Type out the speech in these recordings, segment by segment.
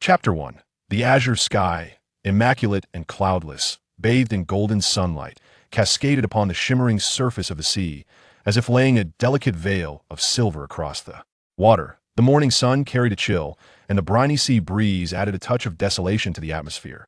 Chapter 1. The azure sky, immaculate and cloudless, bathed in golden sunlight, cascaded upon the shimmering surface of the sea, as if laying a delicate veil of silver across the water. The morning sun carried a chill, and the briny sea breeze added a touch of desolation to the atmosphere.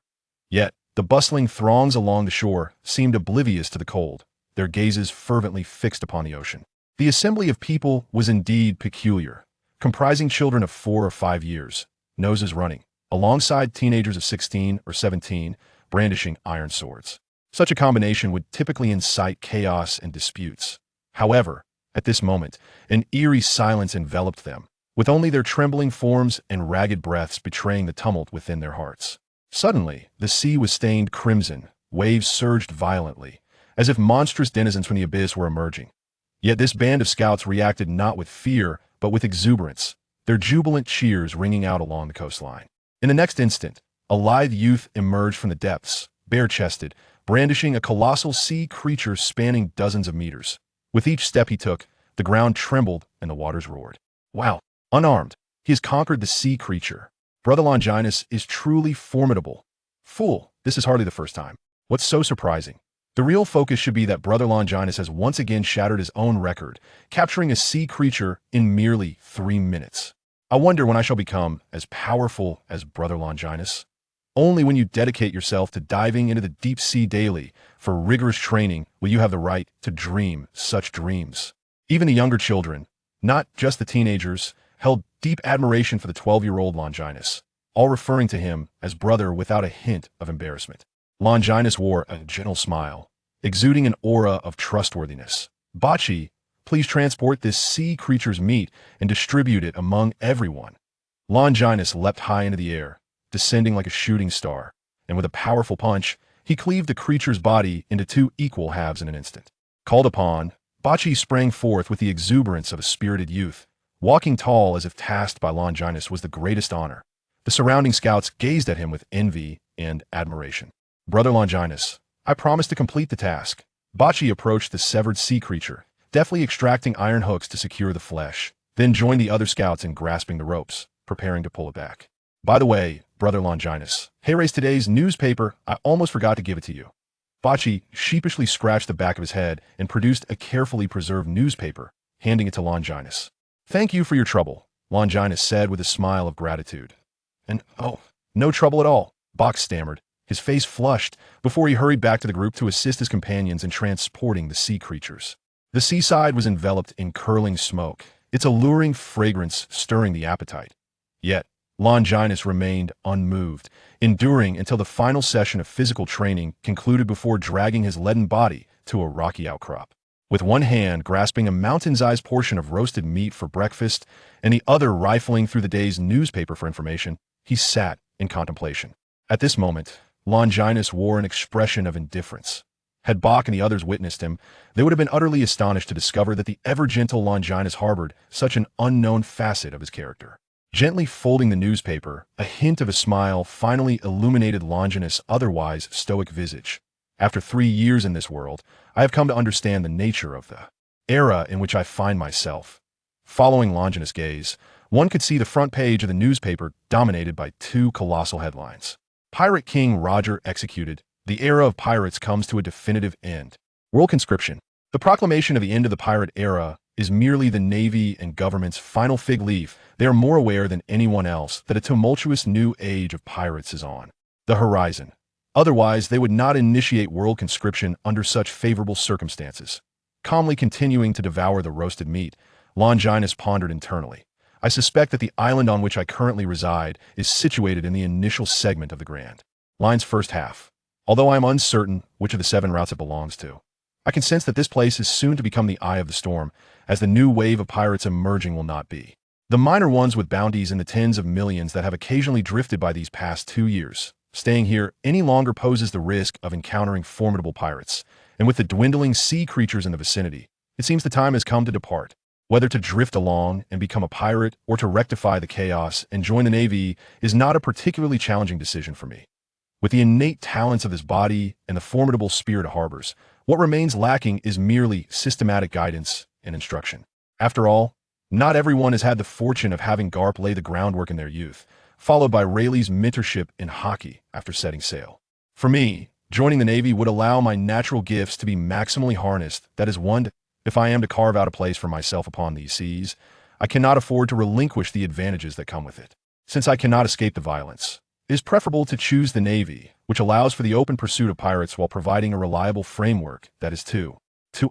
Yet, the bustling throngs along the shore seemed oblivious to the cold, their gazes fervently fixed upon the ocean. The assembly of people was indeed peculiar, comprising children of 4 or 5 years, noses running, alongside teenagers of 16 or 17, brandishing iron swords. Such a combination would typically incite chaos and disputes. However, at this moment, an eerie silence enveloped them, with only their trembling forms and ragged breaths betraying the tumult within their hearts. Suddenly, the sea was stained crimson, waves surged violently, as if monstrous denizens from the abyss were emerging. Yet this band of scouts reacted not with fear, but with exuberance, their jubilant cheers ringing out along the coastline. In the next instant, a lithe youth emerged from the depths, bare-chested, brandishing a colossal sea creature spanning dozens of meters. With each step he took, the ground trembled and the waters roared. Wow! Unarmed, he has conquered the sea creature. Brother Longinus is truly formidable. Fool, this is hardly the first time. What's so surprising? The real focus should be that Brother Longinus has once again shattered his own record, capturing a sea creature in merely 3 minutes. I wonder when I shall become as powerful as Brother Longinus. Only when you dedicate yourself to diving into the deep sea daily for rigorous training will you have the right to dream such dreams. Even the younger children, not just the teenagers, held deep admiration for the 12-year-old Longinus, all referring to him as brother without a hint of embarrassment. Longinus wore a gentle smile, exuding an aura of trustworthiness. Bocce, please transport this sea creature's meat and distribute it among everyone. Longinus leapt high into the air, descending like a shooting star, and with a powerful punch, he cleaved the creature's body into 2 equal halves in an instant. Called upon, Bocce sprang forth with the exuberance of a spirited youth, walking tall as if tasked by Longinus was the greatest honor. The surrounding scouts gazed at him with envy and admiration. Brother Longinus, I promise to complete the task. Bocce approached the severed sea creature, deftly extracting iron hooks to secure the flesh, then joined the other scouts in grasping the ropes, preparing to pull it back. By the way, Brother Longinus, here is today's newspaper. I almost forgot to give it to you. Bocce sheepishly scratched the back of his head and produced a carefully preserved newspaper, handing it to Longinus. Thank you for your trouble, Longinus said with a smile of gratitude. And, oh, no trouble at all, Bocce stammered, his face flushed, before he hurried back to the group to assist his companions in transporting the sea creatures. The seaside was enveloped in curling smoke, its alluring fragrance stirring the appetite. Yet, Longinus remained unmoved, enduring until the final session of physical training concluded before dragging his leaden body to a rocky outcrop. With one hand grasping a mountain-sized portion of roasted meat for breakfast and the other rifling through the day's newspaper for information, he sat in contemplation. At this moment, Longinus wore an expression of indifference. Had Bocce and the others witnessed him, they would have been utterly astonished to discover that the ever-gentle Longinus harbored such an unknown facet of his character. Gently folding the newspaper, a hint of a smile finally illuminated Longinus' otherwise stoic visage. After 3 years in this world, I have come to understand the nature of the era in which I find myself. Following Longinus' gaze, one could see the front page of the newspaper dominated by 2 colossal headlines. Pirate King Roger executed. The era of pirates comes to a definitive end. World conscription. The proclamation of the end of the pirate era is merely the Navy and government's final fig leaf. They are more aware than anyone else that a tumultuous new age of pirates is on the horizon. Otherwise, they would not initiate world conscription under such favorable circumstances. Calmly continuing to devour the roasted meat, Longinus pondered internally. I suspect that the island on which I currently reside is situated in the initial segment of the Grand Line's first half. Although I am uncertain which of the 7 routes it belongs to, I can sense that this place is soon to become the eye of the storm, as the new wave of pirates emerging will not be the minor ones with bounties in the tens of millions that have occasionally drifted by these past 2 years. Staying here any longer poses the risk of encountering formidable pirates, and with the dwindling sea creatures in the vicinity, it seems the time has come to depart. Whether to drift along and become a pirate or to rectify the chaos and join the Navy is not a particularly challenging decision for me. With the innate talents of this body and the formidable spirit it harbors, what remains lacking is merely systematic guidance and instruction. After all, not everyone has had the fortune of having Garp lay the groundwork in their youth, followed by Rayleigh's mentorship in hockey after setting sail. For me, joining the Navy would allow my natural gifts to be maximally harnessed. That is one, if I am to carve out a place for myself upon these seas, I cannot afford to relinquish the advantages that come with it. Since I cannot escape the violence, it is preferable to choose the Navy, which allows for the open pursuit of pirates while providing a reliable framework, that is to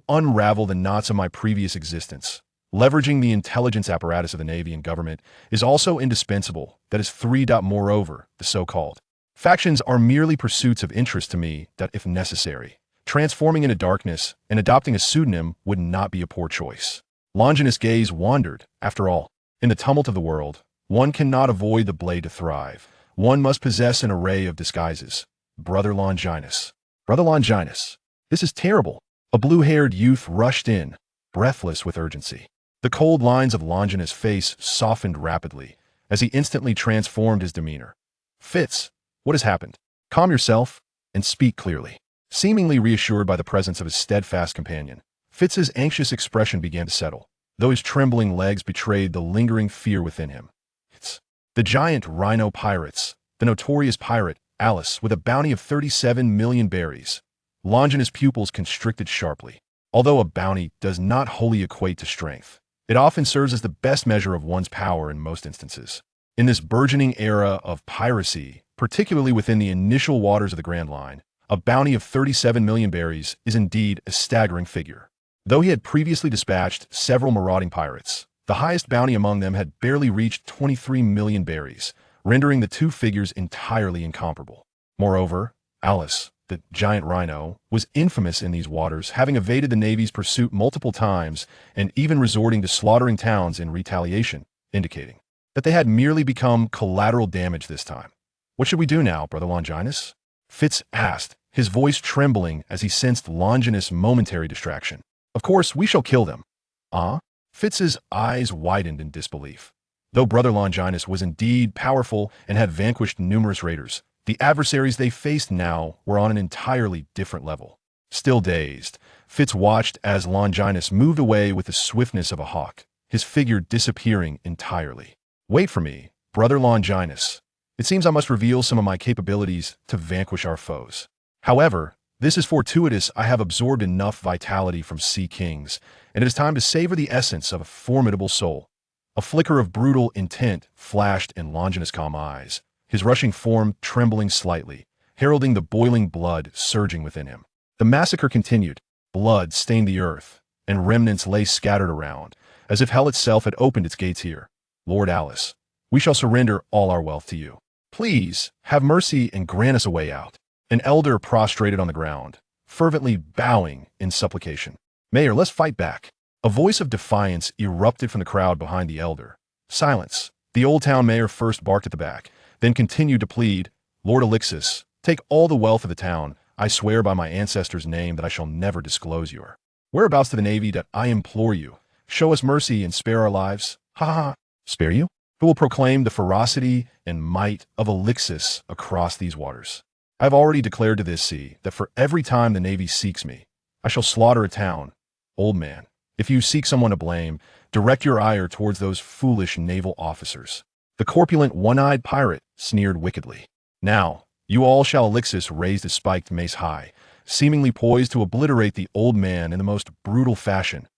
unravel the knots of my previous existence. Leveraging the intelligence apparatus of the Navy and government is also indispensable, that is 3. Moreover, the so-called factions are merely pursuits of interest to me that, if necessary, transforming into darkness and adopting a pseudonym would not be a poor choice. Longinus' gaze wandered. After all, in the tumult of the world, one cannot avoid the blade to thrive. One must possess an array of disguises. Brother Longinus. Brother Longinus. This is terrible. A blue-haired youth rushed in, breathless with urgency. The cold lines of Longinus' face softened rapidly as he instantly transformed his demeanor. Fitz, what has happened? Calm yourself and speak clearly. Seemingly reassured by the presence of his steadfast companion, Fitz's anxious expression began to settle, though his trembling legs betrayed the lingering fear within him. It's the giant rhino pirates, the notorious pirate, Alice, with a bounty of 37 million berries. Longinus' pupils constricted sharply. Although a bounty does not wholly equate to strength, it often serves as the best measure of one's power in most instances. In this burgeoning era of piracy, particularly within the initial waters of the Grand Line, a bounty of 37 million berries is indeed a staggering figure. Though he had previously dispatched several marauding pirates, the highest bounty among them had barely reached 23 million berries, rendering the two figures entirely incomparable. Moreover, Alice, the giant rhino, was infamous in these waters, having evaded the Navy's pursuit multiple times and even resorting to slaughtering towns in retaliation, indicating that they had merely become collateral damage this time. What should we do now, Brother Longinus? Fitz asked, his voice trembling as he sensed Longinus' momentary distraction. Of course, we shall kill them. Ah? Fitz's eyes widened in disbelief. Though Brother Longinus was indeed powerful and had vanquished numerous raiders, the adversaries they faced now were on an entirely different level. Still dazed, Fitz watched as Longinus moved away with the swiftness of a hawk, his figure disappearing entirely. Wait for me, Brother Longinus. It seems I must reveal some of my capabilities to vanquish our foes. However, this is fortuitous. I have absorbed enough vitality from sea kings, and it is time to savor the essence of a formidable soul. A flicker of brutal intent flashed in Longinus' calm eyes, his rushing form trembling slightly, heralding the boiling blood surging within him. The massacre continued. Blood stained the earth, and remnants lay scattered around, as if hell itself had opened its gates here. Lord Alice, we shall surrender all our wealth to you. Please, have mercy and grant us a way out. An elder prostrated on the ground, fervently bowing in supplication. Mayor, let's fight back. A voice of defiance erupted from the crowd behind the elder. Silence. The old town mayor first barked at the back, then continued to plead, Lord Alixis, take all the wealth of the town. I swear by my ancestors' name that I shall never disclose your whereabouts to the Navy, that I implore you. Show us mercy and spare our lives. Ha ha ha. Spare you? Who will proclaim the ferocity and might of Alixis across these waters? I have already declared to this sea that for every time the Navy seeks me, I shall slaughter a town. Old man, if you seek someone to blame, direct your ire towards those foolish naval officers. The corpulent, one-eyed pirate sneered wickedly. Now, you all shall. Alixis raised his spiked mace high, seemingly poised to obliterate the old man in the most brutal fashion.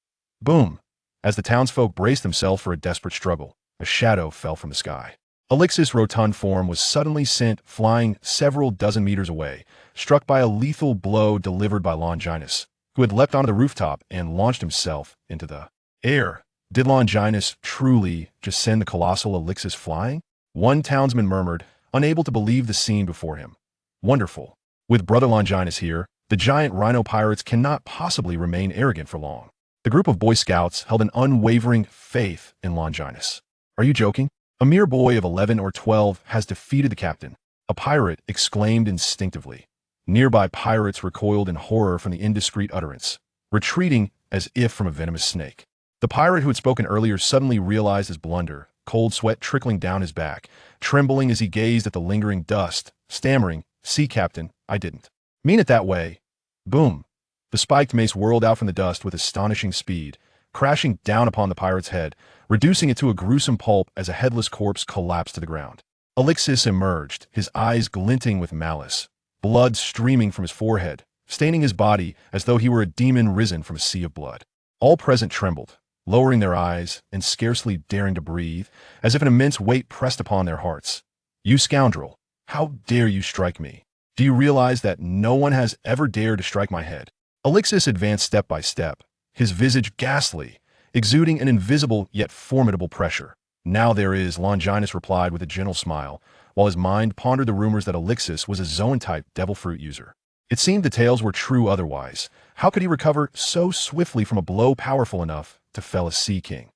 Boom! As the townsfolk braced themselves for a desperate struggle, a shadow fell from the sky. Alixis' rotund form was suddenly sent flying several dozen meters away, struck by a lethal blow delivered by Longinus, who had leapt onto the rooftop and launched himself into the air. Did Longinus truly just send the colossal Alixis flying? One townsman murmured, unable to believe the scene before him. Wonderful. With Brother Longinus here, the giant rhino pirates cannot possibly remain arrogant for long. The group of Boy Scouts held an unwavering faith in Longinus. Are you joking? A mere boy of 11 or 12 has defeated the captain, a pirate exclaimed instinctively. Nearby pirates recoiled in horror from the indiscreet utterance, retreating as if from a venomous snake. The pirate who had spoken earlier suddenly realized his blunder, cold sweat trickling down his back, trembling as he gazed at the lingering dust, stammering, "See, Captain, I didn't mean it that way." Boom! The spiked mace whirled out from the dust with astonishing speed, crashing down upon the pirate's head, reducing it to a gruesome pulp as a headless corpse collapsed to the ground. Alexis emerged, his eyes glinting with malice, blood streaming from his forehead, staining his body as though he were a demon risen from a sea of blood. All present trembled, lowering their eyes and scarcely daring to breathe, as if an immense weight pressed upon their hearts. "You scoundrel! How dare you strike me? Do you realize that no one has ever dared to strike my head?" Alexis advanced step by step, his visage ghastly, exuding an invisible yet formidable pressure. "Now there is," Longinus replied with a gentle smile, while his mind pondered the rumors that Alexis was a Zoan-type devil fruit user. It seemed the tales were true otherwise. How could he recover so swiftly from a blow powerful enough to fell a sea king?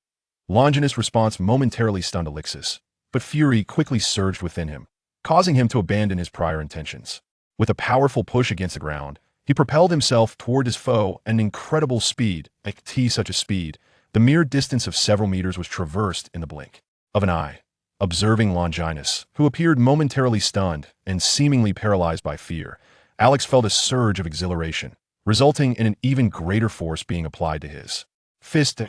Longinus' response momentarily stunned Alexis, but fury quickly surged within him, causing him to abandon his prior intentions. With a powerful push against the ground, he propelled himself toward his foe at an incredible speed. Such a speed, the mere distance of several meters was traversed in the blink of an eye. Observing Longinus, who appeared momentarily stunned and seemingly paralyzed by fear, Alex felt a surge of exhilaration, resulting in an even greater force being applied to his fist.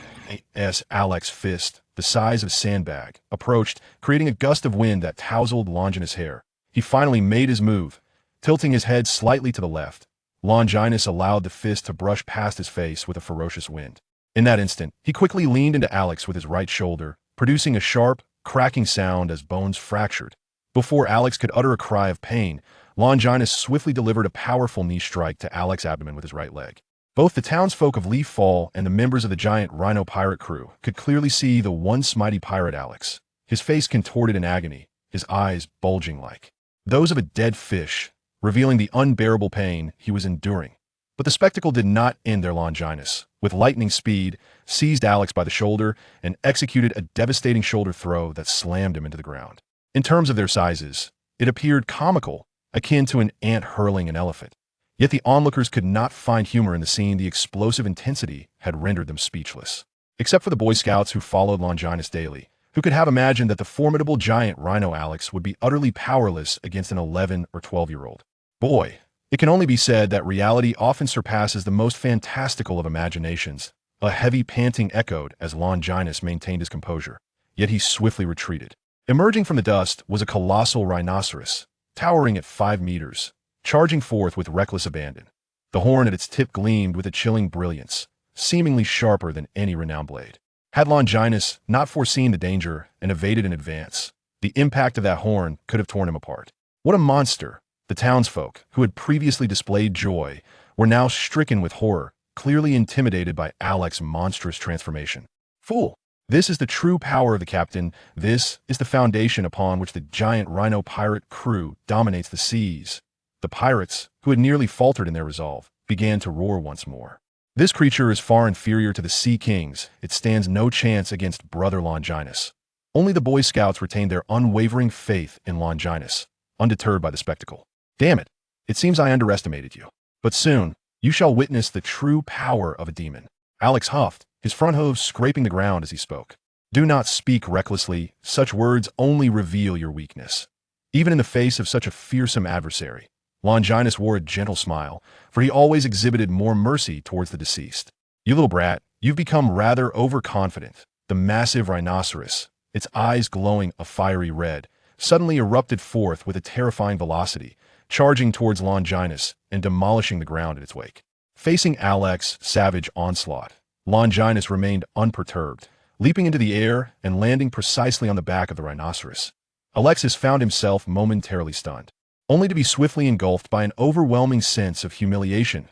As Alex's fist, the size of a sandbag, approached, creating a gust of wind that tousled Longinus' hair. He finally made his move, tilting his head slightly to the left. Longinus allowed the fist to brush past his face with a ferocious wind. In that instant, he quickly leaned into Alex with his right shoulder, producing a sharp, cracking sound as bones fractured. Before Alex could utter a cry of pain, Longinus swiftly delivered a powerful knee strike to Alex's abdomen with his right leg. Both the townsfolk of Leaf Fall and the members of the giant Rhino pirate crew could clearly see the once mighty pirate Alex, his face contorted in agony, his eyes bulging like those of a dead fish, revealing the unbearable pain he was enduring. But the spectacle did not end there. Longinus, with lightning speed, seized Alex by the shoulder and executed a devastating shoulder throw that slammed him into the ground. In terms of their sizes, it appeared comical, akin to an ant hurling an elephant. Yet the onlookers could not find humor in the scene. The explosive intensity had rendered them speechless. Except for the Boy Scouts who followed Longinus daily, who could have imagined that the formidable giant Rhino Alex would be utterly powerless against an 11 or 12-year-old boy. It can only be said that reality often surpasses the most fantastical of imaginations. A heavy panting echoed as Longinus maintained his composure, yet he swiftly retreated. Emerging from the dust was a colossal rhinoceros, towering at 5 meters, charging forth with reckless abandon. The horn at its tip gleamed with a chilling brilliance, seemingly sharper than any renowned blade. Had Longinus not foreseen the danger and evaded in advance, the impact of that horn could have torn him apart. What a monster! The townsfolk, who had previously displayed joy, were now stricken with horror, clearly intimidated by Alex's monstrous transformation. "Fool! This is the true power of the captain. This is the foundation upon which the giant Rhino pirate crew dominates the seas." The pirates, who had nearly faltered in their resolve, began to roar once more. "This creature is far inferior to the Sea Kings. It stands no chance against Brother Longinus." Only the Boy Scouts retained their unwavering faith in Longinus, undeterred by the spectacle. "Damn it! It seems I underestimated you. But soon, you shall witness the true power of a demon." Alex huffed, his front hooves scraping the ground as he spoke. "Do not speak recklessly. Such words only reveal your weakness." Even in the face of such a fearsome adversary, Longinus wore a gentle smile, for he always exhibited more mercy towards the deceased. "You little brat, you've become rather overconfident." The massive rhinoceros, its eyes glowing a fiery red, suddenly erupted forth with a terrifying velocity, charging towards Longinus and demolishing the ground in its wake. Facing Alex's savage onslaught, Longinus remained unperturbed, leaping into the air and landing precisely on the back of the rhinoceros. Alexis found himself momentarily stunned, only to be swiftly engulfed by an overwhelming sense of humiliation.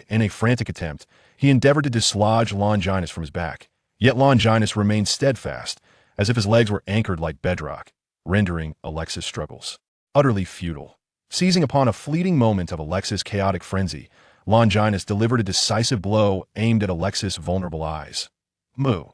In a frantic attempt, he endeavored to dislodge Longinus from his back, yet Longinus remained steadfast, as if his legs were anchored like bedrock, rendering Alexis' struggles utterly futile. Seizing upon a fleeting moment of Alexis' chaotic frenzy, Longinus delivered a decisive blow aimed at Alexis' vulnerable eyes. "Moo!"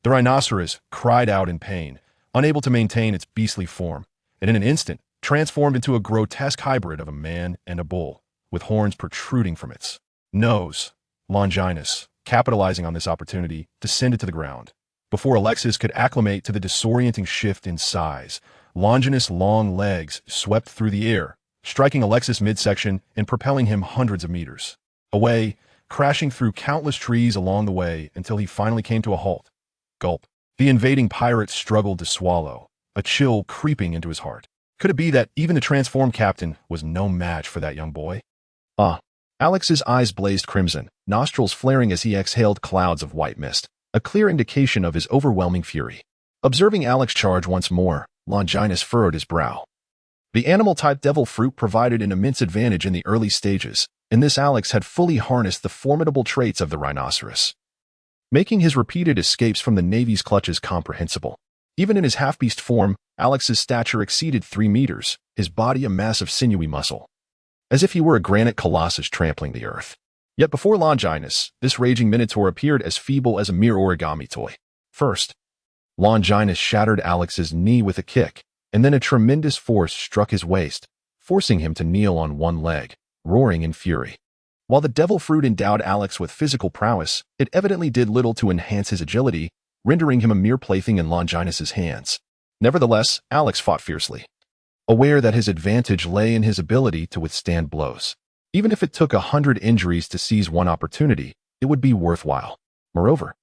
The rhinoceros cried out in pain, unable to maintain its beastly form, and in an instant transformed into a grotesque hybrid of a man and a bull, with horns protruding from its nose. Longinus, capitalizing on this opportunity, descended to the ground. Before Alexis could acclimate to the disorienting shift in size, Longinus' long legs swept through the air, striking Alexis midsection and propelling him hundreds of meters away, crashing through countless trees along the way until he finally came to a halt. Gulp. The invading pirate struggled to swallow, a chill creeping into his heart. Could it be that even the transformed captain was no match for that young boy? Ah. Alex's eyes blazed crimson, nostrils flaring as he exhaled clouds of white mist, a clear indication of his overwhelming fury. Observing Alex charge once more, Longinus furrowed his brow. The animal-type devil fruit provided an immense advantage in the early stages, and this Alex had fully harnessed the formidable traits of the rhinoceros, making his repeated escapes from the Navy's clutches comprehensible. Even in his half-beast form, Alex's stature exceeded 3 meters, his body a mass of sinewy muscle, as if he were a granite colossus trampling the earth. Yet before Longinus, this raging minotaur appeared as feeble as a mere origami toy. First, Longinus shattered Alex's knee with a kick, and then a tremendous force struck his waist, forcing him to kneel on one leg, roaring in fury. While the devil fruit endowed Alex with physical prowess, it evidently did little to enhance his agility, rendering him a mere plaything in Longinus's hands. Nevertheless, Alex fought fiercely, aware that his advantage lay in his ability to withstand blows. Even if it took 100 injuries to seize one opportunity, it would be worthwhile. Moreover,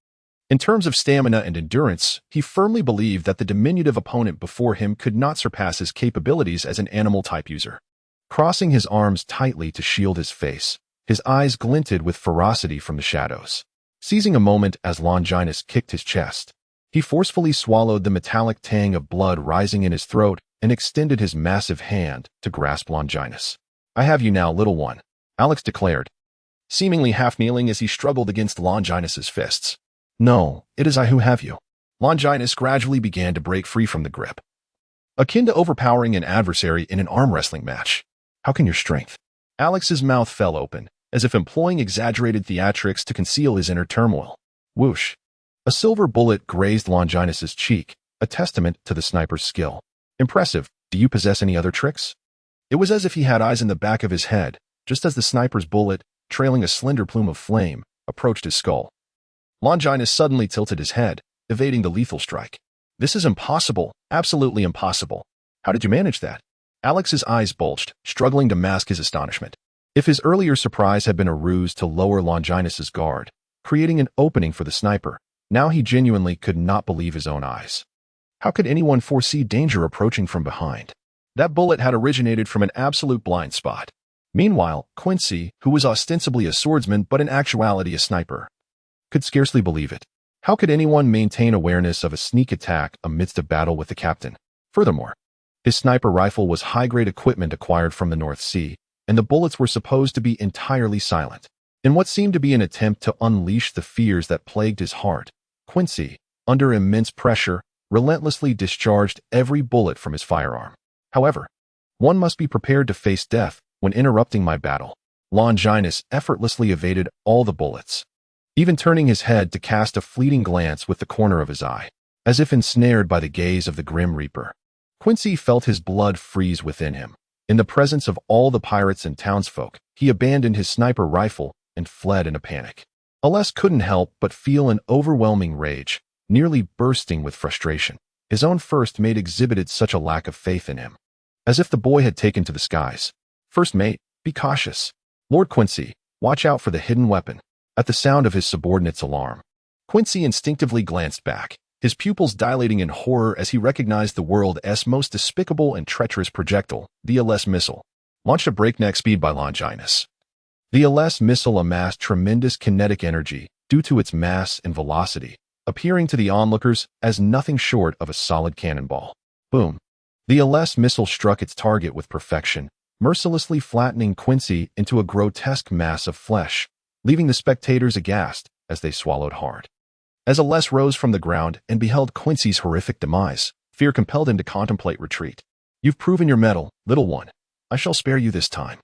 in terms of stamina and endurance, he firmly believed that the diminutive opponent before him could not surpass his capabilities as an animal-type user. Crossing his arms tightly to shield his face, his eyes glinted with ferocity from the shadows. Seizing a moment as Longinus kicked his chest, he forcefully swallowed the metallic tang of blood rising in his throat and extended his massive hand to grasp Longinus. "I have you now, little one," Alex declared, seemingly half-kneeling as he struggled against Longinus's fists. "No, it is I who have you." Longinus gradually began to break free from the grip, akin to overpowering an adversary in an arm wrestling match. "How can your strength?" Alex's mouth fell open, as if employing exaggerated theatrics to conceal his inner turmoil. Whoosh! A silver bullet grazed Longinus's cheek, a testament to the sniper's skill. "Impressive. Do you possess any other tricks?" It was as if he had eyes in the back of his head, just as the sniper's bullet, trailing a slender plume of flame, approached his skull. Longinus suddenly tilted his head, evading the lethal strike. "This is impossible, absolutely impossible. How did you manage that?" Alex's eyes bulged, struggling to mask his astonishment. If his earlier surprise had been a ruse to lower Longinus's guard, creating an opening for the sniper, now he genuinely could not believe his own eyes. How could anyone foresee danger approaching from behind? That bullet had originated from an absolute blind spot. Meanwhile, Quincy, who was ostensibly a swordsman but in actuality a sniper, could scarcely believe it. How could anyone maintain awareness of a sneak attack amidst a battle with the captain? Furthermore, his sniper rifle was high-grade equipment acquired from the North Sea, and the bullets were supposed to be entirely silent. In what seemed to be an attempt to unleash the fears that plagued his heart, Quincy, under immense pressure, relentlessly discharged every bullet from his firearm. However, one must be prepared to face death when interrupting my battle. Longinus effortlessly evaded all the bullets, even turning his head to cast a fleeting glance with the corner of his eye, as if ensnared by the gaze of the Grim Reaper. Quincy felt his blood freeze within him. In the presence of all the pirates and townsfolk, he abandoned his sniper rifle and fled in a panic. Aless couldn't help but feel an overwhelming rage, nearly bursting with frustration. His own first mate exhibited such a lack of faith in him, as if the boy had taken to the skies. "First mate, be cautious. Lord Quincy, watch out for the hidden weapon." At the sound of his subordinate's alarm, Quincy instinctively glanced back, his pupils dilating in horror as he recognized the world's most despicable and treacherous projectile, the Aless missile, launched at breakneck speed by Longinus. The Aless missile amassed tremendous kinetic energy due to its mass and velocity, appearing to the onlookers as nothing short of a solid cannonball. Boom! The Aless missile struck its target with perfection, mercilessly flattening Quincy into a grotesque mass of flesh, leaving the spectators aghast as they swallowed hard. As Aless rose from the ground and beheld Quincy's horrific demise, fear compelled him to contemplate retreat. "You've proven your mettle, little one. I shall spare you this time,"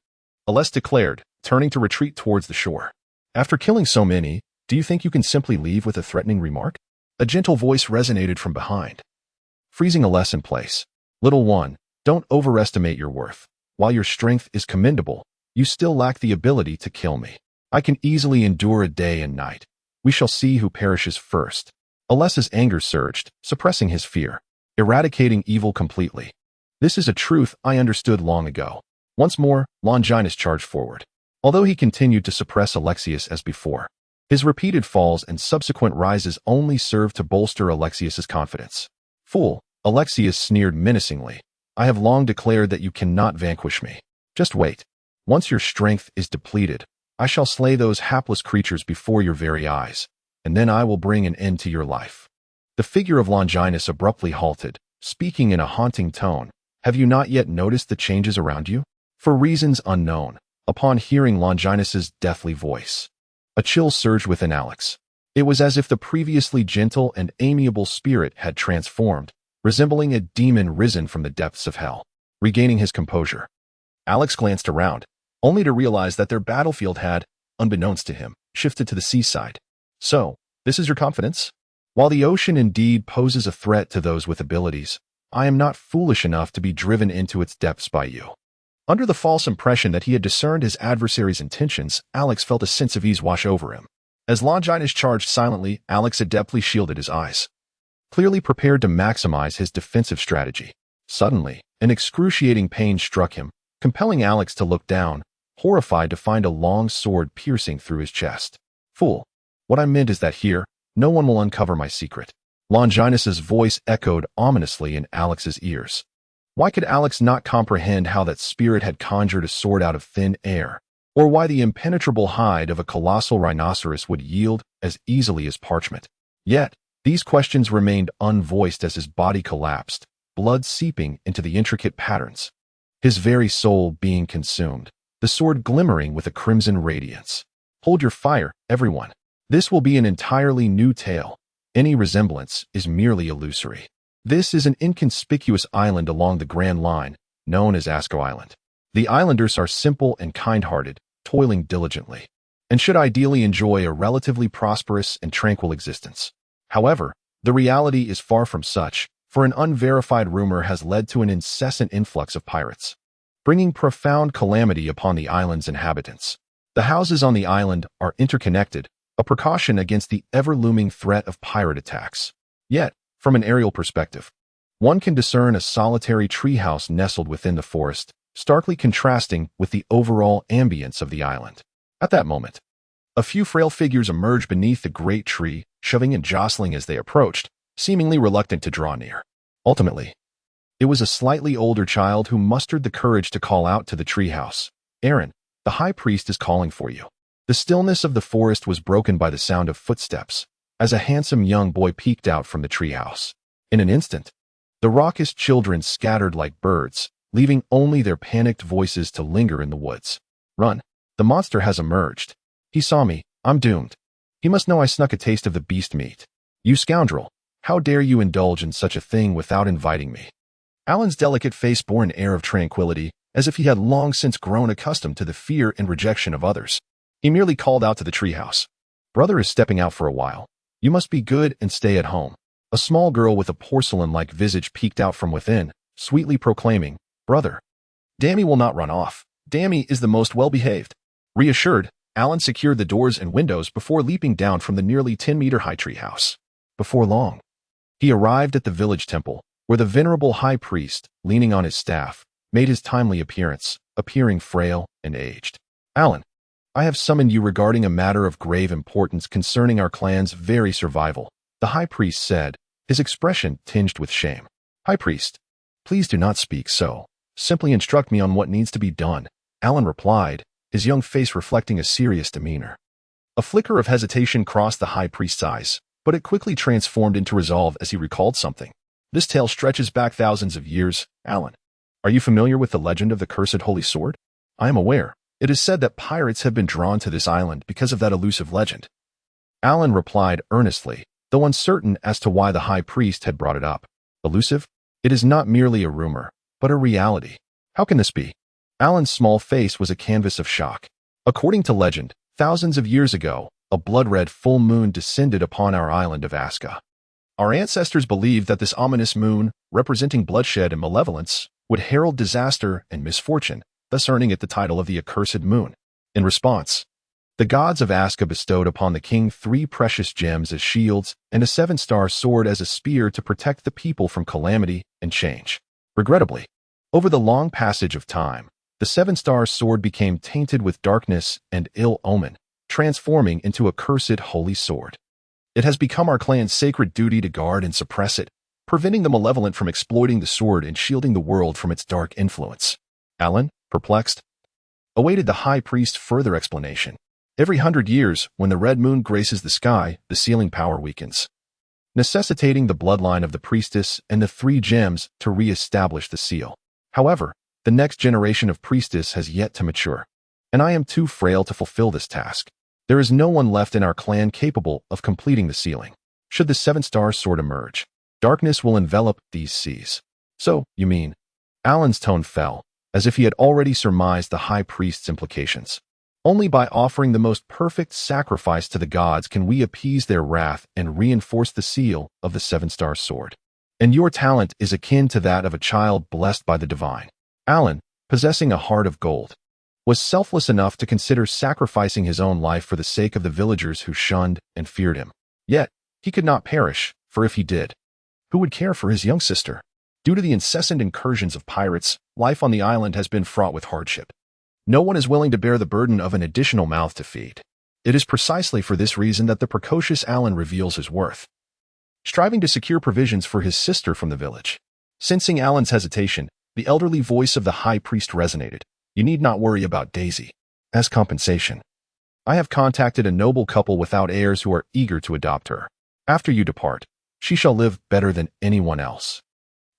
Aless declared, turning to retreat towards the shore. "After killing so many, do you think you can simply leave with a threatening remark?" A gentle voice resonated from behind, freezing Aless in place. "Little one, don't overestimate your worth. While your strength is commendable, you still lack the ability to kill me. I can easily endure a day and night. We shall see who perishes first." Aless's anger surged, suppressing his fear, eradicating evil completely. "This is a truth I understood long ago." Once more, Longinus charged forward. Although he continued to suppress Alexius as before, his repeated falls and subsequent rises only served to bolster Alexius's confidence. "Fool," Alexius sneered menacingly, I have long declared that you cannot vanquish me. Just wait. Once your strength is depleted, I shall slay those hapless creatures before your very eyes, and then I will bring an end to your life." The figure of Longinus abruptly halted, speaking in a haunting tone. "Have you not yet noticed the changes around you?" For reasons unknown, upon hearing Longinus's deathly voice, a chill surged within Alex. It was as if the previously gentle and amiable spirit had transformed, resembling a demon risen from the depths of hell. Regaining his composure, Alex glanced around, only to realize that their battlefield had, unbeknownst to him, shifted to the seaside. "So, this is your confidence? While the ocean indeed poses a threat to those with abilities, I am not foolish enough to be driven into its depths by you." Under the false impression that he had discerned his adversary's intentions, Alex felt a sense of ease wash over him. As Longinus charged silently, Alex adeptly shielded his eyes, clearly prepared to maximize his defensive strategy. Suddenly, an excruciating pain struck him, compelling Alex to look down, horrified to find a long sword piercing through his chest. "Fool, what I meant is that here, no one will uncover my secret." Longinus's voice echoed ominously in Alex's ears. Why could Alex not comprehend how that spirit had conjured a sword out of thin air, or why the impenetrable hide of a colossal rhinoceros would yield as easily as parchment? Yet, these questions remained unvoiced as his body collapsed, blood seeping into the intricate patterns, his very soul being consumed, the sword glimmering with a crimson radiance. "Hold your fire, everyone. This will be an entirely new tale. Any resemblance is merely illusory. This is an inconspicuous island along the Grand Line, known as Asko Island. The islanders are simple and kind-hearted, toiling diligently, and should ideally enjoy a relatively prosperous and tranquil existence. However, the reality is far from such, for an unverified rumor has led to an incessant influx of pirates, bringing profound calamity upon the island's inhabitants. The houses on the island are interconnected, a precaution against the ever-looming threat of pirate attacks. Yet, from an aerial perspective, one can discern a solitary treehouse nestled within the forest, starkly contrasting with the overall ambience of the island. At that moment, a few frail figures emerged beneath the great tree, shoving and jostling as they approached, seemingly reluctant to draw near. Ultimately, it was a slightly older child who mustered the courage to call out to the treehouse, "Aaron, the high priest is calling for you." The stillness of the forest was broken by the sound of footsteps, as a handsome young boy peeked out from the treehouse. In an instant, the raucous children scattered like birds, leaving only their panicked voices to linger in the woods. "Run! The monster has emerged. He saw me. I'm doomed. He must know I snuck a taste of the beast meat. You scoundrel! How dare you indulge in such a thing without inviting me?" Alan's delicate face bore an air of tranquility, as if he had long since grown accustomed to the fear and rejection of others. He merely called out to the treehouse, "Brother is stepping out for a while. You must be good and stay at home." A small girl with a porcelain-like visage peeked out from within, sweetly proclaiming, "Brother, Dammy will not run off. Dammy is the most well-behaved." Reassured, Alan secured the doors and windows before leaping down from the nearly 10-meter-high treehouse. Before long, he arrived at the village temple, where the venerable high priest, leaning on his staff, made his timely appearance, appearing frail and aged. "Alan, I have summoned you regarding a matter of grave importance concerning our clan's very survival," the high priest said, his expression tinged with shame. "High priest, please do not speak so. Simply instruct me on what needs to be done," Alan replied, his young face reflecting a serious demeanor. A flicker of hesitation crossed the high priest's eyes, but it quickly transformed into resolve as he recalled something. "This tale stretches back thousands of years, Alan. Are you familiar with the legend of the cursed holy sword?" "I am aware. It is said that pirates have been drawn to this island because of that elusive legend." Alan replied earnestly, though uncertain as to why the high priest had brought it up. "Elusive? It is not merely a rumor, but a reality. How can this be?" Alan's small face was a canvas of shock. "According to legend, thousands of years ago, a blood-red full moon descended upon our island of Aska. Our ancestors believed that this ominous moon, representing bloodshed and malevolence, would herald disaster and misfortune, thus earning it the title of the accursed moon. In response, the gods of Aska bestowed upon the king 3 precious gems as shields and a 7-star sword as a spear to protect the people from calamity and change. Regrettably, over the long passage of time, the 7-star sword became tainted with darkness and ill omen, transforming into a cursed holy sword. It has become our clan's sacred duty to guard and suppress it, preventing the malevolent from exploiting the sword and shielding the world from its dark influence. Alan, perplexed, awaited the high priest's further explanation. Every 100 years, when the red moon graces the sky, the sealing power weakens, necessitating the bloodline of the priestess and the 3 gems to re-establish the seal. However, the next generation of priestess has yet to mature, and I am too frail to fulfill this task. There is no one left in our clan capable of completing the sealing. Should the 7-star sword emerge, darkness will envelop these seas. So, you mean? Alan's tone fell, as if he had already surmised the high priest's implications. Only by offering the most perfect sacrifice to the gods can we appease their wrath and reinforce the seal of the 7-star sword. And your talent is akin to that of a child blessed by the divine. Alan, possessing a heart of gold, was selfless enough to consider sacrificing his own life for the sake of the villagers who shunned and feared him. Yet, he could not perish, for if he did, who would care for his young sister? Due to the incessant incursions of pirates, life on the island has been fraught with hardship. No one is willing to bear the burden of an additional mouth to feed. It is precisely for this reason that the precocious Alan reveals his worth, striving to secure provisions for his sister from the village. Sensing Alan's hesitation, the elderly voice of the high priest resonated. You need not worry about Daisy. As compensation, I have contacted a noble couple without heirs who are eager to adopt her. After you depart, she shall live better than anyone else.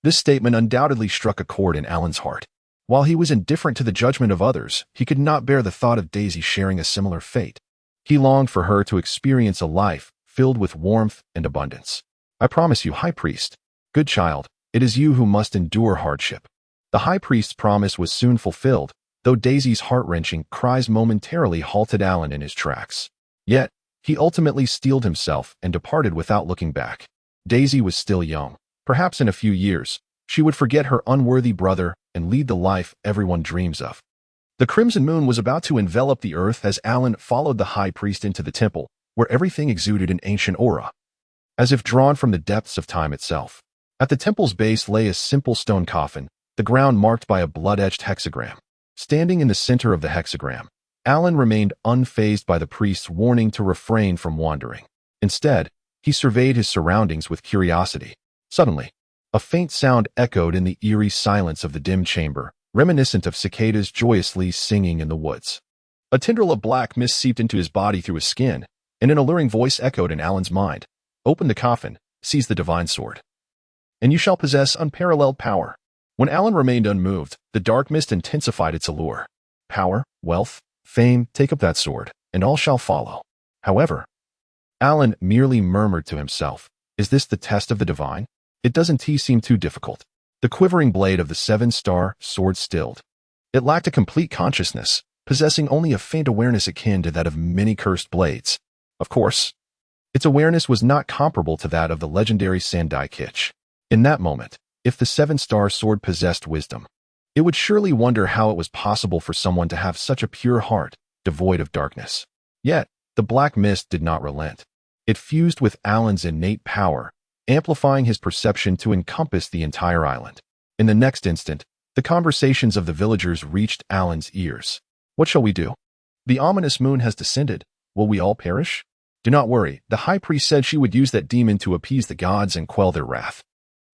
This statement undoubtedly struck a chord in Alan's heart. While he was indifferent to the judgment of others, he could not bear the thought of Daisy sharing a similar fate. He longed for her to experience a life filled with warmth and abundance. I promise you, High Priest, good child, it is you who must endure hardship. The High Priest's promise was soon fulfilled, though Daisy's heart-wrenching cries momentarily halted Alan in his tracks. Yet, he ultimately steeled himself and departed without looking back. Daisy was still young. Perhaps in a few years, she would forget her unworthy brother and lead the life everyone dreams of. The crimson moon was about to envelop the earth as Alan followed the high priest into the temple, where everything exuded an ancient aura, as if drawn from the depths of time itself. At the temple's base lay a simple stone coffin, the ground marked by a blood-etched hexagram. Standing in the center of the hexagram, Alan remained unfazed by the priest's warning to refrain from wandering. Instead, he surveyed his surroundings with curiosity. Suddenly, a faint sound echoed in the eerie silence of the dim chamber, reminiscent of cicadas joyously singing in the woods. A tendril of black mist seeped into his body through his skin, and an alluring voice echoed in Alan's mind. Open the coffin, seize the divine sword, and you shall possess unparalleled power. When Alan remained unmoved, the dark mist intensified its allure. Power, wealth, fame, take up that sword, and all shall follow. However, Alan merely murmured to himself, is this the test of the divine? It doesn't seem too difficult. The quivering blade of the 7-star sword stilled. It lacked a complete consciousness, possessing only a faint awareness akin to that of many cursed blades. Of course, its awareness was not comparable to that of the legendary Sandai Kitch. In that moment, if the 7-star sword possessed wisdom, it would surely wonder how it was possible for someone to have such a pure heart, devoid of darkness. Yet, the black mist did not relent. It fused with Alan's innate power, amplifying his perception to encompass the entire island. In the next instant, the conversations of the villagers reached Alan's ears. What shall we do? The ominous moon has descended. Will we all perish? Do not worry, the high priest said she would use that demon to appease the gods and quell their wrath.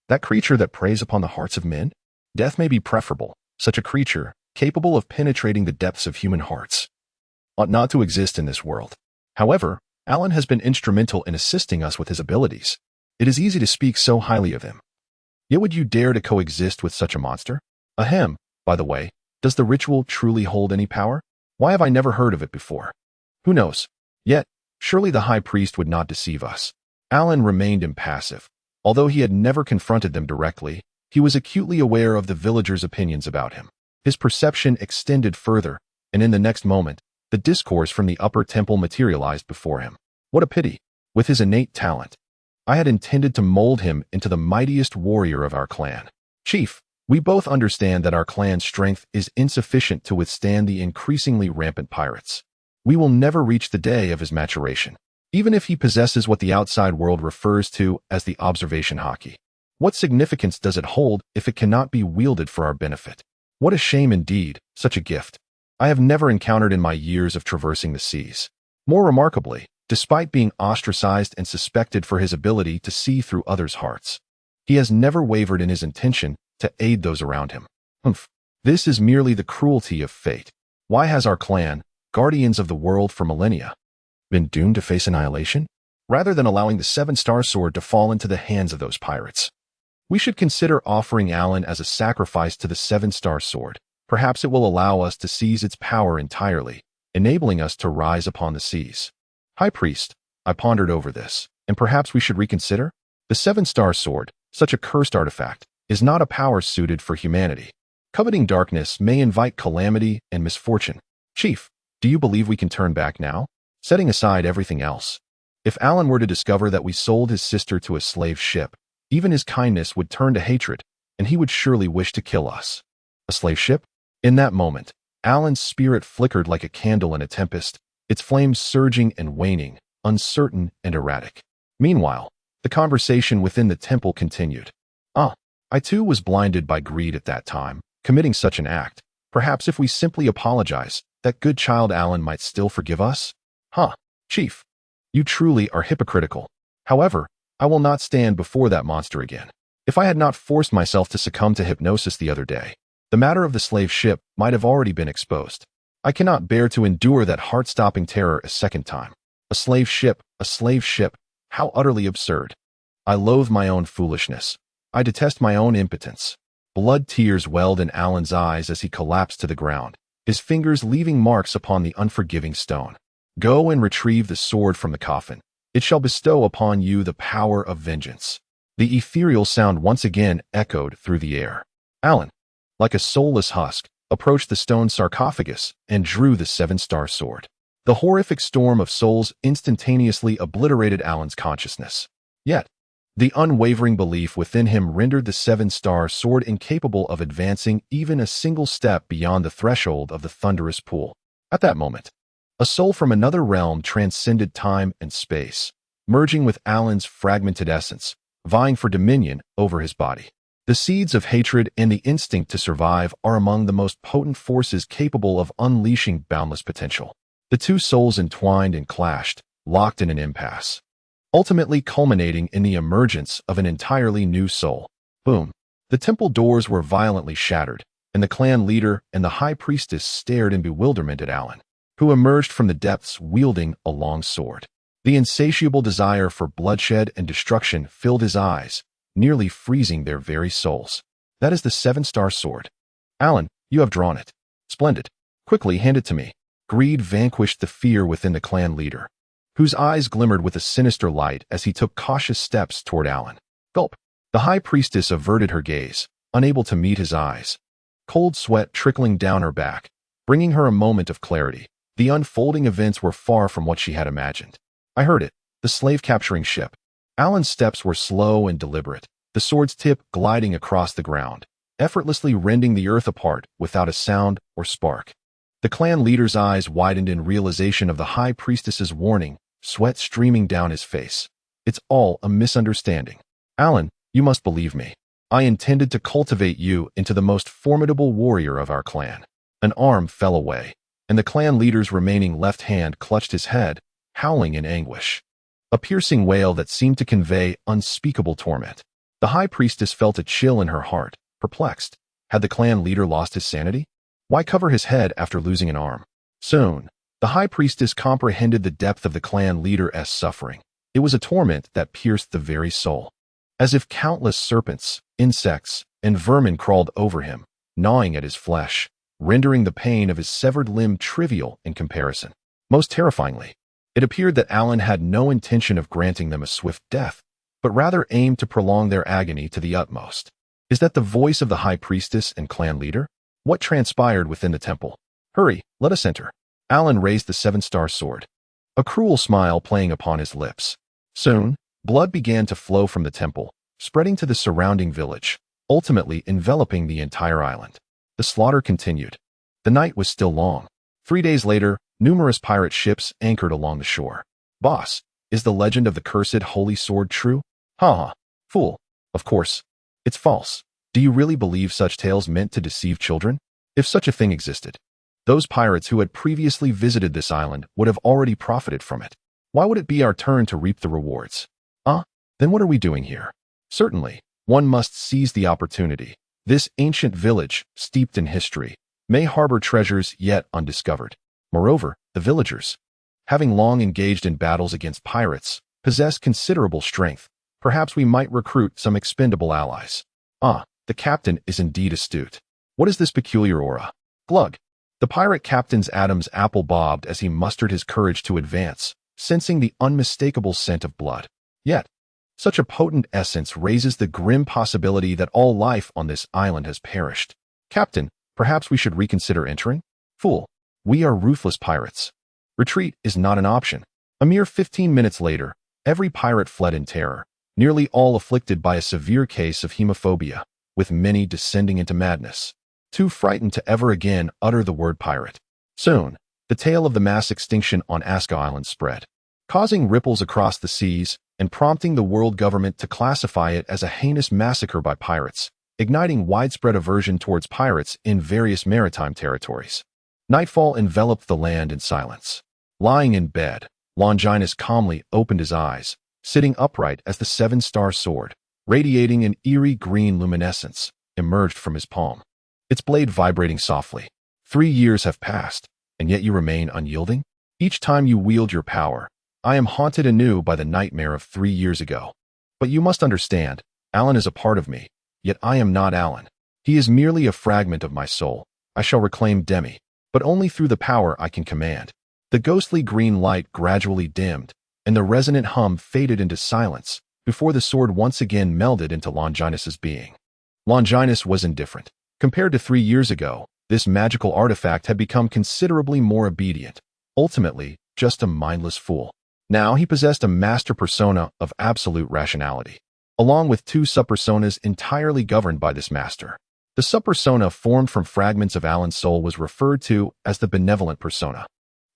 That creature that preys upon the hearts of men? Death may be preferable. Such a creature, capable of penetrating the depths of human hearts, ought not to exist in this world. However, Alan has been instrumental in assisting us with his abilities. It is easy to speak so highly of him. Yet would you dare to coexist with such a monster? Ahem, by the way, does the ritual truly hold any power? Why have I never heard of it before? Who knows? Yet, surely the high priest would not deceive us. Alan remained impassive. Although he had never confronted them directly, he was acutely aware of the villagers' opinions about him. His perception extended further, and in the next moment, the discourse from the upper temple materialized before him. What a pity! With his innate talent, I had intended to mold him into the mightiest warrior of our clan. Chief, we both understand that our clan's strength is insufficient to withstand the increasingly rampant pirates. We will never reach the day of his maturation, even if he possesses what the outside world refers to as the observation hockey. What significance does it hold if it cannot be wielded for our benefit? What a shame indeed, such a gift I have never encountered in my years of traversing the seas. More remarkably, despite being ostracized and suspected for his ability to see through others' hearts, He has never wavered in his intention to aid those around him. Humph. This is merely the cruelty of fate. Why has our clan, guardians of the world for millennia, been doomed to face annihilation? Rather than allowing the seven-star sword to fall into the hands of those pirates, we should consider offering Alan as a sacrifice to the seven-star sword. Perhaps it will allow us to seize its power entirely, enabling us to rise upon the seas. High Priest, I pondered over this, and perhaps we should reconsider? The seven-star sword, such a cursed artifact, is not a power suited for humanity. Coveting darkness may invite calamity and misfortune. Chief, do you believe we can turn back now, setting aside everything else? If Alan were to discover that we sold his sister to a slave ship, even his kindness would turn to hatred, and he would surely wish to kill us. A slave ship? In that moment, Alan's spirit flickered like a candle in a tempest, its flames surging and waning, uncertain and erratic. Meanwhile, the conversation within the temple continued. I too was blinded by greed at that time, committing such an act. Perhaps if we simply apologize, that good child Alan might still forgive us? Chief, you truly are hypocritical. However, I will not stand before that monster again. If I had not forced myself to succumb to hypnosis the other day, the matter of the slave ship might have already been exposed. I cannot bear to endure that heart-stopping terror a second time. A slave ship, how utterly absurd. I loathe my own foolishness. I detest my own impotence. Blood tears welled in Alan's eyes as he collapsed to the ground, his fingers leaving marks upon the unforgiving stone. Go and retrieve the sword from the coffin. It shall bestow upon you the power of vengeance. The ethereal sound once again echoed through the air. Alan, like a soulless husk, approached the stone sarcophagus and drew the seven-star sword. The horrific storm of souls instantaneously obliterated Alan's consciousness. Yet, the unwavering belief within him rendered the seven-star sword incapable of advancing even a single step beyond the threshold of the thunderous pool. At that moment, a soul from another realm transcended time and space, merging with Alan's fragmented essence, vying for dominion over his body. The seeds of hatred and the instinct to survive are among the most potent forces capable of unleashing boundless potential. The two souls entwined and clashed, locked in an impasse, ultimately culminating in the emergence of an entirely new soul. Boom! The temple doors were violently shattered, and the clan leader and the high priestess stared in bewilderment at Alan, who emerged from the depths wielding a long sword. The insatiable desire for bloodshed and destruction filled his eyes, nearly freezing their very souls. That is the seven-star sword. Alan, you have drawn it. Splendid. Quickly hand it to me. Greed vanquished the fear within the clan leader, whose eyes glimmered with a sinister light as he took cautious steps toward Alan. Gulp. The high priestess averted her gaze, unable to meet his eyes, cold sweat trickling down her back, bringing her a moment of clarity. The unfolding events were far from what she had imagined. I heard it, the slave-capturing ship. Alan's steps were slow and deliberate, the sword's tip gliding across the ground, effortlessly rending the earth apart without a sound or spark. The clan leader's eyes widened in realization of the high priestess's warning, sweat streaming down his face. It's all a misunderstanding. Alan, you must believe me. I intended to cultivate you into the most formidable warrior of our clan. An arm fell away, and the clan leader's remaining left hand clutched his head, howling in anguish. A piercing wail that seemed to convey unspeakable torment. The high priestess felt a chill in her heart, perplexed. Had the clan leader lost his sanity? Why cover his head after losing an arm? Soon, the high priestess comprehended the depth of the clan leader's suffering. It was a torment that pierced the very soul. As if countless serpents, insects, and vermin crawled over him, gnawing at his flesh, rendering the pain of his severed limb trivial in comparison. Most terrifyingly, it appeared that Alan had no intention of granting them a swift death, but rather aimed to prolong their agony to the utmost. Is that the voice of the high priestess and clan leader? What transpired within the temple? Hurry, let us enter. Alan raised the seven-star sword, a cruel smile playing upon his lips. Soon, blood began to flow from the temple, spreading to the surrounding village, ultimately enveloping the entire island. The slaughter continued. The night was still long. 3 days later, numerous pirate ships anchored along the shore. Boss, is the legend of the cursed holy sword true? Fool. Of course. It's false. Do you really believe such tales meant to deceive children? If such a thing existed, those pirates who had previously visited this island would have already profited from it. Why would it be our turn to reap the rewards? Then what are we doing here? Certainly, One must seize the opportunity. This ancient village, steeped in history, may harbor treasures yet undiscovered. Moreover, the villagers, having long engaged in battles against pirates, possess considerable strength. Perhaps we might recruit some expendable allies. Ah, the captain is indeed astute. What is this peculiar aura? Glug. The pirate captain's Adam's apple bobbed as he mustered his courage to advance, sensing the unmistakable scent of blood. Yet, such a potent essence raises the grim possibility that all life on this island has perished. Captain, perhaps we should reconsider entering? Fool, we are ruthless pirates. Retreat is not an option. A mere 15 minutes later, every pirate fled in terror, nearly all afflicted by a severe case of hemophobia, with many descending into madness, too frightened to ever again utter the word pirate. Soon, the tale of the mass extinction on Aska Island spread, causing ripples across the seas and prompting the world government to classify it as a heinous massacre by pirates, igniting widespread aversion towards pirates in various maritime territories. Nightfall enveloped the land in silence. Lying in bed, Longinus calmly opened his eyes, sitting upright as the seven-star sword, radiating an eerie green luminescence, emerged from his palm, its blade vibrating softly. 3 years have passed, and yet you remain unyielding? Each time you wield your power, I am haunted anew by the nightmare of 3 years ago. But you must understand, Alan is a part of me, yet I am not Alan. He is merely a fragment of my soul. I shall reclaim Demi, but only through the power I can command. The ghostly green light gradually dimmed, and the resonant hum faded into silence before the sword once again melded into Longinus's being. Longinus was indifferent. Compared to 3 years ago, this magical artifact had become considerably more obedient, ultimately just a mindless fool. Now he possessed a master persona of absolute rationality, along with 2 subpersonas entirely governed by this master. The subpersona formed from fragments of Alan's soul was referred to as the benevolent persona,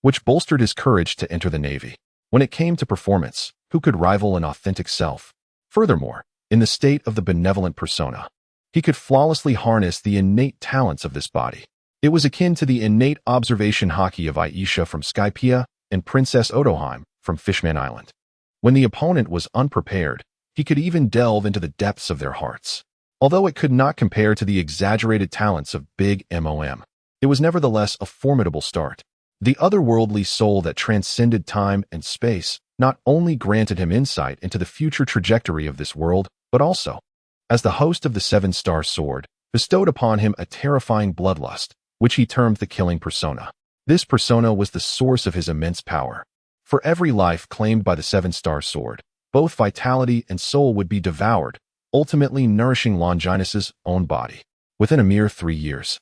which bolstered his courage to enter the Navy. When it came to performance, who could rival an authentic self? Furthermore, in the state of the benevolent persona, he could flawlessly harness the innate talents of this body. It was akin to the innate observation hockey of Aisha from Skypea and Princess Odoheim from Fishman Island. When the opponent was unprepared, he could even delve into the depths of their hearts. Although it could not compare to the exaggerated talents of Big MOM, it was nevertheless a formidable start. The otherworldly soul that transcended time and space not only granted him insight into the future trajectory of this world, but also, as the host of the 7-star sword, bestowed upon him a terrifying bloodlust, which he termed the killing persona. This persona was the source of his immense power. For every life claimed by the 7-star sword, both vitality and soul would be devoured, ultimately nourishing Longinus's own body. Within a mere 3 years,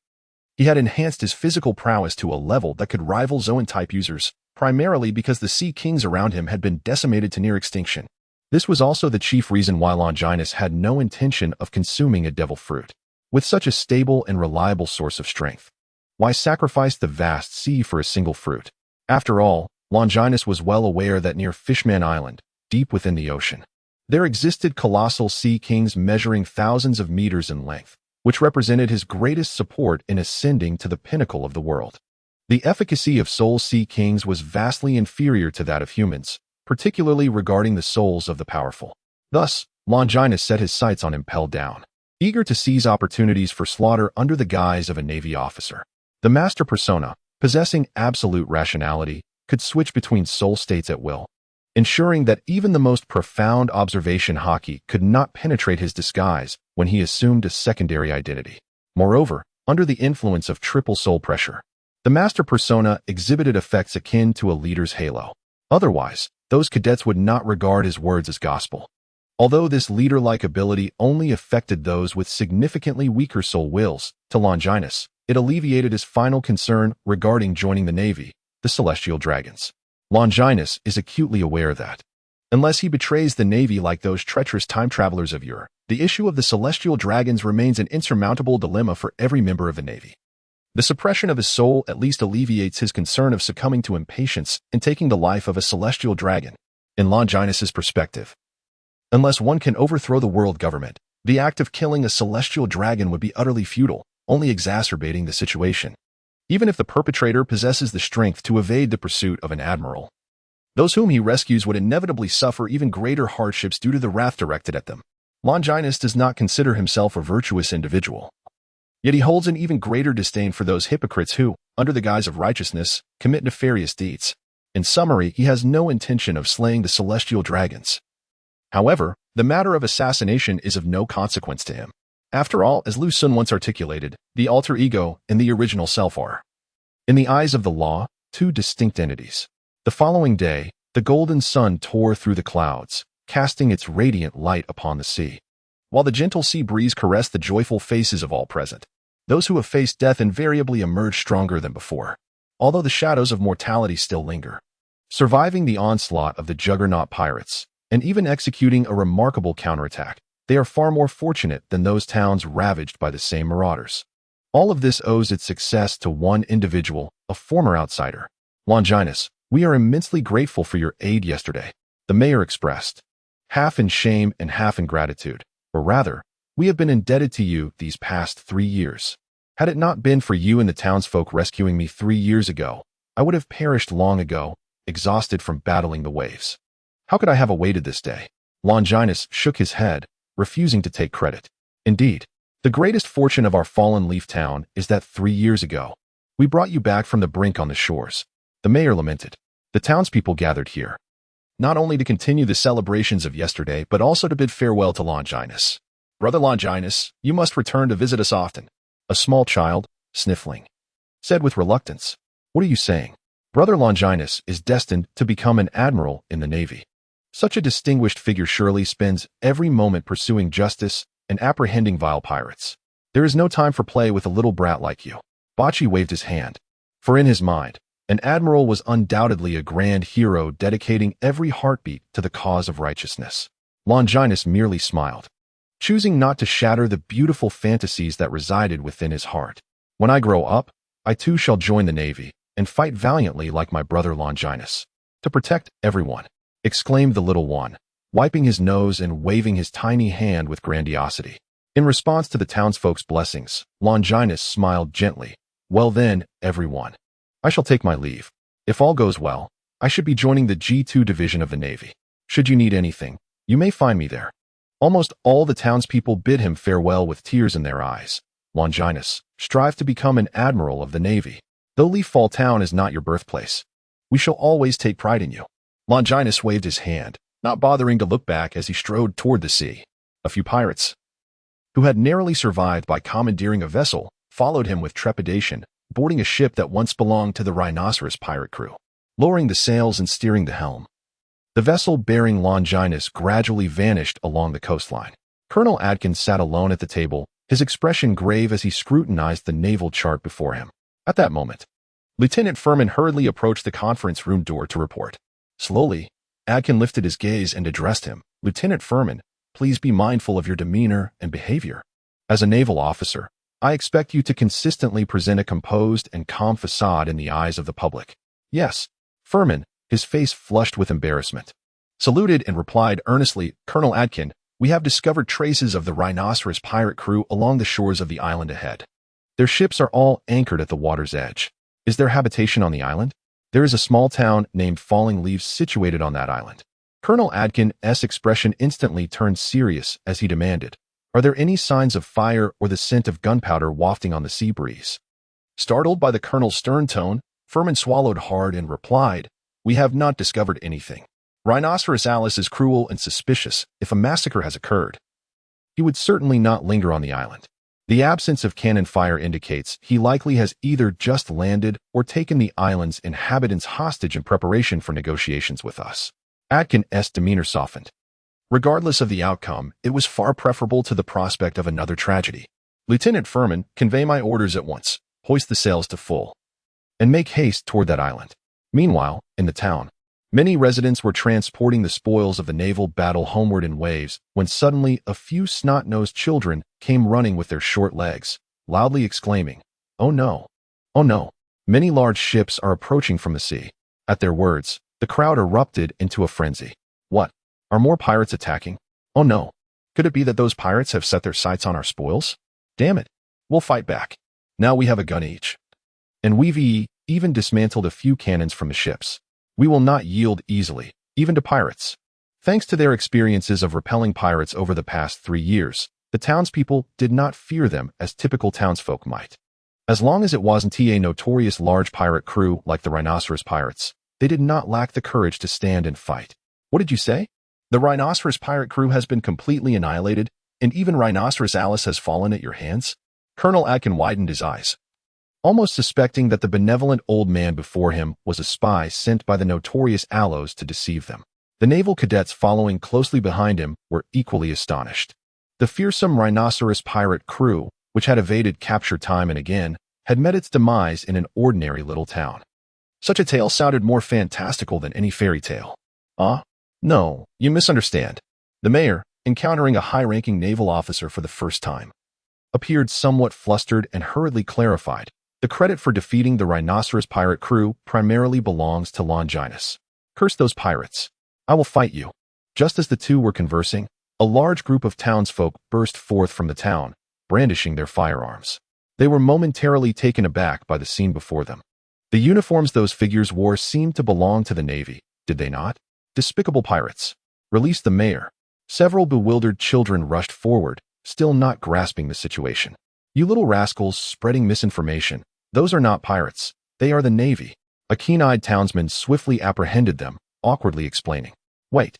he had enhanced his physical prowess to a level that could rival Zoan-type users, primarily because the sea kings around him had been decimated to near extinction. This was also the chief reason why Longinus had no intention of consuming a devil fruit. With such a stable and reliable source of strength, why sacrifice the vast sea for a single fruit? After all, Longinus was well aware that near Fishman Island, deep within the ocean, there existed colossal sea kings measuring thousands of meters in length, which represented his greatest support in ascending to the pinnacle of the world. The efficacy of soul sea kings was vastly inferior to that of humans, particularly regarding the souls of the powerful. Thus, Longinus set his sights on impelled down, eager to seize opportunities for slaughter under the guise of a Navy officer. The master persona, possessing absolute rationality, could switch between soul states at will, ensuring that even the most profound observation hockey could not penetrate his disguise when he assumed a secondary identity. Moreover, under the influence of triple soul pressure, the master persona exhibited effects akin to a leader's halo. Otherwise, those cadets would not regard his words as gospel. Although this leader-like ability only affected those with significantly weaker soul wills, to Longinus, it alleviated his final concern regarding joining the Navy, the Celestial Dragons. Longinus is acutely aware that, unless he betrays the Navy like those treacherous time travelers of yore, the issue of the Celestial Dragons remains an insurmountable dilemma for every member of the Navy. The suppression of his soul at least alleviates his concern of succumbing to impatience and taking the life of a Celestial Dragon. In Longinus's perspective, unless one can overthrow the world government, the act of killing a Celestial Dragon would be utterly futile, only exacerbating the situation. Even if the perpetrator possesses the strength to evade the pursuit of an admiral, those whom he rescues would inevitably suffer even greater hardships due to the wrath directed at them. Longinus does not consider himself a virtuous individual. Yet he holds an even greater disdain for those hypocrites who, under the guise of righteousness, commit nefarious deeds. In summary, he has no intention of slaying the celestial dragons. However, the matter of assassination is of no consequence to him. After all, as Lu Sun once articulated, the alter ego and the original self are, in the eyes of the law, two distinct entities. The following day, the golden sun tore through the clouds, casting its radiant light upon the sea. While the gentle sea breeze caressed the joyful faces of all present, those who have faced death invariably emerge stronger than before, although the shadows of mortality still linger. Surviving the onslaught of the juggernaut pirates, and even executing a remarkable counterattack, they are far more fortunate than those towns ravaged by the same marauders. All of this owes its success to one individual, a former outsider. Longinus, we are immensely grateful for your aid yesterday, the mayor expressed, half in shame and half in gratitude. Or rather, we have been indebted to you these past 3 years. Had it not been for you and the townsfolk rescuing me 3 years ago, I would have perished long ago, exhausted from battling the waves. How could I have awaited this day? Longinus shook his head, refusing to take credit. Indeed, the greatest fortune of our fallen leaf town is that 3 years ago, we brought you back from the brink on the shores. The mayor lamented. The townspeople gathered here, not only to continue the celebrations of yesterday, but also to bid farewell to Longinus. Brother Longinus, you must return to visit us often. A small child, sniffling, said with reluctance. What are you saying? Brother Longinus is destined to become an admiral in the Navy. Such a distinguished figure surely spends every moment pursuing justice and apprehending vile pirates. There is no time for play with a little brat like you. Bocce waved his hand. For in his mind, an admiral was undoubtedly a grand hero dedicating every heartbeat to the cause of righteousness. Longinus merely smiled, choosing not to shatter the beautiful fantasies that resided within his heart. When I grow up, I too shall join the Navy and fight valiantly like my brother Longinus, to protect everyone, exclaimed the little one, wiping his nose and waving his tiny hand with grandiosity. In response to the townsfolk's blessings, Longinus smiled gently. Well then, everyone, I shall take my leave. If all goes well, I should be joining the G2 division of the Navy. Should you need anything, you may find me there. Almost all the townspeople bid him farewell with tears in their eyes. Longinus, strive to become an admiral of the Navy. Though Leaffall Town is not your birthplace, we shall always take pride in you. Longinus waved his hand, not bothering to look back as he strode toward the sea. A few pirates, who had narrowly survived by commandeering a vessel, followed him with trepidation, boarding a ship that once belonged to the Rhinoceros pirate crew, lowering the sails and steering the helm. The vessel bearing Longinus gradually vanished along the coastline. Colonel Adkins sat alone at the table, his expression grave as he scrutinized the naval chart before him. At that moment, Lieutenant Furman hurriedly approached the conference room door to report. Slowly, Adkin lifted his gaze and addressed him. Lieutenant Furman, please be mindful of your demeanor and behavior. As a naval officer, I expect you to consistently present a composed and calm facade in the eyes of the public. Yes, Furman, his face flushed with embarrassment, saluted and replied earnestly, Colonel Adkin, we have discovered traces of the Rhinoceros pirate crew along the shores of the island ahead. Their ships are all anchored at the water's edge. Is there habitation on the island? There is a small town named Falling Leaves situated on that island. Colonel Adkin's expression instantly turned serious as he demanded, are there any signs of fire or the scent of gunpowder wafting on the sea breeze? Startled by the colonel's stern tone, Furman swallowed hard and replied, we have not discovered anything. Rhinoceros Alice is cruel and suspicious. If a massacre has occurred, he would certainly not linger on the island. The absence of cannon fire indicates he likely has either just landed or taken the island's inhabitants hostage in preparation for negotiations with us. Adkins' demeanor softened. Regardless of the outcome, it was far preferable to the prospect of another tragedy. Lieutenant Furman, convey my orders at once, hoist the sails to full, and make haste toward that island. Meanwhile, in the town, many residents were transporting the spoils of the naval battle homeward in waves when suddenly a few snot-nosed children came running with their short legs, loudly exclaiming, oh no, oh no. Many large ships are approaching from the sea. At their words, the crowd erupted into a frenzy. What? Are more pirates attacking? Oh no. Could it be that those pirates have set their sights on our spoils? Damn it. We'll fight back. Now we have a gun each. And we've even dismantled a few cannons from the ships. We will not yield easily, even to pirates. Thanks to their experiences of repelling pirates over the past 3 years, the townspeople did not fear them as typical townsfolk might. As long as it wasn't a notorious large pirate crew like the Rhinoceros Pirates, they did not lack the courage to stand and fight. What did you say? The Rhinoceros pirate crew has been completely annihilated, and even Rhinoceros Alice has fallen at your hands? Colonel Adkin widened his eyes, almost suspecting that the benevolent old man before him was a spy sent by the notorious Allos to deceive them. The naval cadets following closely behind him were equally astonished. The fearsome Rhinoceros pirate crew, which had evaded capture time and again, had met its demise in an ordinary little town. Such a tale sounded more fantastical than any fairy tale. No, you misunderstand. The mayor, encountering a high-ranking naval officer for the first time, appeared somewhat flustered and hurriedly clarified. The credit for defeating the Rhinoceros pirate crew primarily belongs to Longinus. Curse those pirates. I will fight you. Just as the two were conversing, a large group of townsfolk burst forth from the town, brandishing their firearms. They were momentarily taken aback by the scene before them. The uniforms those figures wore seemed to belong to the Navy, did they not? Despicable pirates. Release the mayor. Several bewildered children rushed forward, still not grasping the situation. You little rascals spreading misinformation. Those are not pirates. They are the Navy. A keen-eyed townsman swiftly apprehended them, awkwardly explaining. Wait,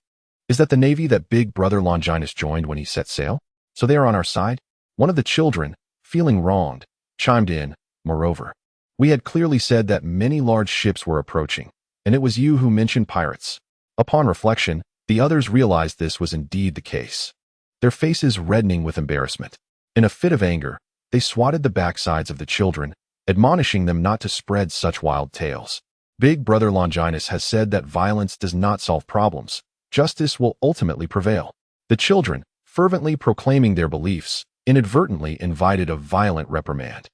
is that the Navy that big brother Longinus joined when he set sail? So they are on our side? One of the children, feeling wronged, chimed in. Moreover, we had clearly said that many large ships were approaching, and it was you who mentioned pirates. Upon reflection, the others realized this was indeed the case. Their faces reddening with embarrassment. In a fit of anger, they swatted the backsides of the children, admonishing them not to spread such wild tales. Big brother Longinus has said that violence does not solve problems. Justice will ultimately prevail. The children, fervently proclaiming their beliefs, inadvertently invited a violent reprimand.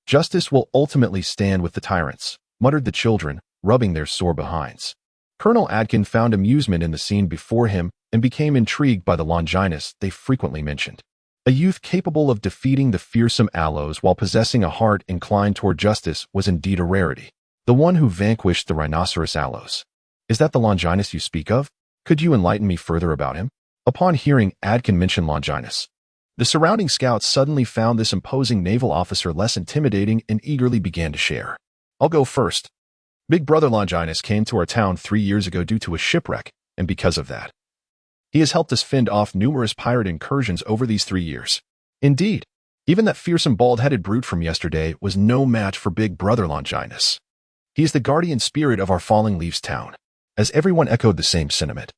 Justice will ultimately stand with the tyrants, muttered the children, rubbing their sore behinds. Colonel Adkin found amusement in the scene before him and became intrigued by the Longinus they frequently mentioned. A youth capable of defeating the fearsome Allos while possessing a heart inclined toward justice was indeed a rarity. The one who vanquished the Rhinoceros Allos. Is that the Longinus you speak of? Could you enlighten me further about him? Upon hearing Adkin mention Longinus, the surrounding scouts suddenly found this imposing naval officer less intimidating and eagerly began to share. I'll go first. Big brother Longinus came to our town 3 years ago due to a shipwreck, and because of that, he has helped us fend off numerous pirate incursions over these 3 years. Indeed, even that fearsome bald-headed brute from yesterday was no match for big brother Longinus. He is the guardian spirit of our Falling Leaves town. As everyone echoed the same sentiment,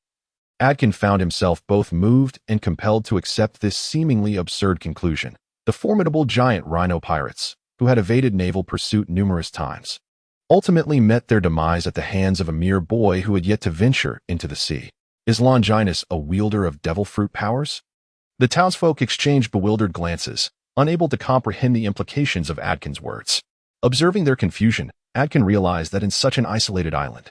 Adkin found himself both moved and compelled to accept this seemingly absurd conclusion. The formidable giant rhino pirates, who had evaded naval pursuit numerous times, ultimately met their demise at the hands of a mere boy who had yet to venture into the sea. Is Longinus a wielder of devil fruit powers? The townsfolk exchanged bewildered glances, unable to comprehend the implications of Adkin's words. Observing their confusion, Adkin realized that in such an isolated island,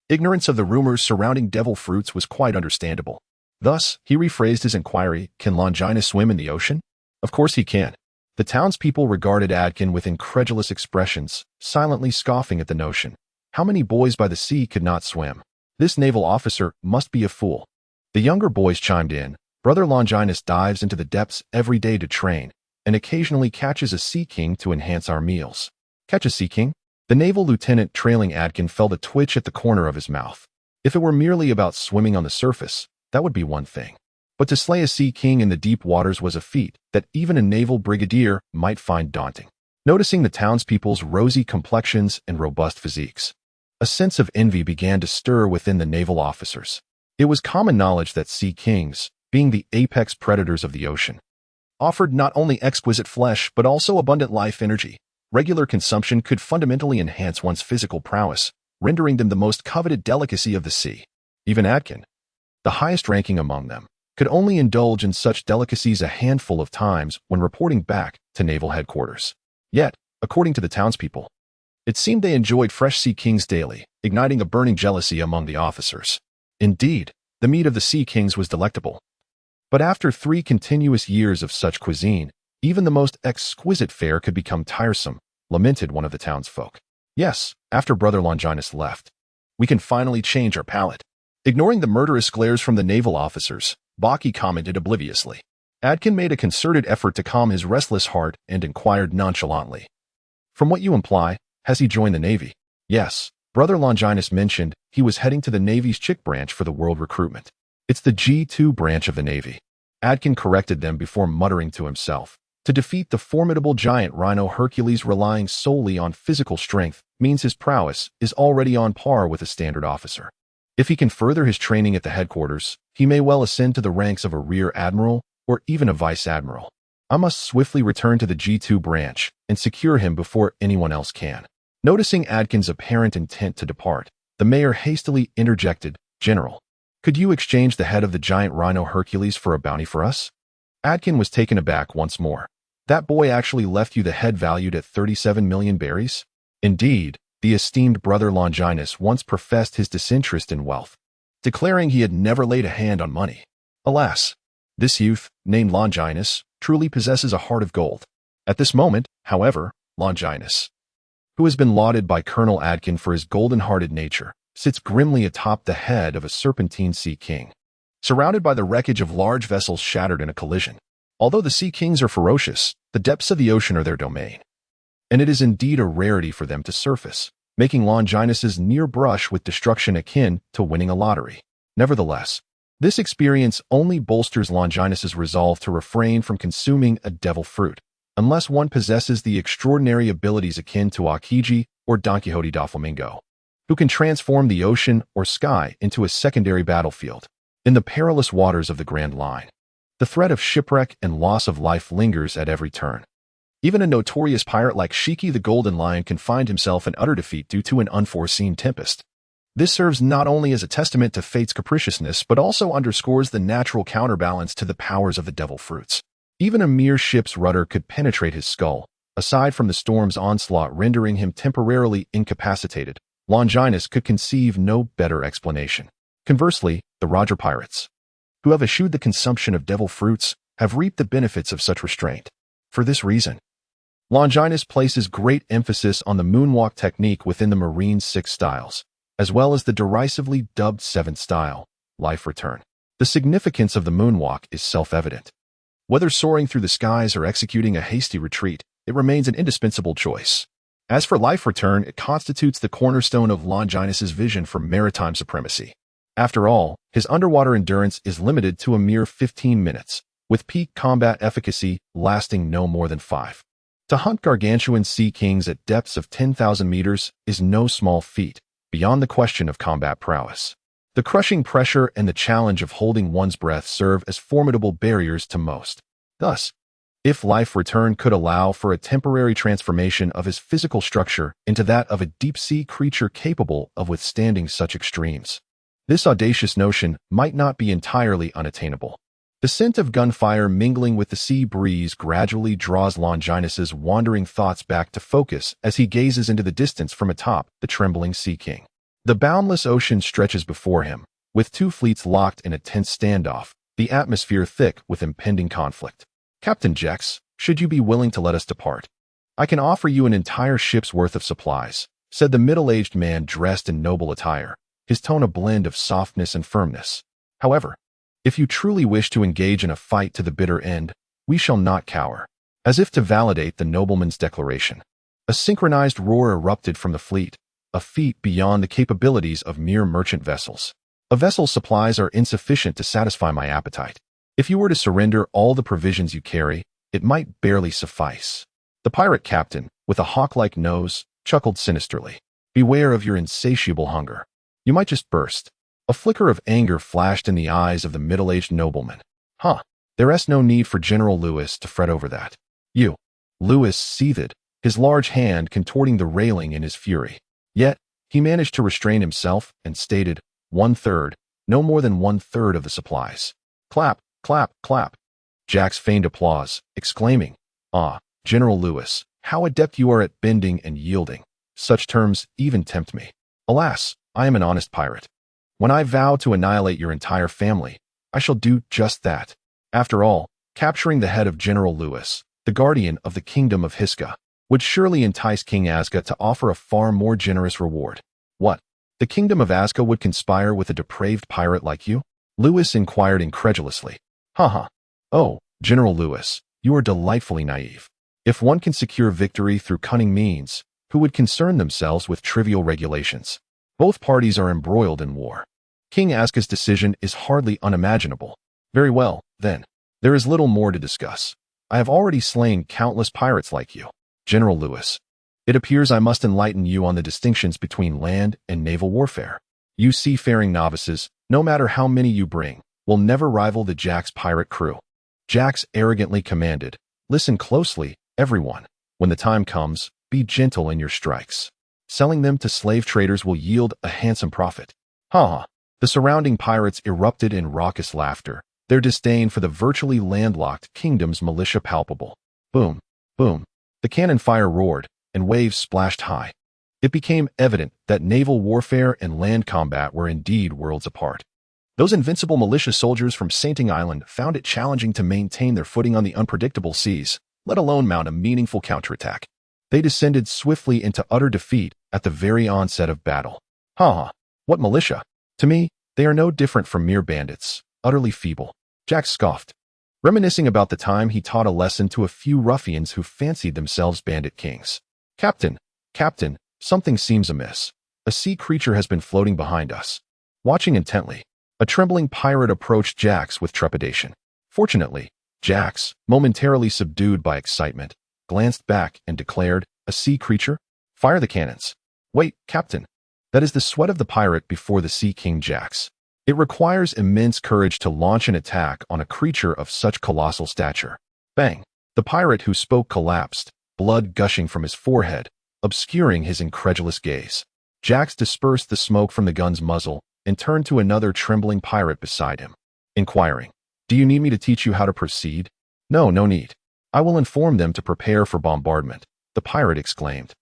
ignorance of the rumors surrounding devil fruits was quite understandable. Thus, he rephrased his inquiry, can Longinus swim in the ocean? Of course he can. The townspeople regarded Adkin with incredulous expressions, silently scoffing at the notion. How many boys by the sea could not swim? This naval officer must be a fool. The younger boys chimed in. Brother Longinus dives into the depths every day to train, and occasionally catches a sea king to enhance our meals. Catch a sea king? The naval lieutenant trailing Adkin felt a twitch at the corner of his mouth. If it were merely about swimming on the surface, that would be one thing. But to slay a sea king in the deep waters was a feat that even a naval brigadier might find daunting. Noticing the townspeople's rosy complexions and robust physiques, a sense of envy began to stir within the naval officers. It was common knowledge that sea kings, being the apex predators of the ocean, offered not only exquisite flesh but also abundant life energy. Regular consumption could fundamentally enhance one's physical prowess, rendering them the most coveted delicacy of the sea. Even Adkin, the highest ranking among them, could only indulge in such delicacies a handful of times when reporting back to naval headquarters. Yet, according to the townspeople, it seemed they enjoyed fresh sea kings daily, igniting a burning jealousy among the officers. Indeed, the meat of the sea kings was delectable. But after 3 continuous years of such cuisine, even the most exquisite fare could become tiresome, lamented one of the townsfolk. Yes, after brother Longinus left, we can finally change our palate. Ignoring the murderous glares from the naval officers, Baki commented obliviously. Adkin made a concerted effort to calm his restless heart and inquired nonchalantly. From what you imply, has he joined the Navy? Yes, Brother Longinus mentioned he was heading to the Navy's Chick branch for the world recruitment. It's the G2 branch of the Navy. Adkin corrected them before muttering to himself. To defeat the formidable giant Rhino Hercules relying solely on physical strength means his prowess is already on par with a standard officer. If he can further his training at the headquarters, he may well ascend to the ranks of a rear admiral or even a vice admiral. I must swiftly return to the G2 branch and secure him before anyone else can. Noticing Adkin's apparent intent to depart, the mayor hastily interjected, General, could you exchange the head of the giant Rhino Hercules for a bounty for us? Adkin was taken aback once more. That boy actually left you the head valued at 37 million berries? Indeed, the esteemed Brother Longinus once professed his disinterest in wealth, declaring he had never laid a hand on money. Alas, this youth, named Longinus, truly possesses a heart of gold. At this moment, however, Longinus, who has been lauded by Colonel Adkin for his golden-hearted nature, sits grimly atop the head of a serpentine sea king, surrounded by the wreckage of large vessels shattered in a collision. Although the sea kings are ferocious, the depths of the ocean are their domain, and it is indeed a rarity for them to surface, making Longinus's near brush with destruction akin to winning a lottery. Nevertheless, this experience only bolsters Longinus's resolve to refrain from consuming a devil fruit, unless one possesses the extraordinary abilities akin to Akiji or Don Quixote da Flamingo, who can transform the ocean or sky into a secondary battlefield. In the perilous waters of the Grand Line, the threat of shipwreck and loss of life lingers at every turn. Even a notorious pirate like Shiki the Golden Lion can find himself in utter defeat due to an unforeseen tempest. This serves not only as a testament to fate's capriciousness, but also underscores the natural counterbalance to the powers of the devil fruits. Even a mere ship's rudder could penetrate his skull. Aside from the storm's onslaught rendering him temporarily incapacitated, Longinus could conceive no better explanation. Conversely, the Roger pirates, who have eschewed the consumption of devil fruits, have reaped the benefits of such restraint. For this reason, Longinus places great emphasis on the moonwalk technique within the Marine's 6 styles, as well as the derisively dubbed 7th style, life return. The significance of the moonwalk is self-evident. Whether soaring through the skies or executing a hasty retreat, it remains an indispensable choice. As for life return, it constitutes the cornerstone of Longinus's vision for maritime supremacy. After all, his underwater endurance is limited to a mere 15 minutes, with peak combat efficacy lasting no more than 5. To hunt gargantuan sea kings at depths of 10,000 meters is no small feat, beyond the question of combat prowess. The crushing pressure and the challenge of holding one's breath serve as formidable barriers to most. Thus, if life return could allow for a temporary transformation of his physical structure into that of a deep-sea creature capable of withstanding such extremes, this audacious notion might not be entirely unattainable. The scent of gunfire mingling with the sea breeze gradually draws Longinus's wandering thoughts back to focus as he gazes into the distance from atop the trembling Sea King. The boundless ocean stretches before him, with 2 fleets locked in a tense standoff, the atmosphere thick with impending conflict. Captain Jex, should you be willing to let us depart, I can offer you an entire ship's worth of supplies, said the middle-aged man dressed in noble attire, his tone a blend of softness and firmness. However, if you truly wish to engage in a fight to the bitter end, we shall not cower. As if to validate the nobleman's declaration, a synchronized roar erupted from the fleet, a feat beyond the capabilities of mere merchant vessels. A vessel's supplies are insufficient to satisfy my appetite. If you were to surrender all the provisions you carry, it might barely suffice. The pirate captain, with a hawk-like nose, chuckled sinisterly. Beware of your insatiable hunger. You might just burst. A flicker of anger flashed in the eyes of the middle-aged nobleman. There's no need for General Lewis to fret over that. You. Lewis seethed, his large hand contorting the railing in his fury. Yet, he managed to restrain himself and stated, 1/3, no more than 1/3 of the supplies. Clap, clap, clap. Jax feigned applause, exclaiming, General Lewis, how adept you are at bending and yielding. Such terms even tempt me. Alas, I am an honest pirate. When I vow to annihilate your entire family, I shall do just that. After all, capturing the head of General Lewis, the guardian of the kingdom of Hiska, would surely entice King Asga to offer a far more generous reward. What? The kingdom of Azka would conspire with a depraved pirate like you? Lewis inquired incredulously. Haha. Oh, General Lewis, you are delightfully naive. If one can secure victory through cunning means, who would concern themselves with trivial regulations? Both parties are embroiled in war. King Azka's decision is hardly unimaginable. Very well, then. There is little more to discuss. I have already slain countless pirates like you. General Lewis, it appears I must enlighten you on the distinctions between land and naval warfare. You seafaring novices, no matter how many you bring, will never rival the Jack's pirate crew. Jax arrogantly commanded, listen closely, everyone. When the time comes, be gentle in your strikes. Selling them to slave traders will yield a handsome profit. Ha! The surrounding pirates erupted in raucous laughter, their disdain for the virtually landlocked kingdom's militia palpable. Boom, boom. The cannon fire roared, and waves splashed high. It became evident that naval warfare and land combat were indeed worlds apart. Those invincible militia soldiers from Sainting Island found it challenging to maintain their footing on the unpredictable seas, let alone mount a meaningful counterattack. They descended swiftly into utter defeat at the very onset of battle. Ha! What militia? To me, they are no different from mere bandits, utterly feeble. Jack scoffed, reminiscing about the time he taught a lesson to a few ruffians who fancied themselves bandit kings. Captain, something seems amiss. A sea creature has been floating behind us. Watching intently, a trembling pirate approached Jax with trepidation. Fortunately, Jax, momentarily subdued by excitement, glanced back and declared, a sea creature? Fire the cannons. Wait, Captain. That is the sweat of the pirate before the Sea King Jax. It requires immense courage to launch an attack on a creature of such colossal stature. Bang! The pirate who spoke collapsed, blood gushing from his forehead, obscuring his incredulous gaze. Jax dispersed the smoke from the gun's muzzle and turned to another trembling pirate beside him, inquiring, do you need me to teach you how to proceed? No need. I will inform them to prepare for bombardment, the pirate exclaimed,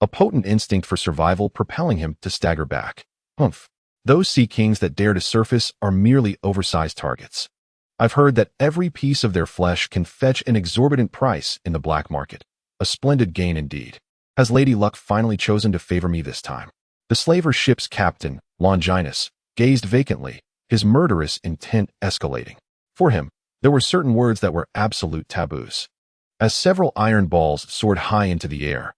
a potent instinct for survival propelling him to stagger back. Humph. Those sea kings that dare to surface are merely oversized targets. I've heard that every piece of their flesh can fetch an exorbitant price in the black market. A splendid gain indeed. Has Lady Luck finally chosen to favor me this time? The slaver ship's captain, Longinus, gazed vacantly, his murderous intent escalating. For him, there were certain words that were absolute taboos. As several iron balls soared high into the air,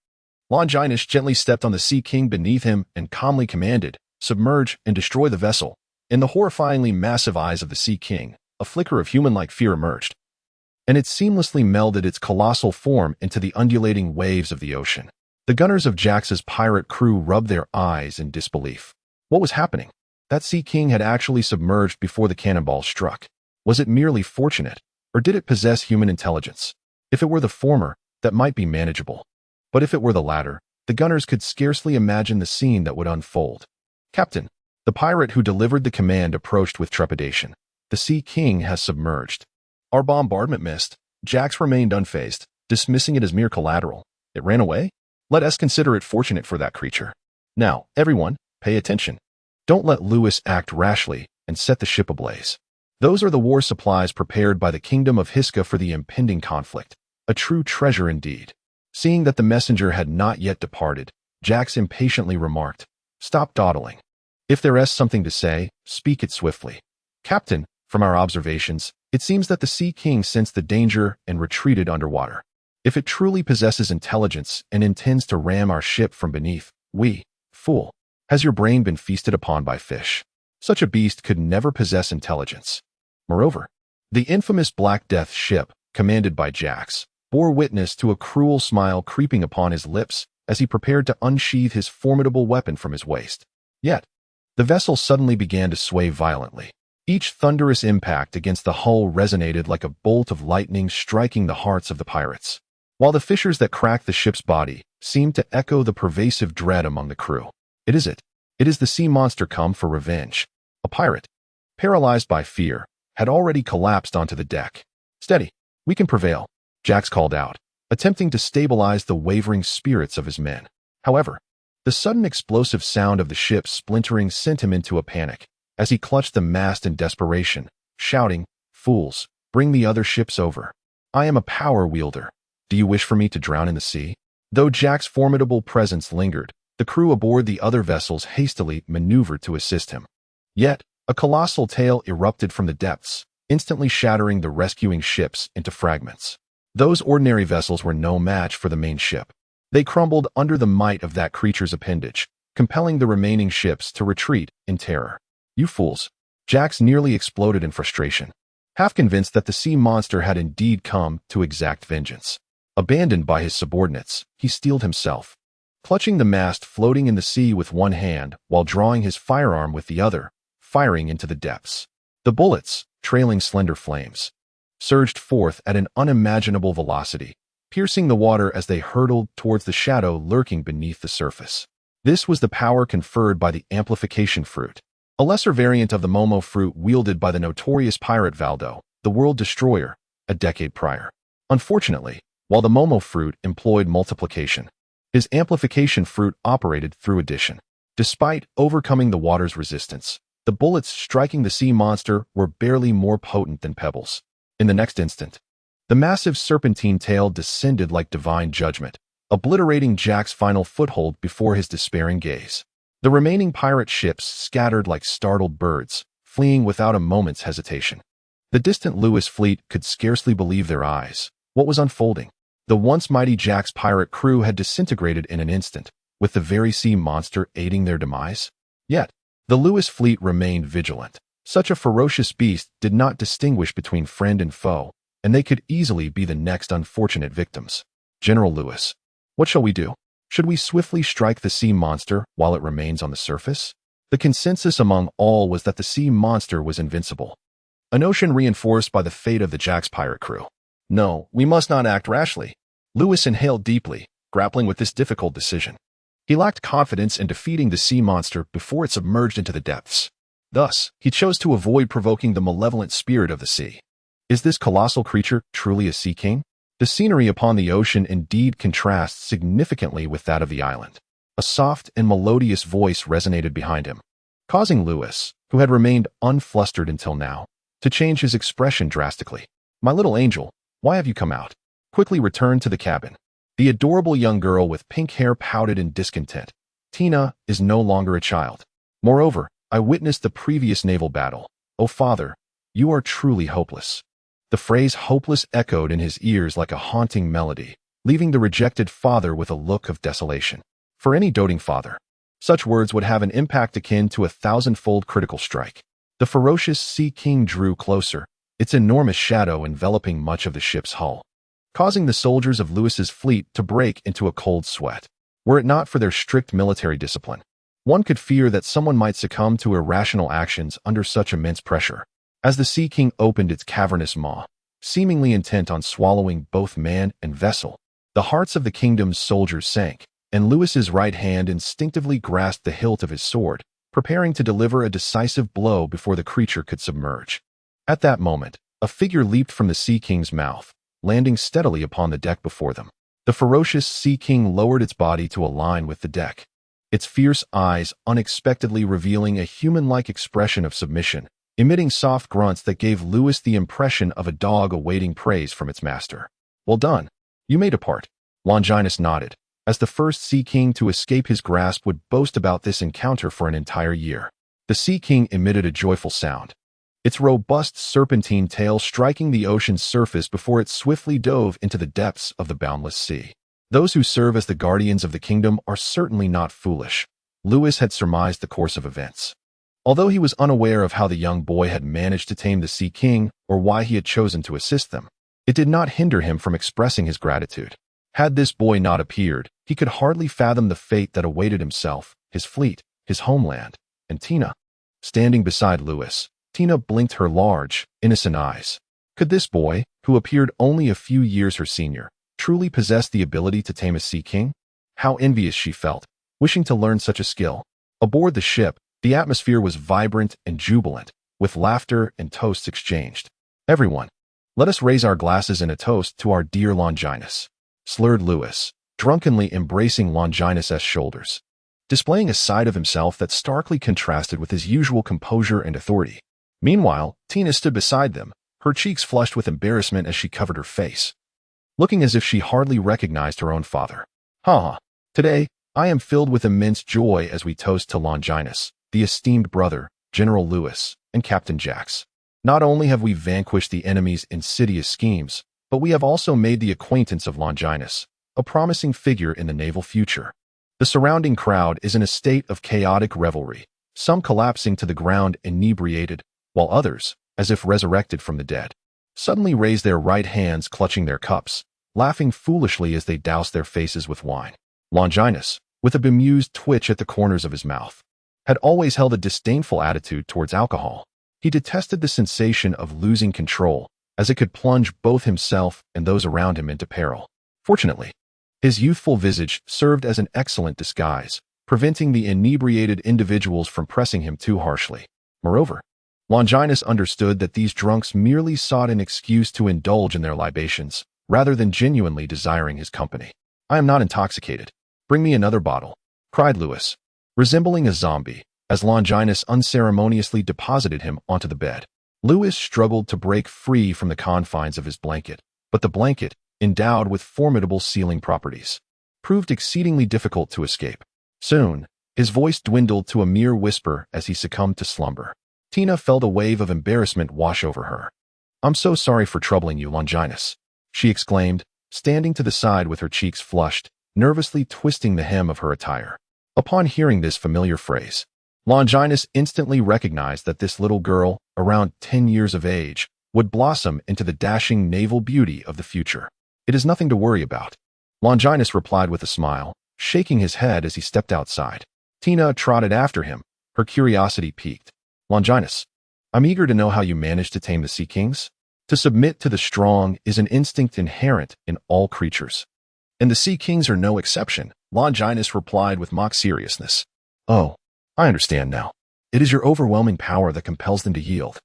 Longinus gently stepped on the Sea King beneath him and calmly commanded, submerge and destroy the vessel. In the horrifyingly massive eyes of the Sea King, a flicker of human-like fear emerged, and it seamlessly melded its colossal form into the undulating waves of the ocean. The gunners of Jax's pirate crew rubbed their eyes in disbelief. What was happening? That Sea King had actually submerged before the cannonball struck. Was it merely fortunate, or did it possess human intelligence? If it were the former, that might be manageable. But if it were the latter, the gunners could scarcely imagine the scene that would unfold. Captain, the pirate who delivered the command approached with trepidation. The Sea King has submerged. Our bombardment missed. Jax remained unfazed, dismissing it as mere collateral. It ran away? Let us consider it fortunate for that creature. Now, everyone, pay attention. Don't let Lewis act rashly and set the ship ablaze. Those are the war supplies prepared by the kingdom of Hiska for the impending conflict. A true treasure indeed. Seeing that the messenger had not yet departed, Jax impatiently remarked, stop dawdling. If there is something to say, speak it swiftly. Captain, from our observations, it seems that the Sea King sensed the danger and retreated underwater. If it truly possesses intelligence and intends to ram our ship from beneath, fool, has your brain been feasted upon by fish? Such a beast could never possess intelligence. Moreover, the infamous Black Death ship, commanded by Jax, bore witness to a cruel smile creeping upon his lips as he prepared to unsheathe his formidable weapon from his waist. Yet, the vessel suddenly began to sway violently. Each thunderous impact against the hull resonated like a bolt of lightning striking the hearts of the pirates, while the fissures that cracked the ship's body seemed to echo the pervasive dread among the crew. It is the sea monster come for revenge. A pirate, paralyzed by fear, had already collapsed onto the deck. Steady, we can prevail, Jax called out, attempting to stabilize the wavering spirits of his men. However, the sudden explosive sound of the ship splintering sent him into a panic, as he clutched the mast in desperation, shouting, fools, bring the other ships over. I am a power wielder. Do you wish for me to drown in the sea? Though Jack's formidable presence lingered, The crew aboard the other vessels hastily maneuvered to assist him. Yet, a colossal tail erupted from the depths, instantly shattering the rescuing ships into fragments. Those ordinary vessels were no match for the main ship. They crumbled under the might of that creature's appendage, compelling the remaining ships to retreat in terror. "You fools!" Jax nearly exploded in frustration, half convinced that the sea monster had indeed come to exact vengeance. Abandoned by his subordinates, he steeled himself, clutching the mast floating in the sea with one hand while drawing his firearm with the other, firing into the depths. The bullets, trailing slender flames, surged forth at an unimaginable velocity, piercing the water as they hurtled towards the shadow lurking beneath the surface. This was the power conferred by the amplification fruit, a lesser variant of the Momo fruit wielded by the notorious pirate Valdo, the world destroyer, a decade prior. Unfortunately, while the Momo fruit employed multiplication, his amplification fruit operated through addition. Despite overcoming the water's resistance, the bullets striking the sea monster were barely more potent than pebbles. In the next instant, the massive serpentine tail descended like divine judgment, obliterating Jack's final foothold before his despairing gaze. The remaining pirate ships scattered like startled birds, fleeing without a moment's hesitation. The distant Lewis fleet could scarcely believe their eyes. What was unfolding? The once mighty Jack's pirate crew had disintegrated in an instant, with the very sea monster aiding their demise. Yet, the Lewis fleet remained vigilant. Such a ferocious beast did not distinguish between friend and foe, and they could easily be the next unfortunate victims. "General Lewis, what shall we do? Should we swiftly strike the sea monster while it remains on the surface?" The consensus among all was that the sea monster was invincible, a notion reinforced by the fate of the Jack's pirate crew. "No, we must not act rashly." Lewis inhaled deeply, grappling with this difficult decision. He lacked confidence in defeating the sea monster before it submerged into the depths. Thus, he chose to avoid provoking the malevolent spirit of the sea. Is this colossal creature truly a sea king? The scenery upon the ocean indeed contrasts significantly with that of the island. A soft and melodious voice resonated behind him, causing Lewis, who had remained unflustered until now, to change his expression drastically. "My little angel, why have you come out?" Quickly returned to the cabin. The adorable young girl with pink hair pouted in discontent. "Tina is no longer a child. Moreover, I witnessed the previous naval battle. Oh, father, you are truly hopeless." The phrase hopeless echoed in his ears like a haunting melody, leaving the rejected father with a look of desolation. For any doting father, such words would have an impact akin to a thousand-fold critical strike. The ferocious Sea King drew closer, its enormous shadow enveloping much of the ship's hull, causing the soldiers of Lewis's fleet to break into a cold sweat. Were it not for their strict military discipline, one could fear that someone might succumb to irrational actions under such immense pressure. As the Sea King opened its cavernous maw, seemingly intent on swallowing both man and vessel, the hearts of the kingdom's soldiers sank, and Lewis's right hand instinctively grasped the hilt of his sword, preparing to deliver a decisive blow before the creature could submerge. At that moment, a figure leaped from the Sea King's mouth, landing steadily upon the deck before them. The ferocious Sea King lowered its body to align with the deck, its fierce eyes unexpectedly revealing a human-like expression of submission, emitting soft grunts that gave Lewis the impression of a dog awaiting praise from its master. "Well done. You may depart." Longinus nodded, as the first Sea King to escape his grasp would boast about this encounter for an entire year. The Sea King emitted a joyful sound, its robust serpentine tail striking the ocean's surface before it swiftly dove into the depths of the boundless sea. Those who serve as the guardians of the kingdom are certainly not foolish. Lewis had surmised the course of events. Although he was unaware of how the young boy had managed to tame the Sea King or why he had chosen to assist them, it did not hinder him from expressing his gratitude. Had this boy not appeared, he could hardly fathom the fate that awaited himself, his fleet, his homeland, and Tina. Standing beside Lewis, Tina blinked her large, innocent eyes. Could this boy, who appeared only a few years her senior, truly possess the ability to tame a Sea King? How envious she felt, wishing to learn such a skill. Aboard the ship, the atmosphere was vibrant and jubilant, with laughter and toasts exchanged. "Everyone, let us raise our glasses in a toast to our dear Longinus," slurred Lewis, drunkenly embracing Longinus's shoulders, displaying a side of himself that starkly contrasted with his usual composure and authority. Meanwhile, Tina stood beside them, her cheeks flushed with embarrassment as she covered her face, looking as if she hardly recognized her own father. "Ha ha. Today, I am filled with immense joy as we toast to Longinus, the esteemed brother, General Lewis, and Captain Jax. Not only have we vanquished the enemy's insidious schemes, but we have also made the acquaintance of Longinus, a promising figure in the naval future. The surrounding crowd is in a state of chaotic revelry, some collapsing to the ground inebriated, while others, as if resurrected from the dead, suddenly raise their right hands clutching their cups, laughing foolishly as they douse their faces with wine. Longinus, with a bemused twitch at the corners of his mouth, had always held a disdainful attitude towards alcohol. He detested the sensation of losing control, as it could plunge both himself and those around him into peril. Fortunately, his youthful visage served as an excellent disguise, preventing the inebriated individuals from pressing him too harshly. Moreover, Longinus understood that these drunks merely sought an excuse to indulge in their libations, rather than genuinely desiring his company. "I am not intoxicated. Bring me another bottle," cried Lewis, resembling a zombie, as Longinus unceremoniously deposited him onto the bed. Lewis struggled to break free from the confines of his blanket, but the blanket, endowed with formidable sealing properties, proved exceedingly difficult to escape. Soon, his voice dwindled to a mere whisper as he succumbed to slumber. Tina felt a wave of embarrassment wash over her. "I'm so sorry for troubling you, Longinus," she exclaimed, standing to the side with her cheeks flushed, nervously twisting the hem of her attire. Upon hearing this familiar phrase, Longinus instantly recognized that this little girl, around 10 years of age, would blossom into the dashing naval beauty of the future. "It is nothing to worry about," Longinus replied with a smile, shaking his head as he stepped outside. Tina trotted after him, her curiosity piqued. "Longinus, I'm eager to know how you managed to tame the Sea Kings. To submit to the strong is an instinct inherent in all creatures, and the Sea Kings are no exception," Longinus replied with mock seriousness. "Oh, I understand now. It is your overwhelming power that compels them to yield."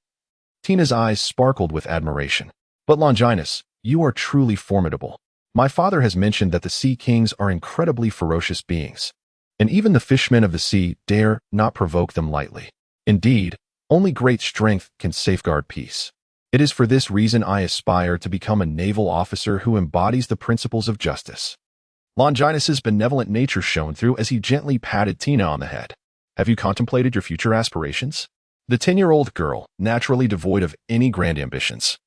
Tina's eyes sparkled with admiration. "But Longinus, you are truly formidable. My father has mentioned that the Sea Kings are incredibly ferocious beings, and even the fishmen of the sea dare not provoke them lightly. Indeed, only great strength can safeguard peace. It is for this reason I aspire to become a naval officer who embodies the principles of justice." Longinus's benevolent nature shone through as he gently patted Tina on the head. "Have you contemplated your future aspirations?" The 10-year-old girl, naturally devoid of any grand ambitions,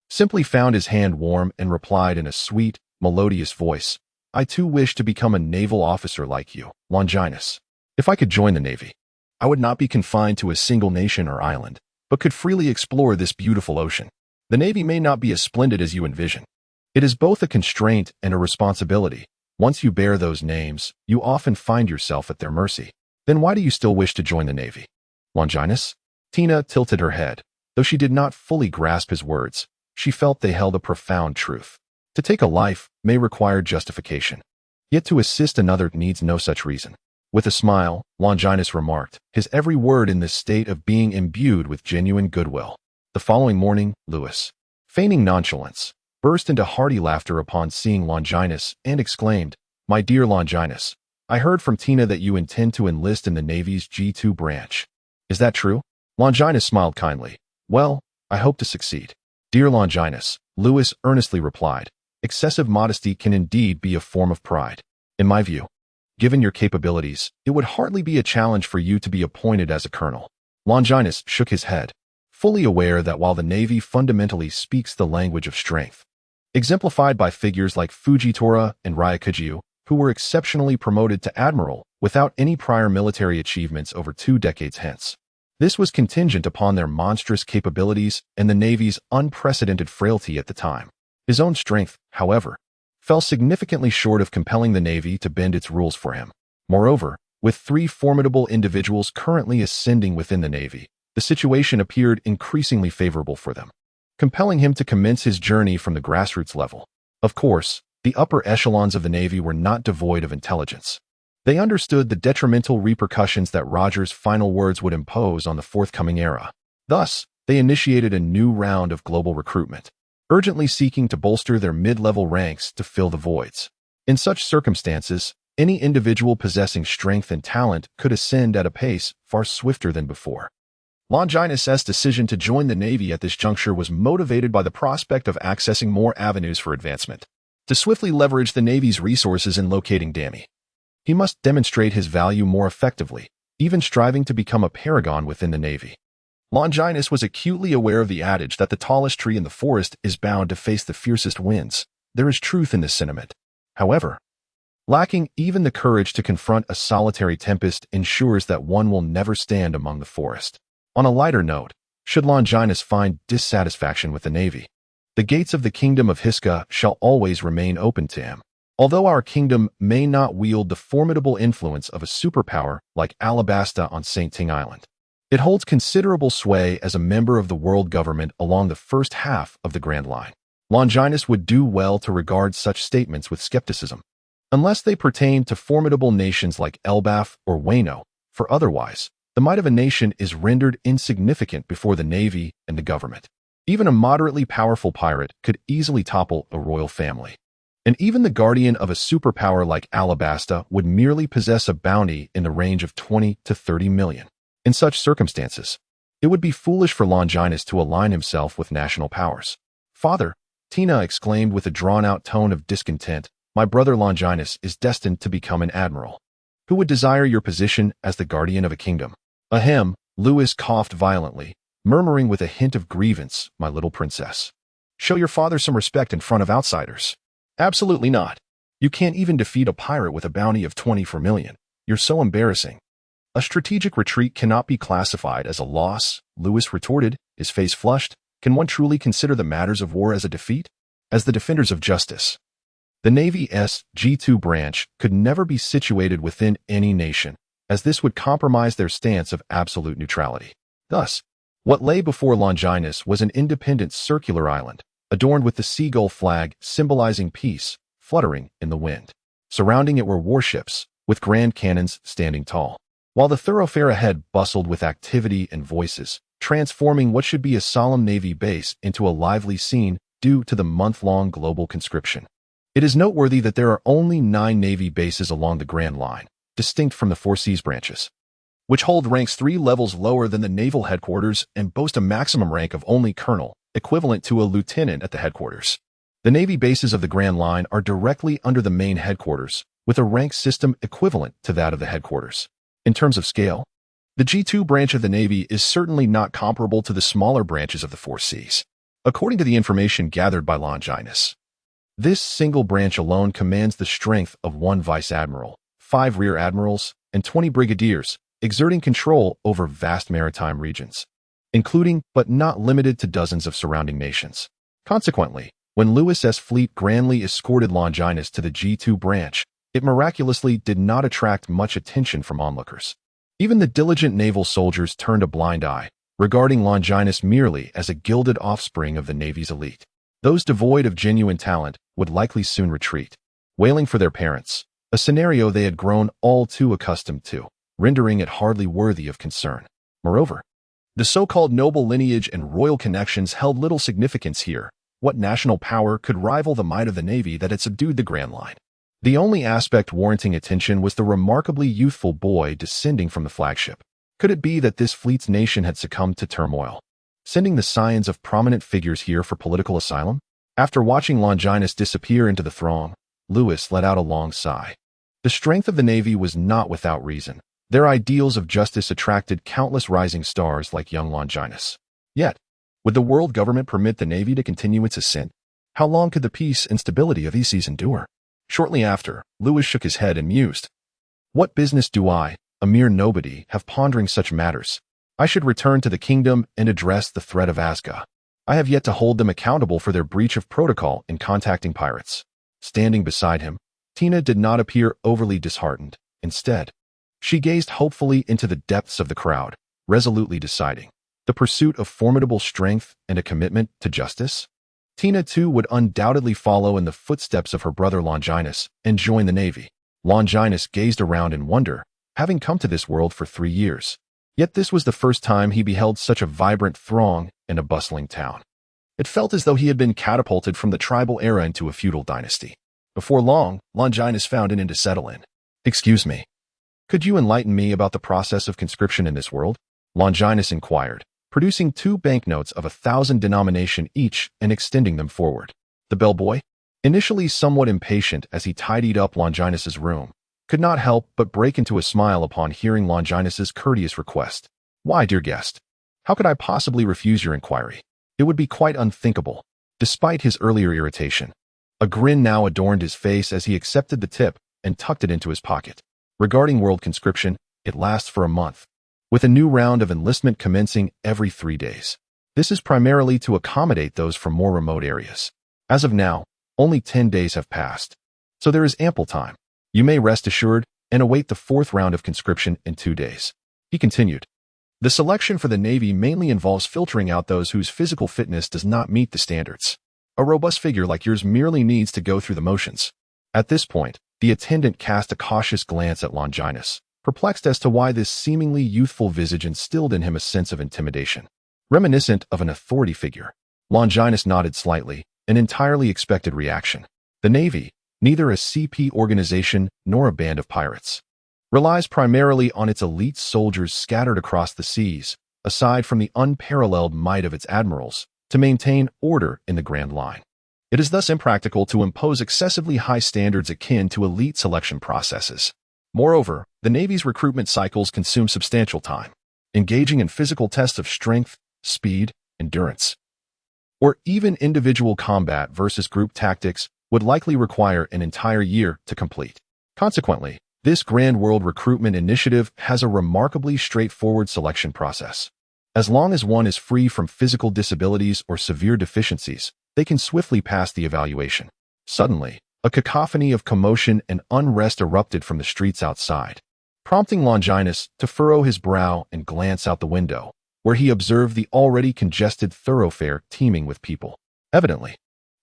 simply found his hand warm and replied in a sweet, melodious voice, "I too wish to become a naval officer like you, Longinus. If I could join the Navy, I would not be confined to a single nation or island, but could freely explore this beautiful ocean. The Navy may not be as splendid as you envision. It is both a constraint and a responsibility. Once you bear those names, you often find yourself at their mercy. Then why do you still wish to join the Navy, Longinus?" Tina tilted her head. Though she did not fully grasp his words, she felt they held a profound truth. To take a life may require justification, yet to assist another needs no such reason. With a smile, Longinus remarked, his every word in this state of being imbued with genuine goodwill. The following morning, Lewis, feigning nonchalance, burst into hearty laughter upon seeing Longinus and exclaimed, "My dear Longinus, I heard from Tina that you intend to enlist in the Navy's G2 branch. Is that true?" Longinus smiled kindly. "Well, I hope to succeed." "Dear Longinus," Lewis earnestly replied, "excessive modesty can indeed be a form of pride. In my view, given your capabilities, it would hardly be a challenge for you to be appointed as a colonel." Longinus shook his head, fully aware that while the Navy fundamentally speaks the language of strength, exemplified by figures like Fujitora and Ryukajiu, who were exceptionally promoted to admiral without any prior military achievements over 2 decades hence, this was contingent upon their monstrous capabilities and the Navy's unprecedented frailty at the time. His own strength, however, fell significantly short of compelling the Navy to bend its rules for him. Moreover, with 3 formidable individuals currently ascending within the Navy, the situation appeared increasingly favorable for them, compelling him to commence his journey from the grassroots level. Of course, the upper echelons of the Navy were not devoid of intelligence. They understood the detrimental repercussions that Roger's final words would impose on the forthcoming era. Thus, they initiated a new round of global recruitment, urgently seeking to bolster their mid-level ranks to fill the voids. In such circumstances, any individual possessing strength and talent could ascend at a pace far swifter than before. Longinus's decision to join the Navy at this juncture was motivated by the prospect of accessing more avenues for advancement, to swiftly leverage the Navy's resources in locating Dami. He must demonstrate his value more effectively, even striving to become a paragon within the Navy. Longinus was acutely aware of the adage that the tallest tree in the forest is bound to face the fiercest winds. There is truth in this sentiment. However, lacking even the courage to confront a solitary tempest ensures that one will never stand among the forest. On a lighter note, should Longinus find dissatisfaction with the Navy, the gates of the kingdom of Hisca shall always remain open to him. Although our kingdom may not wield the formidable influence of a superpower like Alabasta on St. Ting Island, it holds considerable sway as a member of the world government along the first half of the Grand Line. Longinus would do well to regard such statements with skepticism, unless they pertain to formidable nations like Elbaf or Wano, for otherwise, the might of a nation is rendered insignificant before the Navy and the government. Even a moderately powerful pirate could easily topple a royal family. And even the guardian of a superpower like Alabasta would merely possess a bounty in the range of 20 to 30 million. In such circumstances, it would be foolish for Longinus to align himself with national powers. "Father," Tina exclaimed with a drawn-out tone of discontent, "my brother Longinus is destined to become an admiral. Who would desire your position as the guardian of a kingdom?" Ahem, Lewis coughed violently, murmuring with a hint of grievance, "My little princess. Show your father some respect in front of outsiders." "Absolutely not. You can't even defeat a pirate with a bounty of 24 million. You're so embarrassing." "A strategic retreat cannot be classified as a loss," Lewis retorted, his face flushed. "Can one truly consider the matters of war as a defeat?" As the defenders of justice, the Navy's G2 branch could never be situated within any nation, as this would compromise their stance of absolute neutrality. Thus, what lay before Longinus was an independent circular island, adorned with the seagull flag symbolizing peace, fluttering in the wind. Surrounding it were warships, with grand cannons standing tall, while the thoroughfare ahead bustled with activity and voices, transforming what should be a solemn Navy base into a lively scene due to the month-long global conscription. It is noteworthy that there are only 9 Navy bases along the Grand Line, distinct from the 4 Seas branches, which hold ranks 3 levels lower than the naval headquarters and boast a maximum rank of only colonel, equivalent to a lieutenant at the headquarters. The Navy bases of the Grand Line are directly under the main headquarters, with a rank system equivalent to that of the headquarters. In terms of scale, the G2 branch of the Navy is certainly not comparable to the smaller branches of the 4 Seas. According to the information gathered by Longinus, this single branch alone commands the strength of 1 vice admiral, 5 rear admirals, and 20 brigadiers, exerting control over vast maritime regions, including but not limited to dozens of surrounding nations. Consequently, when Lewis's fleet grandly escorted Longinus to the G2 branch, it miraculously did not attract much attention from onlookers. Even the diligent naval soldiers turned a blind eye, regarding Longinus merely as a gilded offspring of the Navy's elite. Those devoid of genuine talent would likely soon retreat, wailing for their parents, a scenario they had grown all too accustomed to, rendering it hardly worthy of concern. Moreover, the so-called noble lineage and royal connections held little significance here. What national power could rival the might of the Navy that had subdued the Grand Line? The only aspect warranting attention was the remarkably youthful boy descending from the flagship. Could it be that this fleet's nation had succumbed to turmoil, sending the scions of prominent figures here for political asylum? After watching Longinus disappear into the throng, Lewis let out a long sigh. The strength of the Navy was not without reason. Their ideals of justice attracted countless rising stars like young Longinus. Yet, would the world government permit the Navy to continue its ascent? How long could the peace and stability of these seas endure? Shortly after, Lewis shook his head and mused. "What business do I, a mere nobody, have pondering such matters? I should return to the kingdom and address the threat of Asga. I have yet to hold them accountable for their breach of protocol in contacting pirates." Standing beside him, Tina did not appear overly disheartened. Instead, she gazed hopefully into the depths of the crowd, resolutely deciding the pursuit of formidable strength and a commitment to justice. Tina, too, would undoubtedly follow in the footsteps of her brother Longinus and join the Navy. Longinus gazed around in wonder, having come to this world for 3 years. Yet this was the first time he beheld such a vibrant throng in a bustling town. It felt as though he had been catapulted from the tribal era into a feudal dynasty. Before long, Longinus found an inn to settle in. "Excuse me. Could you enlighten me about the process of conscription in this world?" Longinus inquired, producing 2 banknotes of 1,000 denomination each and extending them forward. The bellboy, initially somewhat impatient as he tidied up Longinus's room, could not help but break into a smile upon hearing Longinus's courteous request. "Why, dear guest? How could I possibly refuse your inquiry? It would be quite unthinkable." Despite his earlier irritation, a grin now adorned his face as he accepted the tip and tucked it into his pocket. Regarding world conscription, it lasts for a month, with a new round of enlistment commencing every 3 days. This is primarily to accommodate those from more remote areas. As of now, only 10 days have passed, so there is ample time. You may rest assured and await the 4th round of conscription in 2 days. He continued. The selection for the Navy mainly involves filtering out those whose physical fitness does not meet the standards. A robust figure like yours merely needs to go through the motions. At this point, the attendant cast a cautious glance at Longinus, perplexed as to why this seemingly youthful visage instilled in him a sense of intimidation. Reminiscent of an authority figure, Longinus nodded slightly, an entirely expected reaction. The Navy, neither a CP organization nor a band of pirates, relies primarily on its elite soldiers scattered across the seas, aside from the unparalleled might of its admirals, to maintain order in the Grand Line. It is thus impractical to impose excessively high standards akin to elite selection processes. Moreover, the Navy's recruitment cycles consume substantial time, engaging in physical tests of strength, speed, endurance, or even individual combat versus group tactics would likely require an entire year to complete. Consequently, this Grand World Recruitment Initiative has a remarkably straightforward selection process. As long as one is free from physical disabilities or severe deficiencies, they can swiftly pass the evaluation. Suddenly, a cacophony of commotion and unrest erupted from the streets outside, prompting Longinus to furrow his brow and glance out the window, where he observed the already congested thoroughfare teeming with people. Evidently,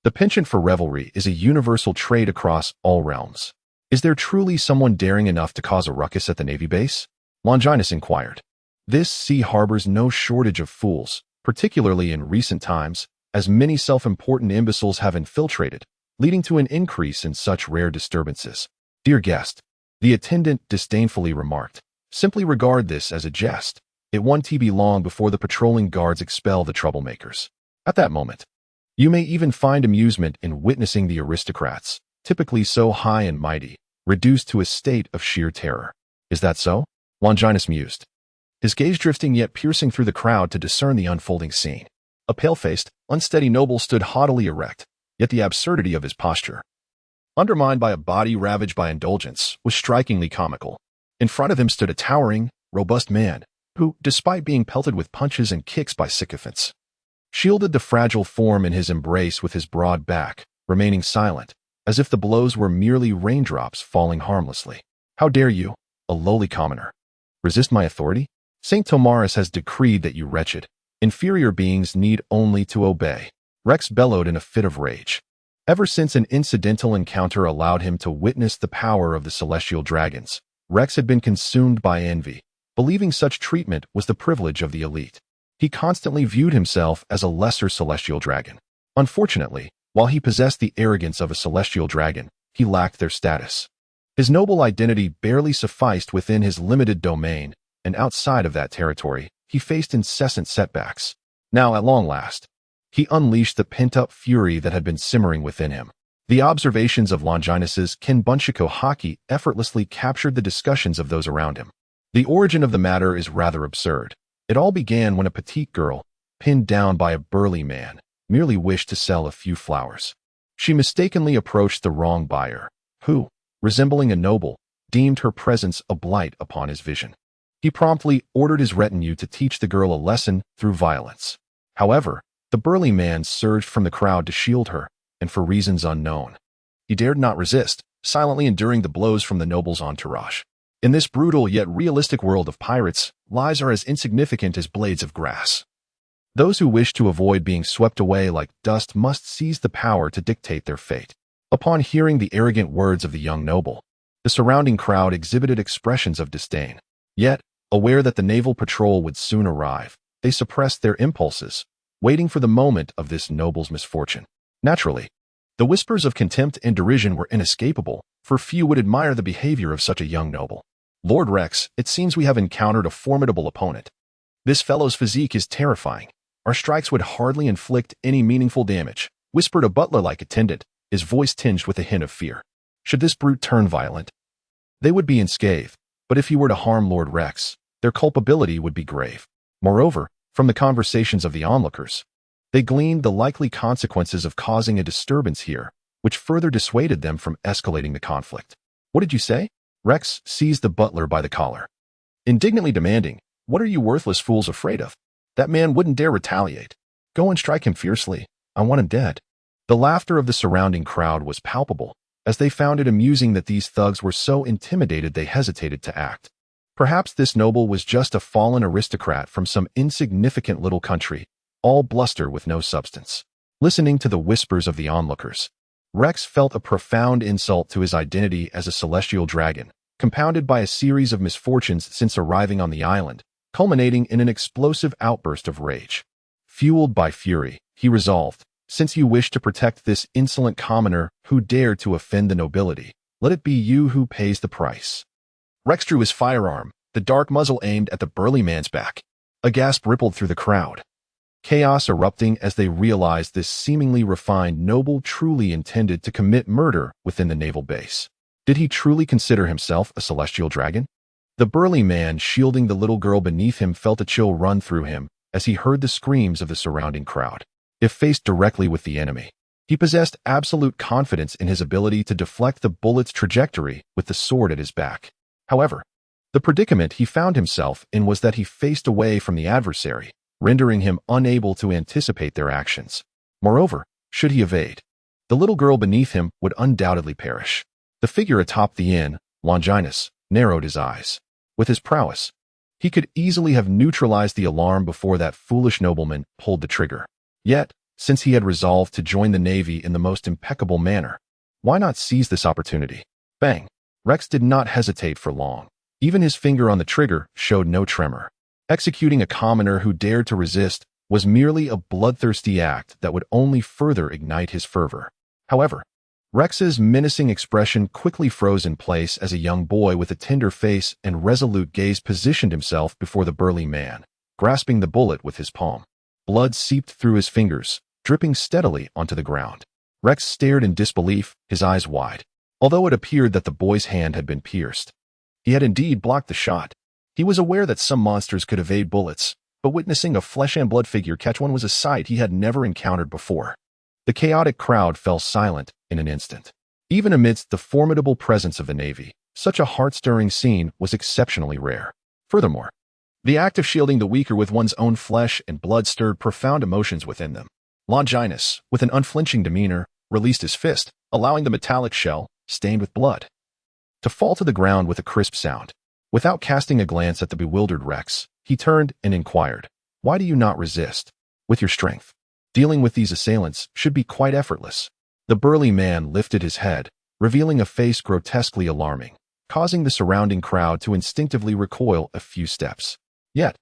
the penchant for revelry is a universal trait across all realms. Is there truly someone daring enough to cause a ruckus at the Navy base? Longinus inquired. This sea harbors no shortage of fools, particularly in recent times, as many self-important imbeciles have infiltrated, leading to an increase in such rare disturbances. Dear guest, the attendant disdainfully remarked, simply regard this as a jest. It won't be long before the patrolling guards expel the troublemakers. At that moment, you may even find amusement in witnessing the aristocrats, typically so high and mighty, reduced to a state of sheer terror. Is that so? Longinus mused, his gaze drifting yet piercing through the crowd to discern the unfolding scene. A pale-faced, unsteady noble stood haughtily erect, yet the absurdity of his posture, undermined by a body ravaged by indulgence, was strikingly comical. In front of him stood a towering, robust man, who, despite being pelted with punches and kicks by sycophants, shielded the fragile form in his embrace with his broad back, remaining silent, as if the blows were merely raindrops falling harmlessly. How dare you, a lowly commoner, resist my authority? Saint Tomarus has decreed that you wretched, inferior beings need only to obey. Rex bellowed in a fit of rage. Ever since an incidental encounter allowed him to witness the power of the celestial dragons, Rex had been consumed by envy, believing such treatment was the privilege of the elite. He constantly viewed himself as a lesser celestial dragon. Unfortunately, while he possessed the arrogance of a celestial dragon, he lacked their status. His noble identity barely sufficed within his limited domain, and outside of that territory, he faced incessant setbacks. Now, at long last, he unleashed the pent-up fury that had been simmering within him. The observations of Longinus's Kenbunshiko Haki effortlessly captured the discussions of those around him. The origin of the matter is rather absurd. It all began when a petite girl, pinned down by a burly man, merely wished to sell a few flowers. She mistakenly approached the wrong buyer, who, resembling a noble, deemed her presence a blight upon his vision. He promptly ordered his retinue to teach the girl a lesson through violence. However, the burly man surged from the crowd to shield her, and for reasons unknown, he dared not resist, silently enduring the blows from the noble's entourage. In this brutal yet realistic world of pirates, lies are as insignificant as blades of grass. Those who wish to avoid being swept away like dust must seize the power to dictate their fate. Upon hearing the arrogant words of the young noble, the surrounding crowd exhibited expressions of disdain. Yet, aware that the naval patrol would soon arrive, they suppressed their impulses, waiting for the moment of this noble's misfortune. Naturally, the whispers of contempt and derision were inescapable, for few would admire the behavior of such a young noble. Lord Rex, it seems we have encountered a formidable opponent. This fellow's physique is terrifying. Our strikes would hardly inflict any meaningful damage, whispered a butler-like attendant, his voice tinged with a hint of fear. Should this brute turn violent, They would be unscathed, but if he were to harm Lord Rex, their culpability would be grave. Moreover, from the conversations of the onlookers, they gleaned the likely consequences of causing a disturbance here, which further dissuaded them from escalating the conflict. "What did you say?" Rex seized the butler by the collar, indignantly demanding, "What are you worthless fools afraid of? That man wouldn't dare retaliate. Go and strike him fiercely. I want him dead." The laughter of the surrounding crowd was palpable, as they found it amusing that these thugs were so intimidated they hesitated to act. Perhaps this noble was just a fallen aristocrat from some insignificant little country, all bluster with no substance. Listening to the whispers of the onlookers, Rex felt a profound insult to his identity as a celestial dragon, compounded by a series of misfortunes since arriving on the island, culminating in an explosive outburst of rage. Fueled by fury, he resolved, "Since you wish to protect this insolent commoner who dared to offend the nobility, let it be you who pays the price." Rex drew his firearm, the dark muzzle aimed at the burly man's back. A gasp rippled through the crowd, chaos erupting as they realized this seemingly refined noble truly intended to commit murder within the naval base. Did he truly consider himself a celestial dragon? The burly man shielding the little girl beneath him felt a chill run through him as he heard the screams of the surrounding crowd. If faced directly with the enemy, he possessed absolute confidence in his ability to deflect the bullet's trajectory with the sword at his back. However, the predicament he found himself in was that he faced away from the adversary, rendering him unable to anticipate their actions. Moreover, should he evade, the little girl beneath him would undoubtedly perish. The figure atop the inn, Longinus, narrowed his eyes. With his prowess, he could easily have neutralized the alarm before that foolish nobleman pulled the trigger. Yet, since he had resolved to join the Navy in the most impeccable manner, why not seize this opportunity? Bang! Rex did not hesitate for long. Even his finger on the trigger showed no tremor. Executing a commoner who dared to resist was merely a bloodthirsty act that would only further ignite his fervor. However, Rex's menacing expression quickly froze in place as a young boy with a tender face and resolute gaze positioned himself before the burly man, grasping the bullet with his palm. Blood seeped through his fingers, dripping steadily onto the ground. Rex stared in disbelief, his eyes wide. Although it appeared that the boy's hand had been pierced, he had indeed blocked the shot. He was aware that some monsters could evade bullets, but witnessing a flesh-and-blood figure catch one was a sight he had never encountered before. The chaotic crowd fell silent in an instant. Even amidst the formidable presence of the Navy, such a heart-stirring scene was exceptionally rare. Furthermore, the act of shielding the weaker with one's own flesh and blood stirred profound emotions within them. Longinus, with an unflinching demeanor, released his fist, allowing the metallic shell, stained with blood, to fall to the ground with a crisp sound. Without casting a glance at the bewildered Rex, he turned and inquired, "Why do you not resist? With your strength, dealing with these assailants should be quite effortless." The burly man lifted his head, revealing a face grotesquely alarming, causing the surrounding crowd to instinctively recoil a few steps. Yet,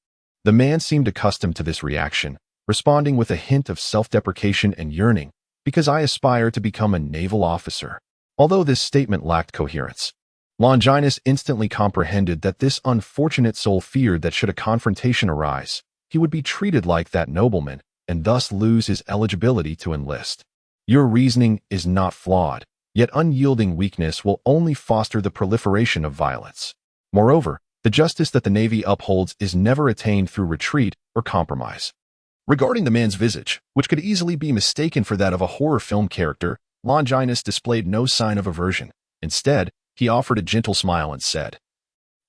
the man seemed accustomed to this reaction, responding with a hint of self-deprecation and yearning, "Because I aspire to become a naval officer." Although this statement lacked coherence, Longinus instantly comprehended that this unfortunate soul feared that should a confrontation arise, he would be treated like that nobleman and thus lose his eligibility to enlist. Your reasoning is not flawed, yet unyielding weakness will only foster the proliferation of violence. Moreover, the justice that the Navy upholds is never attained through retreat or compromise. Regarding the man's visage, which could easily be mistaken for that of a horror film character, Longinus displayed no sign of aversion. Instead, he offered a gentle smile and said,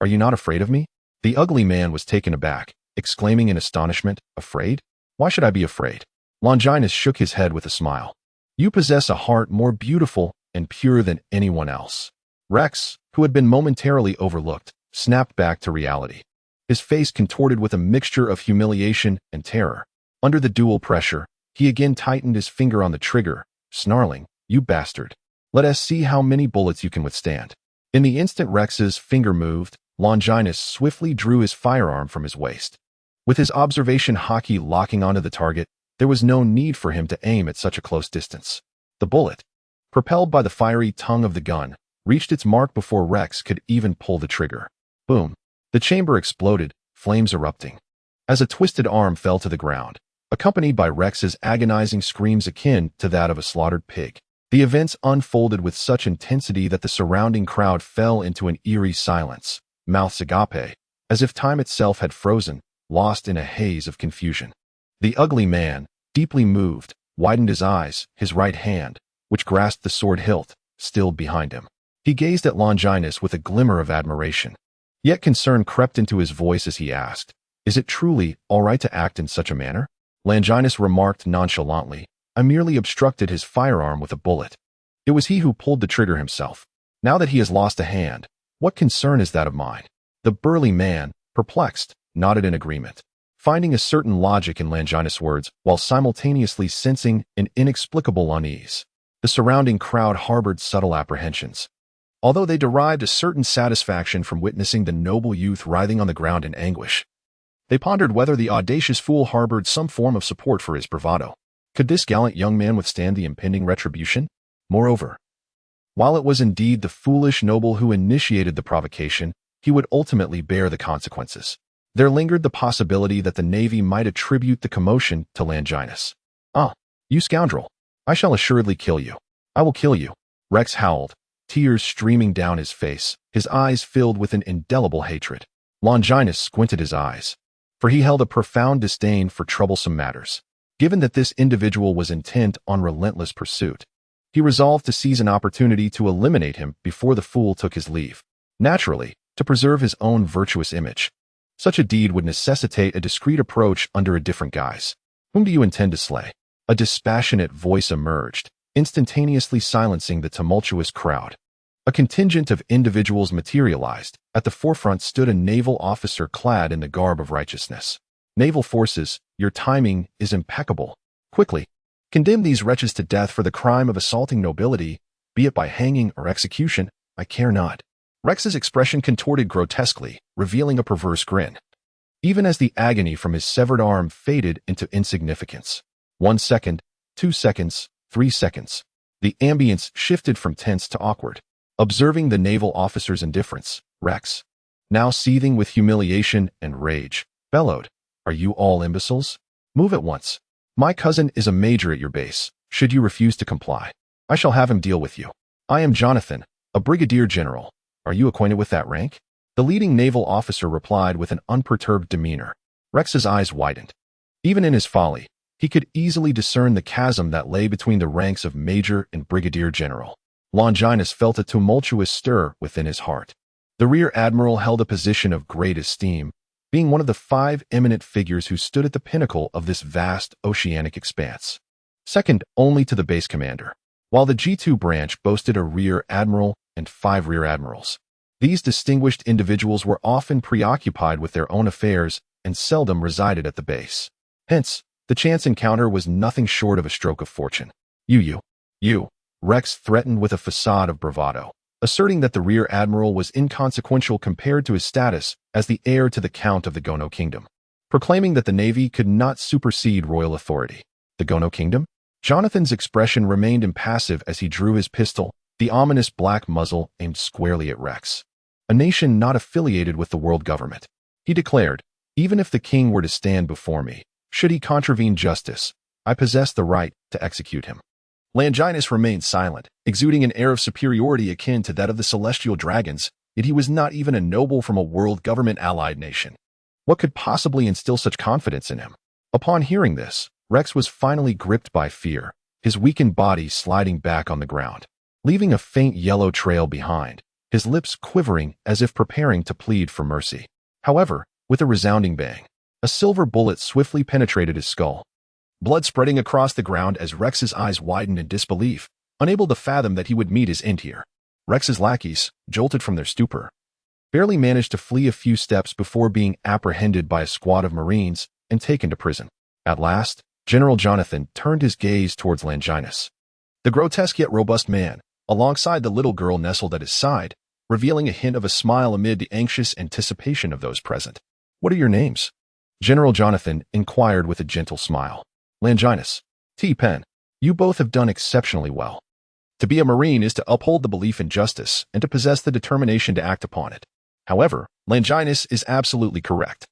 "Are you not afraid of me?" The ugly man was taken aback, exclaiming in astonishment, "Afraid? Why should I be afraid?" Longinus shook his head with a smile. "You possess a heart more beautiful and pure than anyone else." Rex, who had been momentarily overlooked, snapped back to reality. His face contorted with a mixture of humiliation and terror. Under the dual pressure, he again tightened his finger on the trigger, snarling, "You bastard. Let us see how many bullets you can withstand." In the instant Rex's finger moved, Longinus swiftly drew his firearm from his waist. With his observation hockey locking onto the target, there was no need for him to aim at such a close distance. The bullet, propelled by the fiery tongue of the gun, reached its mark before Rex could even pull the trigger. Boom! The chamber exploded, flames erupting, as a twisted arm fell to the ground, accompanied by Rex's agonizing screams akin to that of a slaughtered pig. The events unfolded with such intensity that the surrounding crowd fell into an eerie silence, mouths agape, as if time itself had frozen, lost in a haze of confusion. The ugly man, deeply moved, widened his eyes, his right hand, which grasped the sword hilt, still behind him. He gazed at Longinus with a glimmer of admiration. Yet concern crept into his voice as he asked, "Is it truly all right to act in such a manner?" Longinus remarked nonchalantly, "I merely obstructed his firearm with a bullet. It was he who pulled the trigger himself. Now that he has lost a hand, what concern is that of mine?" The burly man, perplexed, nodded in agreement, finding a certain logic in Longinus' words while simultaneously sensing an inexplicable unease. The surrounding crowd harbored subtle apprehensions. Although they derived a certain satisfaction from witnessing the noble youth writhing on the ground in anguish, they pondered whether the audacious fool harbored some form of support for his bravado. Could this gallant young man withstand the impending retribution? Moreover, while it was indeed the foolish noble who initiated the provocation, he would ultimately bear the consequences. There lingered the possibility that the Navy might attribute the commotion to Longinus. "Ah, you scoundrel! I shall assuredly kill you. I will kill you!" Rex howled, tears streaming down his face, his eyes filled with an indelible hatred. Longinus squinted his eyes, for he held a profound disdain for troublesome matters. Given that this individual was intent on relentless pursuit, he resolved to seize an opportunity to eliminate him before the fool took his leave. Naturally, to preserve his own virtuous image, such a deed would necessitate a discreet approach under a different guise. "Whom do you intend to slay?" A dispassionate voice emerged, instantaneously silencing the tumultuous crowd. A contingent of individuals materialized. At the forefront stood a naval officer clad in the garb of righteousness. "Naval forces, your timing is impeccable. Quickly, condemn these wretches to death for the crime of assaulting nobility, be it by hanging or execution, I care not." Rex's expression contorted grotesquely, revealing a perverse grin, even as the agony from his severed arm faded into insignificance. 1 second, 2 seconds, 3 seconds. The ambience shifted from tense to awkward. Observing the naval officer's indifference, Rex, now seething with humiliation and rage, bellowed, "Are you all imbeciles? Move at once. My cousin is a major at your base. Should you refuse to comply, I shall have him deal with you. I am Jonathan, a brigadier general. Are you acquainted with that rank?" The leading naval officer replied with an unperturbed demeanor. Rex's eyes widened. Even in his folly, he could easily discern the chasm that lay between the ranks of major and brigadier general. Longinus felt a tumultuous stir within his heart. The rear admiral held a position of great esteem, being one of the 5 eminent figures who stood at the pinnacle of this vast oceanic expanse, second only to the base commander, while the G2 branch boasted a rear admiral and 5 rear admirals. These distinguished individuals were often preoccupied with their own affairs and seldom resided at the base. Hence, the chance encounter was nothing short of a stroke of fortune. You, Rex threatened with a facade of bravado, asserting that the rear admiral was inconsequential compared to his status as the heir to the Count of the Gono Kingdom, proclaiming that the Navy could not supersede royal authority. The Gono Kingdom? Jonathan's expression remained impassive as he drew his pistol, the ominous black muzzle aimed squarely at Rex. "A nation not affiliated with the world government," he declared. "Even if the king were to stand before me, should he contravene justice, I possess the right to execute him." Longinus remained silent, exuding an air of superiority akin to that of the celestial dragons, yet he was not even a noble from a world government-allied nation. What could possibly instill such confidence in him? Upon hearing this, Rex was finally gripped by fear, his weakened body sliding back on the ground, leaving a faint yellow trail behind, his lips quivering as if preparing to plead for mercy. However, with a resounding bang, a silver bullet swiftly penetrated his skull, blood spreading across the ground as Rex's eyes widened in disbelief, unable to fathom that he would meet his end here. Rex's lackeys, jolted from their stupor, barely managed to flee a few steps before being apprehended by a squad of Marines and taken to prison. At last, General Jonathan turned his gaze towards Longinus, the grotesque yet robust man, alongside the little girl nestled at his side, revealing a hint of a smile amid the anxious anticipation of those present. "What are your names?" General Jonathan inquired with a gentle smile. "Longinus, T. Penn, you both have done exceptionally well. To be a Marine is to uphold the belief in justice and to possess the determination to act upon it. However, Longinus is absolutely correct.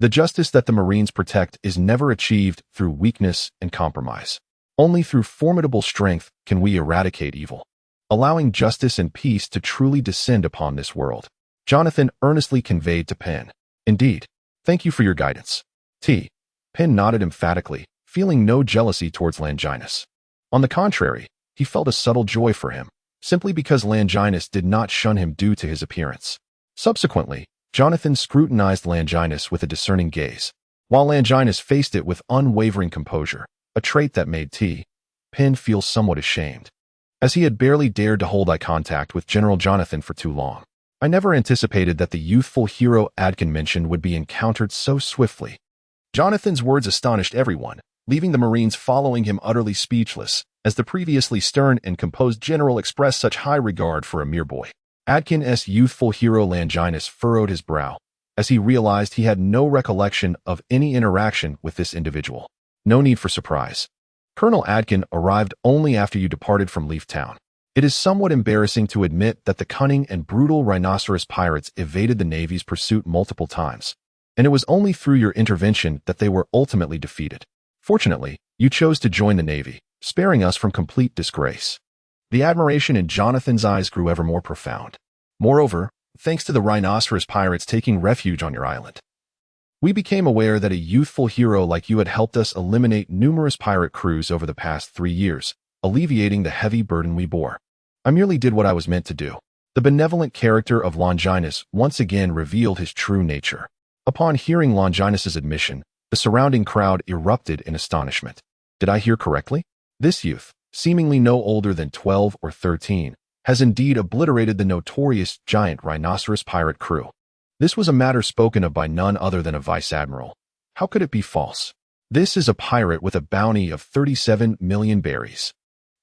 The justice that the Marines protect is never achieved through weakness and compromise. Only through formidable strength can we eradicate evil, allowing justice and peace to truly descend upon this world. Jonathan earnestly conveyed to Penn. Indeed. Thank you for your guidance. Penn nodded emphatically, feeling no jealousy towards Longinus. On the contrary, he felt a subtle joy for him, simply because Longinus did not shun him due to his appearance. Subsequently, Jonathan scrutinized Longinus with a discerning gaze, while Longinus faced it with unwavering composure, a trait that made Penn feel somewhat ashamed, as he had barely dared to hold eye contact with General Jonathan for too long. I never anticipated that the youthful hero Adkin mentioned would be encountered so swiftly. Jonathan's words astonished everyone, leaving the Marines following him utterly speechless, as the previously stern and composed general expressed such high regard for a mere boy. Adkin's youthful hero Longinus furrowed his brow, as he realized he had no recollection of any interaction with this individual. No need for surprise. Colonel Adkin arrived only after you departed from Leaf Town. It is somewhat embarrassing to admit that the cunning and brutal rhinoceros pirates evaded the Navy's pursuit multiple times, and it was only through your intervention that they were ultimately defeated. Fortunately, you chose to join the Navy, sparing us from complete disgrace. The admiration in Jonathan's eyes grew ever more profound. Moreover, thanks to the rhinoceros pirates taking refuge on your island, we became aware that a youthful hero like you had helped us eliminate numerous pirate crews over the past 3 years, alleviating the heavy burden we bore. I merely did what I was meant to do. The benevolent character of Longinus once again revealed his true nature. Upon hearing Longinus's admission, the surrounding crowd erupted in astonishment. Did I hear correctly? This youth, seemingly no older than 12 or 13, has indeed obliterated the notorious giant rhinoceros pirate crew. This was a matter spoken of by none other than a vice admiral. How could it be false? This is a pirate with a bounty of 37 million berries.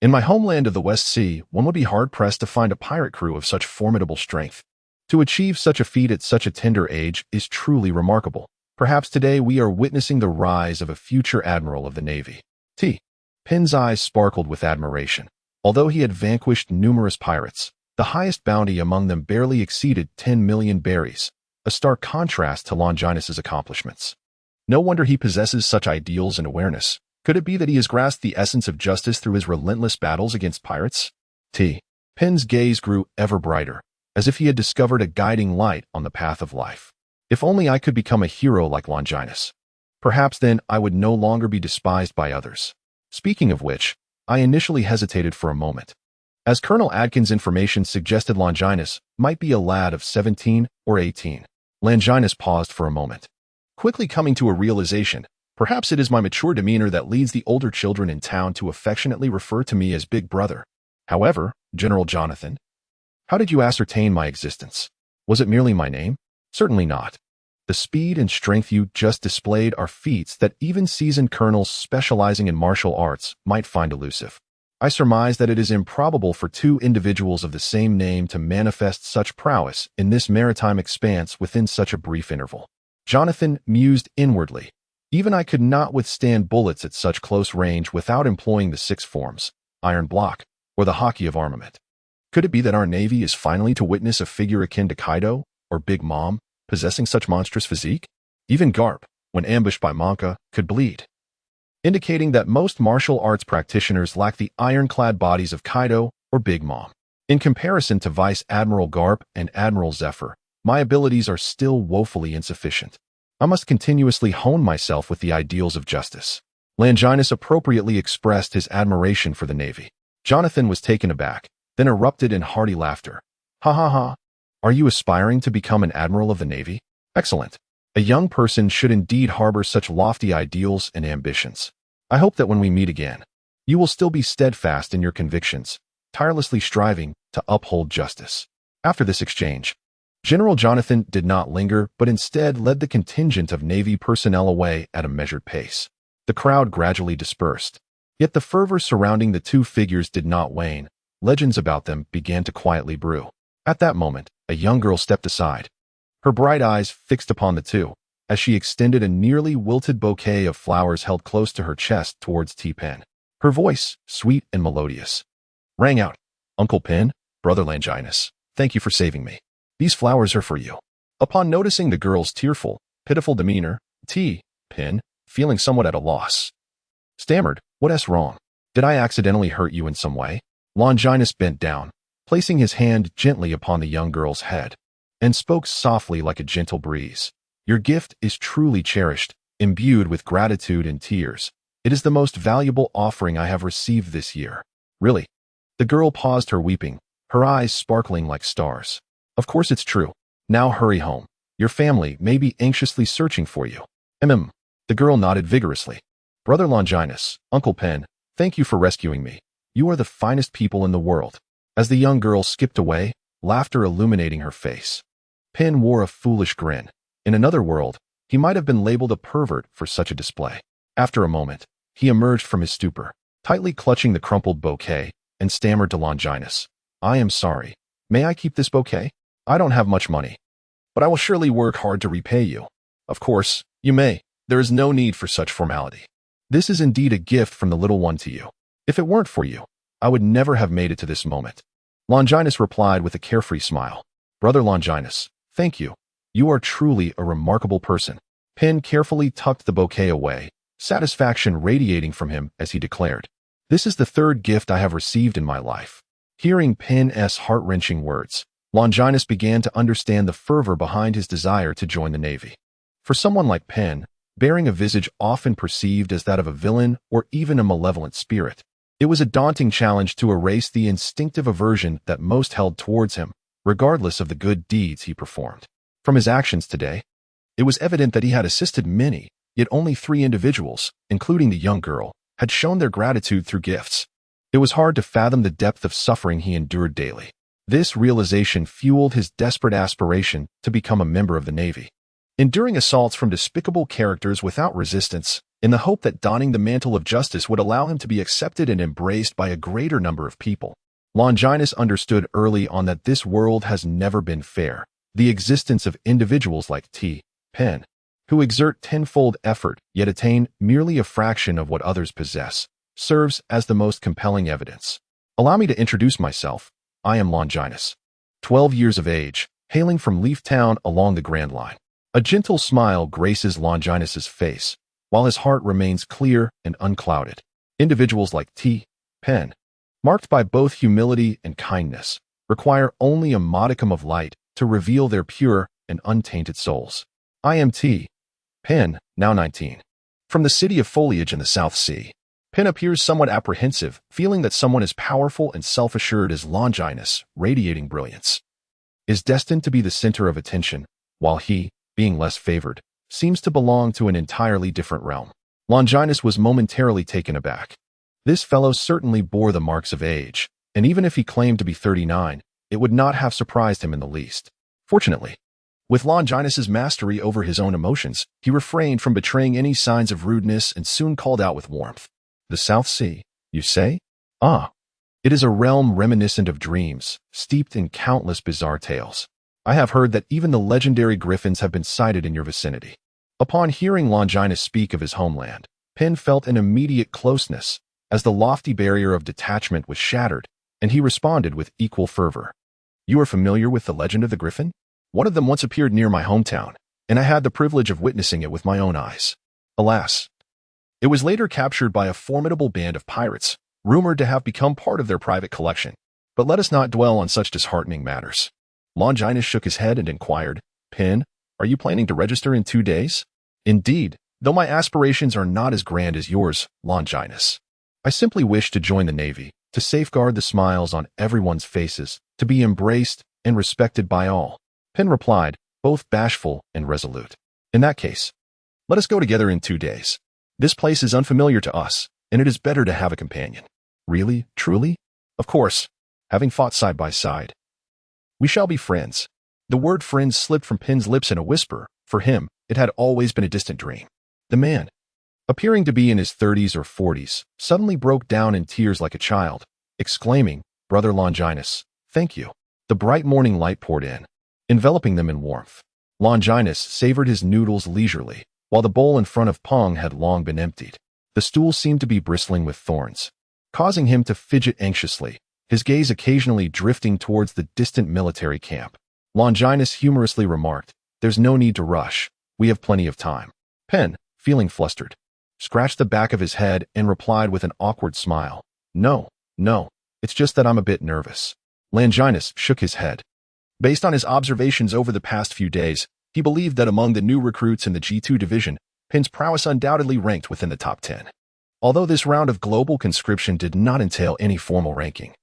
In my homeland of the West Sea, one would be hard-pressed to find a pirate crew of such formidable strength. To achieve such a feat at such a tender age is truly remarkable. Perhaps today we are witnessing the rise of a future admiral of the Navy. Penn's eyes sparkled with admiration. Although he had vanquished numerous pirates, the highest bounty among them barely exceeded 10 million berries, a stark contrast to Longinus's accomplishments. No wonder he possesses such ideals and awareness. Could it be that he has grasped the essence of justice through his relentless battles against pirates? Penn's gaze grew ever brighter, as if he had discovered a guiding light on the path of life. If only I could become a hero like Longinus. Perhaps then I would no longer be despised by others. Speaking of which, I initially hesitated for a moment, as Colonel Adkin's information suggested Longinus might be a lad of 17 or 18. Longinus paused for a moment, quickly coming to a realization. Perhaps it is my mature demeanor that leads the older children in town to affectionately refer to me as Big Brother. However, General Jonathan, how did you ascertain my existence? Was it merely my name? Certainly not. The speed and strength you just displayed are feats that even seasoned colonels specializing in martial arts might find elusive. I surmise that it is improbable for two individuals of the same name to manifest such prowess in this maritime expanse within such a brief interval. Jonathan mused inwardly. Even I could not withstand bullets at such close range without employing the 6 forms, iron block, or the hockey of armament. Could it be that our Navy is finally to witness a figure akin to Kaido or Big Mom, possessing such monstrous physique? Even Garp, when ambushed by Monka, could bleed, indicating that most martial arts practitioners lack the ironclad bodies of Kaido or Big Mom. In comparison to Vice Admiral Garp and Admiral Zephyr, my abilities are still woefully insufficient. I must continuously hone myself with the ideals of justice. Longinus appropriately expressed his admiration for the Navy. Jonathan was taken aback, then erupted in hearty laughter. Ha ha ha. Are you aspiring to become an admiral of the Navy? Excellent. A young person should indeed harbor such lofty ideals and ambitions. I hope that when we meet again, you will still be steadfast in your convictions, tirelessly striving to uphold justice. After this exchange, General Jonathan did not linger, but instead led the contingent of Navy personnel away at a measured pace. The crowd gradually dispersed. Yet the fervor surrounding the two figures did not wane. Legends about them began to quietly brew. At that moment, a young girl stepped aside, her bright eyes fixed upon the two, as she extended a nearly wilted bouquet of flowers held close to her chest towards Penn. Her voice, sweet and melodious, rang out, "Uncle Penn, Brother Longinus, thank you for saving me. These flowers are for you." Upon noticing the girl's tearful, pitiful demeanor, Penn, feeling somewhat at a loss, stammered, "What's wrong?" Did I accidentally hurt you in some way? Longinus bent down, placing his hand gently upon the young girl's head, and spoke softly like a gentle breeze. Your gift is truly cherished, imbued with gratitude and tears. It is the most valuable offering I have received this year. Really? The girl paused her weeping, her eyes sparkling like stars. Of course it's true. Now hurry home. Your family may be anxiously searching for you. The girl nodded vigorously. Brother Longinus, Uncle Pen, thank you for rescuing me. You are the finest people in the world. As the young girl skipped away, laughter illuminating her face. Pen wore a foolish grin. In another world, he might have been labeled a pervert for such a display. After a moment, he emerged from his stupor, tightly clutching the crumpled bouquet, and stammered to Longinus. I am sorry. May I keep this bouquet? I don't have much money, but I will surely work hard to repay you. Of course, you may. There is no need for such formality. This is indeed a gift from the little one to you. If it weren't for you, I would never have made it to this moment. Longinus replied with a carefree smile. Brother Longinus, thank you. You are truly a remarkable person. Pen carefully tucked the bouquet away, satisfaction radiating from him as he declared. This is the third gift I have received in my life. Hearing Pen's heart-wrenching words, Longinus began to understand the fervor behind his desire to join the Navy. For someone like Pen, bearing a visage often perceived as that of a villain or even a malevolent spirit, it was a daunting challenge to erase the instinctive aversion that most held towards him, regardless of the good deeds he performed. From his actions today, it was evident that he had assisted many, yet only 3 individuals, including the young girl, had shown their gratitude through gifts. It was hard to fathom the depth of suffering he endured daily. This realization fueled his desperate aspiration to become a member of the Navy. Enduring assaults from despicable characters without resistance, in the hope that donning the mantle of justice would allow him to be accepted and embraced by a greater number of people, Longinus understood early on that this world has never been fair. The existence of individuals like Pen, who exert tenfold effort yet attain merely a fraction of what others possess, serves as the most compelling evidence. Allow me to introduce myself. I am Longinus, 12 years of age, hailing from Leaf Town along the Grand Line. A gentle smile graces Longinus's face, while his heart remains clear and unclouded. Individuals like Pen, marked by both humility and kindness, require only a modicum of light to reveal their pure and untainted souls. I am Pen, now 19. From the city of foliage in the South Sea, Pen appears somewhat apprehensive, feeling that someone as powerful and self-assured as Longinus, radiating brilliance, is destined to be the center of attention, while he, being less favored, seems to belong to an entirely different realm. Longinus was momentarily taken aback. This fellow certainly bore the marks of age, and even if he claimed to be 39, it would not have surprised him in the least. Fortunately, with Longinus's mastery over his own emotions, he refrained from betraying any signs of rudeness and soon called out with warmth. The South Sea, you say? Ah, it is a realm reminiscent of dreams, steeped in countless bizarre tales. I have heard that even the legendary griffins have been sighted in your vicinity. Upon hearing Longinus speak of his homeland, Pen felt an immediate closeness, as the lofty barrier of detachment was shattered, and he responded with equal fervor. You are familiar with the legend of the griffin? One of them once appeared near my hometown, and I had the privilege of witnessing it with my own eyes. Alas, it was later captured by a formidable band of pirates, rumored to have become part of their private collection. But let us not dwell on such disheartening matters. Longinus shook his head and inquired, Pen, are you planning to register in 2 days? Indeed, though my aspirations are not as grand as yours, Longinus. I simply wish to join the Navy, to safeguard the smiles on everyone's faces, to be embraced and respected by all. Pen replied, both bashful and resolute. In that case, let us go together in 2 days. This place is unfamiliar to us, and it is better to have a companion. Really? Truly? Of course, having fought side by side. We shall be friends. The word friends slipped from Pen's lips in a whisper. For him, it had always been a distant dream. The man, appearing to be in his 30s or 40s, suddenly broke down in tears like a child, exclaiming, Brother Longinus, thank you. The bright morning light poured in, enveloping them in warmth. Longinus savored his noodles leisurely, while the bowl in front of Pong had long been emptied. The stool seemed to be bristling with thorns, causing him to fidget anxiously, his gaze occasionally drifting towards the distant military camp. Longinus humorously remarked, There's no need to rush. We have plenty of time. Pen, feeling flustered, scratched the back of his head, and replied with an awkward smile. No, no, it's just that I'm a bit nervous. Longinus shook his head. Based on his observations over the past few days, he believed that among the new recruits in the G2 division, Pin's prowess undoubtedly ranked within the top 10. Although this round of global conscription did not entail any formal ranking,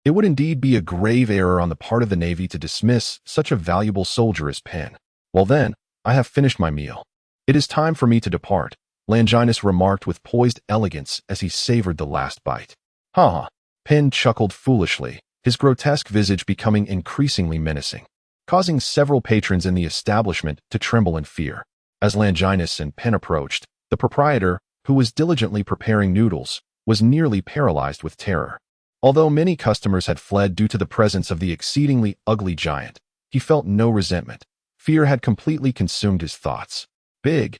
it would indeed be a grave error on the part of the Navy to dismiss such a valuable soldier as Pin. Well then, I have finished my meal. It is time for me to depart, Longinus remarked with poised elegance as he savored the last bite. Ha ha. Pin chuckled foolishly, his grotesque visage becoming increasingly menacing, causing several patrons in the establishment to tremble in fear. As Longinus and Pin approached, the proprietor, who was diligently preparing noodles, was nearly paralyzed with terror. Although many customers had fled due to the presence of the exceedingly ugly giant, he felt no resentment. Fear had completely consumed his thoughts. Big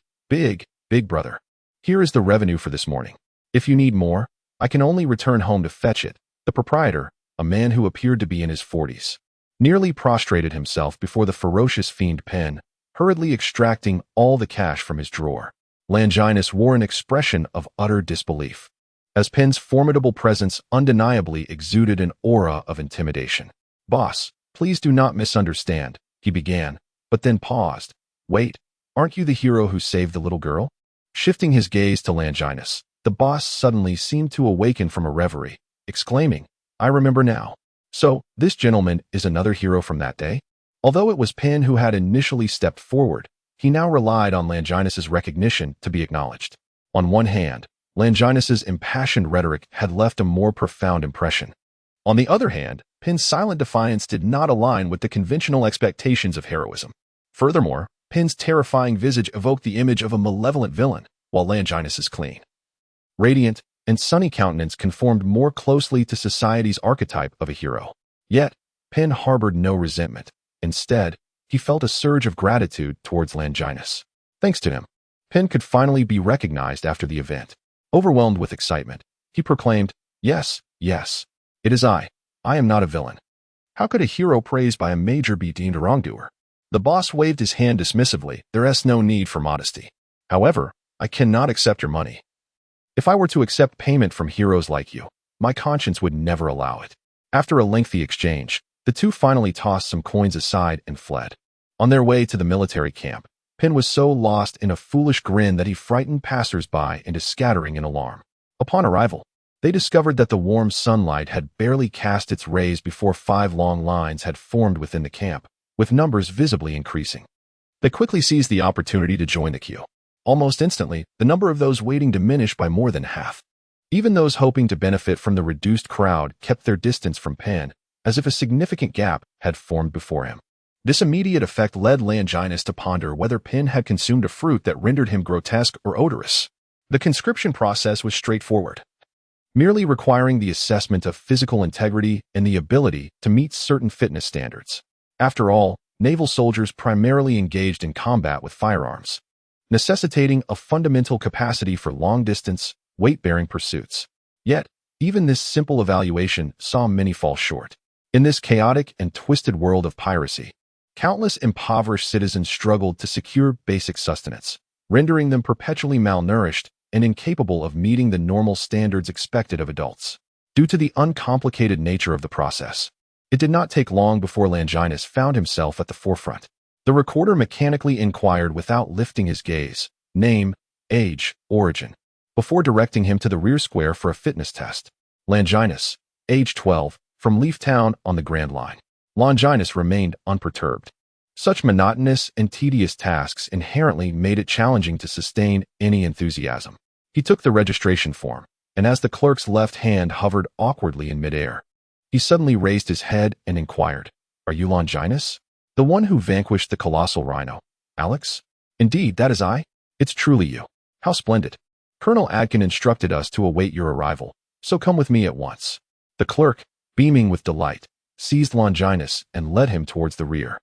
brother. Here is the revenue for this morning. If you need more, I can only return home to fetch it. The proprietor, a man who appeared to be in his 40s, nearly prostrated himself before the ferocious fiend Pin, hurriedly extracting all the cash from his drawer. Longinus wore an expression of utter disbelief, as Pin's formidable presence undeniably exuded an aura of intimidation. Boss, please do not misunderstand, he began, but then paused. Wait, aren't you the hero who saved the little girl? Shifting his gaze to Longinus, the boss suddenly seemed to awaken from a reverie, exclaiming, I remember now. So, this gentleman is another hero from that day? Although it was Pin who had initially stepped forward, he now relied on Longinus's recognition to be acknowledged. On one hand, Longinus's impassioned rhetoric had left a more profound impression. On the other hand, Pin's silent defiance did not align with the conventional expectations of heroism. Furthermore, Pin's terrifying visage evoked the image of a malevolent villain, while Longinus's clean, radiant, and sunny countenance conformed more closely to society's archetype of a hero. Yet, Pin harbored no resentment. Instead, he felt a surge of gratitude towards Longinus. Thanks to him, Pin could finally be recognized after the event. Overwhelmed with excitement, he proclaimed, Yes, it is I. I am not a villain. How could a hero praised by a major be deemed a wrongdoer? The boss waved his hand dismissively. There is no need for modesty. However, I cannot accept your money. If I were to accept payment from heroes like you, my conscience would never allow it. After a lengthy exchange, the two finally tossed some coins aside and fled. On their way to the military camp, Pin was so lost in a foolish grin that he frightened passers-by into scattering in alarm. Upon arrival, they discovered that the warm sunlight had barely cast its rays before 5 long lines had formed within the camp, with numbers visibly increasing. They quickly seized the opportunity to join the queue. Almost instantly, the number of those waiting diminished by more than half. Even those hoping to benefit from the reduced crowd kept their distance from Pin, as if a significant gap had formed before him. This immediate effect led Longinus to ponder whether Pin had consumed a fruit that rendered him grotesque or odorous. The conscription process was straightforward, merely requiring the assessment of physical integrity and the ability to meet certain fitness standards. After all, naval soldiers primarily engaged in combat with firearms, necessitating a fundamental capacity for long-distance, weight-bearing pursuits. Yet, even this simple evaluation saw many fall short. In this chaotic and twisted world of piracy, countless impoverished citizens struggled to secure basic sustenance, rendering them perpetually malnourished and incapable of meeting the normal standards expected of adults. Due to the uncomplicated nature of the process, it did not take long before Longinus found himself at the forefront. The recorder mechanically inquired without lifting his gaze, name, age, origin, before directing him to the rear square for a fitness test. Longinus, age 12, from Leaf Town on the Grand Line. Longinus remained unperturbed. Such monotonous and tedious tasks inherently made it challenging to sustain any enthusiasm. He took the registration form, and as the clerk's left hand hovered awkwardly in midair, he suddenly raised his head and inquired, Are you Longinus? The one who vanquished the colossal rhino, Alex? Indeed, that is I. It's truly you. How splendid. Colonel Adkin instructed us to await your arrival, so come with me at once. The clerk, beaming with delight, seized Longinus and led him towards the rear,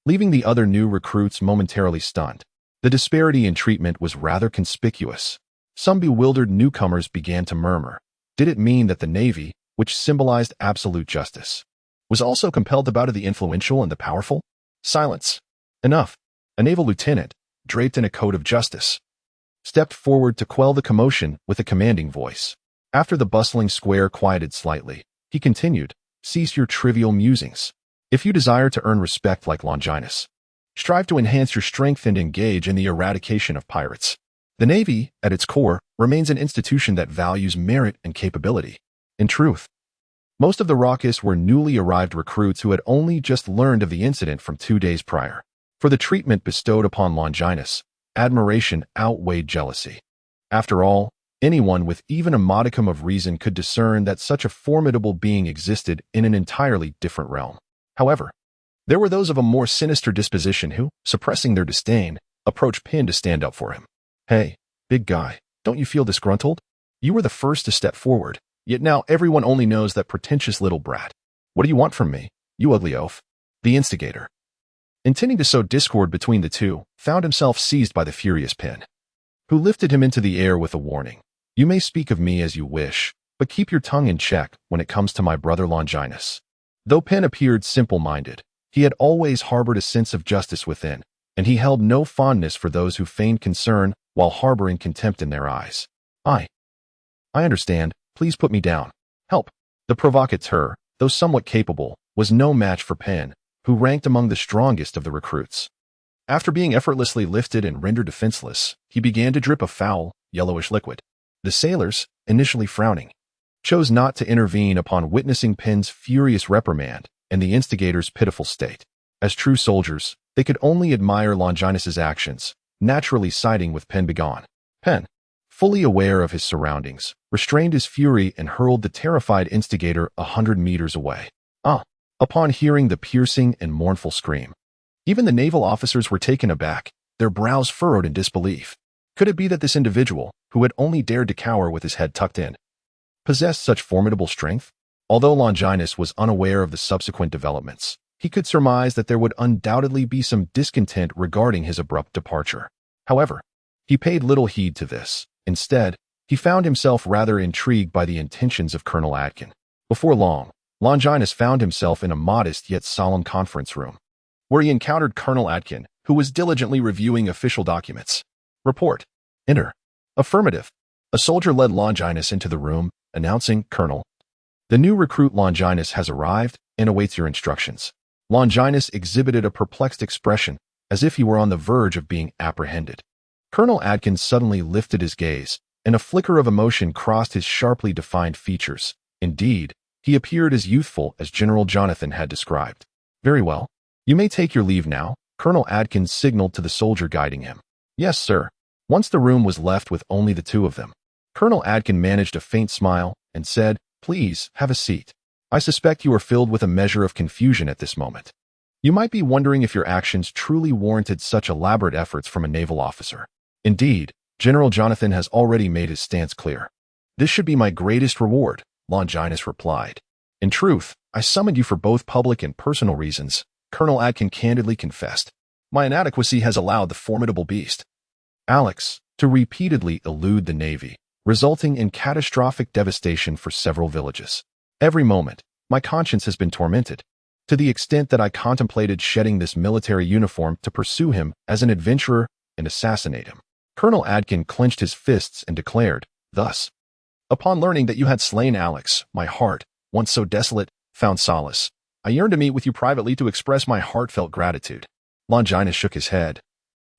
leaving the other new recruits momentarily stunned. The disparity in treatment was rather conspicuous. Some bewildered newcomers began to murmur. Did it mean that the Navy, which symbolized absolute justice, was also compelled to bow to the influential and the powerful? Silence. Enough. A naval lieutenant, draped in a coat of justice, stepped forward to quell the commotion with a commanding voice. After the bustling square quieted slightly, he continued, "Cease your trivial musings. If you desire to earn respect like Longinus, strive to enhance your strength and engage in the eradication of pirates. The Navy, at its core, remains an institution that values merit and capability. In truth, most of the raucous were newly arrived recruits who had only just learned of the incident from 2 days prior. For the treatment bestowed upon Longinus, admiration outweighed jealousy. After all, anyone with even a modicum of reason could discern that such a formidable being existed in an entirely different realm. However, there were those of a more sinister disposition who, suppressing their disdain, approached Pin to stand up for him. "Hey, big guy, don't you feel disgruntled? You were the first to step forward, yet now everyone only knows that pretentious little brat. What do you want from me, you ugly oaf?" The instigator, intending to sow discord between the two, found himself seized by the furious Pin, who lifted him into the air with a warning. "You may speak of me as you wish, but keep your tongue in check when it comes to my brother Longinus." Though Pin appeared simple-minded, he had always harbored a sense of justice within, and he held no fondness for those who feigned concern while harboring contempt in their eyes. I understand. Please put me down. Help." The provocateur, though somewhat capable, was no match for Pin, who ranked among the strongest of the recruits. After being effortlessly lifted and rendered defenseless, he began to drip a foul, yellowish liquid. The sailors, initially frowning, chose not to intervene upon witnessing Pin's furious reprimand and the instigator's pitiful state. As true soldiers, they could only admire Longinus's actions, naturally siding with Pin. Begone. Pin, fully aware of his surroundings, restrained his fury and hurled the terrified instigator 100 meters away. Upon hearing the piercing and mournful scream, even the naval officers were taken aback, their brows furrowed in disbelief. Could it be that this individual, who had only dared to cower with his head tucked in, possessed such formidable strength? Although Longinus was unaware of the subsequent developments, he could surmise that there would undoubtedly be some discontent regarding his abrupt departure. However, he paid little heed to this. Instead, he found himself rather intrigued by the intentions of Colonel Atkin. Before long, Longinus found himself in a modest yet solemn conference room, where he encountered Colonel Atkin, who was diligently reviewing official documents. "Report. Enter." "Affirmative." A soldier led Longinus into the room, announcing, "Colonel, the new recruit Longinus has arrived and awaits your instructions." Longinus exhibited a perplexed expression, as if he were on the verge of being apprehended. Colonel Atkin suddenly lifted his gaze, and a flicker of emotion crossed his sharply defined features. Indeed, he appeared as youthful as General Jonathan had described. "Very well. You may take your leave now," Colonel Atkin signaled to the soldier guiding him. "Yes, sir." Once the room was left with only the two of them, Colonel Atkin managed a faint smile and said, "Please, have a seat. I suspect you are filled with a measure of confusion at this moment. You might be wondering if your actions truly warranted such elaborate efforts from a naval officer. Indeed, General Jonathan has already made his stance clear." "This should be my greatest reward," Longinus replied. "In truth, I summoned you for both public and personal reasons," Colonel Atkin candidly confessed. "My inadequacy has allowed the formidable beast, Alex, to repeatedly elude the Navy, resulting in catastrophic devastation for several villages. Every moment, my conscience has been tormented, to the extent that I contemplated shedding this military uniform to pursue him as an adventurer and assassinate him." Colonel Atkin clenched his fists and declared, "Thus, upon learning that you had slain Alex, my heart, once so desolate, found solace. I yearned to meet with you privately to express my heartfelt gratitude." Longinus shook his head,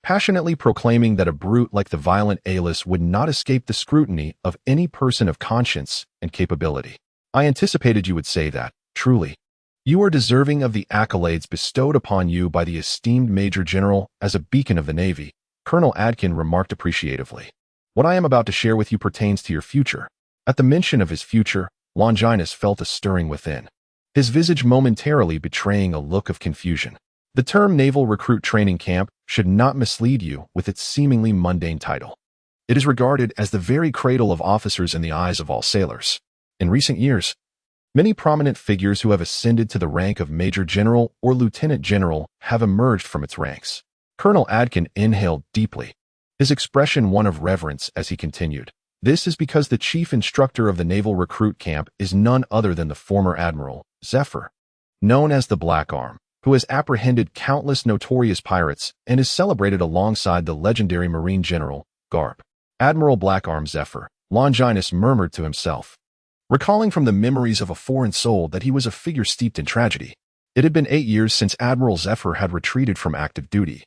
passionately proclaiming that a brute like the violent Aulus would not escape the scrutiny of any person of conscience and capability. "I anticipated you would say that, truly. You are deserving of the accolades bestowed upon you by the esteemed Major General as a beacon of the Navy," Colonel Atkin remarked appreciatively. "What I am about to share with you pertains to your future." At the mention of his future, Longinus felt a stirring within, his visage momentarily betraying a look of confusion. The term Naval Recruit Training Camp should not mislead you with its seemingly mundane title. It is regarded as the very cradle of officers in the eyes of all sailors. In recent years, many prominent figures who have ascended to the rank of Major General or Lieutenant General have emerged from its ranks. Colonel Atkin inhaled deeply, his expression one of reverence as he continued. "This is because the chief instructor of the Naval Recruit Camp is none other than the former Admiral, Zephyr, known as the Black Arm, who has apprehended countless notorious pirates and is celebrated alongside the legendary Marine General, Garp. Admiral Blackarm Zephyr, Longinus murmured to himself, recalling from the memories of a foreign soul that he was a figure steeped in tragedy. It had been 8 years since Admiral Zephyr had retreated from active duty,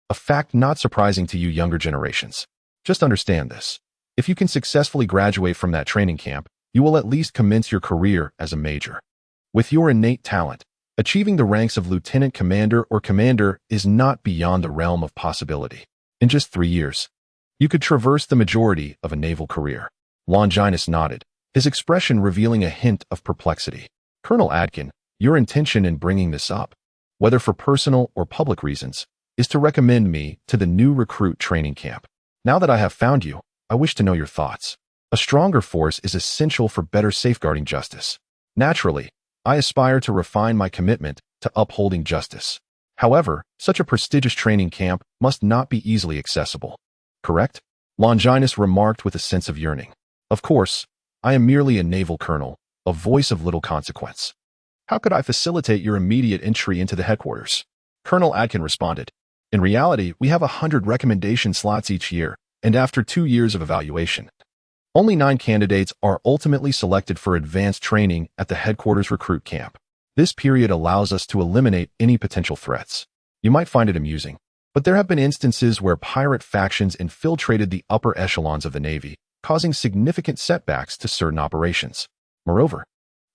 a fact not surprising to you younger generations. Just understand this. If you can successfully graduate from that training camp, you will at least commence your career as a major. With your innate talent, achieving the ranks of lieutenant commander or commander is not beyond the realm of possibility. In just 3 years, you could traverse the majority of a naval career. Longinus nodded, his expression revealing a hint of perplexity. Colonel Adkin, your intention in bringing this up, whether for personal or public reasons, is to recommend me to the new recruit training camp. Now that I have found you, I wish to know your thoughts. A stronger force is essential for better safeguarding justice. Naturally, I aspire to refine my commitment to upholding justice. However, such a prestigious training camp must not be easily accessible. Correct? Longinus remarked with a sense of yearning. Of course, I am merely a naval colonel, a voice of little consequence. How could I facilitate your immediate entry into the headquarters? Colonel Adkin responded. In reality, we have 100 recommendation slots each year, and after 2 years of evaluation, only 9 candidates are ultimately selected for advanced training at the headquarters recruit camp. This period allows us to eliminate any potential threats. You might find it amusing, but there have been instances where pirate factions infiltrated the upper echelons of the Navy, causing significant setbacks to certain operations. Moreover,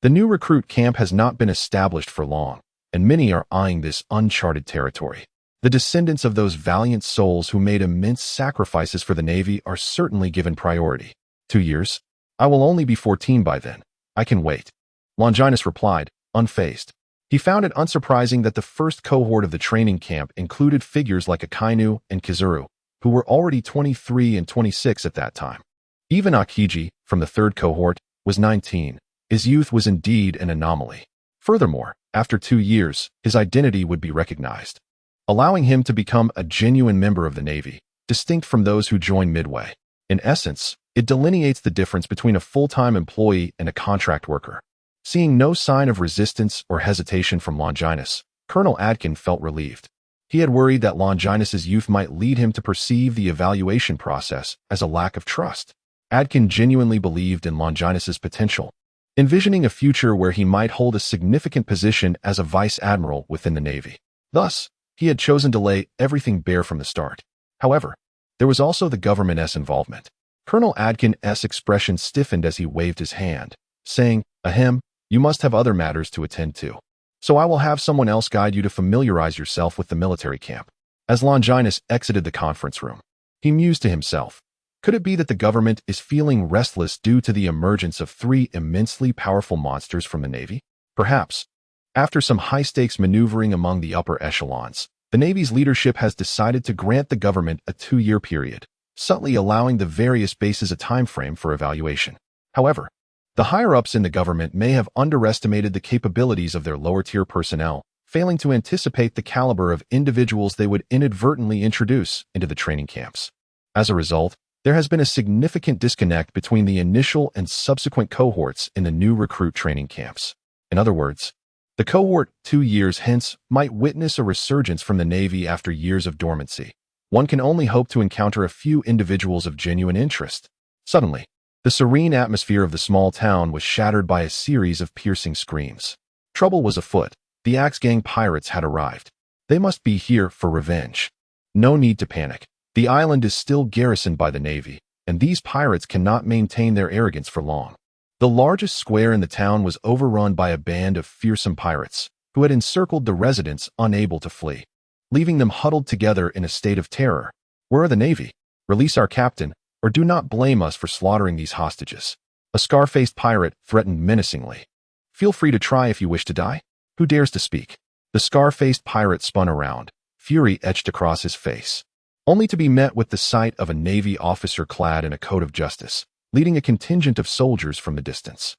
the new recruit camp has not been established for long, and many are eyeing this uncharted territory. The descendants of those valiant souls who made immense sacrifices for the Navy are certainly given priority. 2 years? I will only be 14 by then. I can wait. Longinus replied, unfazed. He found it unsurprising that the first cohort of the training camp included figures like Akainu and Kizuru, who were already 23 and 26 at that time. Even Akiji, from the third cohort, was 19. His youth was indeed an anomaly. Furthermore, after 2 years, his identity would be recognized, allowing him to become a genuine member of the Navy, distinct from those who joined midway. In essence, it delineates the difference between a full-time employee and a contract worker. Seeing no sign of resistance or hesitation from Longinus, Colonel Adkin felt relieved. He had worried that Longinus's youth might lead him to perceive the evaluation process as a lack of trust. Adkin genuinely believed in Longinus's potential, envisioning a future where he might hold a significant position as a vice admiral within the Navy. Thus, he had chosen to lay everything bare from the start. However, there was also the government's involvement. Colonel Adkin's expression stiffened as he waved his hand, saying, Ahem, you must have other matters to attend to. So I will have someone else guide you to familiarize yourself with the military camp. As Longinus exited the conference room, he mused to himself. Could it be that the government is feeling restless due to the emergence of 3 immensely powerful monsters from the Navy? Perhaps. After some high-stakes maneuvering among the upper echelons, the Navy's leadership has decided to grant the government a 2-year period, subtly allowing the various bases a time frame for evaluation. However, the higher-ups in the government may have underestimated the capabilities of their lower-tier personnel, failing to anticipate the caliber of individuals they would inadvertently introduce into the training camps. As a result, there has been a significant disconnect between the initial and subsequent cohorts in the new recruit training camps. In other words, the cohort 2 years hence might witness a resurgence from the Navy after years of dormancy. One can only hope to encounter a few individuals of genuine interest. Suddenly, the serene atmosphere of the small town was shattered by a series of piercing screams. Trouble was afoot. The Axe Gang pirates had arrived. They must be here for revenge. No need to panic. The island is still garrisoned by the Navy, and these pirates cannot maintain their arrogance for long. The largest square in the town was overrun by a band of fearsome pirates, who had encircled the residents unable to flee, leaving them huddled together in a state of terror. Where are the Navy? Release our captain, or do not blame us for slaughtering these hostages. A scar-faced pirate threatened menacingly. Feel free to try if you wish to die. Who dares to speak? The scar-faced pirate spun around, fury etched across his face, only to be met with the sight of a Navy officer clad in a coat of justice, leading a contingent of soldiers from the distance.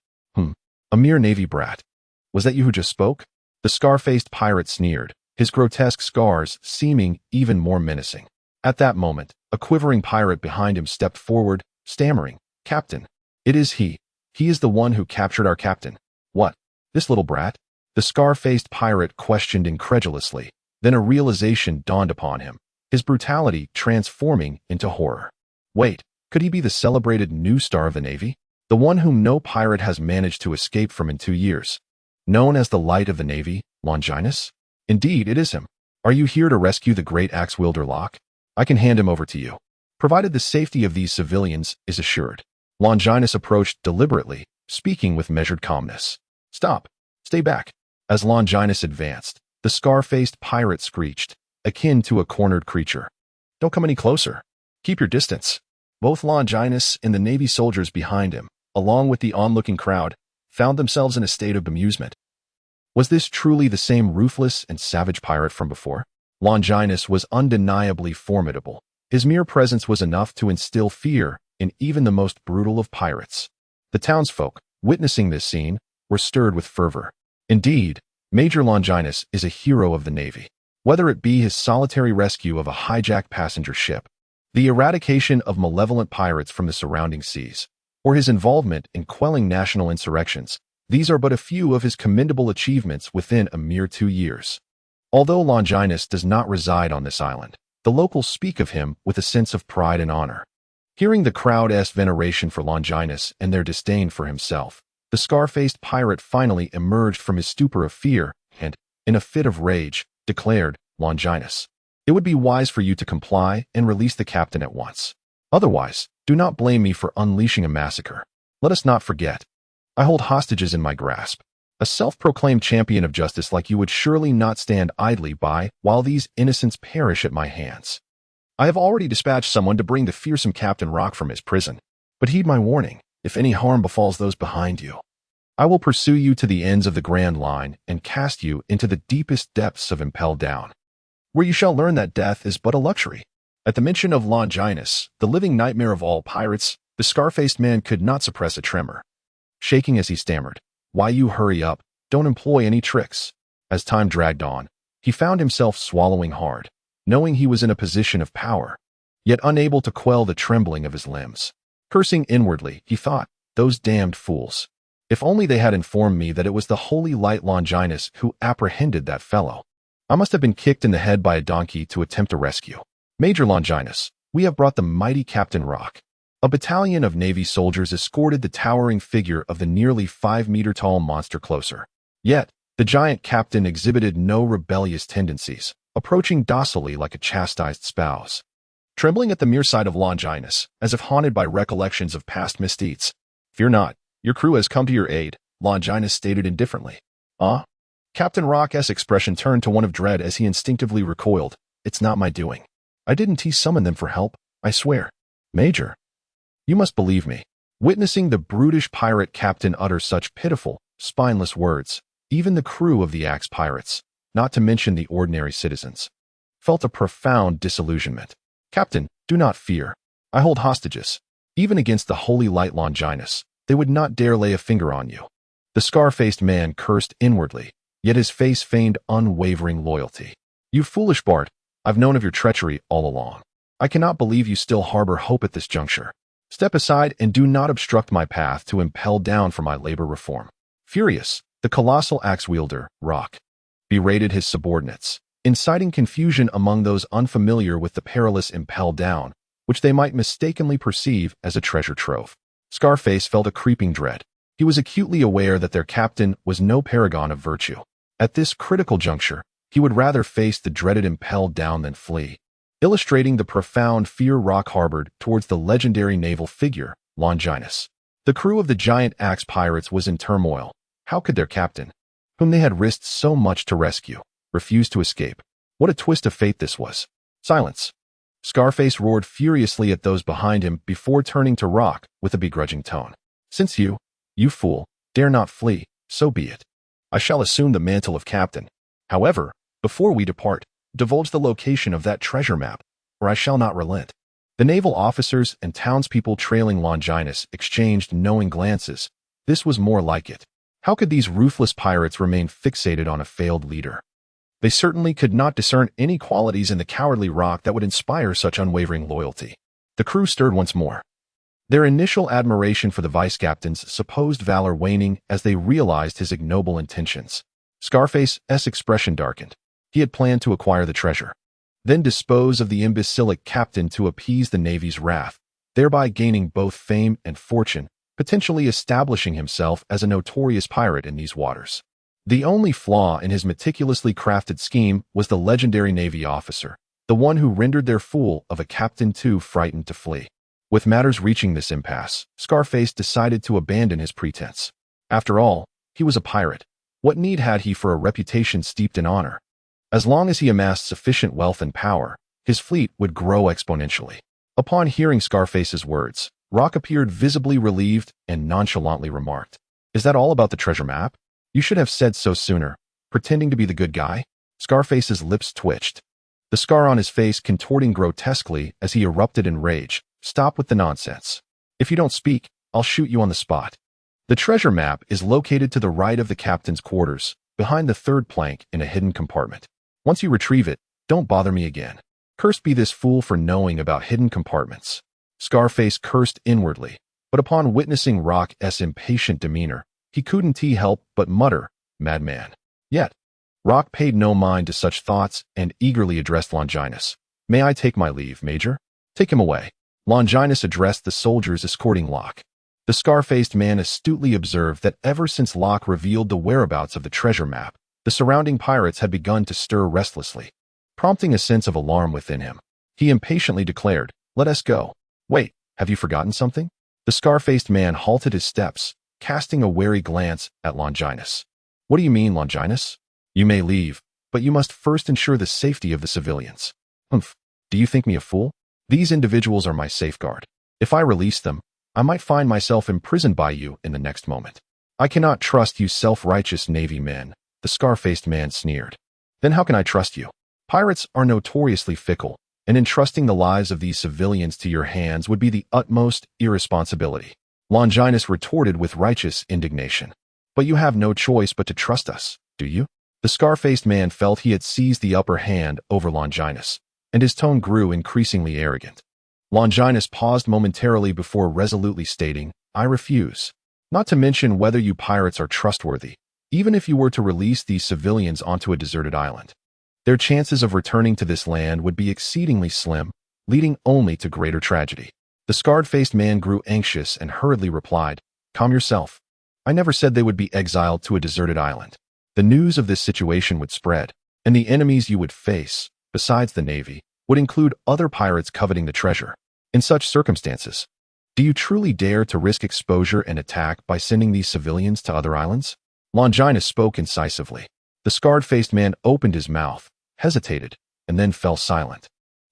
A mere Navy brat. Was that you who just spoke? The scar-faced pirate sneered, his grotesque scars seeming even more menacing. At that moment, a quivering pirate behind him stepped forward, stammering, Captain, it is he. He is the one who captured our captain. What? This little brat? The scar-faced pirate questioned incredulously. Then a realization dawned upon him, his brutality transforming into horror. Wait, Could he be the celebrated new star of the Navy? The one whom no pirate has managed to escape from in 2 years? Known as the Light of the Navy, Longinus? Indeed, it is him. Are you here to rescue the great axe-wielder Locke? I can hand him over to you, provided the safety of these civilians is assured. Longinus approached deliberately, speaking with measured calmness. Stop. Stay back. As Longinus advanced, the scar-faced pirate screeched, akin to a cornered creature. Don't come any closer. Keep your distance. Both Longinus and the Navy soldiers behind him, along with the onlooking crowd, found themselves in a state of bemusement. Was this truly the same ruthless and savage pirate from before? Longinus was undeniably formidable. His mere presence was enough to instill fear in even the most brutal of pirates. The townsfolk, witnessing this scene, were stirred with fervor. Indeed, Major Longinus is a hero of the Navy. Whether it be his solitary rescue of a hijacked passenger ship, the eradication of malevolent pirates from the surrounding seas, or his involvement in quelling national insurrections, these are but a few of his commendable achievements within a mere 2 years. Although Longinus does not reside on this island, the locals speak of him with a sense of pride and honor. Hearing the crowd's veneration for Longinus and their disdain for himself, the scar-faced pirate finally emerged from his stupor of fear and, in a fit of rage, declared, Longinus, it would be wise for you to comply and release the captain at once. Otherwise, do not blame me for unleashing a massacre. Let us not forget, I hold hostages in my grasp. A self-proclaimed champion of justice like you would surely not stand idly by while these innocents perish at my hands. I have already dispatched someone to bring the fearsome Captain Rock from his prison, but heed my warning, if any harm befalls those behind you. I will pursue you to the ends of the Grand Line and cast you into the deepest depths of Impel Down, where you shall learn that death is but a luxury. At the mention of Longinus, the living nightmare of all pirates, the scar-faced man could not suppress a tremor. Shaking as he stammered, Why you hurry up, don't employ any tricks. As time dragged on, he found himself swallowing hard, knowing he was in a position of power, yet unable to quell the trembling of his limbs. Cursing inwardly, he thought, those damned fools. If only they had informed me that it was the holy light Longinus who apprehended that fellow. I must have been kicked in the head by a donkey to attempt a rescue. Major Longinus, we have brought the mighty Captain Rock. A battalion of Navy soldiers escorted the towering figure of the nearly 5-meter-tall monster closer. Yet, the giant captain exhibited no rebellious tendencies, approaching docilely like a chastised spouse. Trembling at the mere sight of Longinus, as if haunted by recollections of past misdeeds. Fear not, your crew has come to your aid, Longinus stated indifferently. Captain Rock's expression turned to one of dread as he instinctively recoiled. It's not my doing. I didn't summon them for help, I swear. Major, you must believe me. Witnessing the brutish pirate captain utter such pitiful, spineless words, even the crew of the Axe pirates, not to mention the ordinary citizens, felt a profound disillusionment. Captain, do not fear. I hold hostages. Even against the holy light Longinus, they would not dare lay a finger on you. The scar-faced man cursed inwardly, yet his face feigned unwavering loyalty. You foolish Bart, I've known of your treachery all along. I cannot believe you still harbor hope at this juncture. Step aside and do not obstruct my path to impel down for my labor reform. Furious, the colossal axe-wielder, Rock, berated his subordinates, inciting confusion among those unfamiliar with the perilous impel down, which they might mistakenly perceive as a treasure trove. Scarface felt a creeping dread. He was acutely aware that their captain was no paragon of virtue. At this critical juncture, he would rather face the dreaded impel down than flee, illustrating the profound fear Rock harbored towards the legendary naval figure, Longinus. The crew of the giant axe pirates was in turmoil. How could their captain, whom they had risked so much to rescue, refuse to escape? What a twist of fate this was. Silence. Scarface roared furiously at those behind him before turning to Rock with a begrudging tone. Since you fool, dare not flee, so be it. I shall assume the mantle of captain. However, before we depart, divulge the location of that treasure map, or I shall not relent. The naval officers and townspeople trailing Longinus exchanged knowing glances. This was more like it. How could these ruthless pirates remain fixated on a failed leader? They certainly could not discern any qualities in the cowardly Rock that would inspire such unwavering loyalty. The crew stirred once more, their initial admiration for the vice-captain's supposed valor waning as they realized his ignoble intentions. Scarface's expression darkened. He had planned to acquire the treasure, then dispose of the imbecilic captain to appease the Navy's wrath. thereby gaining both fame and fortune, potentially establishing himself as a notorious pirate in these waters. The only flaw in his meticulously crafted scheme was the legendary Navy officer, the one who rendered their fool of a captain too frightened to flee. With matters reaching this impasse, Scarface decided to abandon his pretense. After all, he was a pirate. What need had he for a reputation steeped in honor? As long as he amassed sufficient wealth and power, his fleet would grow exponentially. Upon hearing Scarface's words, Rock appeared visibly relieved and nonchalantly remarked, "Is that all about the treasure map? You should have said so sooner, pretending to be the good guy." Scarface's lips twitched, the scar on his face contorting grotesquely as he erupted in rage. "Stop with the nonsense. If you don't speak, I'll shoot you on the spot." The treasure map is located to the right of the captain's quarters, behind the third plank in a hidden compartment. Once you retrieve it, don't bother me again. Cursed be this fool for knowing about hidden compartments. Scarface cursed inwardly, but upon witnessing Rock's impatient demeanor, he couldn't help but mutter, "Madman." Yet, Rock paid no mind to such thoughts and eagerly addressed Longinus. "May I take my leave, Major?" "Take him away." Longinus addressed the soldiers escorting Locke. The scar-faced man astutely observed that ever since Locke revealed the whereabouts of the treasure map, the surrounding pirates had begun to stir restlessly, prompting a sense of alarm within him. He impatiently declared, "Let us go." "Wait, have you forgotten something?" The scar-faced man halted his steps, casting a wary glance at Longinus. "What do you mean, Longinus?" "You may leave, but you must first ensure the safety of the civilians." "Humph. Do you think me a fool? These individuals are my safeguard. If I release them, I might find myself imprisoned by you in the next moment." "I cannot trust you self-righteous Navy men," the scar-faced man sneered. "Then how can I trust you? Pirates are notoriously fickle, and entrusting the lives of these civilians to your hands would be the utmost irresponsibility." Longinus retorted with righteous indignation. "But you have no choice but to trust us, do you?" The scar-faced man felt he had seized the upper hand over Longinus, and his tone grew increasingly arrogant. Longinus paused momentarily before resolutely stating, "I refuse. Not to mention whether you pirates are trustworthy, even if you were to release these civilians onto a deserted island. Their chances of returning to this land would be exceedingly slim, leading only to greater tragedy." The scarred-faced man grew anxious and hurriedly replied, "Calm yourself. I never said they would be exiled to a deserted island. The news of this situation would spread, and the enemies you would face, besides the Navy, would include other pirates coveting the treasure. In such circumstances, do you truly dare to risk exposure and attack by sending these civilians to other islands?" Longinus spoke incisively. The scarred-faced man opened his mouth, hesitated, and then fell silent,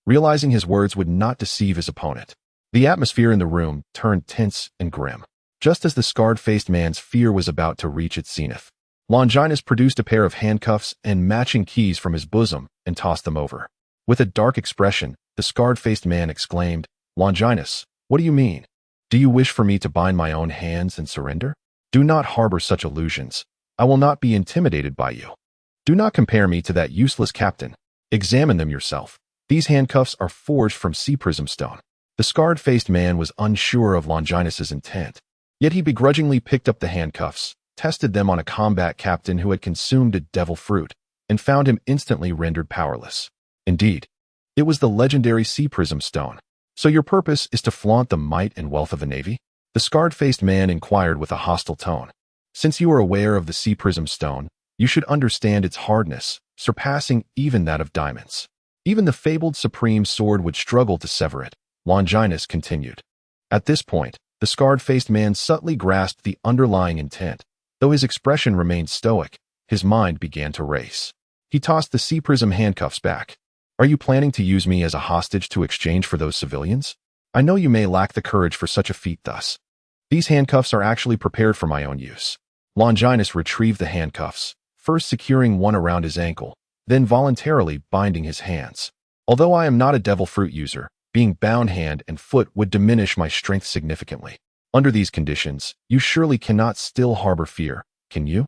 realizing his words would not deceive his opponent. The atmosphere in the room turned tense and grim. Just as the scarred-faced man's fear was about to reach its zenith, Longinus produced a pair of handcuffs and matching keys from his bosom and tossed them over. With a dark expression, the scarred-faced man exclaimed, "Longinus, what do you mean? Do you wish for me to bind my own hands and surrender? Do not harbor such illusions. I will not be intimidated by you. Do not compare me to that useless captain. Examine them yourself. These handcuffs are forged from sea prism stone." The scarred-faced man was unsure of Longinus's intent, yet he begrudgingly picked up the handcuffs, tested them on a combat captain who had consumed a devil fruit, and found him instantly rendered powerless. Indeed, it was the legendary sea prism stone. "So your purpose is to flaunt the might and wealth of the Navy?" The scarred-faced man inquired with a hostile tone. "Since you are aware of the sea prism stone, you should understand its hardness, surpassing even that of diamonds. Even the fabled supreme sword would struggle to sever it," Longinus continued. At this point, the scarred-faced man subtly grasped the underlying intent. Though his expression remained stoic, his mind began to race. He tossed the sea prism handcuffs back. "Are you planning to use me as a hostage to exchange for those civilians? I know you may lack the courage for such a feat thus. These handcuffs are actually prepared for my own use." Longinus retrieved the handcuffs, first securing one around his ankle, then voluntarily binding his hands. "Although I am not a devil fruit user, being bound hand and foot would diminish my strength significantly. Under these conditions, you surely cannot still harbor fear, can you?"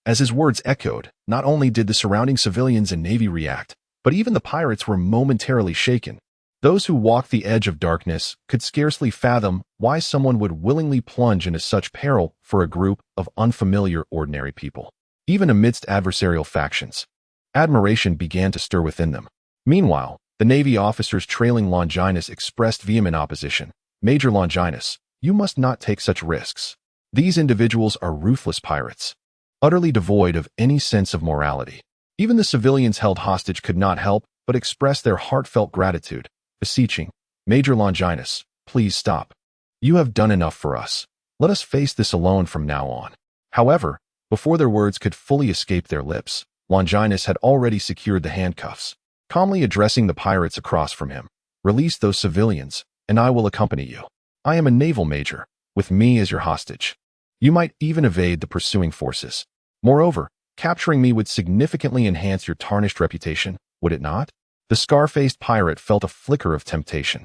As his words echoed, not only did the surrounding civilians and Navy react, but even the pirates were momentarily shaken. Those who walked the edge of darkness could scarcely fathom why someone would willingly plunge into such peril for a group of unfamiliar ordinary people. Even amidst adversarial factions, admiration began to stir within them. Meanwhile, the Navy officers trailing Longinus expressed vehement opposition. Major Longinus, you must not take such risks. These individuals are ruthless pirates, utterly devoid of any sense of morality. Even the civilians held hostage could not help but express their heartfelt gratitude, beseeching, Major Longinus, please stop. You have done enough for us. Let us face this alone from now on. However, before their words could fully escape their lips, Longinus had already secured the handcuffs. Calmly addressing the pirates across from him, release those civilians, and I will accompany you. I am a naval major, with me as your hostage. You might even evade the pursuing forces. Moreover, capturing me would significantly enhance your tarnished reputation, would it not? The scar-faced pirate felt a flicker of temptation.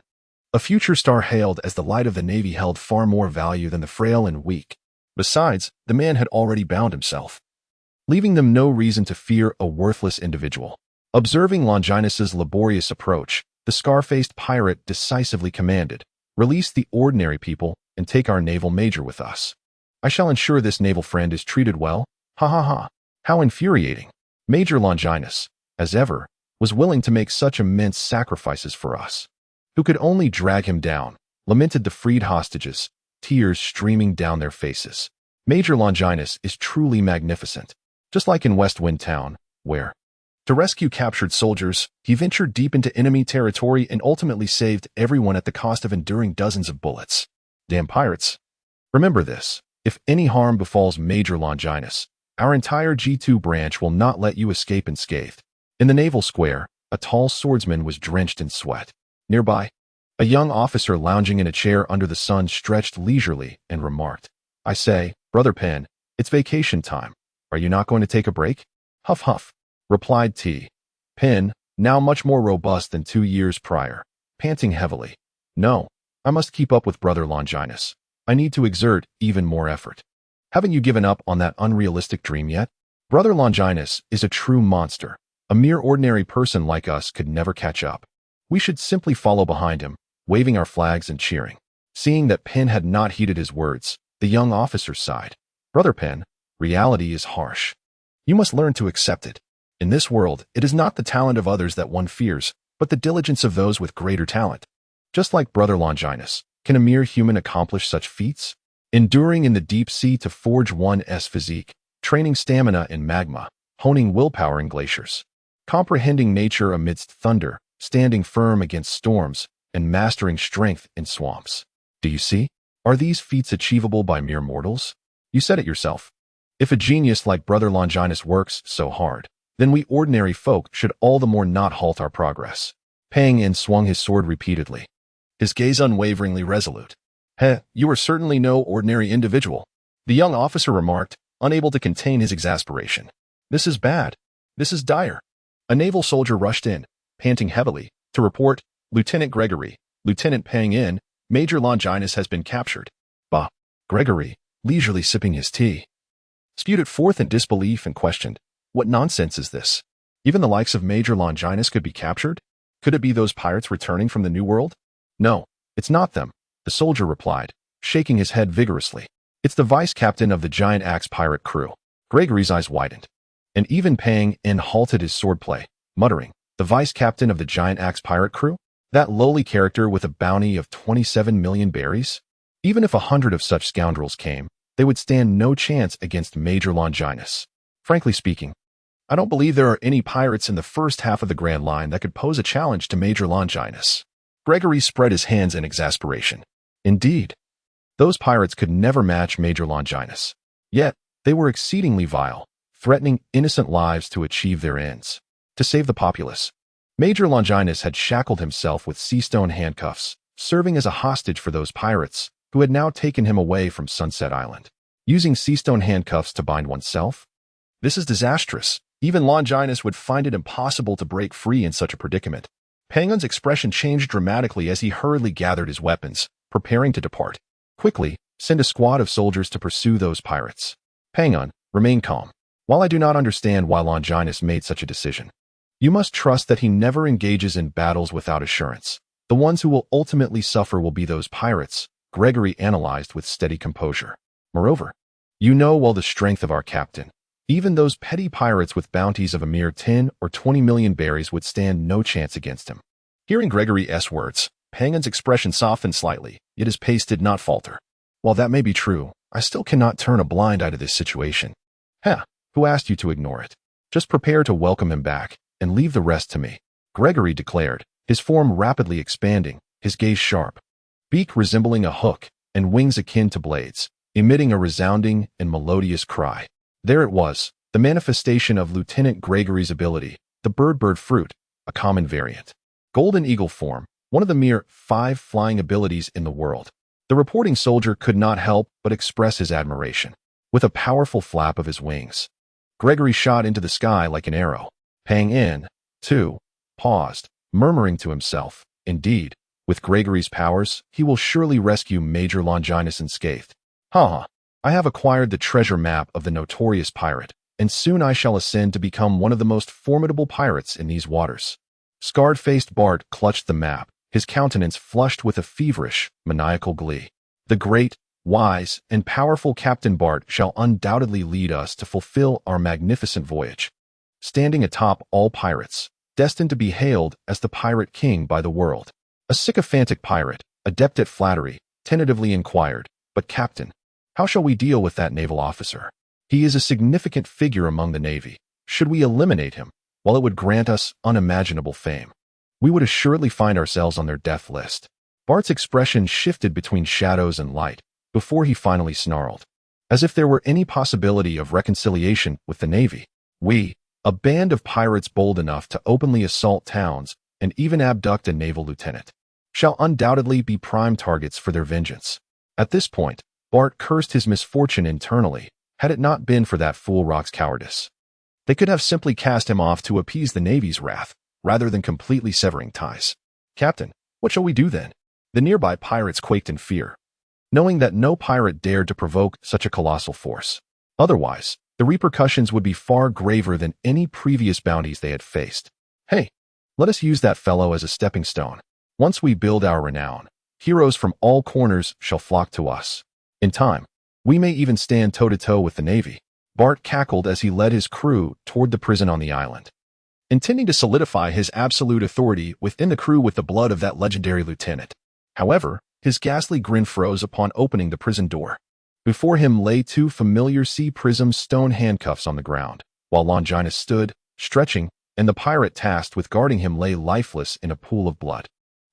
A future star hailed as the light of the Navy held far more value than the frail and weak. Besides, the man had already bound himself, leaving them no reason to fear a worthless individual. Observing Longinus's laborious approach, the scar-faced pirate decisively commanded, release the ordinary people and take our naval major with us. I shall ensure this naval friend is treated well. Ha ha ha. How infuriating. Major Longinus, as ever, was willing to make such immense sacrifices for us. Who could only drag him down, lamented the freed hostages, tears streaming down their faces. Major Longinus is truly magnificent, just like in West Wind Town, where, to rescue captured soldiers, he ventured deep into enemy territory and ultimately saved everyone at the cost of enduring dozens of bullets. Damn pirates. Remember this, if any harm befalls Major Longinus, our entire G2 branch will not let you escape unscathed. In the naval square, a tall swordsman was drenched in sweat. Nearby, a young officer lounging in a chair under the sun stretched leisurely and remarked, I say, Brother Penn, it's vacation time. Are you not going to take a break? Huff huff, replied T. Penn, now much more robust than 2 years prior, panting heavily. No, I must keep up with Brother Longinus. I need to exert even more effort. Haven't you given up on that unrealistic dream yet? Brother Longinus is a true monster. A mere ordinary person like us could never catch up. We should simply follow behind him, waving our flags and cheering. Seeing that Penn had not heeded his words, the young officer sighed. Brother Penn, reality is harsh. You must learn to accept it. In this world, it is not the talent of others that one fears, but the diligence of those with greater talent. Just like Brother Longinus, can a mere human accomplish such feats? Enduring in the deep sea to forge one's physique, training stamina in magma, honing willpower in glaciers, comprehending nature amidst thunder, standing firm against storms, and mastering strength in swamps. Do you see? Are these feats achievable by mere mortals? You said it yourself. If a genius like Brother Longinus works so hard, then we ordinary folk should all the more not halt our progress. Pang In swung his sword repeatedly, his gaze unwaveringly resolute. Heh, you are certainly no ordinary individual, the young officer remarked, unable to contain his exasperation. This is bad. This is dire. A naval soldier rushed in, panting heavily, to report, Lieutenant Gregory, Lieutenant Pang In, Major Longinus has been captured. Bah. Gregory, leisurely sipping his tea, spewed it forth in disbelief and questioned, what nonsense is this? Even the likes of Major Longinus could be captured? Could it be those pirates returning from the New World? No, it's not them, the soldier replied, shaking his head vigorously. It's the vice captain of the giant axe pirate crew. Gregory's eyes widened, and even Pang In halted his swordplay, muttering, the vice captain of the giant axe pirate crew? That lowly character with a bounty of 27 million berries? Even if 100 of such scoundrels came, they would stand no chance against Major Longinus. Frankly speaking, I don't believe there are any pirates in the first half of the Grand Line that could pose a challenge to Major Longinus. Gregory spread his hands in exasperation. Indeed, those pirates could never match Major Longinus. Yet, they were exceedingly vile, threatening innocent lives to achieve their ends. To save the populace, Major Longinus had shackled himself with sea-stone handcuffs, serving as a hostage for those pirates who had now taken him away from Sunset Island. Using sea-stone handcuffs to bind oneself? This is disastrous. Even Longinus would find it impossible to break free in such a predicament. Pang In's expression changed dramatically as he hurriedly gathered his weapons, preparing to depart. Quickly, send a squad of soldiers to pursue those pirates. Pang In, remain calm. While I do not understand why Longinus made such a decision, you must trust that he never engages in battles without assurance. The ones who will ultimately suffer will be those pirates, Gregory analyzed with steady composure. Moreover, you know well the strength of our captain. Even those petty pirates with bounties of a mere 10 or 20 million berries would stand no chance against him. Hearing Gregory's words, Pangan's expression softened slightly, yet his pace did not falter. While that may be true, I still cannot turn a blind eye to this situation. Who asked you to ignore it? Just prepare to welcome him back, and leave the rest to me, Gregory declared, his form rapidly expanding, his gaze sharp. Beak resembling a hook, and wings akin to blades, emitting a resounding and melodious cry. There it was, the manifestation of Lieutenant Gregory's ability, the bird fruit, a common variant. Golden eagle form, one of the mere 5 flying abilities in the world. The reporting soldier could not help but express his admiration. With a powerful flap of his wings, Gregory shot into the sky like an arrow. Pang in, too, paused, murmuring to himself, indeed, with Gregory's powers, he will surely rescue Major Longinus unscathed. I have acquired the treasure map of the notorious pirate, and soon I shall ascend to become one of the most formidable pirates in these waters. Scarred-faced Bart clutched the map, his countenance flushed with a feverish, maniacal glee. The great, wise, and powerful Captain Bart shall undoubtedly lead us to fulfill our magnificent voyage. Standing atop all pirates, destined to be hailed as the Pirate King by the world. A sycophantic pirate, adept at flattery, tentatively inquired, "But Captain, how shall we deal with that naval officer? He is a significant figure among the Navy. Should we eliminate him, while it would grant us unimaginable fame, we would assuredly find ourselves on their death list." Bart's expression shifted between shadows and light, before he finally snarled. As if there were any possibility of reconciliation with the Navy. We, a band of pirates bold enough to openly assault towns and even abduct a naval lieutenant, shall undoubtedly be prime targets for their vengeance. At this point, Bart cursed his misfortune internally, had it not been for that fool Rock's cowardice. They could have simply cast him off to appease the Navy's wrath, rather than completely severing ties. "Captain, what shall we do then?" The nearby pirates quaked in fear, knowing that no pirate dared to provoke such a colossal force. Otherwise, the repercussions would be far graver than any previous bounties they had faced. "Hey, let us use that fellow as a stepping stone. Once we build our renown, heroes from all corners shall flock to us. In time, we may even stand toe-to-toe with the Navy." Bart cackled as he led his crew toward the prison on the island, intending to solidify his absolute authority within the crew with the blood of that legendary lieutenant. However, his ghastly grin froze upon opening the prison door. Before him lay 2 familiar sea prism stone handcuffs on the ground, while Longinus stood, stretching, and the pirate tasked with guarding him lay lifeless in a pool of blood.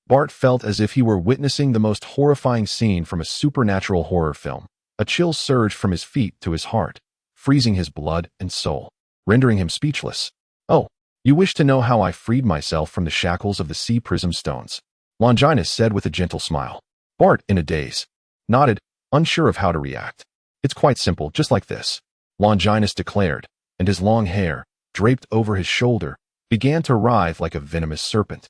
Bart felt as if he were witnessing the most horrifying scene from a supernatural horror film. A chill surged from his feet to his heart, freezing his blood and soul, rendering him speechless. "Oh, you wish to know how I freed myself from the shackles of the sea prism stones?" Longinus said with a gentle smile. Bart, in a daze, nodded, unsure of how to react. "It's quite simple, just like this," Longinus declared, and his long hair, draped over his shoulder, began to writhe like a venomous serpent.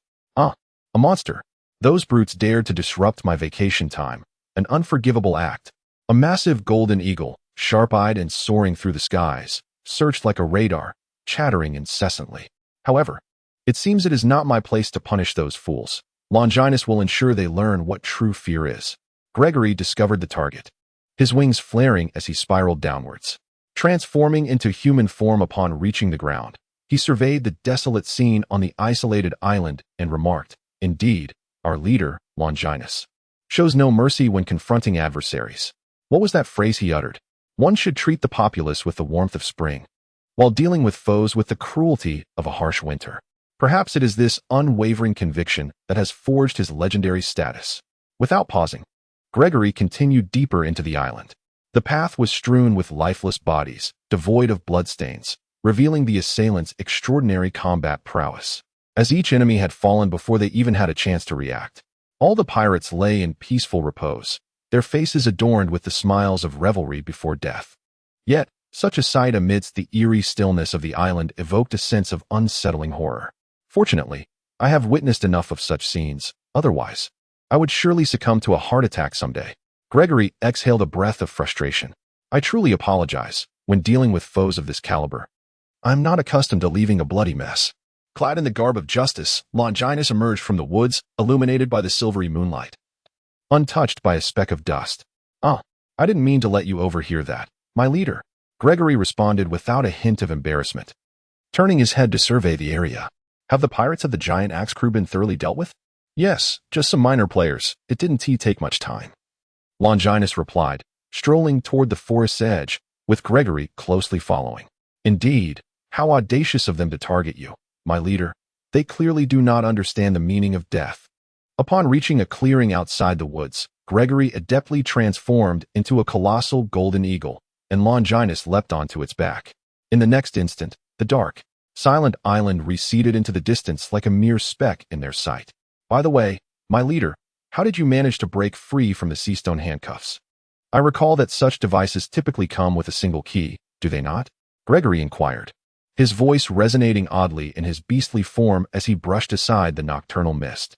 A monster. Those brutes dared to disrupt my vacation time, an unforgivable act. A massive golden eagle, sharp-eyed and soaring through the skies, searched like a radar, chattering incessantly. However, it seems it is not my place to punish those fools. Longinus will ensure they learn what true fear is. Gregory discovered the target, his wings flaring as he spiraled downwards. Transforming into human form upon reaching the ground, he surveyed the desolate scene on the isolated island and remarked, "Indeed, our leader, Longinus, shows no mercy when confronting adversaries." What was that phrase he uttered? One should treat the populace with the warmth of spring, while dealing with foes with the cruelty of a harsh winter. Perhaps it is this unwavering conviction that has forged his legendary status. Without pausing, Gregory continued deeper into the island. The path was strewn with lifeless bodies, devoid of bloodstains, revealing the assailants' extraordinary combat prowess. As each enemy had fallen before they even had a chance to react, all the pirates lay in peaceful repose, their faces adorned with the smiles of revelry before death. Yet, such a sight amidst the eerie stillness of the island evoked a sense of unsettling horror. Fortunately, I have witnessed enough of such scenes, otherwise, I would surely succumb to a heart attack someday. Gregory exhaled a breath of frustration. "I truly apologize, when dealing with foes of this caliber. I am not accustomed to leaving a bloody mess." Clad in the garb of justice, Longinus emerged from the woods, illuminated by the silvery moonlight, untouched by a speck of dust. "I didn't mean to let you overhear that, my leader," Gregory responded without a hint of embarrassment, turning his head to survey the area. "Have the pirates of the giant axe crew been thoroughly dealt with?" Yes, just some minor players. It didn't take much time. Longinus replied, strolling toward the forest's edge, with Gregory closely following. Indeed, how audacious of them to target you, my leader. They clearly do not understand the meaning of death. Upon reaching a clearing outside the woods, Gregory adeptly transformed into a colossal golden eagle, and Longinus leapt onto its back. In the next instant, the dark, silent island receded into the distance like a mere speck in their sight. By the way, my leader, how did you manage to break free from the seastone handcuffs? I recall that such devices typically come with a single key, do they not? Gregory inquired, his voice resonating oddly in his beastly form as he brushed aside the nocturnal mist.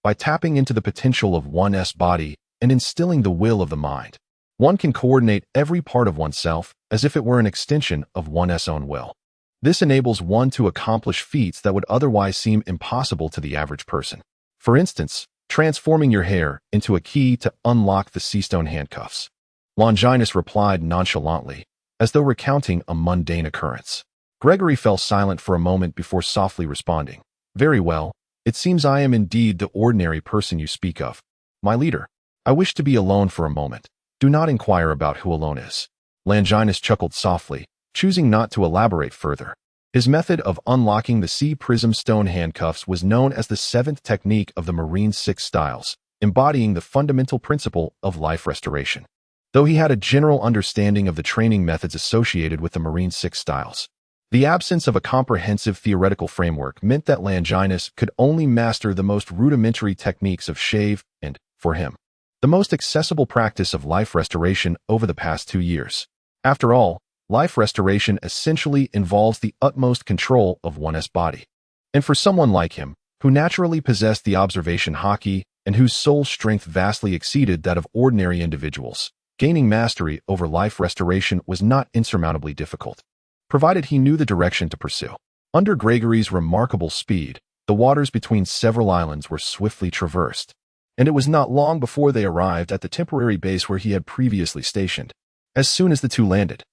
By tapping into the potential of one's body and instilling the will of the mind, one can coordinate every part of oneself as if it were an extension of one's own will. This enables one to accomplish feats that would otherwise seem impossible to the average person. For instance, transforming your hair into a key to unlock the seastone handcuffs. Longinus replied nonchalantly, as though recounting a mundane occurrence. Gregory fell silent for a moment before softly responding. Very well, it seems I am indeed the ordinary person you speak of. My leader, I wish to be alone for a moment. Do not inquire about who alone is. Longinus chuckled softly, choosing not to elaborate further. His method of unlocking the sea prism stone handcuffs was known as the seventh technique of the Marine Six Styles, embodying the fundamental principle of life restoration. Though he had a general understanding of the training methods associated with the Marine Six Styles, the absence of a comprehensive theoretical framework meant that Longinus could only master the most rudimentary techniques of shave and, for him, the most accessible practice of life restoration over the past 2 years. After all, life restoration essentially involves the utmost control of one's body. And for someone like him, who naturally possessed the observation haki and whose soul strength vastly exceeded that of ordinary individuals, gaining mastery over life restoration was not insurmountably difficult, provided he knew the direction to pursue. Under Gregory's remarkable speed, the waters between several islands were swiftly traversed, and it was not long before they arrived at the temporary base where he had previously stationed. As soon as the two landed,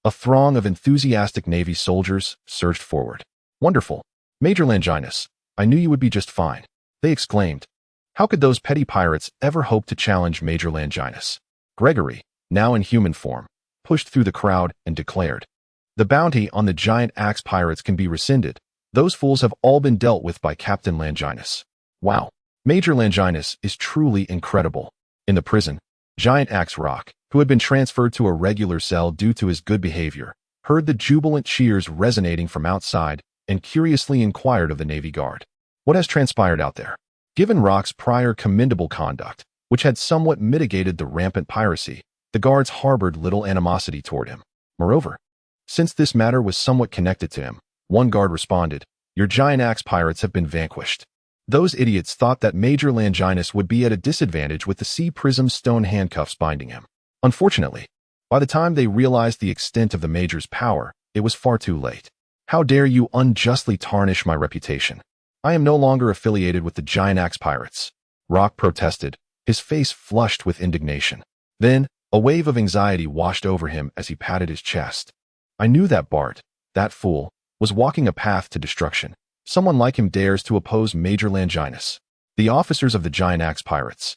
a throng of enthusiastic Navy soldiers surged forward. Wonderful. Major Longinus, I knew you would be just fine, they exclaimed. How could those petty pirates ever hope to challenge Major Longinus? Gregory, now in human form, pushed through the crowd and declared, the bounty on the giant axe pirates can be rescinded. Those fools have all been dealt with by Captain Longinus. Wow. Major Longinus is truly incredible. In the prison, Giant Axe Rock, who had been transferred to a regular cell due to his good behavior, heard the jubilant cheers resonating from outside and curiously inquired of the Navy Guard. What has transpired out there? Given Rock's prior commendable conduct, which had somewhat mitigated the rampant piracy, the guards harbored little animosity toward him. Moreover, since this matter was somewhat connected to him, one guard responded, your giant axe pirates have been vanquished. Those idiots thought that Major Longinus would be at a disadvantage with the sea prism stone handcuffs binding him. Unfortunately, by the time they realized the extent of the Major's power, it was far too late. How dare you unjustly tarnish my reputation? I am no longer affiliated with the giant axe pirates. Rock protested, his face flushed with indignation. Then, a wave of anxiety washed over him as he patted his chest. I knew that Bart, that fool, was walking a path to destruction. Someone like him dares to oppose Major Longinus. The officers of the giant axe pirates,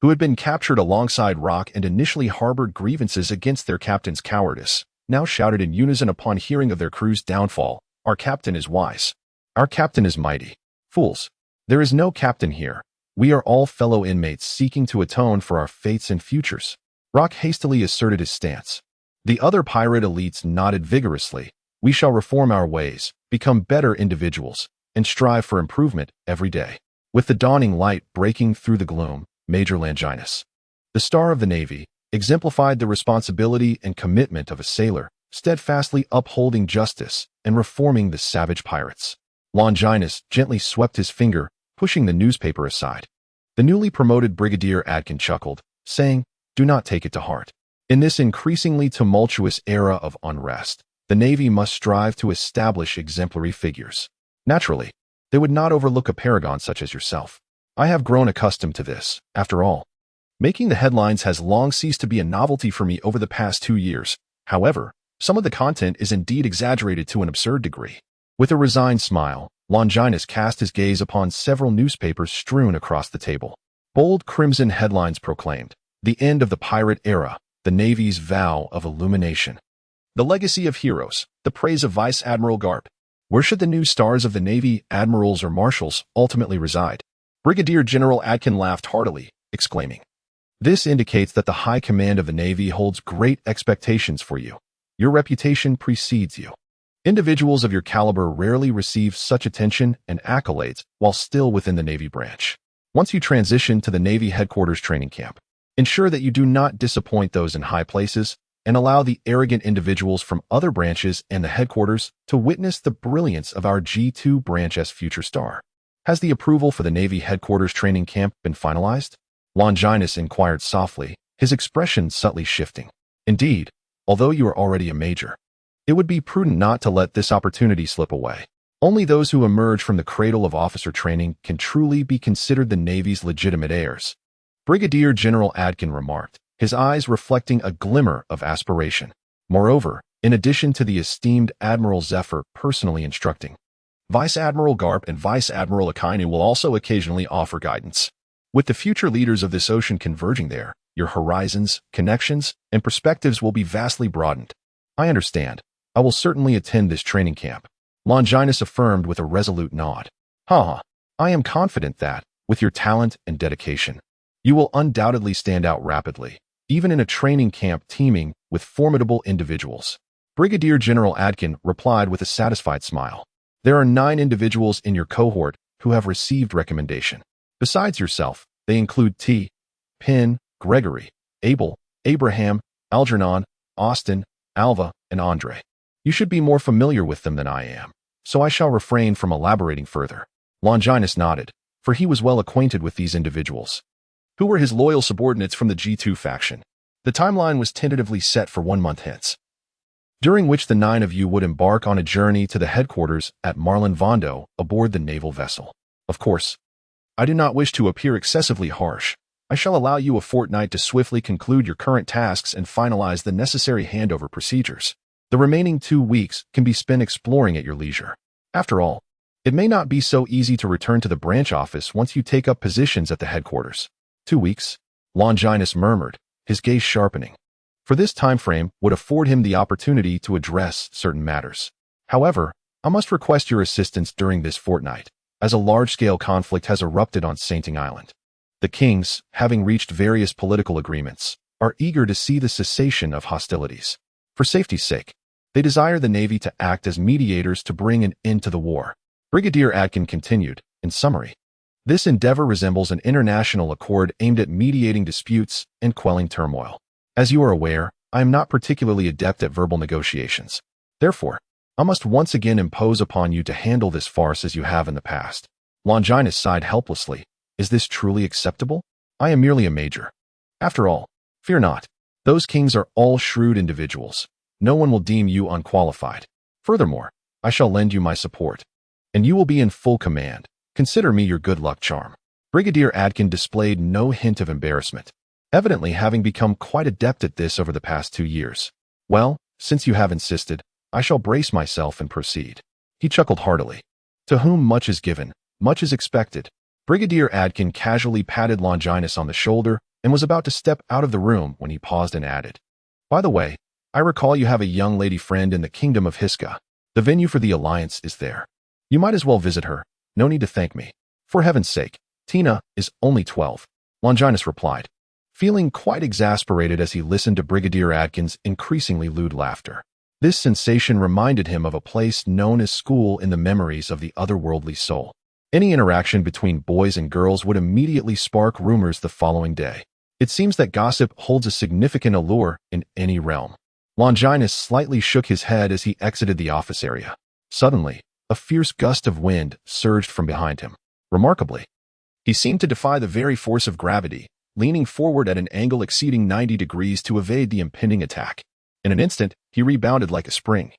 who had been captured alongside Rock and initially harbored grievances against their captain's cowardice, now shouted in unison upon hearing of their crew's downfall, our captain is wise. Our captain is mighty. Fools, there is no captain here. We are all fellow inmates seeking to atone for our fates and futures. Rock hastily asserted his stance. The other pirate elites nodded vigorously. We shall reform our ways, become better individuals, and strive for improvement every day. With the dawning light breaking through the gloom, Major Longinus, the star of the Navy, exemplified the responsibility and commitment of a sailor, steadfastly upholding justice and reforming the savage pirates. Longinus gently swept his finger, pushing the newspaper aside. The newly promoted Brigadier Adkin chuckled, saying, do not take it to heart. In this increasingly tumultuous era of unrest, the Navy must strive to establish exemplary figures. Naturally, they would not overlook a paragon such as yourself. I have grown accustomed to this, after all. Making the headlines has long ceased to be a novelty for me over the past 2 years. However, some of the content is indeed exaggerated to an absurd degree. With a resigned smile, Longinus cast his gaze upon several newspapers strewn across the table. Bold crimson headlines proclaimed, "The end of the pirate era, the Navy's vow of illumination. The legacy of heroes, the praise of Vice Admiral Garp. Where should the new stars of the Navy, admirals or marshals, ultimately reside?" Brigadier General Adkin laughed heartily, exclaiming, "This indicates that the High Command of the Navy holds great expectations for you. Your reputation precedes you. Individuals of your caliber rarely receive such attention and accolades while still within the Navy branch. Once you transition to the Navy headquarters training camp, ensure that you do not disappoint those in high places and allow the arrogant individuals from other branches and the headquarters to witness the brilliance of our G2 branch's future star. Has the approval for the Navy headquarters training camp been finalized?" Longinus inquired softly, his expression subtly shifting. "Indeed, although you are already a major, it would be prudent not to let this opportunity slip away. Only those who emerge from the cradle of officer training can truly be considered the Navy's legitimate heirs," Brigadier General Adkin remarked, his eyes reflecting a glimmer of aspiration. Moreover, in addition to the esteemed Admiral Zephyr personally instructing, Vice Admiral Garp and Vice Admiral Akainu will also occasionally offer guidance. With the future leaders of this ocean converging there, your horizons, connections, and perspectives will be vastly broadened. "I understand. I will certainly attend this training camp," Longinus affirmed with a resolute nod. "I am confident that, with your talent and dedication, you will undoubtedly stand out rapidly, even in a training camp teeming with formidable individuals." Brigadier General Adkin replied with a satisfied smile. "There are 9 individuals in your cohort who have received recommendation. Besides yourself, they include T. Penn, Gregory, Abel, Abraham, Algernon, Austin, Alva, and Andre. You should be more familiar with them than I am, so I shall refrain from elaborating further." Longinus nodded, for he was well acquainted with these individuals, who were his loyal subordinates from the G2 faction. The timeline was tentatively set for 1 month hence, during which the 9 of you would embark on a journey to the headquarters at Marlin Vondo aboard the naval vessel. Of course, I do not wish to appear excessively harsh. I shall allow you a fortnight to swiftly conclude your current tasks and finalize the necessary handover procedures. The remaining 2 weeks can be spent exploring at your leisure. After all, it may not be so easy to return to the branch office once you take up positions at the headquarters. 2 weeks? Longinus murmured, his gaze sharpening. For this time frame would afford him the opportunity to address certain matters. However, I must request your assistance during this fortnight, as a large-scale conflict has erupted on Sainting Island. The kings, having reached various political agreements, are eager to see the cessation of hostilities. For safety's sake, they desire the Navy to act as mediators to bring an end to the war. Brigadier Adkin continued, in summary, this endeavor resembles an international accord aimed at mediating disputes and quelling turmoil. As you are aware, I am not particularly adept at verbal negotiations. Therefore, I must once again impose upon you to handle this farce as you have in the past. Longinus sighed helplessly. Is this truly acceptable? I am merely a major. After all, fear not. Those kings are all shrewd individuals. No one will deem you unqualified. Furthermore, I shall lend you my support, and you will be in full command. Consider me your good luck charm." Brigadier Adkin displayed no hint of embarrassment, evidently having become quite adept at this over the past 2 years. "Well, since you have insisted, I shall brace myself and proceed." He chuckled heartily. To whom much is given, much is expected. Brigadier Adkin casually patted Longinus on the shoulder and was about to step out of the room when he paused and added, "By the way, I recall you have a young lady friend in the Kingdom of Hiska. The venue for the Alliance is there. You might as well visit her. No need to thank me. For heaven's sake, Tina is only 12. Longinus replied, feeling quite exasperated as he listened to Brigadier Adkin's increasingly lewd laughter. This sensation reminded him of a place known as school in the memories of the otherworldly soul. Any interaction between boys and girls would immediately spark rumors the following day. It seems that gossip holds a significant allure in any realm. Longinus slightly shook his head as he exited the office area. Suddenly, a fierce gust of wind surged from behind him. Remarkably, he seemed to defy the very force of gravity, leaning forward at an angle exceeding 90 degrees to evade the impending attack. In an instant, he rebounded like a spring,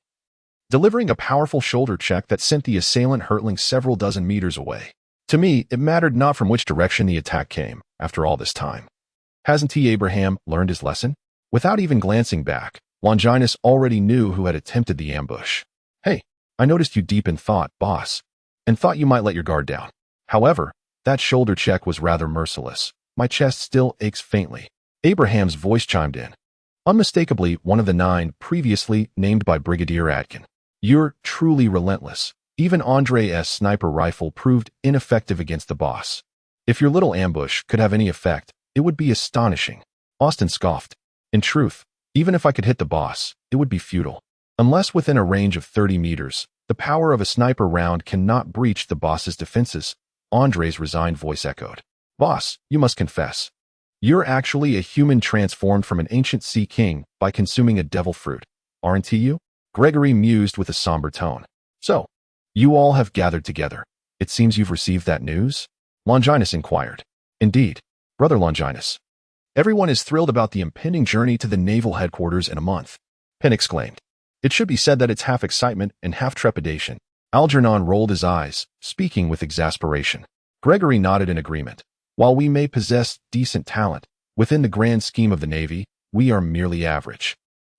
delivering a powerful shoulder check that sent the assailant hurtling several dozen meters away. To me, it mattered not from which direction the attack came, after all this time. Hasn't he, Abraham, learned his lesson? Without even glancing back, Longinus already knew who had attempted the ambush. "Hey, I noticed you deep in thought, boss." and thought you might let your guard down. However, that shoulder check was rather merciless. My chest still aches faintly. Abraham's voice chimed in. Unmistakably one of the 9 previously named by Brigadier Atkin. You're truly relentless. Even Andre's sniper rifle proved ineffective against the boss. If your little ambush could have any effect, it would be astonishing. Austin scoffed. In truth, even if I could hit the boss, it would be futile. Unless within a range of 30 meters, the power of a sniper round cannot breach the boss's defenses, Andre's resigned voice echoed. Boss, you must confess. You're actually a human transformed from an ancient sea king by consuming a devil fruit, aren't you? Gregory mused with a somber tone. So, you all have gathered together. It seems you've received that news? Longinus inquired. Indeed, Brother Longinus. Everyone is thrilled about the impending journey to the naval headquarters in a month, Penn exclaimed. It should be said that it's half excitement and half trepidation. Algernon rolled his eyes, speaking with exasperation. Gregory nodded in agreement. While we may possess decent talent, within the grand scheme of the Navy, we are merely average.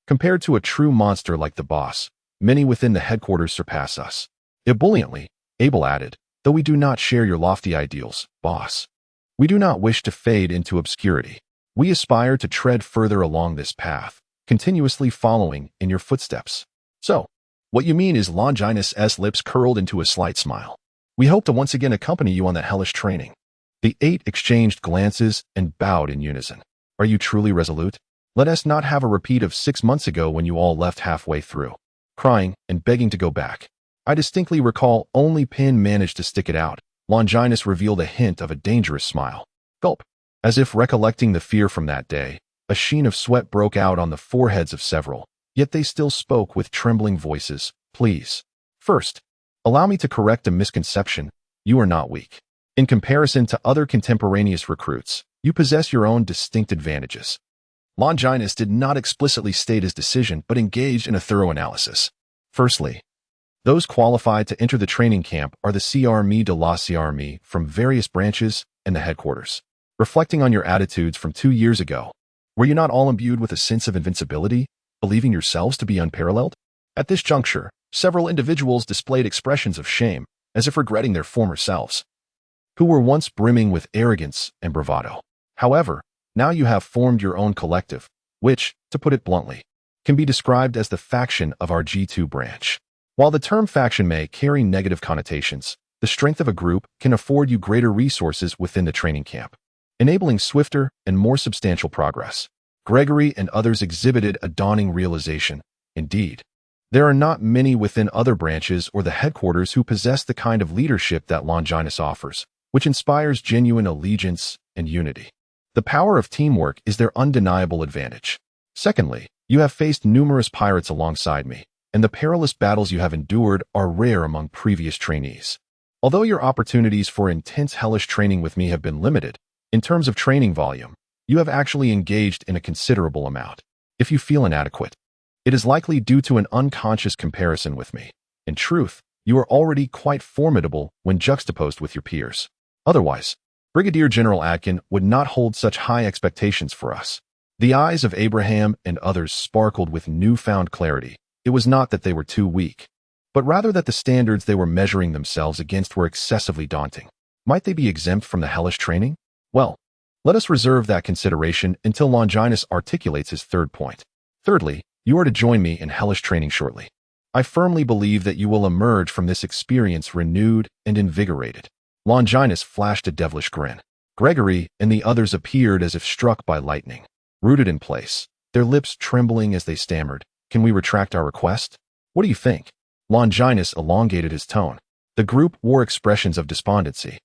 Compared to a true monster like the boss, many within the headquarters surpass us. Ebulliently, Abel added, though we do not share your lofty ideals, boss. We do not wish to fade into obscurity. We aspire to tread further along this path, continuously following in your footsteps. So, what you mean is Longinus' lips curled into a slight smile. We hope to once again accompany you on that hellish training. The 8 exchanged glances and bowed in unison. Are you truly resolute? Let us not have a repeat of 6 months ago when you all left halfway through, crying and begging to go back. I distinctly recall only Penn managed to stick it out. Longinus revealed a hint of a dangerous smile. Gulp. As if recollecting the fear from that day, a sheen of sweat broke out on the foreheads of several, yet they still spoke with trembling voices. Please. First, allow me to correct a misconception. You are not weak. In comparison to other contemporaneous recruits, you possess your own distinct advantages. Longinus did not explicitly state his decision, but engaged in a thorough analysis. Firstly, those qualified to enter the training camp are the C'Armée de la C'Armée from various branches and the headquarters. Reflecting on your attitudes from 2 years ago, were you not all imbued with a sense of invincibility, believing yourselves to be unparalleled? At this juncture, several individuals displayed expressions of shame, as if regretting their former selves, who were once brimming with arrogance and bravado. However, now you have formed your own collective, which, to put it bluntly, can be described as the faction of our G2 branch. While the term faction may carry negative connotations, the strength of a group can afford you greater resources within the training camp, enabling swifter and more substantial progress. Gregory and others exhibited a dawning realization. Indeed, there are not many within other branches or the headquarters who possess the kind of leadership that Longinus offers, which inspires genuine allegiance and unity. The power of teamwork is their undeniable advantage. Secondly, you have faced numerous pirates alongside me, and the perilous battles you have endured are rare among previous trainees. Although your opportunities for intense hellish training with me have been limited, in terms of training volume, you have actually engaged in a considerable amount. If you feel inadequate, it is likely due to an unconscious comparison with me. In truth, you are already quite formidable when juxtaposed with your peers. Otherwise, Brigadier General Atkin would not hold such high expectations for us. The eyes of Abraham and others sparkled with newfound clarity. It was not that they were too weak, but rather that the standards they were measuring themselves against were excessively daunting. Might they be exempt from the hellish training? Well, let us reserve that consideration until Longinus articulates his third point. Thirdly, you are to join me in hellish training shortly. I firmly believe that you will emerge from this experience renewed and invigorated. Longinus flashed a devilish grin. Gregory and the others appeared as if struck by lightning, rooted in place, their lips trembling as they stammered. Can we retract our request? What do you think? Longinus elongated his tone. The group wore expressions of despondency,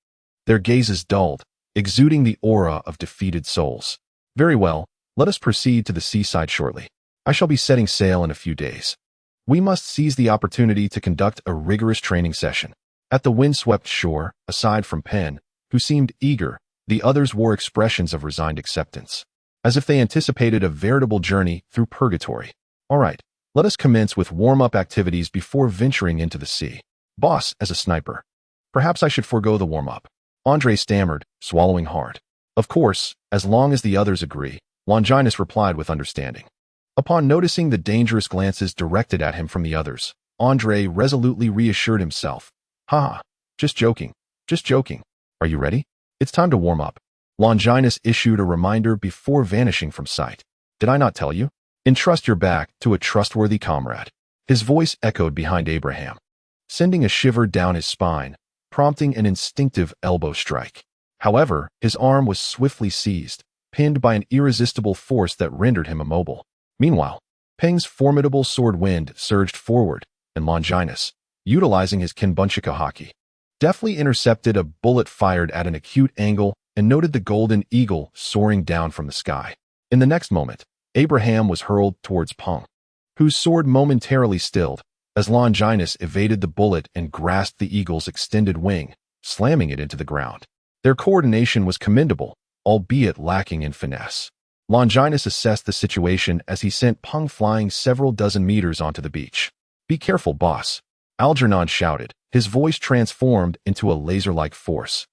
their gazes dulled, exuding the aura of defeated souls. Very well, let us proceed to the seaside shortly. I shall be setting sail in a few days. We must seize the opportunity to conduct a rigorous training session. At the windswept shore, aside from Penn, who seemed eager, the others wore expressions of resigned acceptance, as if they anticipated a veritable journey through purgatory. All right, let us commence with warm-up activities before venturing into the sea. Boss, as a sniper. Perhaps I should forego the warm-up. Andre stammered, swallowing hard. Of course, as long as the others agree, Longinus replied with understanding. Upon noticing the dangerous glances directed at him from the others, Andre resolutely reassured himself. Ha! Just joking. Just joking. Are you ready? It's time to warm up. Longinus issued a reminder before vanishing from sight. Did I not tell you? Entrust your back to a trustworthy comrade. His voice echoed behind Abraham, sending a shiver down his spine, prompting an instinctive elbow strike. However, his arm was swiftly seized, pinned by an irresistible force that rendered him immobile. Meanwhile, Peng's formidable sword wind surged forward, and Longinus, utilizing his Kinbunchika haki, deftly intercepted a bullet fired at an acute angle and noted the golden eagle soaring down from the sky. In the next moment, Abraham was hurled towards Peng, whose sword momentarily stilled as Longinus evaded the bullet and grasped the eagle's extended wing, slamming it into the ground. Their coordination was commendable, albeit lacking in finesse. Longinus assessed the situation as he sent Peng flying several dozen meters onto the beach. "Be careful, boss," Algernon shouted, his voice transformed into a laser-like force.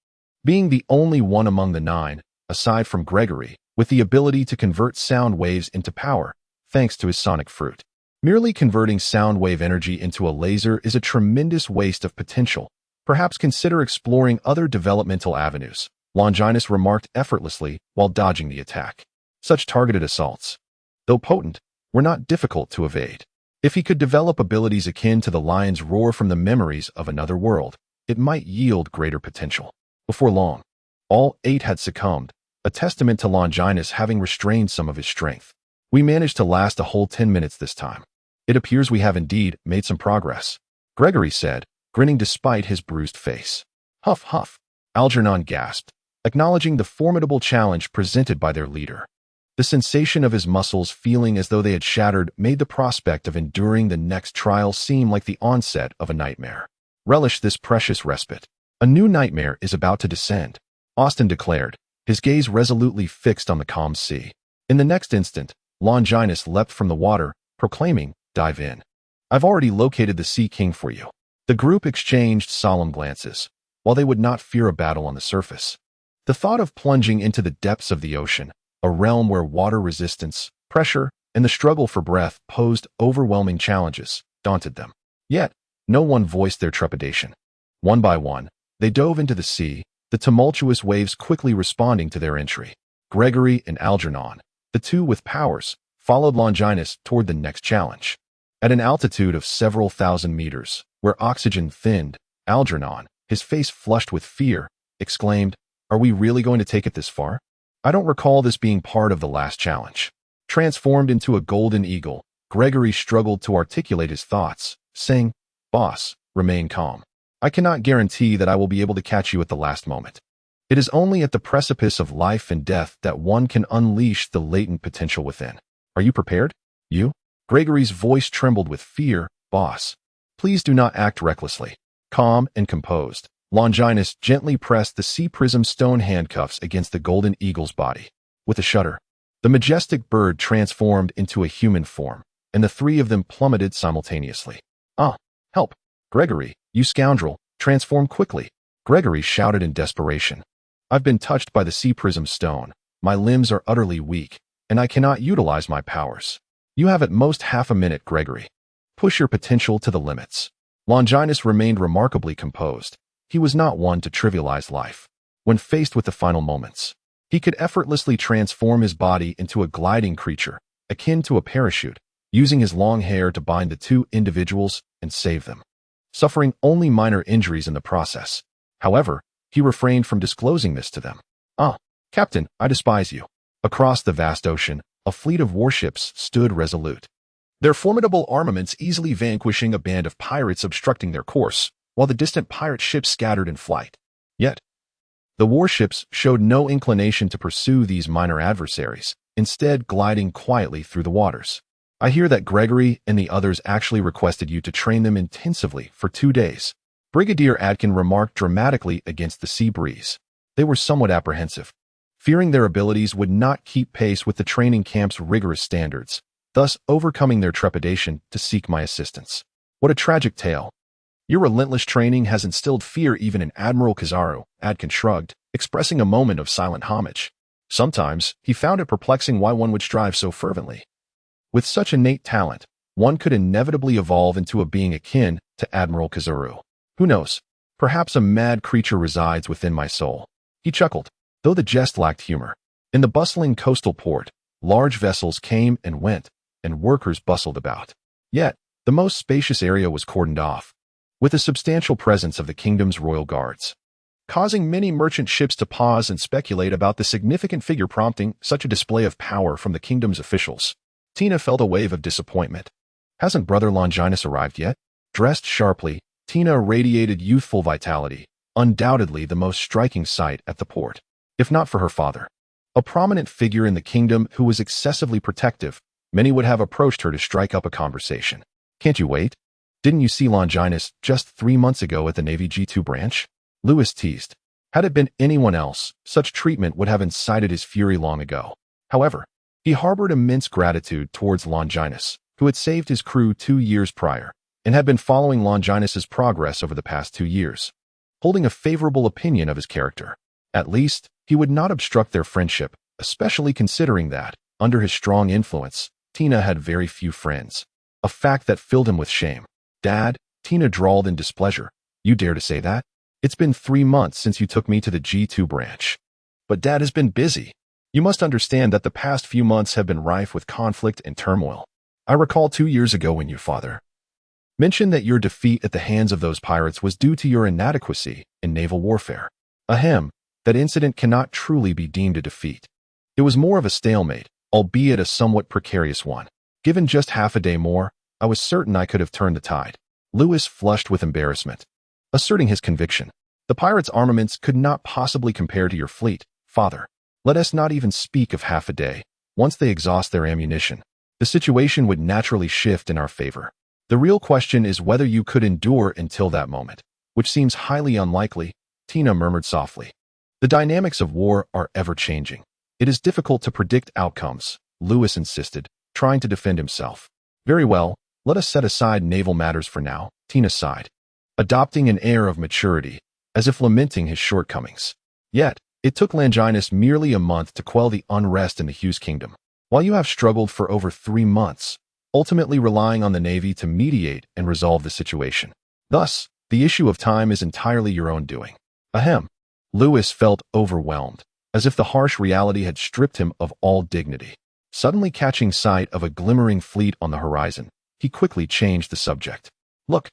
Being the only one among the 9, aside from Gregory, with the ability to convert sound waves into power, thanks to his sonic fruit. Merely converting sound wave energy into a laser is a tremendous waste of potential. Perhaps consider exploring other developmental avenues, Longinus remarked effortlessly while dodging the attack. Such targeted assaults, though potent, were not difficult to evade. If he could develop abilities akin to the lion's roar from the memories of another world, it might yield greater potential. Before long, all 8 had succumbed, a testament to Longinus having restrained some of his strength. "We managed to last a whole 10 minutes this time. It appears we have indeed made some progress," Gregory said, grinning despite his bruised face. "Huff, huff," Algernon gasped, acknowledging the formidable challenge presented by their leader. The sensation of his muscles feeling as though they had shattered made the prospect of enduring the next trial seem like the onset of a nightmare. "Relish this precious respite. A new nightmare is about to descend," Austin declared, his gaze resolutely fixed on the calm sea. In the next instant, Longinus leapt from the water, proclaiming, "Dive in. I've already located the Sea King for you." The group exchanged solemn glances, while they would not fear a battle on the surface. The thought of plunging into the depths of the ocean, a realm where water resistance, pressure, and the struggle for breath posed overwhelming challenges, daunted them. Yet, no one voiced their trepidation. One by one, they dove into the sea, the tumultuous waves quickly responding to their entry. Gregory and Algernon, the 2 with powers, followed Longinus toward the next challenge. At an altitude of several thousand meters, where oxygen thinned, Algernon, his face flushed with fear, exclaimed, "Are we really going to take it this far? I don't recall this being part of the last challenge." Transformed into a golden eagle, Gregory struggled to articulate his thoughts, saying, "Boss, remain calm. I cannot guarantee that I will be able to catch you at the last moment. It is only at the precipice of life and death that one can unleash the latent potential within. Are you prepared? You?" Gregory's voice trembled with fear. "Boss, please do not act recklessly." Calm and composed, Longinus gently pressed the sea prism stone handcuffs against the golden eagle's body. With a shudder, the majestic bird transformed into a human form, and the 3 of them plummeted simultaneously. "Ah, help! Gregory, you scoundrel, transform quickly!" Gregory shouted in desperation. "I've been touched by the sea prism stone. My limbs are utterly weak, and I cannot utilize my powers." "You have at most half a minute, Gregory. Push your potential to the limits." Longinus remained remarkably composed. He was not one to trivialize life. When faced with the final moments, he could effortlessly transform his body into a gliding creature, akin to a parachute, using his long hair to bind the 2 individuals and save them, suffering only minor injuries in the process. However, he refrained from disclosing this to them. "Ah, Captain, I despise you." Across the vast ocean, a fleet of warships stood resolute, their formidable armaments easily vanquishing a band of pirates obstructing their course, while the distant pirate ships scattered in flight. Yet, the warships showed no inclination to pursue these minor adversaries, instead gliding quietly through the waters. "I hear that Gregory and the others actually requested you to train them intensively for 2 days. Brigadier Adkin remarked dramatically against the sea breeze. They were somewhat apprehensive, fearing their abilities would not keep pace with the training camp's rigorous standards, thus overcoming their trepidation to seek my assistance. What a tragic tale. Your relentless training has instilled fear even in Admiral Kizaru," Adkin shrugged, expressing a moment of silent homage. Sometimes, he found it perplexing why one would strive so fervently. With such innate talent, one could inevitably evolve into a being akin to Admiral Kizaru. Who knows? Perhaps a mad creature resides within my soul. He chuckled, though the jest lacked humor. In the bustling coastal port, large vessels came and went, and workers bustled about. Yet, the most spacious area was cordoned off, with a substantial presence of the kingdom's royal guards, causing many merchant ships to pause and speculate about the significant figure prompting such a display of power from the kingdom's officials. Tina felt a wave of disappointment. Hasn't Brother Longinus arrived yet? Dressed sharply, Tina radiated youthful vitality, undoubtedly the most striking sight at the port, if not for her father. A prominent figure in the kingdom who was excessively protective, many would have approached her to strike up a conversation. Can't you wait? Didn't you see Longinus just 3 months ago at the Navy G2 branch? Lewis teased. Had it been anyone else, such treatment would have incited his fury long ago. However, he harbored immense gratitude towards Longinus, who had saved his crew 2 years prior, and had been following Longinus's progress over the past 2 years, holding a favorable opinion of his character. At least, he would not obstruct their friendship, especially considering that, under his strong influence, Tina had very few friends, a fact that filled him with shame. Dad, Tina drawled in displeasure. You dare to say that? It's been 3 months since you took me to the G2 branch. But Dad has been busy. You must understand that the past few months have been rife with conflict and turmoil. I recall 2 years ago when you, Father, mentioned that your defeat at the hands of those pirates was due to your inadequacy in naval warfare. Ahem, that incident cannot truly be deemed a defeat. It was more of a stalemate, albeit a somewhat precarious one. Given just half a day more, I was certain I could have turned the tide. Lewis flushed with embarrassment, asserting his conviction. The pirates' armaments could not possibly compare to your fleet, Father. Let us not even speak of half a day. Once they exhaust their ammunition, the situation would naturally shift in our favor. The real question is whether you could endure until that moment, which seems highly unlikely, Tina murmured softly. The dynamics of war are ever-changing. It is difficult to predict outcomes, Lewis insisted, trying to defend himself. Very well, let us set aside naval matters for now, Tina sighed, adopting an air of maturity, as if lamenting his shortcomings. Yet, it took Longinus merely a month to quell the unrest in the Hughes kingdom, while you have struggled for over 3 months, ultimately relying on the Navy to mediate and resolve the situation. Thus, the issue of time is entirely your own doing. Ahem. Lewis felt overwhelmed, as if the harsh reality had stripped him of all dignity. Suddenly catching sight of a glimmering fleet on the horizon, he quickly changed the subject. Look,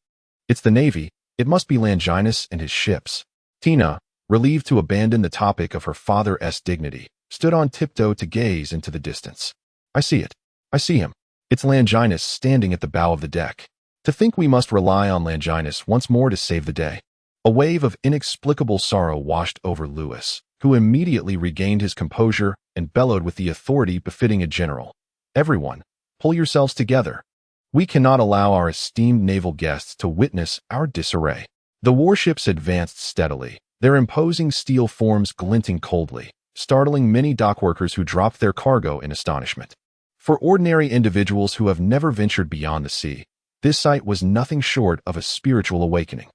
it's the Navy. It must be Longinus and his ships. Tina, relieved to abandon the topic of her father's dignity, stood on tiptoe to gaze into the distance. I see it. I see him. It's Longinus standing at the bow of the deck. To think we must rely on Longinus once more to save the day. A wave of inexplicable sorrow washed over Lewis, who immediately regained his composure and bellowed with the authority befitting a general. Everyone, pull yourselves together. We cannot allow our esteemed naval guests to witness our disarray. The warships advanced steadily, their imposing steel forms glinting coldly, startling many dockworkers who dropped their cargo in astonishment. For ordinary individuals who have never ventured beyond the sea, this sight was nothing short of a spiritual awakening.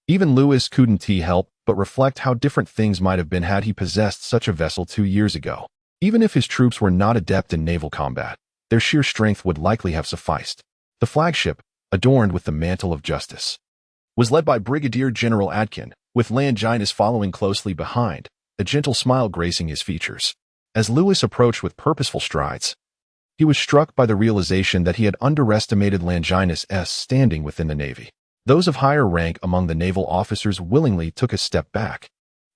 Even Lewis couldn't help but reflect how different things might have been had he possessed such a vessel 2 years ago. Even if his troops were not adept in naval combat, their sheer strength would likely have sufficed. The flagship, adorned with the mantle of justice, was led by Brigadier General Adkin, with Longinus following closely behind, a gentle smile gracing his features. As Lewis approached with purposeful strides, he was struck by the realization that he had underestimated Longinus' standing within the Navy. Those of higher rank among the naval officers willingly took a step back,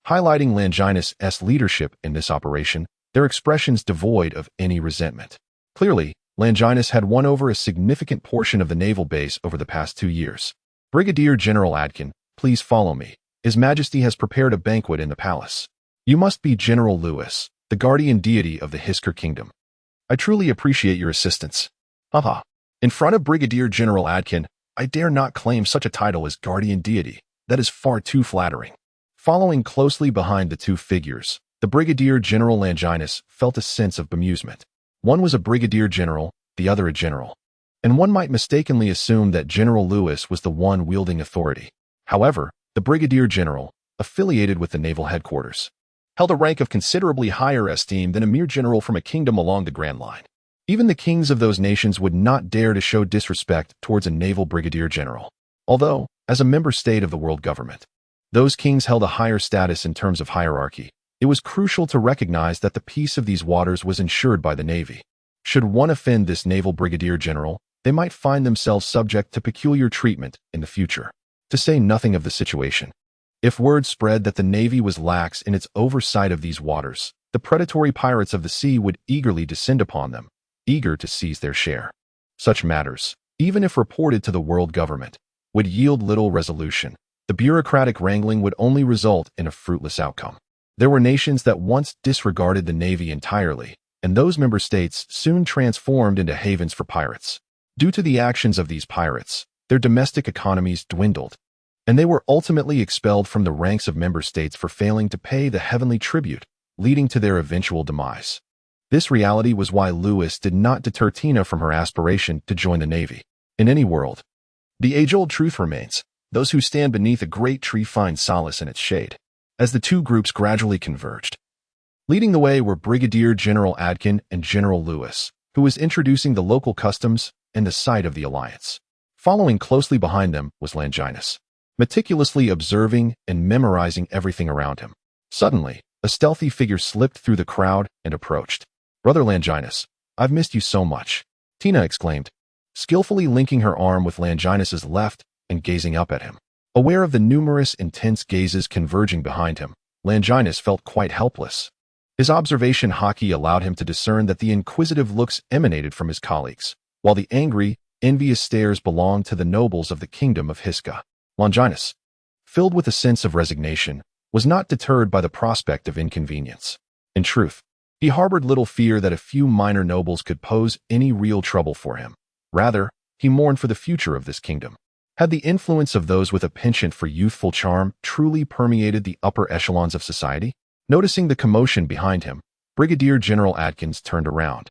highlighting Longinus' leadership in this operation, their expressions devoid of any resentment. Clearly, Longinus had won over a significant portion of the naval base over the past 2 years. Brigadier General Adkin, please follow me. His Majesty has prepared a banquet in the palace. You must be General Lewis, the guardian deity of the Hisker Kingdom. I truly appreciate your assistance. Haha. In front of Brigadier General Adkin, I dare not claim such a title as guardian deity. That is far too flattering. Following closely behind the two figures, the Brigadier General Longinus felt a sense of bemusement. One was a brigadier general, the other a general, and one might mistakenly assume that General Lewis was the one wielding authority. However, the brigadier general, affiliated with the naval headquarters, held a rank of considerably higher esteem than a mere general from a kingdom along the Grand Line. Even the kings of those nations would not dare to show disrespect towards a naval brigadier general, although, as a member state of the world government, Those kings held a higher status in terms of hierarchy. It was crucial to recognize that the peace of these waters was ensured by the Navy. Should one offend this naval brigadier general, they might find themselves subject to peculiar treatment in the future. To say nothing of the situation. If word spread that the Navy was lax in its oversight of these waters, the predatory pirates of the sea would eagerly descend upon them, eager to seize their share. Such matters, even if reported to the world government, would yield little resolution. The bureaucratic wrangling would only result in a fruitless outcome. There were nations that once disregarded the Navy entirely, and those member states soon transformed into havens for pirates. Due to the actions of these pirates, their domestic economies dwindled, and they were ultimately expelled from the ranks of member states for failing to pay the heavenly tribute, leading to their eventual demise. This reality was why Lewis did not deter Tina from her aspiration to join the Navy. In any world, the age-old truth remains: those who stand beneath a great tree find solace in its shade. As the two groups gradually converged, leading the way were Brigadier General Adkin and General Lewis, who was introducing the local customs and the site of the alliance. Following closely behind them was Longinus, meticulously observing and memorizing everything around him. Suddenly, a stealthy figure slipped through the crowd and approached. "Brother Longinus, I've missed you so much," Tina exclaimed, skillfully linking her arm with Longinus's left and gazing up at him. Aware of the numerous intense gazes converging behind him, Longinus felt quite helpless. His observation hockey allowed him to discern that the inquisitive looks emanated from his colleagues, while the angry, envious stares belonged to the nobles of the kingdom of Hisca. Longinus, filled with a sense of resignation, was not deterred by the prospect of inconvenience. In truth, he harbored little fear that a few minor nobles could pose any real trouble for him. Rather, he mourned for the future of this kingdom. Had the influence of those with a penchant for youthful charm truly permeated the upper echelons of society? Noticing the commotion behind him, Brigadier General Adkins turned around,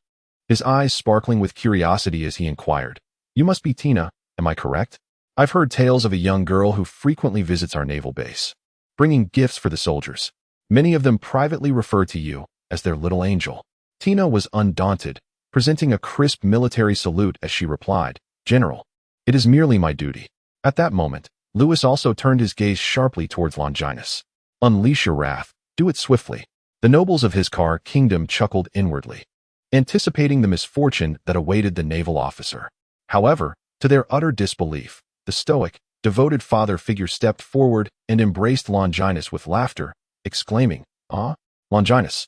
his eyes sparkling with curiosity as he inquired, "You must be Tina, am I correct? I've heard tales of a young girl who frequently visits our naval base, bringing gifts for the soldiers. Many of them privately refer to you as their little angel." Tina was undaunted, presenting a crisp military salute as she replied, "General, it is merely my duty." At that moment, Lewis also turned his gaze sharply towards Longinus. "Unleash your wrath. Do it swiftly." The nobles of his kingdom chuckled inwardly, anticipating the misfortune that awaited the naval officer. However, to their utter disbelief, the stoic, devoted father figure stepped forward and embraced Longinus with laughter, exclaiming, "Ah, Longinus,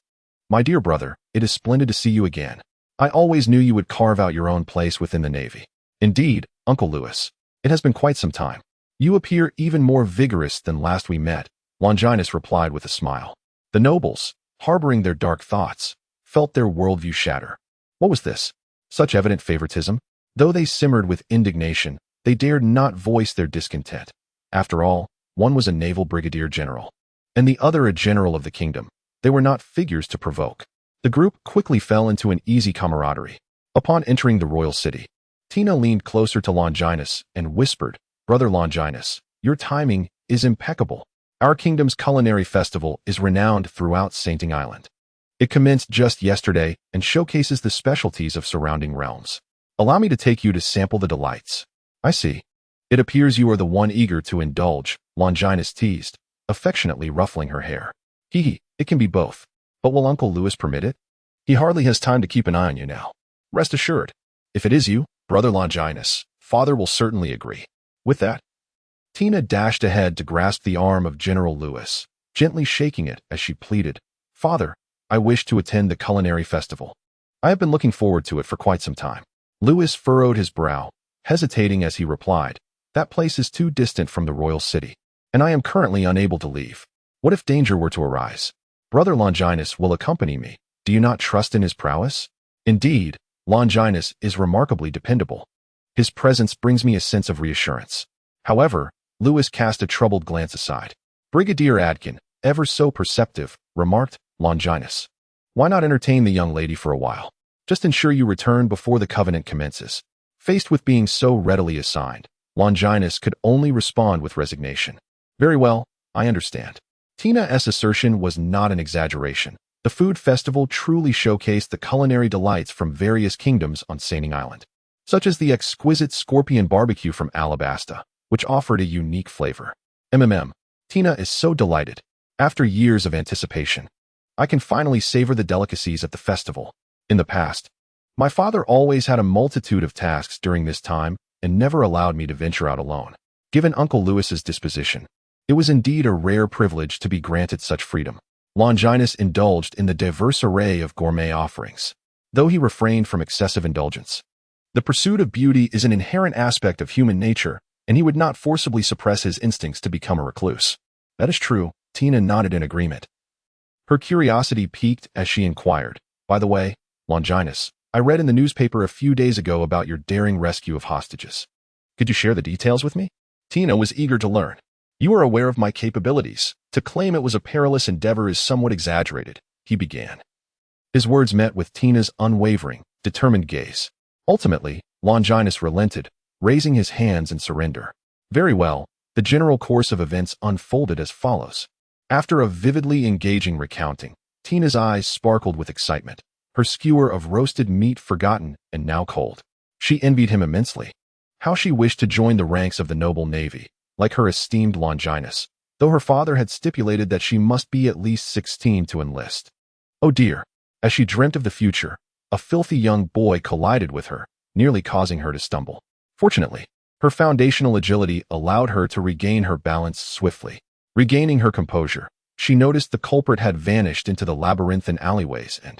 my dear brother, it is splendid to see you again. I always knew you would carve out your own place within the Navy. Indeed, Uncle Lewis, it has been quite some time. You appear even more vigorous than last we met," Longinus replied with a smile. The nobles, harboring their dark thoughts, felt their worldview shatter. What was this? Such evident favoritism? Though they simmered with indignation, they dared not voice their discontent. After all, one was a naval brigadier general, and the other a general of the kingdom. They were not figures to provoke. The group quickly fell into an easy camaraderie. Upon entering the royal city, Tina leaned closer to Longinus and whispered, "Brother Longinus, your timing is impeccable. Our kingdom's culinary festival is renowned throughout Sainting Island. It commenced just yesterday and showcases the specialties of surrounding realms. Allow me to take you to sample the delights." "I see. It appears you are the one eager to indulge," Longinus teased, affectionately ruffling her hair. It can be both. But will Uncle Lewis permit it? He hardly has time to keep an eye on you now. Rest assured, if it is you, Brother Longinus, Father will certainly agree." With that, Tina dashed ahead to grasp the arm of General Lewis, gently shaking it as she pleaded, "Father, I wish to attend the culinary festival. I have been looking forward to it for quite some time." Lewis furrowed his brow, hesitating as he replied, "That place is too distant from the royal city, and I am currently unable to leave. What if danger were to arise? Brother Longinus will accompany me. Do you not trust in his prowess?" "Indeed, Longinus is remarkably dependable. His presence brings me a sense of reassurance." However, Lewis cast a troubled glance aside. "Brigadier Adkin, ever so perceptive," remarked Longinus. "Why not entertain the young lady for a while? Just ensure you return before the covenant commences." Faced with being so readily assigned, Longinus could only respond with resignation. "Very well, I understand." Tina's assertion was not an exaggeration. The food festival truly showcased the culinary delights from various kingdoms on Sainting Island, such as the exquisite scorpion barbecue from Alabasta, which offered a unique flavor. Tina is so delighted. After years of anticipation, I can finally savor the delicacies at the festival. In the past, my father always had a multitude of tasks during this time and never allowed me to venture out alone. Given Uncle Louis's disposition, it was indeed a rare privilege to be granted such freedom. Longinus indulged in the diverse array of gourmet offerings, though he refrained from excessive indulgence. The pursuit of beauty is an inherent aspect of human nature, and he would not forcibly suppress his instincts to become a recluse. That is true. Tina nodded in agreement. Her curiosity piqued as she inquired, "By the way, Longinus, I read in the newspaper a few days ago about your daring rescue of hostages. Could you share the details with me?" Tina was eager to learn. "You are aware of my capabilities. To claim it was a perilous endeavor is somewhat exaggerated," he began. His words met with Tina's unwavering, determined gaze. Ultimately, Longinus relented, raising his hands in surrender. Very well, the general course of events unfolded as follows. After a vividly engaging recounting, Tina's eyes sparkled with excitement, her skewer of roasted meat forgotten and now cold. She envied him immensely. How she wished to join the ranks of the noble navy, like her esteemed Longinus, though her father had stipulated that she must be at least 16 to enlist. Oh dear! As she dreamt of the future, a filthy young boy collided with her, nearly causing her to stumble. Fortunately, her foundational agility allowed her to regain her balance swiftly. Regaining her composure, she noticed the culprit had vanished into the labyrinthine alleyways and,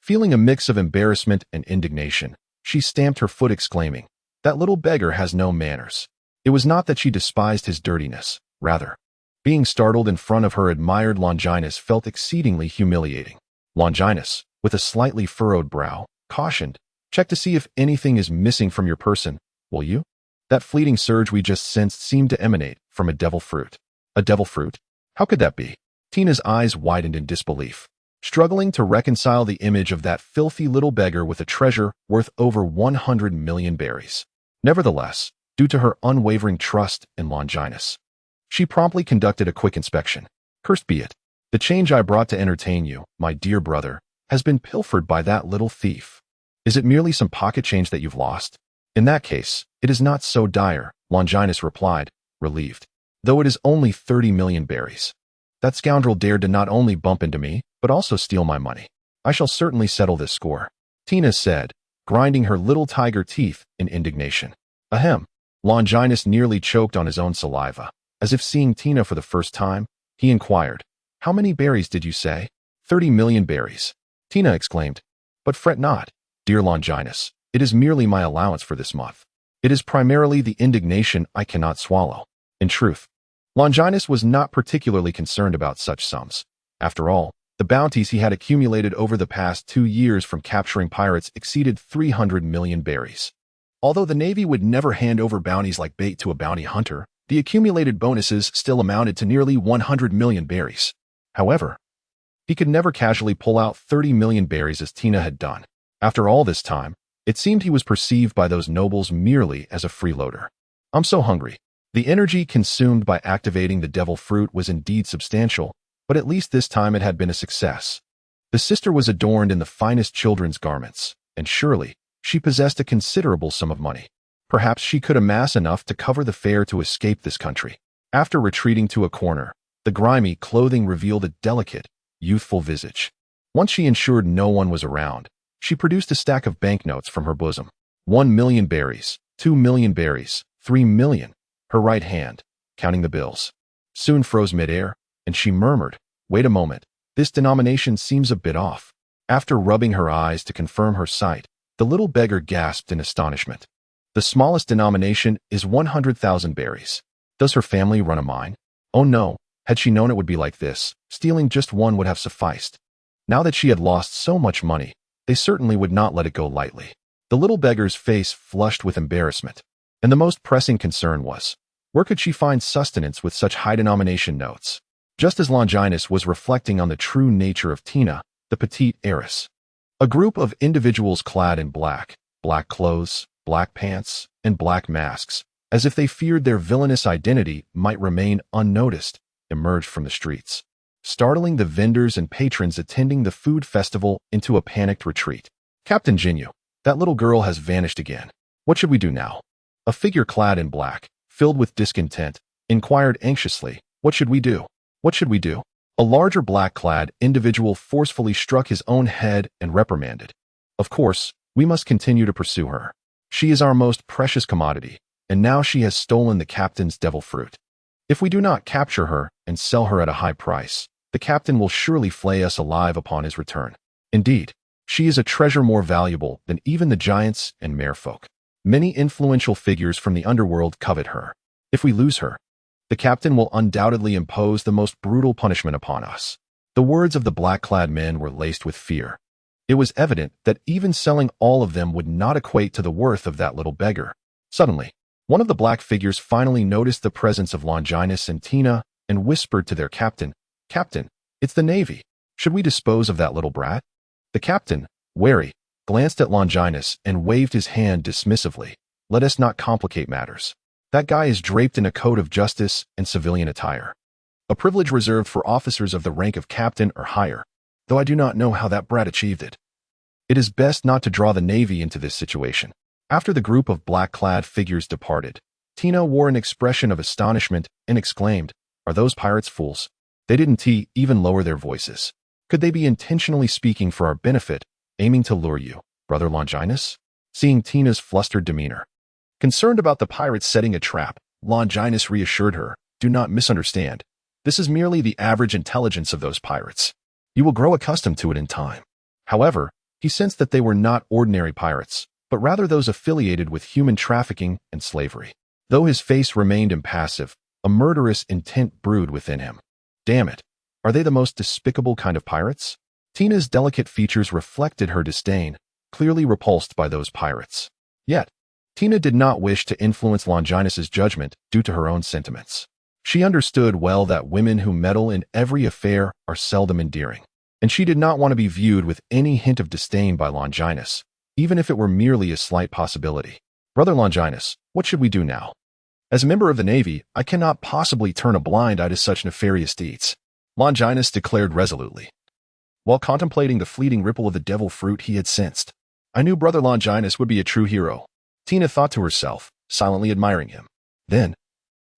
feeling a mix of embarrassment and indignation, she stamped her foot exclaiming, "That little beggar has no manners." It was not that she despised his dirtiness, rather, being startled in front of her admired Longinus felt exceedingly humiliating. Longinus, with a slightly furrowed brow, cautioned, "Check to see if anything is missing from your person, will you?" That fleeting surge we just sensed seemed to emanate from a devil fruit. A devil fruit? How could that be? Tina's eyes widened in disbelief, struggling to reconcile the image of that filthy little beggar with a treasure worth over 100 million berries. Nevertheless, due to her unwavering trust in Longinus, she promptly conducted a quick inspection. "Cursed be it. The change I brought to entertain you, my dear brother, has been pilfered by that little thief. Is it merely some pocket change that you've lost?" "In that case, it is not so dire," Longinus replied, relieved, "though it is only 30 million berries. That scoundrel dared to not only bump into me, but also steal my money. I shall certainly settle this score," Tina said, grinding her little tiger teeth in indignation. Ahem. Longinus nearly choked on his own saliva. As if seeing Tina for the first time, he inquired, "How many berries did you say?" 30 million berries. Tina exclaimed, "But fret not, dear Longinus. It is merely my allowance for this month. It is primarily the indignation I cannot swallow." In truth, Longinus was not particularly concerned about such sums. After all, the bounties he had accumulated over the past 2 years from capturing pirates exceeded 300 million berries. Although the Navy would never hand over bounties like bait to a bounty hunter, the accumulated bonuses still amounted to nearly 100 million berries. However, he could never casually pull out 30 million berries as Tina had done. After all this time, it seemed he was perceived by those nobles merely as a freeloader. "I'm so hungry." The energy consumed by activating the devil fruit was indeed substantial, but at least this time it had been a success. The sister was adorned in the finest children's garments, and surely she possessed a considerable sum of money. Perhaps she could amass enough to cover the fare to escape this country. After retreating to a corner, the grimy clothing revealed a delicate, youthful visage. Once she ensured no one was around, she produced a stack of banknotes from her bosom. 1 million berries, 2 million berries, 3 million. Her right hand, counting the bills, soon froze midair, and she murmured, "Wait a moment, this denomination seems a bit off." After rubbing her eyes to confirm her sight, the little beggar gasped in astonishment. "The smallest denomination is 100,000 berries. Does her family run a mine?" Oh no, had she known it would be like this, stealing just one would have sufficed. Now that she had lost so much money, they certainly would not let it go lightly. The little beggar's face flushed with embarrassment, and the most pressing concern was, where could she find sustenance with such high denomination notes? Just as Longinus was reflecting on the true nature of Tina, the petite heiress, a group of individuals clad in black clothes, black pants, and black masks, as if they feared their villainous identity might remain unnoticed, emerged from the streets, startling the vendors and patrons attending the food festival into a panicked retreat. "Captain Jinyu, that little girl has vanished again. What should we do now?" A figure clad in black, filled with discontent, inquired anxiously, What should we do? What should we do? A larger black-clad individual forcefully struck his own head and reprimanded. Of course, we must continue to pursue her. She is our most precious commodity, and now she has stolen the captain's devil fruit. If we do not capture her and sell her at a high price, the captain will surely flay us alive upon his return. Indeed, she is a treasure more valuable than even the giants and merfolk. Many influential figures from the underworld covet her. If we lose her, the captain will undoubtedly impose the most brutal punishment upon us. The words of the black-clad men were laced with fear. It was evident that even selling all of them would not equate to the worth of that little beggar. Suddenly, one of the black figures finally noticed the presence of Longinus and Tina and whispered to their captain, "Captain, it's the Navy. Should we dispose of that little brat?" The captain, wary, glanced at Longinus and waved his hand dismissively. "Let us not complicate matters. That guy is draped in a coat of justice and civilian attire, a privilege reserved for officers of the rank of captain or higher, though I do not know how that brat achieved it. It is best not to draw the Navy into this situation." After the group of black-clad figures departed, Tina wore an expression of astonishment and exclaimed, "Are those pirates fools? They didn't even lower their voices. Could they be intentionally speaking for our benefit, aiming to lure you, Brother Longinus?" Seeing Tina's flustered demeanor, concerned about the pirates setting a trap, Longinus reassured her, "Do not misunderstand. This is merely the average intelligence of those pirates. You will grow accustomed to it in time." However, he sensed that they were not ordinary pirates, but rather those affiliated with human trafficking and slavery. Though his face remained impassive, a murderous intent brewed within him. Damn it, are they the most despicable kind of pirates? Tina's delicate features reflected her disdain, clearly repulsed by those pirates. Yet, Tina did not wish to influence Longinus's judgment due to her own sentiments. She understood well that women who meddle in every affair are seldom endearing, and she did not want to be viewed with any hint of disdain by Longinus, even if it were merely a slight possibility. "Brother Longinus, what should we do now? As a member of the Navy, I cannot possibly turn a blind eye to such nefarious deeds," Longinus declared resolutely, while contemplating the fleeting ripple of the devil fruit he had sensed. "I knew Brother Longinus would be a true hero," Tina thought to herself, silently admiring him. Then,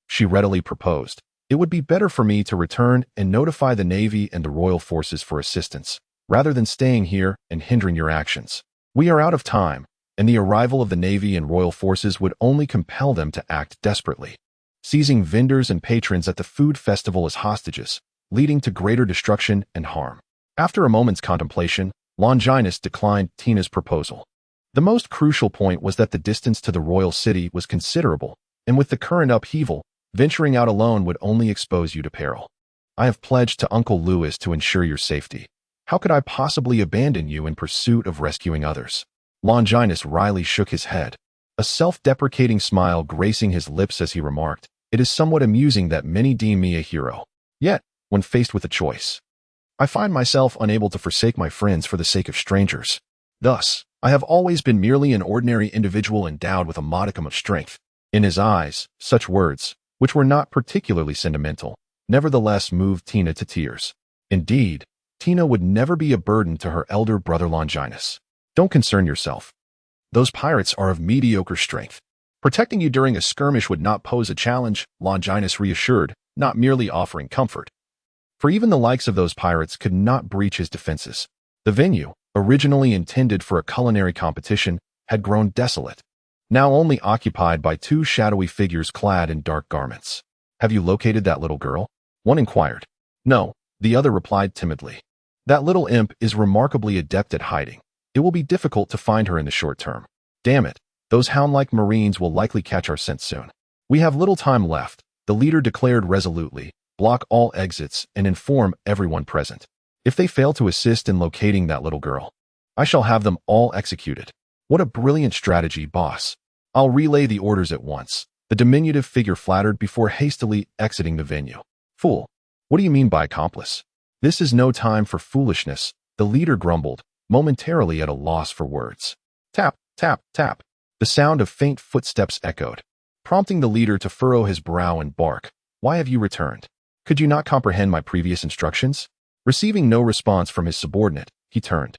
she readily proposed, "It would be better for me to return and notify the Navy and the Royal Forces for assistance, rather than staying here and hindering your actions. We are out of time, and the arrival of the Navy and Royal Forces would only compel them to act desperately, seizing vendors and patrons at the food festival as hostages, leading to greater destruction and harm." After a moment's contemplation, Longinus declined Tina's proposal. The most crucial point was that the distance to the royal city was considerable, and with the current upheaval, venturing out alone would only expose you to peril. "I have pledged to Uncle Lewis to ensure your safety. How could I possibly abandon you in pursuit of rescuing others?" Longinus wryly shook his head, a self-deprecating smile gracing his lips as he remarked, "It is somewhat amusing that many deem me a hero. Yet, when faced with a choice, I find myself unable to forsake my friends for the sake of strangers. Thus, I have always been merely an ordinary individual endowed with a modicum of strength." In his eyes, such words, which were not particularly sentimental, nevertheless moved Tina to tears. Indeed, Tina would never be a burden to her elder brother Longinus. "Don't concern yourself. Those pirates are of mediocre strength. Protecting you during a skirmish would not pose a challenge," Longinus reassured, not merely offering comfort. For even the likes of those pirates could not breach his defenses. The venue, originally intended for a culinary competition, had grown desolate, now only occupied by two shadowy figures clad in dark garments. "Have you located that little girl?" one inquired. "No," the other replied timidly. "That little imp is remarkably adept at hiding. It will be difficult to find her in the short term. Damn it, those hound-like marines will likely catch our scent soon." "We have little time left," the leader declared resolutely. "Block all exits and inform everyone present. If they fail to assist in locating that little girl, I shall have them all executed." "What a brilliant strategy, boss. I'll relay the orders at once," the diminutive figure flattered before hastily exiting the venue. "Fool, what do you mean by accomplice? This is no time for foolishness," the leader grumbled, momentarily at a loss for words. Tap, tap, tap. The sound of faint footsteps echoed, prompting the leader to furrow his brow and bark. "Why have you returned? Could you not comprehend my previous instructions?" Receiving no response from his subordinate, he turned,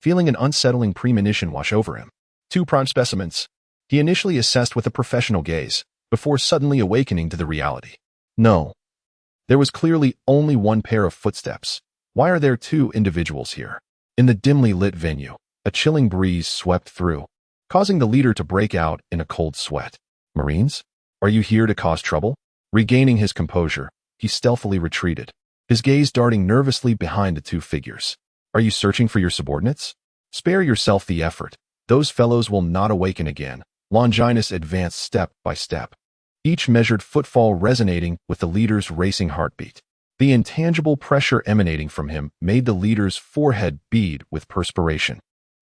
feeling an unsettling premonition wash over him. "Two prime specimens," he initially assessed with a professional gaze, before suddenly awakening to the reality. "No. There was clearly only one pair of footsteps. Why are there two individuals here? In the dimly lit venue, a chilling breeze swept through, causing the leader to break out in a cold sweat. Marines? Are you here to cause trouble? Regaining his composure, he stealthily retreated, his gaze darting nervously behind the two figures. Are you searching for your subordinates? Spare yourself the effort. Those fellows will not awaken again. Longinus advanced step by step, each measured footfall resonating with the leader's racing heartbeat. The intangible pressure emanating from him made the leader's forehead bead with perspiration,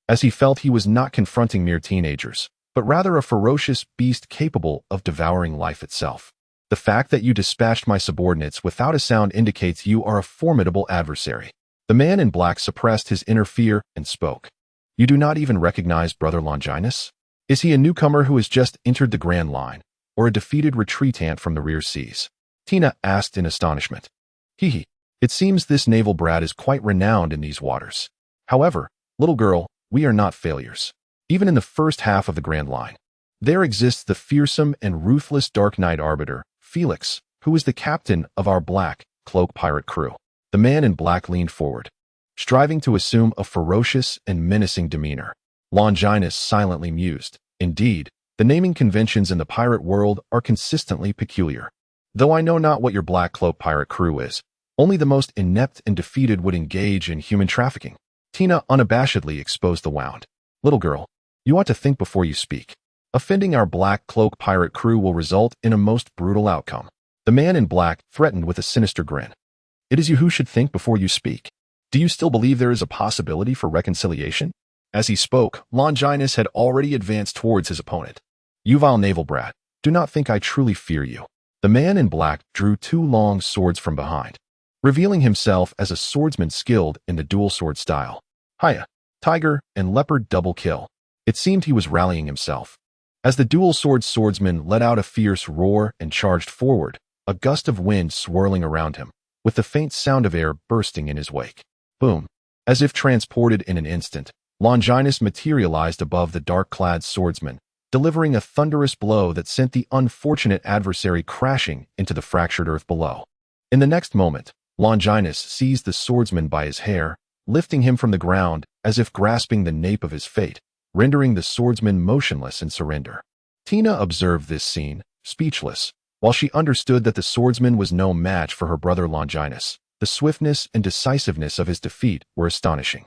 as he felt he was not confronting mere teenagers, but rather a ferocious beast capable of devouring life itself. The fact that you dispatched my subordinates without a sound indicates you are a formidable adversary. The man in black suppressed his inner fear and spoke. You do not even recognize Brother Longinus? Is he a newcomer who has just entered the Grand Line, or a defeated retreatant from the rear seas? Tina asked in astonishment. Hee. It seems this naval brat is quite renowned in these waters. However, little girl, we are not failures. Even in the first half of the Grand Line, there exists the fearsome and ruthless Dark Knight Arbiter, Felix, who is the captain of our black cloak pirate crew. The man in black leaned forward, striving to assume a ferocious and menacing demeanor. Longinus silently mused. Indeed, the naming conventions in the pirate world are consistently peculiar. Though I know not what your black cloak pirate crew is, only the most inept and defeated would engage in human trafficking. Tina unabashedly exposed the wound. Little girl, you ought to think before you speak. Offending our black cloak pirate crew will result in a most brutal outcome. The man in black threatened with a sinister grin. It is you who should think before you speak. Do you still believe there is a possibility for reconciliation? As he spoke, Longinus had already advanced towards his opponent. You vile naval brat, do not think I truly fear you. The man in black drew two long swords from behind, revealing himself as a swordsman skilled in the dual sword style. Hiya, tiger and leopard double kill. It seemed he was rallying himself. As the dual sword swordsman let out a fierce roar and charged forward, a gust of wind swirling around him, with the faint sound of air bursting in his wake. Boom. As if transported in an instant, Longinus materialized above the dark-clad swordsman, delivering a thunderous blow that sent the unfortunate adversary crashing into the fractured earth below. In the next moment, Longinus seized the swordsman by his hair, lifting him from the ground as if grasping the nape of his fate, rendering the swordsman motionless in surrender. Tina observed this scene, speechless, while she understood that the swordsman was no match for her brother Longinus. The swiftness and decisiveness of his defeat were astonishing.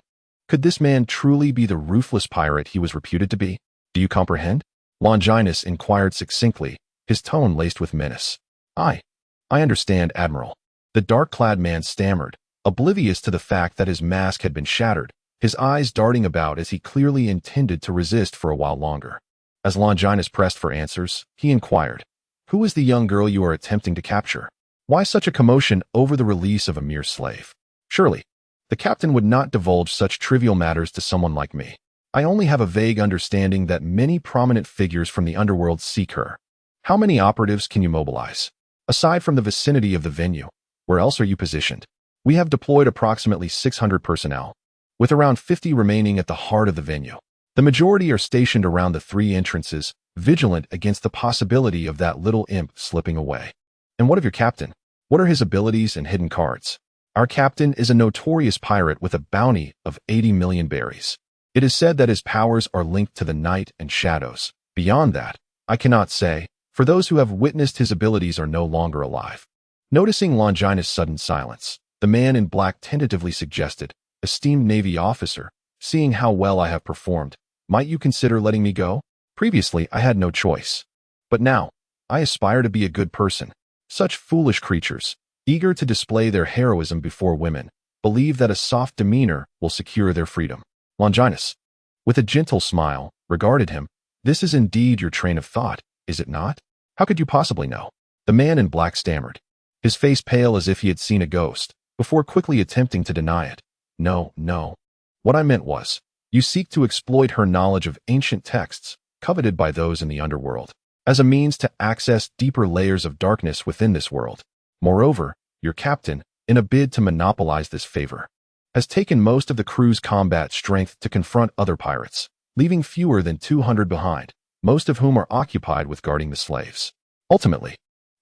Could this man truly be the ruthless pirate he was reputed to be? Do you comprehend? Longinus inquired succinctly, his tone laced with menace. I understand, Admiral. The dark-clad man stammered, oblivious to the fact that his mask had been shattered, his eyes darting about as he clearly intended to resist for a while longer. As Longinus pressed for answers, he inquired, Who is the young girl you are attempting to capture? Why such a commotion over the release of a mere slave? Surely, the captain would not divulge such trivial matters to someone like me. I only have a vague understanding that many prominent figures from the underworld seek her. How many operatives can you mobilize? Aside from the vicinity of the venue, where else are you positioned? We have deployed approximately 600 personnel, with around 50 remaining at the heart of the venue. The majority are stationed around the three entrances, vigilant against the possibility of that little imp slipping away. And what of your captain? What are his abilities and hidden cards? Our captain is a notorious pirate with a bounty of 80 million berries. It is said that his powers are linked to the night and shadows. Beyond that, I cannot say, for those who have witnessed his abilities are no longer alive. Noticing Longinus' sudden silence, the man in black tentatively suggested, Esteemed Navy officer, seeing how well I have performed, might you consider letting me go? Previously, I had no choice. But now, I aspire to be a good person. Such foolish creatures, eager to display their heroism before women, believe that a soft demeanor will secure their freedom. Longinus, with a gentle smile, regarded him. This is indeed your train of thought, is it not? How could you possibly know? The man in black stammered, his face pale as if he had seen a ghost, before quickly attempting to deny it. No. What I meant was, you seek to exploit her knowledge of ancient texts, coveted by those in the underworld, as a means to access deeper layers of darkness within this world. Moreover, your captain, in a bid to monopolize this favor, has taken most of the crew's combat strength to confront other pirates, leaving fewer than 200 behind, most of whom are occupied with guarding the slaves. Ultimately,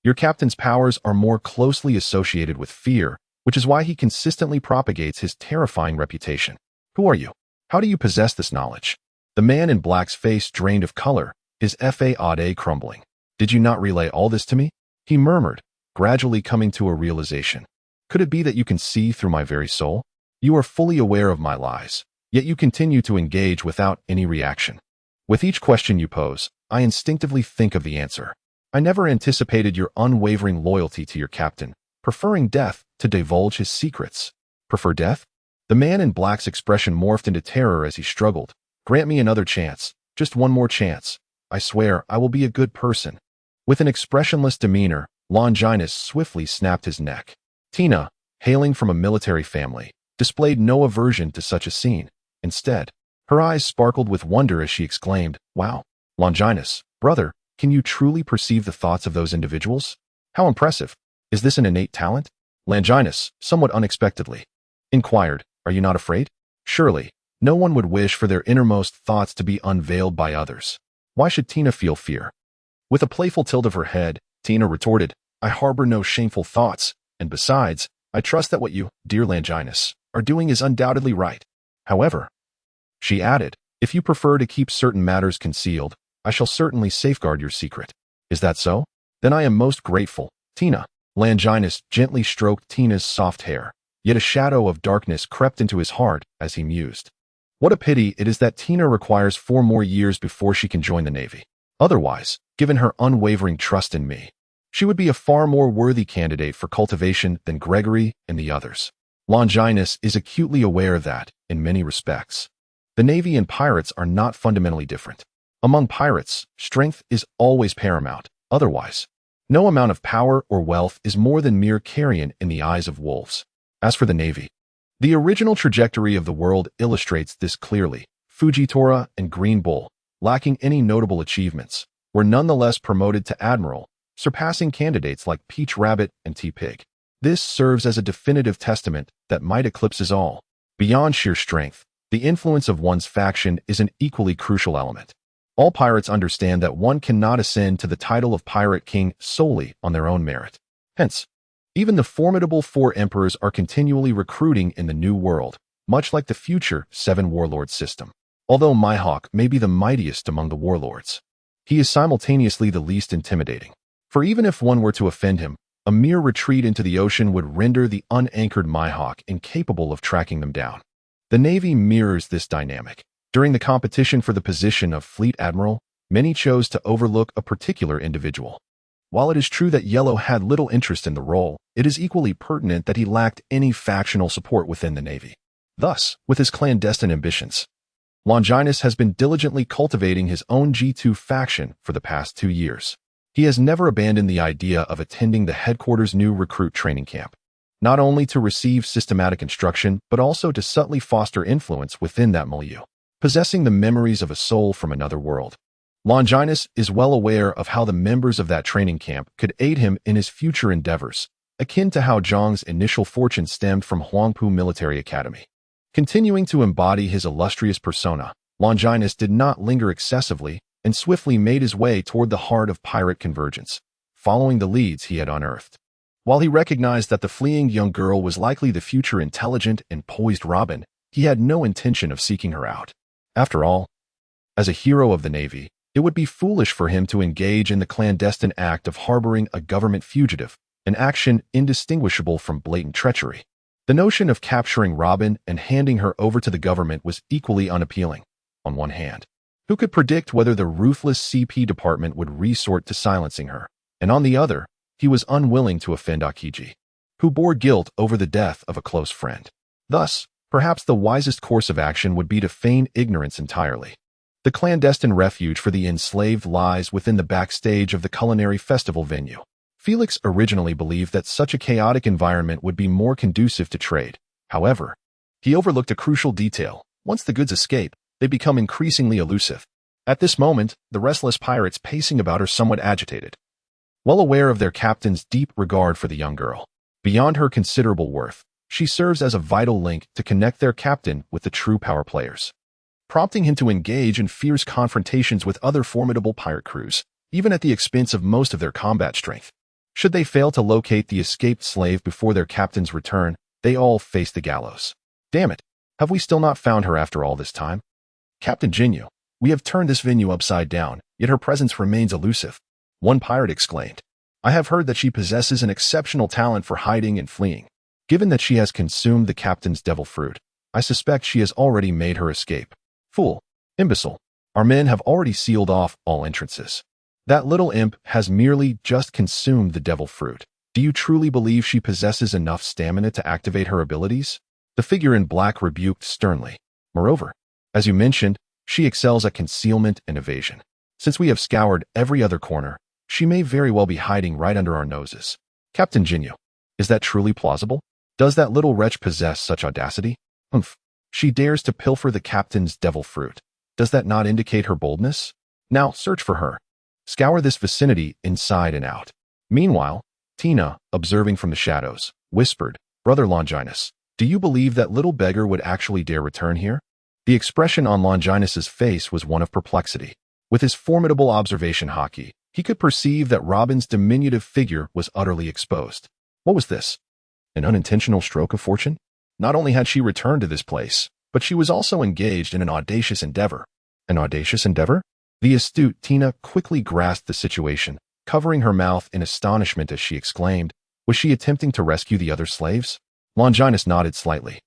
Your captain's powers are more closely associated with fear, which is why he consistently propagates his terrifying reputation. Who are you? How do you possess this knowledge? The man in black's face drained of color, his faade crumbling. Did you not relay all this to me? He murmured, gradually coming to a realization. Could it be that you can see through my very soul? You are fully aware of my lies, yet you continue to engage without any reaction. With each question you pose, I instinctively think of the answer. I never anticipated your unwavering loyalty to your captain, preferring death to divulge his secrets. Prefer death? The man in black's expression morphed into terror as he struggled. Grant me another chance, just one more chance. I swear I will be a good person. With an expressionless demeanor, Longinus swiftly snapped his neck. Tina, hailing from a military family, displayed no aversion to such a scene. Instead, her eyes sparkled with wonder as she exclaimed, "Wow, Longinus, brother, can you truly perceive the thoughts of those individuals? How impressive. Is this an innate talent?" Longinus, somewhat unexpectedly, inquired, "Are you not afraid?" Surely, no one would wish for their innermost thoughts to be unveiled by others. Why should Tina feel fear? With a playful tilt of her head, Tina retorted, "I harbor no shameful thoughts, and besides, I trust that what you, dear Longinus, are doing is undoubtedly right. However," she added, "if you prefer to keep certain matters concealed, I shall certainly safeguard your secret. Is that so? Then I am most grateful, Tina." Longinus gently stroked Tina's soft hair, yet a shadow of darkness crept into his heart as he mused. What a pity it is that Tina requires 4 more years before she can join the Navy. Otherwise, given her unwavering trust in me, she would be a far more worthy candidate for cultivation than Gregory and the others. Longinus is acutely aware that, in many respects, the Navy and pirates are not fundamentally different. Among pirates, strength is always paramount. Otherwise, no amount of power or wealth is more than mere carrion in the eyes of wolves. As for the Navy, the original trajectory of the world illustrates this clearly. Fujitora and Green Bull, lacking any notable achievements, were nonetheless promoted to Admiral, surpassing candidates like Peach Rabbit and T-Pig. This serves as a definitive testament that might eclipses all. Beyond sheer strength, the influence of one's faction is an equally crucial element. All pirates understand that one cannot ascend to the title of Pirate King solely on their own merit. Hence, even the formidable 4 emperors are continually recruiting in the New World, much like the future 7 warlord system. Although Mihawk may be the mightiest among the warlords, he is simultaneously the least intimidating. For even if one were to offend him, a mere retreat into the ocean would render the unanchored Mihawk incapable of tracking them down. The Navy mirrors this dynamic. During the competition for the position of Fleet Admiral, many chose to overlook a particular individual. While it is true that Yellow had little interest in the role, it is equally pertinent that he lacked any factional support within the Navy. Thus, with his clandestine ambitions, Longinus has been diligently cultivating his own G2 faction for the past 2 years. He has never abandoned the idea of attending the headquarters' new recruit training camp, not only to receive systematic instruction, but also to subtly foster influence within that milieu. Possessing the memories of a soul from another world, Longinus is well aware of how the members of that training camp could aid him in his future endeavors, akin to how Zhang's initial fortune stemmed from Huangpu Military Academy. Continuing to embody his illustrious persona, Longinus did not linger excessively and swiftly made his way toward the heart of pirate convergence, following the leads he had unearthed. While he recognized that the fleeing young girl was likely the future intelligent and poised Robin, he had no intention of seeking her out. After all, as a hero of the Navy, it would be foolish for him to engage in the clandestine act of harboring a government fugitive, an action indistinguishable from blatant treachery. The notion of capturing Robin and handing her over to the government was equally unappealing. On one hand, who could predict whether the ruthless CP department would resort to silencing her? And on the other, he was unwilling to offend Akiji, who bore guilt over the death of a close friend. Thus, perhaps the wisest course of action would be to feign ignorance entirely. The clandestine refuge for the enslaved lies within the backstage of the culinary festival venue. Felix originally believed that such a chaotic environment would be more conducive to trade. However, he overlooked a crucial detail. Once the goods escape, they become increasingly elusive. At this moment, the restless pirates pacing about are somewhat agitated, well aware of their captain's deep regard for the young girl. Beyond her considerable worth, she serves as a vital link to connect their captain with the true power players, prompting him to engage in fierce confrontations with other formidable pirate crews, even at the expense of most of their combat strength. Should they fail to locate the escaped slave before their captain's return, they all face the gallows. Damn it! Have we still not found her after all this time? Captain Jinyu, we have turned this venue upside down, yet her presence remains elusive. One pirate exclaimed. I have heard that she possesses an exceptional talent for hiding and fleeing. Given that she has consumed the captain's devil fruit, I suspect she has already made her escape. Fool! Imbecile! Our men have already sealed off all entrances. That little imp has merely just consumed the devil fruit. Do you truly believe she possesses enough stamina to activate her abilities? The figure in black rebuked sternly. Moreover, as you mentioned, she excels at concealment and evasion. Since we have scoured every other corner, she may very well be hiding right under our noses. Captain Jinyu, is that truly plausible? Does that little wretch possess such audacity? Humph. She dares to pilfer the captain's devil fruit. Does that not indicate her boldness? Now search for her. Scour this vicinity inside and out. Meanwhile, Tina, observing from the shadows, whispered, Brother Longinus, do you believe that little beggar would actually dare return here? The expression on Longinus's face was one of perplexity. With his formidable observation hockey, he could perceive that Robin's diminutive figure was utterly exposed. What was this? An unintentional stroke of fortune? Not only had she returned to this place, but she was also engaged in an audacious endeavor. An audacious endeavor? The astute Tina quickly grasped the situation, covering her mouth in astonishment as she exclaimed, was she attempting to rescue the other slaves? Longinus nodded slightly.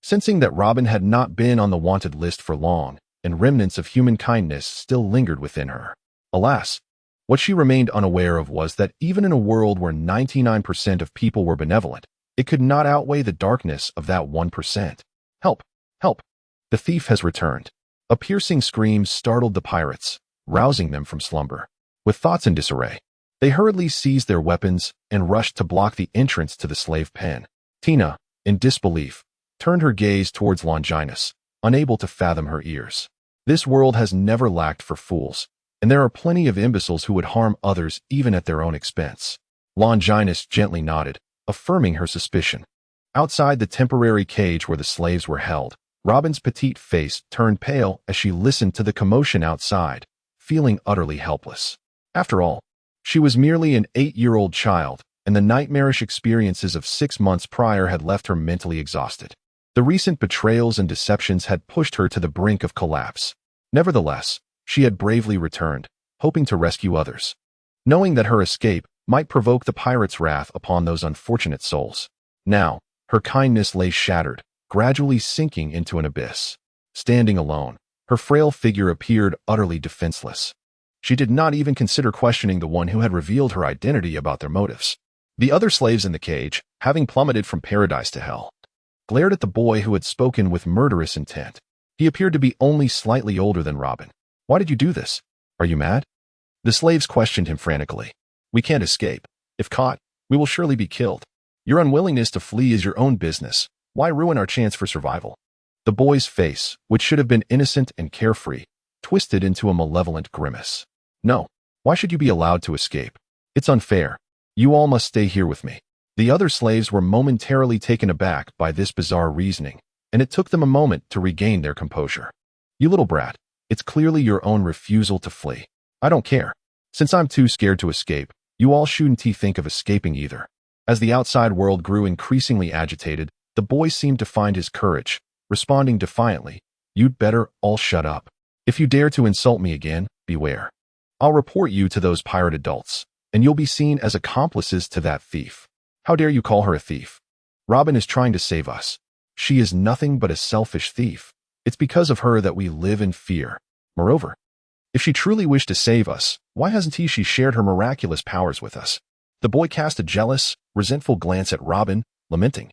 Sensing that Robin had not been on the wanted list for long, and remnants of human kindness still lingered within her. Alas, what she remained unaware of was that even in a world where 99% of people were benevolent, it could not outweigh the darkness of that 1%. Help! Help! The thief has returned. A piercing scream startled the pirates, rousing them from slumber. With thoughts in disarray, they hurriedly seized their weapons and rushed to block the entrance to the slave pen. Tina, in disbelief, turned her gaze towards Longinus, unable to fathom her ears. This world has never lacked for fools, and there are plenty of imbeciles who would harm others even at their own expense. Longinus gently nodded, affirming her suspicion. Outside the temporary cage where the slaves were held, Robin's petite face turned pale as she listened to the commotion outside, feeling utterly helpless. After all, she was merely an 8-year-old child, and the nightmarish experiences of 6 months prior had left her mentally exhausted. The recent betrayals and deceptions had pushed her to the brink of collapse. Nevertheless, she had bravely returned, hoping to rescue others, knowing that her escape might provoke the pirates' wrath upon those unfortunate souls. Now, her kindness lay shattered, gradually sinking into an abyss. Standing alone, her frail figure appeared utterly defenseless. She did not even consider questioning the one who had revealed her identity about their motives. The other slaves in the cage, having plummeted from paradise to hell, glared at the boy who had spoken with murderous intent. He appeared to be only slightly older than Robin. Why did you do this? Are you mad? The slaves questioned him frantically. We can't escape. If caught, we will surely be killed. Your unwillingness to flee is your own business. Why ruin our chance for survival? The boy's face, which should have been innocent and carefree, twisted into a malevolent grimace. No. Why should you be allowed to escape? It's unfair. You all must stay here with me. The other slaves were momentarily taken aback by this bizarre reasoning, and it took them a moment to regain their composure. You little brat, it's clearly your own refusal to flee. I don't care. Since I'm too scared to escape, you all shouldn't think of escaping either. As the outside world grew increasingly agitated, the boy seemed to find his courage, responding defiantly, You'd better all shut up. If you dare to insult me again, beware. I'll report you to those pirate adults, and you'll be seen as accomplices to that thief. How dare you call her a thief? Robin is trying to save us. She is nothing but a selfish thief. It's because of her that we live in fear. Moreover, if she truly wished to save us, why hasn't she shared her miraculous powers with us? The boy cast a jealous, resentful glance at Robin, lamenting.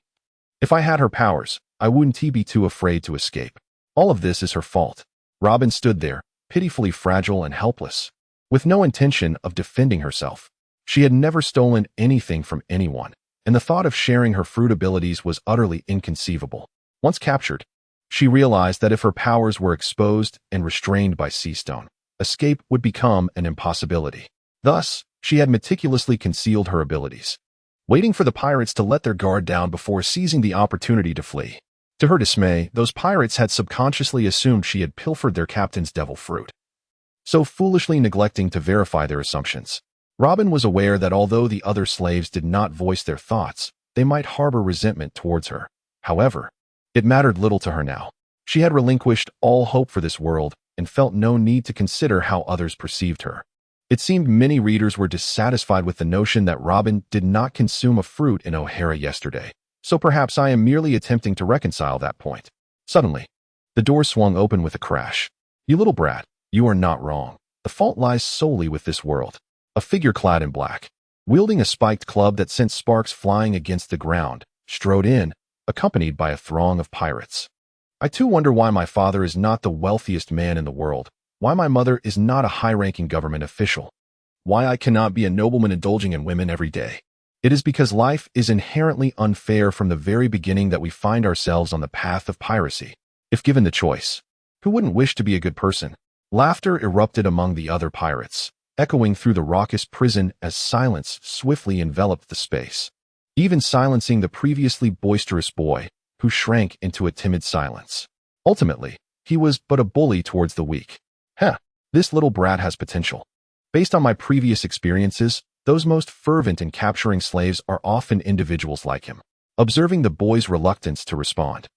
If I had her powers, I wouldn't be too afraid to escape. All of this is her fault. Robin stood there, pitifully fragile and helpless, with no intention of defending herself. She had never stolen anything from anyone, and the thought of sharing her fruit abilities was utterly inconceivable. Once captured, she realized that if her powers were exposed and restrained by Seastone, escape would become an impossibility. Thus, she had meticulously concealed her abilities, waiting for the pirates to let their guard down before seizing the opportunity to flee. To her dismay, those pirates had subconsciously assumed she had pilfered their captain's devil fruit, so foolishly neglecting to verify their assumptions. Robin was aware that although the other slaves did not voice their thoughts, they might harbor resentment towards her. However, it mattered little to her now. She had relinquished all hope for this world and felt no need to consider how others perceived her. It seemed many readers were dissatisfied with the notion that Robin did not consume a fruit in O'Hara yesterday, so perhaps I am merely attempting to reconcile that point. Suddenly, the door swung open with a crash. "You little brat, you are not wrong. The fault lies solely with this world." A figure clad in black, wielding a spiked club that sent sparks flying against the ground, strode in, accompanied by a throng of pirates. "I too wonder why my father is not the wealthiest man in the world, why my mother is not a high-ranking government official, why I cannot be a nobleman indulging in women every day. It is because life is inherently unfair from the very beginning that we find ourselves on the path of piracy. If given the choice, who wouldn't wish to be a good person?" Laughter erupted among the other pirates, echoing through the raucous prison as silence swiftly enveloped the space, even silencing the previously boisterous boy, who shrank into a timid silence. Ultimately, he was but a bully towards the weak. This little brat has potential. Based on my previous experiences, those most fervent in capturing slaves are often individuals like him. Observing the boy's reluctance to respond,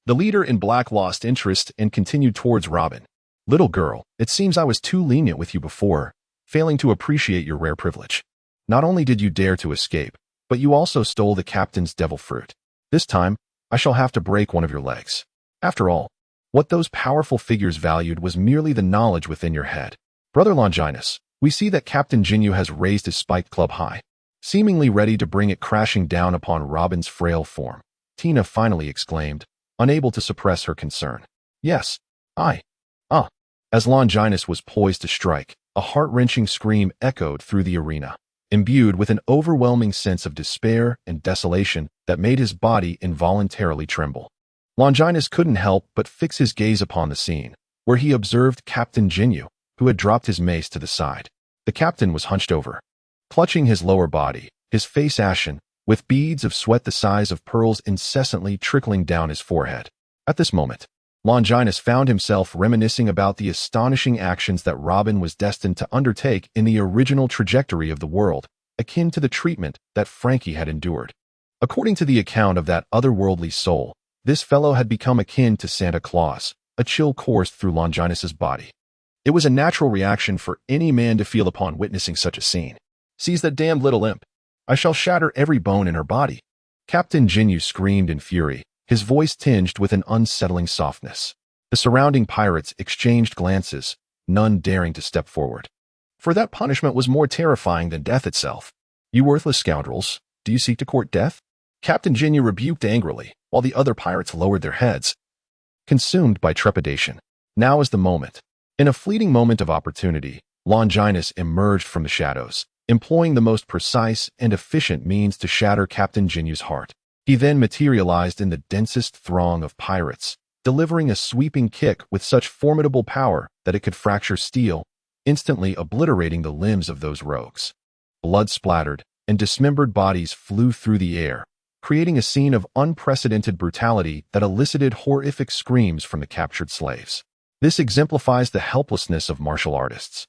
the leader in black lost interest and continued towards Robin. "Little girl, it seems I was too lenient with you before, failing to appreciate your rare privilege. Not only did you dare to escape, but you also stole the captain's devil fruit. This time, I shall have to break one of your legs." After all, what those powerful figures valued was merely the knowledge within your head. "Brother Longinus, we see that Captain Jinyu has raised his spiked club high." Seemingly ready to bring it crashing down upon Robin's frail form, Tina finally exclaimed, unable to suppress her concern. "Yes, As Longinus was poised to strike, a heart-wrenching scream echoed through the arena, imbued with an overwhelming sense of despair and desolation that made his body involuntarily tremble. Longinus couldn't help but fix his gaze upon the scene, where he observed Captain Jinyu, who had dropped his mace to the side. The captain was hunched over, clutching his lower body, his face ashen, with beads of sweat the size of pearls incessantly trickling down his forehead. At this moment, Longinus found himself reminiscing about the astonishing actions that Robin was destined to undertake in the original trajectory of the world, akin to the treatment that Frankie had endured. According to the account of that otherworldly soul, this fellow had become akin to Santa Claus. A chill coursed through Longinus's body. It was a natural reaction for any man to feel upon witnessing such a scene. "Seize that damned little imp. I shall shatter every bone in her body." Captain Jinyu screamed in fury, his voice tinged with an unsettling softness. The surrounding pirates exchanged glances, none daring to step forward. For that punishment was more terrifying than death itself. "You worthless scoundrels, do you seek to court death?" Captain Jinyu rebuked angrily, while the other pirates lowered their heads, consumed by trepidation. Now is the moment. In a fleeting moment of opportunity, Longinus emerged from the shadows, employing the most precise and efficient means to shatter Captain Jinyu's heart. He then materialized in the densest throng of pirates, delivering a sweeping kick with such formidable power that it could fracture steel, instantly obliterating the limbs of those rogues. Blood splattered, and dismembered bodies flew through the air, creating a scene of unprecedented brutality that elicited horrific screams from the captured slaves. This exemplifies the helplessness of martial artists.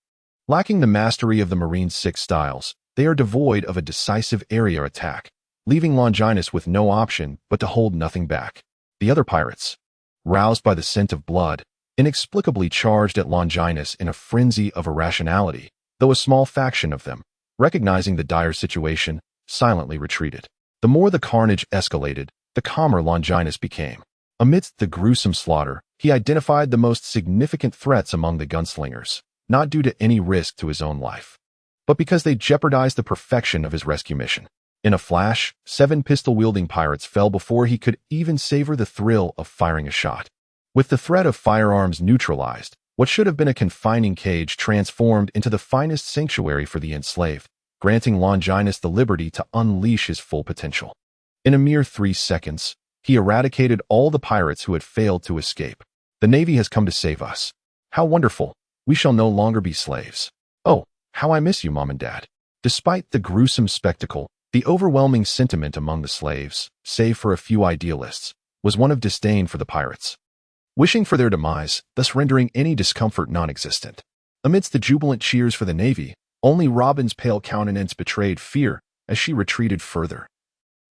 Lacking the mastery of the Marine's 6 styles, they are devoid of a decisive area attack, leaving Longinus with no option but to hold nothing back. The other pirates, roused by the scent of blood, inexplicably charged at Longinus in a frenzy of irrationality, though a small faction of them, recognizing the dire situation, silently retreated. The more the carnage escalated, the calmer Longinus became. Amidst the gruesome slaughter, he identified the most significant threats among the gunslingers, not due to any risk to his own life, but because they jeopardized the perfection of his rescue mission. In a flash, 7 pistol-wielding pirates fell before he could even savor the thrill of firing a shot. With the threat of firearms neutralized, what should have been a confining cage transformed into the finest sanctuary for the enslaved, granting Longinus the liberty to unleash his full potential. In a mere 3 seconds, he eradicated all the pirates who had failed to escape. "The Navy has come to save us. How wonderful! We shall no longer be slaves. Oh, how I miss you, Mom and Dad." Despite the gruesome spectacle, the overwhelming sentiment among the slaves, save for a few idealists, was one of disdain for the pirates, wishing for their demise, thus rendering any discomfort non-existent. Amidst the jubilant cheers for the Navy, Only Robin's pale countenance betrayed fear as she retreated further,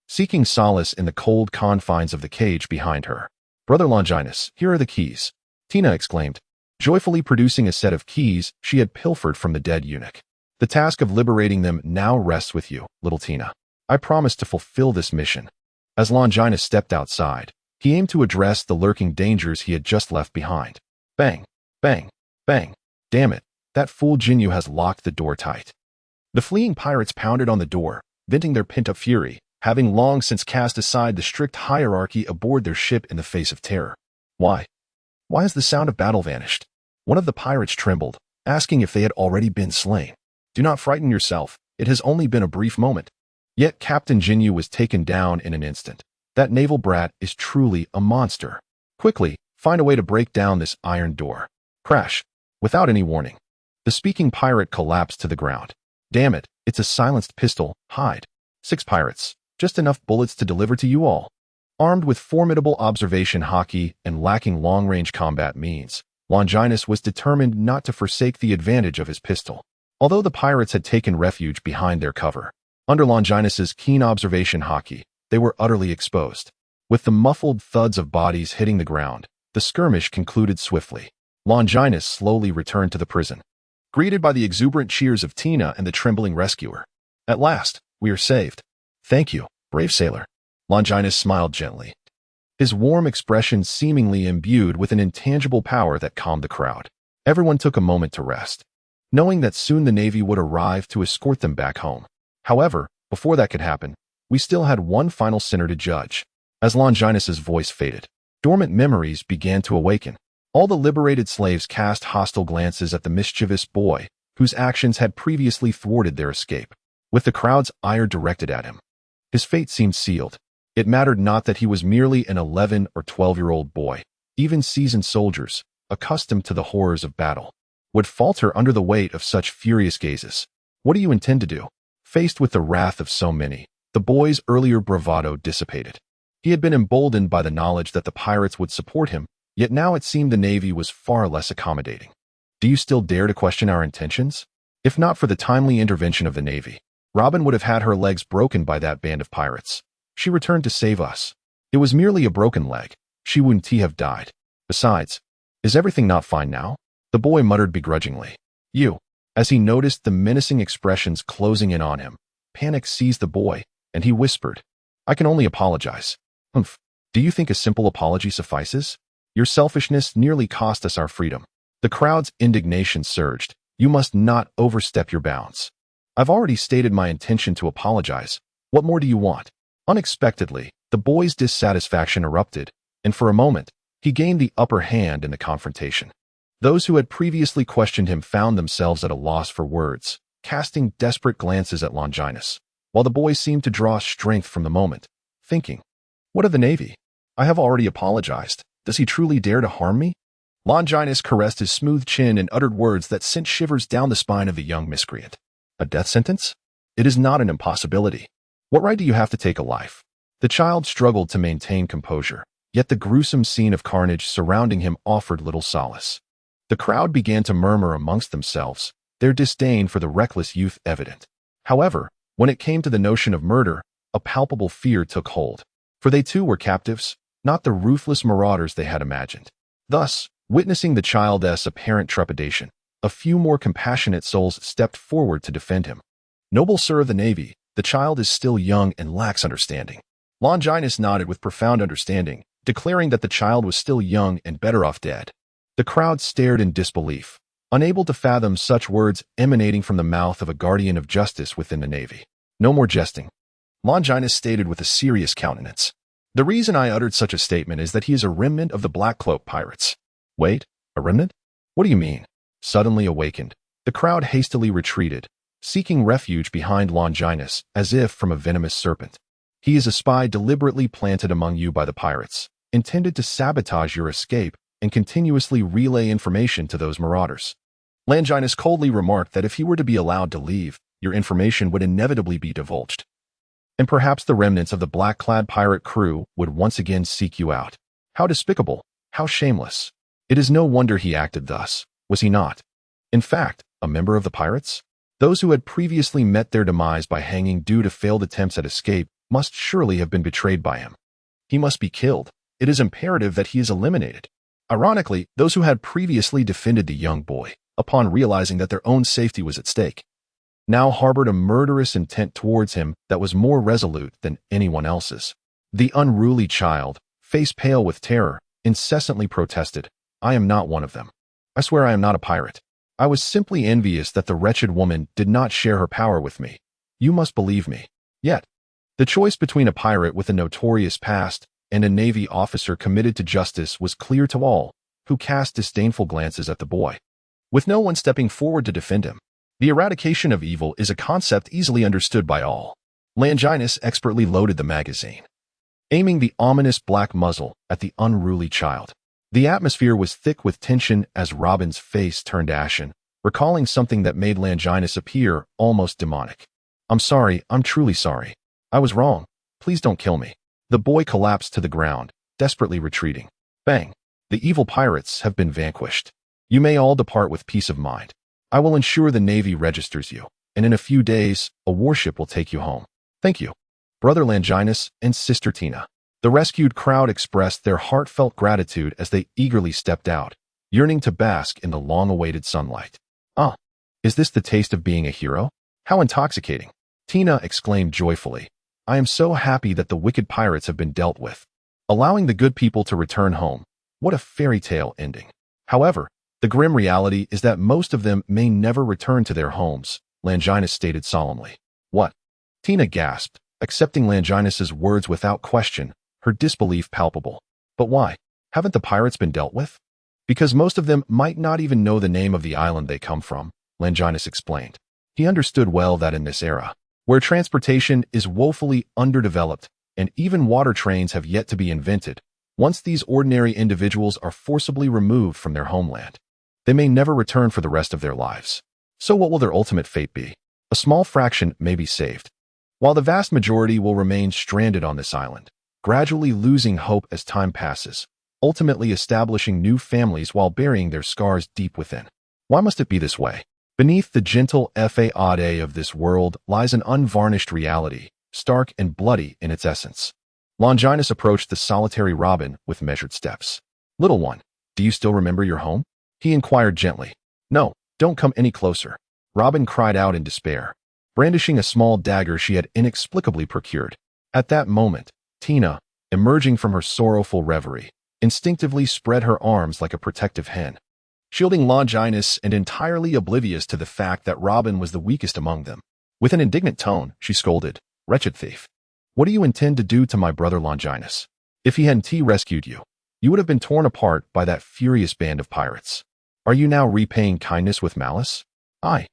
seeking solace in the cold confines of the cage behind her. "Brother Longinus, here are the keys," Tina exclaimed, joyfully producing a set of keys she had pilfered from the dead eunuch. "The task of liberating them now rests with you, little Tina. I promise to fulfill this mission." As Longinus stepped outside, he aimed to address the lurking dangers he had just left behind. Bang, bang, bang. "Damn it, that fool Jinyu has locked the door tight." The fleeing pirates pounded on the door, venting their pent-up fury, having long since cast aside the strict hierarchy aboard their ship in the face of terror. Why has the sound of battle vanished? One of the pirates trembled, asking if they had already been slain. "Do not frighten yourself, it has only been a brief moment." Yet Captain Jinyu was taken down in an instant. That naval brat is truly a monster. "Quickly, find a way to break down this iron door." Crash. Without any warning, the speaking pirate collapsed to the ground. "Damn it, it's a silenced pistol, hide." 6 pirates, just enough bullets to deliver to you all. Armed with formidable observation hockey and lacking long-range combat means, Longinus was determined not to forsake the advantage of his pistol. Although the pirates had taken refuge behind their cover, under Longinus's keen observation hockey, they were utterly exposed. With the muffled thuds of bodies hitting the ground, the skirmish concluded swiftly. Longinus slowly returned to the prison, greeted by the exuberant cheers of Tina and the trembling rescuer. "At last, we are saved." "Thank you, brave sailor." Longinus smiled gently, his warm expression seemingly imbued with an intangible power that calmed the crowd. Everyone took a moment to rest, knowing that soon the Navy would arrive to escort them back home. However, before that could happen, we still had one final sinner to judge. As Longinus's voice faded, dormant memories began to awaken. All the liberated slaves cast hostile glances at the mischievous boy, whose actions had previously thwarted their escape. With the crowd's ire directed at him, his fate seemed sealed. It mattered not that he was merely an 11 or 12-year-old boy. Even seasoned soldiers, accustomed to the horrors of battle, would falter under the weight of such furious gazes. "What do you intend to do?" Faced with the wrath of so many, the boy's earlier bravado dissipated. He had been emboldened by the knowledge that the pirates would support him, yet now it seemed the Navy was far less accommodating. "Do you still dare to question our intentions? If not for the timely intervention of the Navy, Robin would have had her legs broken by that band of pirates. She returned to save us. It was merely a broken leg. She wouldn't have died. Besides, is everything not fine now?" The boy muttered begrudgingly. "You." As he noticed the menacing expressions closing in on him, panic seized the boy, and he whispered, "I can only apologize." "Humph. Do you think a simple apology suffices? Your selfishness nearly cost us our freedom." The crowd's indignation surged. "You must not overstep your bounds." "I've already stated my intention to apologize. What more do you want?" Unexpectedly, the boy's dissatisfaction erupted, and for a moment, he gained the upper hand in the confrontation. Those who had previously questioned him found themselves at a loss for words, casting desperate glances at Longinus, while the boy seemed to draw strength from the moment, thinking, "What of the Navy? I have already apologized. Does he truly dare to harm me?" Longinus caressed his smooth chin and uttered words that sent shivers down the spine of the young miscreant. "A death sentence? It is not an impossibility. What right do you have to take a life?" The child struggled to maintain composure, yet the gruesome scene of carnage surrounding him offered little solace. The crowd began to murmur amongst themselves, their disdain for the reckless youth evident. However, when it came to the notion of murder, a palpable fear took hold, for they too were captives, not the ruthless marauders they had imagined. Thus, witnessing the child's apparent trepidation, a few more compassionate souls stepped forward to defend him. "Noble sir of the Navy, the child is still young and lacks understanding." Longinus nodded with profound understanding, declaring that the child was still young and better off dead. The crowd stared in disbelief, unable to fathom such words emanating from the mouth of a guardian of justice within the Navy. "No more jesting," Longinus stated with a serious countenance. "The reason I uttered such a statement is that he is a remnant of the Black Cloak pirates." "Wait, a remnant? What do you mean?" Suddenly awakened, the crowd hastily retreated, seeking refuge behind Longinus as if from a venomous serpent. "He is a spy deliberately planted among you by the pirates, intended to sabotage your escape and continuously relay information to those marauders." Longinus coldly remarked that if he were to be allowed to leave, your information would inevitably be divulged, and perhaps the remnants of the black-clad pirate crew would once again seek you out. How despicable! How shameless! It is no wonder he acted thus, was he not? In fact, a member of the pirates? Those who had previously met their demise by hanging due to failed attempts at escape must surely have been betrayed by him. He must be killed. It is imperative that he is eliminated. Ironically, those who had previously defended the young boy, upon realizing that their own safety was at stake, now harbored a murderous intent towards him that was more resolute than anyone else's. The unruly child, face pale with terror, incessantly protested, "I am not one of them. I swear I am not a pirate. I was simply envious that the wretched woman did not share her power with me. You must believe me." Yet, the choice between a pirate with a notorious past and a Navy officer committed to justice was clear to all, who cast disdainful glances at the boy, with no one stepping forward to defend him. The eradication of evil is a concept easily understood by all. Longinus expertly loaded the magazine, aiming the ominous black muzzle at the unruly child. The atmosphere was thick with tension as Robin's face turned ashen, recalling something that made Longinus appear almost demonic. "I'm sorry, I'm truly sorry. I was wrong. Please don't kill me." The boy collapsed to the ground, desperately retreating. Bang! The evil pirates have been vanquished. You may all depart with peace of mind. I will ensure the Navy registers you, and in a few days, a warship will take you home. Thank you, Brother Longinus and Sister Tina. The rescued crowd expressed their heartfelt gratitude as they eagerly stepped out, yearning to bask in the long-awaited sunlight. "Ah, is this the taste of being a hero? How intoxicating!" Tina exclaimed joyfully. "I am so happy that the wicked pirates have been dealt with, allowing the good people to return home. What a fairy tale ending." However, the grim reality is that most of them may never return to their homes, Longinus stated solemnly. "What?" Tina gasped, accepting Longinus's words without question, her disbelief palpable. "But why? Haven't the pirates been dealt with?" "Because most of them might not even know the name of the island they come from," Longinus explained. He understood well that in this era, where transportation is woefully underdeveloped and even water trains have yet to be invented, once these ordinary individuals are forcibly removed from their homeland, they may never return for the rest of their lives. So what will their ultimate fate be? A small fraction may be saved, while the vast majority will remain stranded on this island, gradually losing hope as time passes, ultimately establishing new families while burying their scars deep within. Why must it be this way? Beneath the gentle facade of this world lies an unvarnished reality, stark and bloody in its essence. Longinus approached the solitary Robin with measured steps. "Little one, do you still remember your home?" he inquired gently. "No, don't come any closer," Robin cried out in despair, brandishing a small dagger she had inexplicably procured. At that moment, Tina, emerging from her sorrowful reverie, instinctively spread her arms like a protective hen, shielding Longinus and entirely oblivious to the fact that Robin was the weakest among them. With an indignant tone, she scolded, "Wretched thief! What do you intend to do to my brother Longinus? If he hadn't rescued you, you would have been torn apart by that furious band of pirates. Are you now repaying kindness with malice?" I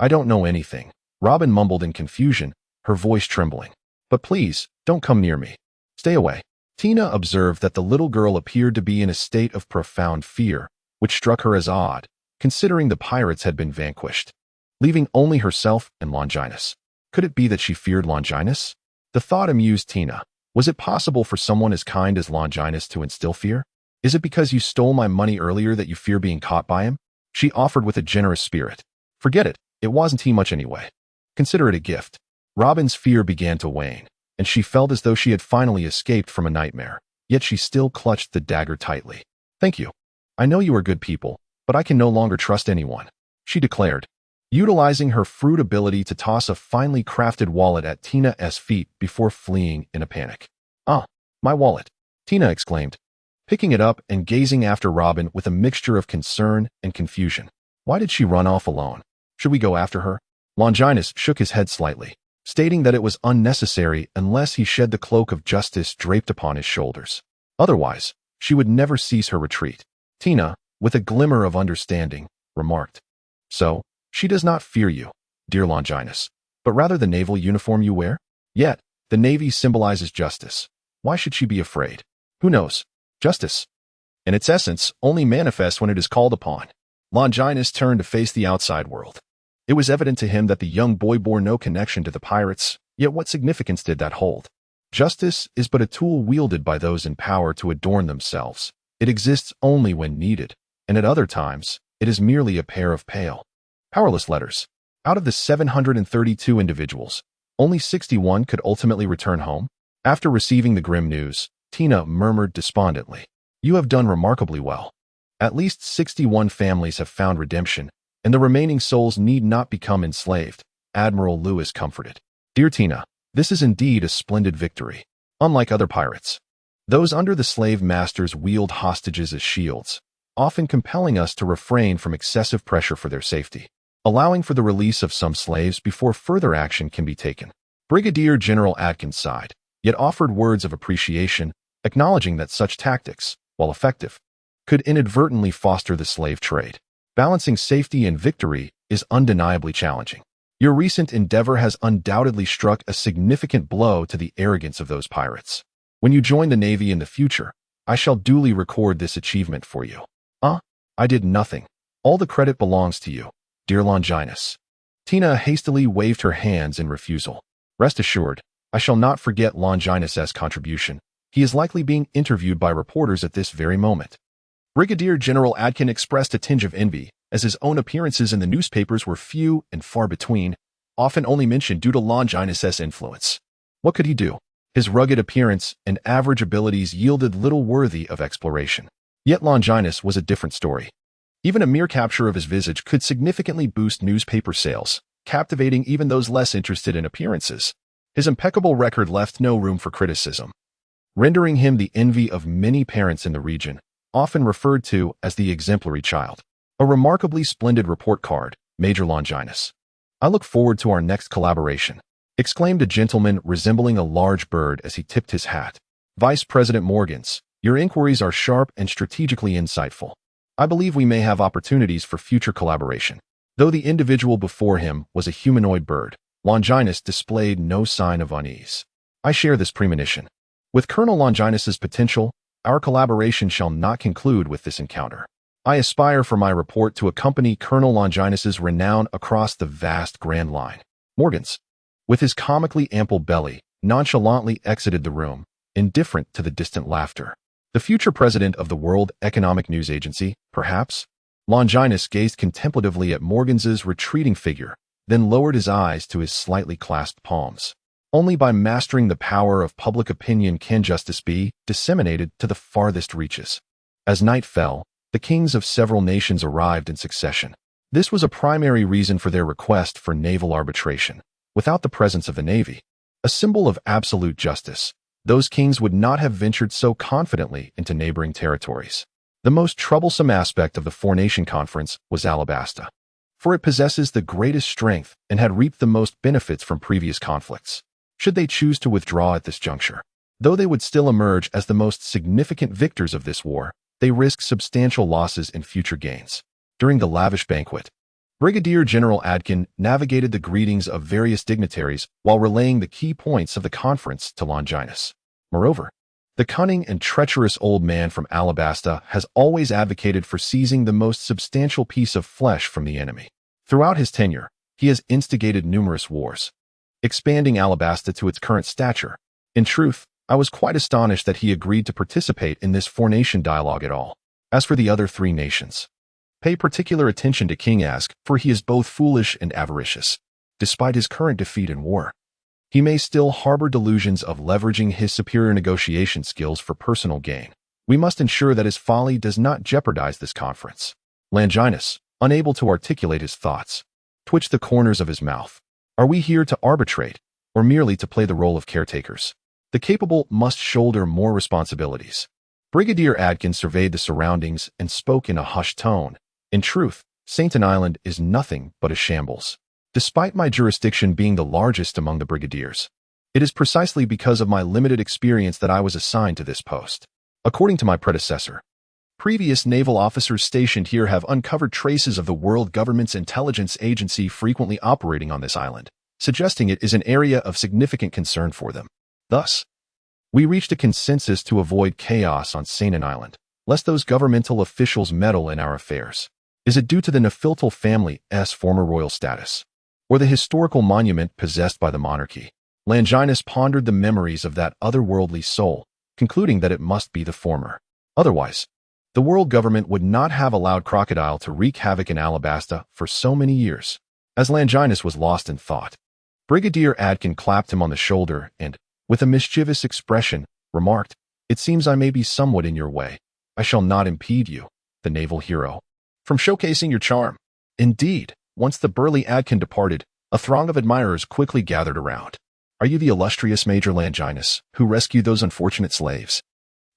don't know anything," Robin mumbled in confusion, her voice trembling. "But please, don't come near me. Stay away." Tina observed that the little girl appeared to be in a state of profound fear, which struck her as odd, considering the pirates had been vanquished, leaving only herself and Longinus. Could it be that she feared Longinus? The thought amused Tina. Was it possible for someone as kind as Longinus to instill fear? "Is it because you stole my money earlier that you fear being caught by him?" she offered with a generous spirit. "Forget it. It wasn't he much anyway. Consider it a gift." Robin's fear began to wane, and she felt as though she had finally escaped from a nightmare, yet she still clutched the dagger tightly. "Thank you. I know you are good people, but I can no longer trust anyone," she declared, utilizing her fruit ability to toss a finely crafted wallet at Tina's feet before fleeing in a panic. "Ah, my wallet," Tina exclaimed, picking it up and gazing after Robin with a mixture of concern and confusion. Why did she run off alone? Should we go after her? Longinus shook his head slightly, stating that it was unnecessary unless he shed the cloak of justice draped upon his shoulders. Otherwise, she would never cease her retreat. Tina, with a glimmer of understanding, remarked, "So, she does not fear you, dear Longinus, but rather the naval uniform you wear? Yet, the Navy symbolizes justice. Why should she be afraid? Who knows? Justice, in its essence, only manifests when it is called upon." Longinus turned to face the outside world. It was evident to him that the young boy bore no connection to the pirates, yet what significance did that hold? Justice is but a tool wielded by those in power to adorn themselves. It exists only when needed, and at other times, it is merely a pair of pale, powerless letters. Out of the 732 individuals, only 61 could ultimately return home. After receiving the grim news, Tina murmured despondently, "You have done remarkably well. At least 61 families have found redemption, and the remaining souls need not become enslaved," Admiral Lewis comforted. "Dear Tina, this is indeed a splendid victory. Unlike other pirates, those under the slave masters wield hostages as shields, often compelling us to refrain from excessive pressure for their safety, allowing for the release of some slaves before further action can be taken." Brigadier General Atkins sighed, yet offered words of appreciation, acknowledging that such tactics, while effective, could inadvertently foster the slave trade. Balancing safety and victory is undeniably challenging. Your recent endeavor has undoubtedly struck a significant blow to the arrogance of those pirates. When you join the Navy in the future, I shall duly record this achievement for you. I did nothing. All the credit belongs to you, dear Longinus. Tina hastily waved her hands in refusal. Rest assured, I shall not forget Longinus's contribution. He is likely being interviewed by reporters at this very moment. Brigadier General Adkin expressed a tinge of envy, as his own appearances in the newspapers were few and far between, often only mentioned due to Longinus's influence. What could he do? His rugged appearance and average abilities yielded little worthy of exploration. Yet Longinus was a different story. Even a mere capture of his visage could significantly boost newspaper sales, captivating even those less interested in appearances. His impeccable record left no room for criticism, rendering him the envy of many parents in the region, often referred to as the exemplary child. A remarkably splendid report card, Major Longinus. I look forward to our next collaboration, exclaimed a gentleman resembling a large bird as he tipped his hat. Vice President Morgans, your inquiries are sharp and strategically insightful. I believe we may have opportunities for future collaboration. Though the individual before him was a humanoid bird, Longinus displayed no sign of unease. I share this premonition. With Colonel Longinus's potential, our collaboration shall not conclude with this encounter. I aspire for my report to accompany Colonel Longinus's renown across the vast Grand Line. Morgans, with his comically ample belly, nonchalantly exited the room, indifferent to the distant laughter. The future president of the World Economic News Agency, perhaps? Longinus gazed contemplatively at Morgans's retreating figure, then lowered his eyes to his slightly clasped palms. Only by mastering the power of public opinion can justice be disseminated to the farthest reaches. As night fell, the kings of several nations arrived in succession. This was a primary reason for their request for naval arbitration. Without the presence of the Navy, a symbol of absolute justice, those kings would not have ventured so confidently into neighboring territories. The most troublesome aspect of the Four-Nation Conference was Alabasta, for it possesses the greatest strength and had reaped the most benefits from previous conflicts. Should they choose to withdraw at this juncture, though they would still emerge as the most significant victors of this war, they risk substantial losses in future gains. During the lavish banquet, Brigadier General Adkin navigated the greetings of various dignitaries while relaying the key points of the conference to Longinus. Moreover, the cunning and treacherous old man from Alabasta has always advocated for seizing the most substantial piece of flesh from the enemy. Throughout his tenure, he has instigated numerous wars, expanding Alabasta to its current stature. In truth, I was quite astonished that he agreed to participate in this four-nation dialogue at all. As for the other three nations, pay particular attention to King Ask, for he is both foolish and avaricious. Despite his current defeat in war, he may still harbor delusions of leveraging his superior negotiation skills for personal gain. We must ensure that his folly does not jeopardize this conference. Longinus, unable to articulate his thoughts, twitched the corners of his mouth. Are we here to arbitrate, or merely to play the role of caretakers? The capable must shoulder more responsibilities. Brigadier Adkins surveyed the surroundings and spoke in a hushed tone. In truth, Sainton Island is nothing but a shambles. Despite my jurisdiction being the largest among the brigadiers, it is precisely because of my limited experience that I was assigned to this post. According to my predecessor, previous naval officers stationed here have uncovered traces of the world government's intelligence agency frequently operating on this island, suggesting it is an area of significant concern for them. Thus, we reached a consensus to avoid chaos on Sainton Island, lest those governmental officials meddle in our affairs. Is it due to the Nefiltal family's former royal status, or the historical monument possessed by the monarchy? Longinus pondered the memories of that otherworldly soul, concluding that it must be the former. Otherwise, the world government would not have allowed Crocodile to wreak havoc in Alabasta for so many years. as Longinus was lost in thought. Brigadier Adkin clapped him on the shoulder and, with a mischievous expression, remarked, "It seems I may be somewhat in your way. I shall not impede you, the naval hero, from showcasing your charm." Indeed, once the burly Adkin departed, a throng of admirers quickly gathered around. "Are you the illustrious Major Longinus, who rescued those unfortunate slaves?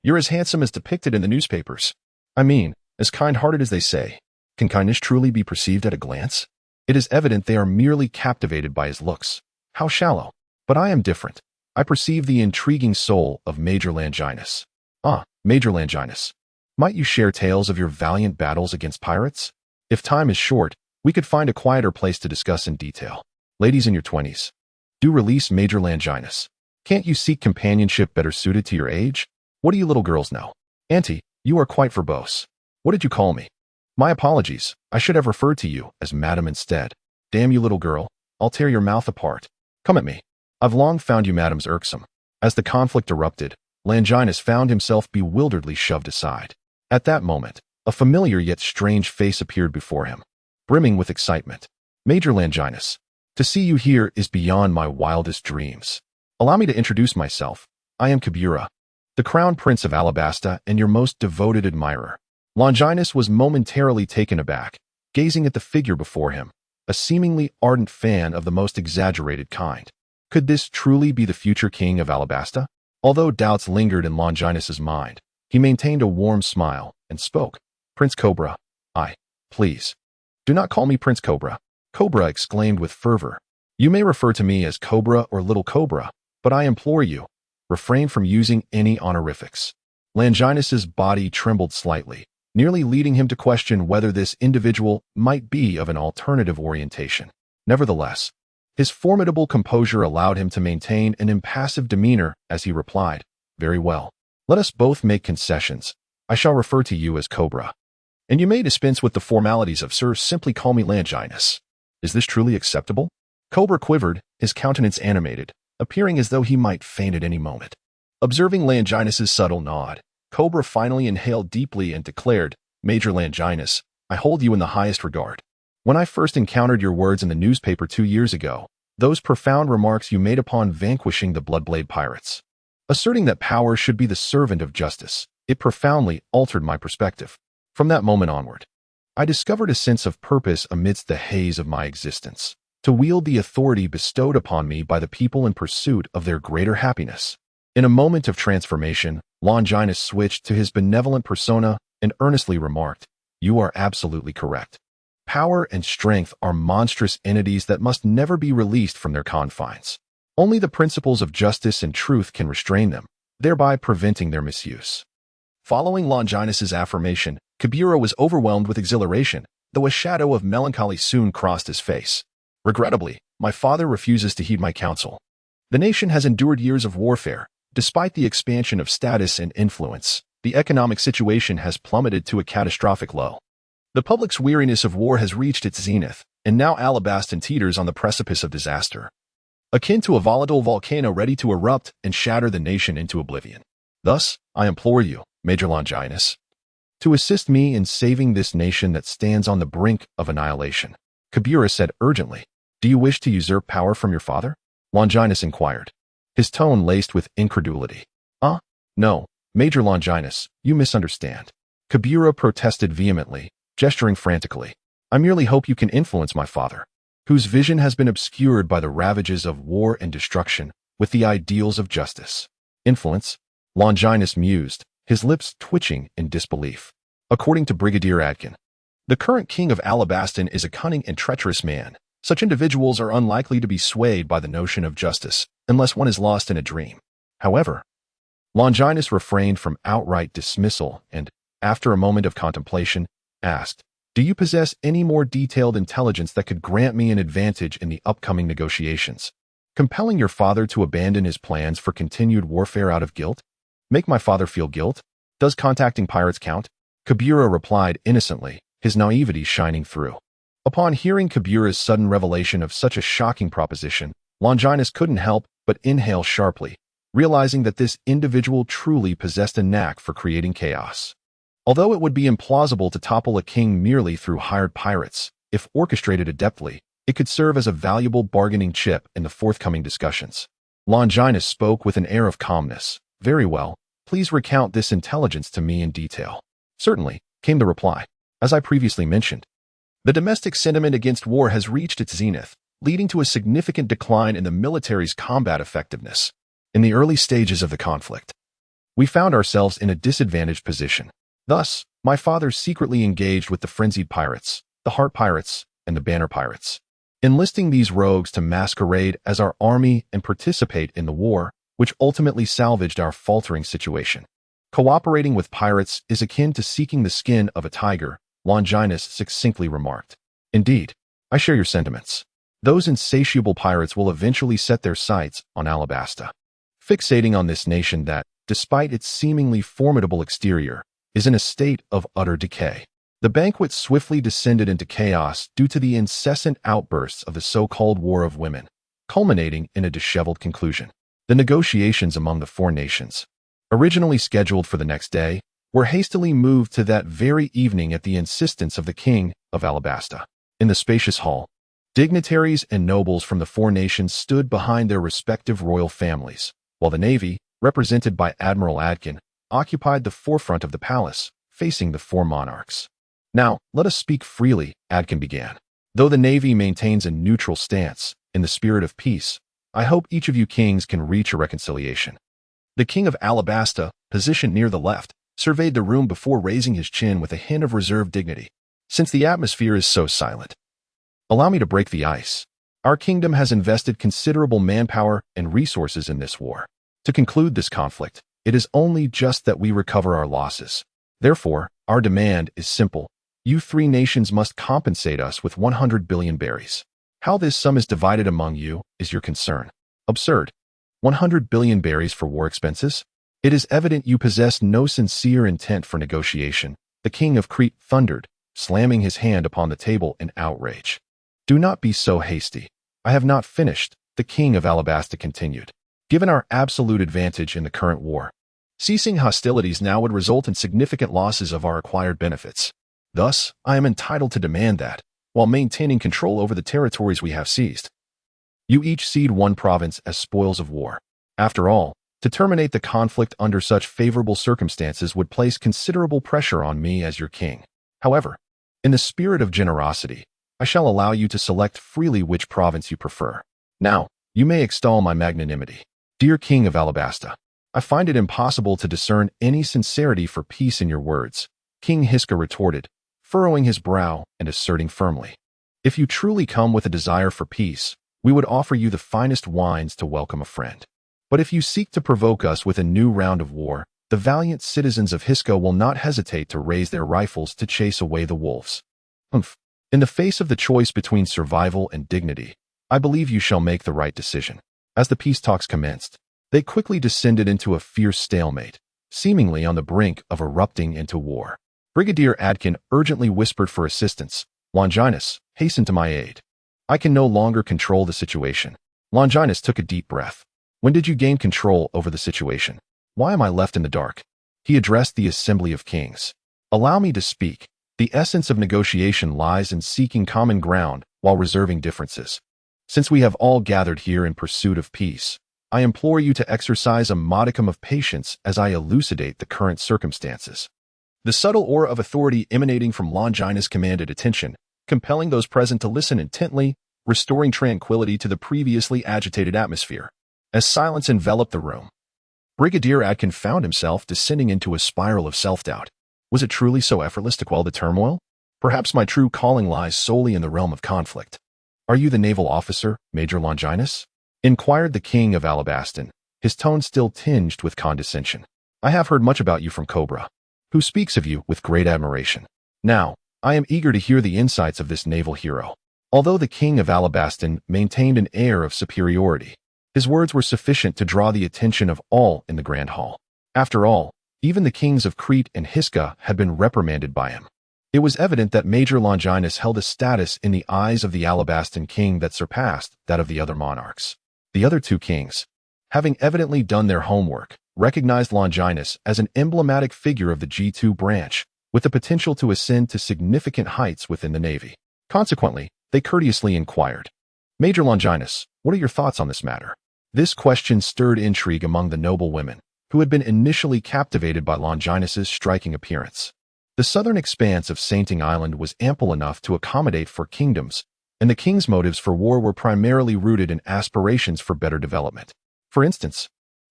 You're as handsome as depicted in the newspapers. I mean, as kind-hearted as they say. Can kindness truly be perceived at a glance? It is evident they are merely captivated by his looks. How shallow. But I am different. I perceive the intriguing soul of Major Longinus." "Ah, Major Longinus, might you share tales of your valiant battles against pirates? If time is short, we could find a quieter place to discuss in detail. Ladies in your 20s, do release Major Longinus. Can't you seek companionship better suited to your age? What do you little girls know? Auntie, you are quite verbose. What did you call me? My apologies, I should have referred to you as Madam instead. Damn you little girl, I'll tear your mouth apart. Come at me. I've long found you madams irksome." As the conflict erupted, Longinus found himself bewilderedly shoved aside. At that moment, a familiar yet strange face appeared before him, brimming with excitement. "Major Longinus, to see you here is beyond my wildest dreams. Allow me to introduce myself. I am Kabura, the Crown Prince of Alabasta and your most devoted admirer." Longinus was momentarily taken aback, gazing at the figure before him, a seemingly ardent fan of the most exaggerated kind. Could this truly be the future king of Alabasta? Although doubts lingered in Longinus's mind, he maintained a warm smile and spoke. "Prince Cobra, please. Do not call me Prince Cobra." Cobra exclaimed with fervor. "You may refer to me as Cobra or Little Cobra, but I implore you, refrain from using any honorifics." Longinus's body trembled slightly, nearly leading him to question whether this individual might be of an alternative orientation. Nevertheless, his formidable composure allowed him to maintain an impassive demeanor as he replied, "Very well. Let us both make concessions. I shall refer to you as Cobra. And you may dispense with the formalities of sir, simply call me Longinus. Is this truly acceptable?" Cobra quivered, his countenance animated, appearing as though he might faint at any moment. Observing Longinus's subtle nod, Cobra finally inhaled deeply and declared, "Major Longinus, I hold you in the highest regard. When I first encountered your words in the newspaper 2 years ago, those profound remarks you made upon vanquishing the Bloodblade pirates, asserting that power should be the servant of justice, it profoundly altered my perspective. From that moment onward, I discovered a sense of purpose amidst the haze of my existence, to wield the authority bestowed upon me by the people in pursuit of their greater happiness." In a moment of transformation, Longinus switched to his benevolent persona and earnestly remarked, "You are absolutely correct. Power and strength are monstrous entities that must never be released from their confines. Only the principles of justice and truth can restrain them, thereby preventing their misuse." Following Longinus's affirmation, Kabura was overwhelmed with exhilaration, though a shadow of melancholy soon crossed his face. "Regrettably, my father refuses to heed my counsel. The nation has endured years of warfare. Despite the expansion of status and influence, the economic situation has plummeted to a catastrophic low. The public's weariness of war has reached its zenith, and now Alabastan teeters on the precipice of disaster, akin to a volatile volcano ready to erupt and shatter the nation into oblivion. Thus, I implore you, Major Longinus, to assist me in saving this nation that stands on the brink of annihilation." Kabura said urgently, "Do you wish to usurp power from your father?" Longinus inquired, his tone laced with incredulity. No, Major Longinus, you misunderstand." Kabura protested vehemently, gesturing frantically. "I merely hope you can influence my father, whose vision has been obscured by the ravages of war and destruction, with the ideals of justice." "Influence?" Longinus mused, his lips twitching in disbelief. According to Brigadier Adkin, the current king of Alabastan is a cunning and treacherous man. Such individuals are unlikely to be swayed by the notion of justice, unless one is lost in a dream. However, Longinus refrained from outright dismissal and, after a moment of contemplation, asked, "Do you possess any more detailed intelligence that could grant me an advantage in the upcoming negotiations, compelling your father to abandon his plans for continued warfare out of guilt? Make my father feel guilt? Does contacting pirates count?" Kabura replied innocently, his naivety shining through. Upon hearing Kabura's sudden revelation of such a shocking proposition, Longinus couldn't help but inhale sharply, realizing that this individual truly possessed a knack for creating chaos. Although it would be implausible to topple a king merely through hired pirates, if orchestrated adeptly, It could serve as a valuable bargaining chip in the forthcoming discussions. Longinus spoke with an air of calmness. Very well, please recount this intelligence to me in detail. Certainly, came the reply. As I previously mentioned, the domestic sentiment against war has reached its zenith, leading to a significant decline in the military's combat effectiveness. In the early stages of the conflict, we found ourselves in a disadvantaged position. Thus, my father secretly engaged with the frenzied pirates, the heart pirates, and the banner pirates, enlisting these rogues to masquerade as our army and participate in the war, which ultimately salvaged our faltering situation. Cooperating with pirates is akin to seeking the skin of a tiger, Longinus succinctly remarked. Indeed, I share your sentiments. Those insatiable pirates will eventually set their sights on Alabasta, fixating on this nation that, despite its seemingly formidable exterior, is in a state of utter decay. The banquet swiftly descended into chaos due to the incessant outbursts of the so-called War of Women, culminating in a disheveled conclusion. The negotiations among the four nations, originally scheduled for the next day, were hastily moved to that very evening at the insistence of the king of Alabasta. In the spacious hall, dignitaries and nobles from the four nations stood behind their respective royal families, while the navy, represented by Admiral Adkin, occupied the forefront of the palace, facing the four monarchs. Now, let us speak freely, Adkin began. Though the navy maintains a neutral stance, in the spirit of peace, I hope each of you kings can reach a reconciliation. The king of Alabasta, positioned near the left, surveyed the room before raising his chin with a hint of reserved dignity. Since the atmosphere is so silent, allow me to break the ice. Our kingdom has invested considerable manpower and resources in this war. To conclude this conflict, it is only just that we recover our losses. Therefore, our demand is simple. You three nations must compensate us with 100 billion berries. How this sum is divided among you is your concern. Absurd. 100 billion berries for war expenses? It is evident you possess no sincere intent for negotiation, the king of Crete thundered, slamming his hand upon the table in outrage. Do not be so hasty. I have not finished, the king of Alabasta continued. Given our absolute advantage in the current war, ceasing hostilities now would result in significant losses of our acquired benefits. Thus, I am entitled to demand that, while maintaining control over the territories we have seized, you each cede one province as spoils of war. After all, to terminate the conflict under such favorable circumstances would place considerable pressure on me as your king. However, in the spirit of generosity, I shall allow you to select freely which province you prefer. Now, you may extol my magnanimity. Dear king of Alabasta, I find it impossible to discern any sincerity for peace in your words, King Hiska retorted, furrowing his brow and asserting firmly. If you truly come with a desire for peace, we would offer you the finest wines to welcome a friend. But if you seek to provoke us with a new round of war, the valiant citizens of Hiska will not hesitate to raise their rifles to chase away the wolves. In the face of the choice between survival and dignity, I believe you shall make the right decision. As the peace talks commenced, they quickly descended into a fierce stalemate, seemingly on the brink of erupting into war. Brigadier Adkin urgently whispered for assistance. Longinus, hasten to my aid. I can no longer control the situation. Longinus took a deep breath. When did you gain control over the situation? Why am I left in the dark? He addressed the assembly of kings. Allow me to speak. The essence of negotiation lies in seeking common ground while reserving differences. Since we have all gathered here in pursuit of peace, I implore you to exercise a modicum of patience as I elucidate the current circumstances. The subtle aura of authority emanating from Longinus commanded attention, compelling those present to listen intently, restoring tranquility to the previously agitated atmosphere. As silence enveloped the room, Brigadier Adkin found himself descending into a spiral of self-doubt. Was it truly so effortless to quell the turmoil? Perhaps my true calling lies solely in the realm of conflict. Are you the naval officer, Major Longinus? Inquired the king of Alabastan, his tone still tinged with condescension. I have heard much about you from Cobra, who speaks of you with great admiration. Now, I am eager to hear the insights of this naval hero. Although the king of Alabastan maintained an air of superiority, his words were sufficient to draw the attention of all in the grand hall. After all, even the kings of Crete and Hiska had been reprimanded by him. It was evident that Major Longinus held a status in the eyes of the Alabastan king that surpassed that of the other monarchs. The other two kings, having evidently done their homework, recognized Longinus as an emblematic figure of the G2 branch, with the potential to ascend to significant heights within the navy. Consequently, they courteously inquired. Major Longinus, what are your thoughts on this matter? This question stirred intrigue among the noble women, who had been initially captivated by Longinus's striking appearance. The southern expanse of Sainting Island was ample enough to accommodate 4 kingdoms, and the king's motives for war were primarily rooted in aspirations for better development. For instance,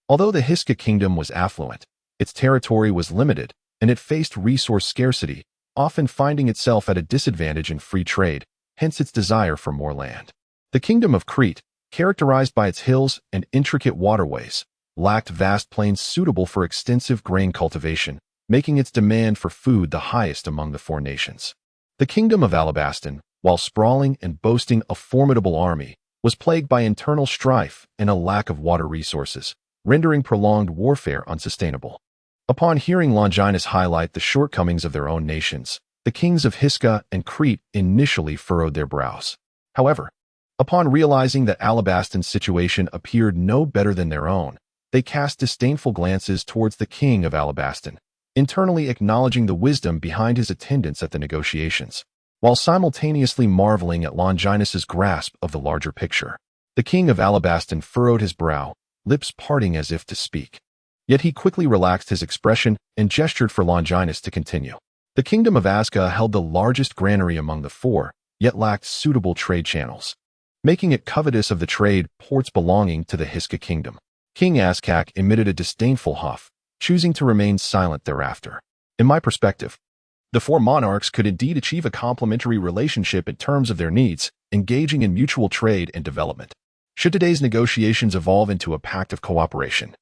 although the Hiska kingdom was affluent, its territory was limited, and it faced resource scarcity, often finding itself at a disadvantage in free trade, hence its desire for more land. The kingdom of Crete, characterized by its hills and intricate waterways, lacked vast plains suitable for extensive grain cultivation, making its demand for food the highest among the 4 nations. The kingdom of Alabastan, while sprawling and boasting a formidable army, was plagued by internal strife and a lack of water resources, rendering prolonged warfare unsustainable. Upon hearing Longinus highlight the shortcomings of their own nations, the kings of Hiska and Crete initially furrowed their brows. However, upon realizing that Alabastan's situation appeared no better than their own, they cast disdainful glances towards the king of Alabastan, internally acknowledging the wisdom behind his attendance at the negotiations, while simultaneously marveling at Longinus's grasp of the larger picture. The king of Alabastan furrowed his brow, lips parting as if to speak. Yet he quickly relaxed his expression and gestured for Longinus to continue. The kingdom of Asca held the largest granary among the 4, yet lacked suitable trade channels, making it covetous of the trade ports belonging to the Hiska kingdom. King Askak emitted a disdainful huff, choosing to remain silent thereafter. In my perspective, the 4 monarchs could indeed achieve a complementary relationship in terms of their needs, engaging in mutual trade and development. Should today's negotiations evolve into a pact of cooperation,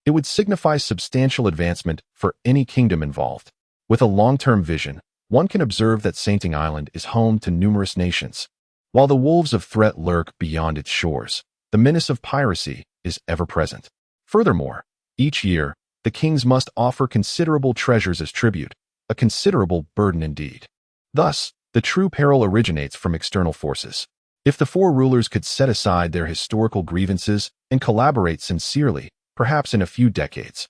it would signify substantial advancement for any kingdom involved. With a long-term vision, one can observe that Sainting Island is home to numerous nations. While the wolves of threat lurk beyond its shores, the menace of piracy is ever present. Furthermore, each year, the kings must offer considerable treasures as tribute, a considerable burden indeed. Thus, the true peril originates from external forces. If the 4 rulers could set aside their historical grievances and collaborate sincerely, perhaps in a few decades,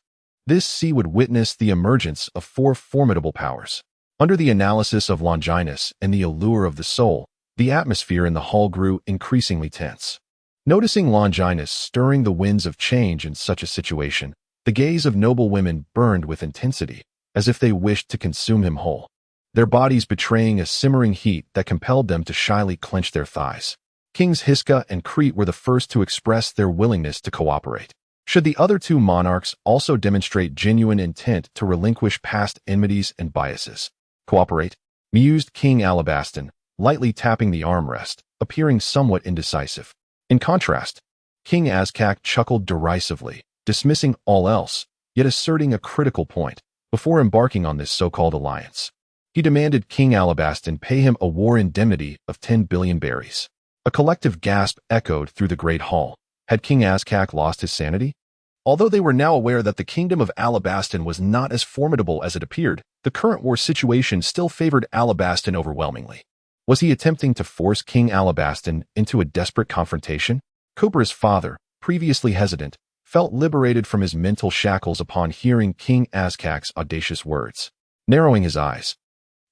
this sea would witness the emergence of 4 formidable powers. Under the analysis of Longinus and the allure of the soul, the atmosphere in the hall grew increasingly tense. Noticing Longinus stirring the winds of change in such a situation, the gaze of noble women burned with intensity, as if they wished to consume him whole, their bodies betraying a simmering heat that compelled them to shyly clench their thighs. Kings Hiska and Crete were the first to express their willingness to cooperate. Should the other 2 monarchs also demonstrate genuine intent to relinquish past enmities and biases? Cooperate? Mused King Alabastan, lightly tapping the armrest, appearing somewhat indecisive. In contrast, King Askak chuckled derisively, dismissing all else, yet asserting a critical point, before embarking on this so-called alliance. He demanded King Alabastan pay him a war indemnity of 10 billion berries. A collective gasp echoed through the great hall. Had King Askak lost his sanity? Although they were now aware that the kingdom of Alabastan was not as formidable as it appeared, the current war situation still favored Alabastan overwhelmingly. Was he attempting to force King Alabastan into a desperate confrontation? Cobra's father, previously hesitant, felt liberated from his mental shackles upon hearing King Askak's audacious words. Narrowing his eyes,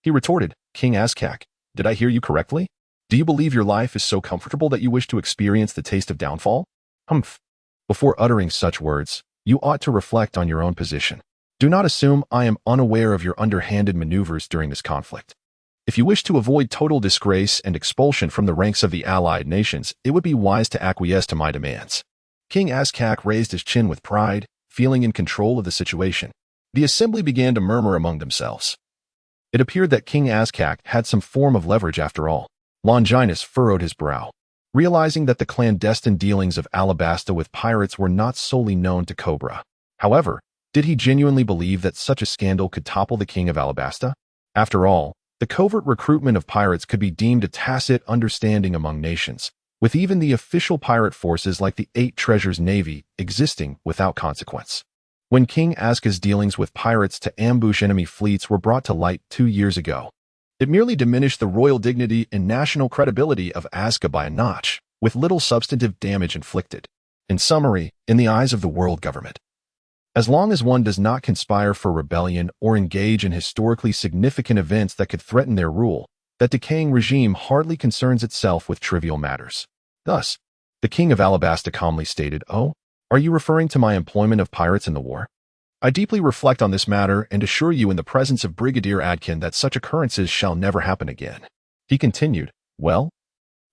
he retorted, King Askak, did I hear you correctly? Do you believe your life is so comfortable that you wish to experience the taste of downfall? Humph. Before uttering such words, you ought to reflect on your own position. Do not assume I am unaware of your underhanded maneuvers during this conflict. If you wish to avoid total disgrace and expulsion from the ranks of the allied nations, it would be wise to acquiesce to my demands. King Askak raised his chin with pride, feeling in control of the situation. The assembly began to murmur among themselves. It appeared that King Askak had some form of leverage after all. Longinus furrowed his brow, realizing that the clandestine dealings of Alabasta with pirates were not solely known to Cobra. However, did he genuinely believe that such a scandal could topple the king of Alabasta? After all, the covert recruitment of pirates could be deemed a tacit understanding among nations, with even the official pirate forces like the 8 Treasures Navy existing without consequence. When King Aska's dealings with pirates to ambush enemy fleets were brought to light 2 years ago, it merely diminished the royal dignity and national credibility of Aska by a notch, with little substantive damage inflicted. In summary, in the eyes of the world government, as long as one does not conspire for rebellion or engage in historically significant events that could threaten their rule, That decaying regime hardly concerns itself with trivial matters. Thus, the king of Alabasta calmly stated, "Oh, are you referring to my employment of pirates in the war? I deeply reflect on this matter and assure you in the presence of Brigadier Adkin that such occurrences shall never happen again." He continued, "Well,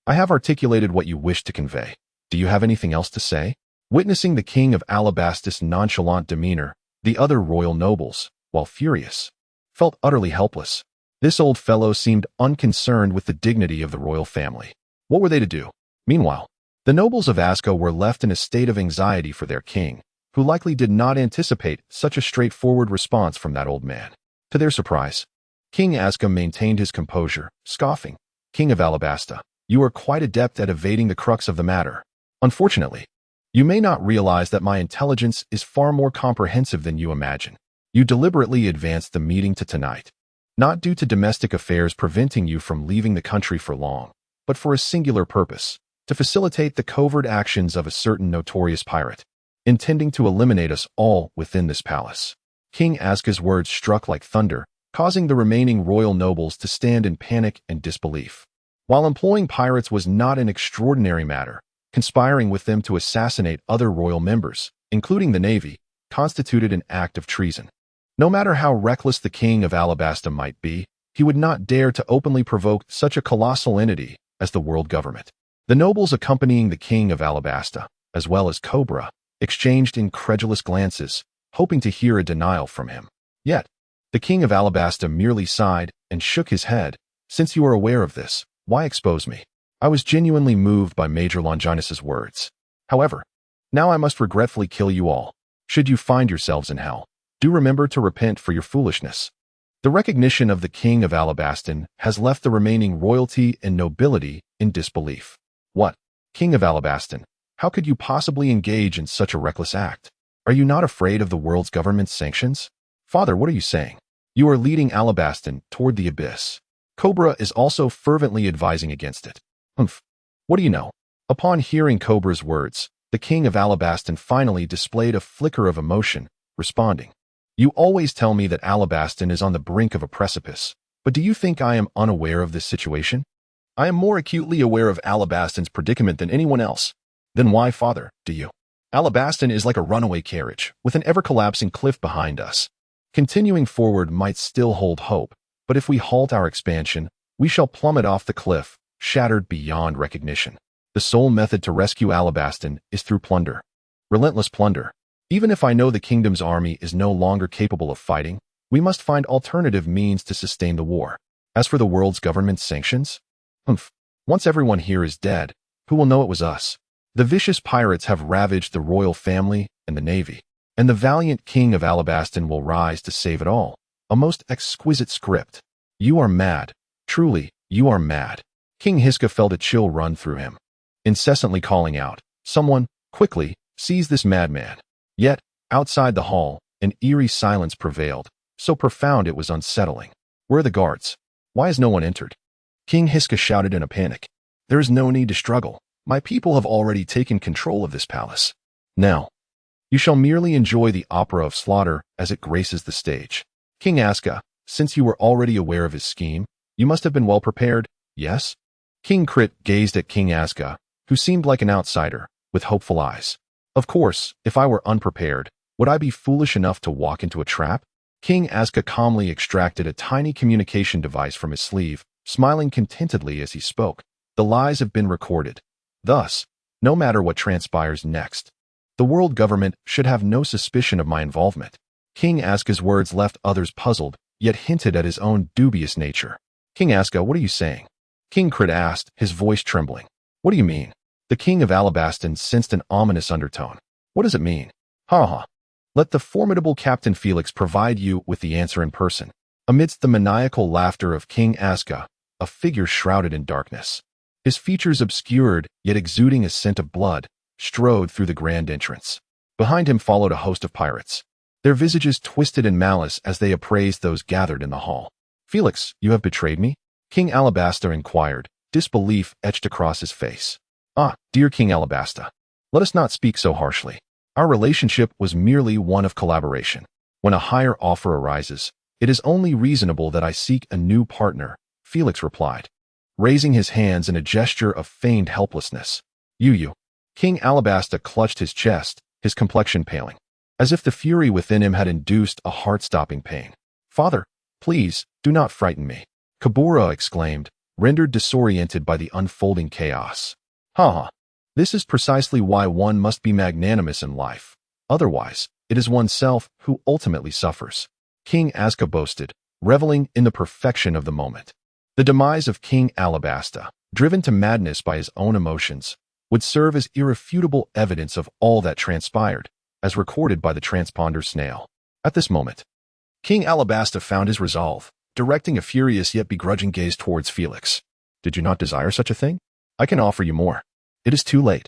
I have articulated what you wish to convey. Do you have anything else to say?" Witnessing the king of Alabastus' nonchalant demeanor, the other royal nobles, while furious, felt utterly helpless. This old fellow seemed unconcerned with the dignity of the royal family. What were they to do? Meanwhile, the nobles of Asco were left in a state of anxiety for their king, who likely did not anticipate such a straightforward response from that old man. To their surprise, King Asca maintained his composure, scoffing, "King of Alabasta, you are quite adept at evading the crux of the matter. Unfortunately, you may not realize that my intelligence is far more comprehensive than you imagine. You deliberately advanced the meeting to tonight, not due to domestic affairs preventing you from leaving the country for long, but for a singular purpose, to facilitate the covert actions of a certain notorious pirate, intending to eliminate us all within this palace." King Asca's words struck like thunder, causing the remaining royal nobles to stand in panic and disbelief. While employing pirates was not an extraordinary matter, conspiring with them to assassinate other royal members, including the navy, constituted an act of treason. No matter how reckless the king of Alabasta might be, he would not dare to openly provoke such a colossal entity as the world government. The nobles accompanying the king of Alabasta, as well as Cobra, exchanged incredulous glances, hoping to hear a denial from him. Yet, the king of Alabasta merely sighed and shook his head. "Since you are aware of this, why expose me?" I was genuinely moved by Major Longinus's words. "However, now I must regretfully kill you all. Should you find yourselves in hell, do remember to repent for your foolishness." The recognition of the king of Alabastan has left the remaining royalty and nobility in disbelief. "What? King of Alabastan, how could you possibly engage in such a reckless act? Are you not afraid of the world's government's sanctions? Father, what are you saying? You are leading Alabastan toward the abyss. Cobra is also fervently advising against it." "Humph. What do you know?" Upon hearing Cobra's words, the king of Alabastan finally displayed a flicker of emotion, responding, "You always tell me that Alabastan is on the brink of a precipice, but do you think I am unaware of this situation? I am more acutely aware of Alabastan's predicament than anyone else." "Then why, father, do you? Alabastan is like a runaway carriage, with an ever-collapsing cliff behind us. Continuing forward might still hold hope, but if we halt our expansion, we shall plummet off the cliff, shattered beyond recognition. The sole method to rescue Alabastan is through plunder. Relentless plunder. Even if I know the kingdom's army is no longer capable of fighting, we must find alternative means to sustain the war. As for the world's government's sanctions? Humph. Once everyone here is dead, who will know it was us? The vicious pirates have ravaged the royal family and the navy, and the valiant king of Alabastan will rise to save it all. A most exquisite script. You are mad. Truly, you are mad." King Hiska felt a chill run through him, incessantly calling out, "Someone, quickly, seize this madman." Yet, outside the hall, an eerie silence prevailed, so profound it was unsettling. "Where are the guards? Why has no one entered?" King Hiska shouted in a panic. "There is no need to struggle. My people have already taken control of this palace. Now, you shall merely enjoy the opera of slaughter as it graces the stage." King Asca, since you were already aware of his scheme, you must have been well prepared, yes? King Crit gazed at King Asca, who seemed like an outsider, with hopeful eyes. "Of course, if I were unprepared, would I be foolish enough to walk into a trap?" King Asca calmly extracted a tiny communication device from his sleeve, smiling contentedly as he spoke. "The lies have been recorded. Thus, no matter what transpires next, the world government should have no suspicion of my involvement." King Asca's words left others puzzled, yet hinted at his own dubious nature. "King Asca, what are you saying?" King Crit asked, his voice trembling. "What do you mean?" The king of Alabastan sensed an ominous undertone. "What does it mean?" "Ha ha. Let the formidable Captain Felix provide you with the answer in person." Amidst the maniacal laughter of King Asca, a figure shrouded in darkness, his features obscured yet exuding a scent of blood, strode through the grand entrance. Behind him followed a host of pirates, their visages twisted in malice as they appraised those gathered in the hall. "Felix, you have betrayed me?" King Alabasta inquired, disbelief etched across his face. "Ah, dear King Alabasta, let us not speak so harshly. Our relationship was merely one of collaboration. When a higher offer arises, it is only reasonable that I seek a new partner, Felix replied, raising his hands in a gesture of feigned helplessness. You. King Alabasta clutched his chest, his complexion paling, as if the fury within him had induced a heart-stopping pain. Father, please, do not frighten me, Kabura exclaimed, rendered disoriented by the unfolding chaos. This is precisely why one must be magnanimous in life. Otherwise, it is oneself who ultimately suffers. King Azka boasted, reveling in the perfection of the moment. The demise of King Alabasta, driven to madness by his own emotions, would serve as irrefutable evidence of all that transpired, as recorded by the transponder snail. At this moment, King Alabasta found his resolve, directing a furious yet begrudging gaze towards Felix. Did you not desire such a thing? I can offer you more. It is too late.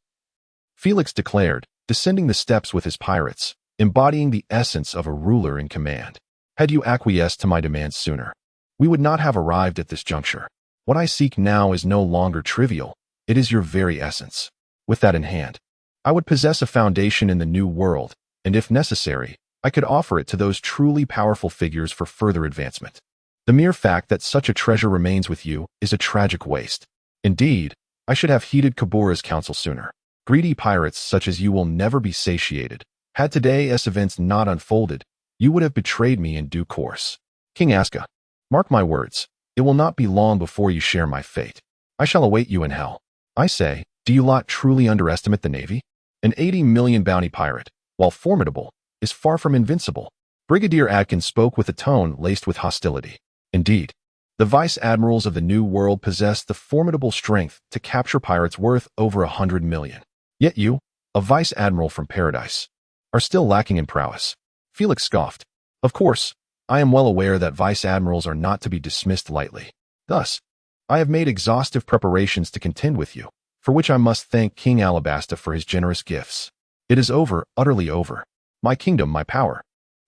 Felix declared, descending the steps with his pirates, embodying the essence of a ruler in command. Had you acquiesced to my demands sooner, we would not have arrived at this juncture. What I seek now is no longer trivial. It is your very essence. With that in hand, I would possess a foundation in the new world, and if necessary, I could offer it to those truly powerful figures for further advancement. The mere fact that such a treasure remains with you is a tragic waste. Indeed, I should have heeded Kabura's counsel sooner. Greedy pirates such as you will never be satiated. Had today's events not unfolded, you would have betrayed me in due course. King Azka, mark my words, it will not be long before you share my fate. I shall await you in hell. I say, do you lot truly underestimate the Navy? An 80 million bounty pirate, while formidable, is far from invincible. Brigadier Atkins spoke with a tone laced with hostility. Indeed, the vice admirals of the New World possess the formidable strength to capture pirates worth over 100 million. Yet you, a vice admiral from paradise, are still lacking in prowess. Felix scoffed. Of course, I am well aware that vice admirals are not to be dismissed lightly. Thus, I have made exhaustive preparations to contend with you, for which I must thank King Alabasta for his generous gifts. It is over, utterly over. My kingdom, my power.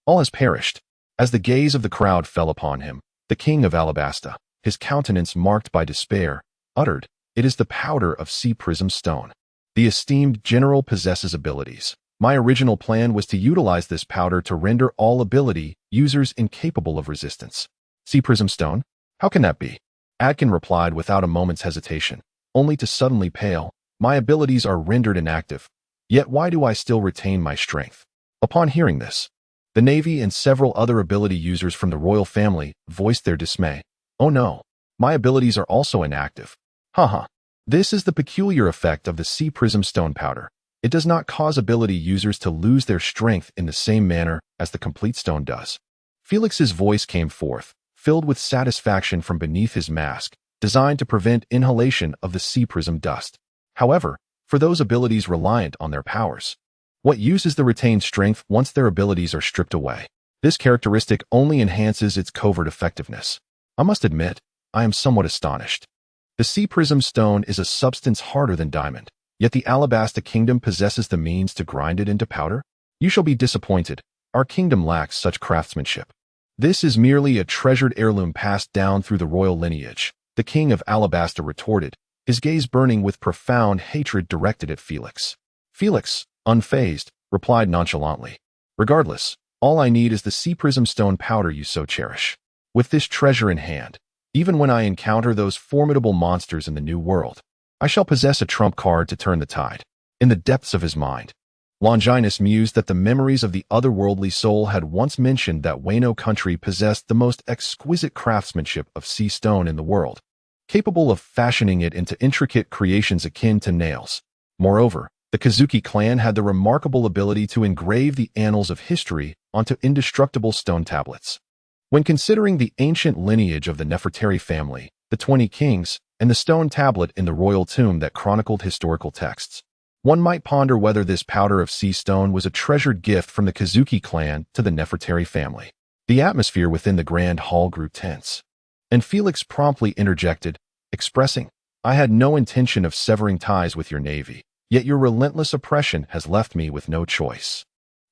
All has perished. As the gaze of the crowd fell upon him, the king of Alabasta, his countenance marked by despair, uttered, "It is the powder of sea prism stone. The esteemed general possesses abilities. My original plan was to utilize this powder to render all ability users incapable of resistance." Sea prism stone? How can that be? Atkin replied without a moment's hesitation, only to suddenly pale. My abilities are rendered inactive. Yet why do I still retain my strength? Upon hearing this, the Navy and several other ability users from the royal family voiced their dismay. Oh no, my abilities are also inactive. This is the peculiar effect of the sea prism stone powder. It does not cause ability users to lose their strength in the same manner as the complete stone does. Felix's voice came forth, filled with satisfaction from beneath his mask, designed to prevent inhalation of the sea prism dust. However, for those abilities reliant on their powers, what use is the retained strength once their abilities are stripped away? This characteristic only enhances its covert effectiveness. I must admit, I am somewhat astonished. The sea prism stone is a substance harder than diamond, yet the Alabasta kingdom possesses the means to grind it into powder? You shall be disappointed. Our kingdom lacks such craftsmanship. This is merely a treasured heirloom passed down through the royal lineage, the king of Alabasta retorted, his gaze burning with profound hatred directed at Felix. Felix, unfazed, replied nonchalantly, "Regardless, all I need is the sea prism stone powder you so cherish. With this treasure in hand, even when I encounter those formidable monsters in the new world, I shall possess a trump card to turn the tide." In the depths of his mind, Longinus mused that the memories of the otherworldly soul had once mentioned that Wano country possessed the most exquisite craftsmanship of sea stone in the world, capable of fashioning it into intricate creations akin to nails. Moreover, the Kazuki clan had the remarkable ability to engrave the annals of history onto indestructible stone tablets. When considering the ancient lineage of the Nefertari family, the 20 kings, and the stone tablet in the royal tomb that chronicled historical texts, one might ponder whether this powder of sea stone was a treasured gift from the Kazuki clan to the Nefertari family. The atmosphere within the grand hall grew tense, and Felix promptly interjected, expressing, "I had no intention of severing ties with your navy, yet your relentless oppression has left me with no choice.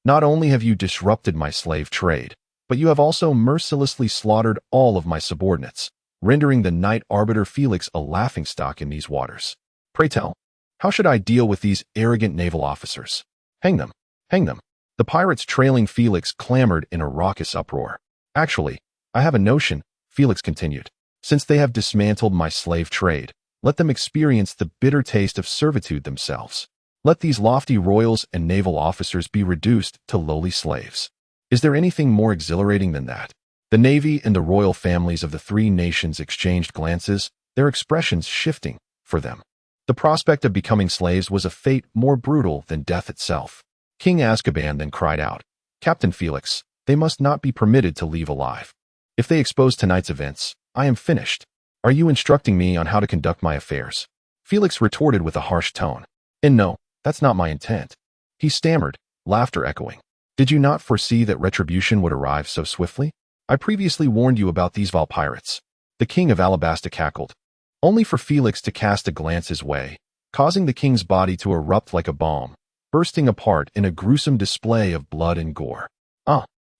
Not only have you disrupted my slave trade, but you have also mercilessly slaughtered all of my subordinates, rendering the knight arbiter Felix a laughingstock in these waters. Pray tell, how should I deal with these arrogant naval officers? Hang them, hang them." The pirates trailing Felix clamored in a raucous uproar. "Actually, I have a notion," Felix continued. Since they have dismantled my slave trade, let them experience the bitter taste of servitude themselves. Let these lofty royals and naval officers be reduced to lowly slaves. Is there anything more exhilarating than that? The navy and the royal families of the three nations exchanged glances, their expressions shifting for them. The prospect of becoming slaves was a fate more brutal than death itself. King Azkaban then cried out, "Captain Felix, they must not be permitted to leave alive. If they expose tonight's events, I am finished. Are you instructing me on how to conduct my affairs?" Felix retorted with a harsh tone, "And no, that's not my intent." He stammered, laughter echoing. "Did you not foresee that retribution would arrive so swiftly? I previously warned you about these vile pirates." The king of Alabasta cackled, only for Felix to cast a glance his way, causing the king's body to erupt like a bomb, bursting apart in a gruesome display of blood and gore.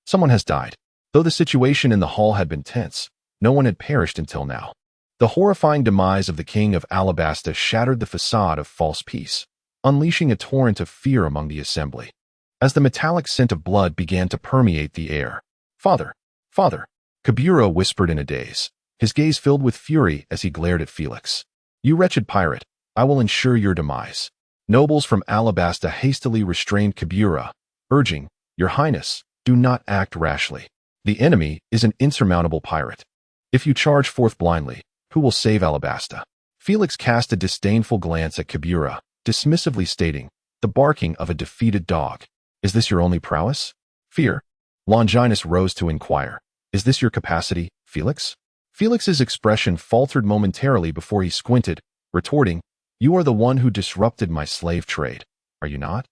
Someone has died. Though the situation in the hall had been tense, no one had perished until now. The horrifying demise of the king of Alabasta shattered the facade of false peace, unleashing a torrent of fear among the assembly. As the metallic scent of blood began to permeate the air, "Father, Father," Kabura whispered in a daze, his gaze filled with fury as he glared at Felix. "You wretched pirate, I will ensure your demise." Nobles from Alabasta hastily restrained Kabura, urging, "Your Highness, do not act rashly. The enemy is an insurmountable pirate. If you charge forth blindly, who will save Alabasta?" Felix cast a disdainful glance at Kabura, dismissively stating, "The barking of a defeated dog. Is this your only prowess?" "Fear?" Longinus rose to inquire. "Is this your capacity, Felix?" Felix's expression faltered momentarily before he squinted, retorting, "You are the one who disrupted my slave trade, are you not?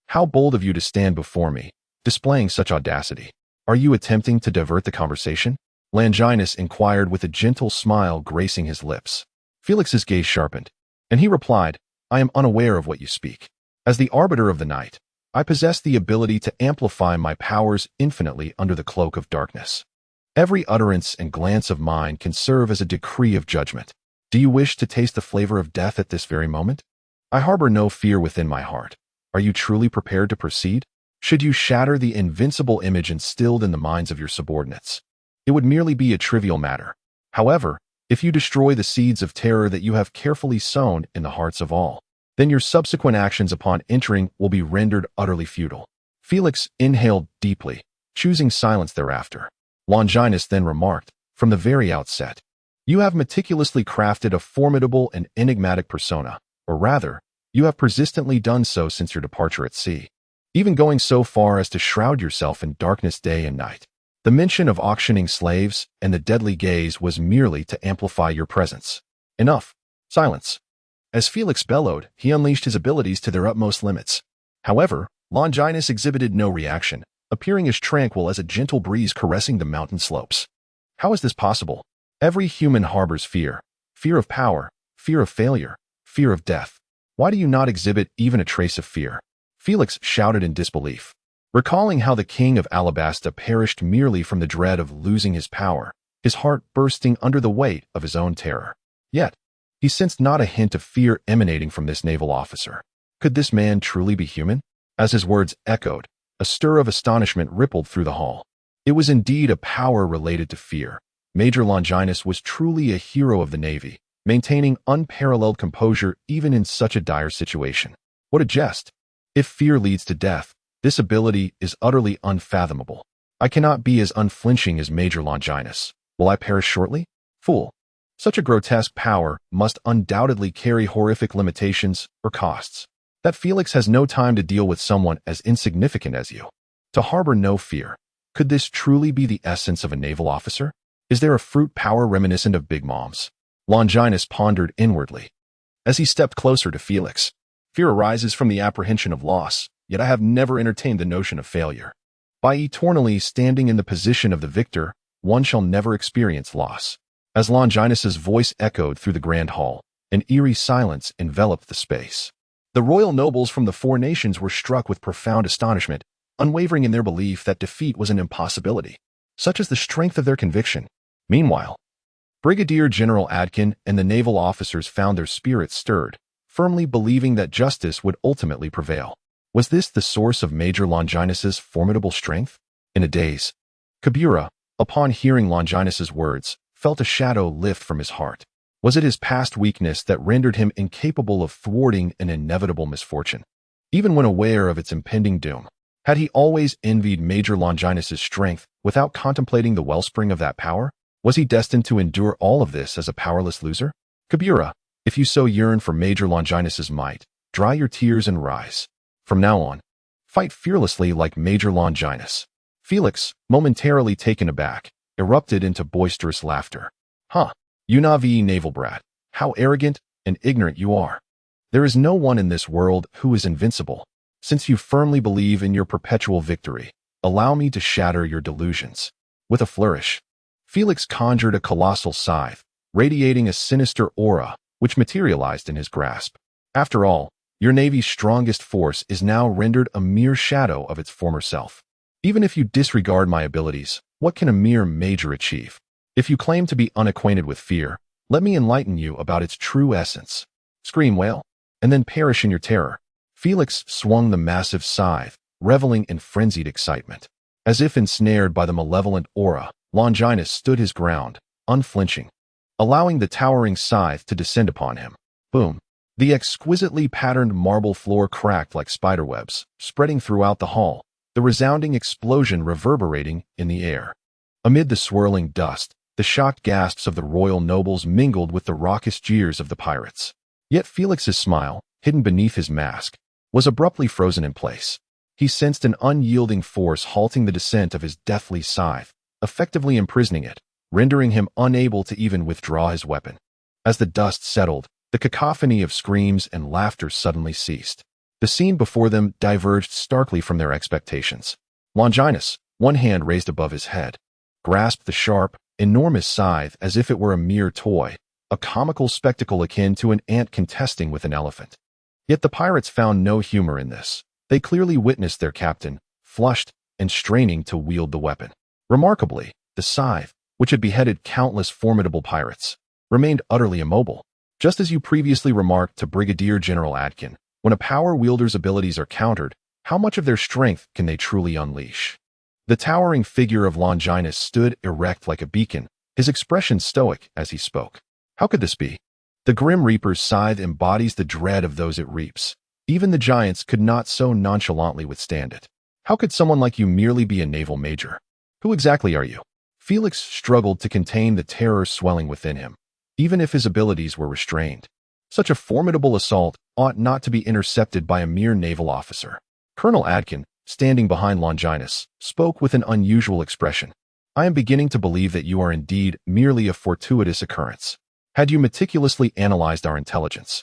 How bold of you to stand before me, displaying such audacity. Are you attempting to divert the conversation?" Longinus inquired with a gentle smile gracing his lips. Felix's gaze sharpened, and he replied, "I am unaware of what you speak. As the arbiter of the night, I possess the ability to amplify my powers infinitely under the cloak of darkness. Every utterance and glance of mine can serve as a decree of judgment. Do you wish to taste the flavor of death at this very moment? I harbor no fear within my heart. Are you truly prepared to proceed? Should you shatter the invincible image instilled in the minds of your subordinates, it would merely be a trivial matter. However, if you destroy the seeds of terror that you have carefully sown in the hearts of all, then your subsequent actions upon entering will be rendered utterly futile." Felix inhaled deeply, choosing silence thereafter. Longinus then remarked, "From the very outset, you have meticulously crafted a formidable and enigmatic persona, or rather, you have persistently done so since your departure at sea, even going so far as to shroud yourself in darkness day and night. The mention of auctioning slaves and the deadly gaze was merely to amplify your presence. Enough. Silence." As Felix bellowed, he unleashed his abilities to their utmost limits. However, Longinus exhibited no reaction, appearing as tranquil as a gentle breeze caressing the mountain slopes. How is this possible? Every human harbors fear. Fear of power, fear of failure, fear of death. Why do you not exhibit even a trace of fear? Felix shouted in disbelief, recalling how the king of Alabasta perished merely from the dread of losing his power, his heart bursting under the weight of his own terror. Yet, he sensed not a hint of fear emanating from this naval officer. Could this man truly be human? As his words echoed, a stir of astonishment rippled through the hall. It was indeed a power related to fear. Major Longinus was truly a hero of the Navy, maintaining unparalleled composure even in such a dire situation. What a jest! If fear leads to death, this ability is utterly unfathomable. I cannot be as unflinching as Major Longinus. Will I perish shortly? Fool! Such a grotesque power must undoubtedly carry horrific limitations or costs. That Felix has no time to deal with someone as insignificant as you. To harbor no fear. Could this truly be the essence of a naval officer? Is there a fruit power reminiscent of Big Mom's? Longinus pondered inwardly. As he stepped closer to Felix, fear arises from the apprehension of loss, yet I have never entertained the notion of failure. By eternally standing in the position of the victor, one shall never experience loss. As Longinus's voice echoed through the grand hall, an eerie silence enveloped the space. The royal nobles from the four nations were struck with profound astonishment, unwavering in their belief that defeat was an impossibility. Such is the strength of their conviction. Meanwhile, Brigadier General Adkin and the naval officers found their spirits stirred, firmly believing that justice would ultimately prevail. Was this the source of Major Longinus's formidable strength? In a daze, Kabura, upon hearing Longinus's words, felt a shadow lift from his heart. Was it his past weakness that rendered him incapable of thwarting an inevitable misfortune? Even when aware of its impending doom, had he always envied Major Longinus's strength without contemplating the wellspring of that power? Was he destined to endure all of this as a powerless loser? Kabira, if you so yearn for Major Longinus's might, dry your tears and rise. From now on, fight fearlessly like Major Longinus. Felix, momentarily taken aback, erupted into boisterous laughter. Huh, you Navi naval brat, how arrogant and ignorant you are. There is no one in this world who is invincible. Since you firmly believe in your perpetual victory, allow me to shatter your delusions. With a flourish, Felix conjured a colossal scythe, radiating a sinister aura, which materialized in his grasp. After all, your Navy's strongest force is now rendered a mere shadow of its former self. Even if you disregard my abilities, what can a mere major achieve? If you claim to be unacquainted with fear, let me enlighten you about its true essence. Scream, wail, and then perish in your terror. Felix swung the massive scythe, reveling in frenzied excitement. As if ensnared by the malevolent aura, Longinus stood his ground, unflinching, allowing the towering scythe to descend upon him. Boom! The exquisitely patterned marble floor cracked like spiderwebs, spreading throughout the hall, the resounding explosion reverberating in the air. Amid the swirling dust, the shocked gasps of the royal nobles mingled with the raucous jeers of the pirates. Yet Felix's smile, hidden beneath his mask, was abruptly frozen in place. He sensed an unyielding force halting the descent of his deathly scythe, effectively imprisoning it, rendering him unable to even withdraw his weapon. As the dust settled, the cacophony of screams and laughter suddenly ceased. The scene before them diverged starkly from their expectations. Longinus, one hand raised above his head, grasped the sharp, enormous scythe as if it were a mere toy, a comical spectacle akin to an ant contesting with an elephant. Yet the pirates found no humor in this. They clearly witnessed their captain, flushed and straining to wield the weapon. Remarkably, the scythe, which had beheaded countless formidable pirates, remained utterly immobile. Just as you previously remarked to Brigadier General Atkin, when a power wielder's abilities are countered, how much of their strength can they truly unleash? The towering figure of Longinus stood erect like a beacon, his expression stoic as he spoke. How could this be? The Grim Reaper's scythe embodies the dread of those it reaps. Even the giants could not so nonchalantly withstand it. How could someone like you merely be a naval major? Who exactly are you? Felix struggled to contain the terror swelling within him, even if his abilities were restrained. Such a formidable assault ought not to be intercepted by a mere naval officer. Colonel Adkin, standing behind Longinus, spoke with an unusual expression. I am beginning to believe that you are indeed merely a fortuitous occurrence. Had you meticulously analyzed our intelligence,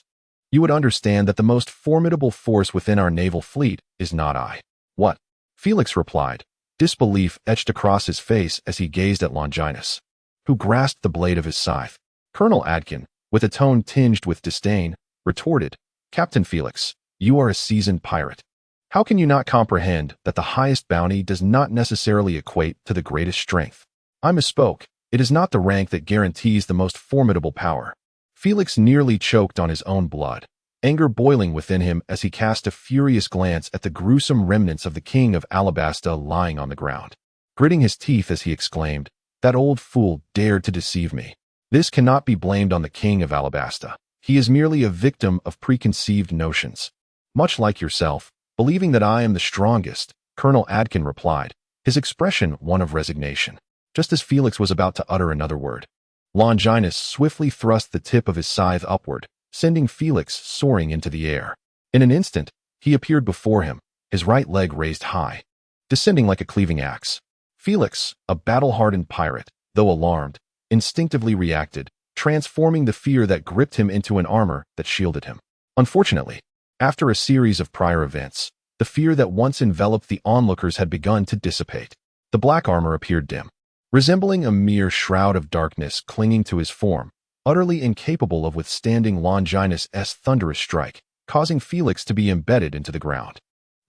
you would understand that the most formidable force within our naval fleet is not I. What? Felix replied, disbelief etched across his face as he gazed at Longinus, who grasped the blade of his scythe. Colonel Adkin, with a tone tinged with disdain, retorted, Captain Felix, you are a seasoned pirate. How can you not comprehend that the highest bounty does not necessarily equate to the greatest strength? I misspoke. It is not the rank that guarantees the most formidable power. Felix nearly choked on his own blood, anger boiling within him as he cast a furious glance at the gruesome remnants of the king of Alabasta lying on the ground. Gritting his teeth as he exclaimed, that old fool dared to deceive me. This cannot be blamed on the king of Alabasta. He is merely a victim of preconceived notions. Much like yourself, believing that I am the strongest, Colonel Adkin replied, his expression one of resignation. Just as Felix was about to utter another word, Longinus swiftly thrust the tip of his scythe upward, sending Felix soaring into the air. In an instant, he appeared before him, his right leg raised high, descending like a cleaving axe. Felix, a battle-hardened pirate, though alarmed, instinctively reacted, transforming the fear that gripped him into an armor that shielded him. Unfortunately, after a series of prior events, the fear that once enveloped the onlookers had begun to dissipate. The black armor appeared dim, resembling a mere shroud of darkness clinging to his form, utterly incapable of withstanding Longinus' thunderous strike, causing Felix to be embedded into the ground.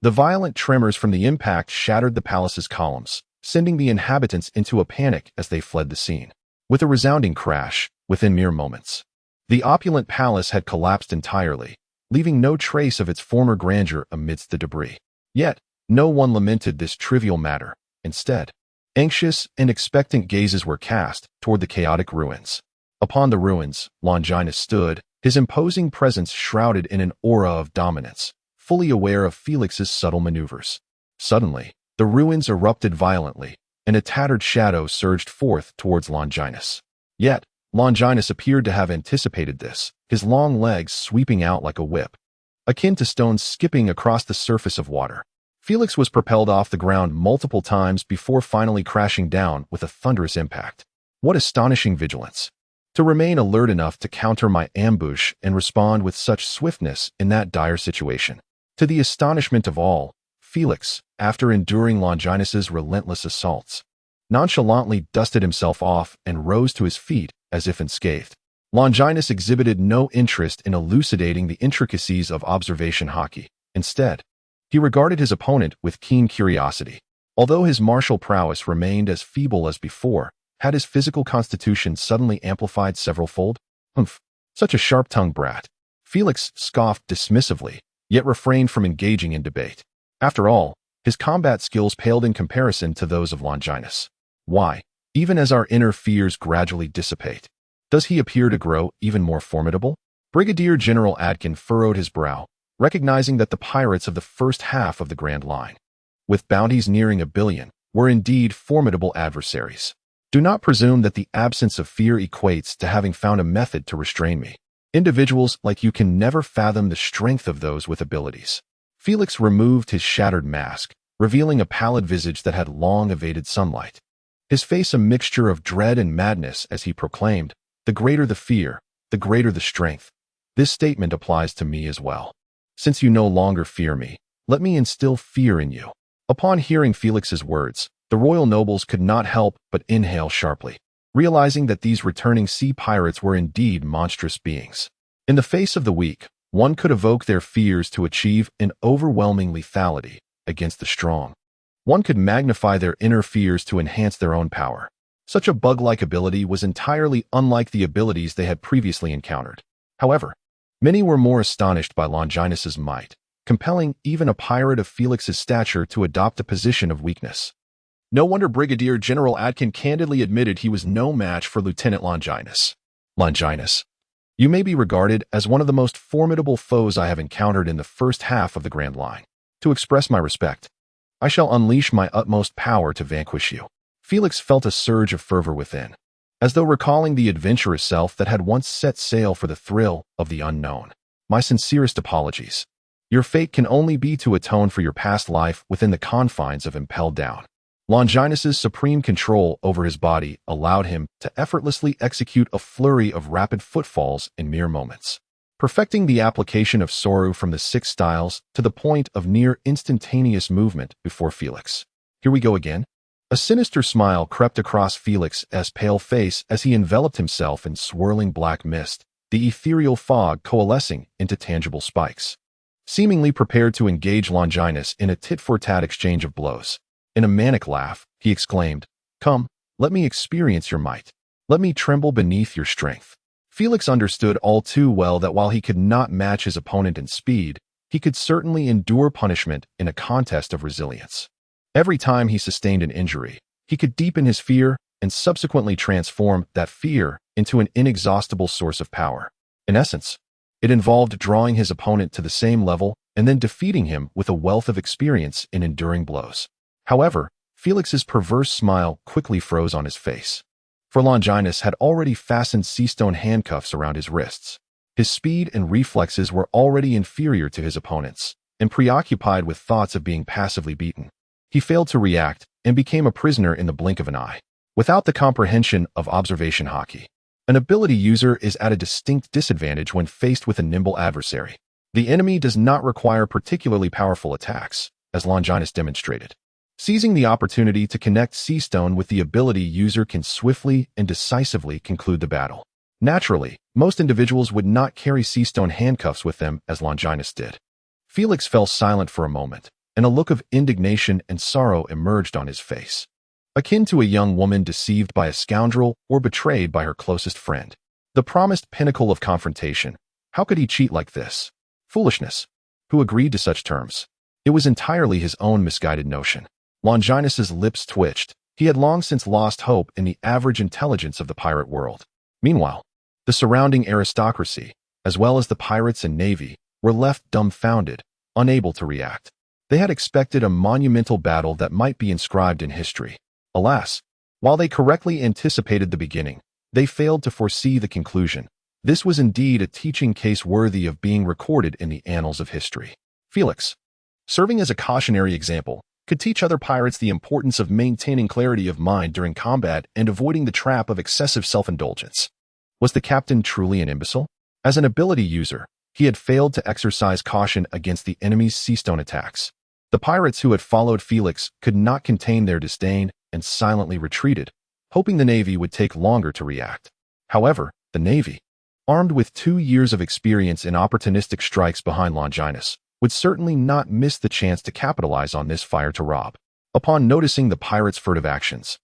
The violent tremors from the impact shattered the palace's columns, sending the inhabitants into a panic as they fled the scene. With a resounding crash, within mere moments, the opulent palace had collapsed entirely, leaving no trace of its former grandeur amidst the debris. Yet, no one lamented this trivial matter. Instead, Anxious and expectant gazes were cast toward the chaotic ruins. Upon the ruins, Longinus stood, his imposing presence shrouded in an aura of dominance, fully aware of Felix's subtle maneuvers. Suddenly, the ruins erupted violently, and a tattered shadow surged forth towards Longinus. Yet, Longinus appeared to have anticipated this, his long legs sweeping out like a whip, akin to stones skipping across the surface of water. Felix was propelled off the ground multiple times before finally crashing down with a thunderous impact. What astonishing vigilance! To remain alert enough to counter my ambush and respond with such swiftness in that dire situation. To the astonishment of all, Felix, after enduring Longinus's relentless assaults, nonchalantly dusted himself off and rose to his feet as if unscathed. Longinus exhibited no interest in elucidating the intricacies of observation hockey. Instead, he regarded his opponent with keen curiosity. Although his martial prowess remained as feeble as before, had his physical constitution suddenly amplified several-fold? Humph, such a sharp-tongued brat. Felix scoffed dismissively, yet refrained from engaging in debate. After all, his combat skills paled in comparison to those of Longinus. Why, even as our inner fears gradually dissipate, does he appear to grow even more formidable? Brigadier General Adkin furrowed his brow, recognizing that the pirates of the first half of the Grand Line, with bounties nearing 1 billion, were indeed formidable adversaries. Do not presume that the absence of fear equates to having found a method to restrain me. Individuals like you can never fathom the strength of those with abilities. Felix removed his shattered mask, revealing a pallid visage that had long evaded sunlight. His face a mixture of dread and madness as he proclaimed, "The greater the fear, the greater the strength. This statement applies to me as well. Since you no longer fear me, let me instill fear in you." Upon hearing Felix's words, the royal nobles could not help but inhale sharply, realizing that these returning sea pirates were indeed monstrous beings. In the face of the weak, one could evoke their fears to achieve an overwhelming lethality against the strong. One could magnify their inner fears to enhance their own power. Such a bug-like ability was entirely unlike the abilities they had previously encountered. However, many were more astonished by Longinus's might, compelling even a pirate of Felix's stature to adopt a position of weakness. No wonder Brigadier General Adkin candidly admitted he was no match for Lieutenant Longinus. Longinus, you may be regarded as one of the most formidable foes I have encountered in the first half of the Grand Line. To express my respect, I shall unleash my utmost power to vanquish you. Felix felt a surge of fervor within, as though recalling the adventurous self that had once set sail for the thrill of the unknown. My sincerest apologies. Your fate can only be to atone for your past life within the confines of Impelled Down. Longinus's supreme control over his body allowed him to effortlessly execute a flurry of rapid footfalls in mere moments, perfecting the application of Soru from the 6 styles to the point of near instantaneous movement before Felix. Here we go again. A sinister smile crept across Felix's pale face as he enveloped himself in swirling black mist, the ethereal fog coalescing into tangible spikes. Seemingly prepared to engage Longinus in a tit-for-tat exchange of blows. In a manic laugh, he exclaimed, "Come, let me experience your might. Let me tremble beneath your strength." Felix understood all too well that while he could not match his opponent in speed, he could certainly endure punishment in a contest of resilience. Every time he sustained an injury, he could deepen his fear and subsequently transform that fear into an inexhaustible source of power. In essence, it involved drawing his opponent to the same level and then defeating him with a wealth of experience in enduring blows. However, Felix's perverse smile quickly froze on his face, for Longinus had already fastened sea-stone handcuffs around his wrists. His speed and reflexes were already inferior to his opponent's, and preoccupied with thoughts of being passively beaten, he failed to react and became a prisoner in the blink of an eye. Without the comprehension of observation hockey, an ability user is at a distinct disadvantage when faced with a nimble adversary. The enemy does not require particularly powerful attacks, as Longinus demonstrated. Seizing the opportunity to connect Seastone with the ability user can swiftly and decisively conclude the battle. Naturally, most individuals would not carry Seastone handcuffs with them as Longinus did. Felix fell silent for a moment, and a look of indignation and sorrow emerged on his face, akin to a young woman deceived by a scoundrel or betrayed by her closest friend. The promised pinnacle of confrontation. How could he cheat like this? Foolishness. Who agreed to such terms? It was entirely his own misguided notion. Longinus's lips twitched, He had long since lost hope in the average intelligence of the pirate world. Meanwhile, the surrounding aristocracy, as well as the pirates and navy, were left dumbfounded, unable to react. They had expected a monumental battle that might be inscribed in history. Alas, while they correctly anticipated the beginning, they failed to foresee the conclusion. This was indeed a teaching case worthy of being recorded in the annals of history. Felix, serving as a cautionary example, could teach other pirates the importance of maintaining clarity of mind during combat and avoiding the trap of excessive self-indulgence. Was the captain truly an imbecile? As an ability user, he had failed to exercise caution against the enemy's seastone attacks. The pirates who had followed Felix could not contain their disdain and silently retreated, hoping the navy would take longer to react. However, the navy, armed with 2 years of experience in opportunistic strikes behind Longinus, would certainly not miss the chance to capitalize on this fire to rob. Upon noticing the pirates' furtive actions,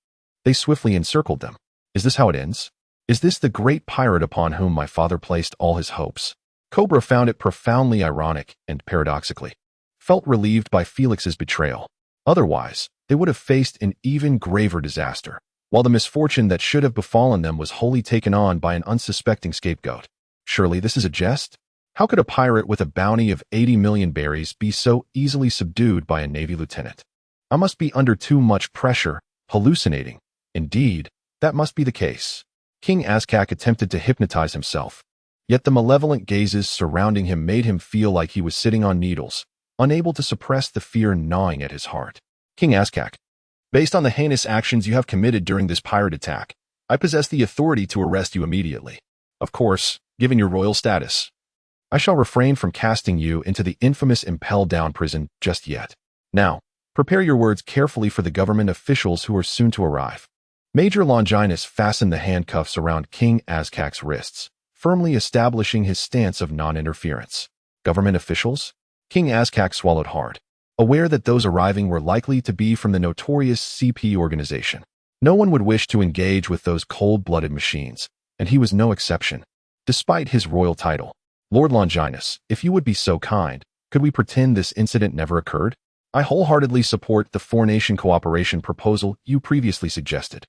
they swiftly encircled them. Is this how it ends? Is this the great pirate upon whom my father placed all his hopes? Cobra found it profoundly ironic and, paradoxically, felt relieved by Felix's betrayal. Otherwise, they would have faced an even graver disaster, while the misfortune that should have befallen them was wholly taken on by an unsuspecting scapegoat. Surely this is a jest? How could a pirate with a bounty of 80 million berries be so easily subdued by a Navy lieutenant? I must be under too much pressure, hallucinating. Indeed, that must be the case. King Azkak attempted to hypnotize himself, yet the malevolent gazes surrounding him made him feel like he was sitting on needles, unable to suppress the fear gnawing at his heart. King Azkak, based on the heinous actions you have committed during this pirate attack, I possess the authority to arrest you immediately. Of course, given your royal status, I shall refrain from casting you into the infamous impel-down prison just yet. Now, prepare your words carefully for the government officials who are soon to arrive. Major Longinus fastened the handcuffs around King Azkak's wrists, firmly establishing his stance of non-interference. Government officials? King Azkak swallowed hard, aware that those arriving were likely to be from the notorious CP organization. No one would wish to engage with those cold-blooded machines, and he was no exception. Despite his royal title, Lord Longinus, if you would be so kind, could we pretend this incident never occurred? I wholeheartedly support the four-nation cooperation proposal you previously suggested,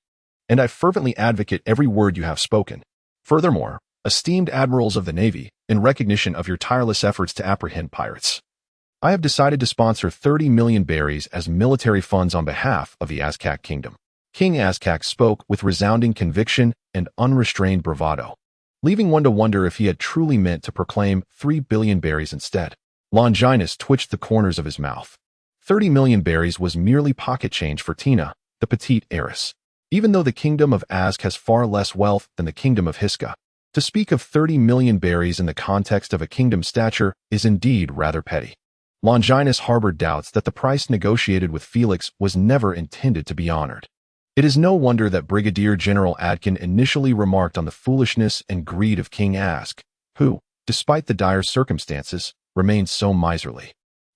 and I fervently advocate every word you have spoken. Furthermore, esteemed admirals of the Navy, in recognition of your tireless efforts to apprehend pirates, I have decided to sponsor 30 million berries as military funds on behalf of the Azkak Kingdom. King Azkak spoke with resounding conviction and unrestrained bravado, leaving one to wonder if he had truly meant to proclaim 3 billion berries instead. Longinus twitched the corners of his mouth. 30 million berries was merely pocket change for Tina, the petite heiress. Even though the kingdom of Azk has far less wealth than the kingdom of Hiska, to speak of 30 million berries in the context of a kingdom's stature is indeed rather petty. Longinus harbored doubts that the price negotiated with Felix was never intended to be honored. It is no wonder that Brigadier General Adkin initially remarked on the foolishness and greed of King Azk, who, despite the dire circumstances, remained so miserly.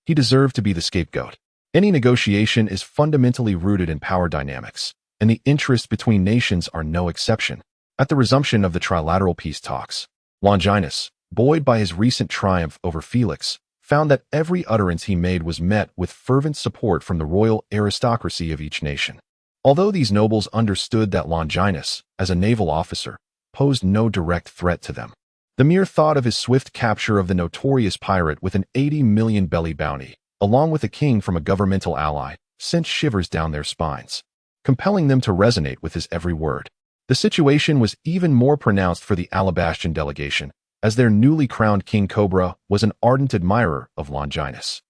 He deserved to be the scapegoat. Any negotiation is fundamentally rooted in power dynamics, and the interests between nations are no exception. At the resumption of the trilateral peace talks, Longinus, buoyed by his recent triumph over Felix, found that every utterance he made was met with fervent support from the royal aristocracy of each nation. Although these nobles understood that Longinus, as a naval officer, posed no direct threat to them, the mere thought of his swift capture of the notorious pirate with an 80 million belly bounty, along with a king from a governmental ally, sent shivers down their spines, compelling them to resonate with his every word. The situation was even more pronounced for the Alabastion delegation, as their newly crowned King Cobra was an ardent admirer of Longinus.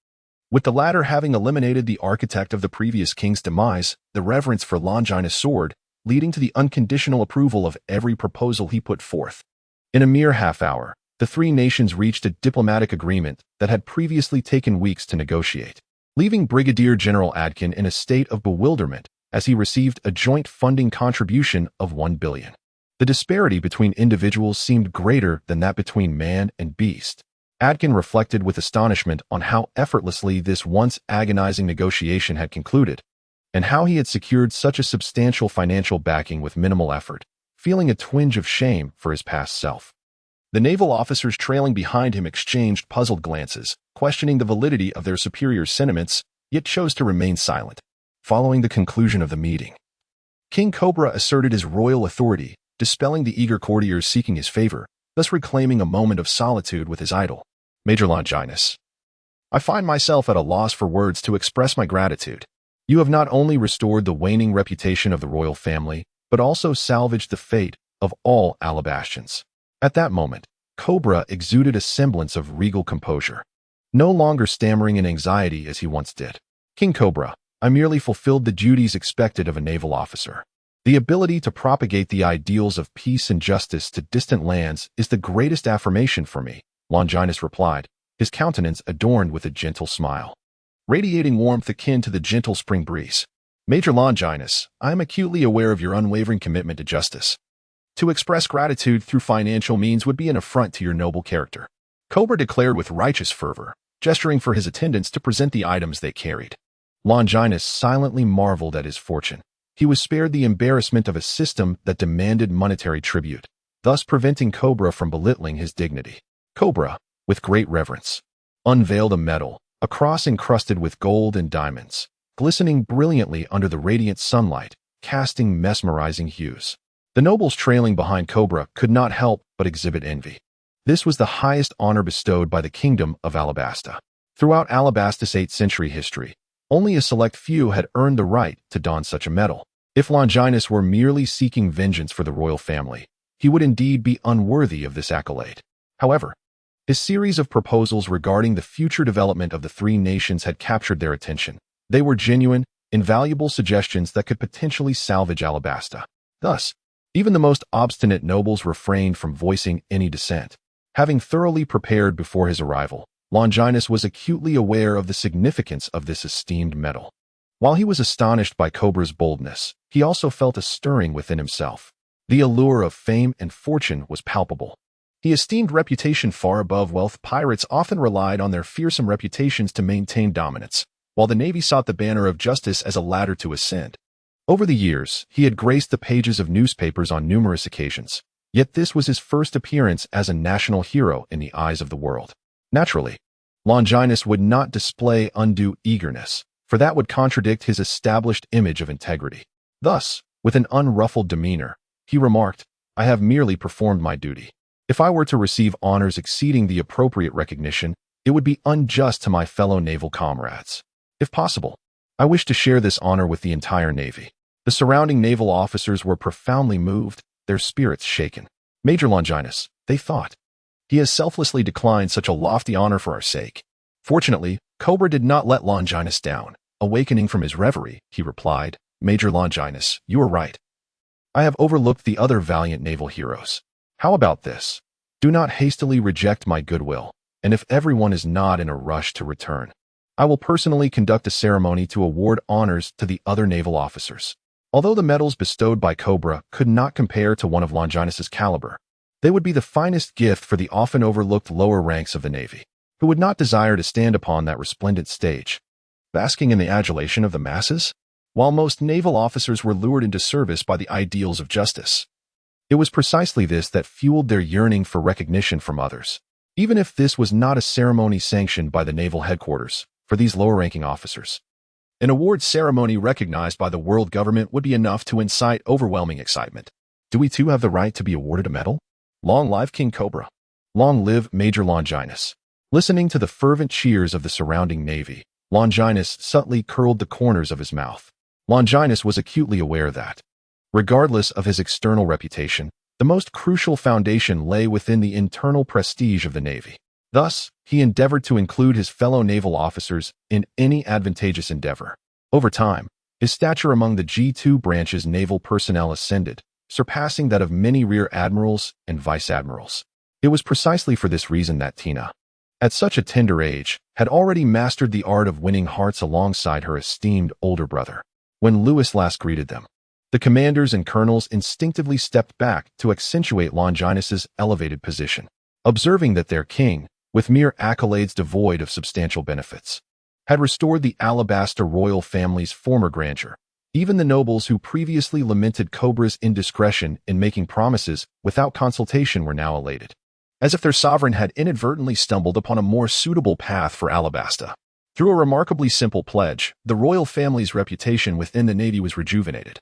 With the latter having eliminated the architect of the previous king's demise, the reverence for Longinus soared, leading to the unconditional approval of every proposal he put forth. In a mere half hour, the three nations reached a diplomatic agreement that had previously taken weeks to negotiate, leaving Brigadier General Adkin in a state of bewilderment as he received a joint funding contribution of 1 billion. The disparity between individuals seemed greater than that between man and beast. Adkin reflected with astonishment on how effortlessly this once agonizing negotiation had concluded, and how he had secured such a substantial financial backing with minimal effort, feeling a twinge of shame for his past self. The naval officers trailing behind him exchanged puzzled glances, questioning the validity of their superior's sentiments, yet chose to remain silent. Following the conclusion of the meeting, King Cobra asserted his royal authority, dispelling the eager courtiers seeking his favor, thus reclaiming a moment of solitude with his idol, Major Longinus. I find myself at a loss for words to express my gratitude. You have not only restored the waning reputation of the royal family, but also salvaged the fate of all Alabastians. At that moment, Cobra exuded a semblance of regal composure, no longer stammering in anxiety as he once did. King Cobra, I merely fulfilled the duties expected of a naval officer. The ability to propagate the ideals of peace and justice to distant lands is the greatest affirmation for me, Longinus replied, his countenance adorned with a gentle smile, radiating warmth akin to the gentle spring breeze. Major Longinus, I am acutely aware of your unwavering commitment to justice. To express gratitude through financial means would be an affront to your noble character. Cobra declared with righteous fervor, gesturing for his attendants to present the items they carried. Longinus silently marveled at his fortune. He was spared the embarrassment of a system that demanded monetary tribute, thus preventing Cobra from belittling his dignity. Cobra, with great reverence, unveiled a medal, a cross encrusted with gold and diamonds, glistening brilliantly under the radiant sunlight, casting mesmerizing hues. The nobles trailing behind Cobra could not help but exhibit envy. This was the highest honor bestowed by the Kingdom of Alabasta. Throughout Alabasta's 8th century history, only a select few had earned the right to don such a medal. If Longinus were merely seeking vengeance for the royal family, he would indeed be unworthy of this accolade. However, his series of proposals regarding the future development of the three nations had captured their attention. They were genuine, invaluable suggestions that could potentially salvage Alabasta. Thus, even the most obstinate nobles refrained from voicing any dissent. Having thoroughly prepared before his arrival, Longinus was acutely aware of the significance of this esteemed medal. While he was astonished by Cobra's boldness, he also felt a stirring within himself. The allure of fame and fortune was palpable. He esteemed reputation far above wealth. Pirates often relied on their fearsome reputations to maintain dominance, while the Navy sought the banner of justice as a ladder to ascend. Over the years, he had graced the pages of newspapers on numerous occasions, yet this was his first appearance as a national hero in the eyes of the world. Naturally, Longinus would not display undue eagerness, for that would contradict his established image of integrity. Thus, with an unruffled demeanor, he remarked, I have merely performed my duty. If I were to receive honors exceeding the appropriate recognition, it would be unjust to my fellow naval comrades. If possible, I wish to share this honor with the entire Navy. The surrounding naval officers were profoundly moved, their spirits shaken. Major Longinus, they thought, he has selflessly declined such a lofty honor for our sake. Fortunately, Cobra did not let Longinus down. Awakening from his reverie, he replied, Major Longinus, you are right. I have overlooked the other valiant naval heroes. How about this? Do not hastily reject my goodwill, and if everyone is not in a rush to return, I will personally conduct a ceremony to award honors to the other naval officers. Although the medals bestowed by Cobra could not compare to one of Longinus's caliber, they would be the finest gift for the often overlooked lower ranks of the Navy, who would not desire to stand upon that resplendent stage, basking in the adulation of the masses. While most naval officers were lured into service by the ideals of justice, it was precisely this that fueled their yearning for recognition from others. Even if this was not a ceremony sanctioned by the naval headquarters, for these lower-ranking officers, an award ceremony recognized by the world government would be enough to incite overwhelming excitement. Do we too have the right to be awarded a medal? Long live King Cobra. Long live Major Longinus. Listening to the fervent cheers of the surrounding Navy, Longinus subtly curled the corners of his mouth. Longinus was acutely aware that, regardless of his external reputation, the most crucial foundation lay within the internal prestige of the Navy. Thus, he endeavored to include his fellow naval officers in any advantageous endeavor. Over time, his stature among the G2 branch's naval personnel ascended, surpassing that of many rear admirals and vice admirals. It was precisely for this reason that Tina, at such a tender age, had already mastered the art of winning hearts alongside her esteemed older brother. When Lewis last greeted them, the commanders and colonels instinctively stepped back to accentuate Longinus's elevated position, observing that their king, with mere accolades devoid of substantial benefits, had restored the Alabasta royal family's former grandeur. Even the nobles who previously lamented Cobra's indiscretion in making promises without consultation were now elated, as if their sovereign had inadvertently stumbled upon a more suitable path for Alabasta. Through a remarkably simple pledge, the royal family's reputation within the Navy was rejuvenated.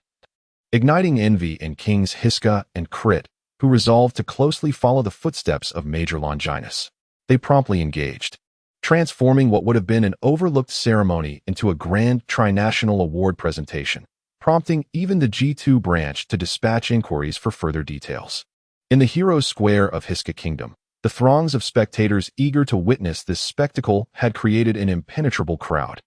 igniting envy in Kings Hiska and Crit, who resolved to closely follow the footsteps of Major Longinus. They promptly engaged, transforming what would have been an overlooked ceremony into a grand trinational award presentation, prompting even the G2 branch to dispatch inquiries for further details. In the Heroes' Square of Hiska Kingdom, the throngs of spectators eager to witness this spectacle had created an impenetrable crowd,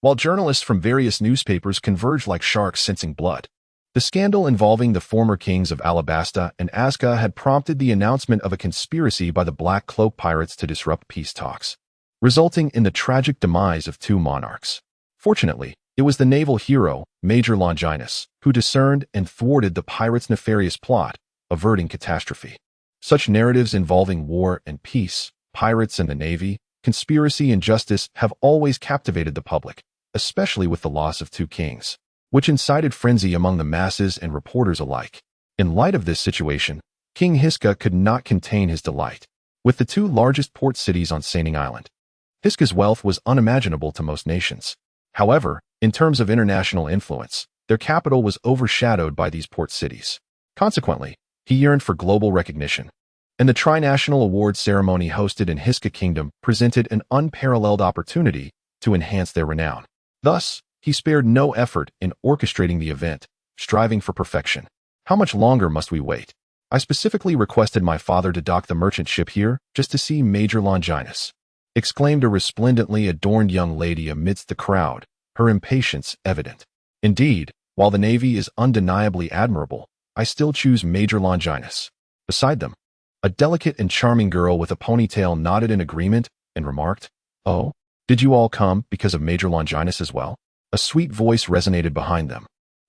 while journalists from various newspapers converged like sharks sensing blood. The scandal involving the former kings of Alabasta and Azka had prompted the announcement of a conspiracy by the Black Cloak pirates to disrupt peace talks, resulting in the tragic demise of two monarchs. Fortunately, it was the naval hero, Major Longinus, who discerned and thwarted the pirates' nefarious plot, averting catastrophe. Such narratives involving war and peace, pirates and the navy, conspiracy and justice have always captivated the public, especially with the loss of two kings, which incited frenzy among the masses and reporters alike. In light of this situation, King Hiska could not contain his delight. With the two largest port cities on Saining Island, Hiska's wealth was unimaginable to most nations. However, in terms of international influence, their capital was overshadowed by these port cities. Consequently, he yearned for global recognition, and the trinational awards ceremony hosted in Hiska Kingdom presented an unparalleled opportunity to enhance their renown. Thus, he spared no effort in orchestrating the event, striving for perfection. How much longer must we wait? I specifically requested my father to dock the merchant ship here just to see Major Longinus, exclaimed a resplendently adorned young lady amidst the crowd, her impatience evident. Indeed, while the Navy is undeniably admirable, I still choose Major Longinus. Beside them, a delicate and charming girl with a ponytail nodded in agreement and remarked, "Oh, did you all come because of Major Longinus as well?" A sweet voice resonated behind them,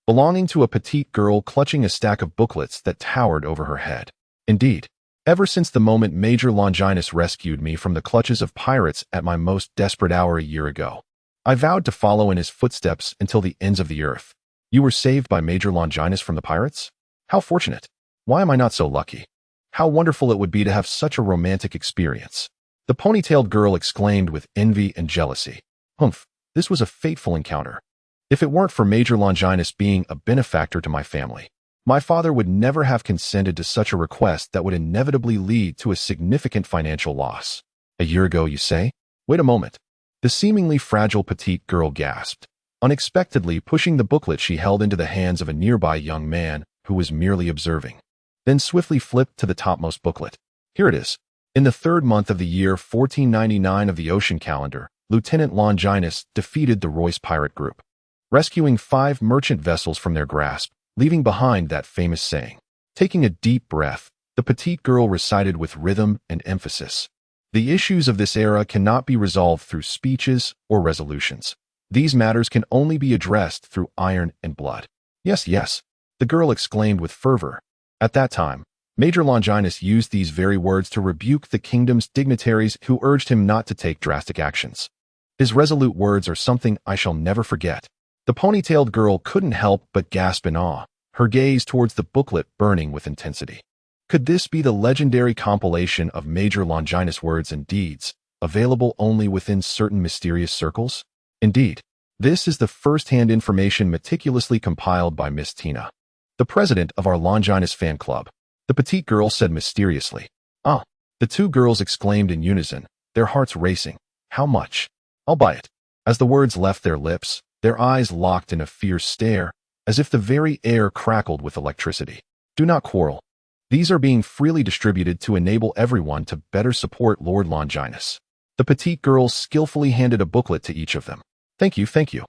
belonging to a petite girl clutching a stack of booklets that towered over her head. Indeed, ever since the moment Major Longinus rescued me from the clutches of pirates at my most desperate hour a year ago, I vowed to follow in his footsteps until the ends of the earth. You were saved by Major Longinus from the pirates? How fortunate. Why am I not so lucky? How wonderful it would be to have such a romantic experience. The ponytailed girl exclaimed with envy and jealousy. Humph, this was a fateful encounter. If it weren't for Major Longinus being a benefactor to my family, my father would never have consented to such a request that would inevitably lead to a significant financial loss. A year ago, you say? Wait a moment. The seemingly fragile petite girl gasped, unexpectedly pushing the booklet she held into the hands of a nearby young man who was merely observing, then swiftly flipped to the topmost booklet. Here it is. In the third month of the year 1499 of the ocean calendar, Lieutenant Longinus defeated the Royce pirate group, rescuing 5 merchant vessels from their grasp, leaving behind that famous saying. Taking a deep breath, the petite girl recited with rhythm and emphasis. The issues of this era cannot be resolved through speeches or resolutions. These matters can only be addressed through iron and blood. Yes, yes, the girl exclaimed with fervor. At that time, Major Longinus used these very words to rebuke the kingdom's dignitaries who urged him not to take drastic actions. His resolute words are something I shall never forget. The ponytailed girl couldn't help but gasp in awe, her gaze towards the booklet burning with intensity. Could this be the legendary compilation of Major Longinus' words and deeds, available only within certain mysterious circles? Indeed, this is the first-hand information meticulously compiled by Miss Tina, the president of our Longinus fan club. The petite girl said mysteriously. Ah, the two girls exclaimed in unison, their hearts racing. How much? I'll buy it. As the words left their lips, their eyes locked in a fierce stare, as if the very air crackled with electricity. Do not quarrel. These are being freely distributed to enable everyone to better support Lord Longinus. The petite girl skillfully handed a booklet to each of them. Thank you, thank you.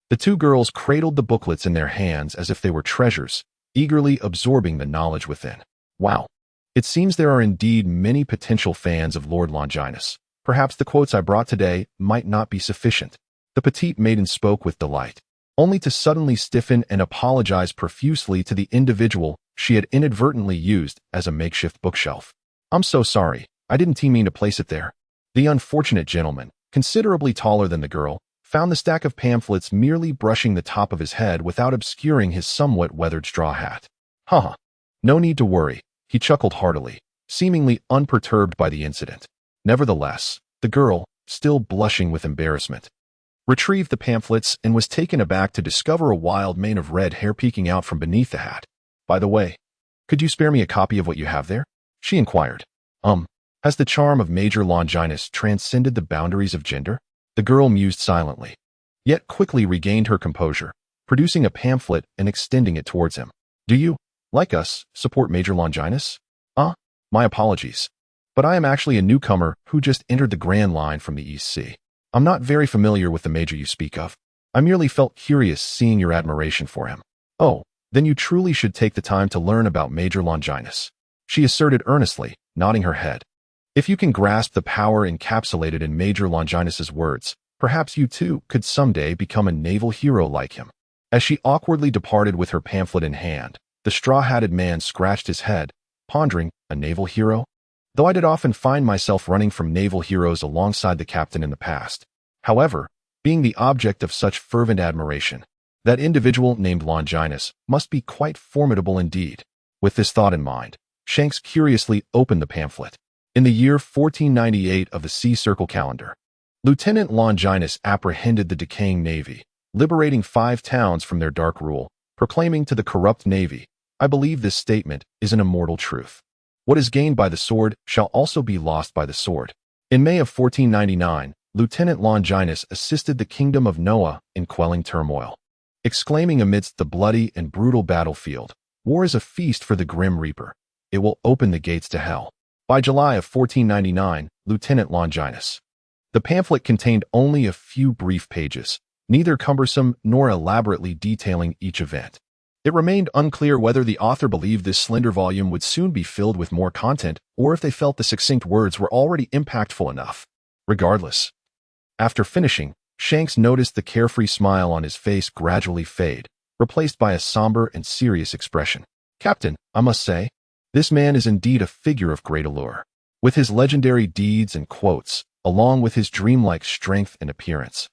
The two girls cradled the booklets in their hands as if they were treasures, eagerly absorbing the knowledge within. Wow. It seems there are indeed many potential fans of Lord Longinus. Perhaps the quotes I brought today might not be sufficient. The petite maiden spoke with delight, only to suddenly stiffen and apologize profusely to the individual she had inadvertently used as a makeshift bookshelf. I'm so sorry, I didn't mean to place it there. The unfortunate gentleman, considerably taller than the girl, found the stack of pamphlets merely brushing the top of his head without obscuring his somewhat weathered straw hat. Haha. No need to worry, he chuckled heartily, seemingly unperturbed by the incident. Nevertheless, the girl, still blushing with embarrassment, retrieved the pamphlets, and was taken aback to discover a wild mane of red hair peeking out from beneath the hat. "By the way, could you spare me a copy of what you have there?" she inquired. Has the charm of Major Longinus transcended the boundaries of gender?" The girl mused silently, yet quickly regained her composure, producing a pamphlet and extending it towards him. "Do you, like us, support Major Longinus?" My apologies, but I am actually a newcomer who just entered the Grand Line from the East Sea. I'm not very familiar with the Major you speak of. I merely felt curious seeing your admiration for him." "Oh, then you truly should take the time to learn about Major Longinus," she asserted earnestly, nodding her head. "If you can grasp the power encapsulated in Major Longinus's words, perhaps you too could someday become a naval hero like him." As she awkwardly departed with her pamphlet in hand, the straw-hatted man scratched his head, pondering, a naval hero? Though I did often find myself running from naval heroes alongside the captain in the past. However, being the object of such fervent admiration, that individual named Longinus must be quite formidable indeed. With this thought in mind, Shanks curiously opened the pamphlet. In the year 1498 of the Sea Circle calendar, Lieutenant Longinus apprehended the decaying navy, liberating 5 towns from their dark rule, proclaiming to the corrupt navy, "I believe this statement is an immortal truth. What is gained by the sword shall also be lost by the sword." In May of 1499, Lieutenant Longinus assisted the kingdom of Noah in quelling turmoil, exclaiming amidst the bloody and brutal battlefield, "War is a feast for the grim reaper. It will open the gates to hell." By July of 1499, Lieutenant Longinus. The pamphlet contained only a few brief pages, neither cumbersome nor elaborately detailing each event. It remained unclear whether the author believed this slender volume would soon be filled with more content, or if they felt the succinct words were already impactful enough. Regardless, after finishing, Shanks noticed the carefree smile on his face gradually fade, replaced by a somber and serious expression. "Captain, I must say, this man is indeed a figure of great allure. With his legendary deeds and quotes, along with his dreamlike strength and appearance,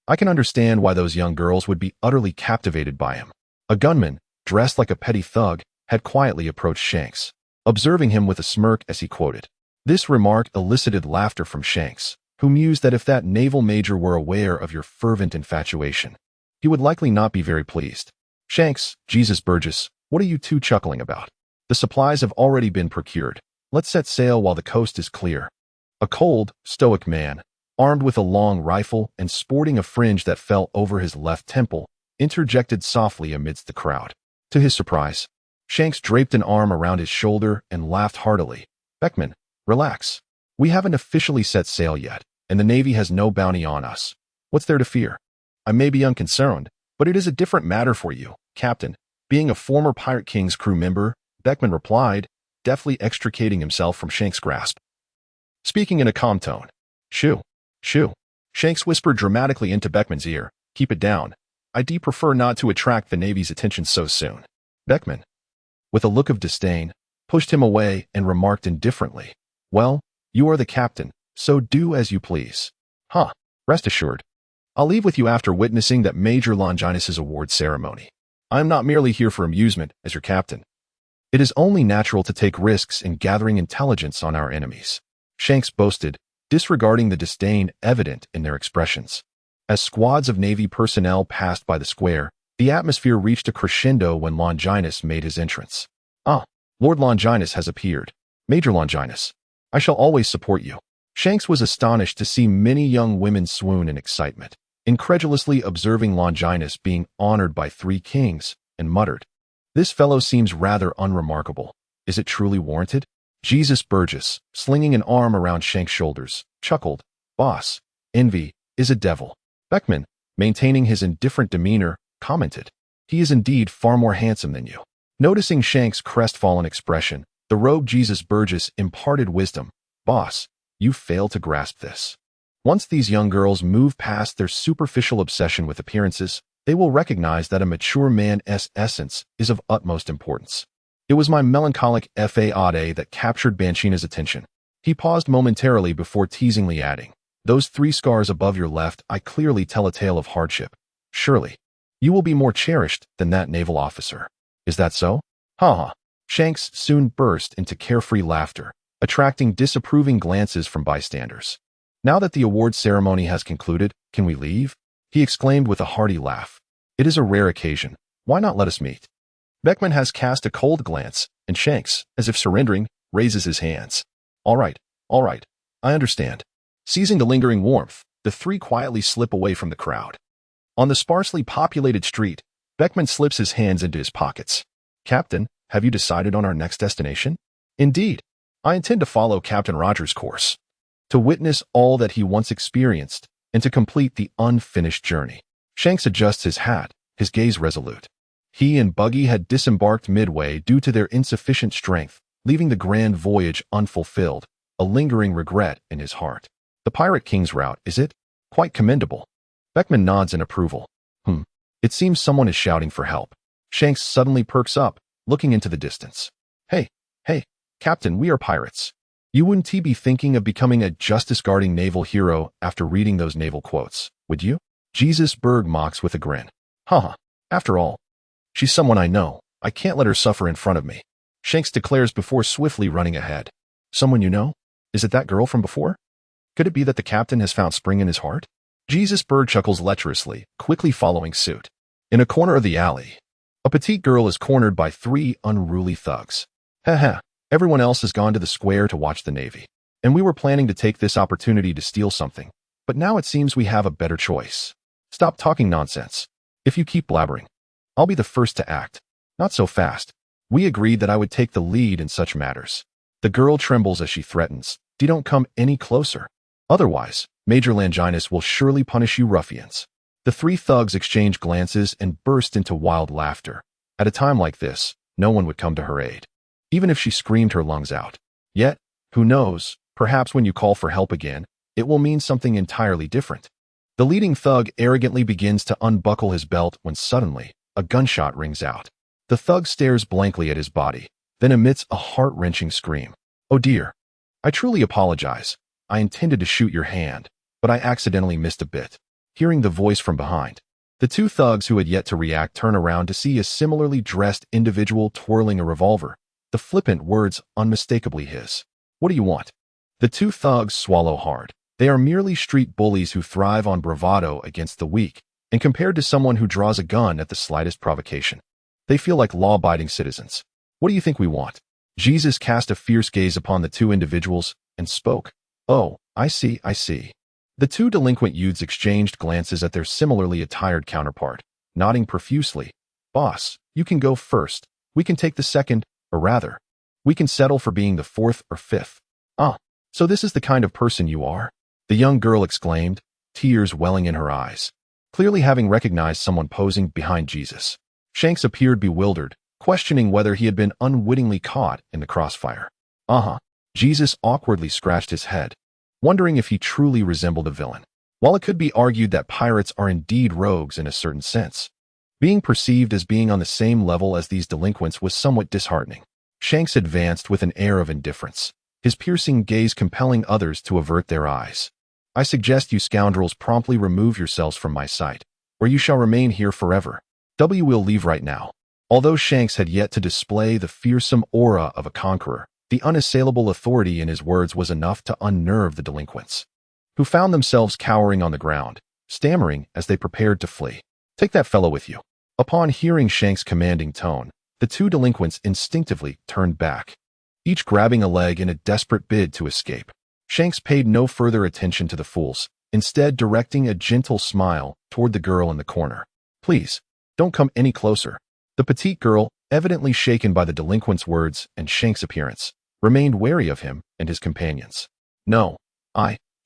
I can understand why those young girls would be utterly captivated by him." A gunman, dressed like a petty thug, had quietly approached Shanks, observing him with a smirk as he quoted. This remark elicited laughter from Shanks, who mused that if that naval major were aware of your fervent infatuation, he would likely not be very pleased. "Shanks, Jesus Burgess, what are you two chuckling about? The supplies have already been procured. Let's set sail while the coast is clear." A cold, stoic man, armed with a long rifle and sporting a fringe that fell over his left temple, interjected softly amidst the crowd. To his surprise, Shanks draped an arm around his shoulder and laughed heartily. "Beckman, relax. We haven't officially set sail yet, and the Navy has no bounty on us. What's there to fear?" "I may be unconcerned, but it is a different matter for you, Captain." Being a former Pirate King's crew member, Beckman replied, deftly extricating himself from Shanks' grasp. Speaking in a calm tone. Shoo, shoo. Shanks whispered dramatically into Beckman's ear. "Keep it down. I'd prefer not to attract the Navy's attention so soon." Beckman, with a look of disdain, pushed him away and remarked indifferently, "Well, you are the captain, so do as you please." Rest assured, I'll leave with you after witnessing that Major Longinus's award ceremony. I am not merely here for amusement as your captain. It is only natural to take risks in gathering intelligence on our enemies," Shanks boasted, disregarding the disdain evident in their expressions. As squads of Navy personnel passed by the square, the atmosphere reached a crescendo when Longinus made his entrance. Lord Longinus has appeared. Major Longinus, I shall always support you." Shanks was astonished to see many young women swoon in excitement, incredulously observing Longinus being honored by 3 kings, and muttered, "This fellow seems rather unremarkable. Is it truly warranted?" Jesus Burgess, slinging an arm around Shanks' shoulders, chuckled, "Boss, envy is a devil." Beckman, maintaining his indifferent demeanor, commented, "He is indeed far more handsome than you." Noticing Shanks' crestfallen expression, the rogue Jesus Burgess imparted wisdom. "Boss, you fail to grasp this. Once these young girls move past their superficial obsession with appearances, they will recognize that a mature man's essence is of utmost importance." It was my melancholic fa that captured Banchina's attention. He paused momentarily before teasingly adding, "Those 3 scars above your left eye clearly tell a tale of hardship. Surely, you will be more cherished than that naval officer. Is that so?" Shanks soon burst into carefree laughter, attracting disapproving glances from bystanders. "Now that the award ceremony has concluded, can we leave?" he exclaimed with a hearty laugh. It is a rare occasion. Why not let us meet? Beckman has cast a cold glance, and Shanks, as if surrendering, raises his hands. All right, I understand. Seizing the lingering warmth, the three quietly slip away from the crowd. On the sparsely populated street, Beckman slips his hands into his pockets. Captain, have you decided on our next destination? Indeed. I intend to follow Captain Rogers' course, to witness all that he once experienced, and to complete the unfinished journey. Shanks adjusts his hat, his gaze resolute. He and Buggy had disembarked midway due to their insufficient strength, leaving the grand voyage unfulfilled, a lingering regret in his heart. The Pirate King's route, is it? Quite commendable. Beckman nods in approval. It seems someone is shouting for help. Shanks suddenly perks up, looking into the distance. Hey, Captain, we are pirates. You wouldn't be thinking of becoming a justice-guarding naval hero after reading those naval quotes, would you? Jesus Berg mocks with a grin. After all, she's someone I know. I can't let her suffer in front of me. Shanks declares before swiftly running ahead. Someone you know? Is it that girl from before? Could it be that the captain has found spring in his heart? Jesus Berg chuckles lecherously, quickly following suit. In a corner of the alley, a petite girl is cornered by three unruly thugs. Everyone else has gone to the square to watch the Navy, and we were planning to take this opportunity to steal something, but now it seems we have a better choice. Stop talking nonsense. If you keep blabbering, I'll be the first to act. Not so fast. We agreed that I would take the lead in such matters. The girl trembles as she threatens. Don't come any closer. Otherwise, Major Longinus will surely punish you ruffians. The three thugs exchange glances and burst into wild laughter. At a time like this, no one would come to her aid, even if she screamed her lungs out. Yet, who knows, perhaps when you call for help again, it will mean something entirely different. The leading thug arrogantly begins to unbuckle his belt when suddenly, a gunshot rings out. The thug stares blankly at his body, then emits a heart-wrenching scream. Oh dear. I truly apologize. I intended to shoot your hand, but I accidentally missed a bit. Hearing the voice from behind, the two thugs who had yet to react turn around to see a similarly dressed individual twirling a revolver, the flippant words unmistakably his. What do you want? The two thugs swallow hard. They are merely street bullies who thrive on bravado against the weak, and compared to someone who draws a gun at the slightest provocation, they feel like law-abiding citizens. What do you think we want? Jesus cast a fierce gaze upon the two individuals and spoke. Oh, I see. The two delinquent youths exchanged glances at their similarly attired counterpart, nodding profusely. Boss, you can go first. We can take the second, or rather, we can settle for being the fourth or fifth. So this is the kind of person you are? The young girl exclaimed, tears welling in her eyes, clearly having recognized someone posing behind Jesus. Shanks appeared bewildered, questioning whether he had been unwittingly caught in the crossfire. Jesus awkwardly scratched his head, wondering if he truly resembled a villain. While it could be argued that pirates are indeed rogues in a certain sense, being perceived as being on the same level as these delinquents was somewhat disheartening. Shanks advanced with an air of indifference, his piercing gaze compelling others to avert their eyes. I suggest you scoundrels promptly remove yourselves from my sight, or you shall remain here forever. Will leave right now. Although Shanks had yet to display the fearsome aura of a conqueror, the unassailable authority in his words was enough to unnerve the delinquents, who found themselves cowering on the ground, stammering as they prepared to flee. Take that fellow with you. Upon hearing Shanks' commanding tone, the two delinquents instinctively turned back, each grabbing a leg in a desperate bid to escape. Shanks paid no further attention to the fools, instead directing a gentle smile toward the girl in the corner. Please, don't come any closer. The petite girl, evidently shaken by the delinquent's words and Shanks' appearance, remained wary of him and his companions. No,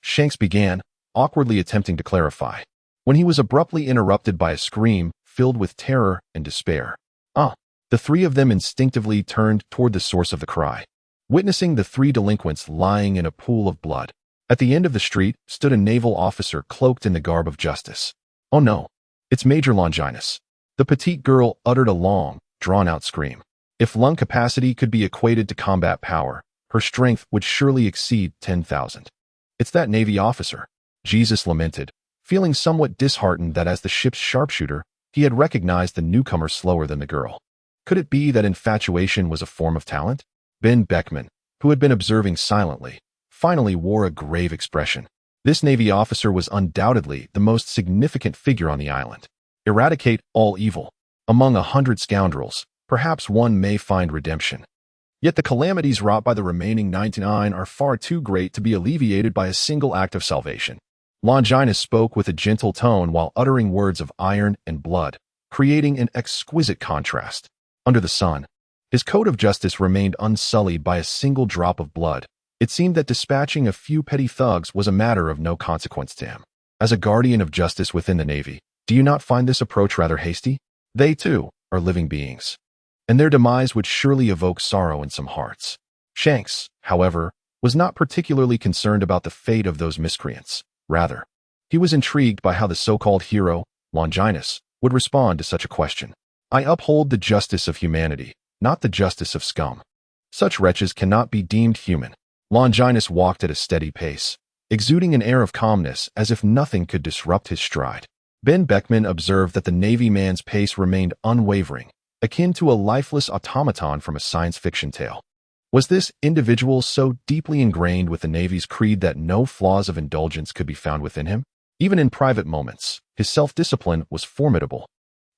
Shanks began, awkwardly attempting to clarify, when he was abruptly interrupted by a scream filled with terror and despair. The three of them instinctively turned toward the source of the cry, witnessing the three delinquents lying in a pool of blood. At the end of the street stood a naval officer cloaked in the garb of justice. Oh no, it's Major Longinus. The petite girl uttered a long, drawn-out scream. If lung capacity could be equated to combat power, her strength would surely exceed 10,000. It's that Navy officer, Jesus lamented, feeling somewhat disheartened that as the ship's sharpshooter, he had recognized the newcomer slower than the girl. Could it be that infatuation was a form of talent? Ben Beckman, who had been observing silently, finally wore a grave expression. This Navy officer was undoubtedly the most significant figure on the island. Eradicate all evil. Among 100 scoundrels, perhaps one may find redemption. Yet the calamities wrought by the remaining 99 are far too great to be alleviated by a single act of salvation. Longinus spoke with a gentle tone while uttering words of iron and blood, creating an exquisite contrast. Under the sun, his code of justice remained unsullied by a single drop of blood. It seemed that dispatching a few petty thugs was a matter of no consequence to him. As a guardian of justice within the Navy, do you not find this approach rather hasty? They, too, are living beings, and their demise would surely evoke sorrow in some hearts. Shanks, however, was not particularly concerned about the fate of those miscreants. Rather, he was intrigued by how the so-called hero, Longinus, would respond to such a question. I uphold the justice of humanity, not the justice of scum. Such wretches cannot be deemed human. Longinus walked at a steady pace, exuding an air of calmness as if nothing could disrupt his stride. Ben Beckman observed that the Navy man's pace remained unwavering, akin to a lifeless automaton from a science fiction tale. Was this individual so deeply ingrained with the Navy's creed that no flaws of indulgence could be found within him? Even in private moments, his self-discipline was formidable,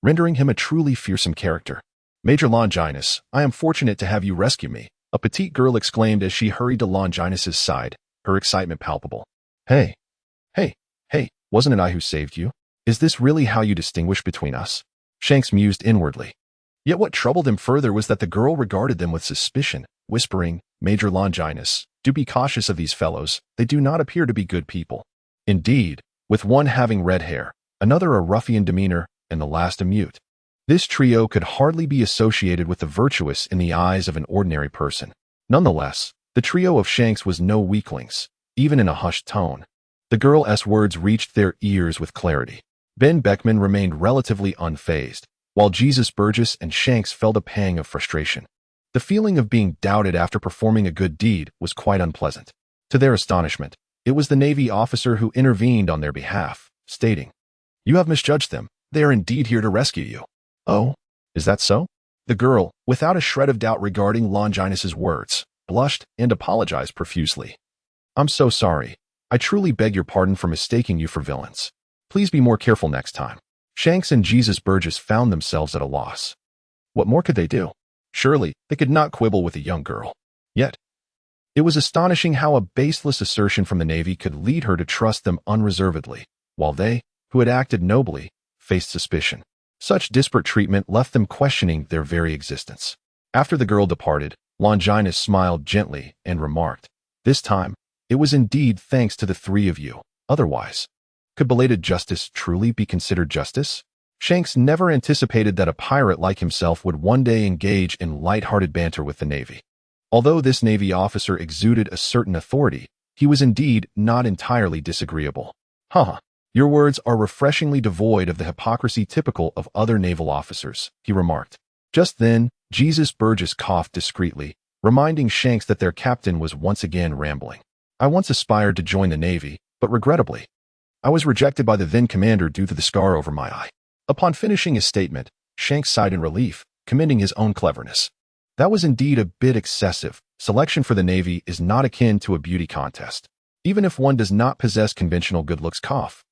rendering him a truly fearsome character. Major Longinus, I am fortunate to have you rescue me, a petite girl exclaimed as she hurried to Longinus's side, her excitement palpable. Hey, wasn't it I who saved you? Is this really how you distinguish between us? Shanks mused inwardly. Yet what troubled him further was that the girl regarded them with suspicion, whispering, Major Longinus, do be cautious of these fellows, they do not appear to be good people. Indeed, with one having red hair, another a ruffian demeanor, and the last a mute. This trio could hardly be associated with the virtuous in the eyes of an ordinary person. Nonetheless, the trio of Shanks was no weaklings, even in a hushed tone. The girl's words reached their ears with clarity. Ben Beckman remained relatively unfazed, while Jesus Burgess and Shanks felt a pang of frustration. The feeling of being doubted after performing a good deed was quite unpleasant. To their astonishment, it was the Navy officer who intervened on their behalf, stating, You have misjudged them. They are indeed here to rescue you. Oh, is that so? The girl, without a shred of doubt regarding Longinus's words, blushed and apologized profusely. I'm so sorry. I truly beg your pardon for mistaking you for villains. Please be more careful next time. Shanks and Jesus Burgess found themselves at a loss. What more could they do? Surely, they could not quibble with a young girl. Yet, it was astonishing how a baseless assertion from the Navy could lead her to trust them unreservedly, while they, who had acted nobly, faced suspicion. Such disparate treatment left them questioning their very existence. After the girl departed, Longinus smiled gently and remarked, This time, it was indeed thanks to the three of you. Otherwise, could belated justice truly be considered justice? Shanks never anticipated that a pirate like himself would one day engage in light-hearted banter with the Navy. Although this Navy officer exuded a certain authority, he was indeed not entirely disagreeable. Your words are refreshingly devoid of the hypocrisy typical of other naval officers, he remarked. Just then, Jesus Burgess coughed discreetly, reminding Shanks that their captain was once again rambling. I once aspired to join the Navy, but regrettably, I was rejected by the then commander due to the scar over my eye. Upon finishing his statement, Shanks sighed in relief, commending his own cleverness. That was indeed a bit excessive. Selection for the Navy is not akin to a beauty contest. Even if one does not possess conventional good looks, cough.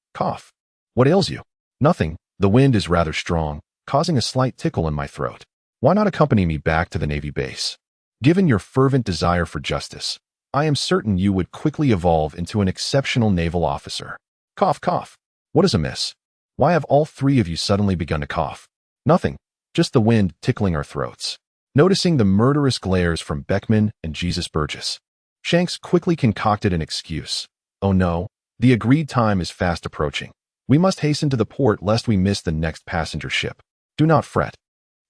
What ails you? Nothing. The wind is rather strong, causing a slight tickle in my throat. Why not accompany me back to the Navy base? Given your fervent desire for justice, I am certain you would quickly evolve into an exceptional naval officer. Cough. What is amiss? Why have all three of you suddenly begun to cough? Nothing, just the wind tickling our throats. Noticing the murderous glares from Beckman and Jesus Burgess, Shanks quickly concocted an excuse. Oh no, the agreed time is fast approaching. We must hasten to the port lest we miss the next passenger ship. Do not fret.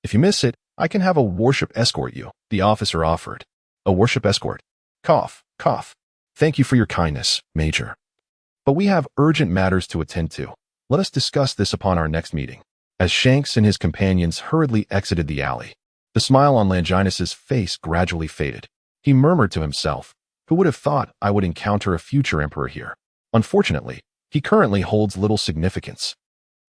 If you miss it, I can have a warship escort you, the officer offered. A warship escort? Cough. Thank you for your kindness, Major. But we have urgent matters to attend to. Let us discuss this upon our next meeting. As Shanks and his companions hurriedly exited the alley, the smile on Longinus's face gradually faded. He murmured to himself, Who would have thought I would encounter a future emperor here? Unfortunately, he currently holds little significance.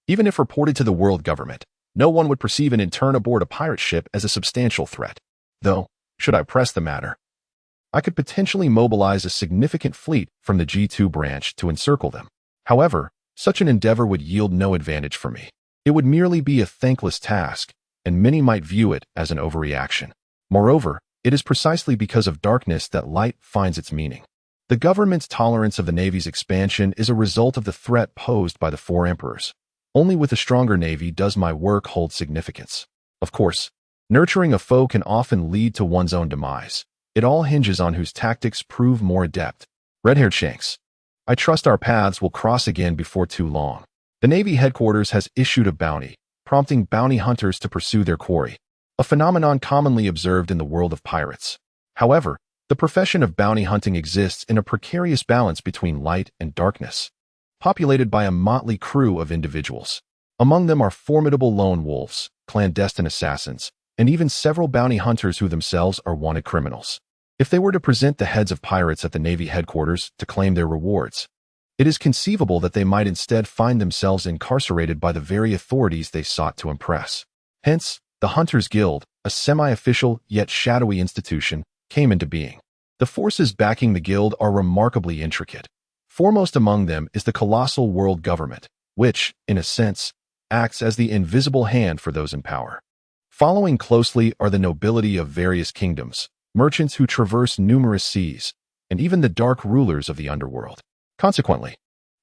Even if reported to the world government, no one would perceive an intern aboard a pirate ship as a substantial threat. Though, should I press the matter, I could potentially mobilize a significant fleet from the G2 branch to encircle them. However, such an endeavor would yield no advantage for me. It would merely be a thankless task, and many might view it as an overreaction. Moreover, it is precisely because of darkness that light finds its meaning. The government's tolerance of the Navy's expansion is a result of the threat posed by the four emperors. Only with a stronger Navy does my work hold significance. Of course, nurturing a foe can often lead to one's own demise. It all hinges on whose tactics prove more adept. Red-haired Shanks. I trust our paths will cross again before too long. The Navy headquarters has issued a bounty, prompting bounty hunters to pursue their quarry, a phenomenon commonly observed in the world of pirates. However, the profession of bounty hunting exists in a precarious balance between light and darkness, populated by a motley crew of individuals. Among them are formidable lone wolves, clandestine assassins, and even several bounty hunters who themselves are wanted criminals. If they were to present the heads of pirates at the Navy headquarters to claim their rewards, it is conceivable that they might instead find themselves incarcerated by the very authorities they sought to impress. Hence, the Hunters Guild, a semi-official yet shadowy institution, came into being. The forces backing the guild are remarkably intricate. Foremost among them is the colossal world government, which, in a sense, acts as the invisible hand for those in power. Following closely are the nobility of various kingdoms, merchants who traverse numerous seas, and even the dark rulers of the underworld. Consequently,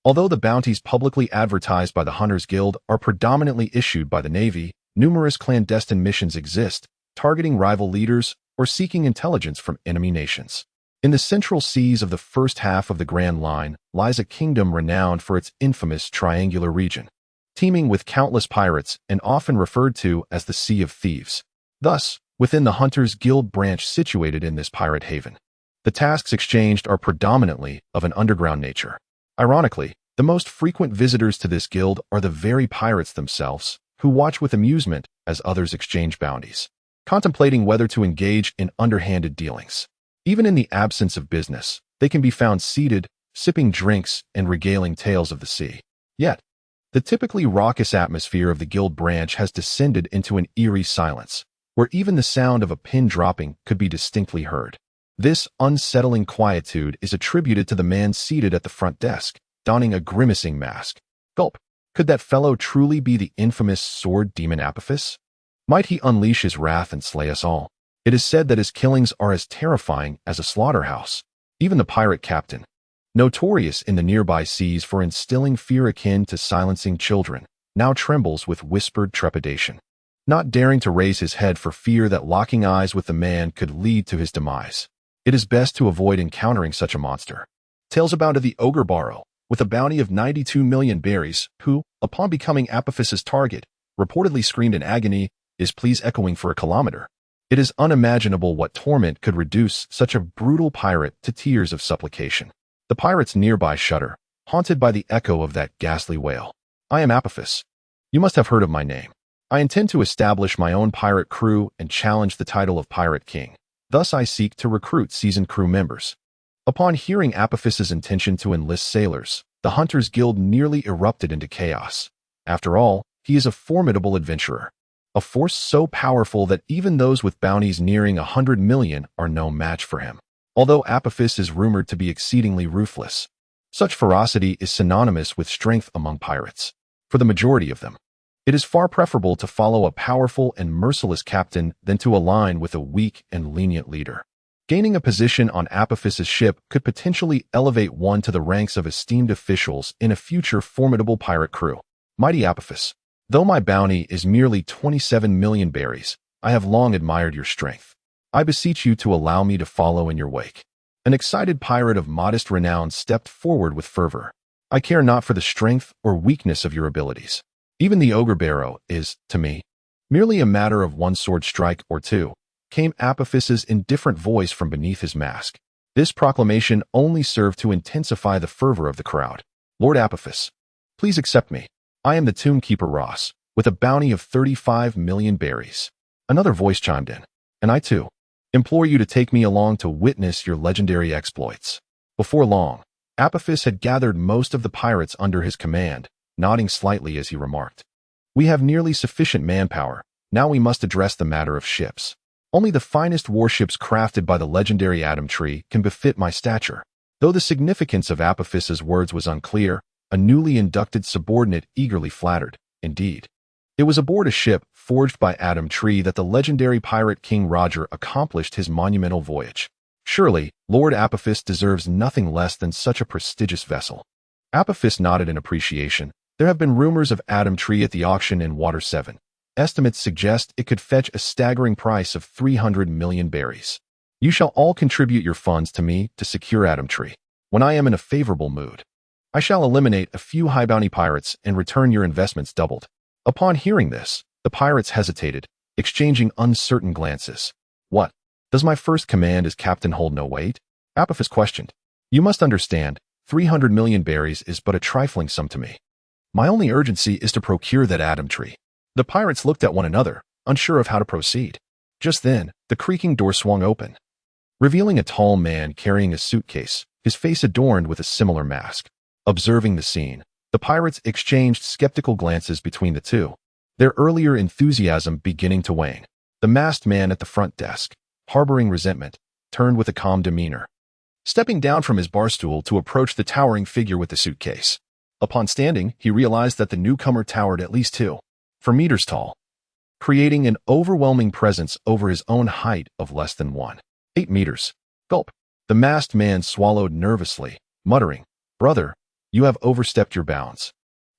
although the bounties publicly advertised by the Hunters Guild are predominantly issued by the Navy, numerous clandestine missions exist, targeting rival leaders or seeking intelligence from enemy nations. In the central seas of the first half of the Grand Line lies a kingdom renowned for its infamous triangular region, teeming with countless pirates and often referred to as the Sea of Thieves. Thus, within the Hunters Guild branch situated in this pirate haven, the tasks exchanged are predominantly of an underground nature. Ironically, the most frequent visitors to this guild are the very pirates themselves, who watch with amusement as others exchange bounties, contemplating whether to engage in underhanded dealings. Even in the absence of business, they can be found seated, sipping drinks and regaling tales of the sea. Yet, the typically raucous atmosphere of the guild branch has descended into an eerie silence, where even the sound of a pin dropping could be distinctly heard. This unsettling quietude is attributed to the man seated at the front desk, donning a grimacing mask. Gulp. Could that fellow truly be the infamous sword demon Apophis? Might he unleash his wrath and slay us all? It is said that his killings are as terrifying as a slaughterhouse. Even the pirate captain, notorious in the nearby seas for instilling fear akin to silencing children, now trembles with whispered trepidation, not daring to raise his head for fear that locking eyes with the man could lead to his demise. It is best to avoid encountering such a monster. Tales abound of the ogre Barrow, with a bounty of 92 million berries, who, upon becoming Apophis's target, reportedly screamed in agony, his pleas echoing for a kilometer. It is unimaginable what torment could reduce such a brutal pirate to tears of supplication. The pirates nearby shudder, haunted by the echo of that ghastly wail. I am Apophis. You must have heard of my name. I intend to establish my own pirate crew and challenge the title of Pirate King. Thus I seek to recruit seasoned crew members. Upon hearing Apophis's intention to enlist sailors, the Hunters Guild nearly erupted into chaos. After all, he is a formidable adventurer, a force so powerful that even those with bounties nearing 100 million are no match for him. Although Apophis is rumored to be exceedingly ruthless, such ferocity is synonymous with strength among pirates. For the majority of them, it is far preferable to follow a powerful and merciless captain than to align with a weak and lenient leader. Gaining a position on Apophis's ship could potentially elevate one to the ranks of esteemed officials in a future formidable pirate crew. Mighty Apophis, though my bounty is merely 27 million berries, I have long admired your strength. I beseech you to allow me to follow in your wake. An excited pirate of modest renown stepped forward with fervor. I care not for the strength or weakness of your abilities. Even the ogre Barrow is, to me, merely a matter of one sword strike or two, came Apophis's indifferent voice from beneath his mask. This proclamation only served to intensify the fervor of the crowd. Lord Apophis, please accept me. I am the Tombkeeper Ross, with a bounty of 35 million berries. Another voice chimed in, and I too implore you to take me along to witness your legendary exploits. Before long, Apophis had gathered most of the pirates under his command, nodding slightly as he remarked, "We have nearly sufficient manpower. Now we must address the matter of ships." Only the finest warships crafted by the legendary Atom Tree can befit my stature. Though the significance of Apophis's words was unclear, a newly inducted subordinate eagerly flattered. Indeed, it was aboard a ship forged by Atom Tree that the legendary pirate King Roger accomplished his monumental voyage. Surely, Lord Apophis deserves nothing less than such a prestigious vessel. Apophis nodded in appreciation. There have been rumors of Atom Tree at the auction in Water 7. Estimates suggest it could fetch a staggering price of 300 million berries. You shall all contribute your funds to me to secure Atom Tree. When I am in a favorable mood, I shall eliminate a few high-bounty pirates and return your investments doubled. Upon hearing this, the pirates hesitated, exchanging uncertain glances. What? Does my first command as captain hold no weight? Apophis questioned. You must understand, 300 million berries is but a trifling sum to me. My only urgency is to procure that Atom Tree. The pirates looked at one another, unsure of how to proceed. Just then, the creaking door swung open, revealing a tall man carrying a suitcase, his face adorned with a similar mask. Observing the scene, the pirates exchanged skeptical glances between the two, their earlier enthusiasm beginning to wane. The masked man at the front desk, harboring resentment, turned with a calm demeanor, stepping down from his bar stool to approach the towering figure with the suitcase. Upon standing, he realized that the newcomer towered at least 2 meters tall, creating an overwhelming presence over his own height of less than 8 meters. Gulp. The masked man swallowed nervously, muttering, Brother, you have overstepped your bounds.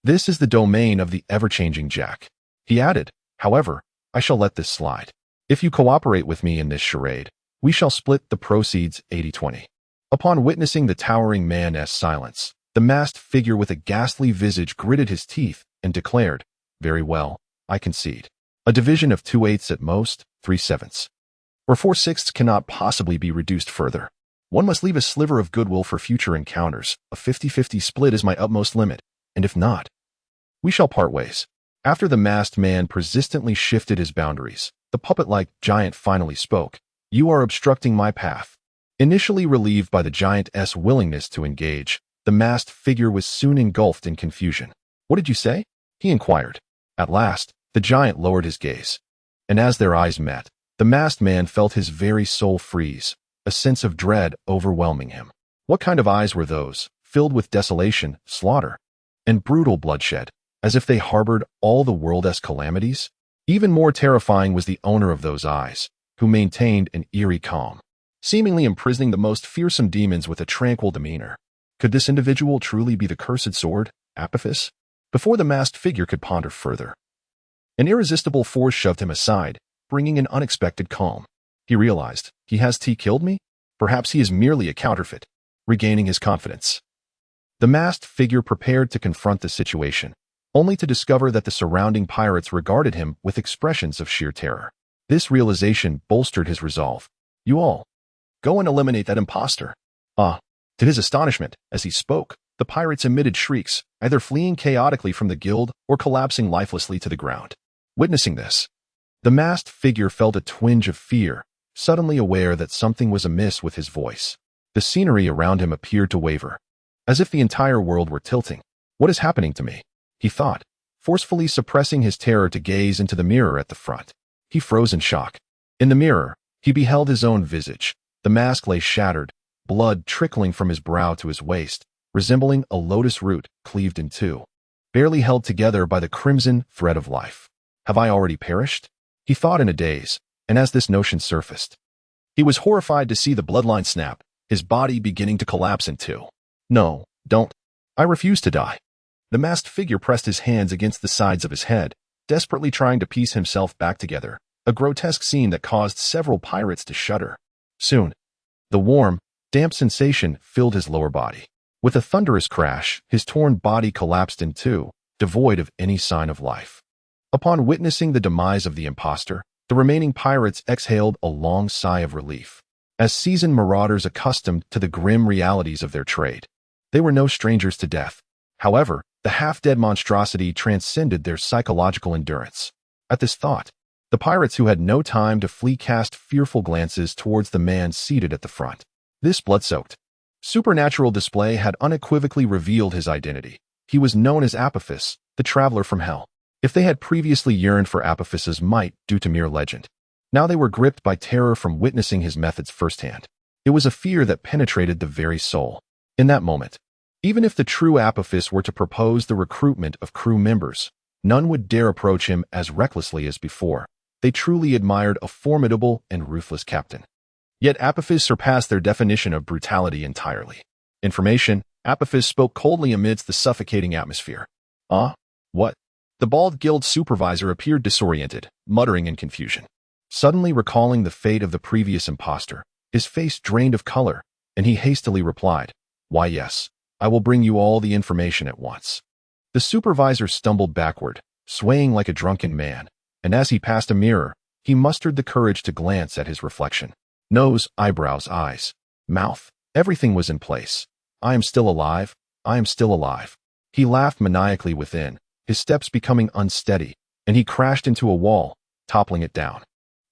This is the domain of the ever-changing Jack. He added, However, I shall let this slide. If you cooperate with me in this charade, we shall split the proceeds 80-20. Upon witnessing the towering man's silence, the masked figure with a ghastly visage gritted his teeth and declared, Very well, I concede. A division of 2/8 at most, 3/7. Or 4/6 cannot possibly be reduced further. One must leave a sliver of goodwill for future encounters. A 50-50 split is my utmost limit, and if not, we shall part ways. After the masked man persistently shifted his boundaries, the puppet-like giant finally spoke. You are obstructing my path. Initially relieved by the giant's willingness to engage, the masked figure was soon engulfed in confusion. What did you say? He inquired. At last, the giant lowered his gaze, and as their eyes met, the masked man felt his very soul freeze, a sense of dread overwhelming him. What kind of eyes were those, filled with desolation, slaughter, and brutal bloodshed, as if they harbored all the world's calamities? Even more terrifying was the owner of those eyes, who maintained an eerie calm, seemingly imprisoning the most fearsome demons with a tranquil demeanor. Could this individual truly be the cursed sword, Apophis? Before the masked figure could ponder further, an irresistible force shoved him aside, bringing an unexpected calm. He realized, Has he killed me? Perhaps he is merely a counterfeit. Regaining his confidence, the masked figure prepared to confront the situation, only to discover that the surrounding pirates regarded him with expressions of sheer terror. This realization bolstered his resolve. You all, go and eliminate that imposter. To his astonishment, as he spoke, the pirates emitted shrieks, either fleeing chaotically from the guild or collapsing lifelessly to the ground. Witnessing this, the masked figure felt a twinge of fear, suddenly aware that something was amiss with his voice. The scenery around him appeared to waver, as if the entire world were tilting. What is happening to me? He thought, forcefully suppressing his terror to gaze into the mirror at the front. He froze in shock. In the mirror, he beheld his own visage. The mask lay shattered, blood trickling from his brow to his waist, resembling a lotus root cleaved in two, barely held together by the crimson thread of life. Have I already perished? He thought in a daze, and as this notion surfaced, he was horrified to see the bloodline snap, his body beginning to collapse in two. No, don't. I refuse to die. The masked figure pressed his hands against the sides of his head, desperately trying to piece himself back together, a grotesque scene that caused several pirates to shudder. Soon, the warm, damp sensation filled his lower body. With a thunderous crash, his torn body collapsed in two, devoid of any sign of life. Upon witnessing the demise of the imposter, the remaining pirates exhaled a long sigh of relief. As seasoned marauders accustomed to the grim realities of their trade, they were no strangers to death. However, the half-dead monstrosity transcended their psychological endurance. At this thought, the pirates who had no time to flee cast fearful glances towards the man seated at the front. This blood-soaked, supernatural display had unequivocally revealed his identity. He was known as Apophis, the traveler from hell. If they had previously yearned for Apophis's might due to mere legend, Now they were gripped by terror from witnessing his methods firsthand. It was a fear that penetrated the very soul. In that moment, even if the true Apophis were to propose the recruitment of crew members, none would dare approach him as recklessly as before. They truly admired a formidable and ruthless captain. Yet Apophis surpassed their definition of brutality entirely. Information, Apophis spoke coldly amidst the suffocating atmosphere. What? The bald guild supervisor appeared disoriented, muttering in confusion. Suddenly recalling the fate of the previous imposter, his face drained of color, and he hastily replied, "Why yes, I will bring you all the information at once." The supervisor stumbled backward, swaying like a drunken man, and as he passed a mirror, he mustered the courage to glance at his reflection. Nose, eyebrows, eyes, mouth, everything was in place. I am still alive. I am still alive. He laughed maniacally within, his steps becoming unsteady, and he crashed into a wall, toppling it down.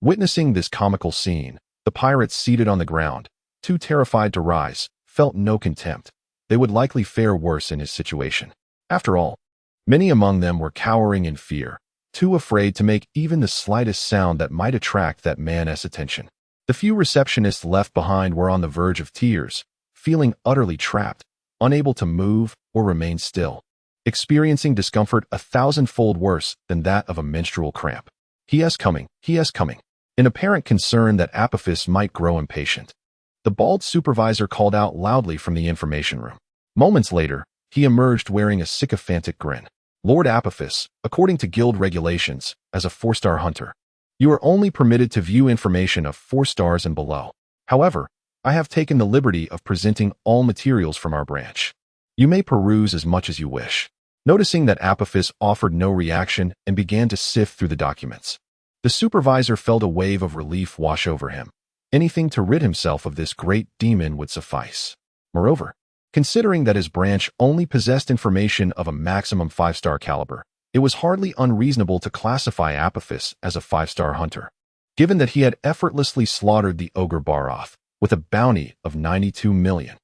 Witnessing this comical scene, the pirates seated on the ground, too terrified to rise, felt no contempt. They would likely fare worse in his situation. After all, many among them were cowering in fear, too afraid to make even the slightest sound that might attract that man's attention. The few receptionists left behind were on the verge of tears, feeling utterly trapped, unable to move or remain still, experiencing discomfort 1,000-fold worse than that of a menstrual cramp. He is coming, in apparent concern that Apophis might grow impatient. The bald supervisor called out loudly from the information room. Moments later, he emerged wearing a sycophantic grin. "Lord Apophis, according to guild regulations, as a 4-star hunter, you are only permitted to view information of 4 stars and below. However, I have taken the liberty of presenting all materials from our branch. You may peruse as much as you wish." Noticing that Apophis offered no reaction and began to sift through the documents, the supervisor felt a wave of relief wash over him. Anything to rid himself of this great demon would suffice. Moreover, considering that his branch only possessed information of a maximum 5-star caliber, it was hardly unreasonable to classify Apophis as a 5-star hunter, given that he had effortlessly slaughtered the ogre Baroth with a bounty of 92 million.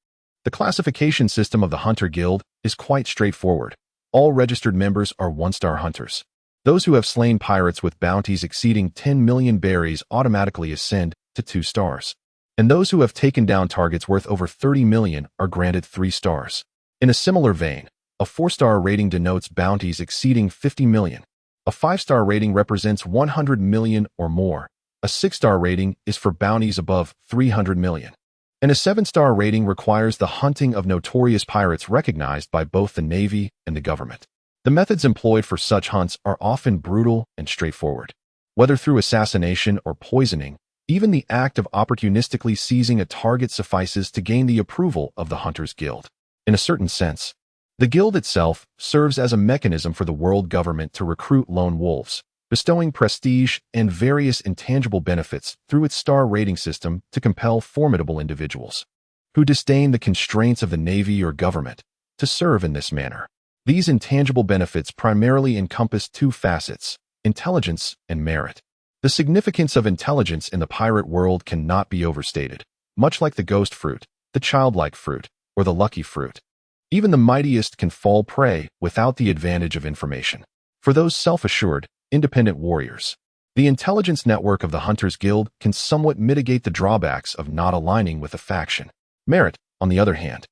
The classification system of the Hunter Guild is quite straightforward. All registered members are 1-star hunters. Those who have slain pirates with bounties exceeding 10 million berries automatically ascend to 2 stars. And those who have taken down targets worth over 30 million are granted 3 stars. In a similar vein, a 4-star rating denotes bounties exceeding 50 million. A 5-star rating represents 100 million or more. A 6-star rating is for bounties above 300 million. And a 7-star rating requires the hunting of notorious pirates recognized by both the Navy and the government. The methods employed for such hunts are often brutal and straightforward. Whether through assassination or poisoning, even the act of opportunistically seizing a target suffices to gain the approval of the Hunters Guild. In a certain sense, the guild itself serves as a mechanism for the world government to recruit lone wolves, bestowing prestige and various intangible benefits through its star rating system to compel formidable individuals who disdain the constraints of the Navy or government to serve in this manner. These intangible benefits primarily encompass 2 facets: intelligence and merit. The significance of intelligence in the pirate world cannot be overstated. Much like the ghost fruit, the childlike fruit, or the lucky fruit, even the mightiest can fall prey without the advantage of information. For those self-assured, independent warriors, the intelligence network of the Hunters Guild can somewhat mitigate the drawbacks of not aligning with a faction. Merit, on the other hand,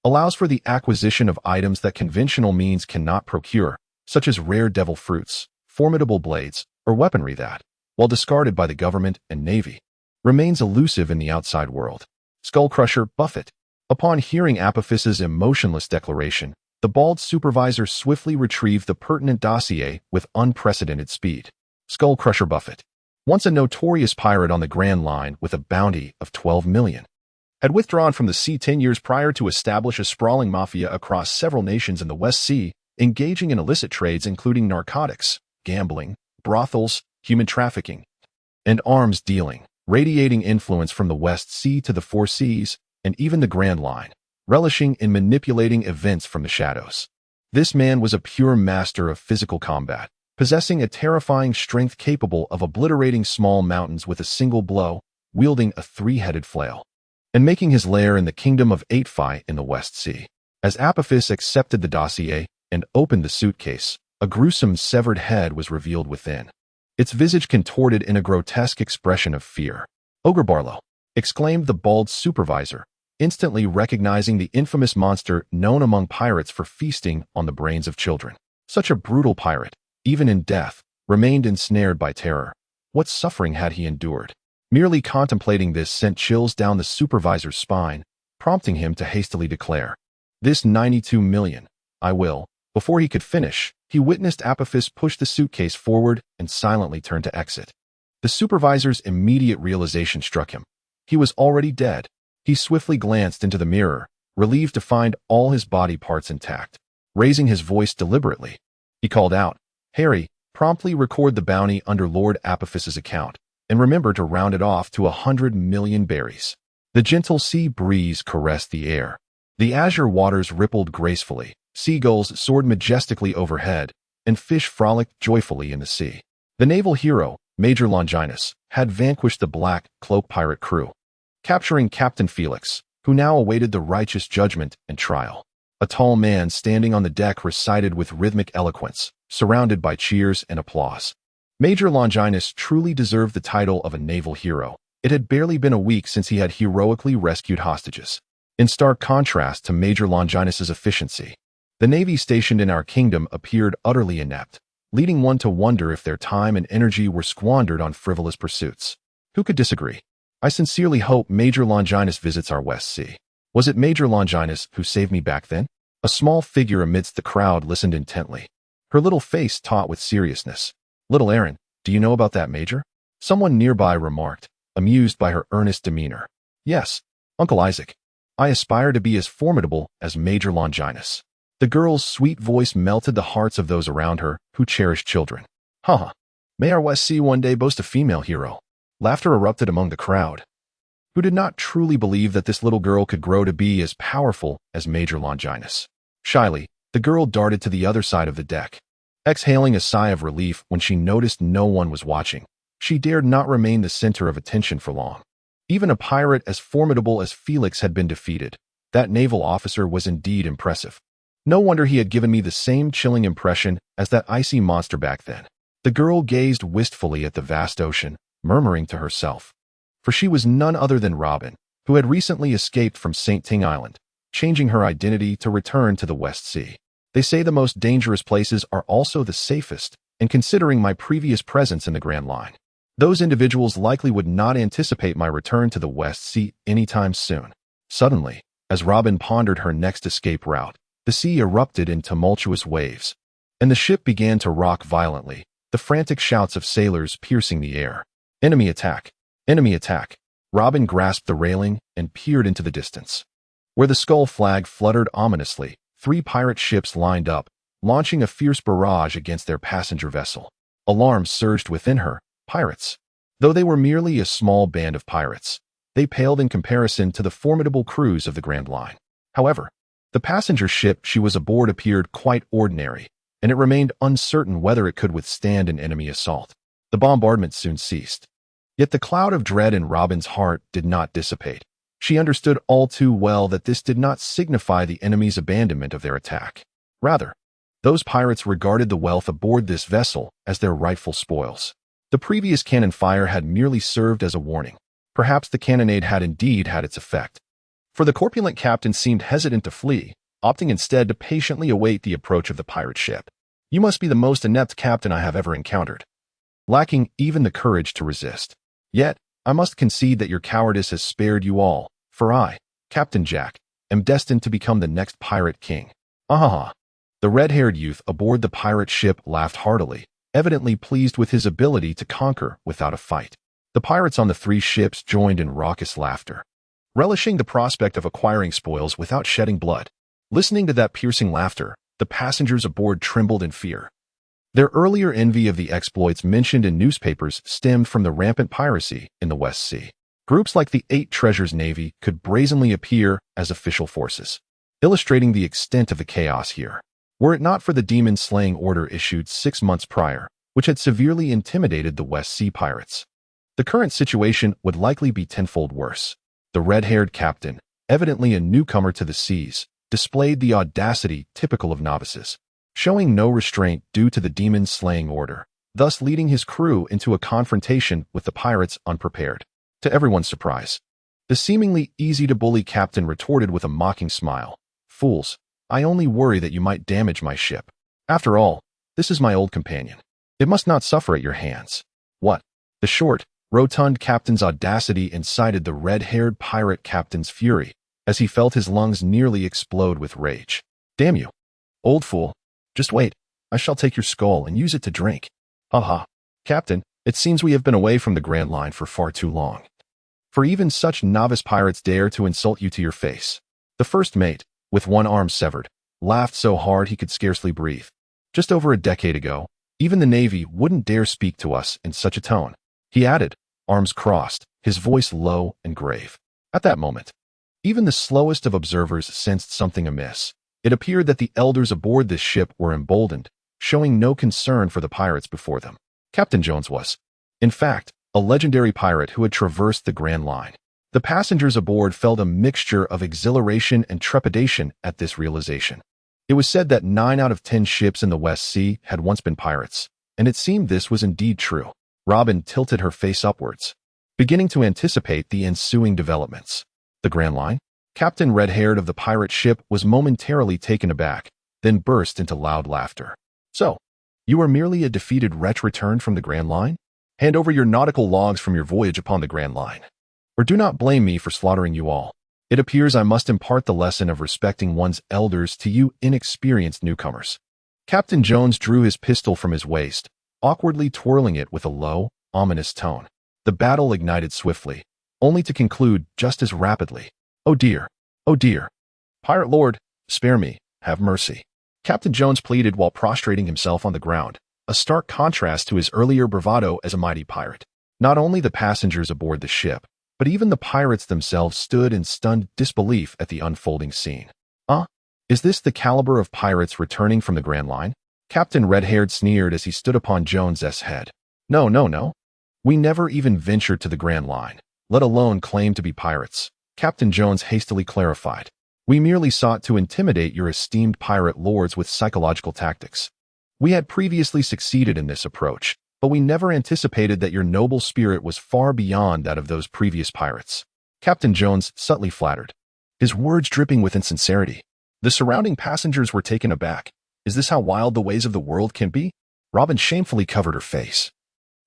allows for the acquisition of items that conventional means cannot procure, such as rare devil fruits, formidable blades, or weaponry that, while discarded by the government and Navy, remains elusive in the outside world. Skullcrusher Buffett. Upon hearing Apophis's emotionless declaration, the bald supervisor swiftly retrieved the pertinent dossier with unprecedented speed. Skullcrusher Buffett, once a notorious pirate on the Grand Line with a bounty of 12 million, had withdrawn from the sea 10 years prior to establish a sprawling mafia across several nations in the West Sea, engaging in illicit trades including narcotics, gambling, brothels, human trafficking, and arms dealing, radiating influence from the West Sea to the 4 Seas, and even the Grand Line, relishing in manipulating events from the shadows. This man was a pure master of physical combat, possessing a terrifying strength capable of obliterating small mountains with a single blow, wielding a 3-headed flail, and making his lair in the kingdom of Aetfi in the West Sea. As Apophis accepted the dossier and opened the suitcase, a gruesome severed head was revealed within. its visage contorted in a grotesque expression of fear. "Ogre Barlow!" exclaimed the bald supervisor, instantly recognizing the infamous monster known among pirates for feasting on the brains of children. Such a brutal pirate, even in death, remained ensnared by terror. What suffering had he endured? Merely contemplating this sent chills down the supervisor's spine, prompting him to hastily declare, "This 92 million, I will." Before he could finish, he witnessed Apophis push the suitcase forward and silently turn to exit. The supervisor's immediate realization struck him. He was already dead. He swiftly glanced into the mirror, relieved to find all his body parts intact. Raising his voice deliberately, he called out, "Harry, promptly record the bounty under Lord Apophis's account, and remember to round it off to 100 million berries." The gentle sea breeze caressed the air. The azure waters rippled gracefully, seagulls soared majestically overhead, and fish frolicked joyfully in the sea. The naval hero, Major Longinus, had vanquished the Black Cloak pirate crew, capturing Captain Felix, who now awaited the righteous judgment and trial. A tall man standing on the deck recited with rhythmic eloquence, surrounded by cheers and applause. Major Longinus truly deserved the title of a naval hero. It had barely been a week since he had heroically rescued hostages. In stark contrast to Major Longinus's efficiency, the navy stationed in our kingdom appeared utterly inept, leading one to wonder if their time and energy were squandered on frivolous pursuits. Who could disagree? I sincerely hope Major Longinus visits our West Sea. Was it Major Longinus who saved me back then? A small figure amidst the crowd listened intently, her little face taut with seriousness. "Little Aaron, do you know about that, Major?" Someone nearby remarked, amused by her earnest demeanor. "Yes, Uncle Isaac. I aspire to be as formidable as Major Longinus." The girl's sweet voice melted the hearts of those around her who cherished children. "Haha, may our West Sea one day boast a female hero." Laughter erupted among the crowd, who did not truly believe that this little girl could grow to be as powerful as Major Longinus. Shyly, the girl darted to the other side of the deck, exhaling a sigh of relief when she noticed no one was watching. She dared not remain the center of attention for long. Even a pirate as formidable as Felix had been defeated. That naval officer was indeed impressive. No wonder he had given me the same chilling impression as that icy monster back then. The girl gazed wistfully at the vast ocean, murmuring to herself. For she was none other than Robin, who had recently escaped from St. Ting Island, changing her identity to return to the West Sea. They say the most dangerous places are also the safest, and considering my previous presence in the Grand Line, those individuals likely would not anticipate my return to the West Sea anytime soon. Suddenly, as Robin pondered her next escape route, the sea erupted in tumultuous waves, and the ship began to rock violently, the frantic shouts of sailors piercing the air. "Enemy attack! Enemy attack!" Robin grasped the railing and peered into the distance. Where the skull flag fluttered ominously, 3 pirate ships lined up, launching a fierce barrage against their passenger vessel. Alarm surged within her. Pirates. Though they were merely a small band of pirates, they paled in comparison to the formidable crews of the Grand Line. However, the passenger ship she was aboard appeared quite ordinary, and it remained uncertain whether it could withstand an enemy assault. The bombardment soon ceased. Yet the cloud of dread in Robin's heart did not dissipate. She understood all too well that this did not signify the enemy's abandonment of their attack. Rather, those pirates regarded the wealth aboard this vessel as their rightful spoils. The previous cannon fire had merely served as a warning. Perhaps the cannonade had indeed had its effect, for the corpulent captain seemed hesitant to flee, opting instead to patiently await the approach of the pirate ship. "You must be the most inept captain I have ever encountered, lacking even the courage to resist. Yet, I must concede that your cowardice has spared you all, for I, Captain Jack, am destined to become the next pirate king." "Ahaha." The red-haired youth aboard the pirate ship laughed heartily, evidently pleased with his ability to conquer without a fight. The pirates on the 3 ships joined in raucous laughter, relishing the prospect of acquiring spoils without shedding blood. Listening to that piercing laughter, the passengers aboard trembled in fear. Their earlier envy of the exploits mentioned in newspapers stemmed from the rampant piracy in the West Sea. Groups like the 8 Treasures Navy could brazenly appear as official forces, illustrating the extent of the chaos here. Were it not for the demon-slaying order issued 6 months prior, which had severely intimidated the West Sea pirates, the current situation would likely be tenfold worse. The red-haired captain, evidently a newcomer to the seas, displayed the audacity typical of novices, showing no restraint due to the demon-slaying order. thus leading his crew into a confrontation with the pirates unprepared. To everyone's surprise, the seemingly easy-to-bully captain retorted with a mocking smile. "Fools, I only worry that you might damage my ship. After all, this is my old companion. It must not suffer at your hands." What? The short, rotund captain's audacity incited the red-haired pirate captain's fury as he felt his lungs nearly explode with rage. "Damn you, old fool. Just wait. I shall take your skull and use it to drink." "Ha ha. Captain, it seems we have been away from the Grand Line for far too long. For even such novice pirates dare to insult you to your face." The first mate, with one arm severed, laughed so hard he could scarcely breathe. "Just over a decade ago, even the Navy wouldn't dare speak to us in such a tone," he added, arms crossed, his voice low and grave. At that moment, even the slowest of observers sensed something amiss. It appeared that the elders aboard this ship were emboldened, showing no concern for the pirates before them. Captain Jones was, in fact, a legendary pirate who had traversed the Grand Line. The passengers aboard felt a mixture of exhilaration and trepidation at this realization. It was said that 9 out of 10 ships in the West Sea had once been pirates, and it seemed this was indeed true. Robin tilted her face upwards, beginning to anticipate the ensuing developments. The Grand Line? Captain Red-Haired of the pirate ship was momentarily taken aback, then burst into loud laughter. "So, you are merely a defeated wretch returned from the Grand Line? Hand over your nautical logs from your voyage upon the Grand Line. Or do not blame me for slaughtering you all. It appears I must impart the lesson of respecting one's elders to you inexperienced newcomers." Captain Jones drew his pistol from his waist, awkwardly twirling it with a low, ominous tone. The battle ignited swiftly, only to conclude just as rapidly. "Oh dear, oh dear. Pirate Lord, spare me, have mercy." Captain Jones pleaded while prostrating himself on the ground, a stark contrast to his earlier bravado as a mighty pirate. Not only the passengers aboard the ship, but even the pirates themselves stood in stunned disbelief at the unfolding scene. Is this the caliber of pirates returning from the Grand Line?" Captain Red-Haired sneered as he stood upon Jones's head. No, no, no. We never even ventured to the Grand Line, let alone claim to be pirates," Captain Jones hastily clarified. "We merely sought to intimidate your esteemed pirate lords with psychological tactics. We had previously succeeded in this approach, but we never anticipated that your noble spirit was far beyond that of those previous pirates." Captain Jones subtly flattered, his words dripping with insincerity. The surrounding passengers were taken aback. Is this how wild the ways of the world can be? Robin shamefully covered her face,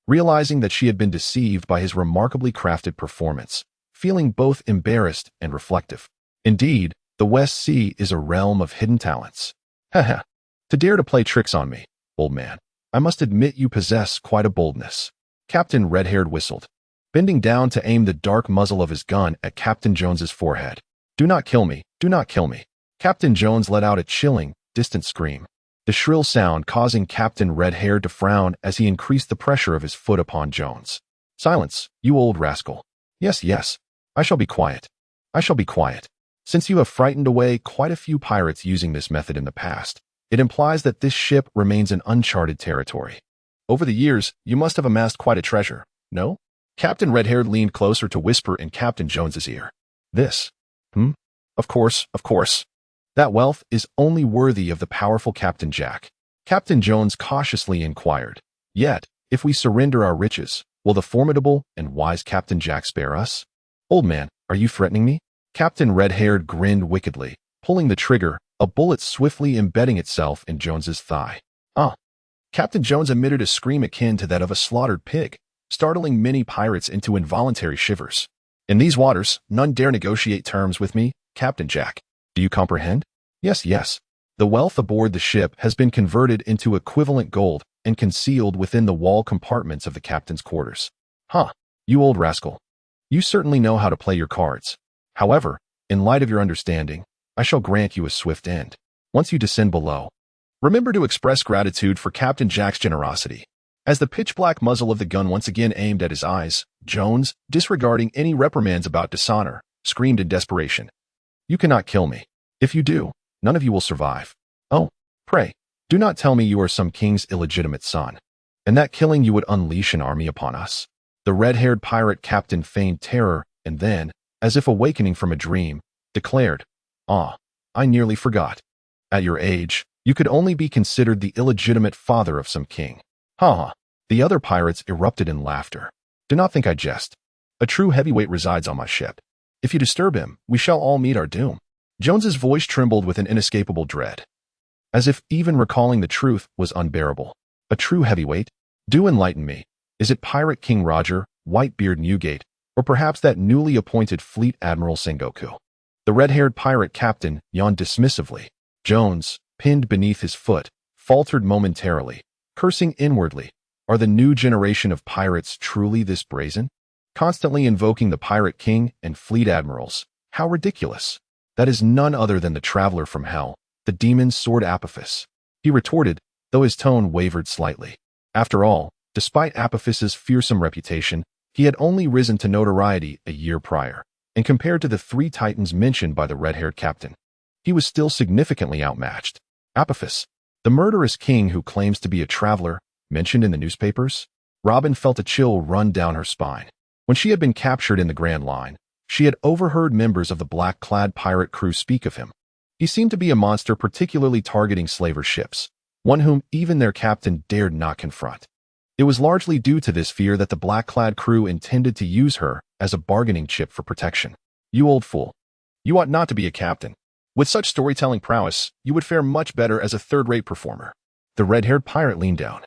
realizing that she had been deceived by his remarkably crafted performance, feeling both embarrassed and reflective. Indeed, the West Sea is a realm of hidden talents. Haha, to dare to play tricks on me, old man. I must admit you possess quite a boldness." Captain Red-Haired whistled, bending down to aim the dark muzzle of his gun at Captain Jones's forehead. "Do not kill me, do not kill me." Captain Jones let out a chilling, distant scream, the shrill sound causing Captain Red-Haired to frown as he increased the pressure of his foot upon Jones. "Silence, you old rascal. Yes, yes, I shall be quiet. I shall be quiet. Since you have frightened away quite a few pirates using this method in the past, it implies that this ship remains in uncharted territory. Over the years, you must have amassed quite a treasure, no?" Captain Red-Haired leaned closer to whisper in Captain Jones's ear. "This? Of course, of course. That wealth is only worthy of the powerful Captain Jack." Captain Jones cautiously inquired. "Yet, if we surrender our riches, will the formidable and wise Captain Jack spare us?" "Old man, are you threatening me?" Captain Red-Haired grinned wickedly, pulling the trigger, a bullet swiftly embedding itself in Jones's thigh. Captain Jones emitted a scream akin to that of a slaughtered pig, startling many pirates into involuntary shivers. "In these waters, none dare negotiate terms with me, Captain Jack. Do you comprehend?" "Yes, yes. The wealth aboard the ship has been converted into equivalent gold and concealed within the wall compartments of the captain's quarters." You old rascal. You certainly know how to play your cards. However, in light of your understanding, I shall grant you a swift end. Once you descend below, remember to express gratitude for Captain Jack's generosity." As the pitch-black muzzle of the gun once again aimed at his eyes, Jones, disregarding any reprimands about dishonor, screamed in desperation, "You cannot kill me. If you do, none of you will survive. Oh, pray, do not tell me you are some king's illegitimate son, and that killing you would unleash an army upon us." The red-haired pirate captain feigned terror and then, as if awakening from a dream, declared, I nearly forgot. At your age, you could only be considered the illegitimate father of some king. Ha ha. The other pirates erupted in laughter. Do not think I jest. A true heavyweight resides on my ship. If you disturb him, we shall all meet our doom. Jones's voice trembled with an inescapable dread, as if even recalling the truth was unbearable. A true heavyweight? Do enlighten me. Is it Pirate King Roger, Whitebeard Newgate, or perhaps that newly appointed Fleet Admiral Sengoku? The red-haired pirate captain yawned dismissively. Jones, pinned beneath his foot, faltered momentarily, cursing inwardly. Are the new generation of pirates truly this brazen? Constantly invoking the Pirate King and Fleet Admirals. How ridiculous. That is none other than the traveler from hell, the demon's sword Apophis. He retorted, though his tone wavered slightly. After all, despite Apophis's fearsome reputation, he had only risen to notoriety a year prior, and compared to the three titans mentioned by the red-haired captain, he was still significantly outmatched. Apophis, the murderous king who claims to be a traveler, mentioned in the newspapers? Robin felt a chill run down her spine. When she had been captured in the Grand Line, she had overheard members of the black-clad pirate crew speak of him. He seemed to be a monster particularly targeting slaver ships, one whom even their captain dared not confront. It was largely due to this fear that the black-clad crew intended to use her as a bargaining chip for protection. You old fool. You ought not to be a captain. With such storytelling prowess, you would fare much better as a third-rate performer. The red-haired pirate leaned down,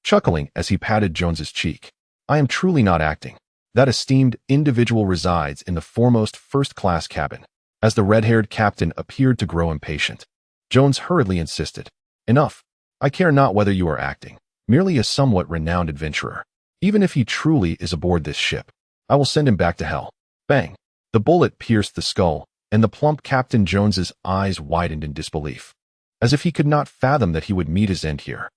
chuckling as he patted Jones's cheek. I am truly not acting. That esteemed individual resides in the foremost first-class cabin. As the red-haired captain appeared to grow impatient, Jones hurriedly insisted. Enough. I care not whether you are acting. Merely a somewhat renowned adventurer. Even if he truly is aboard this ship, I will send him back to hell. Bang! The bullet pierced the skull, and the plump Captain Jones's eyes widened in disbelief, as if he could not fathom that he would meet his end here.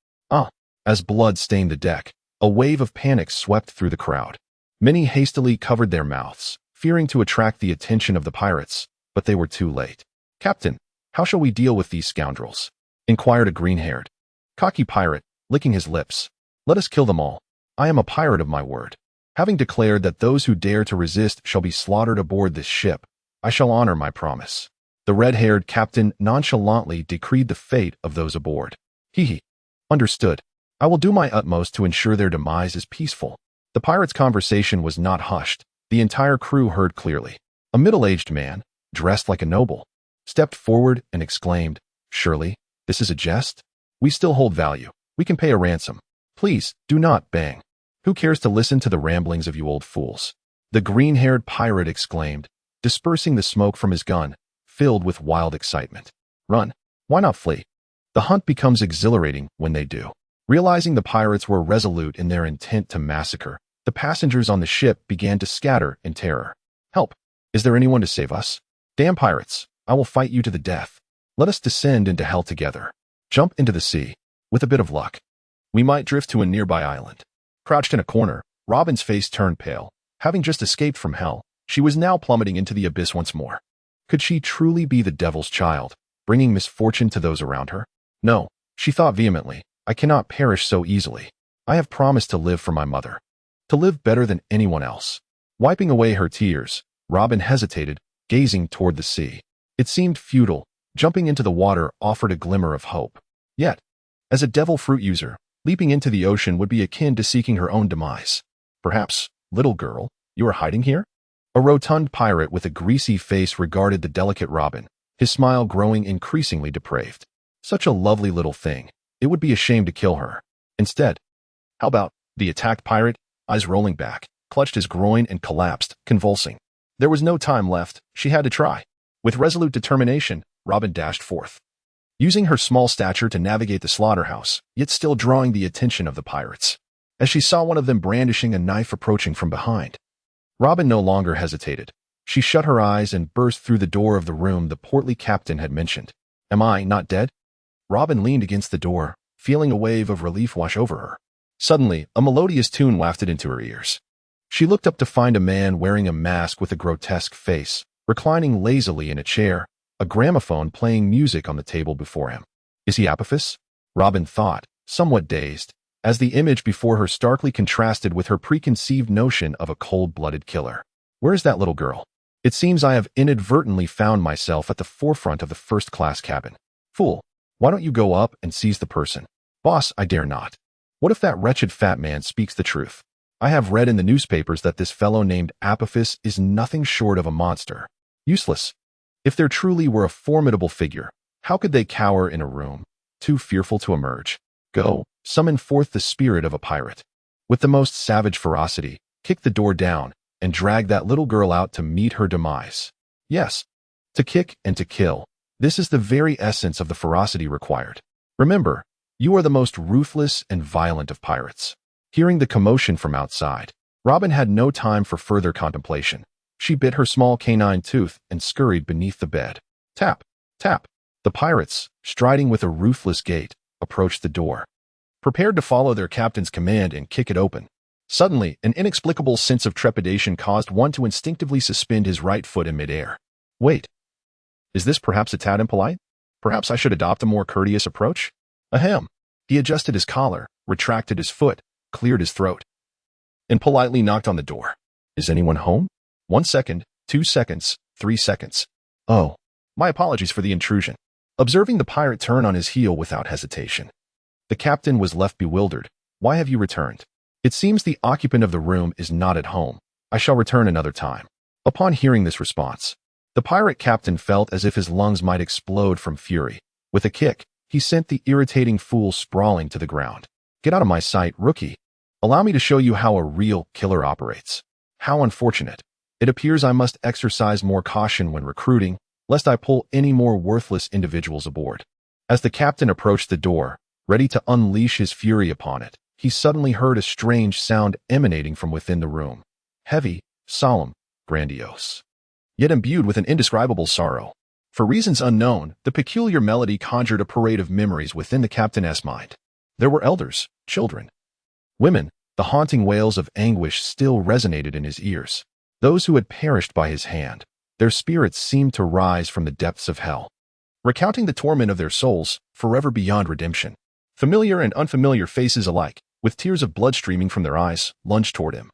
As blood stained the deck, a wave of panic swept through the crowd. Many hastily covered their mouths, fearing to attract the attention of the pirates, but they were too late. Captain, how shall we deal with these scoundrels? Inquired a green-haired, cocky pirate, licking his lips. Let us kill them all. I am a pirate of my word. Having declared that those who dare to resist shall be slaughtered aboard this ship, I shall honor my promise. The red-haired captain nonchalantly decreed the fate of those aboard. He understood. I will do my utmost to ensure their demise is peaceful. The pirates' conversation was not hushed. The entire crew heard clearly. A middle-aged man, dressed like a noble, stepped forward and exclaimed, Surely, this is a jest? We still hold value. We can pay a ransom. Please, do not bang. Who cares to listen to the ramblings of you old fools? The green-haired pirate exclaimed, dispersing the smoke from his gun, filled with wild excitement. Run. Why not flee? The hunt becomes exhilarating when they do. Realizing the pirates were resolute in their intent to massacre, the passengers on the ship began to scatter in terror. Help! Is there anyone to save us? Damn pirates! I will fight you to the death. Let us descend into hell together. Jump into the sea. With a bit of luck, we might drift to a nearby island. Crouched in a corner, Robin's face turned pale. Having just escaped from hell, she was now plummeting into the abyss once more. Could she truly be the devil's child, bringing misfortune to those around her? No, she thought vehemently. I cannot perish so easily. I have promised to live for my mother. To live better than anyone else. Wiping away her tears, Robin hesitated, gazing toward the sea. It seemed futile. Jumping into the water offered a glimmer of hope. Yet, as a devil fruit user, leaping into the ocean would be akin to seeking her own demise. Perhaps, little girl, you are hiding here? A rotund pirate with a greasy face regarded the delicate Robin, his smile growing increasingly depraved. Such a lovely little thing. It would be a shame to kill her. Instead, how about the attacked pirate, eyes rolling back, clutched his groin and collapsed, convulsing. There was no time left. She had to try. With resolute determination, Robin dashed forth, using her small stature to navigate the slaughterhouse, yet still drawing the attention of the pirates. As she saw one of them brandishing a knife approaching from behind, Robin no longer hesitated. She shut her eyes and burst through the door of the room the portly captain had mentioned. Am I not dead? Robin leaned against the door, feeling a wave of relief wash over her. Suddenly, a melodious tune wafted into her ears. She looked up to find a man wearing a mask with a grotesque face, reclining lazily in a chair, a gramophone playing music on the table before him. Is he Apophis? Robin thought, somewhat dazed, as the image before her starkly contrasted with her preconceived notion of a cold-blooded killer. Where is that little girl? It seems I have inadvertently found myself at the forefront of the first-class cabin. Fool, why don't you go up and seize the person? Boss, I dare not. What if that wretched fat man speaks the truth? I have read in the newspapers that this fellow named Apophis is nothing short of a monster. Useless. If there truly were a formidable figure, how could they cower in a room, too fearful to emerge? Go, summon forth the spirit of a pirate. With the most savage ferocity, kick the door down and drag that little girl out to meet her demise. Yes, to kick and to kill. This is the very essence of the ferocity required. Remember, you are the most ruthless and violent of pirates. Hearing the commotion from outside, Robin had no time for further contemplation. She bit her small canine tooth and scurried beneath the bed. Tap, tap. The pirates, striding with a ruthless gait, approached the door, prepared to follow their captain's command and kick it open. Suddenly, an inexplicable sense of trepidation caused one to instinctively suspend his right foot in midair. Wait. Is this perhaps a tad impolite? Perhaps I should adopt a more courteous approach? Ahem. He adjusted his collar, retracted his foot, cleared his throat, and politely knocked on the door. Is anyone home? 1 second, 2 seconds, 3 seconds. Oh, my apologies for the intrusion. Observing the pirate turn on his heel without hesitation, the captain was left bewildered. Why have you returned? It seems the occupant of the room is not at home. I shall return another time. Upon hearing this response, the pirate captain felt as if his lungs might explode from fury. With a kick, he sent the irritating fool sprawling to the ground. Get out of my sight, rookie. Allow me to show you how a real killer operates. How unfortunate. It appears I must exercise more caution when recruiting, lest I pull any more worthless individuals aboard. As the captain approached the door, ready to unleash his fury upon it, he suddenly heard a strange sound emanating from within the room. Heavy, solemn, grandiose, yet imbued with an indescribable sorrow. For reasons unknown, the peculiar melody conjured a parade of memories within the captain's mind. There were elders, children, women. The haunting wails of anguish still resonated in his ears. Those who had perished by his hand, their spirits seemed to rise from the depths of hell, recounting the torment of their souls, forever beyond redemption. Familiar and unfamiliar faces alike, with tears of blood streaming from their eyes, lunged toward him,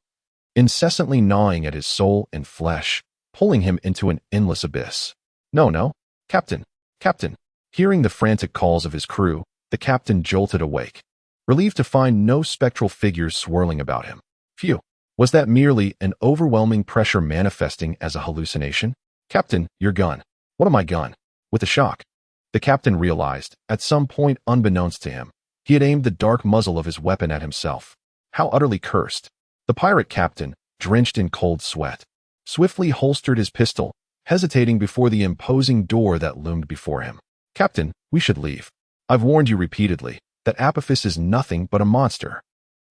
incessantly gnawing at his soul and flesh, pulling him into an endless abyss. No, Captain, Captain. Hearing the frantic calls of his crew, the captain jolted awake, relieved to find no spectral figures swirling about him. Phew. Was that merely an overwhelming pressure manifesting as a hallucination? Captain, your gun. What am I gun? With a shock, the captain realized, at some point unbeknownst to him, he had aimed the dark muzzle of his weapon at himself. How utterly cursed. The pirate captain, drenched in cold sweat, swiftly holstered his pistol, hesitating before the imposing door that loomed before him. Captain, we should leave. I've warned you repeatedly that Apophis is nothing but a monster.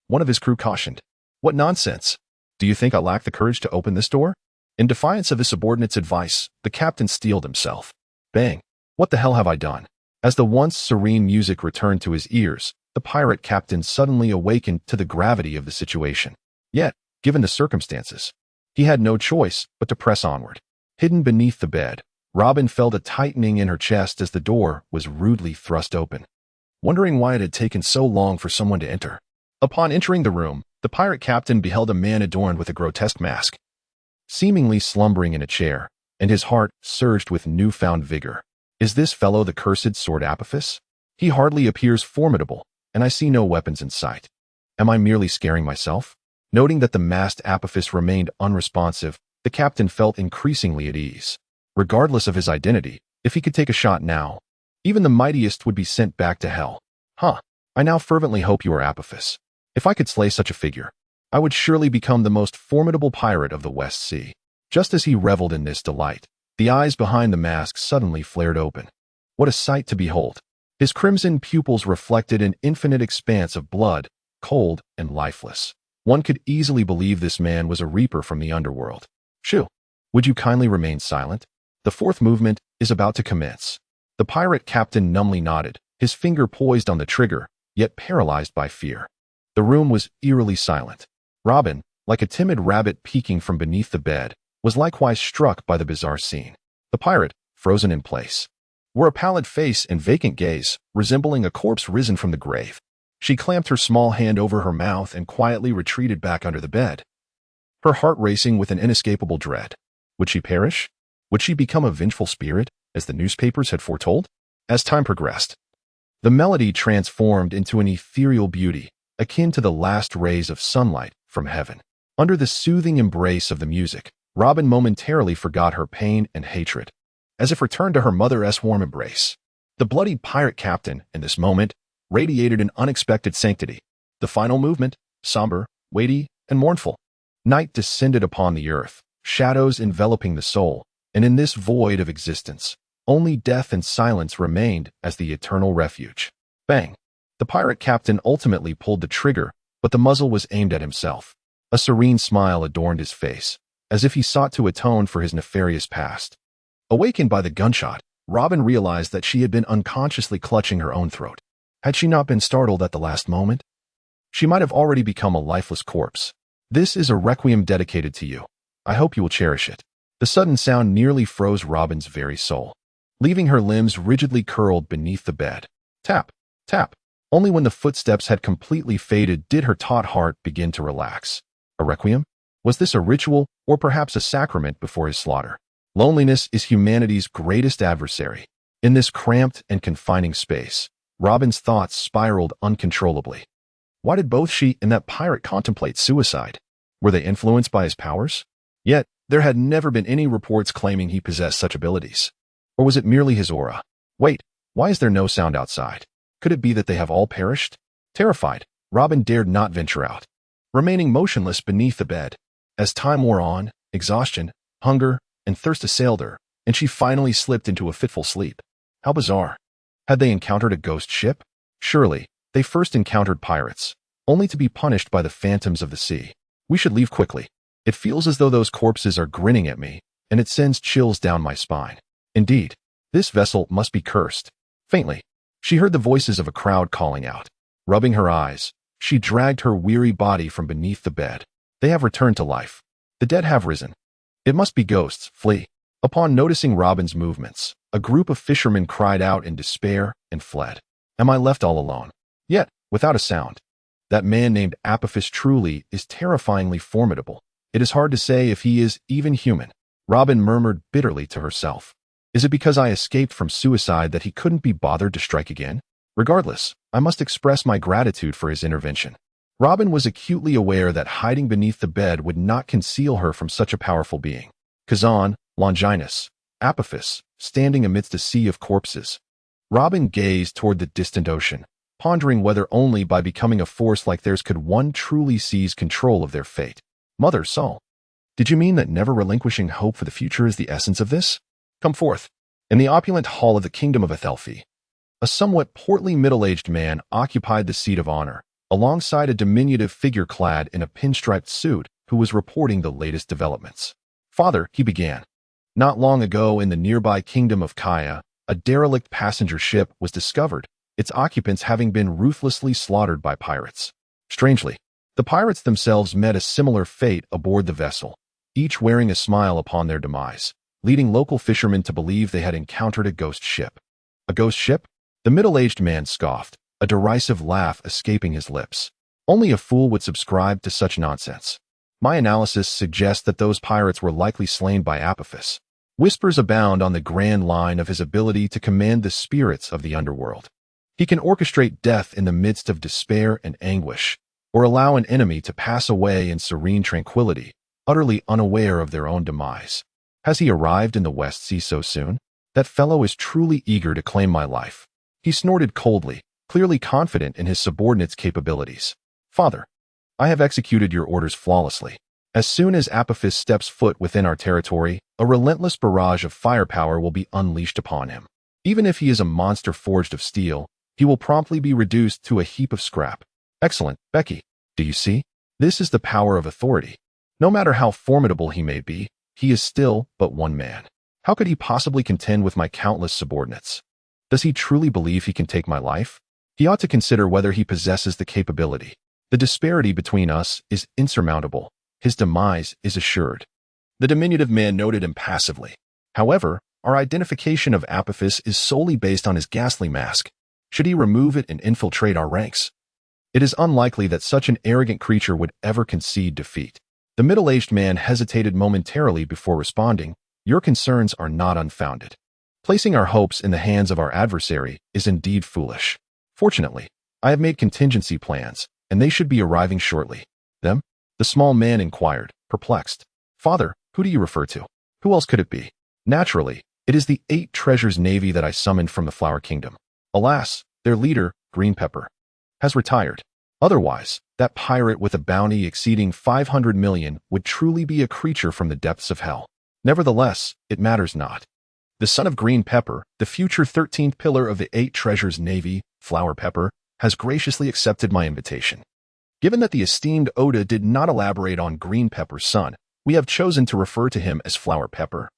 One of his crew cautioned. What nonsense! Do you think I lack the courage to open this door? In defiance of his subordinate's advice, the captain steeled himself. Bang! What the hell have I done? As the once serene music returned to his ears, the pirate captain suddenly awakened to the gravity of the situation. Yet, given the circumstances, he had no choice but to press onward. Hidden beneath the bed, Robin felt a tightening in her chest as the door was rudely thrust open, wondering why it had taken so long for someone to enter. Upon entering the room, the pirate captain beheld a man adorned with a grotesque mask, seemingly slumbering in a chair, and his heart surged with newfound vigor. Is this fellow the cursed sword Apophis? He hardly appears formidable, and I see no weapons in sight. Am I merely scaring myself? Noting that the masked Apophis remained unresponsive, the captain felt increasingly at ease. Regardless of his identity, if he could take a shot now, even the mightiest would be sent back to hell. I now fervently hope you are Apophis. If I could slay such a figure, I would surely become the most formidable pirate of the West Sea. Just as he reveled in this delight, the eyes behind the mask suddenly flared open. What a sight to behold! His crimson pupils reflected an infinite expanse of blood, cold and lifeless. One could easily believe this man was a reaper from the underworld. Shoo! Would you kindly remain silent? The fourth movement is about to commence. The pirate captain numbly nodded, his finger poised on the trigger, yet paralyzed by fear. The room was eerily silent. Robin, like a timid rabbit peeking from beneath the bed, was likewise struck by the bizarre scene. The pirate, frozen in place, wore a pallid face and vacant gaze, resembling a corpse risen from the grave. She clamped her small hand over her mouth and quietly retreated back under the bed, her heart racing with an inescapable dread. Would she perish? Would she become a vengeful spirit, as the newspapers had foretold? As time progressed, the melody transformed into an ethereal beauty, akin to the last rays of sunlight from heaven. Under the soothing embrace of the music, Robin momentarily forgot her pain and hatred, as if returned to her mother's warm embrace. The bloodied pirate captain, in this moment, radiated an unexpected sanctity. The final movement, somber, weighty, and mournful. Night descended upon the earth, shadows enveloping the soul, and in this void of existence, only death and silence remained as the eternal refuge. Bang! The pirate captain ultimately pulled the trigger, but the muzzle was aimed at himself. A serene smile adorned his face, as if he sought to atone for his nefarious past. Awakened by the gunshot, Robin realized that she had been unconsciously clutching her own throat. Had she not been startled at the last moment, she might have already become a lifeless corpse. This is a requiem dedicated to you. I hope you will cherish it. The sudden sound nearly froze Robin's very soul, leaving her limbs rigidly curled beneath the bed. Tap, tap. Only when the footsteps had completely faded did her taut heart begin to relax. A requiem? Was this a ritual, or perhaps a sacrament before his slaughter? Loneliness is humanity's greatest adversary. In this cramped and confining space, Robin's thoughts spiraled uncontrollably. Why did both she and that pirate contemplate suicide? Were they influenced by his powers? Yet, there had never been any reports claiming he possessed such abilities. Or was it merely his aura? Wait, why is there no sound outside? Could it be that they have all perished? Terrified, Robin dared not venture out, remaining motionless beneath the bed. As time wore on, exhaustion, hunger, and thirst assailed her, and she finally slipped into a fitful sleep. How bizarre. Had they encountered a ghost ship? Surely, they first encountered pirates, only to be punished by the phantoms of the sea. We should leave quickly. It feels as though those corpses are grinning at me, and it sends chills down my spine. Indeed, this vessel must be cursed. Faintly, she heard the voices of a crowd calling out. Rubbing her eyes, she dragged her weary body from beneath the bed. They have returned to life. The dead have risen. It must be ghosts. Flee. Upon noticing Robin's movements, a group of fishermen cried out in despair and fled. Am I left all alone? Yet, without a sound. That man named Apophis truly is terrifyingly formidable. It is hard to say if he is even human. Robin murmured bitterly to herself. Is it because I escaped from suicide that he couldn't be bothered to strike again? Regardless, I must express my gratitude for his intervention. Robin was acutely aware that hiding beneath the bed would not conceal her from such a powerful being. Kazan, Longinus, Apophis, standing amidst a sea of corpses. Robin gazed toward the distant ocean, pondering whether only by becoming a force like theirs could one truly seize control of their fate. Mother Saul, did you mean that never relinquishing hope for the future is the essence of this? Come forth. In the opulent hall of the kingdom of Ethelfi, a somewhat portly middle-aged man occupied the seat of honor, alongside a diminutive figure clad in a pinstriped suit who was reporting the latest developments. Father, he began. Not long ago in the nearby kingdom of Kaya, a derelict passenger ship was discovered, its occupants having been ruthlessly slaughtered by pirates. Strangely, the pirates themselves met a similar fate aboard the vessel, each wearing a smile upon their demise, leading local fishermen to believe they had encountered a ghost ship. A ghost ship? The middle-aged man scoffed, a derisive laugh escaping his lips. Only a fool would subscribe to such nonsense. My analysis suggests that those pirates were likely slain by Apophis. Whispers abound on the grand line of his ability to command the spirits of the underworld. He can orchestrate death in the midst of despair and anguish, or allow an enemy to pass away in serene tranquility, utterly unaware of their own demise. Has he arrived in the West Sea so soon? That fellow is truly eager to claim my life. He snorted coldly, clearly confident in his subordinate's capabilities. Father, I have executed your orders flawlessly. As soon as Apophis steps foot within our territory, a relentless barrage of firepower will be unleashed upon him. Even if he is a monster forged of steel, he will promptly be reduced to a heap of scrap. Excellent, Becky. Do you see? This is the power of authority. No matter how formidable he may be, he is still but one man. How could he possibly contend with my countless subordinates? Does he truly believe he can take my life? He ought to consider whether he possesses the capability. The disparity between us is insurmountable. His demise is assured. The diminutive man noted impassively. However, our identification of Apophis is solely based on his ghastly mask. Should he remove it and infiltrate our ranks? It is unlikely that such an arrogant creature would ever concede defeat. The middle-aged man hesitated momentarily before responding. Your concerns are not unfounded. Placing our hopes in the hands of our adversary is indeed foolish. Fortunately, I have made contingency plans, and they should be arriving shortly. Them? The small man inquired, perplexed. Father, who do you refer to? Who else could it be? Naturally, it is the 8 treasures navy that I summoned from the Flower Kingdom. Alas, their leader, Green Pepper, has retired. Otherwise, that pirate with a bounty exceeding 500 million would truly be a creature from the depths of hell. Nevertheless, it matters not. The son of Green Pepper, the future 13th pillar of the 8 treasures navy, Flower Pepper, has graciously accepted my invitation. Given that the esteemed Oda did not elaborate on Green Pepper's son, we have chosen to refer to him as Flower Pepper,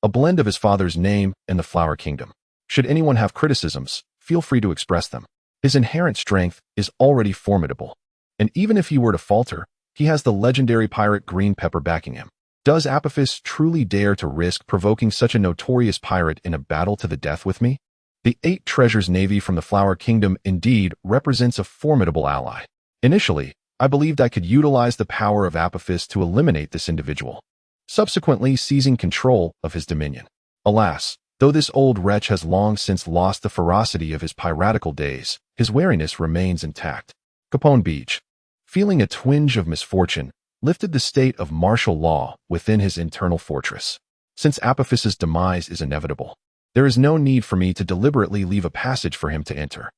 a blend of his father's name and the Flower Kingdom. Should anyone have criticisms, feel free to express them. His inherent strength is already formidable, and even if he were to falter, he has the legendary pirate Green Pepper backing him. Does Apophis truly dare to risk provoking such a notorious pirate in a battle to the death with me? The 8 treasures navy from the Flower Kingdom indeed represents a formidable ally. Initially, I believed I could utilize the power of Apophis to eliminate this individual, subsequently seizing control of his dominion. Alas, though this old wretch has long since lost the ferocity of his piratical days, his wariness remains intact. Capone Beach, feeling a twinge of misfortune, lifted the state of martial law within his internal fortress. Since Apophis's demise is inevitable, there is no need for me to deliberately leave a passage for him to enter.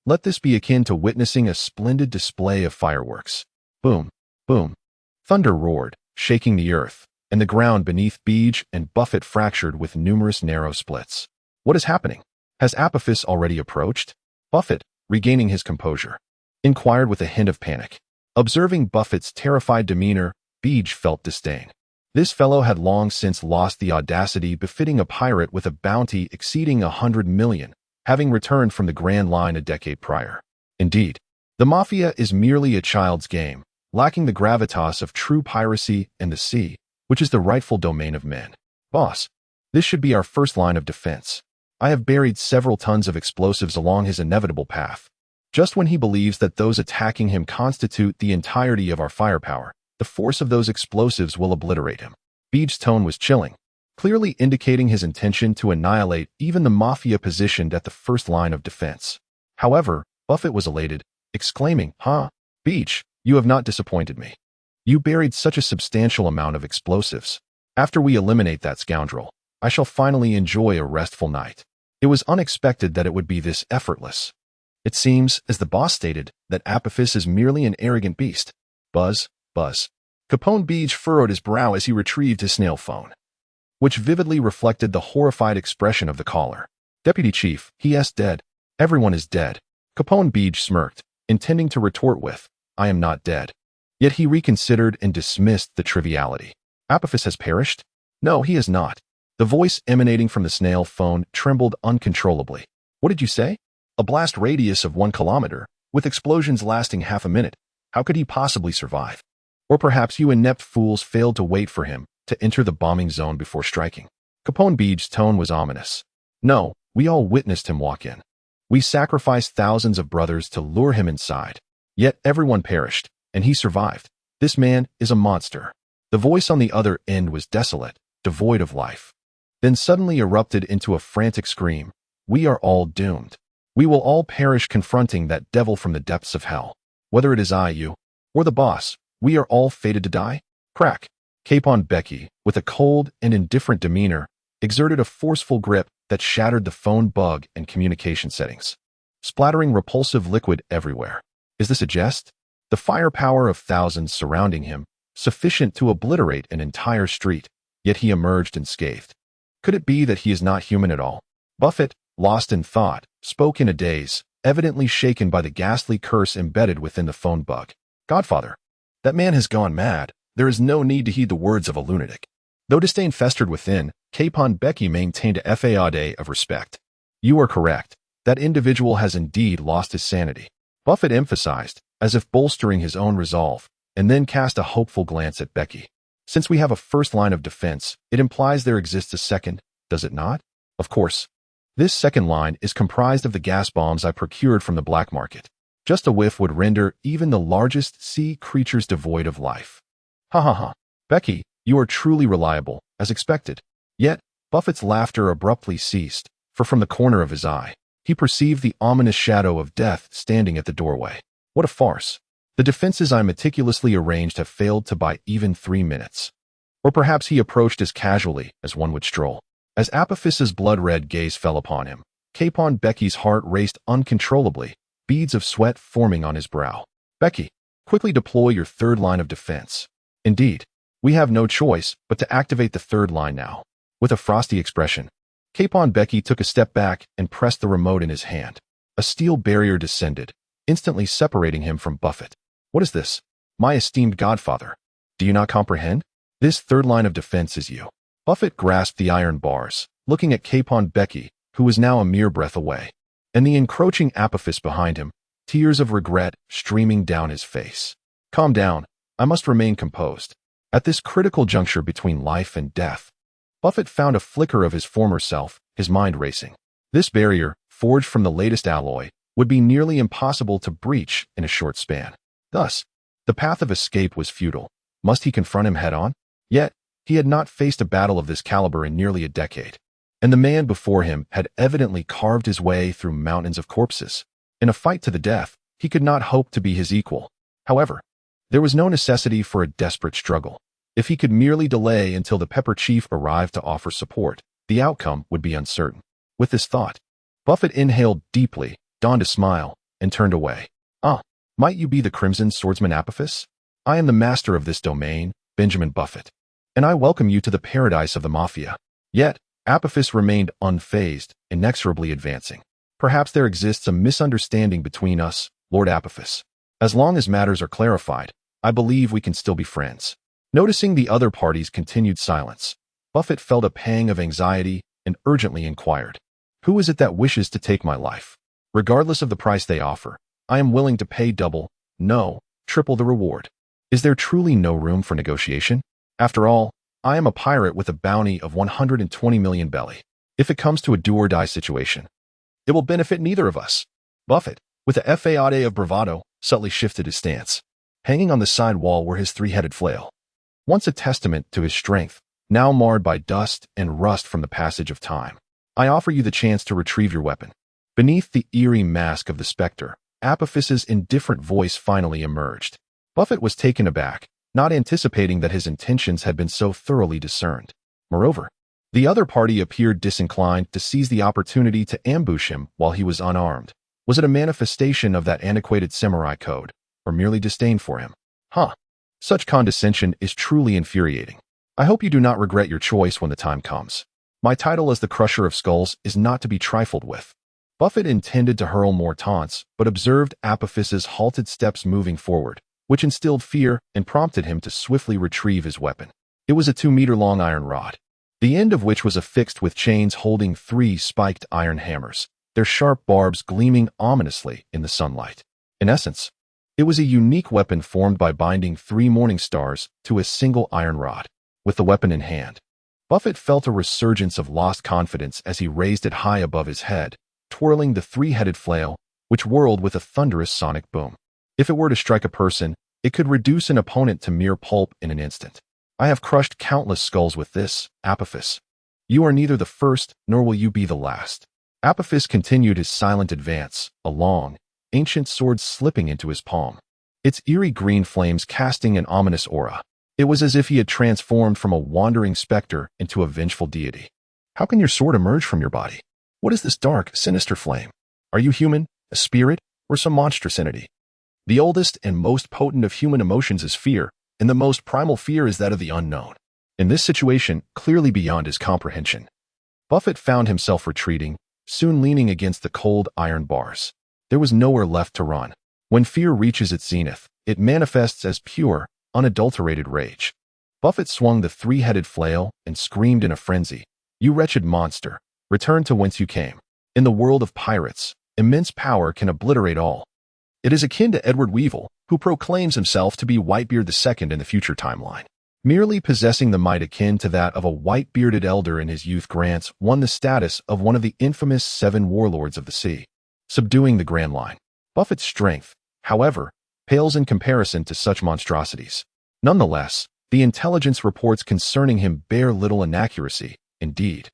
Let this be akin to witnessing a splendid display of fireworks. Boom, boom. Thunder roared, shaking the earth, and the ground beneath Beach and Buffett fractured with numerous narrow splits. What is happening? Has Apophis already approached? Buffett, regaining his composure, inquired with a hint of panic. Observing Buffett's terrified demeanor, Beach felt disdain. This fellow had long since lost the audacity befitting a pirate with a bounty exceeding 100 million, having returned from the Grand Line a decade prior. Indeed, the Mafia is merely a child's game, lacking the gravitas of true piracy and the sea, which is the rightful domain of men. Boss, this should be our first line of defense. I have buried several tons of explosives along his inevitable path. Just when he believes that those attacking him constitute the entirety of our firepower, the force of those explosives will obliterate him. Beach's tone was chilling, clearly indicating his intention to annihilate even the Mafia positioned at the first line of defense. However, Buffett was elated, exclaiming, Beach, you have not disappointed me. You buried such a substantial amount of explosives. After we eliminate that scoundrel, I shall finally enjoy a restful night. It was unexpected that it would be this effortless. It seems, as the boss stated, that Apophis is merely an arrogant beast. Buzz, buzz. Capone Beach furrowed his brow as he retrieved his snail phone, which vividly reflected the horrified expression of the caller. Deputy Chief, he is dead. Everyone is dead. Capone Beach smirked, intending to retort with, I am not dead. Yet he reconsidered and dismissed the triviality. Apophis has perished? No, he has not. The voice emanating from the snail phone trembled uncontrollably. What did you say? A blast radius of 1 kilometer, with explosions lasting half a minute. How could he possibly survive? Or perhaps you inept fools failed to wait for him to enter the bombing zone before striking. Capone Beach's tone was ominous. No, we all witnessed him walk in. We sacrificed thousands of brothers to lure him inside. Yet everyone perished, and he survived. This man is a monster. The voice on the other end was desolate, devoid of life. Then suddenly erupted into a frantic scream. We are all doomed. We will all perish confronting that devil from the depths of hell. Whether it is I, you, or the boss, we are all fated to die. Crack. Capon Becky, with a cold and indifferent demeanor, exerted a forceful grip that shattered the phone bug and communication settings, splattering repulsive liquid everywhere. Is this a jest? The firepower of thousands surrounding him, sufficient to obliterate an entire street, yet he emerged unscathed. Could it be that he is not human at all? Buffett, lost in thought, spoke in a daze, evidently shaken by the ghastly curse embedded within the phone bug. Godfather, that man has gone mad. There is no need to heed the words of a lunatic. Though disdain festered within, Capon Becky maintained a faade of respect. You are correct. That individual has indeed lost his sanity. Buffett emphasized, as if bolstering his own resolve, and then cast a hopeful glance at Becky. Since we have a first line of defense, it implies there exists a second, does it not? Of course. This second line is comprised of the gas bombs I procured from the black market. Just a whiff would render even the largest sea creatures devoid of life. Ha ha ha. Becky, you are truly reliable, as expected. Yet, Buffett's laughter abruptly ceased, for from the corner of his eye, he perceived the ominous shadow of death standing at the doorway. What a farce. The defenses I meticulously arranged have failed to buy even 3 minutes. Or perhaps he approached as casually as one would stroll. As Apophis's blood-red gaze fell upon him, Capon Becky's heart raced uncontrollably, beads of sweat forming on his brow. Becky, quickly deploy your third line of defense. Indeed, we have no choice but to activate the third line now. With a frosty expression, Capon Becky took a step back and pressed the remote in his hand. A steel barrier descended, instantly separating him from Buffett. What is this? My esteemed godfather. Do you not comprehend? This third line of defense is you. Buffett grasped the iron bars, looking at Capon Becky, who was now a mere breath away, and the encroaching Apophis behind him, tears of regret streaming down his face. Calm down. I must remain composed. At this critical juncture between life and death, Buffett found a flicker of his former self, his mind racing. This barrier, forged from the latest alloy, would be nearly impossible to breach in a short span. Thus, the path of escape was futile. Must he confront him head-on? Yet, he had not faced a battle of this caliber in nearly a decade, and the man before him had evidently carved his way through mountains of corpses. In a fight to the death, he could not hope to be his equal. However, there was no necessity for a desperate struggle. If he could merely delay until the Pepper Chief arrived to offer support, the outcome would be uncertain. With this thought, Buffett inhaled deeply, donned a smile, and turned away. Might you be the Crimson Swordsman Apophis? I am the master of this domain, Benjamin Buffett, and I welcome you to the paradise of the Mafia. Yet, Apophis remained unfazed, inexorably advancing. Perhaps there exists a misunderstanding between us, Lord Apophis. As long as matters are clarified, I believe we can still be friends. Noticing the other party's continued silence, Buffett felt a pang of anxiety and urgently inquired, "Who is it that wishes to take my life? Regardless of the price they offer, I am willing to pay double, no, triple the reward. Is there truly no room for negotiation? After all, I am a pirate with a bounty of 120 million belly. If it comes to a do-or-die situation, it will benefit neither of us." Buffett, with a fade of bravado, subtly shifted his stance. Hanging on the side wall were his three-headed flail, once a testament to his strength, now marred by dust and rust from the passage of time. I offer you the chance to retrieve your weapon. Beneath the eerie mask of the specter, Apophis's indifferent voice finally emerged. Buffett was taken aback, not anticipating that his intentions had been so thoroughly discerned. Moreover, the other party appeared disinclined to seize the opportunity to ambush him while he was unarmed. Was it a manifestation of that antiquated samurai code, or merely disdain for him? Such condescension is truly infuriating. I hope you do not regret your choice when the time comes. My title as the Crusher of Skulls is not to be trifled with. Buffett intended to hurl more taunts, but observed Apophis's halted steps moving forward, which instilled fear and prompted him to swiftly retrieve his weapon. It was a 2-meter-long iron rod, the end of which was affixed with chains holding 3 spiked iron hammers, their sharp barbs gleaming ominously in the sunlight. In essence, it was a unique weapon formed by binding 3 morning stars to a single iron rod. With the weapon in hand, Buffett felt a resurgence of lost confidence as he raised it high above his head, twirling the 3-headed flail, which whirled with a thunderous sonic boom. If it were to strike a person, it could reduce an opponent to mere pulp in an instant. I have crushed countless skulls with this, Apophis. You are neither the first, nor will you be the last. Apophis continued his silent advance, a long, ancient sword slipping into his palm, its eerie green flames casting an ominous aura. It was as if he had transformed from a wandering specter into a vengeful deity. How can your sword emerge from your body? What is this dark, sinister flame? Are you human, a spirit, or some monstrous entity? The oldest and most potent of human emotions is fear, and the most primal fear is that of the unknown. In this situation, clearly beyond his comprehension, Buffett found himself retreating, soon leaning against the cold iron bars. There was nowhere left to run. When fear reaches its zenith, it manifests as pure, unadulterated rage. Buffett swung the 3-headed flail and screamed in a frenzy, "You wretched monster, return to whence you came." In the world of pirates, immense power can obliterate all. It is akin to Edward Weevil, who proclaims himself to be Whitebeard II in the future timeline. Merely possessing the might akin to that of a white-bearded elder in his youth grants one the status of one of the infamous 7 warlords of the sea, subduing the Grand Line. Buffett's strength, however, pales in comparison to such monstrosities. Nonetheless, the intelligence reports concerning him bear little inaccuracy. Indeed,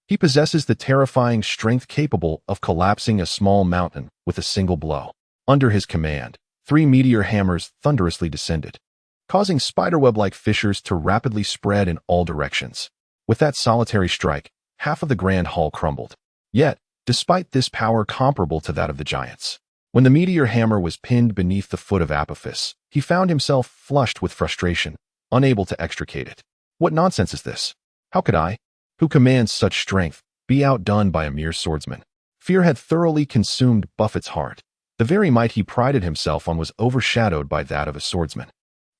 he possesses the terrifying strength capable of collapsing a small mountain with a single blow. Under his command, 3 meteor hammers thunderously descended, causing spiderweb-like fissures to rapidly spread in all directions. With that solitary strike, half of the Grand Hall crumbled. Yet, despite this power comparable to that of the giants, when the meteor hammer was pinned beneath the foot of Apophis, he found himself flushed with frustration, unable to extricate it. What nonsense is this? How could I, who commands such strength, be outdone by a mere swordsman? Fear had thoroughly consumed Buffett's heart. The very might he prided himself on was overshadowed by that of a swordsman.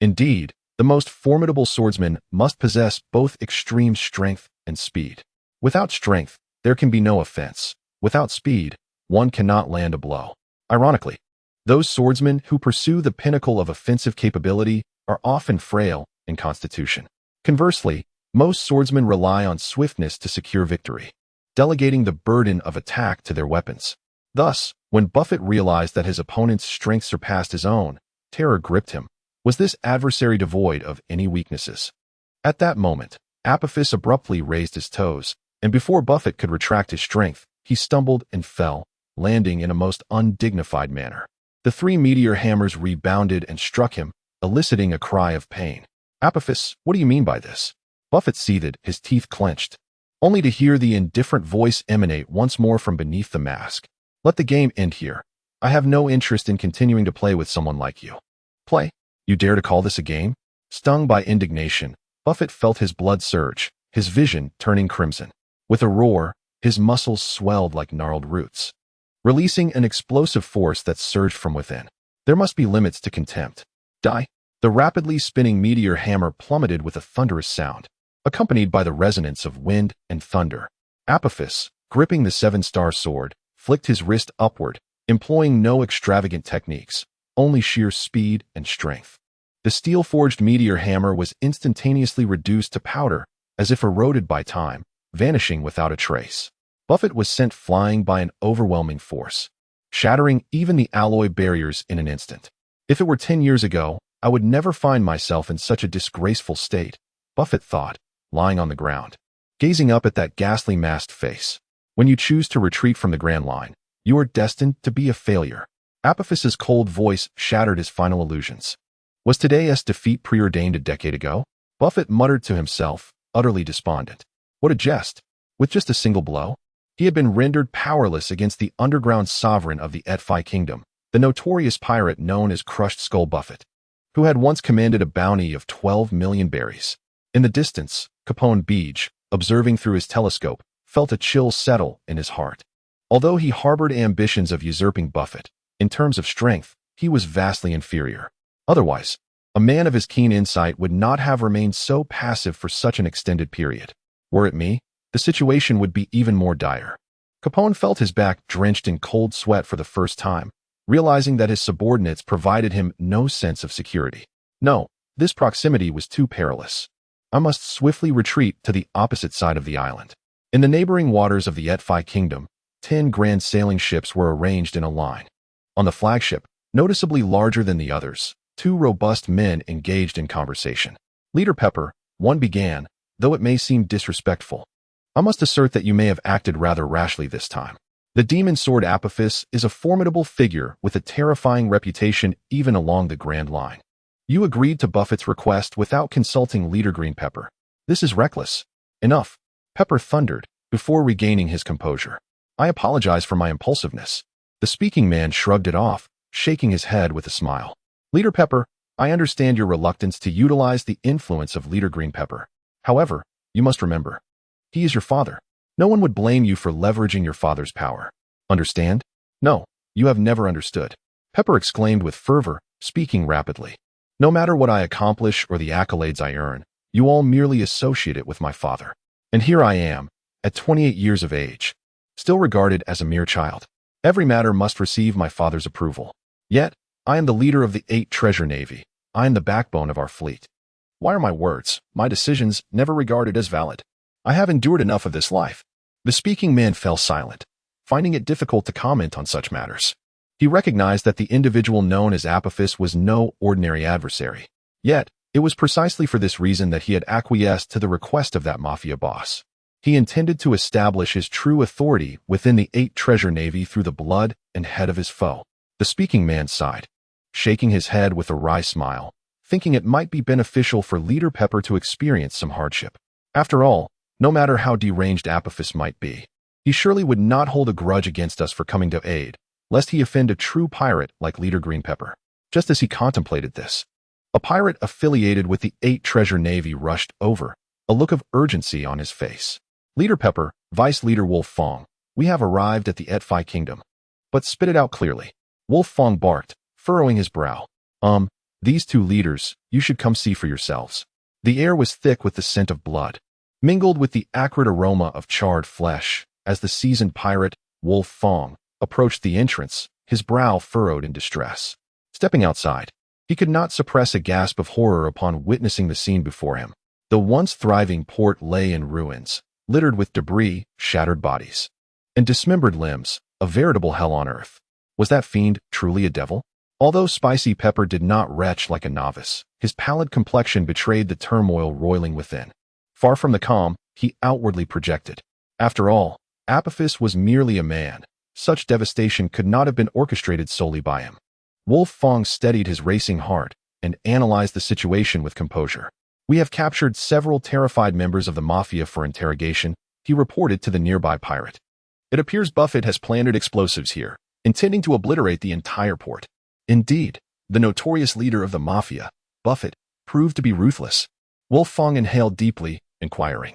Indeed, the most formidable swordsman must possess both extreme strength and speed. Without strength, there can be no offense. Without speed, one cannot land a blow. Ironically, those swordsmen who pursue the pinnacle of offensive capability are often frail in constitution. Conversely, most swordsmen rely on swiftness to secure victory, delegating the burden of attack to their weapons. Thus, when Buffett realized that his opponent's strength surpassed his own, terror gripped him. Was this adversary devoid of any weaknesses? At that moment, Apophis abruptly raised his toes, and before Buffett could retract his strength, he stumbled and fell, landing in a most undignified manner. The 3 meteor hammers rebounded and struck him, eliciting a cry of pain. Apophis, what do you mean by this? Buffett seethed, his teeth clenched, only to hear the indifferent voice emanate once more from beneath the mask. Let the game end here. I have no interest in continuing to play with someone like you. Play? You dare to call this a game? Stung by indignation, Buffett felt his blood surge, his vision turning crimson. With a roar, his muscles swelled like gnarled roots, releasing an explosive force that surged from within. There must be limits to contempt. Die! The rapidly spinning meteor hammer plummeted with a thunderous sound, accompanied by the resonance of wind and thunder. Apophis, gripping the 7-star sword, flicked his wrist upward, employing no extravagant techniques, only sheer speed and strength. The steel-forged meteor hammer was instantaneously reduced to powder, as if eroded by time, vanishing without a trace. Buffett was sent flying by an overwhelming force, shattering even the alloy barriers in an instant. If it were 10 years ago, I would never find myself in such a disgraceful state, Buffett thought, lying on the ground, gazing up at that ghastly masked face. When you choose to retreat from the Grand Line, you are destined to be a failure. Apophis's cold voice shattered his final illusions. Was today's defeat preordained a decade ago? Buffett muttered to himself, utterly despondent. What a jest! With just a single blow, he had been rendered powerless against the underground sovereign of the Admiral kingdom, the notorious pirate known as Crushed Skull Buffett, who had once commanded a bounty of 12 million berries. In the distance, Capone Beach, observing through his telescope, felt a chill settle in his heart. Although he harbored ambitions of usurping Buffett, in terms of strength, he was vastly inferior. Otherwise, a man of his keen insight would not have remained so passive for such an extended period. Were it me, the situation would be even more dire. Capone felt his back drenched in cold sweat for the first time, realizing that his subordinates provided him no sense of security. No, this proximity was too perilous. I must swiftly retreat to the opposite side of the island. In the neighboring waters of the Admiral kingdom, 10 grand sailing ships were arranged in a line. On the flagship, noticeably larger than the others, 2 robust men engaged in conversation. Leader Pepper, one began, though it may seem disrespectful. I must assert that you may have acted rather rashly this time. The demon sword Apophis is a formidable figure with a terrifying reputation even along the Grand Line. You agreed to Buffett's request without consulting Leader Green Pepper. This is reckless. Enough, Pepper thundered, before regaining his composure. I apologize for my impulsiveness. The speaking man shrugged it off, shaking his head with a smile. Leader Pepper, I understand your reluctance to utilize the influence of Leader Green Pepper. However, you must remember, he is your father. No one would blame you for leveraging your father's power. Understand? No, you have never understood. Pepper exclaimed with fervor, speaking rapidly. No matter what I accomplish or the accolades I earn, you all merely associate it with my father. And here I am, at 28 years of age, still regarded as a mere child. Every matter must receive my father's approval. Yet, I am the leader of the 8 treasure navy. I am the backbone of our fleet. Why are my words, my decisions, never regarded as valid? I have endured enough of this life. The speaking man fell silent, finding it difficult to comment on such matters. He recognized that the individual known as Apophis was no ordinary adversary. Yet, it was precisely for this reason that he had acquiesced to the request of that mafia boss. He intended to establish his true authority within the 8 treasure navy through the blood and head of his foe. The speaking man sighed. shaking his head with a wry smile, thinking it might be beneficial for Leader Pepper to experience some hardship. After all, no matter how deranged Apophis might be, he surely would not hold a grudge against us for coming to aid, lest he offend a true pirate like Leader Green Pepper. Just as he contemplated this, a pirate affiliated with the 8 Treasure Navy rushed over, a look of urgency on his face. Leader Pepper, Vice Leader Wolf Fong, we have arrived at the Etfi Kingdom. But spit it out clearly. Wolf Fong barked, furrowing his brow. These 2 leaders, you should come see for yourselves. The air was thick with the scent of blood, mingled with the acrid aroma of charred flesh, as the seasoned pirate, Wolf Fong, approached the entrance, his brow furrowed in distress. Stepping outside, he could not suppress a gasp of horror upon witnessing the scene before him. The once thriving port lay in ruins, littered with debris, shattered bodies, and dismembered limbs, a veritable hell on earth. Was that fiend truly a devil? Although Spicy Pepper did not retch like a novice, his pallid complexion betrayed the turmoil roiling within. Far from the calm he outwardly projected. After all, Apophis was merely a man. Such devastation could not have been orchestrated solely by him. Wolf Fong steadied his racing heart and analyzed the situation with composure. We have captured several terrified members of the Mafia for interrogation, he reported to the nearby pirate. It appears Buffett has planted explosives here, intending to obliterate the entire port. Indeed, the notorious leader of the Mafia, Buffett, proved to be ruthless. Wolf Fong inhaled deeply, inquiring,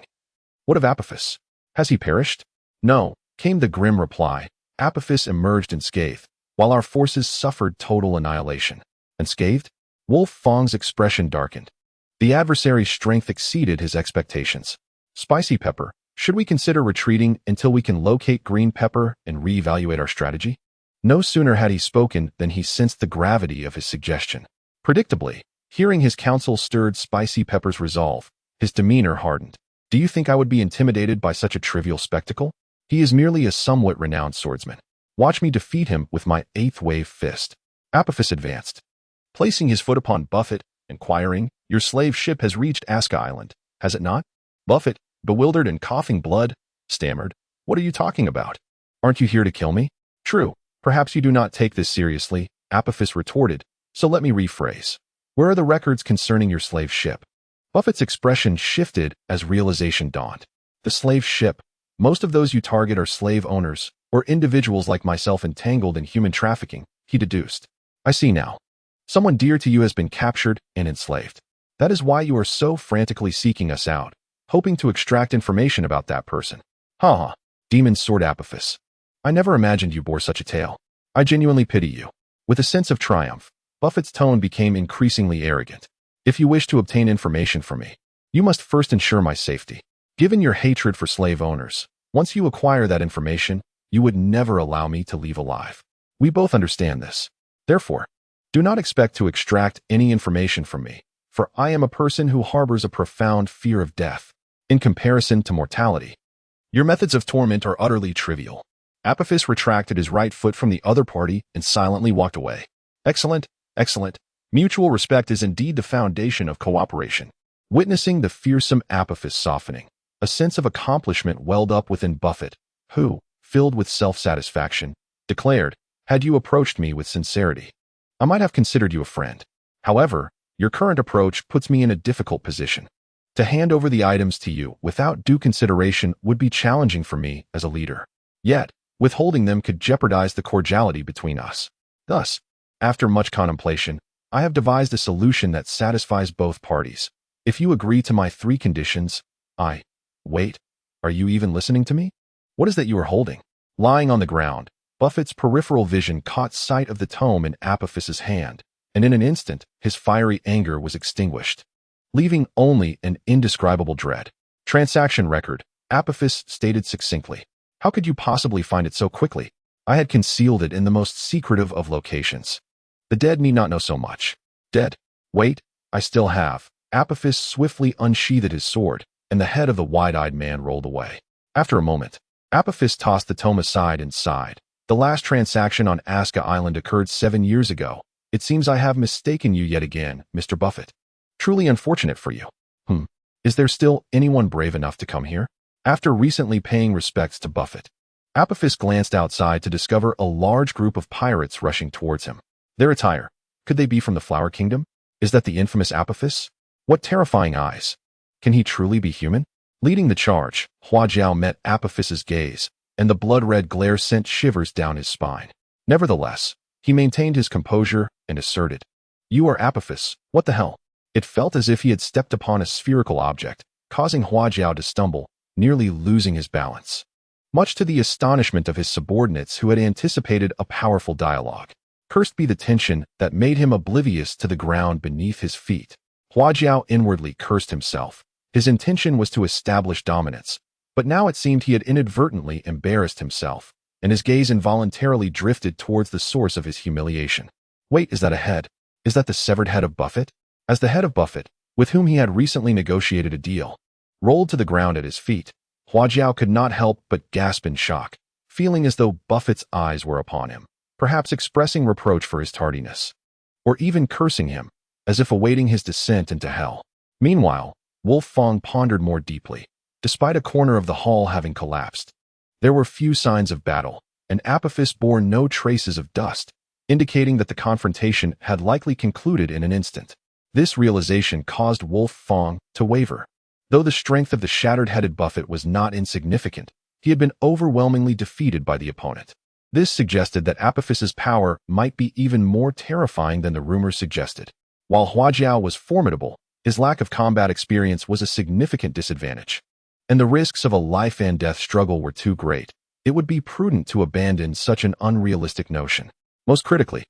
"What of Apophis? Has he perished?" "No," came the grim reply. "Apophis emerged unscathed, while our forces suffered total annihilation." Unscathed? Wolf Fong's expression darkened. The adversary's strength exceeded his expectations. Spicy Pepper, should we consider retreating until we can locate Green Pepper and reevaluate our strategy? No sooner had he spoken than he sensed the gravity of his suggestion. Predictably, hearing his counsel stirred Spicy Pepper's resolve. His demeanor hardened. "Do you think I would be intimidated by such a trivial spectacle? He is merely a somewhat renowned swordsman. Watch me defeat him with my 8th wave fist." Apophis advanced, placing his foot upon Buffett, inquiring, "Your slave ship has reached Aska Island, has it not?" Buffett, bewildered and coughing blood, stammered, "What are you talking about? Aren't you here to kill me?" "True, perhaps you do not take this seriously," Apophis retorted, "so let me rephrase. Where are the records concerning your slave ship?" Buffett's expression shifted as realization dawned. "The slave ship. Most of those you target are slave owners, or individuals like myself entangled in human trafficking," he deduced. "I see now. Someone dear to you has been captured and enslaved. That is why you are so frantically seeking us out, hoping to extract information about that person." "Ha ha," Demon Sword Apophis. "I never imagined you bore such a tale. I genuinely pity you." With a sense of triumph, Buffett's tone became increasingly arrogant. "If you wish to obtain information from me, you must first ensure my safety. Given your hatred for slave owners, once you acquire that information, you would never allow me to leave alive. We both understand this. Therefore, do not expect to extract any information from me, for I am a person who harbors a profound fear of death, in comparison to mortality. Your methods of torment are utterly trivial." Apophis retracted his right foot from the other party and silently walked away. "Excellent, excellent. Mutual respect is indeed the foundation of cooperation." Witnessing the fearsome Apophis softening, a sense of accomplishment welled up within Buffett, who, filled with self-satisfaction, declared, "Had you approached me with sincerity, I might have considered you a friend. However, your current approach puts me in a difficult position. To hand over the items to you without due consideration would be challenging for me as a leader. Yet, withholding them could jeopardize the cordiality between us. Thus, after much contemplation, I have devised a solution that satisfies both parties. If you agree to my 3 conditions, Wait, are you even listening to me? What is that you are holding?" Lying on the ground, Buffett's peripheral vision caught sight of the tome in Apophis's hand, and in an instant, his fiery anger was extinguished, leaving only an indescribable dread. "Transaction record," Apophis stated succinctly. "How could you possibly find it so quickly? I had concealed it in the most secretive of locations. The dead need not know so much." "Dead? Wait, I still have." Apophis swiftly unsheathed his sword, and the head of the wide-eyed man rolled away. After a moment, Apophis tossed the tome aside and sighed. "The last transaction on Aska Island occurred 7 years ago. It seems I have mistaken you yet again, Mr. Buffett. Truly unfortunate for you. Is there still anyone brave enough to come here?" After recently paying respects to Buffett, Apophis glanced outside to discover a large group of pirates rushing towards him. Their attire, Could they be from the Flower Kingdom? Is that the infamous Apophis? What terrifying eyes! Can he truly be human? Leading the charge, Hua Jiao met Apophis's gaze, and the blood-red glare sent shivers down his spine. Nevertheless, he maintained his composure and asserted, "You are Apophis, what the hell?" It felt as if he had stepped upon a spherical object, causing Hua Jiao to stumble, nearly losing his balance. Much to the astonishment of his subordinates who had anticipated a powerful dialogue. Cursed be the tension that made him oblivious to the ground beneath his feet. Hua Jiao inwardly cursed himself. His intention was to establish dominance, but now it seemed he had inadvertently embarrassed himself, and his gaze involuntarily drifted towards the source of his humiliation. Wait, is that a head? Is that the severed head of Buffett? As the head of Buffett, with whom he had recently negotiated a deal, rolled to the ground at his feet, Hua Jiao could not help but gasp in shock, feeling as though Buffett's eyes were upon him, perhaps expressing reproach for his tardiness, or even cursing him, as if awaiting his descent into hell. Meanwhile, Wolf Fong pondered more deeply. Despite a corner of the hall having collapsed, there were few signs of battle, and Apophis bore no traces of dust, indicating that the confrontation had likely concluded in an instant. This realization caused Wolf Fong to waver. Though the strength of the shattered-headed Buffett was not insignificant, he had been overwhelmingly defeated by the opponent. This suggested that Apophis's power might be even more terrifying than the rumors suggested. While Hua Jiao was formidable, his lack of combat experience was a significant disadvantage, and the risks of a life-and-death struggle were too great. It would be prudent to abandon such an unrealistic notion. Most critically,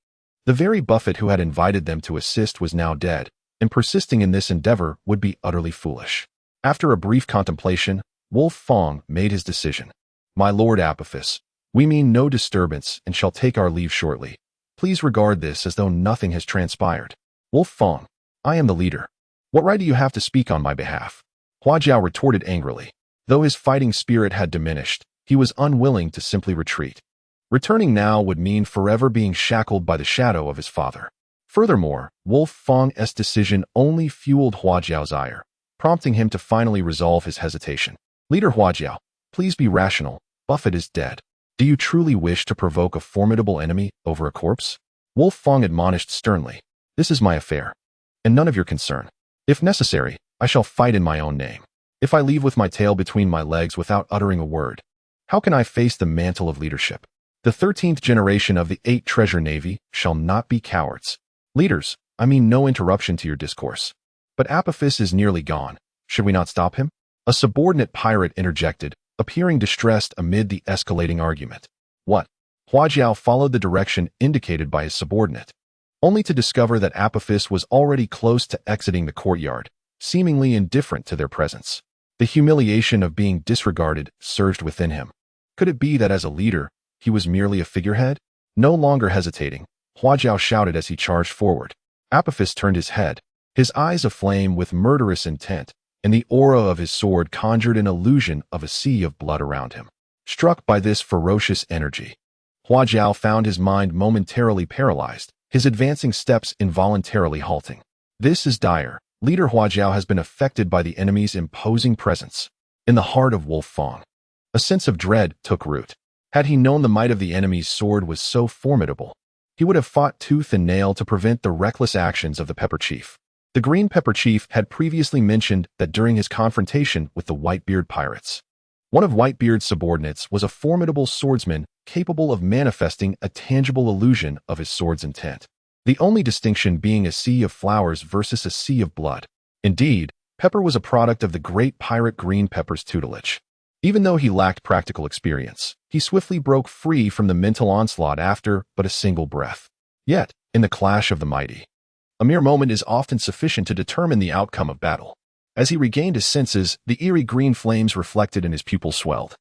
the very Buffett who had invited them to assist was now dead, and persisting in this endeavor would be utterly foolish. After a brief contemplation, Wolf Fong made his decision. "My lord Apophis, we mean no disturbance and shall take our leave shortly. Please regard this as though nothing has transpired." "Wolf Fong, I am the leader. What right do you have to speak on my behalf?" Hua Jiao retorted angrily. Though his fighting spirit had diminished, he was unwilling to simply retreat. Returning now would mean forever being shackled by the shadow of his father. Furthermore, Wolf Fong's decision only fueled Hua Jiao's ire, prompting him to finally resolve his hesitation. "Leader Hua Jiao, please be rational. Buffett is dead. Do you truly wish to provoke a formidable enemy over a corpse?" Wolf Fong admonished sternly. "This is my affair, and none of your concern. If necessary, I shall fight in my own name. If I leave with my tail between my legs without uttering a word, how can I face the mantle of leadership? The 13th generation of the 8 Treasure Navy shall not be cowards. Leaders, I mean no interruption to your discourse. But Apophis is nearly gone. Should we not stop him?" A subordinate pirate interjected, appearing distressed amid the escalating argument. "What?" Hua Jiao followed the direction indicated by his subordinate, only to discover that Apophis was already close to exiting the courtyard, seemingly indifferent to their presence. The humiliation of being disregarded surged within him. Could it be that as a leader, he was merely a figurehead? No longer hesitating, Hua Jiao shouted as he charged forward. Apophis turned his head, his eyes aflame with murderous intent, and the aura of his sword conjured an illusion of a sea of blood around him. Struck by this ferocious energy, Hua Jiao found his mind momentarily paralyzed, his advancing steps involuntarily halting. "This is dire. Leader Hua Jiao has been affected by the enemy's imposing presence." In the heart of Wolf Fong, a sense of dread took root. Had he known the might of the enemy's sword was so formidable, he would have fought tooth and nail to prevent the reckless actions of the Pepper Chief. The Green Pepper Chief had previously mentioned that during his confrontation with the Whitebeard pirates, one of Whitebeard's subordinates was a formidable swordsman capable of manifesting a tangible illusion of his sword's intent, the only distinction being a sea of flowers versus a sea of blood. Indeed, Pepper was a product of the great pirate Green Pepper's tutelage. Even though he lacked practical experience, he swiftly broke free from the mental onslaught after but a single breath. Yet, in the clash of the mighty, a mere moment is often sufficient to determine the outcome of battle. As he regained his senses, the eerie green flames reflected in his pupils swelled,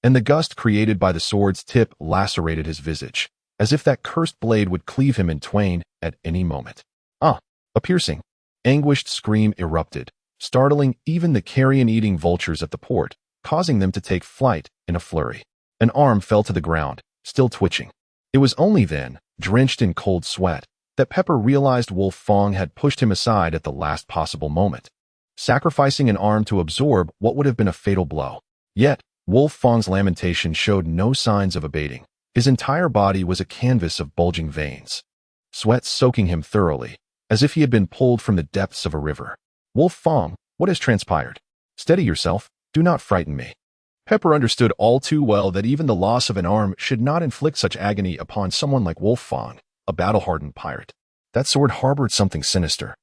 and the gust created by the sword's tip lacerated his visage, as if that cursed blade would cleave him in twain at any moment. Ah! A piercing, anguished scream erupted, startling even the carrion-eating vultures at the port, causing them to take flight in a flurry. An arm fell to the ground, still twitching. It was only then, drenched in cold sweat, that Pepper realized Wolf Fong had pushed him aside at the last possible moment, sacrificing an arm to absorb what would have been a fatal blow. Yet, Wolf Fong's lamentation showed no signs of abating. His entire body was a canvas of bulging veins, sweat soaking him thoroughly, as if he had been pulled from the depths of a river. Wolf Fong, what has transpired? Steady yourself, do not frighten me. Pepper understood all too well that even the loss of an arm should not inflict such agony upon someone like Wolf Fong, a battle-hardened pirate. That sword harbored something sinister.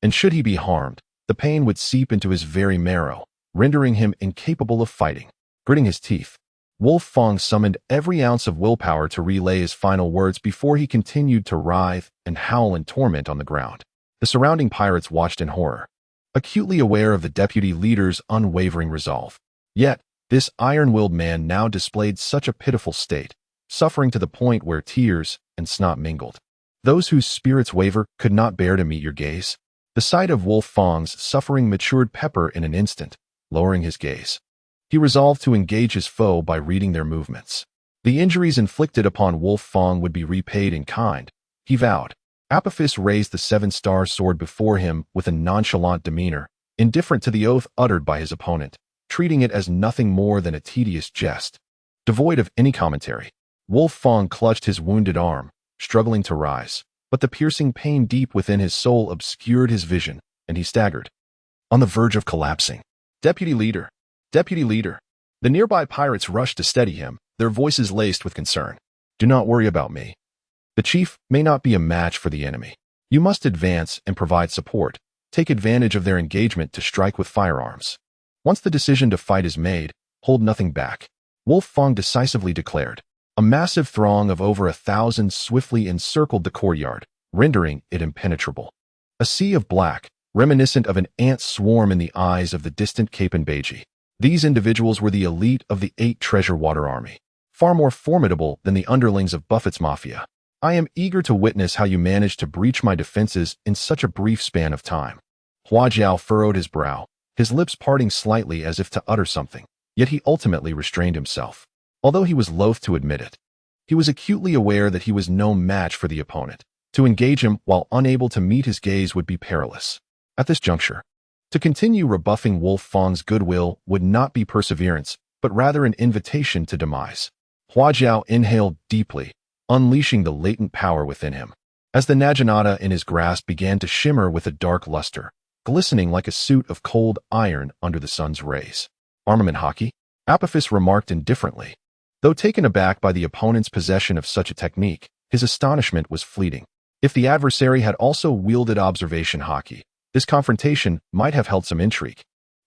And should he be harmed, the pain would seep into his very marrow, rendering him incapable of fighting. Gritting his teeth, Wolf Fong summoned every ounce of willpower to relay his final words before he continued to writhe and howl in torment on the ground. The surrounding pirates watched in horror, acutely aware of the deputy leader's unwavering resolve. Yet, this iron-willed man now displayed such a pitiful state, suffering to the point where tears and snot mingled. Those whose spirits waver could not bear to meet your gaze. The sight of Wolf Fong's suffering matured Pepper in an instant, lowering his gaze. He resolved to engage his foe by reading their movements. The injuries inflicted upon Wolf Fong would be repaid in kind, he vowed. Apophis raised the seven-star sword before him with a nonchalant demeanor, indifferent to the oath uttered by his opponent, treating it as nothing more than a tedious jest. Devoid of any commentary, Wolf Fong clutched his wounded arm, struggling to rise, but the piercing pain deep within his soul obscured his vision, and he staggered, on the verge of collapsing. Deputy leader! Deputy leader! The nearby pirates rushed to steady him, their voices laced with concern. Do not worry about me. The chief may not be a match for the enemy. You must advance and provide support. Take advantage of their engagement to strike with firearms. Once the decision to fight is made, hold nothing back. Wolf Fong decisively declared. A massive throng of over 1,000 swiftly encircled the courtyard, rendering it impenetrable. A sea of black, reminiscent of an ant swarm in the eyes of the distant Kapinbeji. These individuals were the elite of the 8 Treasure Water Army, far more formidable than the underlings of Buffett's Mafia. I am eager to witness how you managed to breach my defenses in such a brief span of time. Hua Jiao furrowed his brow, his lips parting slightly as if to utter something, yet he ultimately restrained himself. Although he was loath to admit it, he was acutely aware that he was no match for the opponent. To engage him while unable to meet his gaze would be perilous. At this juncture, to continue rebuffing Wolf Fong's goodwill would not be perseverance, but rather an invitation to demise. Hua Jiao inhaled deeply, unleashing the latent power within him. As the naginata in his grasp began to shimmer with a dark luster, glistening like a suit of cold iron under the sun's rays. Armament hockey? Apophis remarked indifferently. Though taken aback by the opponent's possession of such a technique, his astonishment was fleeting. If the adversary had also wielded observation hockey, this confrontation might have held some intrigue.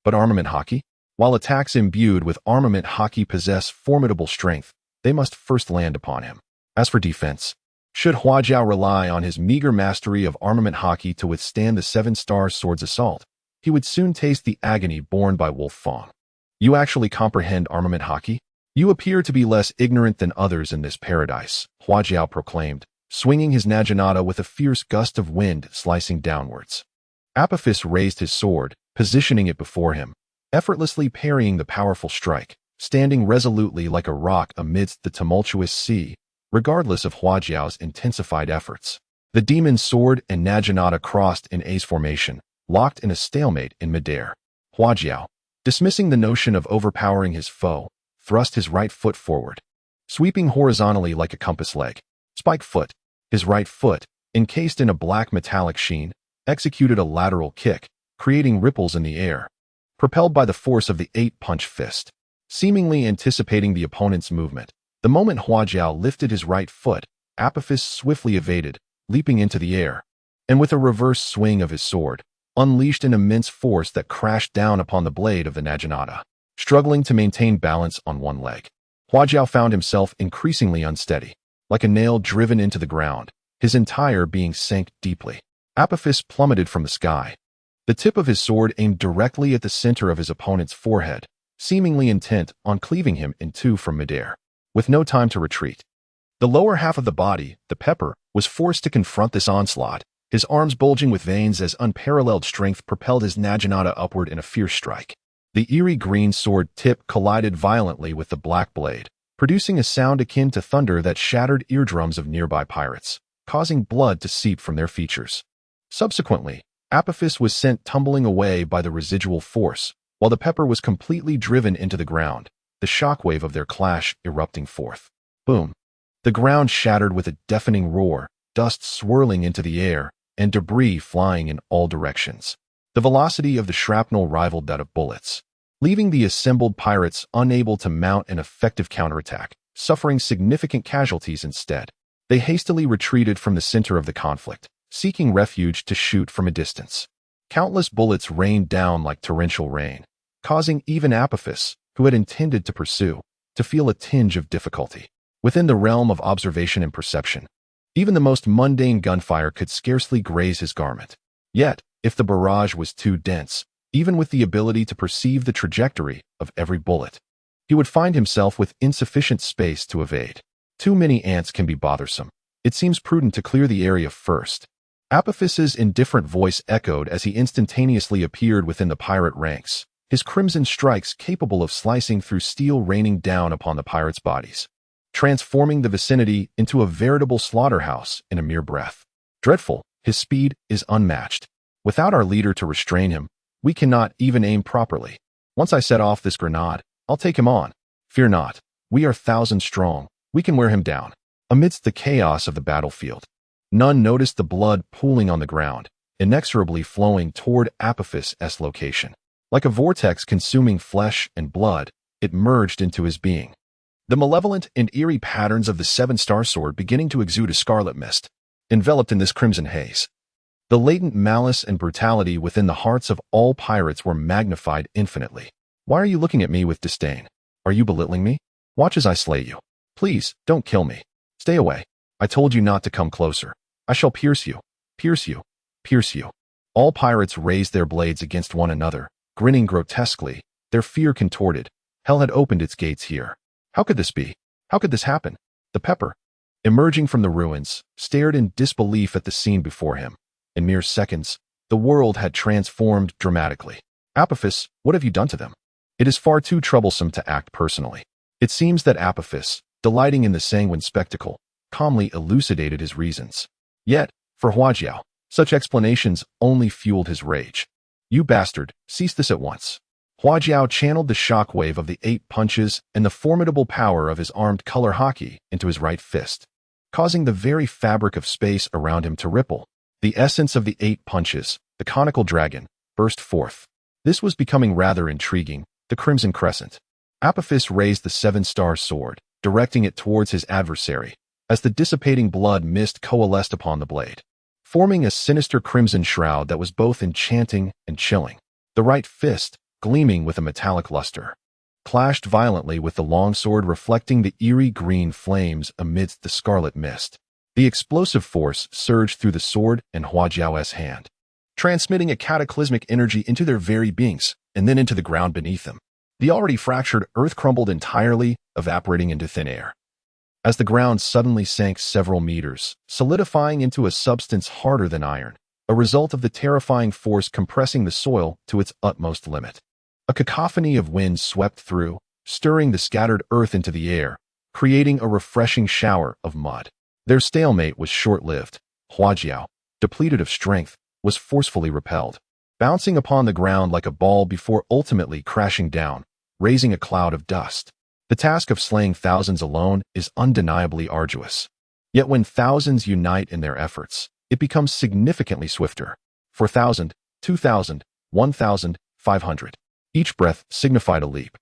But armament hockey? While attacks imbued with armament hockey possess formidable strength, they must first land upon him. As for defense, should Hua Jiao rely on his meager mastery of armament hockey to withstand the 7-star sword's assault, he would soon taste the agony borne by Wolf Fong. You actually comprehend armament hockey? You appear to be less ignorant than others in this paradise, Hua Jiao proclaimed, swinging his naginata with a fierce gust of wind slicing downwards. Apophis raised his sword, positioning it before him, effortlessly parrying the powerful strike, standing resolutely like a rock amidst the tumultuous sea, regardless of Hua Jiao's intensified efforts. The demon's sword and naginata crossed in ace formation, locked in a stalemate in midair. Hua Jiao, dismissing the notion of overpowering his foe, thrust his right foot forward, sweeping horizontally like a compass leg. Spike foot, his right foot, encased in a black metallic sheen, executed a lateral kick, creating ripples in the air, propelled by the force of the 8-punch fist. Seemingly anticipating the opponent's movement, the moment Hua Jiao lifted his right foot, Apophis swiftly evaded, leaping into the air, and with a reverse swing of his sword, unleashed an immense force that crashed down upon the blade of the naginata. Struggling to maintain balance on one leg, Hua Jiao found himself increasingly unsteady, like a nail driven into the ground, his entire being sank deeply. Apophis plummeted from the sky, the tip of his sword aimed directly at the center of his opponent's forehead, seemingly intent on cleaving him in two from midair. With no time to retreat, the lower half of the body, the Pepper, was forced to confront this onslaught, his arms bulging with veins as unparalleled strength propelled his naginata upward in a fierce strike. The eerie green sword tip collided violently with the black blade, producing a sound akin to thunder that shattered eardrums of nearby pirates, causing blood to seep from their features. Subsequently, Apophis was sent tumbling away by the residual force, while the Pepper was completely driven into the ground, the shockwave of their clash erupting forth. Boom! The ground shattered with a deafening roar, dust swirling into the air, and debris flying in all directions. The velocity of the shrapnel rivaled that of bullets, leaving the assembled pirates unable to mount an effective counterattack, suffering significant casualties instead. They hastily retreated from the center of the conflict, seeking refuge to shoot from a distance. Countless bullets rained down like torrential rain, causing even Apophis, who had intended to pursue, to feel a tinge of difficulty. Within the realm of observation and perception, even the most mundane gunfire could scarcely graze his garment. Yet, if the barrage was too dense, even with the ability to perceive the trajectory of every bullet, he would find himself with insufficient space to evade. Too many ants can be bothersome. It seems prudent to clear the area first. Apophis's indifferent voice echoed as he instantaneously appeared within the pirate ranks, his crimson strikes capable of slicing through steel raining down upon the pirates' bodies, transforming the vicinity into a veritable slaughterhouse in a mere breath. Dreadful, his speed is unmatched. Without our leader to restrain him, we cannot even aim properly. Once I set off this grenade, I'll take him on. Fear not. We are 1,000 strong. We can wear him down. Amidst the chaos of the battlefield, none noticed the blood pooling on the ground, inexorably flowing toward Apophis's location. Like a vortex consuming flesh and blood, it merged into his being. The malevolent and eerie patterns of the seven-star sword beginning to exude a scarlet mist, enveloped in this crimson haze. The latent malice and brutality within the hearts of all pirates were magnified infinitely. Why are you looking at me with disdain? Are you belittling me? Watch as I slay you. Please, don't kill me. Stay away. I told you not to come closer. I shall pierce you, pierce you, pierce you. All pirates raised their blades against one another, grinning grotesquely, their fear contorted. Hell had opened its gates here. How could this be? How could this happen? The pepper, emerging from the ruins, stared in disbelief at the scene before him. In mere seconds, the world had transformed dramatically. Apophis, what have you done to them? It is far too troublesome to act personally. It seems that Apophis, delighting in the sanguine spectacle, calmly elucidated his reasons. Yet, for Huajiao, such explanations only fueled his rage. You bastard, cease this at once. Huajiao channeled the shockwave of the 8 punches and the formidable power of his armed color hockey into his right fist, causing the very fabric of space around him to ripple. The essence of the 8 punches, the conical dragon, burst forth. This was becoming rather intriguing, the crimson crescent. Apophis raised the 7-star sword, directing it towards his adversary, as the dissipating blood mist coalesced upon the blade, forming a sinister crimson shroud that was both enchanting and chilling. The right fist, gleaming with a metallic luster, clashed violently with the longsword, reflecting the eerie green flames amidst the scarlet mist. The explosive force surged through the sword and Huajiao's hand, transmitting a cataclysmic energy into their very beings, and then into the ground beneath them. The already fractured earth crumbled entirely, evaporating into thin air, as the ground suddenly sank several meters, solidifying into a substance harder than iron, a result of the terrifying force compressing the soil to its utmost limit. A cacophony of winds swept through, stirring the scattered earth into the air, creating a refreshing shower of mud. Their stalemate was short-lived. Huajiao, depleted of strength, was forcefully repelled, bouncing upon the ground like a ball before ultimately crashing down, raising a cloud of dust. The task of slaying thousands alone is undeniably arduous. Yet when thousands unite in their efforts, it becomes significantly swifter. 4,000, 2,000, 1,000, 500. Each breath signified a leap,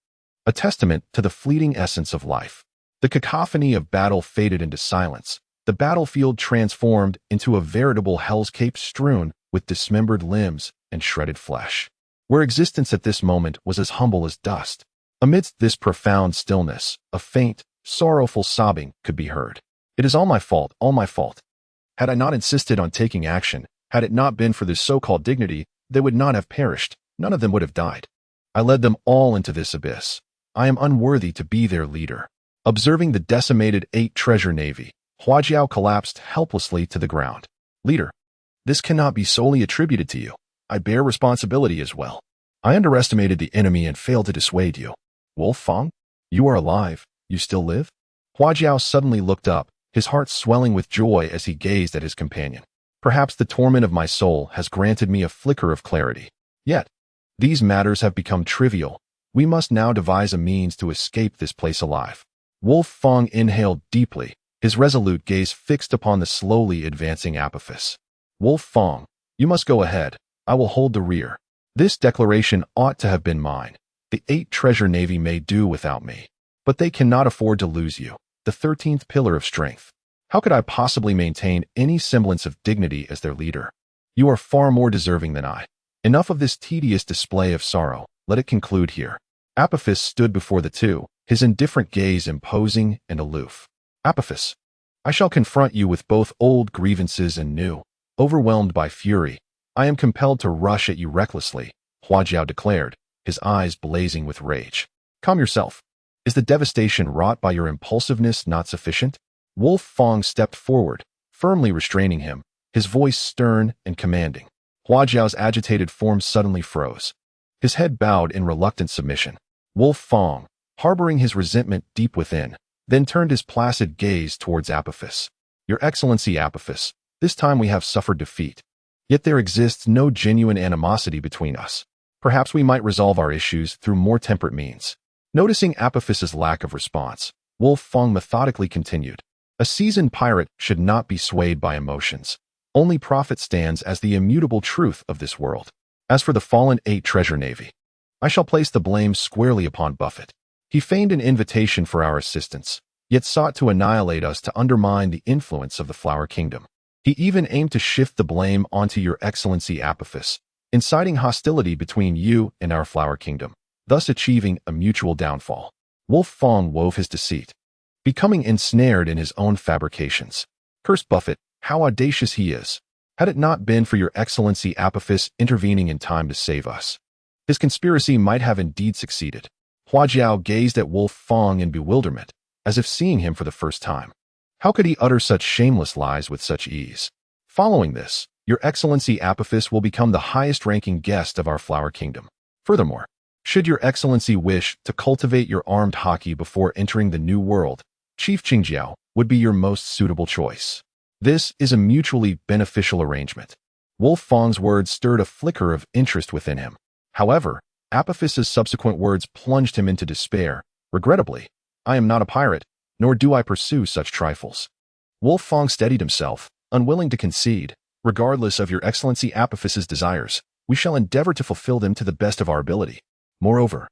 a testament to the fleeting essence of life. The cacophony of battle faded into silence. The battlefield transformed into a veritable hellscape strewn with dismembered limbs and shredded flesh, where existence at this moment was as humble as dust. Amidst this profound stillness, a faint, sorrowful sobbing could be heard. It is all my fault, all my fault. Had I not insisted on taking action, had it not been for this so-called dignity, they would not have perished. None of them would have died. I led them all into this abyss. I am unworthy to be their leader. Observing the decimated 8 treasure navy, Huajiao collapsed helplessly to the ground. Leader, this cannot be solely attributed to you. I bear responsibility as well. I underestimated the enemy and failed to dissuade you. Wolf Fang, you are alive. You still live? Huajiao suddenly looked up, his heart swelling with joy as he gazed at his companion. Perhaps the torment of my soul has granted me a flicker of clarity. Yet, these matters have become trivial. We must now devise a means to escape this place alive. Wolf Fang inhaled deeply, his resolute gaze fixed upon the slowly advancing Apophis. Wolf Fong, you must go ahead. I will hold the rear. This declaration ought to have been mine. The 8 treasure navy may do without me. But they cannot afford to lose you, the 13th pillar of strength. How could I possibly maintain any semblance of dignity as their leader? You are far more deserving than I. Enough of this tedious display of sorrow. Let it conclude here. Apophis stood before the two, his indifferent gaze imposing and aloof. Apophis, I shall confront you with both old grievances and new. Overwhelmed by fury, I am compelled to rush at you recklessly, Huajiao declared, his eyes blazing with rage. Calm yourself. Is the devastation wrought by your impulsiveness not sufficient? Wolf Fong stepped forward, firmly restraining him, his voice stern and commanding. Huajiao's agitated form suddenly froze. His head bowed in reluctant submission. Wolf Fong, harboring his resentment deep within, then turned his placid gaze towards Apophis. Your Excellency Apophis, this time we have suffered defeat. Yet there exists no genuine animosity between us. Perhaps we might resolve our issues through more temperate means. Noticing Apophis's lack of response, Wolf Fong methodically continued. A seasoned pirate should not be swayed by emotions. Only profit stands as the immutable truth of this world. As for the fallen 8 treasure navy, I shall place the blame squarely upon Buffett. He feigned an invitation for our assistance, yet sought to annihilate us to undermine the influence of the Flower Kingdom. He even aimed to shift the blame onto your Excellency Apophis, inciting hostility between you and our Flower Kingdom, thus achieving a mutual downfall. Wolf Fong wove his deceit, becoming ensnared in his own fabrications. Curse Buffett, how audacious he is! Had it not been for your Excellency Apophis intervening in time to save us, his conspiracy might have indeed succeeded. Huajiao gazed at Wolf Fong in bewilderment, as if seeing him for the first time. How could he utter such shameless lies with such ease? Following this, your Excellency Apophis will become the highest-ranking guest of our Flower Kingdom. Furthermore, should your Excellency wish to cultivate your armed hockey before entering the New World, Chief Qingjiao would be your most suitable choice. This is a mutually beneficial arrangement. Wolf Fong's words stirred a flicker of interest within him. However, Apophis's subsequent words plunged him into despair. Regrettably, I am not a pirate, nor do I pursue such trifles. Wolf Fong steadied himself, unwilling to concede. Regardless of your Excellency Apophis's desires, we shall endeavor to fulfill them to the best of our ability. Moreover,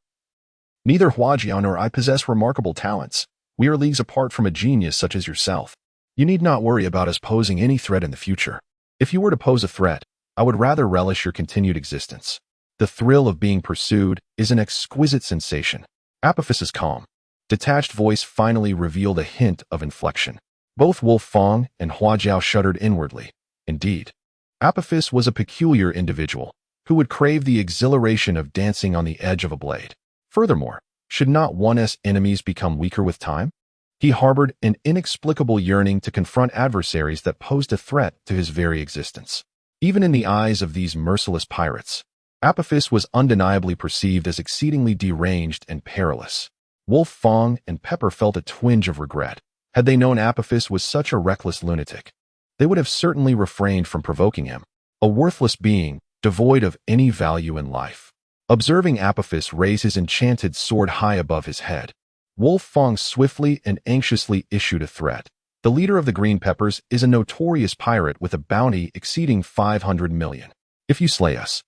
neither Huajiao nor I possess remarkable talents. We are leagues apart from a genius such as yourself. You need not worry about us posing any threat in the future. If you were to pose a threat, I would rather relish your continued existence. The thrill of being pursued is an exquisite sensation. Apophis's calm, detached voice finally revealed a hint of inflection. Both Wolf Fong and Huajiao shuddered inwardly. Indeed, Apophis was a peculiar individual who would crave the exhilaration of dancing on the edge of a blade. Furthermore, should not one's enemies become weaker with time? He harbored an inexplicable yearning to confront adversaries that posed a threat to his very existence. Even in the eyes of these merciless pirates, Apophis was undeniably perceived as exceedingly deranged and perilous. Wolf Fong and Pepper felt a twinge of regret. Had they known Apophis was such a reckless lunatic, they would have certainly refrained from provoking him, a worthless being, devoid of any value in life. Observing Apophis raise his enchanted sword high above his head, Wolf Fong swiftly and anxiously issued a threat. The leader of the Green Peppers is a notorious pirate with a bounty exceeding 500 million. If you slay us,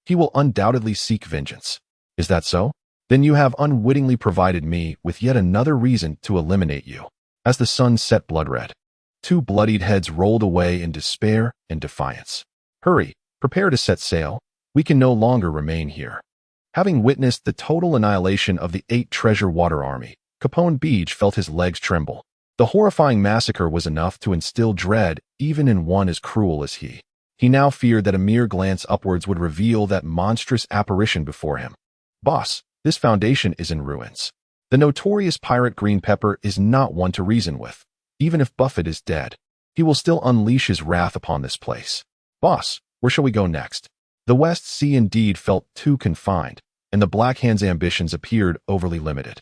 he will undoubtedly seek vengeance. Is that so? Then you have unwittingly provided me with yet another reason to eliminate you. As the sun set blood-red, 2 bloodied heads rolled away in despair and defiance. Hurry, prepare to set sail. We can no longer remain here. Having witnessed the total annihilation of the 8 treasure water army, Capone Beach felt his legs tremble. The horrifying massacre was enough to instill dread even in one as cruel as he. He now feared that a mere glance upwards would reveal that monstrous apparition before him. Boss, this foundation is in ruins. The notorious pirate Green Pepper is not one to reason with. Even if Buffett is dead, he will still unleash his wrath upon this place. Boss, where shall we go next? The West Sea indeed felt too confined, and the Black Hand's ambitions appeared overly limited.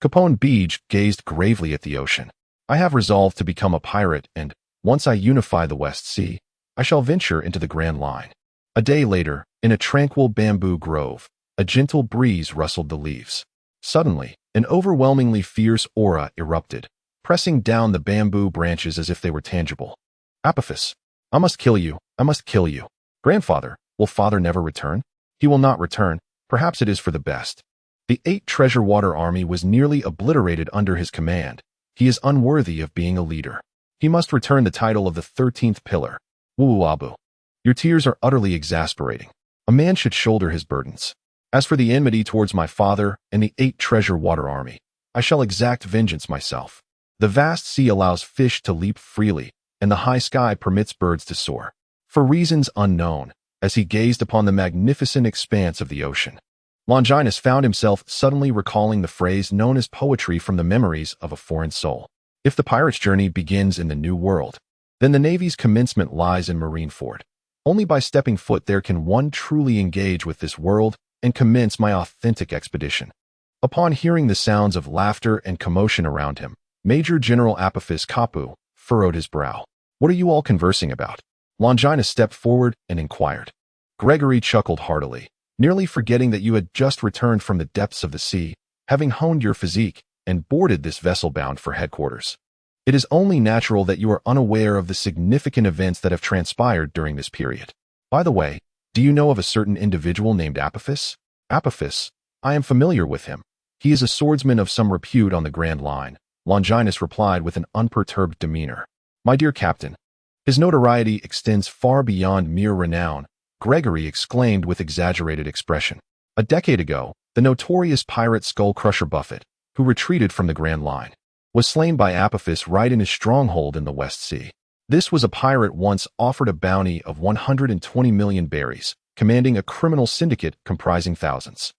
Capone Beach gazed gravely at the ocean. I have resolved to become a pirate, and, once I unify the West Sea, I shall venture into the Grand Line. A day later, in a tranquil bamboo grove, a gentle breeze rustled the leaves. Suddenly, an overwhelmingly fierce aura erupted, pressing down the bamboo branches as if they were tangible. Apophis, I must kill you, I must kill you. Grandfather, will father never return? He will not return, perhaps it is for the best. The 8 Treasure Water army was nearly obliterated under his command. He is unworthy of being a leader. He must return the title of the 13th pillar. Wuuabu. Your tears are utterly exasperating. A man should shoulder his burdens. As for the enmity towards my father and the 8 Treasure Water army, I shall exact vengeance myself. The vast sea allows fish to leap freely, and the high sky permits birds to soar. For reasons unknown, as he gazed upon the magnificent expanse of the ocean, Longinus found himself suddenly recalling the phrase known as poetry from the memories of a foreign soul. If the pirate's journey begins in the New World, then the Navy's commencement lies in Marineford. Only by stepping foot there can one truly engage with this world and commence my authentic expedition. Upon hearing the sounds of laughter and commotion around him, Major General Apophis Kapu furrowed his brow. What are you all conversing about? Longinus stepped forward and inquired. Gregory chuckled heartily, nearly forgetting that you had just returned from the depths of the sea, having honed your physique and boarded this vessel bound for headquarters. It is only natural that you are unaware of the significant events that have transpired during this period. By the way, do you know of a certain individual named Apophis? Apophis, I am familiar with him. He is a swordsman of some repute on the Grand Line, Longinus replied with an unperturbed demeanor. My dear captain, his notoriety extends far beyond mere renown, Gregory exclaimed with exaggerated expression. A decade ago, the notorious pirate skull-crusher Buffett, who retreated from the Grand Line, was slain by Apophis right in his stronghold in the West Sea. This was a pirate once offered a bounty of 120 million berries, commanding a criminal syndicate comprising thousands.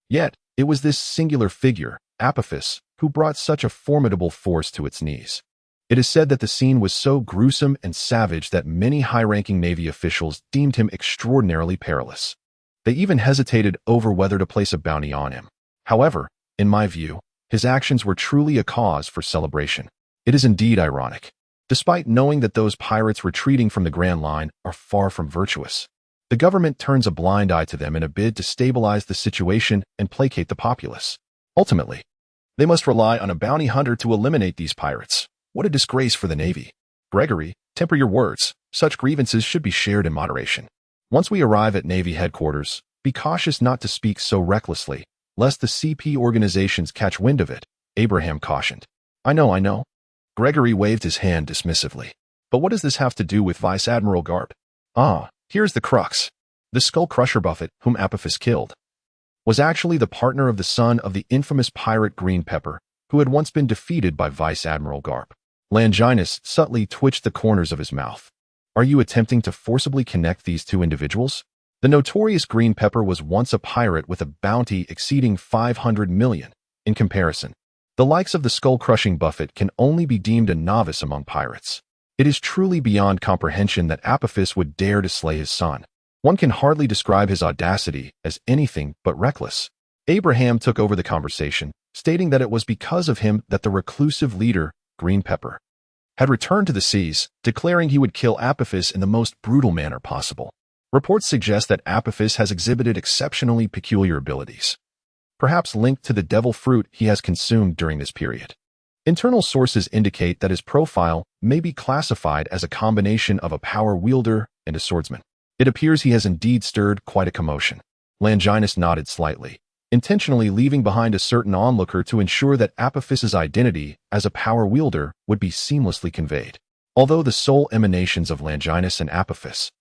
Yet, it was this singular figure, Apophis, who brought such a formidable force to its knees. It is said that the scene was so gruesome and savage that many high-ranking Navy officials deemed him extraordinarily perilous. They even hesitated over whether to place a bounty on him. However, in my view, his actions were truly a cause for celebration. It is indeed ironic. Despite knowing that those pirates retreating from the Grand Line are far from virtuous, the government turns a blind eye to them in a bid to stabilize the situation and placate the populace. Ultimately, they must rely on a bounty hunter to eliminate these pirates. What a disgrace for the Navy. Gregory, temper your words. Such grievances should be shared in moderation. Once we arrive at Navy headquarters, be cautious not to speak so recklessly, lest the CP organizations catch wind of it, Abraham cautioned. I know. Gregory waved his hand dismissively. But what does this have to do with Vice Admiral Garp? Here's the crux. The skull-crusher Buffett, whom Apophis killed, was actually the partner of the son of the infamous pirate Green Pepper, who had once been defeated by Vice Admiral Garp. Longinus subtly twitched the corners of his mouth. Are you attempting to forcibly connect these two individuals? The notorious Green Pepper was once a pirate with a bounty exceeding 500 million. In comparison, the likes of the skull-crushing Buffett can only be deemed a novice among pirates. It is truly beyond comprehension that Apophis would dare to slay his son. One can hardly describe his audacity as anything but reckless. Abraham took over the conversation, stating that it was because of him that the reclusive leader, Green Pepper, had returned to the seas, declaring he would kill Apophis in the most brutal manner possible. Reports suggest that Apophis has exhibited exceptionally peculiar abilities, perhaps linked to the devil fruit he has consumed during this period. Internal sources indicate that his profile may be classified as a combination of a power wielder and a swordsman. It appears he has indeed stirred quite a commotion. Longinus nodded slightly, intentionally leaving behind a certain onlooker to ensure that Apophis's identity as a power wielder would be seamlessly conveyed. Although the sole emanations of Longinus and Apophis,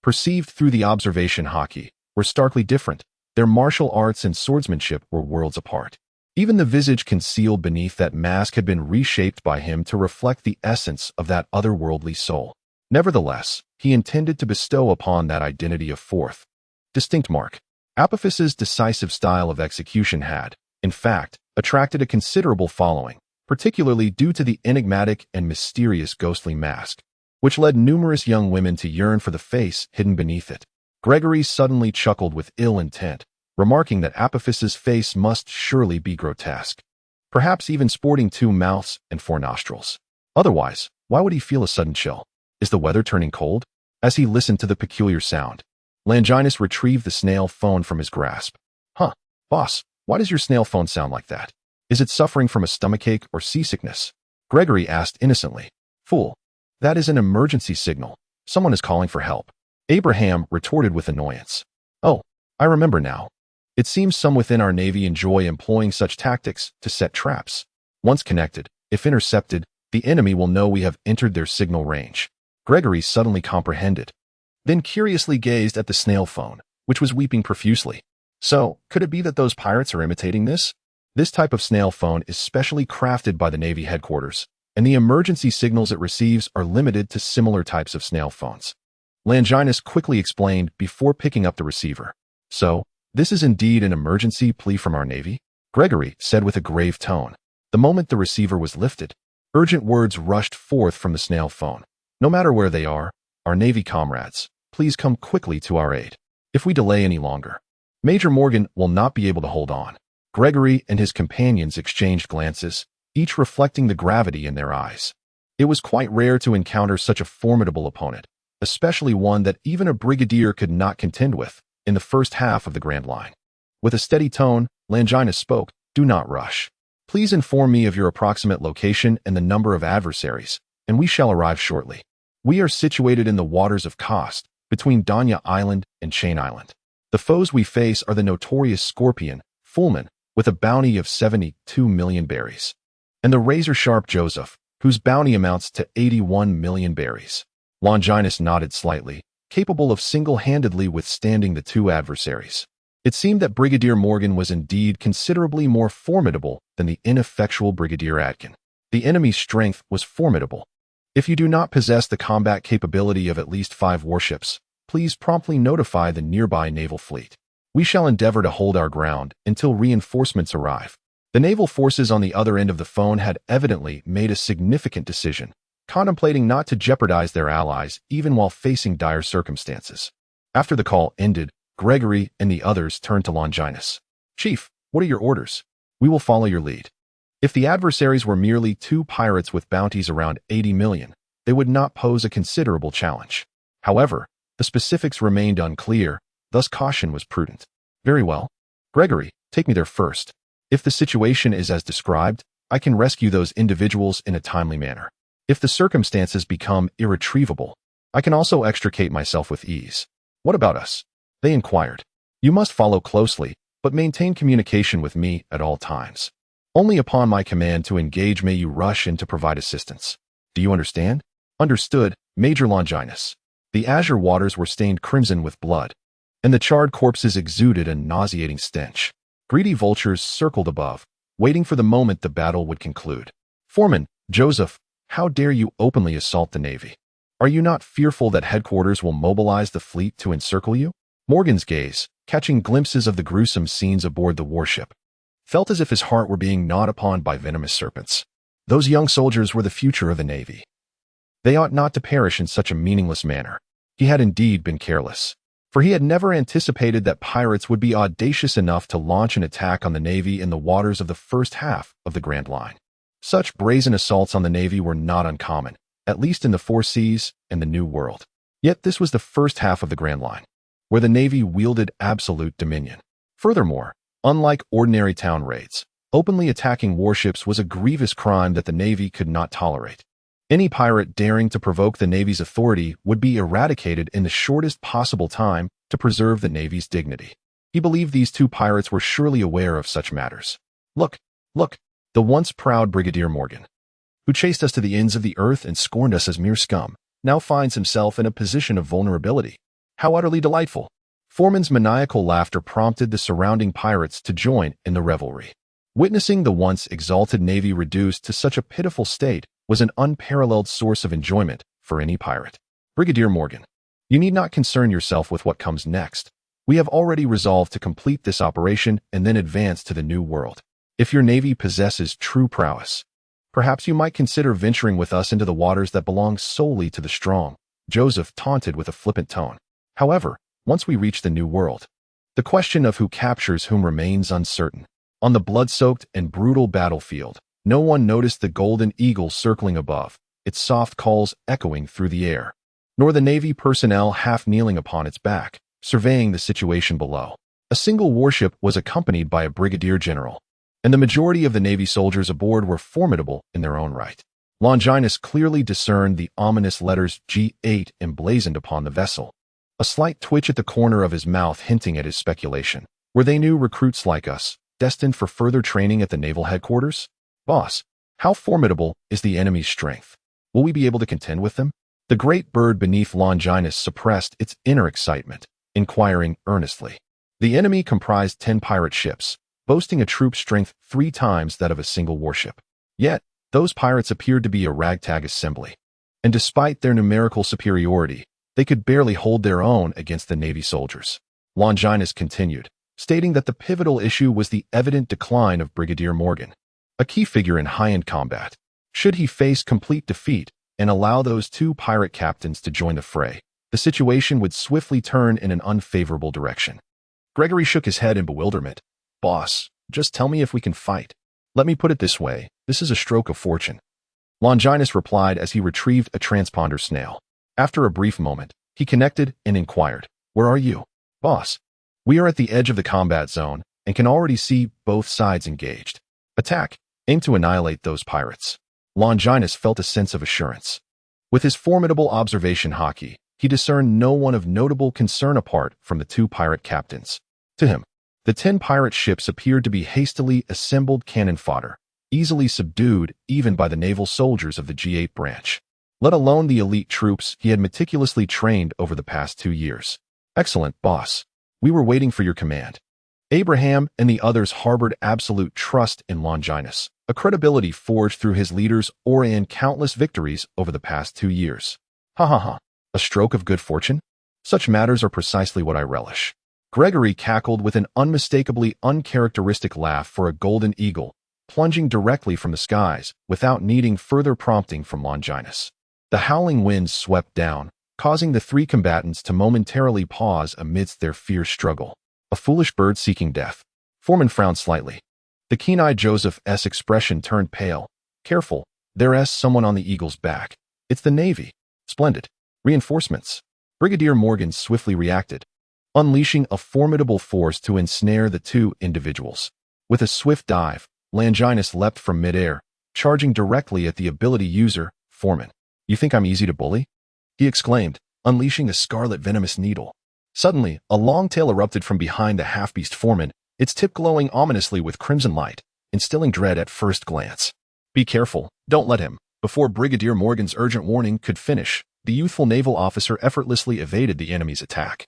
perceived through the observation hockey, were starkly different, their martial arts and swordsmanship were worlds apart. Even the visage concealed beneath that mask had been reshaped by him to reflect the essence of that otherworldly soul. Nevertheless, he intended to bestow upon that identity a fourth, distinct mark. Apophis's decisive style of execution had, in fact, attracted a considerable following, particularly due to the enigmatic and mysterious ghostly mask, which led numerous young women to yearn for the face hidden beneath it. Gregory suddenly chuckled with ill intent, remarking that Apophis's face must surely be grotesque, perhaps even sporting 2 mouths and 4 nostrils. Otherwise, why would he feel a sudden chill? Is the weather turning cold? As he listened to the peculiar sound, Longinus retrieved the snail phone from his grasp. Boss, why does your snail phone sound like that? Is it suffering from a stomachache or seasickness? Gregory asked innocently. Fool. That is an emergency signal. Someone is calling for help. Abraham retorted with annoyance. Oh, I remember now. It seems some within our Navy enjoy employing such tactics to set traps. Once connected, if intercepted, the enemy will know we have entered their signal range. Gregory suddenly comprehended, then curiously gazed at the snail phone, which was weeping profusely. So, could it be that those pirates are imitating this? This type of snail phone is specially crafted by the Navy headquarters, and the emergency signals it receives are limited to similar types of snail phones. Longinus quickly explained before picking up the receiver. So, this is indeed an emergency plea from our Navy? Gregory said with a grave tone. The moment the receiver was lifted, urgent words rushed forth from the snail phone. No matter where they are, our Navy comrades, please come quickly to our aid. If we delay any longer, Major Morgan will not be able to hold on. Gregory and his companions exchanged glances, each reflecting the gravity in their eyes. It was quite rare to encounter such a formidable opponent, especially one that even a brigadier could not contend with, in the first half of the Grand Line. With a steady tone, Longinus spoke, Do not rush. Please inform me of your approximate location and the number of adversaries, and we shall arrive shortly. We are situated in the waters of Kost, between Danya Island and Chain Island. The foes we face are the notorious Scorpion, Fullman, with a bounty of 72 million berries, and the razor-sharp Joseph, whose bounty amounts to 81 million berries. Longinus nodded slightly, capable of single-handedly withstanding the two adversaries. It seemed that Brigadier Morgan was indeed considerably more formidable than the ineffectual Brigadier Adkin. The enemy's strength was formidable. If you do not possess the combat capability of at least 5 warships, please promptly notify the nearby naval fleet. We shall endeavor to hold our ground until reinforcements arrive. The naval forces on the other end of the phone had evidently made a significant decision, contemplating not to jeopardize their allies even while facing dire circumstances. After the call ended, Gregory and the others turned to Longinus. Chief, what are your orders? We will follow your lead. If the adversaries were merely 2 pirates with bounties around 80 million, they would not pose a considerable challenge. However, the specifics remained unclear, thus caution was prudent. Very well. Gregory, take me there first. If the situation is as described, I can rescue those individuals in a timely manner. If the circumstances become irretrievable, I can also extricate myself with ease. What about us? They inquired. You must follow closely, but maintain communication with me at all times. Only upon my command to engage may you rush in to provide assistance. Do you understand? Understood, Major Longinus. The azure waters were stained crimson with blood, and the charred corpses exuded a nauseating stench. Greedy vultures circled above, waiting for the moment the battle would conclude. Foreman, Joseph, how dare you openly assault the Navy? Are you not fearful that headquarters will mobilize the fleet to encircle you? Morgan's gaze, catching glimpses of the gruesome scenes aboard the warship, felt as if his heart were being gnawed upon by venomous serpents. Those young soldiers were the future of the Navy. They ought not to perish in such a meaningless manner. He had indeed been careless, for he had never anticipated that pirates would be audacious enough to launch an attack on the Navy in the waters of the first half of the Grand Line. Such brazen assaults on the Navy were not uncommon, at least in the Four Seas and the New World. Yet this was the first half of the Grand Line, where the Navy wielded absolute dominion. Furthermore, unlike ordinary town raids, openly attacking warships was a grievous crime that the Navy could not tolerate. Any pirate daring to provoke the Navy's authority would be eradicated in the shortest possible time to preserve the Navy's dignity. He believed these 2 pirates were surely aware of such matters. Look, the once proud Brigadier Morgan, who chased us to the ends of the earth and scorned us as mere scum, now finds himself in a position of vulnerability. How utterly delightful! Foreman's maniacal laughter prompted the surrounding pirates to join in the revelry. Witnessing the once exalted Navy reduced to such a pitiful state was an unparalleled source of enjoyment for any pirate. Brigadier Morgan, you need not concern yourself with what comes next. We have already resolved to complete this operation and then advance to the New World. If your Navy possesses true prowess, perhaps you might consider venturing with us into the waters that belong solely to the strong, Joseph taunted with a flippant tone. However, once we reach the New World, the question of who captures whom remains uncertain. On the blood-soaked and brutal battlefield, no one noticed the golden eagle circling above, its soft calls echoing through the air, nor the Navy personnel half kneeling upon its back, surveying the situation below. A single warship was accompanied by a brigadier general, and the majority of the Navy soldiers aboard were formidable in their own right. Longinus clearly discerned the ominous letters G8 emblazoned upon the vessel, a slight twitch at the corner of his mouth hinting at his speculation. Were they new recruits like us, destined for further training at the naval headquarters? Boss, how formidable is the enemy's strength? Will we be able to contend with them? The great bird beneath Longinus suppressed its inner excitement, inquiring earnestly. The enemy comprised 10 pirate ships, boasting a troop strength 3 times that of a single warship. Yet, those pirates appeared to be a ragtag assembly. And despite their numerical superiority, they could barely hold their own against the Navy soldiers. Longinus continued, stating that the pivotal issue was the evident decline of Brigadier Morgan, a key figure in high-end combat. Should he face complete defeat and allow those 2 pirate captains to join the fray, the situation would swiftly turn in an unfavorable direction. Gregory shook his head in bewilderment. Boss, just tell me if we can fight. Let me put it this way, this is a stroke of fortune. Longinus replied as he retrieved a transponder snail. After a brief moment, he connected and inquired, Where are you? Boss, we are at the edge of the combat zone and can already see both sides engaged. Attack. Aim to annihilate those pirates. Longinus felt a sense of assurance. With his formidable observation hockey, he discerned no one of notable concern apart from the 2 pirate captains. To him, the 10 pirate ships appeared to be hastily assembled cannon fodder, easily subdued even by the naval soldiers of the G8 branch, let alone the elite troops he had meticulously trained over the past 2 years. Excellent, boss. We were waiting for your command. Abraham and the others harbored absolute trust in Longinus, a credibility forged through his leaders or in countless victories over the past 2 years. Ha ha ha. A stroke of good fortune? Such matters are precisely what I relish. Gregory cackled with an unmistakably uncharacteristic laugh for a golden eagle, plunging directly from the skies without needing further prompting from Longinus. The howling winds swept down, causing the 3 combatants to momentarily pause amidst their fierce struggle. A foolish bird seeking death. Foreman frowned slightly. The keen-eyed Joseph's expression turned pale. Careful, there's someone on the eagle's back. It's the Navy. Splendid. Reinforcements. Brigadier Morgan swiftly reacted, unleashing a formidable force to ensnare the 2 individuals. With a swift dive, Longinus leapt from midair, charging directly at the ability user, Foreman. You think I'm easy to bully? He exclaimed, unleashing a scarlet venomous needle. Suddenly, a long tail erupted from behind the half-beast Foreman, its tip glowing ominously with crimson light, instilling dread at first glance. Be careful, don't let him. Before Brigadier Morgan's urgent warning could finish, the youthful naval officer effortlessly evaded the enemy's attack,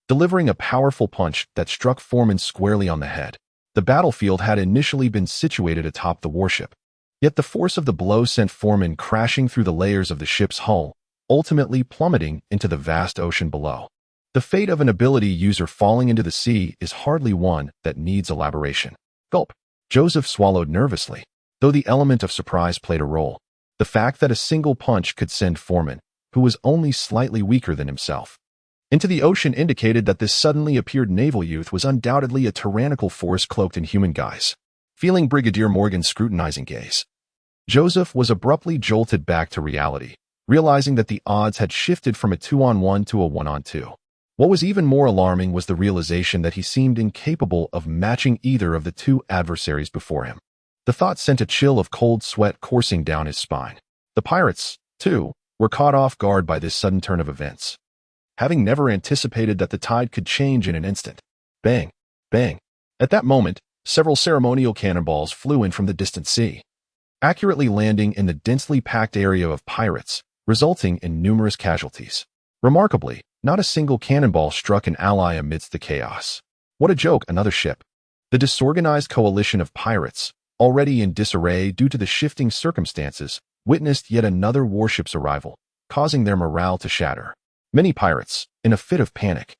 delivering a powerful punch that struck Foreman squarely on the head. The battlefield had initially been situated atop the warship, yet the force of the blow sent Foreman crashing through the layers of the ship's hull, ultimately plummeting into the vast ocean below. The fate of an ability user falling into the sea is hardly one that needs elaboration. Gulp. Joseph swallowed nervously, though the element of surprise played a role. The fact that a single punch could send Foreman, who was only slightly weaker than himself, into the ocean indicated that this suddenly appeared naval youth was undoubtedly a tyrannical force cloaked in human guise. Feeling Brigadier Morgan's scrutinizing gaze, Joseph was abruptly jolted back to reality, realizing that the odds had shifted from a 2-on-1 to a 1-on-2. What was even more alarming was the realization that he seemed incapable of matching either of the 2 adversaries before him. The thought sent a chill of cold sweat coursing down his spine. The pirates, too, were caught off guard by this sudden turn of events, having never anticipated that the tide could change in an instant. Bang! Bang! At that moment, several ceremonial cannonballs flew in from the distant sea, accurately landing in the densely packed area of pirates, resulting in numerous casualties. Remarkably, not a single cannonball struck an ally amidst the chaos. What a joke, another ship. The disorganized coalition of pirates, already in disarray due to the shifting circumstances, witnessed yet another warship's arrival, causing their morale to shatter. Many pirates, in a fit of panic,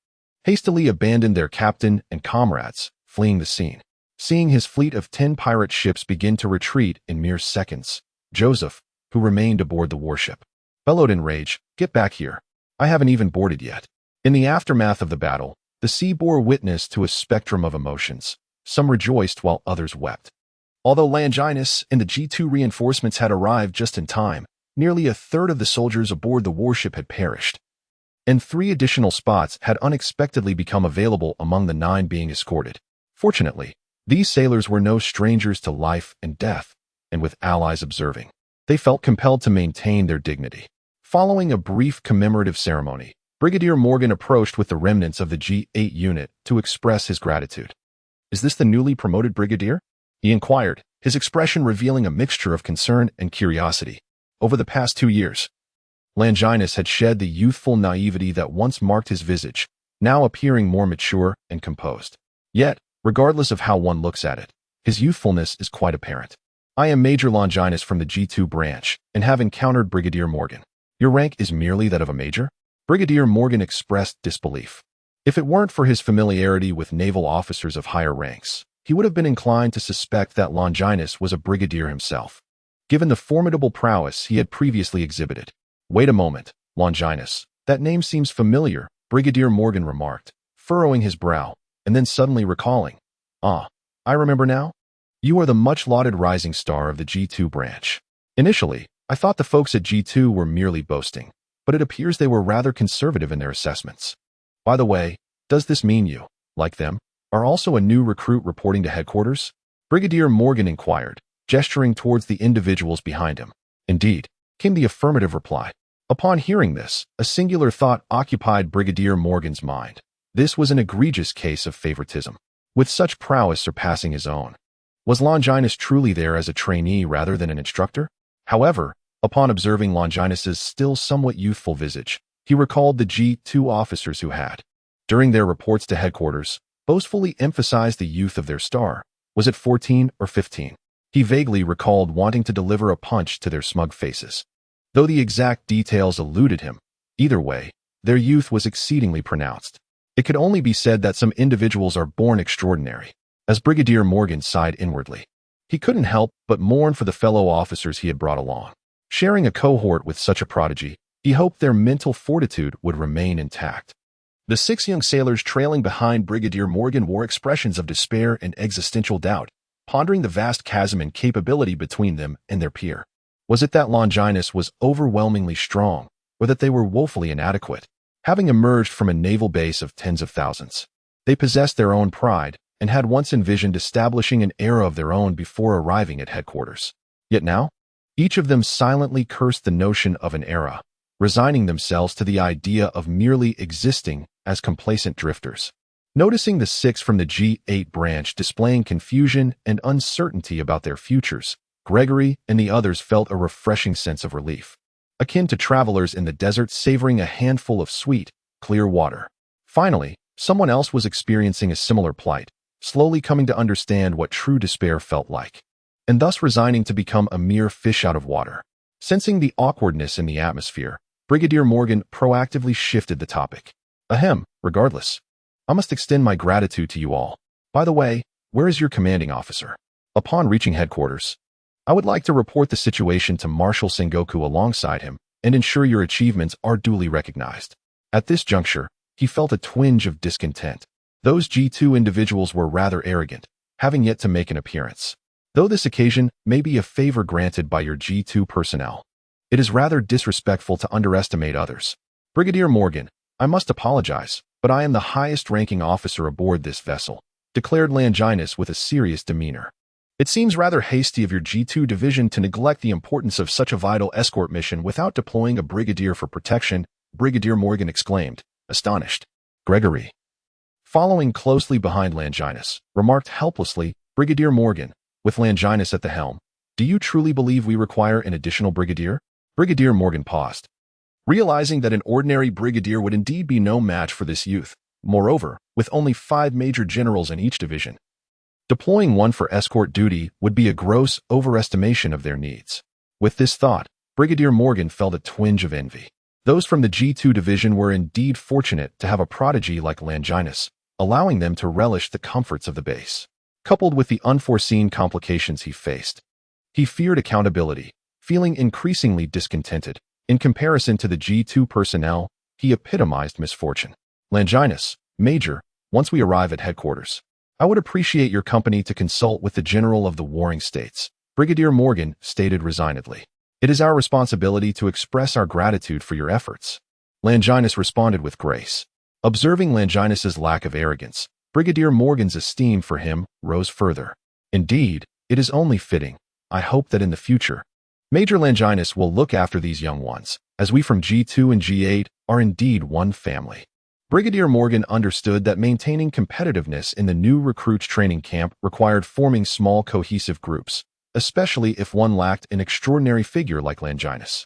hastily abandoned their captain and comrades, fleeing the scene. Seeing his fleet of 10 pirate ships begin to retreat in mere seconds, Joseph, who remained aboard the warship, bellowed in rage, "Get back here. I haven't even boarded yet." In the aftermath of the battle, the sea bore witness to a spectrum of emotions. Some rejoiced while others wept. Although Longinus and the G2 reinforcements had arrived just in time, nearly a third of the soldiers aboard the warship had perished, and 3 additional spots had unexpectedly become available among the 9 being escorted. Fortunately, these sailors were no strangers to life and death, and with allies observing, They felt compelled to maintain their dignity. Following a brief commemorative ceremony, Brigadier Morgan approached with the remnants of the G8 unit to express his gratitude. "Is this the newly promoted brigadier?" he inquired, his expression revealing a mixture of concern and curiosity. Over the past 2 years, Longinus had shed the youthful naivety that once marked his visage, now appearing more mature and composed. Yet, regardless of how one looks at it, his youthfulness is quite apparent. "I am Major Longinus from the G2 branch and have encountered Brigadier Morgan." "Your rank is merely that of a major?" Brigadier Morgan expressed disbelief. If it weren't for his familiarity with naval officers of higher ranks, he would have been inclined to suspect that Longinus was a brigadier himself, given the formidable prowess he had previously exhibited. "Wait a moment, Longinus. That name seems familiar," Brigadier Morgan remarked, furrowing his brow, and then suddenly recalling. "Ah, I remember now. You are the much-lauded rising star of the G2 branch. Initially, I thought the folks at G2 were merely boasting, but it appears they were rather conservative in their assessments. By the way, does this mean you, like them, are also a new recruit reporting to headquarters?" Brigadier Morgan inquired, gesturing towards the individuals behind him. "Indeed," came the affirmative reply. Upon hearing this, a singular thought occupied Brigadier Morgan's mind. This was an egregious case of favoritism, with such prowess surpassing his own. Was Longinus truly there as a trainee rather than an instructor? However, upon observing Longinus's still somewhat youthful visage, he recalled the G2 officers who had, during their reports to headquarters, boastfully emphasized the youth of their star. Was it 14 or 15? He vaguely recalled wanting to deliver a punch to their smug faces. Though the exact details eluded him, either way, their youth was exceedingly pronounced. It could only be said that some individuals are born extraordinary. As Brigadier Morgan sighed inwardly, he couldn't help but mourn for the fellow officers he had brought along. Sharing a cohort with such a prodigy, he hoped their mental fortitude would remain intact. The 6 young sailors trailing behind Brigadier Morgan wore expressions of despair and existential doubt, pondering the vast chasm in capability between them and their peer. Was it that Longinus was overwhelmingly strong, or that they were woefully inadequate? Having emerged from a naval base of tens of thousands, they possessed their own pride and had once envisioned establishing an era of their own before arriving at headquarters. Yet now, each of them silently cursed the notion of an era, resigning themselves to the idea of merely existing as complacent drifters. Noticing the 6 from the G8 branch displaying confusion and uncertainty about their futures, Gregory and the others felt a refreshing sense of relief, akin to travelers in the desert savoring a handful of sweet, clear water. Finally, someone else was experiencing a similar plight, slowly coming to understand what true despair felt like, and thus resigning to become a mere fish out of water. Sensing the awkwardness in the atmosphere, Brigadier Morgan proactively shifted the topic. "Ahem, regardless, I must extend my gratitude to you all. By the way, where is your commanding officer?" Upon reaching headquarters, "I would like to report the situation to Marshal Sengoku alongside him and ensure your achievements are duly recognized." At this juncture, he felt a twinge of discontent. Those G2 individuals were rather arrogant, having yet to make an appearance. Though this occasion may be a favor granted by your G2 personnel, it is rather disrespectful to underestimate others. "Brigadier Morgan, I must apologize, but I am the highest-ranking officer aboard this vessel," declared Longinus with a serious demeanor. "It seems rather hasty of your G2 division to neglect the importance of such a vital escort mission without deploying a brigadier for protection," Brigadier Morgan exclaimed, astonished. Gregory, following closely behind Longinus, remarked helplessly, "Brigadier Morgan, with Longinus at the helm, do you truly believe we require an additional brigadier?" Brigadier Morgan paused, realizing that an ordinary brigadier would indeed be no match for this youth. Moreover, with only 5 major generals in each division, deploying one for escort duty would be a gross overestimation of their needs. With this thought, Brigadier Morgan felt a twinge of envy. Those from the G2 division were indeed fortunate to have a prodigy like Longinus, allowing them to relish the comforts of the base. Coupled with the unforeseen complications he faced, he feared accountability, feeling increasingly discontented. In comparison to the G2 personnel, he epitomized misfortune. "Longinus, Major, once we arrive at headquarters, I would appreciate your company to consult with the General of the Warring States," Brigadier Morgan stated resignedly. "It is our responsibility to express our gratitude for your efforts." Longinus responded with grace. Observing Longinus's lack of arrogance, Brigadier Morgan's esteem for him rose further. "Indeed, it is only fitting. I hope that in the future, Major Longinus will look after these young ones, as we from G2 and G8 are indeed one family. Brigadier Morgan understood that maintaining competitiveness in the new recruits training camp required forming small cohesive groups, especially if one lacked an extraordinary figure like Longinus.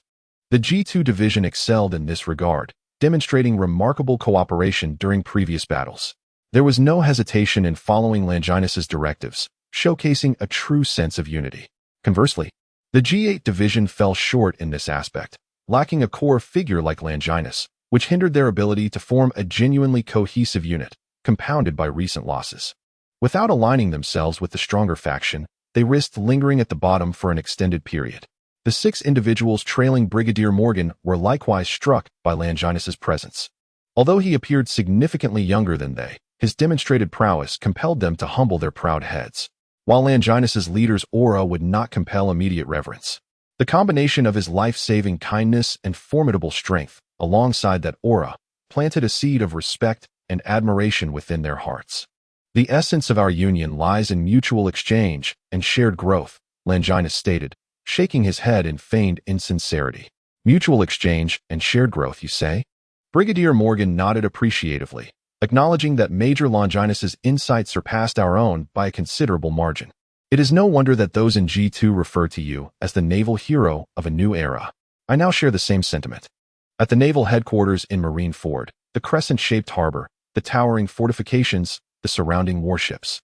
The G2 division excelled in this regard, demonstrating remarkable cooperation during previous battles. There was no hesitation in following Longinus's directives, showcasing a true sense of unity. Conversely, the G8 division fell short in this aspect, lacking a core figure like Longinus, which hindered their ability to form a genuinely cohesive unit, compounded by recent losses. Without aligning themselves with the stronger faction, they risked lingering at the bottom for an extended period. The 6 individuals trailing Brigadier Morgan were likewise struck by Longinus's presence. Although he appeared significantly younger than they, his demonstrated prowess compelled them to humble their proud heads, while Longinus's leader's aura would not compel immediate reverence. The combination of his life-saving kindness and formidable strength, alongside that aura, planted a seed of respect and admiration within their hearts. The essence of our union lies in mutual exchange and shared growth, Longinus stated, shaking his head in feigned insincerity. Mutual exchange and shared growth, you say? Brigadier Morgan nodded appreciatively, acknowledging that Major Longinus's insight surpassed our own by a considerable margin. It is no wonder that those in G2 refer to you as the naval hero of a new era. I now share the same sentiment. At the naval headquarters in Marine Ford, the crescent-shaped harbor, the towering fortifications, the surrounding warships,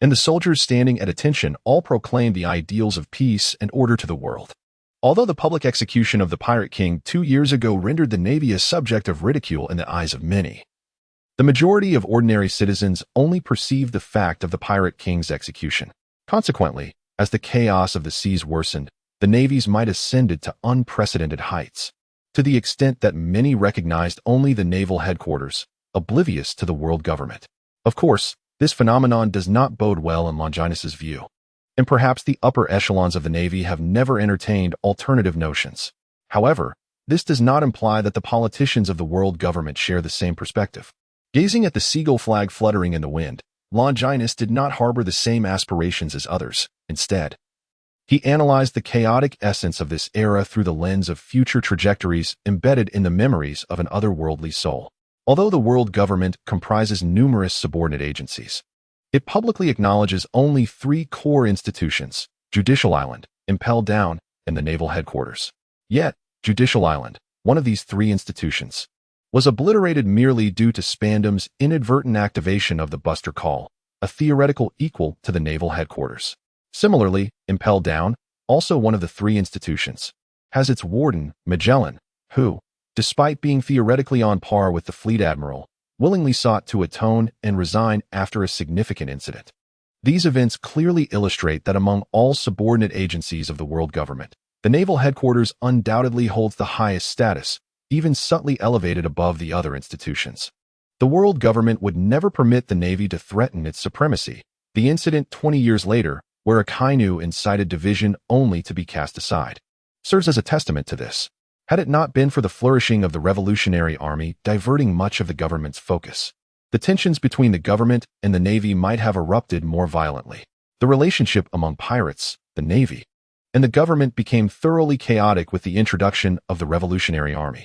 and the soldiers standing at attention all proclaim the ideals of peace and order to the world. Although the public execution of the Pirate King 2 years ago rendered the Navy a subject of ridicule in the eyes of many, the majority of ordinary citizens only perceived the fact of the Pirate King's execution. Consequently, as the chaos of the seas worsened, the navies might ascended to unprecedented heights, to the extent that many recognized only the naval headquarters, oblivious to the world government. Of course, this phenomenon does not bode well in Longinus's view, and perhaps the upper echelons of the Navy have never entertained alternative notions. However, this does not imply that the politicians of the world government share the same perspective. Gazing at the seagull flag fluttering in the wind, Longinus did not harbor the same aspirations as others. Instead, he analyzed the chaotic essence of this era through the lens of future trajectories embedded in the memories of an otherworldly soul. Although the world government comprises numerous subordinate agencies, it publicly acknowledges only 3 core institutions: Judicial Island, Impel Down, and the naval headquarters. Yet, Judicial Island, one of these 3 institutions, was obliterated merely due to Spandam's inadvertent activation of the Buster Call, a theoretical equal to the naval headquarters. Similarly, Impel Down, also one of the 3 institutions, has its warden, Magellan, who, despite being theoretically on par with the fleet admiral, willingly sought to atone and resign after a significant incident. These events clearly illustrate that among all subordinate agencies of the world government, the naval headquarters undoubtedly holds the highest status, even subtly elevated above the other institutions. The world government would never permit the Navy to threaten its supremacy. The incident 20 years later, where a Kainu incited division only to be cast aside, serves as a testament to this. Had it not been for the flourishing of the Revolutionary Army diverting much of the government's focus, the tensions between the government and the Navy might have erupted more violently. The relationship among pirates, the Navy, and the government became thoroughly chaotic with the introduction of the Revolutionary Army.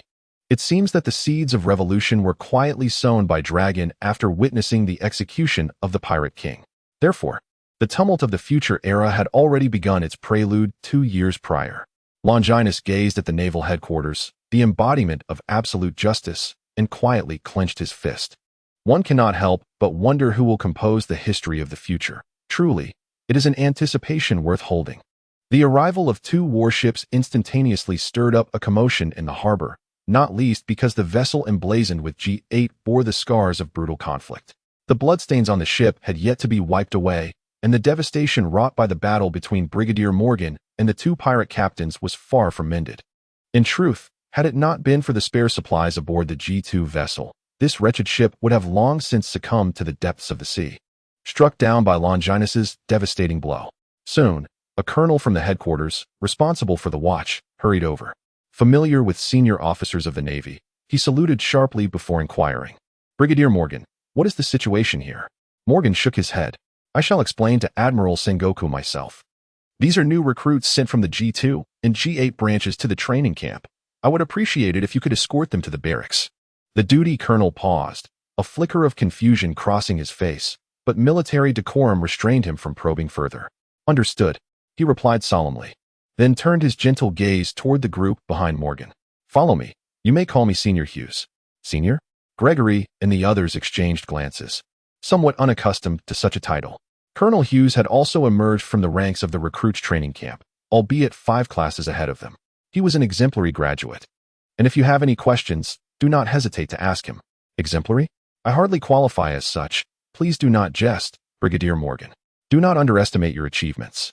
It seems that the seeds of revolution were quietly sown by Dragon after witnessing the execution of the Pirate King. Therefore, the tumult of the future era had already begun its prelude 2 years prior. Longinus gazed at the naval headquarters, the embodiment of absolute justice, and quietly clenched his fist. One cannot help but wonder who will compose the history of the future. Truly, it is an anticipation worth holding. The arrival of 2 warships instantaneously stirred up a commotion in the harbor, not least because the vessel emblazoned with G8 bore the scars of brutal conflict. The bloodstains on the ship had yet to be wiped away, and the devastation wrought by the battle between Brigadier Morgan and the 2 pirate captains was far from mended. In truth, had it not been for the spare supplies aboard the G2 vessel, this wretched ship would have long since succumbed to the depths of the sea, struck down by Longinus's devastating blow. Soon, a colonel from the headquarters, responsible for the watch, hurried over. Familiar with senior officers of the Navy, he saluted sharply before inquiring, "Brigadier Morgan, what is the situation here?" Morgan shook his head. "I shall explain to Admiral Sengoku myself." These are new recruits sent from the G2 and G8 branches to the training camp. I would appreciate it if you could escort them to the barracks. The duty colonel paused, a flicker of confusion crossing his face, but military decorum restrained him from probing further. Understood, he replied solemnly, then turned his gentle gaze toward the group behind Morgan. Follow me. You may call me Senior Hughes. Senior? Gregory and the others exchanged glances, somewhat unaccustomed to such a title. Colonel Hughes had also emerged from the ranks of the recruits training camp, albeit 5 classes ahead of them. He was an exemplary graduate. And if you have any questions, do not hesitate to ask him. Exemplary? I hardly qualify as such. Please do not jest, Brigadier Morgan. Do not underestimate your achievements.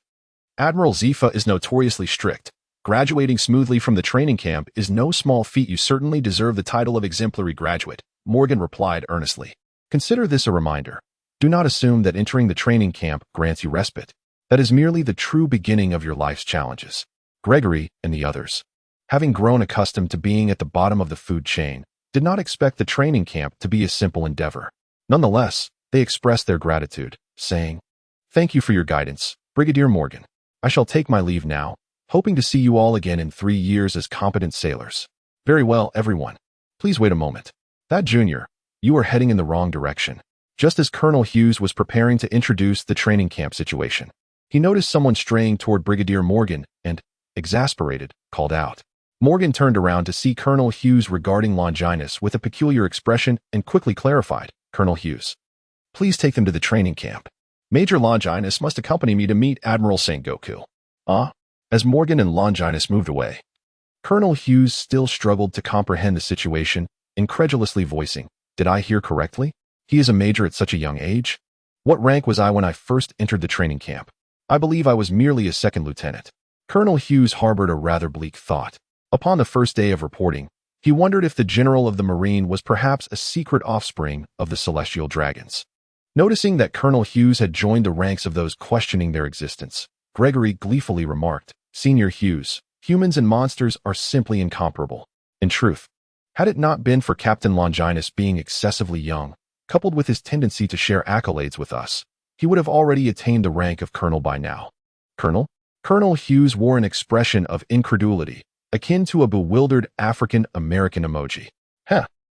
Admiral Zifa is notoriously strict. Graduating smoothly from the training camp is no small feat. You certainly deserve the title of exemplary graduate, Morgan replied earnestly. Consider this a reminder. Do not assume that entering the training camp grants you respite. That is merely the true beginning of your life's challenges. Gregory and the others, having grown accustomed to being at the bottom of the food chain, did not expect the training camp to be a simple endeavor. Nonetheless, they expressed their gratitude, saying, "Thank you for your guidance, Brigadier Morgan. I shall take my leave now, hoping to see you all again in 3 years as competent sailors." Very well, everyone. Please wait a moment. That junior, you are heading in the wrong direction. Just as Colonel Hughes was preparing to introduce the training camp situation, he noticed someone straying toward Brigadier Morgan and, exasperated, called out. Morgan turned around to see Colonel Hughes regarding Longinus with a peculiar expression and quickly clarified, "Colonel Hughes, please take them to the training camp. Major Longinus must accompany me to meet Admiral Sengoku." As Morgan and Longinus moved away, Colonel Hughes still struggled to comprehend the situation, incredulously voicing, "Did I hear correctly? He is a major at such a young age? What rank was I when I first entered the training camp? I believe I was merely a second lieutenant." Colonel Hughes harbored a rather bleak thought. Upon the first day of reporting, he wondered if the general of the Marine was perhaps a secret offspring of the Celestial Dragons. Noticing that Colonel Hughes had joined the ranks of those questioning their existence, Gregory gleefully remarked, "Senior Hughes, humans and monsters are simply incomparable." In truth, had it not been for Captain Longinus being excessively young, coupled with his tendency to share accolades with us, he would have already attained the rank of colonel by now. Colonel? Colonel Hughes wore an expression of incredulity, akin to a bewildered African-American emoji.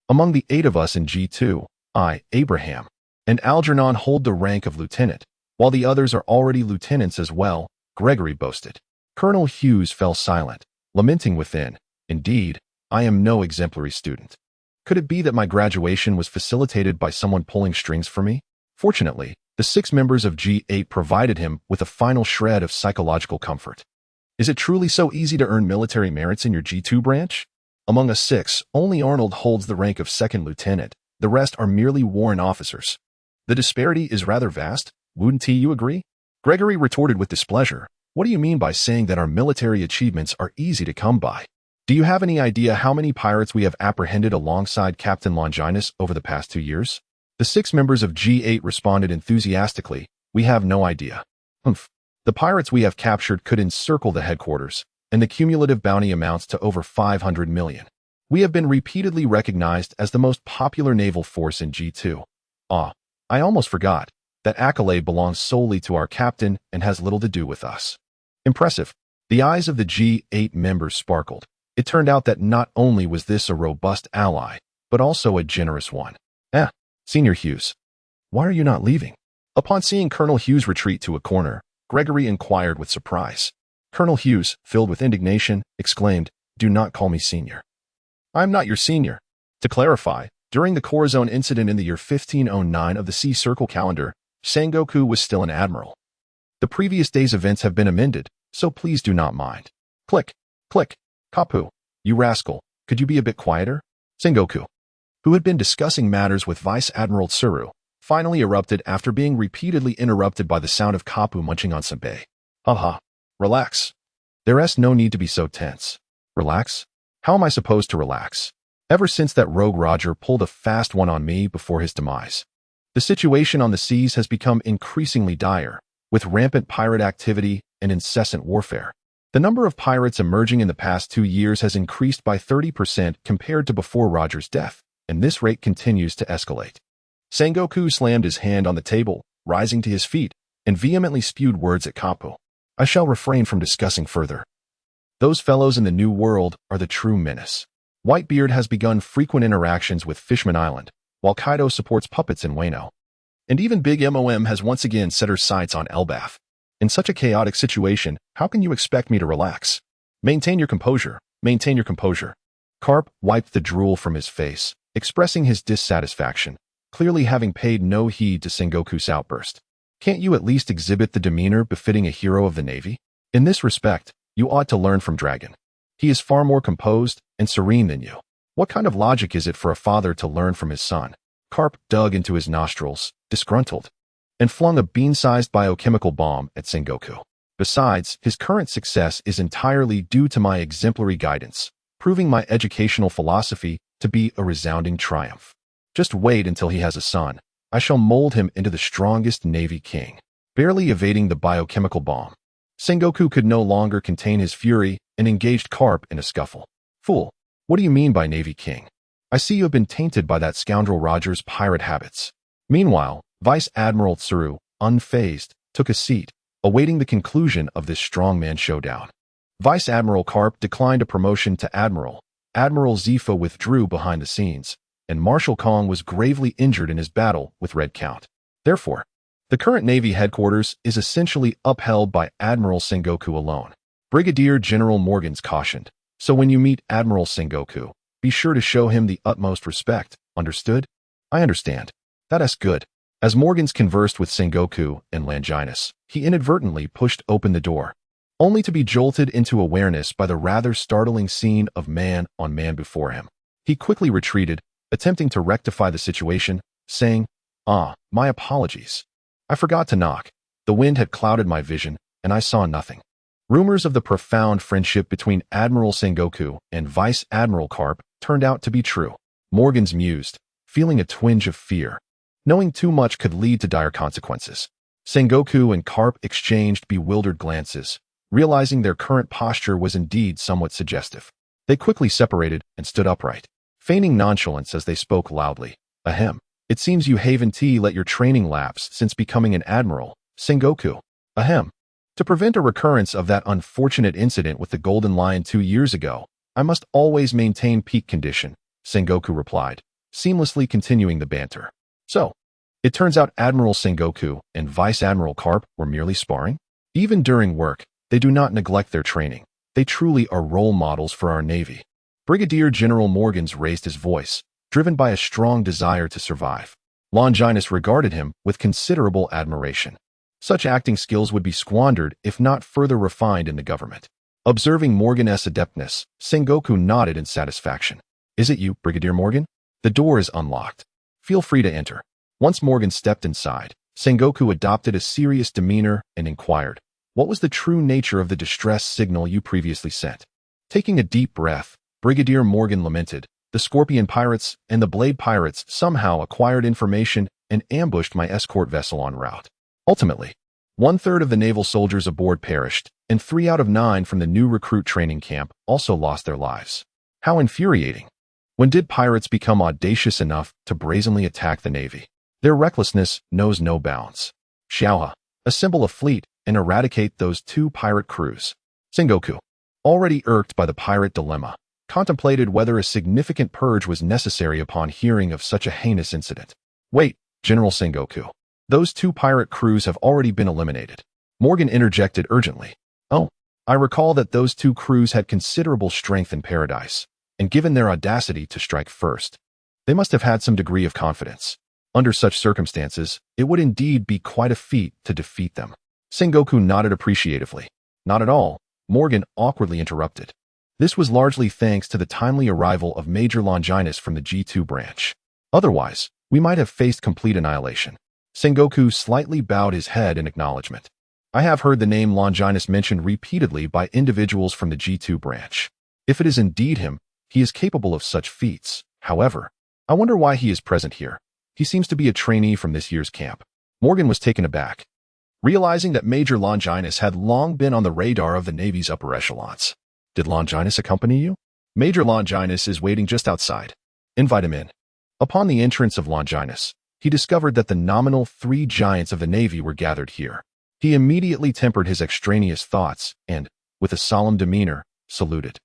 Among the 8 of us in G2, I, Abraham, and Algernon hold the rank of lieutenant, while the others are already lieutenants as well, Gregory boasted. Colonel Hughes fell silent, lamenting within, "Indeed, I am no exemplary student. Could it be that my graduation was facilitated by someone pulling strings for me?" Fortunately, the 6 members of G8 provided him with a final shred of psychological comfort. Is it truly so easy to earn military merits in your G2 branch? Among us 6, only Arnold holds the rank of second lieutenant. The rest are merely warrant officers. The disparity is rather vast, wouldn't you agree? Gregory retorted with displeasure. What do you mean by saying that our military achievements are easy to come by? Do you have any idea how many pirates we have apprehended alongside Captain Longinus over the past 2 years? The 6 members of G8 responded enthusiastically, "We have no idea." Humph. The pirates we have captured could encircle the headquarters, and the cumulative bounty amounts to over 500 million. We have been repeatedly recognized as the most popular naval force in G2. I almost forgot. That accolade belongs solely to our captain and has little to do with us. Impressive. The eyes of the G8 members sparkled. It turned out that not only was this a robust ally, but also a generous one. Senior Hughes, why are you not leaving? Upon seeing Colonel Hughes retreat to a corner, Gregory inquired with surprise. Colonel Hughes, filled with indignation, exclaimed, "Do not call me senior. I am not your senior." To clarify, during the Corazon incident in the year 1509 of the Sea Circle calendar, Sengoku was still an admiral. The previous day's events have been amended, so please do not mind. Click, click. Kapu, you rascal, could you be a bit quieter? Sengoku, who had been discussing matters with Vice Admiral Tsuru, finally erupted after being repeatedly interrupted by the sound of Kapu munching on some bay. Relax. There's no need to be so tense. Relax? How am I supposed to relax? Ever since that rogue Roger pulled a fast one on me before his demise, the situation on the seas has become increasingly dire, with rampant pirate activity and incessant warfare. The number of pirates emerging in the past 2 years has increased by 30% compared to before Roger's death, and this rate continues to escalate. Sengoku slammed his hand on the table, rising to his feet, and vehemently spewed words at Kapu. I shall refrain from discussing further. Those fellows in the New World are the true menace. Whitebeard has begun frequent interactions with Fishman Island, while Kaido supports puppets in Wano. And even Big Mom has once again set her sights on Elbath. In such a chaotic situation, how can you expect me to relax? Maintain your composure. Maintain your composure. Carp wiped the drool from his face, expressing his dissatisfaction, clearly having paid no heed to Sengoku's outburst. Can't you at least exhibit the demeanor befitting a hero of the Navy? In this respect, you ought to learn from Dragon. He is far more composed and serene than you. What kind of logic is it for a father to learn from his son? Carp dug into his nostrils, disgruntled, and flung a bean-sized biochemical bomb at Sengoku. Besides, his current success is entirely due to my exemplary guidance, proving my educational philosophy to be a resounding triumph. Just wait until he has a son. I shall mold him into the strongest Navy king. Barely evading the biochemical bomb, Sengoku could no longer contain his fury and engaged Carp in a scuffle. Fool, what do you mean by Navy king? I see you have been tainted by that scoundrel Roger's pirate habits. Meanwhile, Vice Admiral Tsuru, unfazed, took a seat, awaiting the conclusion of this strongman showdown. Vice Admiral Carp declined a promotion to Admiral. Admiral Zifa withdrew behind the scenes, and Marshal Kong was gravely injured in his battle with Red Count. Therefore, the current Navy headquarters is essentially upheld by Admiral Sengoku alone. Brigadier General Morgan's cautioned, so when you meet Admiral Sengoku, be sure to show him the utmost respect. Understood? I understand. That's good. As Morgans conversed with Sengoku and Longinus, he inadvertently pushed open the door, only to be jolted into awareness by the rather startling scene of man on man before him. He quickly retreated, attempting to rectify the situation, saying, my apologies. I forgot to knock. The wind had clouded my vision, and I saw nothing. Rumors of the profound friendship between Admiral Sengoku and Vice Admiral Carp turned out to be true. Morgans mused, feeling a twinge of fear. Knowing too much could lead to dire consequences. Sengoku and Carp exchanged bewildered glances, realizing their current posture was indeed somewhat suggestive. They quickly separated and stood upright, feigning nonchalance as they spoke loudly. Ahem. It seems you haven't let your training lapse since becoming an admiral, Sengoku. Ahem. To prevent a recurrence of that unfortunate incident with the Golden Lion 2 years ago, I must always maintain peak condition, Sengoku replied, seamlessly continuing the banter. So, it turns out Admiral Sengoku and Vice Admiral Carp were merely sparring? Even during work, they do not neglect their training. They truly are role models for our Navy. Brigadier General Morgans raised his voice, driven by a strong desire to survive. Longinus regarded him with considerable admiration. Such acting skills would be squandered if not further refined in the government. Observing Morgan's adeptness, Sengoku nodded in satisfaction. Is it you, Brigadier Morgan? The door is unlocked. Feel free to enter. Once Morgan stepped inside, Sengoku adopted a serious demeanor and inquired, what was the true nature of the distress signal you previously sent? Taking a deep breath, Brigadier Morgan lamented, the Scorpion Pirates and the Blade Pirates somehow acquired information and ambushed my escort vessel en route. Ultimately, 1/3 of the naval soldiers aboard perished, and 3 out of 9 from the new recruit training camp also lost their lives. How infuriating! When did pirates become audacious enough to brazenly attack the Navy? Their recklessness knows no bounds. Xiaoha, assemble a fleet and eradicate those 2 pirate crews. Sengoku, already irked by the pirate dilemma, contemplated whether a significant purge was necessary upon hearing of such a heinous incident. Wait, General Sengoku. Those 2 pirate crews have already been eliminated. Morgan interjected urgently. Oh, I recall that those 2 crews had considerable strength in Paradise, and given their audacity to strike first, they must have had some degree of confidence. Under such circumstances, it would indeed be quite a feat to defeat them. Sengoku nodded appreciatively. Not at all, Morgan awkwardly interrupted. This was largely thanks to the timely arrival of Major Longinus from the G2 branch. Otherwise, we might have faced complete annihilation. Sengoku slightly bowed his head in acknowledgement. I have heard the name Longinus mentioned repeatedly by individuals from the G2 branch. If it is indeed him, he is capable of such feats. However, I wonder why he is present here. He seems to be a trainee from this year's camp. Morgan was taken aback, realizing that Major Longinus had long been on the radar of the Navy's upper echelons. Did Longinus accompany you? Major Longinus is waiting just outside. Invite him in. Upon the entrance of Longinus, he discovered that the nominal 3 giants of the Navy were gathered here. He immediately tempered his extraneous thoughts and, with a solemn demeanor, saluted.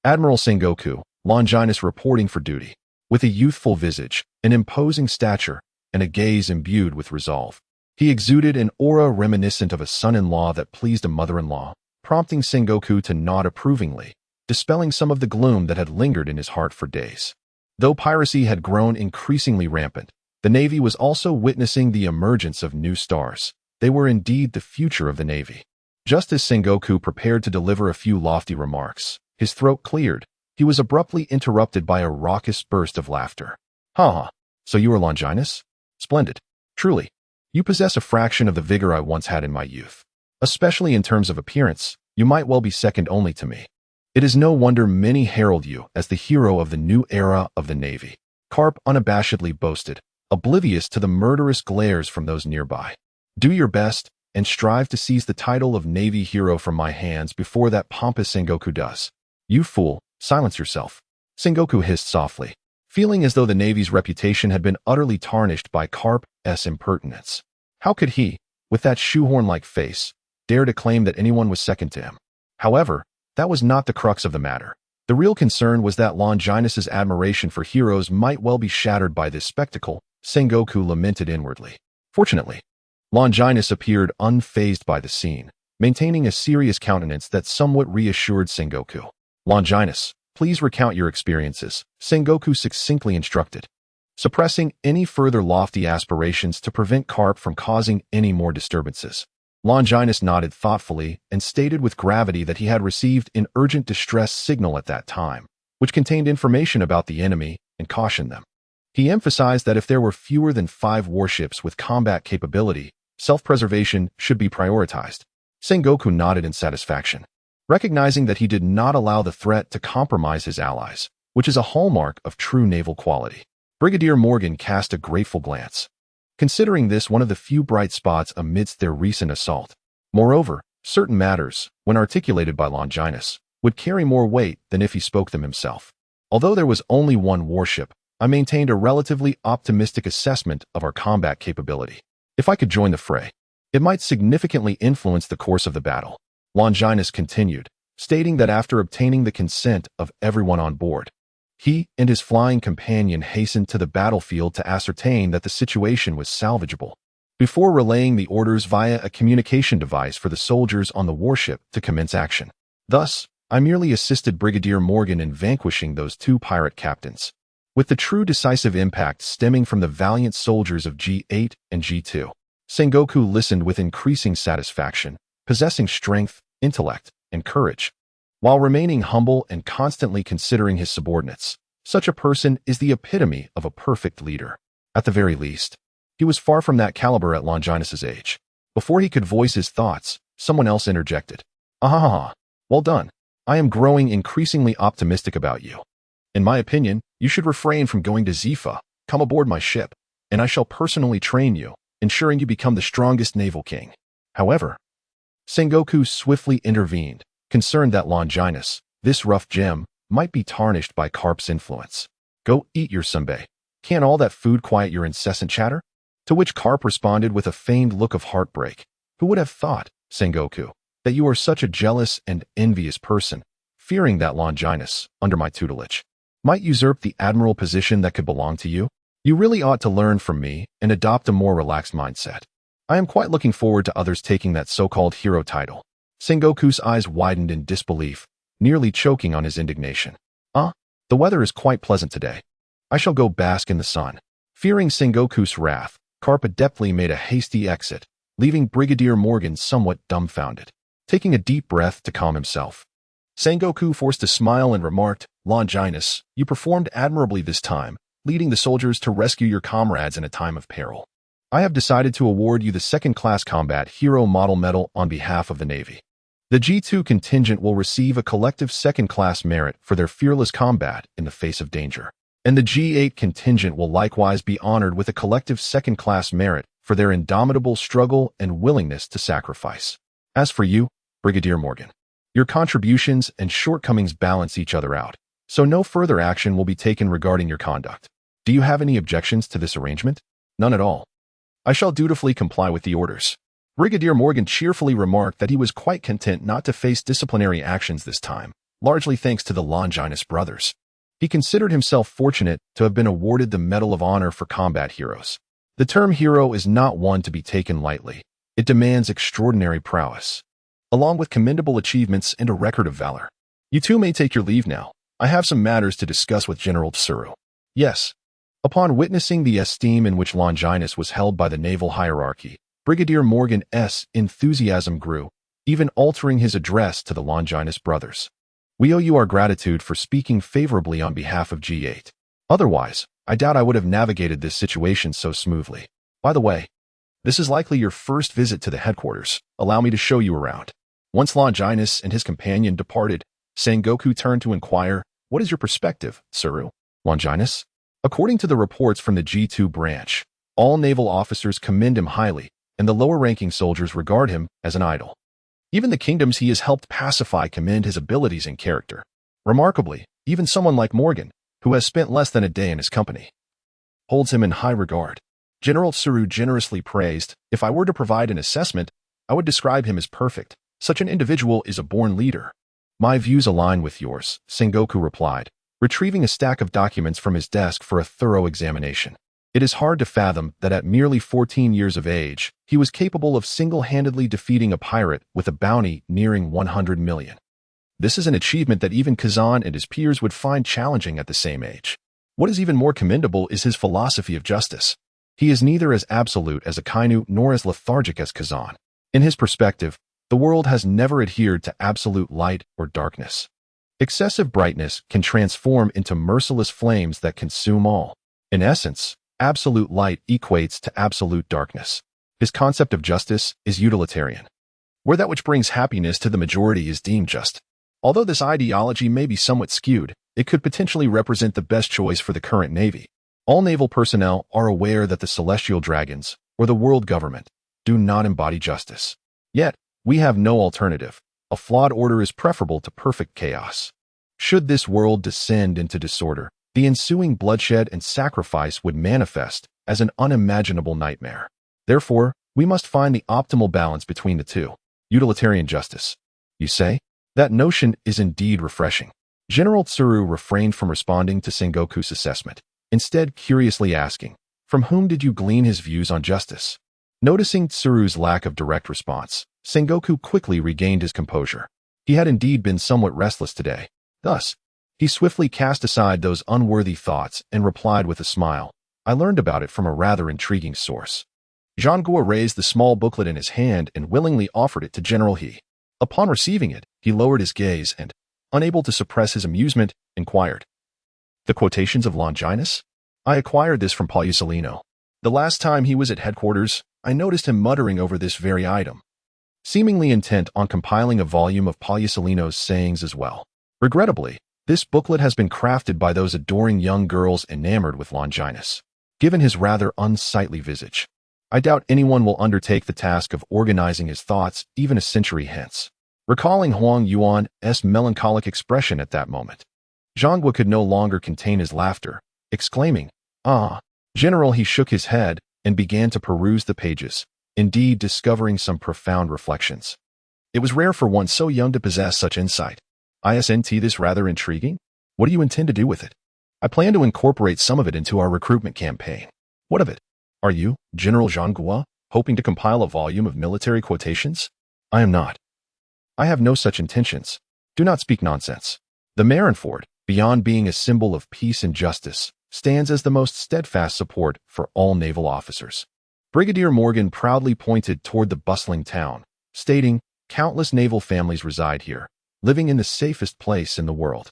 Admiral Sengoku, Longinus reporting for duty. With a youthful visage, an imposing stature, and a gaze imbued with resolve. He exuded an aura reminiscent of a son-in-law that pleased a mother-in-law, prompting Sengoku to nod approvingly, dispelling some of the gloom that had lingered in his heart for days. Though piracy had grown increasingly rampant, the Navy was also witnessing the emergence of new stars. They were indeed the future of the Navy. Just as Sengoku prepared to deliver a few lofty remarks, his throat cleared. He was abruptly interrupted by a raucous burst of laughter. Ha! So you are Longinus? Splendid. Truly, you possess a fraction of the vigor I once had in my youth. Especially in terms of appearance, you might well be second only to me. It is no wonder many herald you as the hero of the new era of the Navy. Carp unabashedly boasted, oblivious to the murderous glares from those nearby. Do your best, and strive to seize the title of Navy hero from my hands before that pompous Sengoku does. You fool, silence yourself. Sengoku hissed softly, feeling as though the Navy's reputation had been utterly tarnished by Carp's impertinence. How could he, with that shoehorn-like face, dare to claim that anyone was second to him? However, that was not the crux of the matter. The real concern was that Longinus's admiration for heroes might well be shattered by this spectacle, Sengoku lamented inwardly. Fortunately, Longinus appeared unfazed by the scene, maintaining a serious countenance that somewhat reassured Sengoku. Longinus, please recount your experiences, Sengoku succinctly instructed, suppressing any further lofty aspirations to prevent Carp from causing any more disturbances. Longinus nodded thoughtfully and stated with gravity that he had received an urgent distress signal at that time, which contained information about the enemy and cautioned them. He emphasized that if there were fewer than 5 warships with combat capability, self-preservation should be prioritized. Sengoku nodded in satisfaction, recognizing that he did not allow the threat to compromise his allies, which is a hallmark of true naval quality. Brigadier Morgan cast a grateful glance, considering this one of the few bright spots amidst their recent assault. Moreover, certain matters, when articulated by Longinus, would carry more weight than if he spoke them himself. Although there was only one warship, I maintained a relatively optimistic assessment of our combat capability. If I could join the fray, it might significantly influence the course of the battle. Longinus continued, stating that after obtaining the consent of everyone on board, he and his flying companion hastened to the battlefield to ascertain that the situation was salvageable, before relaying the orders via a communication device for the soldiers on the warship to commence action. Thus, I merely assisted Brigadier Morgan in vanquishing those 2 pirate captains, with the true decisive impact stemming from the valiant soldiers of G8 and G2. Sengoku listened with increasing satisfaction, possessing strength, intellect, and courage, while remaining humble and constantly considering his subordinates. Such a person is the epitome of a perfect leader. At the very least, he was far from that caliber at Longinus's age. Before he could voice his thoughts, someone else interjected. Ah, well done. I am growing increasingly optimistic about you. In my opinion, you should refrain from going to Zifa. Come aboard my ship, and I shall personally train you, ensuring you become the strongest naval king. However, Sengoku swiftly intervened, concerned that Longinus, this rough gem, might be tarnished by Carp's influence. Go eat your sunbae. Can't all that food quiet your incessant chatter? To which Carp responded with a feigned look of heartbreak. Who would have thought, Sengoku, that you are such a jealous and envious person, fearing that Longinus, under my tutelage, might usurp the admiral position that could belong to you? You really ought to learn from me and adopt a more relaxed mindset. I am quite looking forward to others taking that so-called hero title. Sengoku's eyes widened in disbelief, nearly choking on his indignation. The weather is quite pleasant today. I shall go bask in the sun. Fearing Sengoku's wrath, Carp adeptly made a hasty exit, leaving Brigadier Morgan somewhat dumbfounded, taking a deep breath to calm himself. Sengoku forced a smile and remarked, Longinus, you performed admirably this time, leading the soldiers to rescue your comrades in a time of peril. I have decided to award you the second-class Combat Hero Model Medal on behalf of the Navy. The G2 contingent will receive a collective second-class merit for their fearless combat in the face of danger, and the G8 contingent will likewise be honored with a collective second-class merit for their indomitable struggle and willingness to sacrifice. As for you, Brigadier Morgan, your contributions and shortcomings balance each other out, so no further action will be taken regarding your conduct. Do you have any objections to this arrangement? None at all. I shall dutifully comply with the orders. Brigadier Morgan cheerfully remarked that he was quite content not to face disciplinary actions this time, largely thanks to the Longinus brothers. He considered himself fortunate to have been awarded the Medal of Honor for Combat Heroes. The term hero is not one to be taken lightly. It demands extraordinary prowess, along with commendable achievements and a record of valor. You two may take your leave now. I have some matters to discuss with General Tsuru. Yes. Upon witnessing the esteem in which Longinus was held by the naval hierarchy, Brigadier Morgan's enthusiasm grew, even altering his address to the Longinus brothers. We owe you our gratitude for speaking favorably on behalf of G8. Otherwise, I doubt I would have navigated this situation so smoothly. By the way, this is likely your first visit to the headquarters. Allow me to show you around. Once Longinus and his companion departed, Sengoku turned to inquire, "What is your perspective, Tsuru?" Longinus? According to the reports from the G2 branch, all naval officers commend him highly, and the lower-ranking soldiers regard him as an idol. Even the kingdoms he has helped pacify commend his abilities and character. Remarkably, even someone like Morgan, who has spent less than a day in his company, holds him in high regard. General Tsuru generously praised, "If I were to provide an assessment, I would describe him as perfect. Such an individual is a born leader." "My views align with yours," Sengoku replied, retrieving a stack of documents from his desk for a thorough examination. It is hard to fathom that at merely 14 years of age, he was capable of single-handedly defeating a pirate with a bounty nearing 100 million. This is an achievement that even Kazan and his peers would find challenging at the same age. What is even more commendable is his philosophy of justice. He is neither as absolute as Akainu nor as lethargic as Kazan. In his perspective, the world has never adhered to absolute light or darkness. Excessive brightness can transform into merciless flames that consume all. In essence, absolute light equates to absolute darkness. His concept of justice is utilitarian, where that which brings happiness to the majority is deemed just. Although this ideology may be somewhat skewed, it could potentially represent the best choice for the current Navy. All naval personnel are aware that the Celestial Dragons, or the world government, do not embody justice. Yet, we have no alternative. A flawed order is preferable to perfect chaos. Should this world descend into disorder, the ensuing bloodshed and sacrifice would manifest as an unimaginable nightmare. Therefore, we must find the optimal balance between the two. Utilitarian justice. You say? That notion is indeed refreshing. General Tsuru refrained from responding to Sengoku's assessment, instead curiously asking, "From whom did you glean his views on justice?" Noticing Tsuru's lack of direct response, Sengoku quickly regained his composure. He had indeed been somewhat restless today. Thus, he swiftly cast aside those unworthy thoughts and replied with a smile, "I learned about it from a rather intriguing source." Zhangguo raised the small booklet in his hand and willingly offered it to General He. Upon receiving it, he lowered his gaze and, unable to suppress his amusement, inquired, "The quotations of Longinus? I acquired this from Pallusolino. The last time he was at headquarters, I noticed him muttering over this very item, seemingly intent on compiling a volume of Pallusolino's sayings as well. Regrettably, this booklet has been crafted by those adoring young girls enamored with Longinus. Given his rather unsightly visage, I doubt anyone will undertake the task of organizing his thoughts even a century hence." Recalling Huang Yuan's melancholic expression at that moment, Zhangguo could no longer contain his laughter, exclaiming, "Ah, General!" He shook his head and began to peruse the pages, indeed discovering some profound reflections. It was rare for one so young to possess such insight. "Isn't this rather intriguing? What do you intend to do with it?" "I plan to incorporate some of it into our recruitment campaign." "What of it? Are you, General Zhangguo, hoping to compile a volume of military quotations?" "I am not. I have no such intentions. Do not speak nonsense. The Marineford, beyond being a symbol of peace and justice, stands as the most steadfast support for all naval officers." Brigadier Morgan proudly pointed toward the bustling town, stating, "Countless naval families reside here, living in the safest place in the world.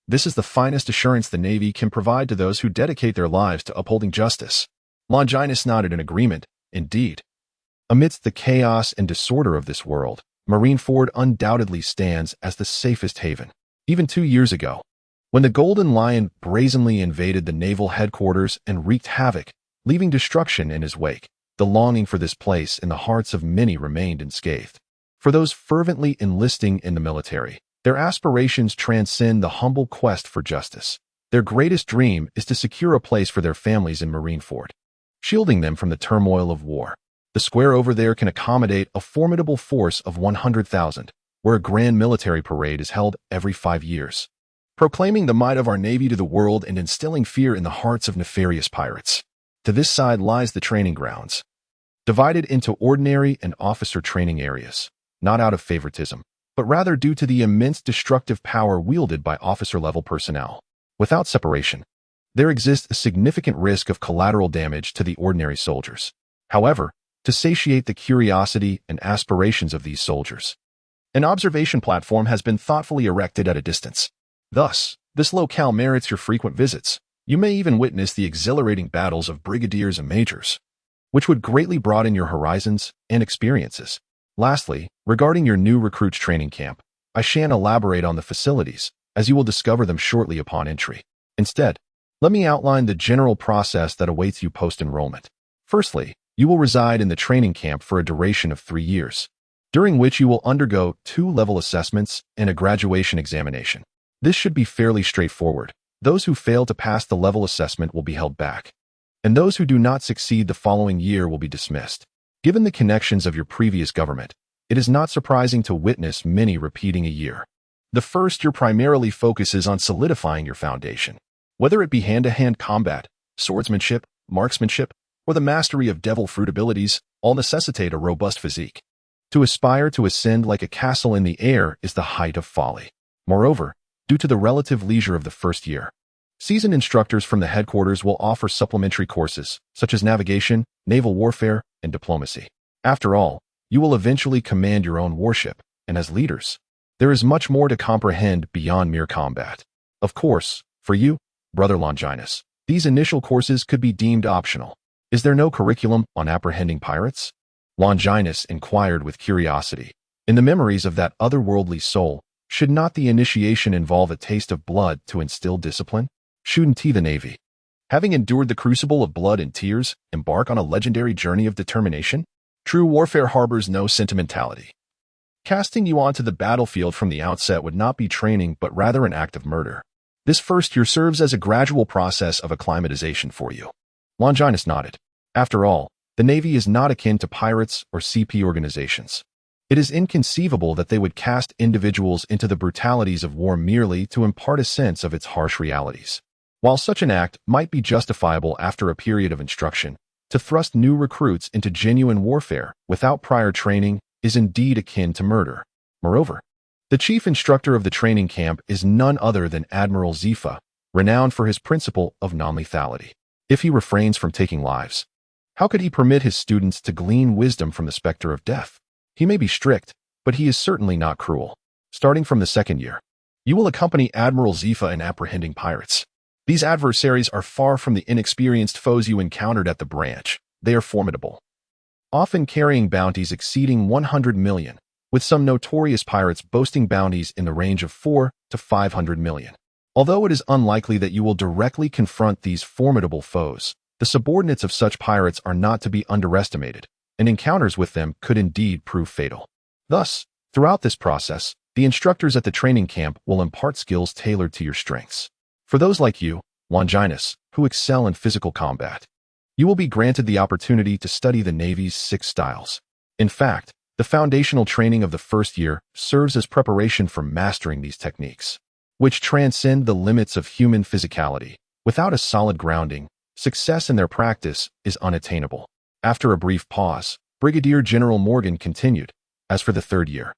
This is the finest assurance the Navy can provide to those who dedicate their lives to upholding justice." Longinus nodded in agreement. Indeed, amidst the chaos and disorder of this world, Marineford undoubtedly stands as the safest haven. Even 2 years ago, when the Golden Lion brazenly invaded the naval headquarters and wreaked havoc, leaving destruction in his wake, the longing for this place in the hearts of many remained unscathed. For those fervently enlisting in the military, their aspirations transcend the humble quest for justice. Their greatest dream is to secure a place for their families in Marineford, shielding them from the turmoil of war. The square over there can accommodate a formidable force of 100,000, where a grand military parade is held every 5 years, proclaiming the might of our navy to the world and instilling fear in the hearts of nefarious pirates. To this side lies the training grounds, divided into ordinary and officer training areas, not out of favoritism, but rather due to the immense destructive power wielded by officer-level personnel. Without separation, there exists a significant risk of collateral damage to the ordinary soldiers. However, to satiate the curiosity and aspirations of these soldiers, an observation platform has been thoughtfully erected at a distance. Thus, this locale merits your frequent visits. You may even witness the exhilarating battles of brigadiers and majors, which would greatly broaden your horizons and experiences. Lastly, regarding your new recruits training camp, I shan't elaborate on the facilities, as you will discover them shortly upon entry. Instead, let me outline the general process that awaits you post-enrollment. Firstly, you will reside in the training camp for a duration of 3 years, during which you will undergo 2 level assessments and a graduation examination. This should be fairly straightforward. Those who fail to pass the level assessment will be held back, and those who do not succeed the following year will be dismissed. Given the connections of your previous government, it is not surprising to witness many repeating a year. The first year primarily focuses on solidifying your foundation. Whether it be hand-to-hand combat, swordsmanship, marksmanship, or the mastery of devil fruit abilities, all necessitate a robust physique. To aspire to ascend like a castle in the air is the height of folly. Moreover, due to the relative leisure of the first year, seasoned instructors from the headquarters will offer supplementary courses, such as navigation, naval warfare, and diplomacy. After all, you will eventually command your own warship, and as leaders, there is much more to comprehend beyond mere combat. Of course, for you, Brother Longinus, these initial courses could be deemed optional. Is there no curriculum on apprehending pirates? Longinus inquired with curiosity. In the memories of that otherworldly soul, should not the initiation involve a taste of blood to instill discipline? Shouldn't he, the Navy, having endured the crucible of blood and tears, embark on a legendary journey of determination? True warfare harbors no sentimentality. Casting you onto the battlefield from the outset would not be training but rather an act of murder. This first year serves as a gradual process of acclimatization for you. Longinus nodded. After all, the Navy is not akin to pirates or CP organizations. It is inconceivable that they would cast individuals into the brutalities of war merely to impart a sense of its harsh realities. While such an act might be justifiable after a period of instruction, to thrust new recruits into genuine warfare without prior training is indeed akin to murder. Moreover, the chief instructor of the training camp is none other than Admiral Zifa, renowned for his principle of non-lethality. If he refrains from taking lives, how could he permit his students to glean wisdom from the specter of death? He may be strict, but he is certainly not cruel. Starting from the second year, you will accompany Admiral Zifa in apprehending pirates. These adversaries are far from the inexperienced foes you encountered at the branch. They are formidable, often carrying bounties exceeding 100 million, with some notorious pirates boasting bounties in the range of 4 to 500 million. Although it is unlikely that you will directly confront these formidable foes, the subordinates of such pirates are not to be underestimated, and encounters with them could indeed prove fatal. Thus, throughout this process, the instructors at the training camp will impart skills tailored to your strengths. For those like you, Longinus, who excel in physical combat, you will be granted the opportunity to study the Navy's 6 styles. In fact, the foundational training of the first year serves as preparation for mastering these techniques, which transcend the limits of human physicality. Without a solid grounding, success in their practice is unattainable. After a brief pause, Brigadier General Morgan continued, as for the third year,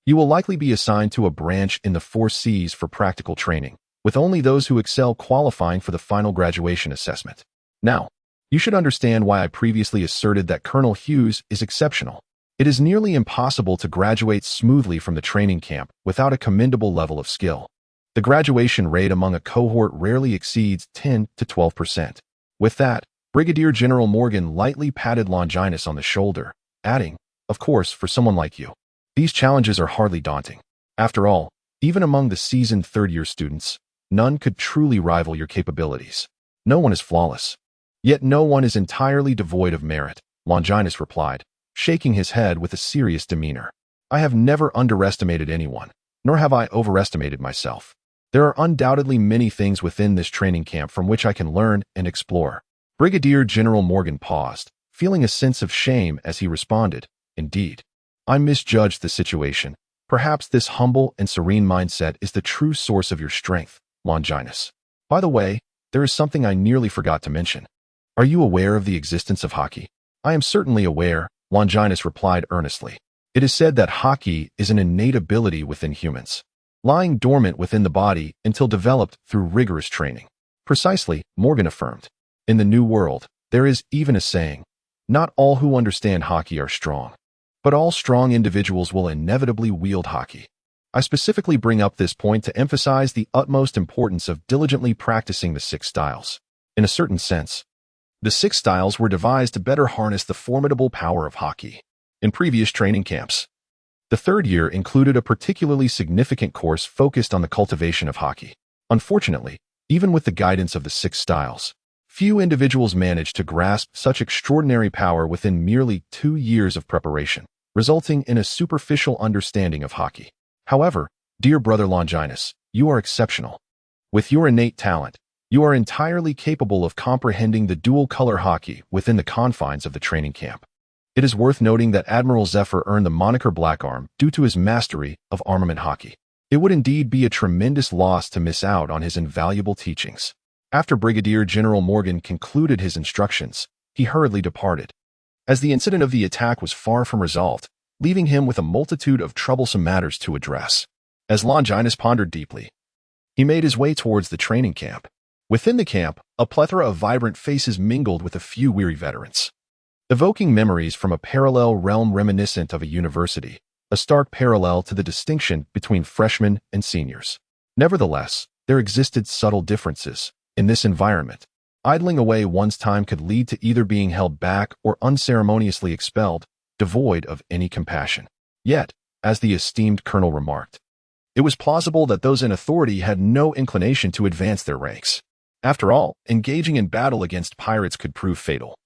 you will likely be assigned to a branch in the 4 Seas for practical training, with only those who excel qualifying for the final graduation assessment. Now, you should understand why I previously asserted that Colonel Hughes is exceptional. It is nearly impossible to graduate smoothly from the training camp without a commendable level of skill. The graduation rate among a cohort rarely exceeds 10 to 12%. With that, Brigadier General Morgan lightly patted Longinus on the shoulder, adding, "Of course, for someone like you, these challenges are hardly daunting. After all, even among the seasoned third-year students, none could truly rival your capabilities. No one is flawless. Yet no one is entirely devoid of merit," Longinus replied, shaking his head with a serious demeanor. "I have never underestimated anyone, nor have I overestimated myself. There are undoubtedly many things within this training camp from which I can learn and explore." Brigadier General Morgan paused, feeling a sense of shame as he responded, "Indeed. I misjudged the situation. Perhaps this humble and serene mindset is the true source of your strength, Longinus. By the way, there is something I nearly forgot to mention. Are you aware of the existence of hockey?" "I am certainly aware," Longinus replied earnestly. "It is said that hockey is an innate ability within humans, lying dormant within the body until developed through rigorous training." "Precisely," Morgan affirmed. "In the New World, there is even a saying, 'Not all who understand hockey are strong, but all strong individuals will inevitably wield hockey.' I specifically bring up this point to emphasize the utmost importance of diligently practicing the 6 styles. In a certain sense, the 6 styles were devised to better harness the formidable power of hockey. In previous training camps, the 3rd year included a particularly significant course focused on the cultivation of hockey. Unfortunately, even with the guidance of the 6 styles, few individuals managed to grasp such extraordinary power within merely 2 years of preparation, resulting in a superficial understanding of hockey. However, dear brother Longinus, you are exceptional. With your innate talent, you are entirely capable of comprehending the dual-color hockey within the confines of the training camp. It is worth noting that Admiral Zephyr earned the moniker Black Arm due to his mastery of armament hockey. It would indeed be a tremendous loss to miss out on his invaluable teachings. After Brigadier General Morgan concluded his instructions, he hurriedly departed, as the incident of the attack was far from resolved, leaving him with a multitude of troublesome matters to address. As Longinus pondered deeply, he made his way towards the training camp. Within the camp, a plethora of vibrant faces mingled with a few weary veterans, evoking memories from a parallel realm reminiscent of a university, a stark parallel to the distinction between freshmen and seniors. Nevertheless, there existed subtle differences. In this environment, idling away one's time could lead to either being held back or unceremoniously expelled, devoid of any compassion. Yet, as the esteemed colonel remarked, it was plausible that those in authority had no inclination to advance their ranks. After all, engaging in battle against pirates could prove fatal.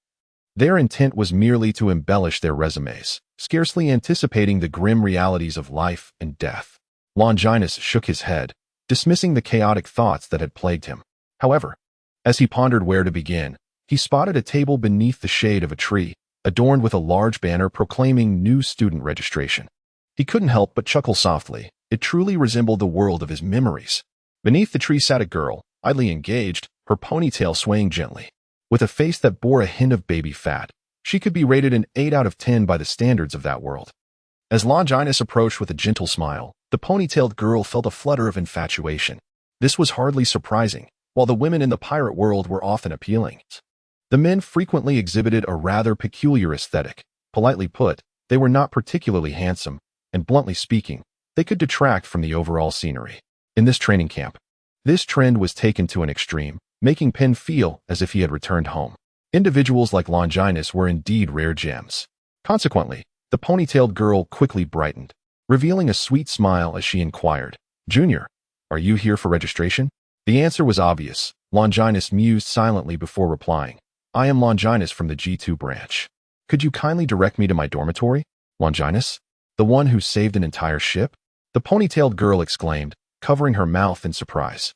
Their intent was merely to embellish their resumes, scarcely anticipating the grim realities of life and death. Longinus shook his head, dismissing the chaotic thoughts that had plagued him. However, as he pondered where to begin, he spotted a table beneath the shade of a tree, adorned with a large banner proclaiming new student registration. He couldn't help but chuckle softly. It truly resembled the world of his memories. Beneath the tree sat a girl, idly engaged, her ponytail swaying gently. With a face that bore a hint of baby fat, she could be rated an 8 out of 10 by the standards of that world. As Longinus approached with a gentle smile, the ponytailed girl felt a flutter of infatuation. This was hardly surprising. While the women in the pirate world were often appealing, the men frequently exhibited a rather peculiar aesthetic. Politely put, they were not particularly handsome, and bluntly speaking, they could detract from the overall scenery. In this training camp, this trend was taken to an extreme, making Penn feel as if he had returned home. Individuals like Longinus were indeed rare gems. Consequently, the ponytailed girl quickly brightened, revealing a sweet smile as she inquired, "Junior, are you here for registration?" The answer was obvious. Longinus mused silently before replying, "I am Longinus from the G2 branch. Could you kindly direct me to my dormitory?" "Longinus? The one who saved an entire ship?" the ponytailed girl exclaimed, covering her mouth in surprise.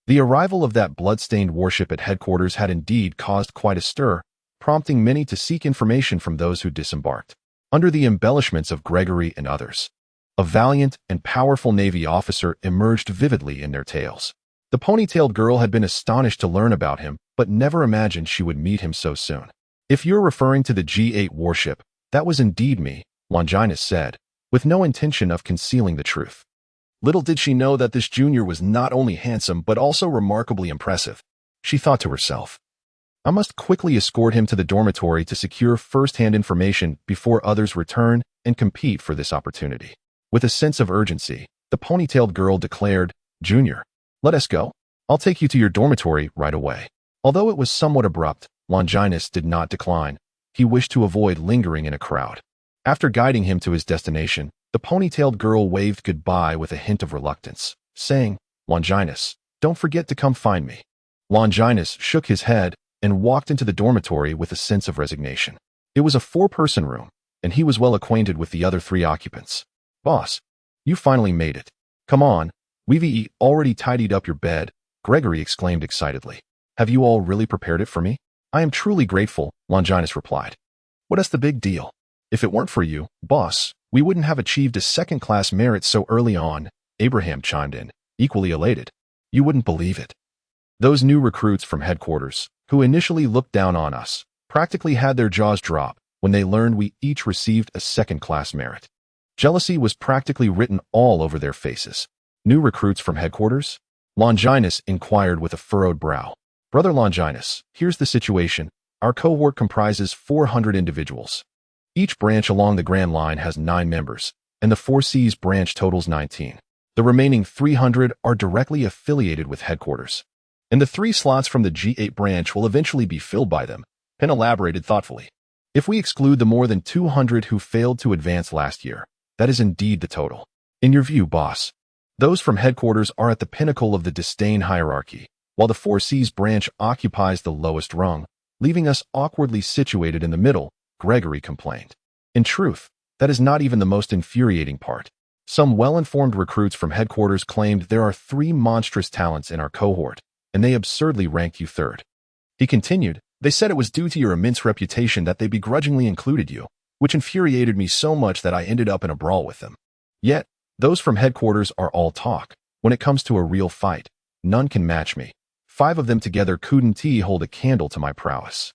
The arrival of that blood-stained warship at headquarters had indeed caused quite a stir, prompting many to seek information from those who disembarked. Under the embellishments of Gregory and others, a valiant and powerful Navy officer emerged vividly in their tales. The ponytailed girl had been astonished to learn about him, but never imagined she would meet him so soon. "If you're referring to the G8 warship, that was indeed me," Longinus said, with no intention of concealing the truth. Little did she know that this junior was not only handsome but also remarkably impressive. She thought to herself, "I must quickly escort him to the dormitory to secure first-hand information before others return and compete for this opportunity." With a sense of urgency, the ponytailed girl declared, "Junior, let us go. I'll take you to your dormitory right away." Although it was somewhat abrupt, Longinus did not decline. He wished to avoid lingering in a crowd. After guiding him to his destination, the ponytailed girl waved goodbye with a hint of reluctance, saying, "Longinus, don't forget to come find me." Longinus shook his head and walked into the dormitory with a sense of resignation. It was a 4-person room, and he was well acquainted with the other 3 occupants. "Boss, you finally made it. Come on. We've already tidied up your bed," Gregory exclaimed excitedly. "Have you all really prepared it for me?" "I am truly grateful," Longinus replied. What's the big deal? If it weren't for you, boss, we wouldn't have achieved a second-class merit so early on, Abraham chimed in, equally elated. You wouldn't believe it. Those new recruits from headquarters, who initially looked down on us, practically had their jaws drop when they learned we each received a second-class merit. Jealousy was practically written all over their faces. New recruits from headquarters? Longinus inquired with a furrowed brow. Brother Longinus, here's the situation. Our cohort comprises 400 individuals. Each branch along the Grand Line has 9 members, and the 4Cs branch totals 19. The remaining 300 are directly affiliated with headquarters. And the 3 slots from the G8 branch will eventually be filled by them, Penn elaborated thoughtfully. If we exclude the more than 200 who failed to advance last year, that is indeed the total. In your view, boss, those from headquarters are at the pinnacle of the disdain hierarchy, while the 4Cs branch occupies the lowest rung, leaving us awkwardly situated in the middle, Gregory complained. In truth, that is not even the most infuriating part. Some well-informed recruits from headquarters claimed there are 3 monstrous talents in our cohort, and they absurdly ranked you third. He continued, they said it was due to your immense reputation that they begrudgingly included you, which infuriated me so much that I ended up in a brawl with them. Yet, those from headquarters are all talk. When it comes to a real fight, none can match me. 5 of them together couldn't hold a candle to my prowess.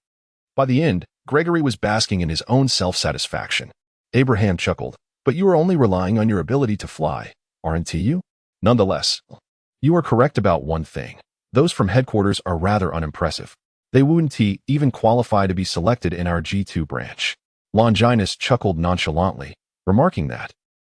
By the end, Gregory was basking in his own self-satisfaction. Abraham chuckled, but you are only relying on your ability to fly, aren't you? Nonetheless, you are correct about one thing. Those from headquarters are rather unimpressive. They wouldn't even qualify to be selected in our G2 branch. Longinus chuckled nonchalantly, remarking that,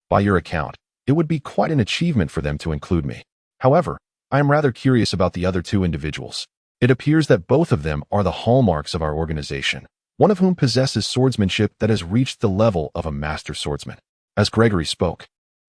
by your account, it would be quite an achievement for them to include me. However, I am rather curious about the other 2 individuals. It appears that both of them are the hallmarks of our organization, one of whom possesses swordsmanship that has reached the level of a master swordsman. As Gregory spoke,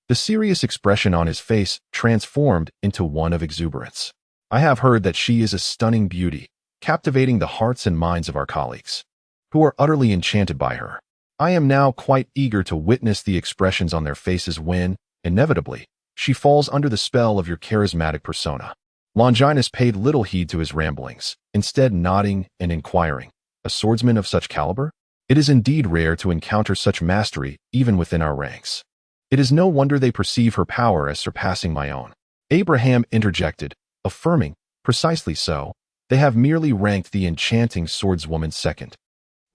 the serious expression on his face transformed into one of exuberance. I have heard that she is a stunning beauty, captivating the hearts and minds of our colleagues, who are utterly enchanted by her. I am now quite eager to witness the expressions on their faces when, inevitably, she falls under the spell of your charismatic persona. Longinus paid little heed to his ramblings, instead nodding and inquiring, a swordsman of such caliber? It is indeed rare to encounter such mastery even within our ranks. It is no wonder they perceive her power as surpassing my own. Abraham interjected, affirming, precisely so, they have merely ranked the enchanting swordswoman second.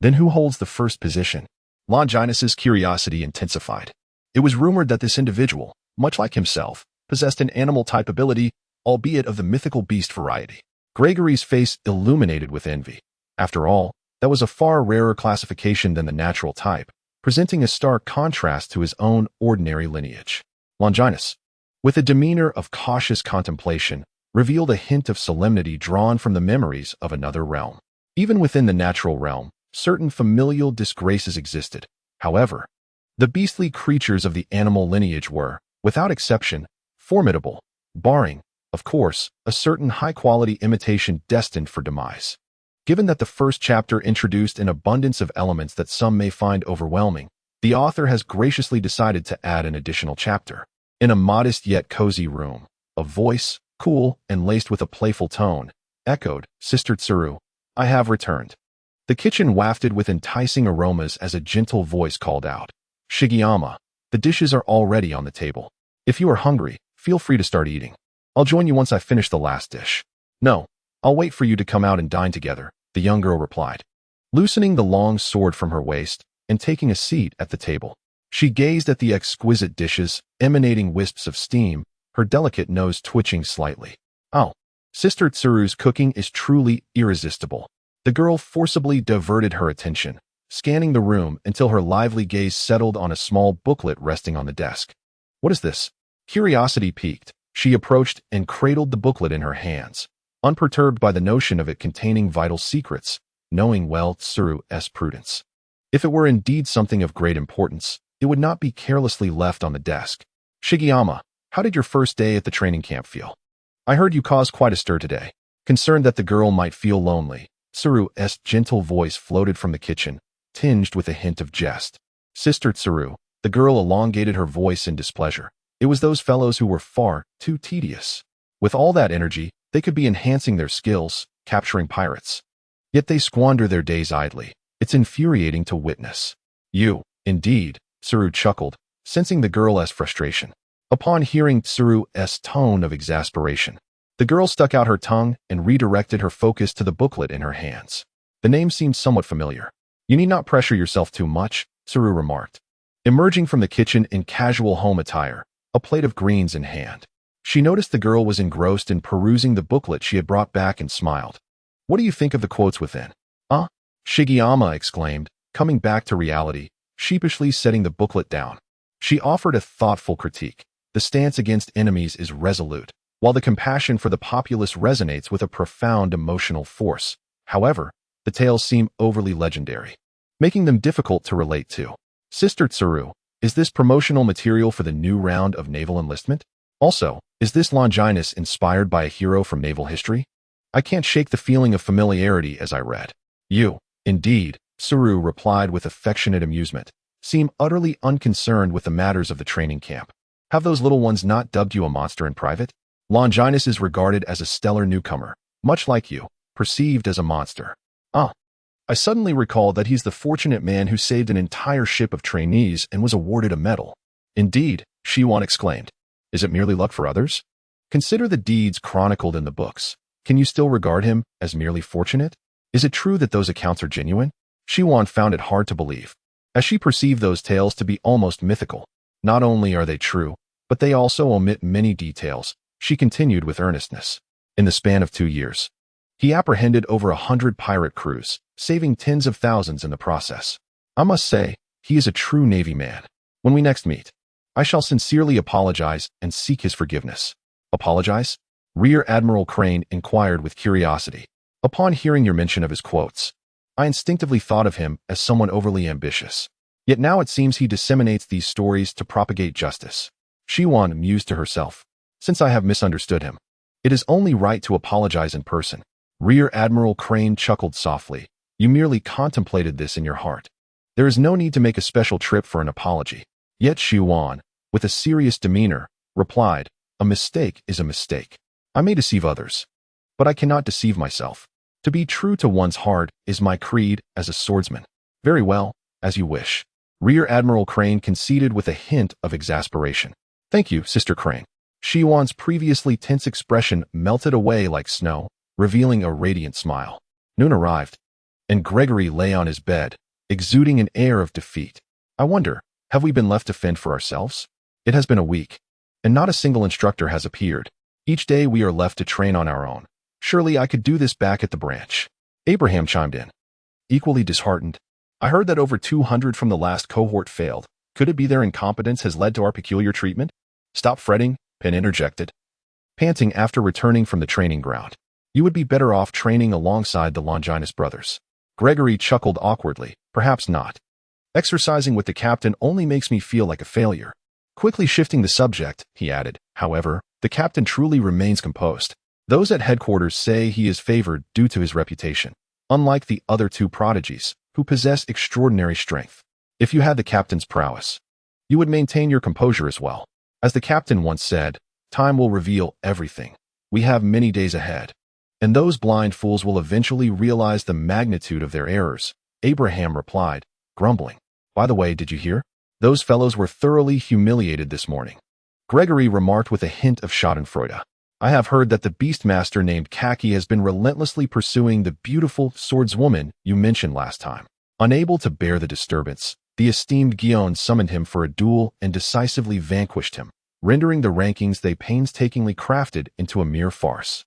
Then who holds the first position? Longinus's curiosity intensified. It was rumored that this individual, much like himself, possessed an animal-type ability, albeit of the mythical beast variety. Gregory's face illuminated with envy. After all, that was a far rarer classification than the natural type, presenting a stark contrast to his own ordinary lineage. Longinus, with a demeanor of cautious contemplation, revealed a hint of solemnity drawn from the memories of another realm. Even within the natural realm, certain familial disgraces existed. However, the beastly creatures of the animal lineage were, without exception, formidable, barring, of course, a certain high-quality imitation destined for demise. Given that the first chapter introduced an abundance of elements that some may find overwhelming, the author has graciously decided to add an additional chapter. In a modest yet cozy room, a voice, cool and laced with a playful tone, echoed, Sister Tsuru, I have returned. The kitchen wafted with enticing aromas as a gentle voice called out, Shigeyama, the dishes are already on the table. If you are hungry, feel free to start eating. I'll join you once I finish the last dish. No, I'll wait for you to come out and dine together, the young girl replied. Loosening the long sword from her waist and taking a seat at the table, she gazed at the exquisite dishes, emanating wisps of steam, her delicate nose twitching slightly. Oh, Sister Tsuru's cooking is truly irresistible. The girl forcibly diverted her attention, scanning the room until her lively gaze settled on a small booklet resting on the desk. What is this? Curiosity piqued, she approached and cradled the booklet in her hands, unperturbed by the notion of it containing vital secrets, knowing well Tsuru's prudence. If it were indeed something of great importance, it would not be carelessly left on the desk. Shigeyama, how did your first day at the training camp feel? I heard you caused quite a stir today. Concerned that the girl might feel lonely, Tsuru's gentle voice floated from the kitchen, tinged with a hint of jest. Sister Tsuru, the girl elongated her voice in displeasure. It was those fellows who were far too tedious. With all that energy, they could be enhancing their skills, capturing pirates. Yet they squander their days idly. It's infuriating to witness. You, indeed, Tsuru chuckled, sensing the girl's frustration. Upon hearing Tsuru's tone of exasperation, the girl stuck out her tongue and redirected her focus to the booklet in her hands. The name seemed somewhat familiar. You need not pressure yourself too much, Tsuru remarked. Emerging from the kitchen in casual home attire, a plate of greens in hand, she noticed the girl was engrossed in perusing the booklet she had brought back and smiled. What do you think of the quotes within? Shigeyama exclaimed, coming back to reality, sheepishly setting the booklet down. She offered a thoughtful critique. The stance against enemies is resolute, while the compassion for the populace resonates with a profound emotional force. However, the tales seem overly legendary, making them difficult to relate to. Sister Tsuru, is this promotional material for the new round of naval enlistment? Also, is this Longinus inspired by a hero from naval history? I can't shake the feeling of familiarity as I read. You, indeed, Tsuru replied with affectionate amusement, seem utterly unconcerned with the matters of the training camp. Have those little ones not dubbed you a monster in private? Longinus is regarded as a stellar newcomer, much like you, perceived as a monster. I suddenly recall that he's the fortunate man who saved an entire ship of trainees and was awarded a medal. Indeed, Shiwan exclaimed. Is it merely luck for others? Consider the deeds chronicled in the books. Can you still regard him as merely fortunate? Is it true that those accounts are genuine? Shiwan found it hard to believe, as she perceived those tales to be almost mythical. Not only are they true, but they also omit many details, she continued with earnestness. In the span of 2 years, he apprehended over 100 pirate crews, saving tens of thousands in the process. I must say, he is a true Navy man. When we next meet, I shall sincerely apologize and seek his forgiveness. Apologize? Rear Admiral Crane inquired with curiosity. Upon hearing your mention of his quotes, I instinctively thought of him as someone overly ambitious. Yet now it seems he disseminates these stories to propagate justice. Shiwan mused to herself. Since I have misunderstood him, it is only right to apologize in person. Rear Admiral Crane chuckled softly. You merely contemplated this in your heart. There is no need to make a special trip for an apology. Yet Shiwan, with a serious demeanor, replied, a mistake is a mistake. I may deceive others, but I cannot deceive myself. To be true to one's heart is my creed as a swordsman. Very well, as you wish. Rear Admiral Crane conceded with a hint of exasperation. Thank you, Sister Crane. Shiwan's previously tense expression melted away like snow, revealing a radiant smile. Noon arrived, and Gregory lay on his bed, exuding an air of defeat. I wonder, have we been left to fend for ourselves? It has been a week, and not a single instructor has appeared. Each day we are left to train on our own. Surely I could do this back at the branch. Abraham chimed in, equally disheartened. I heard that over 200 from the last cohort failed. Could it be their incompetence has led to our peculiar treatment? Stop fretting, Penn interjected, panting after returning from the training ground. You would be better off training alongside the Longinus brothers. Gregory chuckled awkwardly. Perhaps not. Exercising with the captain only makes me feel like a failure. Quickly shifting the subject, he added, however, the captain truly remains composed. Those at headquarters say he is favored due to his reputation, unlike the other two prodigies, who possess extraordinary strength. If you had the captain's prowess, you would maintain your composure as well. As the captain once said, time will reveal everything. We have many days ahead, and those blind fools will eventually realize the magnitude of their errors. Abraham replied, grumbling. By the way, did you hear? Those fellows were thoroughly humiliated this morning. Gregory remarked with a hint of schadenfreude. I have heard that the beastmaster named Kaki has been relentlessly pursuing the beautiful swordswoman you mentioned last time. Unable to bear the disturbance, the esteemed Gion summoned him for a duel and decisively vanquished him, rendering the rankings they painstakingly crafted into a mere farce.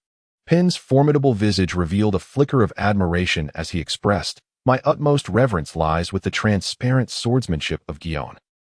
Penn's formidable visage revealed a flicker of admiration as he expressed, my utmost reverence lies with the transparent swordsmanship of Gion.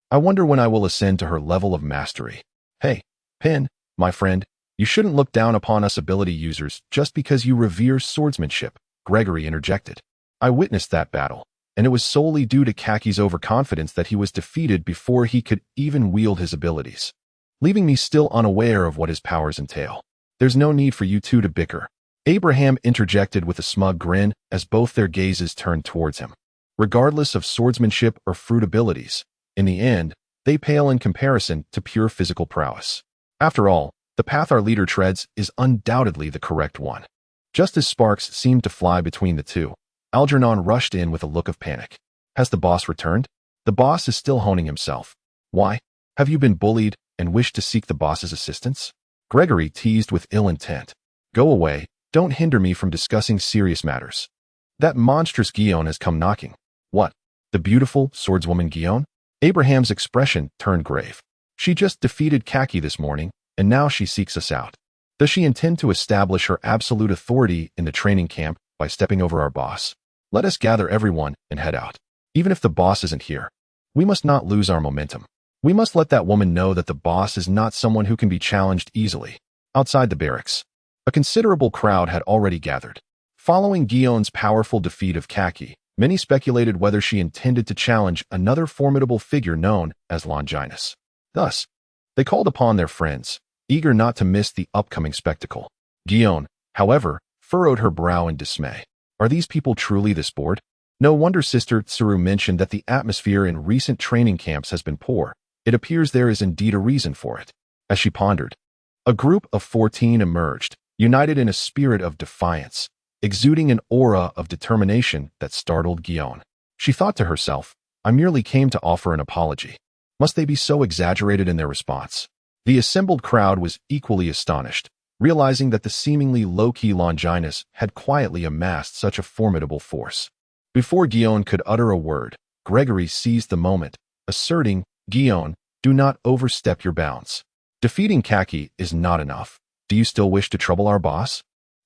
I wonder when I will ascend to her level of mastery. Hey, Penn, my friend, you shouldn't look down upon us ability users just because you revere swordsmanship, Gregory interjected. I witnessed that battle, and it was solely due to Kaki's overconfidence that he was defeated before he could even wield his abilities, leaving me still unaware of what his powers entail. There's no need for you two to bicker. Abraham interjected with a smug grin as both their gazes turned towards him. Regardless of swordsmanship or fruit abilities, in the end, they pale in comparison to pure physical prowess. After all, the path our leader treads is undoubtedly the correct one. Just as sparks seemed to fly between the two, Algernon rushed in with a look of panic. Has the boss returned? The boss is still honing himself. Why? Have you been bullied and wish to seek the boss's assistance? Gregory teased with ill intent. Go away, don't hinder me from discussing serious matters. That monstrous Guillaume has come knocking. What? The beautiful swordswoman Guillaume? Abraham's expression turned grave. She just defeated Kaki this morning, and now she seeks us out. Does she intend to establish her absolute authority in the training camp by stepping over our boss? Let us gather everyone and head out. Even if the boss isn't here, we must not lose our momentum. We must let that woman know that the boss is not someone who can be challenged easily. Outside the barracks, a considerable crowd had already gathered. Following Guillaume's powerful defeat of Kaki, many speculated whether she intended to challenge another formidable figure known as Longinus. Thus, they called upon their friends, eager not to miss the upcoming spectacle. Guillaume, however, furrowed her brow in dismay. Are these people truly this bored? No wonder Sister Tsuru mentioned that the atmosphere in recent training camps has been poor. It appears there is indeed a reason for it. As she pondered, a group of 14 emerged, united in a spirit of defiance, exuding an aura of determination that startled Guillaume. She thought to herself, I merely came to offer an apology. Must they be so exaggerated in their response? The assembled crowd was equally astonished, realizing that the seemingly low-key Longinus had quietly amassed such a formidable force. Before Guillaume could utter a word, Gregory seized the moment, asserting, Guillaume, do not overstep your bounds. Defeating Kaki is not enough. Do you still wish to trouble our boss?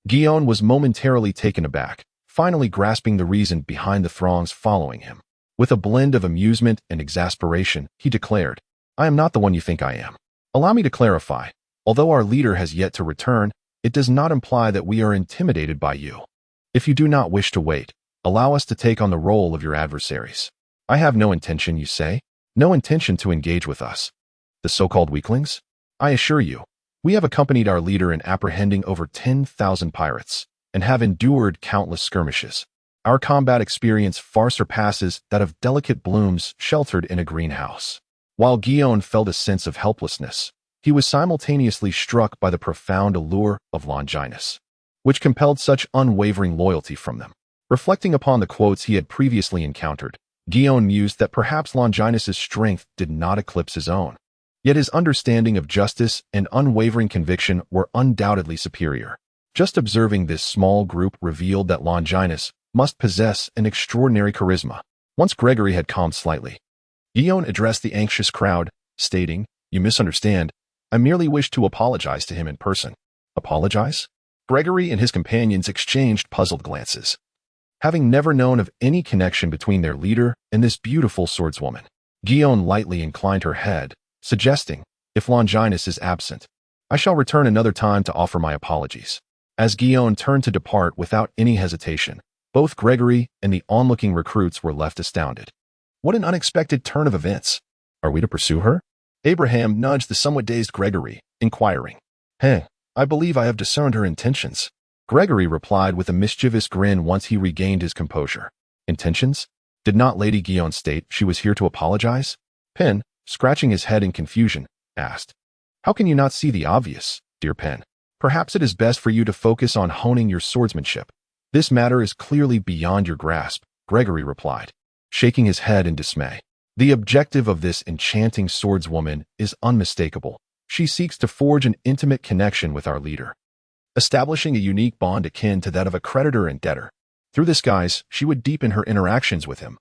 Guillaume was momentarily taken aback, finally grasping the reason behind the throngs following him. With a blend of amusement and exasperation, he declared, I am not the one you think I am. Allow me to clarify. Although our leader has yet to return, it does not imply that we are intimidated by you. If you do not wish to wait, allow us to take on the role of your adversaries. I have no intention, you say? No intention to engage with us. The so-called weaklings? I assure you, we have accompanied our leader in apprehending over 10,000 pirates and have endured countless skirmishes. Our combat experience far surpasses that of delicate blooms sheltered in a greenhouse. While Guillaume felt a sense of helplessness, he was simultaneously struck by the profound allure of Longinus, which compelled such unwavering loyalty from them. Reflecting upon the quotes he had previously encountered, Guillaume mused that perhaps Longinus's strength did not eclipse his own. Yet his understanding of justice and unwavering conviction were undoubtedly superior. Just observing this small group revealed that Longinus must possess an extraordinary charisma. Once Gregory had calmed slightly, Guillaume addressed the anxious crowd, stating, You misunderstand. I merely wish to apologize to him in person. Apologize? Gregory and his companions exchanged puzzled glances, having never known of any connection between their leader and this beautiful swordswoman. Guillaume lightly inclined her head, suggesting, if Longinus is absent, I shall return another time to offer my apologies. As Guillaume turned to depart without any hesitation, both Gregory and the onlooking recruits were left astounded. What an unexpected turn of events. Are we to pursue her? Abraham nudged the somewhat dazed Gregory, inquiring. I believe I have discerned her intentions. Gregory replied with a mischievous grin once he regained his composure. Intentions? Did not Lady Guillaume state she was here to apologize? Pen, scratching his head in confusion, asked. How can you not see the obvious, dear Pen? Perhaps it is best for you to focus on honing your swordsmanship. This matter is clearly beyond your grasp, Gregory replied, shaking his head in dismay. The objective of this enchanting swordswoman is unmistakable. She seeks to forge an intimate connection with our leader, establishing a unique bond akin to that of a creditor and debtor. Through this guise, she would deepen her interactions with him,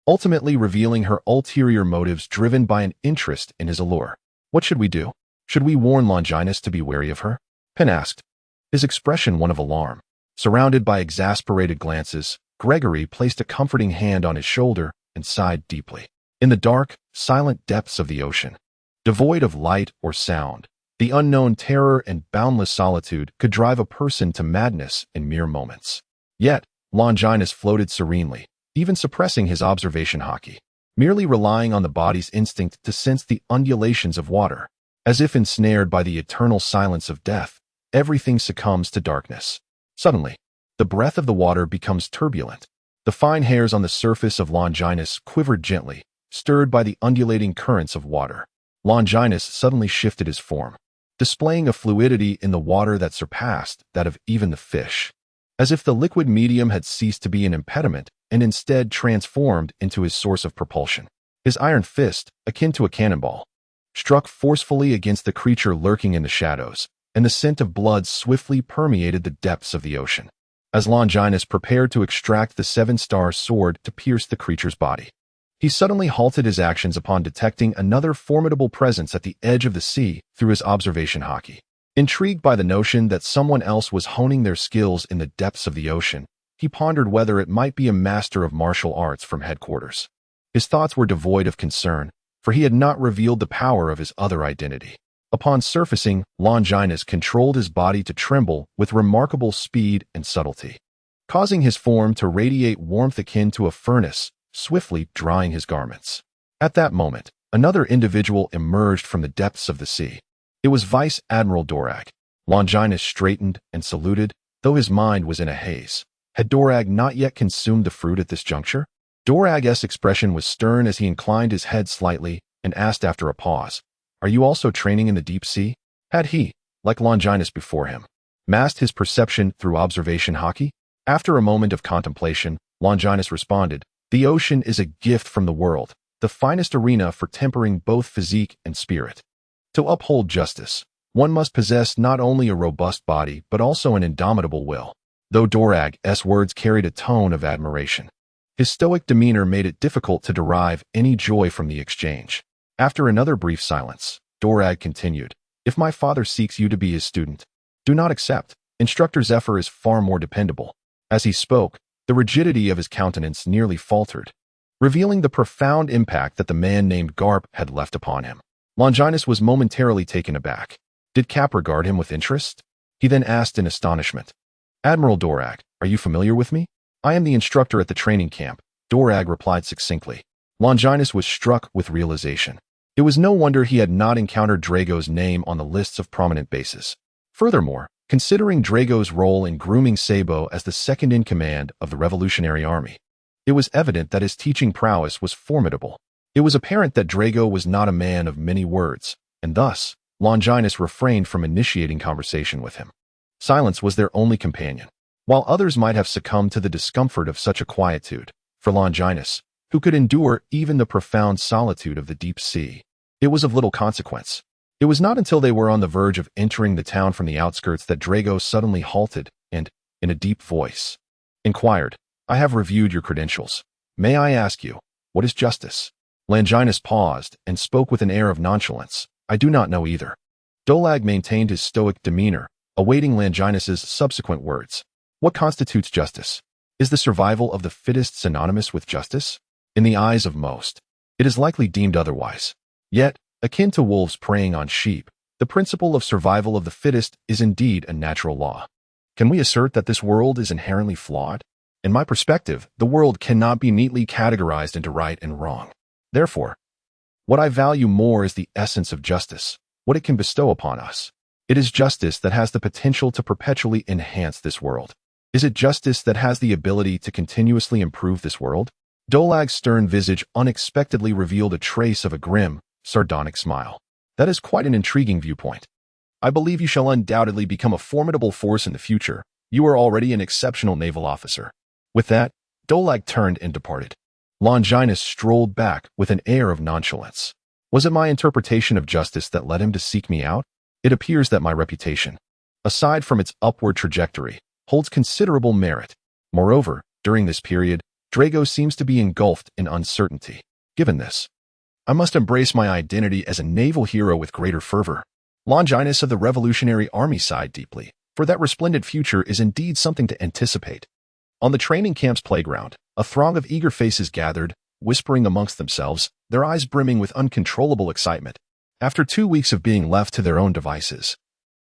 ultimately revealing her ulterior motives driven by an interest in his allure. What should we do? Should we warn Longinus to be wary of her? Pen asked, his expression one of alarm. Surrounded by exasperated glances, Gregory placed a comforting hand on his shoulder and sighed deeply. In the dark, silent depths of the ocean, devoid of light or sound, the unknown terror and boundless solitude could drive a person to madness in mere moments. Yet, Longinus floated serenely, even suppressing his observation hockey, merely relying on the body's instinct to sense the undulations of water. As if ensnared by the eternal silence of death, everything succumbs to darkness. Suddenly, the breath of the water becomes turbulent. The fine hairs on the surface of Longinus quivered gently, stirred by the undulating currents of water. Longinus suddenly shifted his form, displaying a fluidity in the water that surpassed that of even the fish. as if the liquid medium had ceased to be an impediment and instead transformed into his source of propulsion. His iron fist, akin to a cannonball, struck forcefully against the creature lurking in the shadows, and the scent of blood swiftly permeated the depths of the ocean. As Longinus prepared to extract the seven-star sword to pierce the creature's body, he suddenly halted his actions upon detecting another formidable presence at the edge of the sea through his observation hockey. Intrigued by the notion that someone else was honing their skills in the depths of the ocean, he pondered whether it might be a master of martial arts from headquarters. His thoughts were devoid of concern, for he had not revealed the power of his other identity. Upon surfacing, Longinus controlled his body to tremble with remarkable speed and subtlety, causing his form to radiate warmth akin to a furnace, swiftly drying his garments. At that moment, another individual emerged from the depths of the sea. It was Vice Admiral Dorag. Longinus straightened and saluted, though his mind was in a haze. Had Dorag not yet consumed the fruit at this juncture? Dorag's expression was stern as he inclined his head slightly and asked after a pause, "Are you also training in the deep sea?" Had he, like Longinus before him, masked his perception through observation hockey? After a moment of contemplation, Longinus responded, "The ocean is a gift from the world, the finest arena for tempering both physique and spirit. To uphold justice, one must possess not only a robust body but also an indomitable will." Though Dorag's words carried a tone of admiration, his stoic demeanor made it difficult to derive any joy from the exchange. After another brief silence, Dorag continued, "If my father seeks you to be his student, do not accept. Instructor Zephyr is far more dependable." As he spoke, the rigidity of his countenance nearly faltered, revealing the profound impact that the man named Garp had left upon him. Longinus was momentarily taken aback. Did Cap regard him with interest? He then asked in astonishment, "Admiral Dorag, are you familiar with me?" "I am the instructor at the training camp," Dorag replied succinctly. Longinus was struck with realization. It was no wonder he had not encountered Drago's name on the lists of prominent bases. Furthermore, considering Drago's role in grooming Sabo as the second-in-command of the Revolutionary Army, it was evident that his teaching prowess was formidable. It was apparent that Drago was not a man of many words, and thus, Longinus refrained from initiating conversation with him. Silence was their only companion. While others might have succumbed to the discomfort of such a quietude, for Longinus, who could endure even the profound solitude of the deep sea, it was of little consequence. It was not until they were on the verge of entering the town from the outskirts that Drago suddenly halted and, in a deep voice, inquired, "I have reviewed your credentials. May I ask you, what is justice?" Longinus paused and spoke with an air of nonchalance. "I do not know either." Dorag maintained his stoic demeanor, awaiting Longinus's subsequent words. "What constitutes justice? Is the survival of the fittest synonymous with justice? In the eyes of most, it is likely deemed otherwise. Yet, akin to wolves preying on sheep, the principle of survival of the fittest is indeed a natural law. Can we assert that this world is inherently flawed? In my perspective, the world cannot be neatly categorized into right and wrong. Therefore, what I value more is the essence of justice, what it can bestow upon us. It is justice that has the potential to perpetually enhance this world. Is it justice that has the ability to continuously improve this world?" Dorag's stern visage unexpectedly revealed a trace of a grim, sardonic smile. "That is quite an intriguing viewpoint. I believe you shall undoubtedly become a formidable force in the future. You are already an exceptional naval officer." With that, Dorag turned and departed. Longinus strolled back with an air of nonchalance. Was it my interpretation of justice that led him to seek me out? It appears that my reputation, aside from its upward trajectory, holds considerable merit. Moreover, during this period, Drago seems to be engulfed in uncertainty. Given this, I must embrace my identity as a naval hero with greater fervor. Longinus of the Revolutionary Army sighed deeply, for that resplendent future is indeed something to anticipate. On the training camp's playground, a throng of eager faces gathered, whispering amongst themselves, their eyes brimming with uncontrollable excitement. After 2 weeks of being left to their own devices,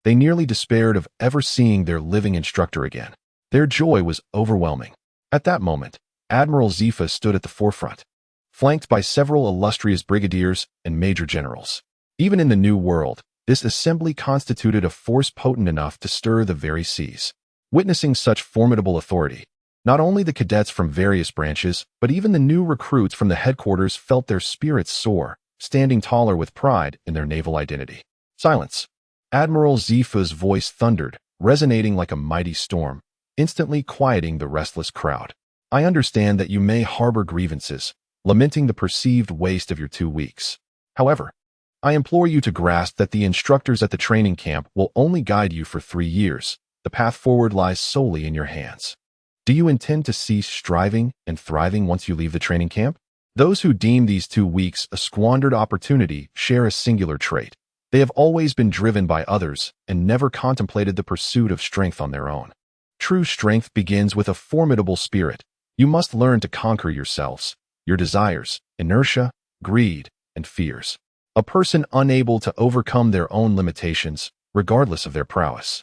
they nearly despaired of ever seeing their living instructor again. Their joy was overwhelming. At that moment, Admiral Zephyr stood at the forefront, flanked by several illustrious brigadiers and major generals. Even in the New World, this assembly constituted a force potent enough to stir the very seas. Witnessing such formidable authority, not only the cadets from various branches, but even the new recruits from the headquarters felt their spirits soar, standing taller with pride in their naval identity. "Silence!" Admiral Zephyr's voice thundered, resonating like a mighty storm. instantly quieting the restless crowd. I understand that you may harbor grievances, lamenting the perceived waste of your 2 weeks. However, I implore you to grasp that the instructors at the training camp will only guide you for 3 years. The path forward lies solely in your hands. Do you intend to cease striving and thriving once you leave the training camp? Those who deem these 2 weeks a squandered opportunity share a singular trait. They have always been driven by others and never contemplated the pursuit of strength on their own. True strength begins with a formidable spirit. You must learn to conquer yourselves, your desires, inertia, greed, and fears. A person unable to overcome their own limitations, regardless of their prowess,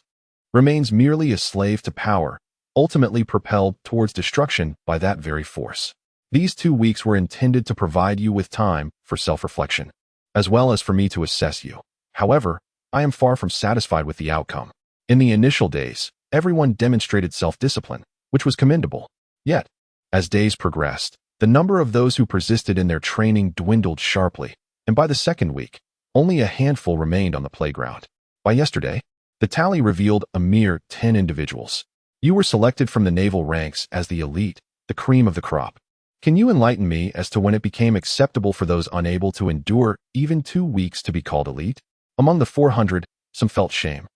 remains merely a slave to power, ultimately propelled towards destruction by that very force. These 2 weeks were intended to provide you with time for self-reflection, as well as for me to assess you. However, I am far from satisfied with the outcome. In the initial days, everyone demonstrated self-discipline, which was commendable. Yet, as days progressed, the number of those who persisted in their training dwindled sharply, and by the second week, only a handful remained on the playground. By yesterday, the tally revealed a mere 10 individuals. You were selected from the naval ranks as the elite, the cream of the crop. Can you enlighten me as to when it became acceptable for those unable to endure even 2 weeks to be called elite? Among the 400, some felt shame,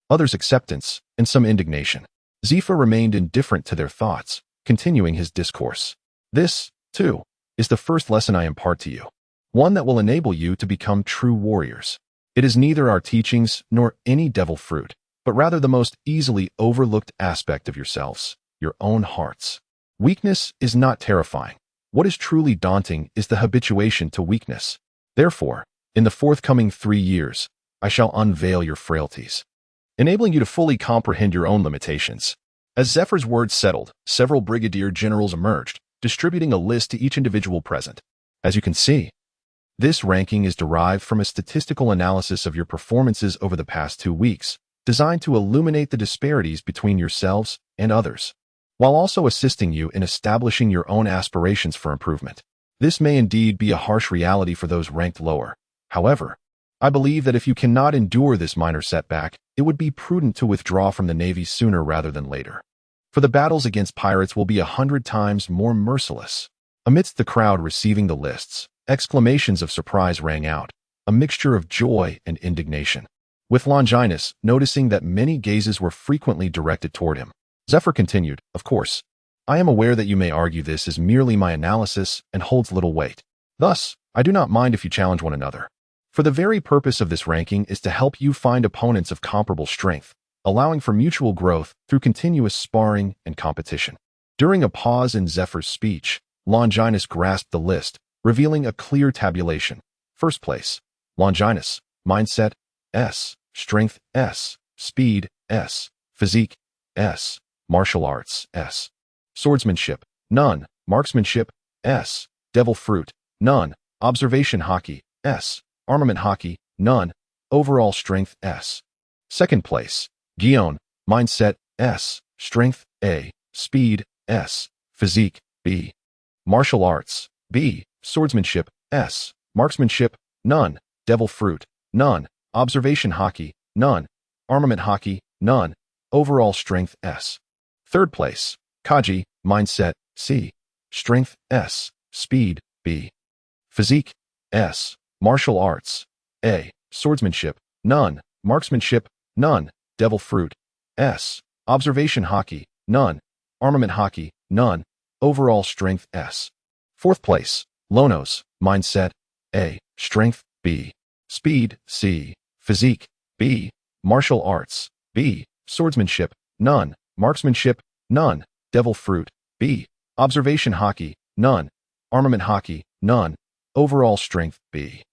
others acceptance, and some indignation. Zephyr remained indifferent to their thoughts, continuing his discourse. This, too, is the first lesson I impart to you, one that will enable you to become true warriors. It is neither our teachings nor any devil fruit, but rather the most easily overlooked aspect of yourselves, your own hearts. Weakness is not terrifying. What is truly daunting is the habituation to weakness. Therefore, in the forthcoming 3 years, I shall unveil your frailties, enabling you to fully comprehend your own limitations. As Zephyr's words settled, several brigadier generals emerged, distributing a list to each individual present. As you can see, this ranking is derived from a statistical analysis of your performances over the past 2 weeks, designed to illuminate the disparities between yourselves and others, while also assisting you in establishing your own aspirations for improvement. This may indeed be a harsh reality for those ranked lower. However, I believe that if you cannot endure this minor setback, it would be prudent to withdraw from the Navy sooner rather than later. For the battles against pirates will be 100 times more merciless. Amidst the crowd receiving the lists, exclamations of surprise rang out, a mixture of joy and indignation. With Longinus noticing that many gazes were frequently directed toward him, Zephyr continued, "Of course, I am aware that you may argue this is merely my analysis and holds little weight. Thus, I do not mind if you challenge one another. For the very purpose of this ranking is to help you find opponents of comparable strength, allowing for mutual growth through continuous sparring and competition." During a pause in Zephyr's speech, Longinus grasped the list, revealing a clear tabulation. First place, Longinus, mindset, S, strength, S, speed, S, physique, S, martial arts, S, swordsmanship, none, marksmanship, S, devil fruit, none, observation hockey, S, armament hockey, none, overall strength, S. Second place, Guion, mindset, S, strength, A, speed, S, physique, B, martial arts, B, swordsmanship, S, marksmanship, none, devil fruit, none, observation hockey, none, armament hockey, none, overall strength, S. Third place, Kaji, mindset, C, strength, S, speed, B, physique, S, martial arts, A, swordsmanship, none, marksmanship, none, devil fruit, S, observation hockey, none, armament hockey, none, overall strength, S. Fourth place, Lonos, mindset, A, strength, B, speed, C, physique, B, martial arts, B, swordsmanship, none, marksmanship, none, devil fruit, B, observation hockey, none, armament hockey, none, overall strength, B.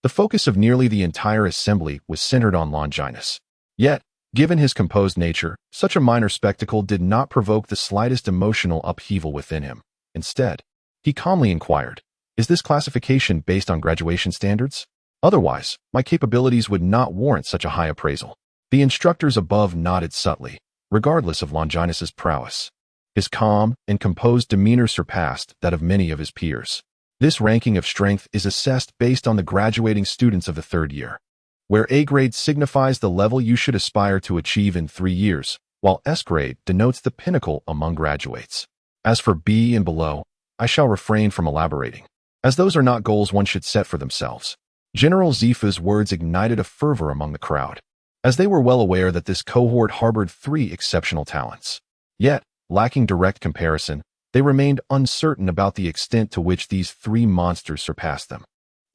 The focus of nearly the entire assembly was centered on Longinus. Yet, given his composed nature, such a minor spectacle did not provoke the slightest emotional upheaval within him. Instead, he calmly inquired, "Is this classification based on graduation standards? Otherwise, my capabilities would not warrant such a high appraisal." The instructors above nodded subtly, regardless of Longinus's prowess. His calm and composed demeanor surpassed that of many of his peers. This ranking of strength is assessed based on the graduating students of the 3rd year, where A grade signifies the level you should aspire to achieve in 3 years, while S grade denotes the pinnacle among graduates. As for B and below, I shall refrain from elaborating, as those are not goals one should set for themselves. General Zifa's words ignited a fervor among the crowd, as they were well aware that this cohort harbored 3 exceptional talents. Yet, lacking direct comparison, they remained uncertain about the extent to which these 3 monsters surpassed them.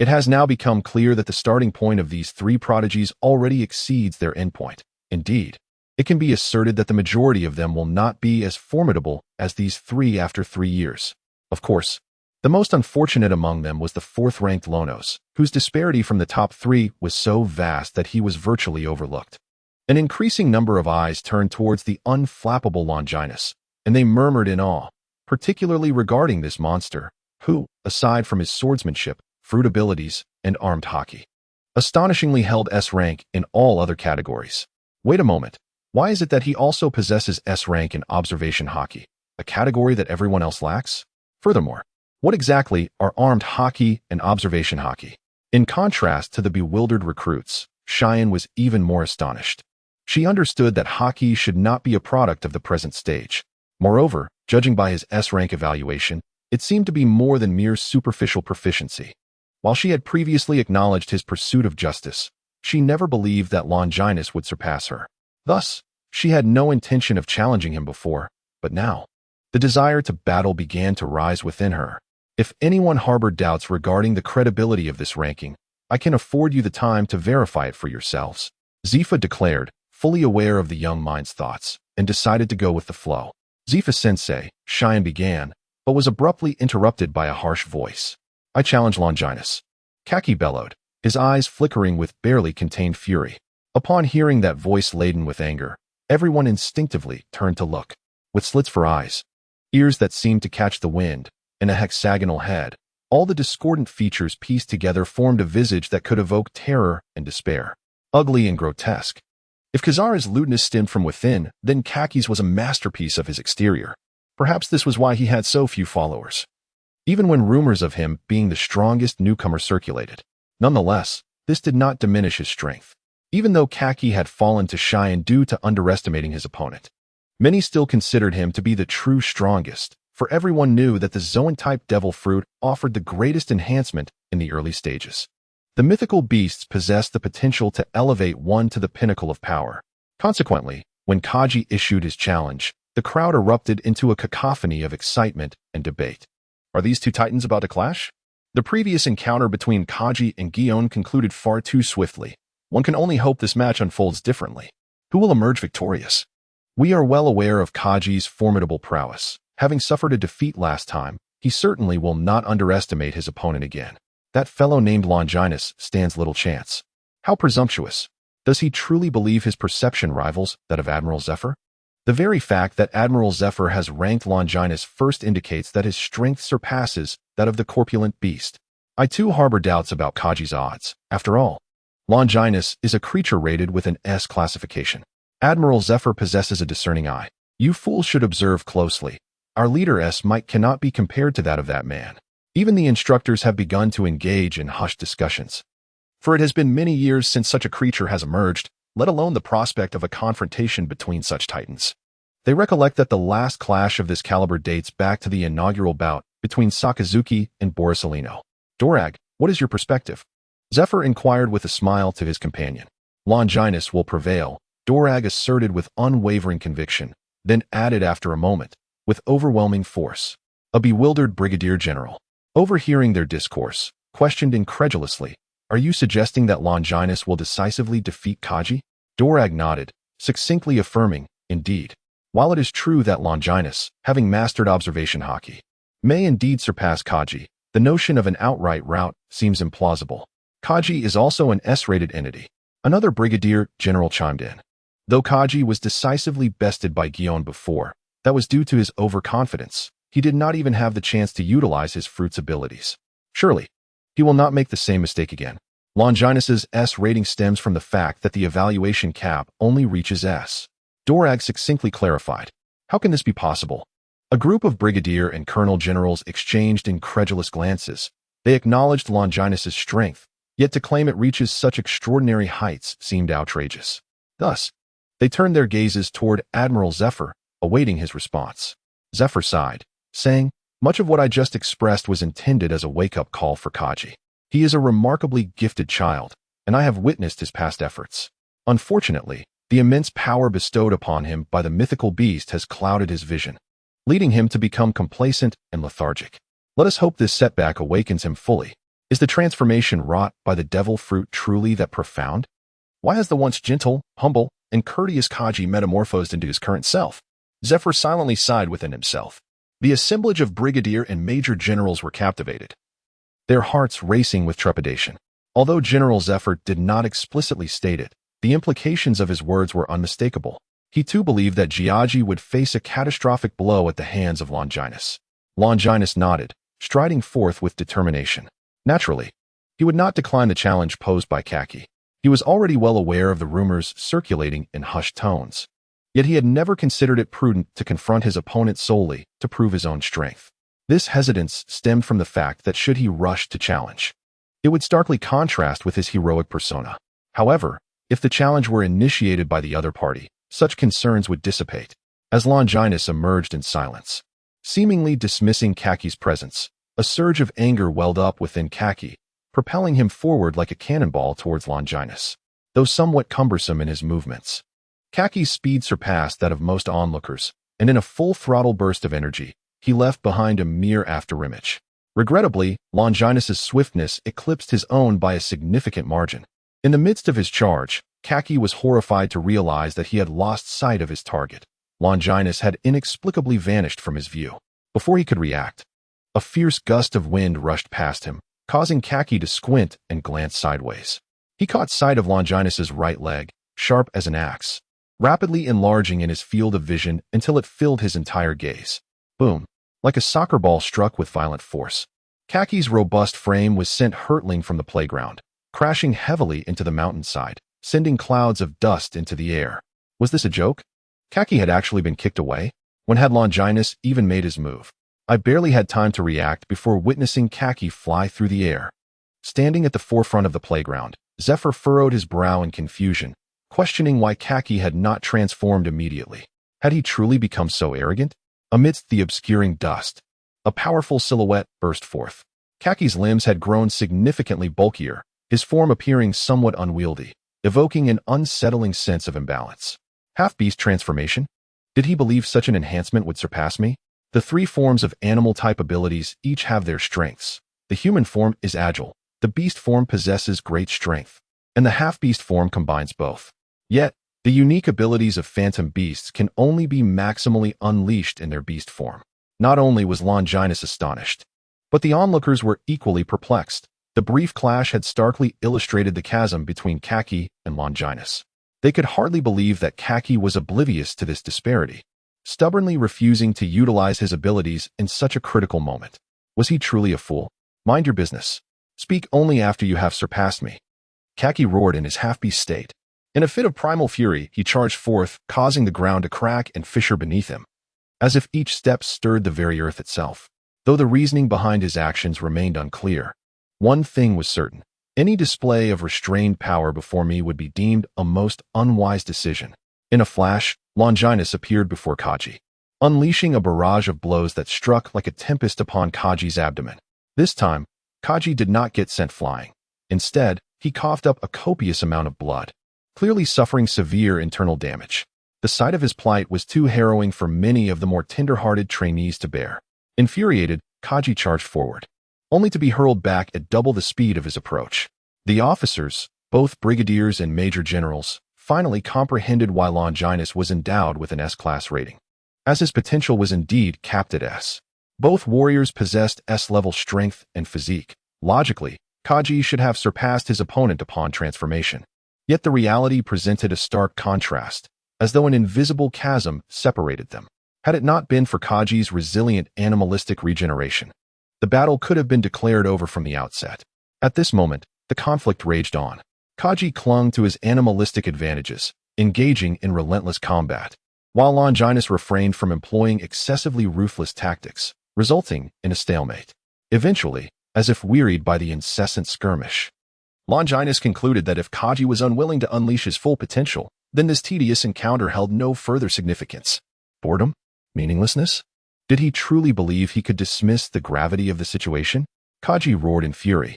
It has now become clear that the starting point of these 3 prodigies already exceeds their endpoint. Indeed, it can be asserted that the majority of them will not be as formidable as these 3 after 3 years. Of course, the most unfortunate among them was the 4th-ranked Lonos, whose disparity from the top 3 was so vast that he was virtually overlooked. An increasing number of eyes turned towards the unflappable Longinus, and they murmured in awe, particularly regarding this monster, who, aside from his swordsmanship, fruit abilities, and armed hockey, astonishingly held S rank in all other categories. Wait a moment, why is it that he also possesses S rank in observation hockey, a category that everyone else lacks? Furthermore, what exactly are armed hockey and observation hockey? In contrast to the bewildered recruits, Cheyenne was even more astonished. She understood that hockey should not be a product of the present stage. Moreover, judging by his S-rank evaluation, it seemed to be more than mere superficial proficiency. While she had previously acknowledged his pursuit of justice, she never believed that Longinus would surpass her. Thus, she had no intention of challenging him before, but now, the desire to battle began to rise within her. If anyone harbored doubts regarding the credibility of this ranking, I can afford you the time to verify it for yourselves, Zifa declared, fully aware of the young mind's thoughts, and decided to go with the flow. Zifa-sensei, Cheyenne began, but was abruptly interrupted by a harsh voice. I challenge Longinus. Kaki bellowed, his eyes flickering with barely contained fury. Upon hearing that voice laden with anger, everyone instinctively turned to look. With slits for eyes, ears that seemed to catch the wind, and a hexagonal head, all the discordant features pieced together formed a visage that could evoke terror and despair. Ugly and grotesque. If Kazara's lewdness stemmed from within, then Kaki's was a masterpiece of his exterior. Perhaps this was why he had so few followers, even when rumors of him being the strongest newcomer circulated. Nonetheless, this did not diminish his strength. Even though Kaki had fallen to Cheyenne due to underestimating his opponent, many still considered him to be the true strongest, for everyone knew that the Zoan-type devil fruit offered the greatest enhancement in the early stages. The mythical beasts possessed the potential to elevate one to the pinnacle of power. Consequently, when Kaji issued his challenge, the crowd erupted into a cacophony of excitement and debate. Are these 2 titans about to clash? The previous encounter between Kaji and Gion concluded far too swiftly. One can only hope this match unfolds differently. Who will emerge victorious? We are well aware of Kaji's formidable prowess. Having suffered a defeat last time, he certainly will not underestimate his opponent again. That fellow named Longinus stands little chance. How presumptuous. Does he truly believe his perception rivals that of Admiral Zephyr? The very fact that Admiral Zephyr has ranked Longinus first indicates that his strength surpasses that of the corpulent beast. I too harbor doubts about Kaji's odds. After all, Longinus is a creature rated with an S classification. Admiral Zephyr possesses a discerning eye. You fools should observe closely. Our leader S might cannot be compared to that of that man. Even the instructors have begun to engage in hushed discussions. For it has been many years since such a creature has emerged, let alone the prospect of a confrontation between such titans. They recollect that the last clash of this caliber dates back to the inaugural bout between Sakazuki and Borisolino. Dorag, what is your perspective? Zephyr inquired with a smile to his companion. Longinus will prevail, Dorag asserted with unwavering conviction, then added after a moment, with overwhelming force. A bewildered brigadier general, overhearing their discourse, questioned incredulously, are you suggesting that Longinus will decisively defeat Kaji? Dorag nodded, succinctly affirming, indeed. While it is true that Longinus, having mastered observation hockey, may indeed surpass Kaji, the notion of an outright rout seems implausible. Kaji is also an S-rated entity. Another brigadier general chimed in. Though Kaji was decisively bested by Gion before, that was due to his overconfidence. He did not even have the chance to utilize his fruit's abilities. Surely, he will not make the same mistake again. Longinus's S rating stems from the fact that the evaluation cap only reaches S. Dorag succinctly clarified. How can this be possible? A group of brigadier and colonel generals exchanged incredulous glances. They acknowledged Longinus's strength, yet to claim it reaches such extraordinary heights seemed outrageous. Thus, They turned their gazes toward Admiral Zephyr, awaiting his response. Zephyr sighed, saying, "Much of what I just expressed was intended as a wake-up call for Kaji. He is a remarkably gifted child, and I have witnessed his past efforts. Unfortunately, the immense power bestowed upon him by the mythical beast has clouded his vision, leading him to become complacent and lethargic. Let us hope this setback awakens him fully. Is the transformation wrought by the devil fruit truly that profound? Why has the once gentle, humble, and courteous Kaji metamorphosed into his current self?" Zephyr silently sighed within himself. The assemblage of brigadier and major generals were captivated, their hearts racing with trepidation. Although General Zephyr did not explicitly state it, the implications of his words were unmistakable. He too believed that Jiaji would face a catastrophic blow at the hands of Longinus. Longinus nodded, striding forth with determination. Naturally, he would not decline the challenge posed by Kaki. He was already well aware of the rumors circulating in hushed tones. Yet he had never considered it prudent to confront his opponent solely to prove his own strength. This hesitance stemmed from the fact that should he rush to challenge, it would starkly contrast with his heroic persona. However, if the challenge were initiated by the other party, such concerns would dissipate. As Longinus emerged in silence, seemingly dismissing Kaki's presence, a surge of anger welled up within Kaki, propelling him forward like a cannonball towards Longinus. Though somewhat cumbersome in his movements, Kaki's speed surpassed that of most onlookers, and in a full-throttle burst of energy, he left behind a mere afterimage. Regrettably, Longinus's swiftness eclipsed his own by a significant margin. In the midst of his charge, Kaki was horrified to realize that he had lost sight of his target. Longinus had inexplicably vanished from his view. Before he could react, a fierce gust of wind rushed past him, causing Kaki to squint and glance sideways. He caught sight of Longinus's right leg, sharp as an axe, rapidly enlarging in his field of vision until it filled his entire gaze. Boom! Like a soccer ball struck with violent force, Kaki's robust frame was sent hurtling from the playground, crashing heavily into the mountainside, sending clouds of dust into the air. Was this a joke? Kaki had actually been kicked away? When had Longinus even made his move? I barely had time to react before witnessing Kaki fly through the air. Standing at the forefront of the playground, Zephyr furrowed his brow in confusion, questioning why Kaki had not transformed immediately. Had he truly become so arrogant? Amidst the obscuring dust, a powerful silhouette burst forth. Kaki's limbs had grown significantly bulkier, his form appearing somewhat unwieldy, evoking an unsettling sense of imbalance. Half-beast transformation? Did he believe such an enhancement would surpass me? The three forms of animal-type abilities each have their strengths. The human form is agile, the beast form possesses great strength, and the half-beast form combines both. Yet, the unique abilities of phantom beasts can only be maximally unleashed in their beast form. Not only was Longinus astonished, but the onlookers were equally perplexed. The brief clash had starkly illustrated the chasm between Kaki and Longinus. They could hardly believe that Kaki was oblivious to this disparity, stubbornly refusing to utilize his abilities in such a critical moment. Was he truly a fool? Mind your business. Speak only after you have surpassed me. Kaki roared in his half-beast state. In a fit of primal fury, he charged forth, causing the ground to crack and fissure beneath him, as if each step stirred the very earth itself. Though the reasoning behind his actions remained unclear, one thing was certain. Any display of restrained power before me would be deemed a most unwise decision. In a flash, Longinus appeared before Kaji, unleashing a barrage of blows that struck like a tempest upon Kaji's abdomen. This time, Kaji did not get sent flying. Instead, he coughed up a copious amount of blood, clearly suffering severe internal damage. The sight of his plight was too harrowing for many of the more tender-hearted trainees to bear. Infuriated, Kaji charged forward, only to be hurled back at double the speed of his approach. The officers, both brigadiers and major generals, finally comprehended why Longinus was endowed with an S-class rating, as his potential was indeed capped at S. Both warriors possessed S-level strength and physique. Logically, Kaji should have surpassed his opponent upon transformation. Yet the reality presented a stark contrast, as though an invisible chasm separated them. Had it not been for Kaji's resilient animalistic regeneration, the battle could have been declared over from the outset. At this moment, the conflict raged on. Kaji clung to his animalistic advantages, engaging in relentless combat, while Longinus refrained from employing excessively ruthless tactics, resulting in a stalemate. Eventually, as if wearied by the incessant skirmish, Longinus concluded that if Kaji was unwilling to unleash his full potential, then this tedious encounter held no further significance. Boredom? Meaninglessness? Did he truly believe he could dismiss the gravity of the situation? Kaji roared in fury,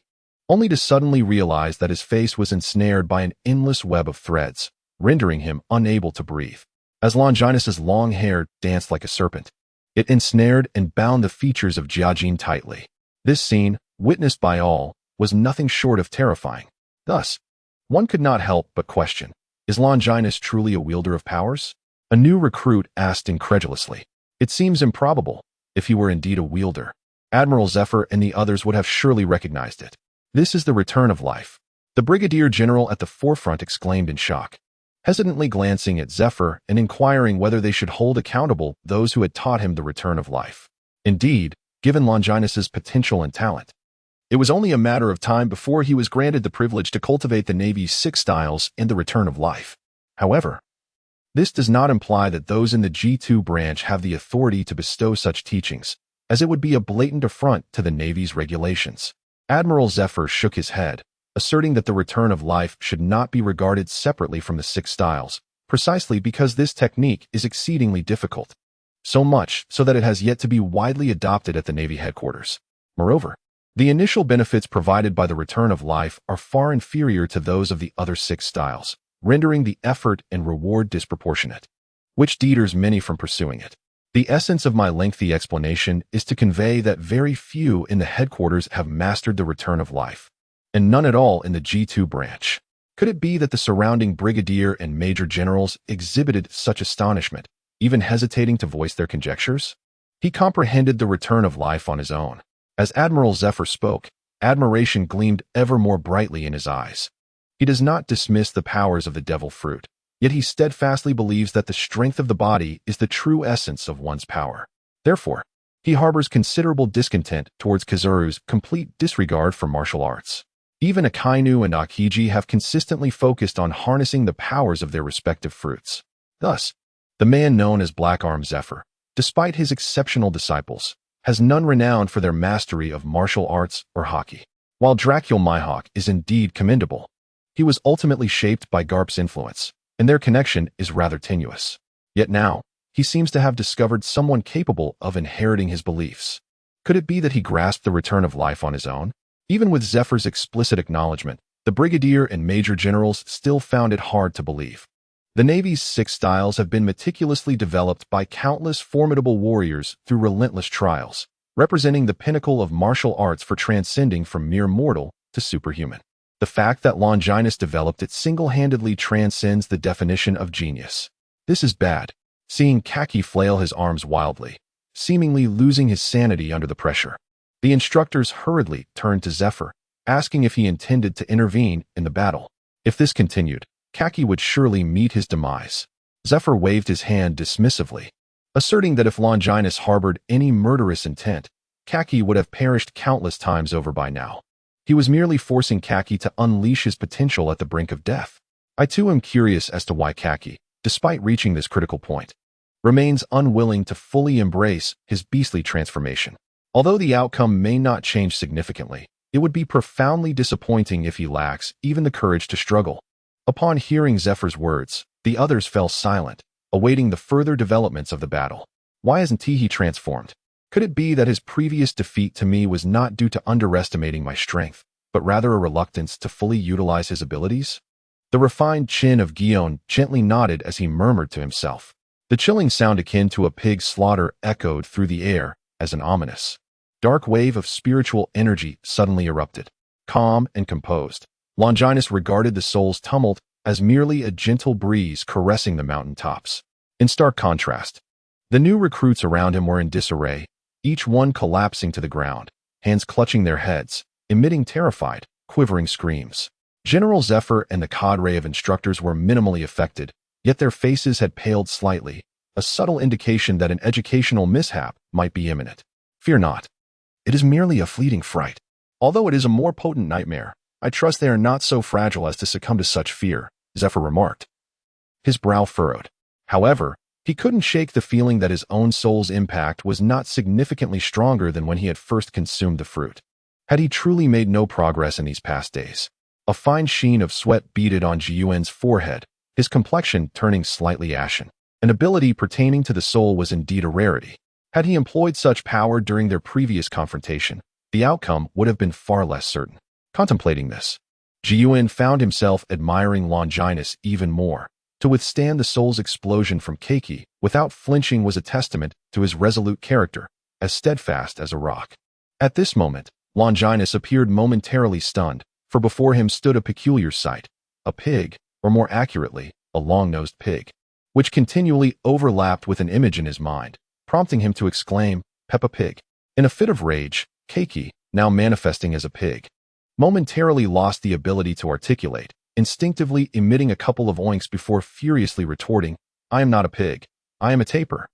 only to suddenly realize that his face was ensnared by an endless web of threads, rendering him unable to breathe. As Longinus's long hair danced like a serpent, it ensnared and bound the features of Jiajin tightly. This scene, witnessed by all, was nothing short of terrifying. Thus, one could not help but question, is Longinus truly a wielder of powers? A new recruit asked incredulously. It seems improbable. If he were indeed a wielder, Admiral Zephyr and the others would have surely recognized it. This is the return of life. The Brigadier General at the forefront exclaimed in shock, hesitantly glancing at Zephyr and inquiring whether they should hold accountable those who had taught him the return of life. Indeed, given Longinus's potential and talent, it was only a matter of time before he was granted the privilege to cultivate the Navy's 6 styles and the return of life. However, this does not imply that those in the G2 branch have the authority to bestow such teachings, as it would be a blatant affront to the Navy's regulations. Admiral Zephyr shook his head, asserting that the return of life should not be regarded separately from the 6 styles, precisely because this technique is exceedingly difficult, so much so that it has yet to be widely adopted at the Navy headquarters. Moreover, the initial benefits provided by the return of life are far inferior to those of the other 6 styles, rendering the effort and reward disproportionate, which deters many from pursuing it. The essence of my lengthy explanation is to convey that very few in the headquarters have mastered the return of life, and none at all in the G2 branch. Could it be that the surrounding brigadier and major generals exhibited such astonishment, even hesitating to voice their conjectures? He comprehended the return of life on his own. As Admiral Zephyr spoke, admiration gleamed ever more brightly in his eyes. He does not dismiss the powers of the devil fruit, yet he steadfastly believes that the strength of the body is the true essence of one's power. Therefore, he harbors considerable discontent towards Kazuru's complete disregard for martial arts. Even Akainu and Akiji have consistently focused on harnessing the powers of their respective fruits. Thus, the man known as Black Arm Zephyr, despite his exceptional disciples, has none renowned for their mastery of martial arts or hockey. While Dracul Mihawk is indeed commendable, he was ultimately shaped by Garp's influence, and their connection is rather tenuous. Yet now, he seems to have discovered someone capable of inheriting his beliefs. Could it be that he grasped the return of life on his own? Even with Zephyr's explicit acknowledgement, the brigadier and major generals still found it hard to believe. The Navy's 6 styles have been meticulously developed by countless formidable warriors through relentless trials, representing the pinnacle of martial arts for transcending from mere mortal to superhuman. The fact that Longinus developed it single-handedly transcends the definition of genius. This is bad. Seeing Kaki flail his arms wildly, seemingly losing his sanity under the pressure, the instructors hurriedly turned to Zephyr, asking if he intended to intervene in the battle. If this continued, Kaki would surely meet his demise. Zephyr waved his hand dismissively, asserting that if Longinus harbored any murderous intent, Kaki would have perished countless times over by now. He was merely forcing Kaki to unleash his potential at the brink of death. I too am curious as to why Kaki, despite reaching this critical point, remains unwilling to fully embrace his beastly transformation. Although the outcome may not change significantly, it would be profoundly disappointing if he lacks even the courage to struggle. Upon hearing Zephyr's words, the others fell silent, awaiting the further developments of the battle. Why isn't he transformed? Could it be that his previous defeat to me was not due to underestimating my strength, but rather a reluctance to fully utilize his abilities? The refined chin of Guion gently nodded as he murmured to himself. The chilling sound akin to a pig's slaughter echoed through the air as an ominous, dark wave of spiritual energy suddenly erupted. Calm and composed, Longinus regarded the soul's tumult as merely a gentle breeze caressing the mountain tops. In stark contrast, the new recruits around him were in disarray, each one collapsing to the ground, hands clutching their heads, emitting terrified, quivering screams. General Zephyr and the cadre of instructors were minimally affected, yet their faces had paled slightly, a subtle indication that an educational mishap might be imminent. Fear not. It is merely a fleeting fright. Although it is a more potent nightmare, I trust they are not so fragile as to succumb to such fear, Zephyr remarked. His brow furrowed. However, he couldn't shake the feeling that his own soul's impact was not significantly stronger than when he had first consumed the fruit. Had he truly made no progress in these past days? A fine sheen of sweat beaded on Jiyuan's forehead, his complexion turning slightly ashen. An ability pertaining to the soul was indeed a rarity. Had he employed such power during their previous confrontation, the outcome would have been far less certain. Contemplating this, Jiuyin found himself admiring Longinus even more. To withstand the soul's explosion from Keiki without flinching was a testament to his resolute character, as steadfast as a rock. At this moment, Longinus appeared momentarily stunned, for before him stood a peculiar sight, a pig, or more accurately, a long-nosed pig, which continually overlapped with an image in his mind, prompting him to exclaim, "Peppa Pig." In a fit of rage, Keiki, now manifesting as a pig, momentarily lost the ability to articulate, instinctively emitting a couple of oinks before furiously retorting, "I am not a pig. I am a tapir.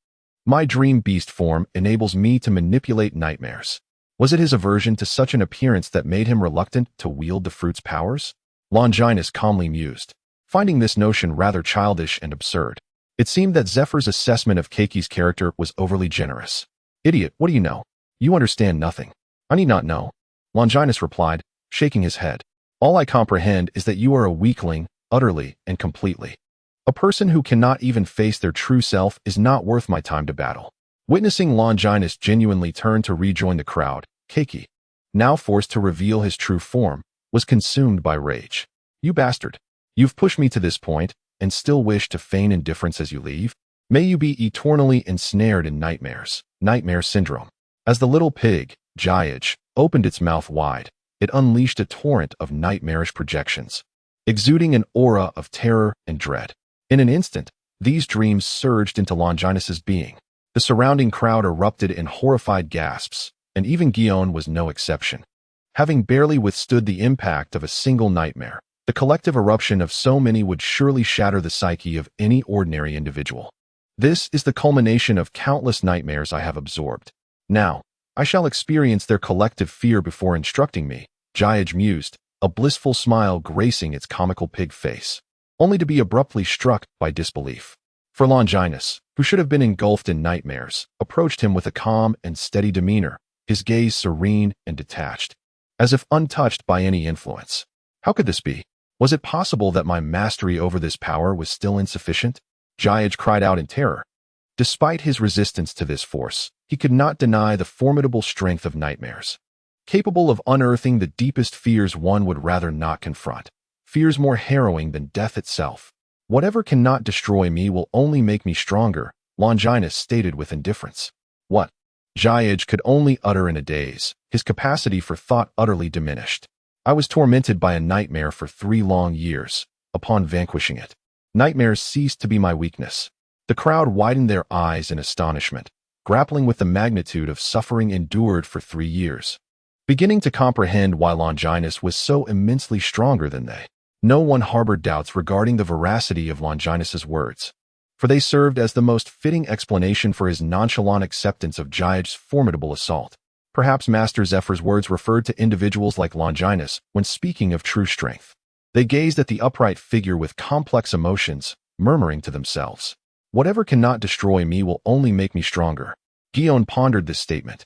My dream beast form enables me to manipulate nightmares." Was it his aversion to such an appearance that made him reluctant to wield the fruit's powers? Longinus calmly mused, finding this notion rather childish and absurd. It seemed that Zephyr's assessment of Keiki's character was overly generous. "Idiot, what do you know? You understand nothing." "I need not know," Longinus replied, shaking his head. "All I comprehend is that you are a weakling, utterly and completely. A person who cannot even face their true self is not worth my time to battle." Witnessing Longinus genuinely turn to rejoin the crowd, Keiki, now forced to reveal his true form, was consumed by rage. "You bastard! You've pushed me to this point, and still wish to feign indifference as you leave? May you be eternally ensnared in nightmares." Nightmare syndrome. As the little pig, Jiage, opened its mouth wide, it unleashed a torrent of nightmarish projections, exuding an aura of terror and dread. In an instant, these dreams surged into Longinus's being. The surrounding crowd erupted in horrified gasps, and even Guion was no exception. Having barely withstood the impact of a single nightmare, the collective eruption of so many would surely shatter the psyche of any ordinary individual. "This is the culmination of countless nightmares I have absorbed. Now, I shall experience their collective fear before instructing me," Jiage mused, a blissful smile gracing its comical pig face, only to be abruptly struck by disbelief. For Longinus, who should have been engulfed in nightmares, approached him with a calm and steady demeanor, his gaze serene and detached, as if untouched by any influence. How could this be? Was it possible that my mastery over this power was still insufficient? Jiage cried out in terror. Despite his resistance to this force, he could not deny the formidable strength of nightmares, capable of unearthing the deepest fears one would rather not confront, fears more harrowing than death itself. "Whatever cannot destroy me will only make me stronger," Longinus stated with indifference. "What?" Jiage could only utter in a daze, his capacity for thought utterly diminished. "I was tormented by a nightmare for 3 long years. Upon vanquishing it, nightmares ceased to be my weakness." The crowd widened their eyes in astonishment, grappling with the magnitude of suffering endured for 3 years, beginning to comprehend why Longinus was so immensely stronger than they. No one harbored doubts regarding the veracity of Longinus's words, for they served as the most fitting explanation for his nonchalant acceptance of Jiage's formidable assault. Perhaps Master Zephyr's words referred to individuals like Longinus when speaking of true strength. They gazed at the upright figure with complex emotions, murmuring to themselves, "Whatever cannot destroy me will only make me stronger." Guion pondered this statement,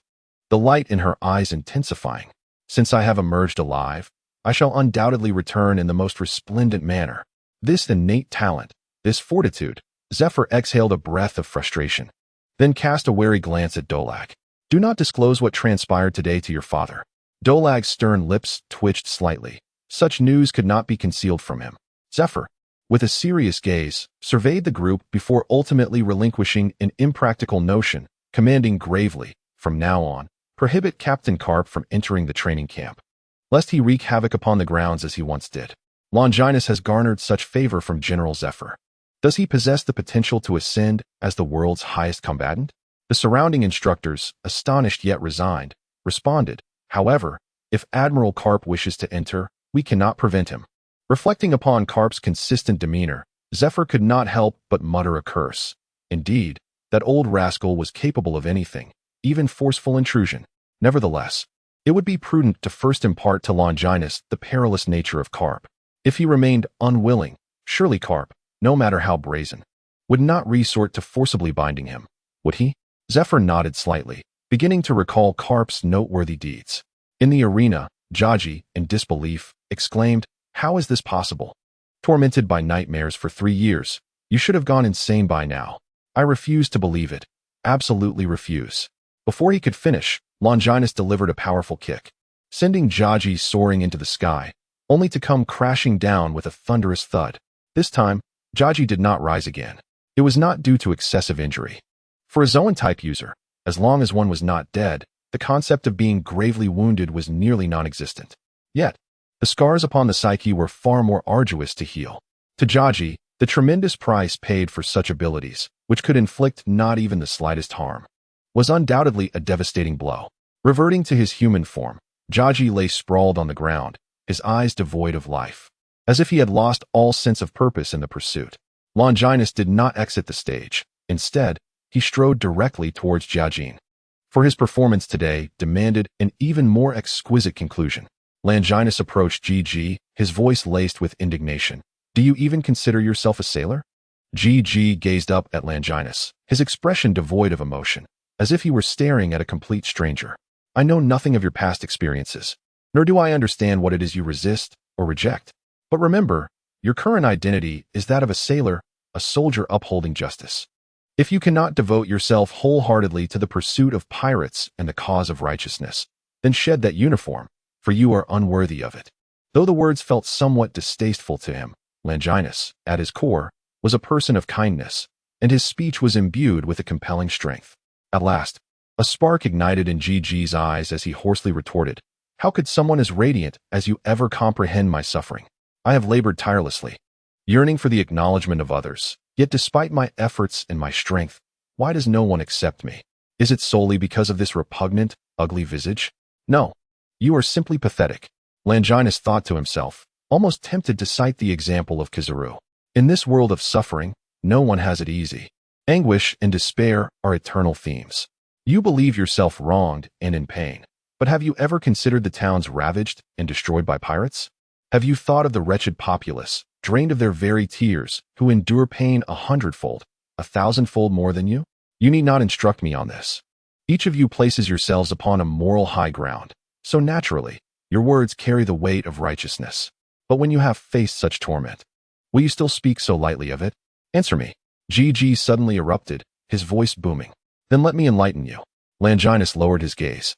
the light in her eyes intensifying. "Since I have emerged alive, I shall undoubtedly return in the most resplendent manner." This innate talent, this fortitude. Zephyr exhaled a breath of frustration, then cast a wary glance at Dolag. "Do not disclose what transpired today to your father." Dolag's stern lips twitched slightly. Such news could not be concealed from him. Zephyr, with a serious gaze, surveyed the group before ultimately relinquishing an impractical notion, commanding gravely, "From now on, prohibit Captain Carp from entering the training camp, lest he wreak havoc upon the grounds as he once did." Longinus has garnered such favor from General Zephyr. Does he possess the potential to ascend as the world's highest combatant? The surrounding instructors, astonished yet resigned, responded, "However, if Admiral Carp wishes to enter, we cannot prevent him." Reflecting upon Carp's consistent demeanor, Zephyr could not help but mutter a curse. Indeed, that old rascal was capable of anything, even forceful intrusion. Nevertheless, it would be prudent to first impart to Longinus the perilous nature of Carp. If he remained unwilling, surely Carp, no matter how brazen, would not resort to forcibly binding him, would he? Zephyr nodded slightly, beginning to recall Carp's noteworthy deeds. In the arena, Jaji, in disbelief, exclaimed, "How is this possible? Tormented by nightmares for 3 years. You should have gone insane by now. I refuse to believe it. Absolutely refuse. Before he could finish, Longinus delivered a powerful kick, sending Jaji soaring into the sky, only to come crashing down with a thunderous thud. This time, Jaji did not rise again. It was not due to excessive injury. For a Zoan-type user, as long as one was not dead, the concept of being gravely wounded was nearly non-existent. Yet, the scars upon the psyche were far more arduous to heal. To Jaji, the tremendous price paid for such abilities, which could inflict not even the slightest harm, was undoubtedly a devastating blow. Reverting to his human form, Jaji lay sprawled on the ground, his eyes devoid of life, as if he had lost all sense of purpose in the pursuit. Longinus did not exit the stage. Instead, he strode directly towards Jiajin. For his performance today demanded an even more exquisite conclusion. Longinus approached Ji, his voice laced with indignation. Do you even consider yourself a sailor? Ji gazed up at Longinus, his expression devoid of emotion, as if he were staring at a complete stranger. I know nothing of your past experiences, nor do I understand what it is you resist or reject. But remember, your current identity is that of a sailor, a soldier upholding justice. If you cannot devote yourself wholeheartedly to the pursuit of pirates and the cause of righteousness, then shed that uniform, for you are unworthy of it. Though the words felt somewhat distasteful to him, Longinus, at his core, was a person of kindness, and his speech was imbued with a compelling strength. At last, a spark ignited in Ji's eyes as he hoarsely retorted, How could someone as radiant as you ever comprehend my suffering? I have labored tirelessly, yearning for the acknowledgement of others. Yet despite my efforts and my strength, why does no one accept me? Is it solely because of this repugnant, ugly visage? No, you are simply pathetic. Longinus thought to himself, almost tempted to cite the example of Kizaru. In this world of suffering, no one has it easy. Anguish and despair are eternal themes. You believe yourself wronged and in pain. But have you ever considered the towns ravaged and destroyed by pirates? Have you thought of the wretched populace, drained of their very tears, who endure pain 100-fold, 1,000-fold more than you? You need not instruct me on this. Each of you places yourselves upon a moral high ground, so naturally, your words carry the weight of righteousness. But when you have faced such torment, will you still speak so lightly of it? Answer me. Ji suddenly erupted, his voice booming. Then let me enlighten you. Longinus lowered his gaze,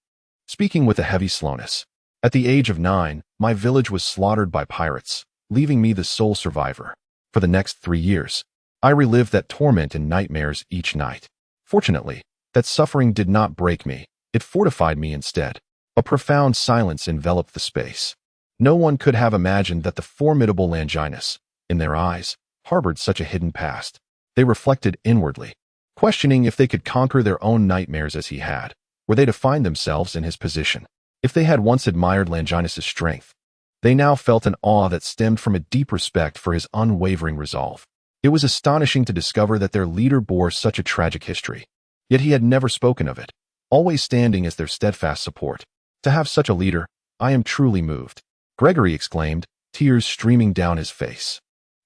speaking with a heavy slowness. At the age of 9, my village was slaughtered by pirates, leaving me the sole survivor. For the next 3 years, I relived that torment in nightmares each night. Fortunately, that suffering did not break me, it fortified me instead. A profound silence enveloped the space. No one could have imagined that the formidable Longinus, in their eyes, harbored such a hidden past. They reflected inwardly, questioning if they could conquer their own nightmares as he had. Were they to find themselves in his position? If they had once admired Longinus's strength, they now felt an awe that stemmed from a deep respect for his unwavering resolve. It was astonishing to discover that their leader bore such a tragic history. Yet he had never spoken of it, always standing as their steadfast support. To have such a leader, I am truly moved. Gregory exclaimed, tears streaming down his face.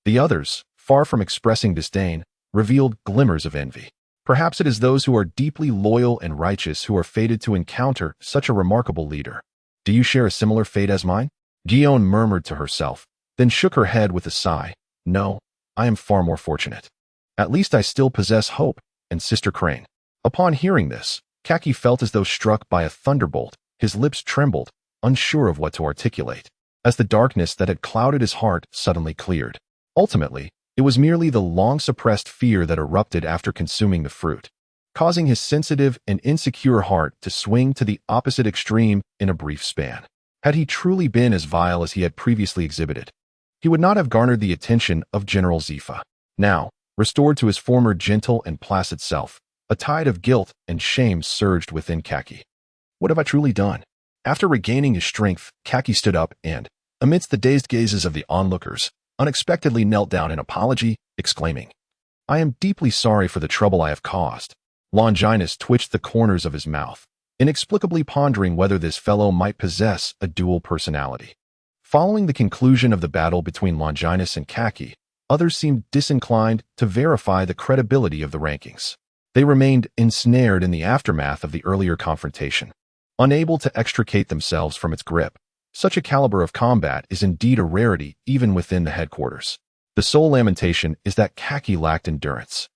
The others, far from expressing disdain, revealed glimmers of envy. Perhaps it is those who are deeply loyal and righteous who are fated to encounter such a remarkable leader. Do you share a similar fate as mine? Guillaume murmured to herself, then shook her head with a sigh. No, I am far more fortunate. At least I still possess hope, and Sister Crane. Upon hearing this, Kaki felt as though struck by a thunderbolt. His lips trembled, unsure of what to articulate, as the darkness that had clouded his heart suddenly cleared. Ultimately, it was merely the long-suppressed fear that erupted after consuming the fruit, causing his sensitive and insecure heart to swing to the opposite extreme in a brief span. Had he truly been as vile as he had previously exhibited, he would not have garnered the attention of General Zifa. Now, restored to his former gentle and placid self, a tide of guilt and shame surged within Kaki. What have I truly done? After regaining his strength, Kaki stood up and, amidst the dazed gazes of the onlookers, unexpectedly knelt down in apology, exclaiming, I am deeply sorry for the trouble I have caused. Longinus twitched the corners of his mouth, inexplicably pondering whether this fellow might possess a dual personality. Following the conclusion of the battle between Longinus and Kaki, others seemed disinclined to verify the credibility of the rankings. They remained ensnared in the aftermath of the earlier confrontation, unable to extricate themselves from its grip. Such a caliber of combat is indeed a rarity even within the headquarters. The sole lamentation is that Kaki lacked endurance.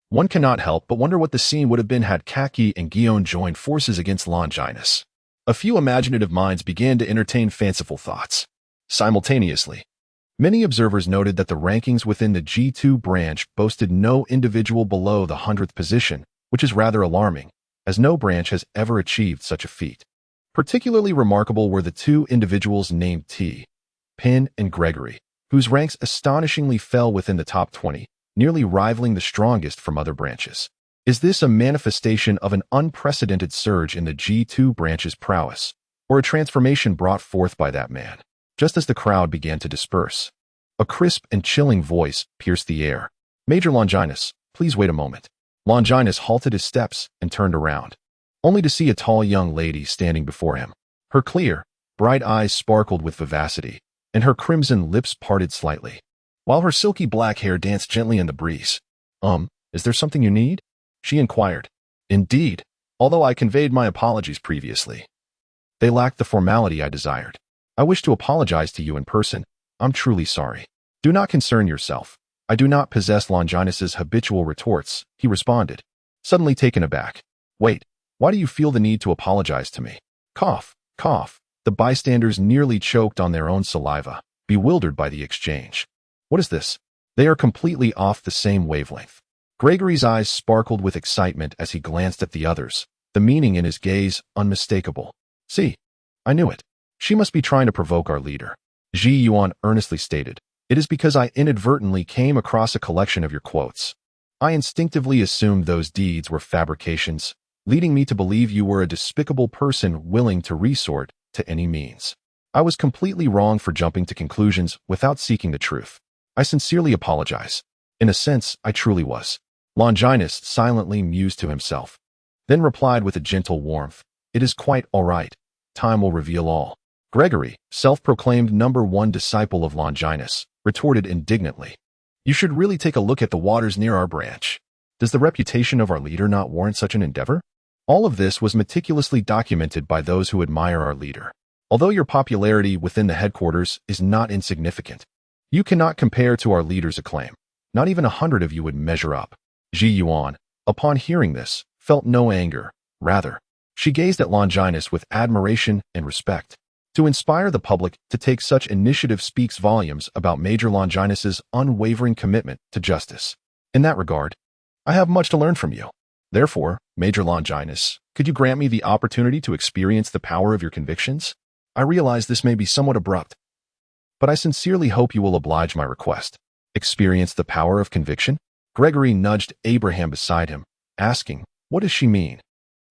One cannot help but wonder what the scene would have been had Kaki and Guion joined forces against Longinus. A few imaginative minds began to entertain fanciful thoughts. Simultaneously, many observers noted that the rankings within the G2 branch boasted no individual below the 100th position, which is rather alarming, as no branch has ever achieved such a feat. Particularly remarkable were the two individuals named T. Pin and Gregory, whose ranks astonishingly fell within the top 20, nearly rivaling the strongest from other branches. Is this a manifestation of an unprecedented surge in the G2 branch's prowess, or a transformation brought forth by that man? Just as the crowd began to disperse, a crisp and chilling voice pierced the air. "Major Longinus, please wait a moment." Longinus halted his steps and turned around, only to see a tall young lady standing before him. Her clear, bright eyes sparkled with vivacity, and her crimson lips parted slightly, while her silky black hair danced gently in the breeze. Is there something you need?" she inquired. "Indeed, although I conveyed my apologies previously. They lacked the formality I desired. I wish to apologize to you in person. I'm truly sorry." "Do not concern yourself. I do not possess Longinus's habitual retorts," he responded, suddenly taken aback. "Wait, why do you feel the need to apologize to me?" Cough, cough. The bystanders nearly choked on their own saliva, bewildered by the exchange. What is this? They are completely off the same wavelength. Gregory's eyes sparkled with excitement as he glanced at the others, the meaning in his gaze unmistakable. "See, I knew it. She must be trying to provoke our leader," Ji Yuan earnestly stated. "It is because I inadvertently came across a collection of your quotes. I instinctively assumed those deeds were fabrications, leading me to believe you were a despicable person willing to resort to any means. I was completely wrong for jumping to conclusions without seeking the truth. I sincerely apologize. In a sense, I truly was." Longinus silently mused to himself, then replied with a gentle warmth, "It is quite all right. Time will reveal all." Gregory, self-proclaimed #1 disciple of Longinus, retorted indignantly, "You should really take a look at the waters near our branch. Does the reputation of our leader not warrant such an endeavor?" All of this was meticulously documented by those who admire our leader. Although your popularity within the headquarters is not insignificant, you cannot compare to our leader's acclaim. Not even 100 of you would measure up. Ji Yuan, upon hearing this, felt no anger. Rather, she gazed at Longinus with admiration and respect. To inspire the public to take such initiative speaks volumes about Major Longinus's unwavering commitment to justice. In that regard, I have much to learn from you. Therefore, Major Longinus, could you grant me the opportunity to experience the power of your convictions? I realize this may be somewhat abrupt, but I sincerely hope you will oblige my request. Experience the power of conviction? Gregory nudged Abraham beside him, asking, "What does she mean?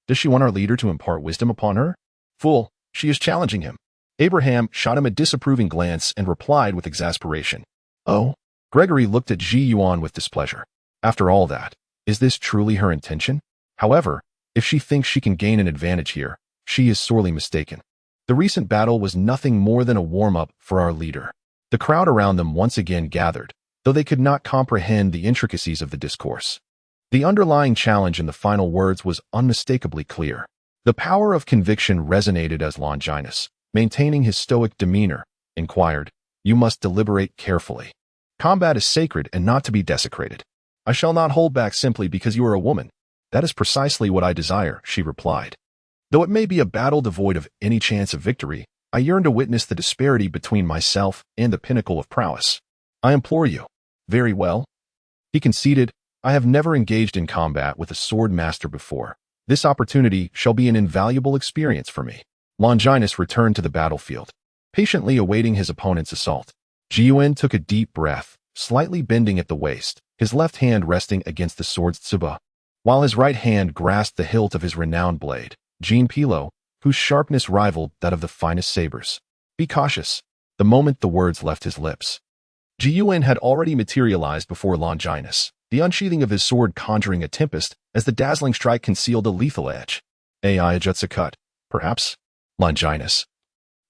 Does she want our leader to impart wisdom upon her?" "Fool, she is challenging him." Abraham shot him a disapproving glance and replied with exasperation. "Oh?" Gregory looked at Ji Yuan with displeasure. After all that, is this truly her intention? However, if she thinks she can gain an advantage here, she is sorely mistaken. The recent battle was nothing more than a warm-up for our leader. The crowd around them once again gathered, though they could not comprehend the intricacies of the discourse. The underlying challenge in the final words was unmistakably clear. The power of conviction resonated as Longinus, maintaining his stoic demeanor, inquired, "You must deliberate carefully. Combat is sacred and not to be desecrated. I shall not hold back simply because you are a woman. That is precisely what I desire," she replied. "Though it may be a battle devoid of any chance of victory, I yearn to witness the disparity between myself and the pinnacle of prowess. I implore you." "Very well." He conceded, "I have never engaged in combat with a sword master before. This opportunity shall be an invaluable experience for me." Longinus returned to the battlefield, patiently awaiting his opponent's assault. Ji Yuan took a deep breath, slightly bending at the waist, his left hand resting against the sword's tsuba, while his right hand grasped the hilt of his renowned blade, Jean Pilo, whose sharpness rivaled that of the finest sabers. "Be cautious." The moment the words left his lips, Ji Yuan had already materialized before Longinus, the unsheathing of his sword conjuring a tempest as the dazzling strike concealed a lethal edge. "Ai Jutsu perhaps?" Longinus,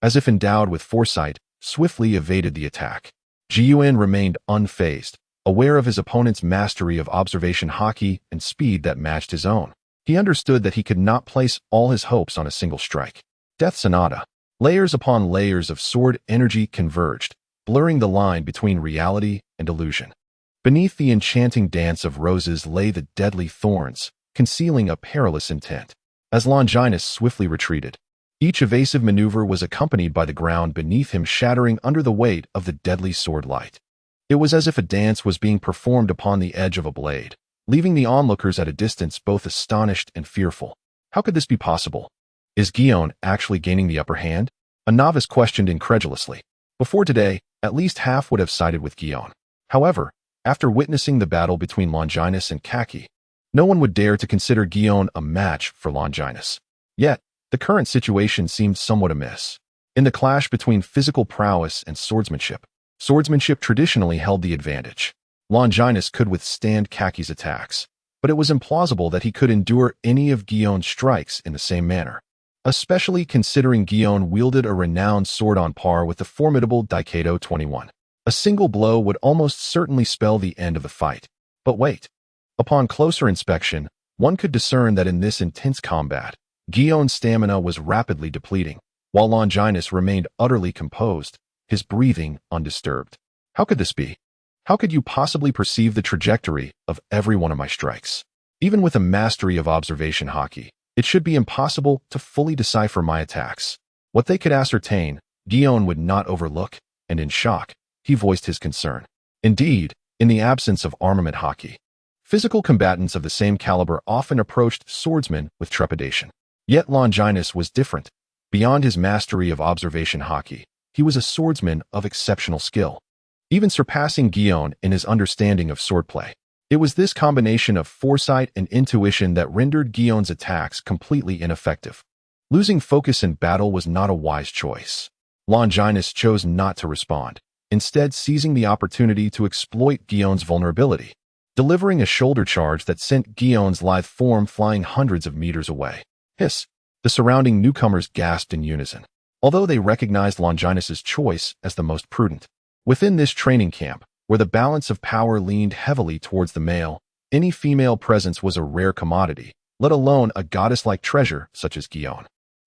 as if endowed with foresight, swiftly evaded the attack. Ji Yuan remained unfazed, aware of his opponent's mastery of observation haki and speed that matched his own. He understood that he could not place all his hopes on a single strike. Death Sonata. Layers upon layers of sword energy converged, blurring the line between reality and illusion. Beneath the enchanting dance of roses lay the deadly thorns, concealing a perilous intent. As Longinus swiftly retreated, each evasive maneuver was accompanied by the ground beneath him shattering under the weight of the deadly sword light. It was as if a dance was being performed upon the edge of a blade, leaving the onlookers at a distance both astonished and fearful. How could this be possible? Is Guion actually gaining the upper hand? A novice questioned incredulously. Before today, at least half would have sided with Guion. However, after witnessing the battle between Longinus and Kaki, no one would dare to consider Guion a match for Longinus. Yet, the current situation seemed somewhat amiss. In the clash between physical prowess and swordsmanship traditionally held the advantage. Longinus could withstand Kaki's attacks, but it was implausible that he could endure any of Guion's strikes in the same manner, especially considering Guion wielded a renowned sword on par with the formidable Daikedo 21. A single blow would almost certainly spell the end of the fight. But wait. Upon closer inspection, one could discern that in this intense combat, Guion's stamina was rapidly depleting, while Longinus remained utterly composed, his breathing undisturbed. How could this be? How could you possibly perceive the trajectory of every one of my strikes? Even with a mastery of observation hockey, it should be impossible to fully decipher my attacks. What they could ascertain, Guion would not overlook, and in shock, he voiced his concern. Indeed, in the absence of armament hockey, physical combatants of the same caliber often approached swordsmen with trepidation. Yet Longinus was different. Beyond his mastery of observation hockey, he was a swordsman of exceptional skill, even surpassing Guion in his understanding of swordplay. It was this combination of foresight and intuition that rendered Guion's attacks completely ineffective. Losing focus in battle was not a wise choice. Longinus chose not to respond, instead seizing the opportunity to exploit Guion's vulnerability, delivering a shoulder charge that sent Guion's lithe form flying hundreds of meters away. Hiss! The surrounding newcomers gasped in unison, although they recognized Longinus's choice as the most prudent. Within this training camp, where the balance of power leaned heavily towards the male, any female presence was a rare commodity, let alone a goddess-like treasure such as Guion.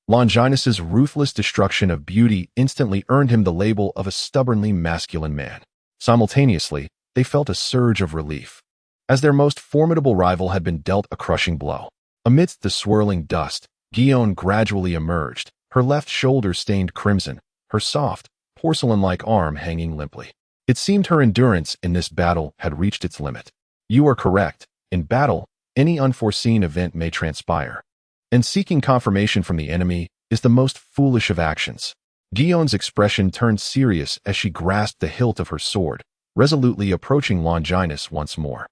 Longinus's ruthless destruction of beauty instantly earned him the label of a stubbornly masculine man. Simultaneously, they felt a surge of relief, as their most formidable rival had been dealt a crushing blow. Amidst the swirling dust, Guion gradually emerged, her left shoulder stained crimson, her soft, porcelain-like arm hanging limply. It seemed her endurance in this battle had reached its limit. You are correct. In battle, any unforeseen event may transpire, and seeking confirmation from the enemy is the most foolish of actions. Guion's expression turned serious as she grasped the hilt of her sword, resolutely approaching Longinus once more.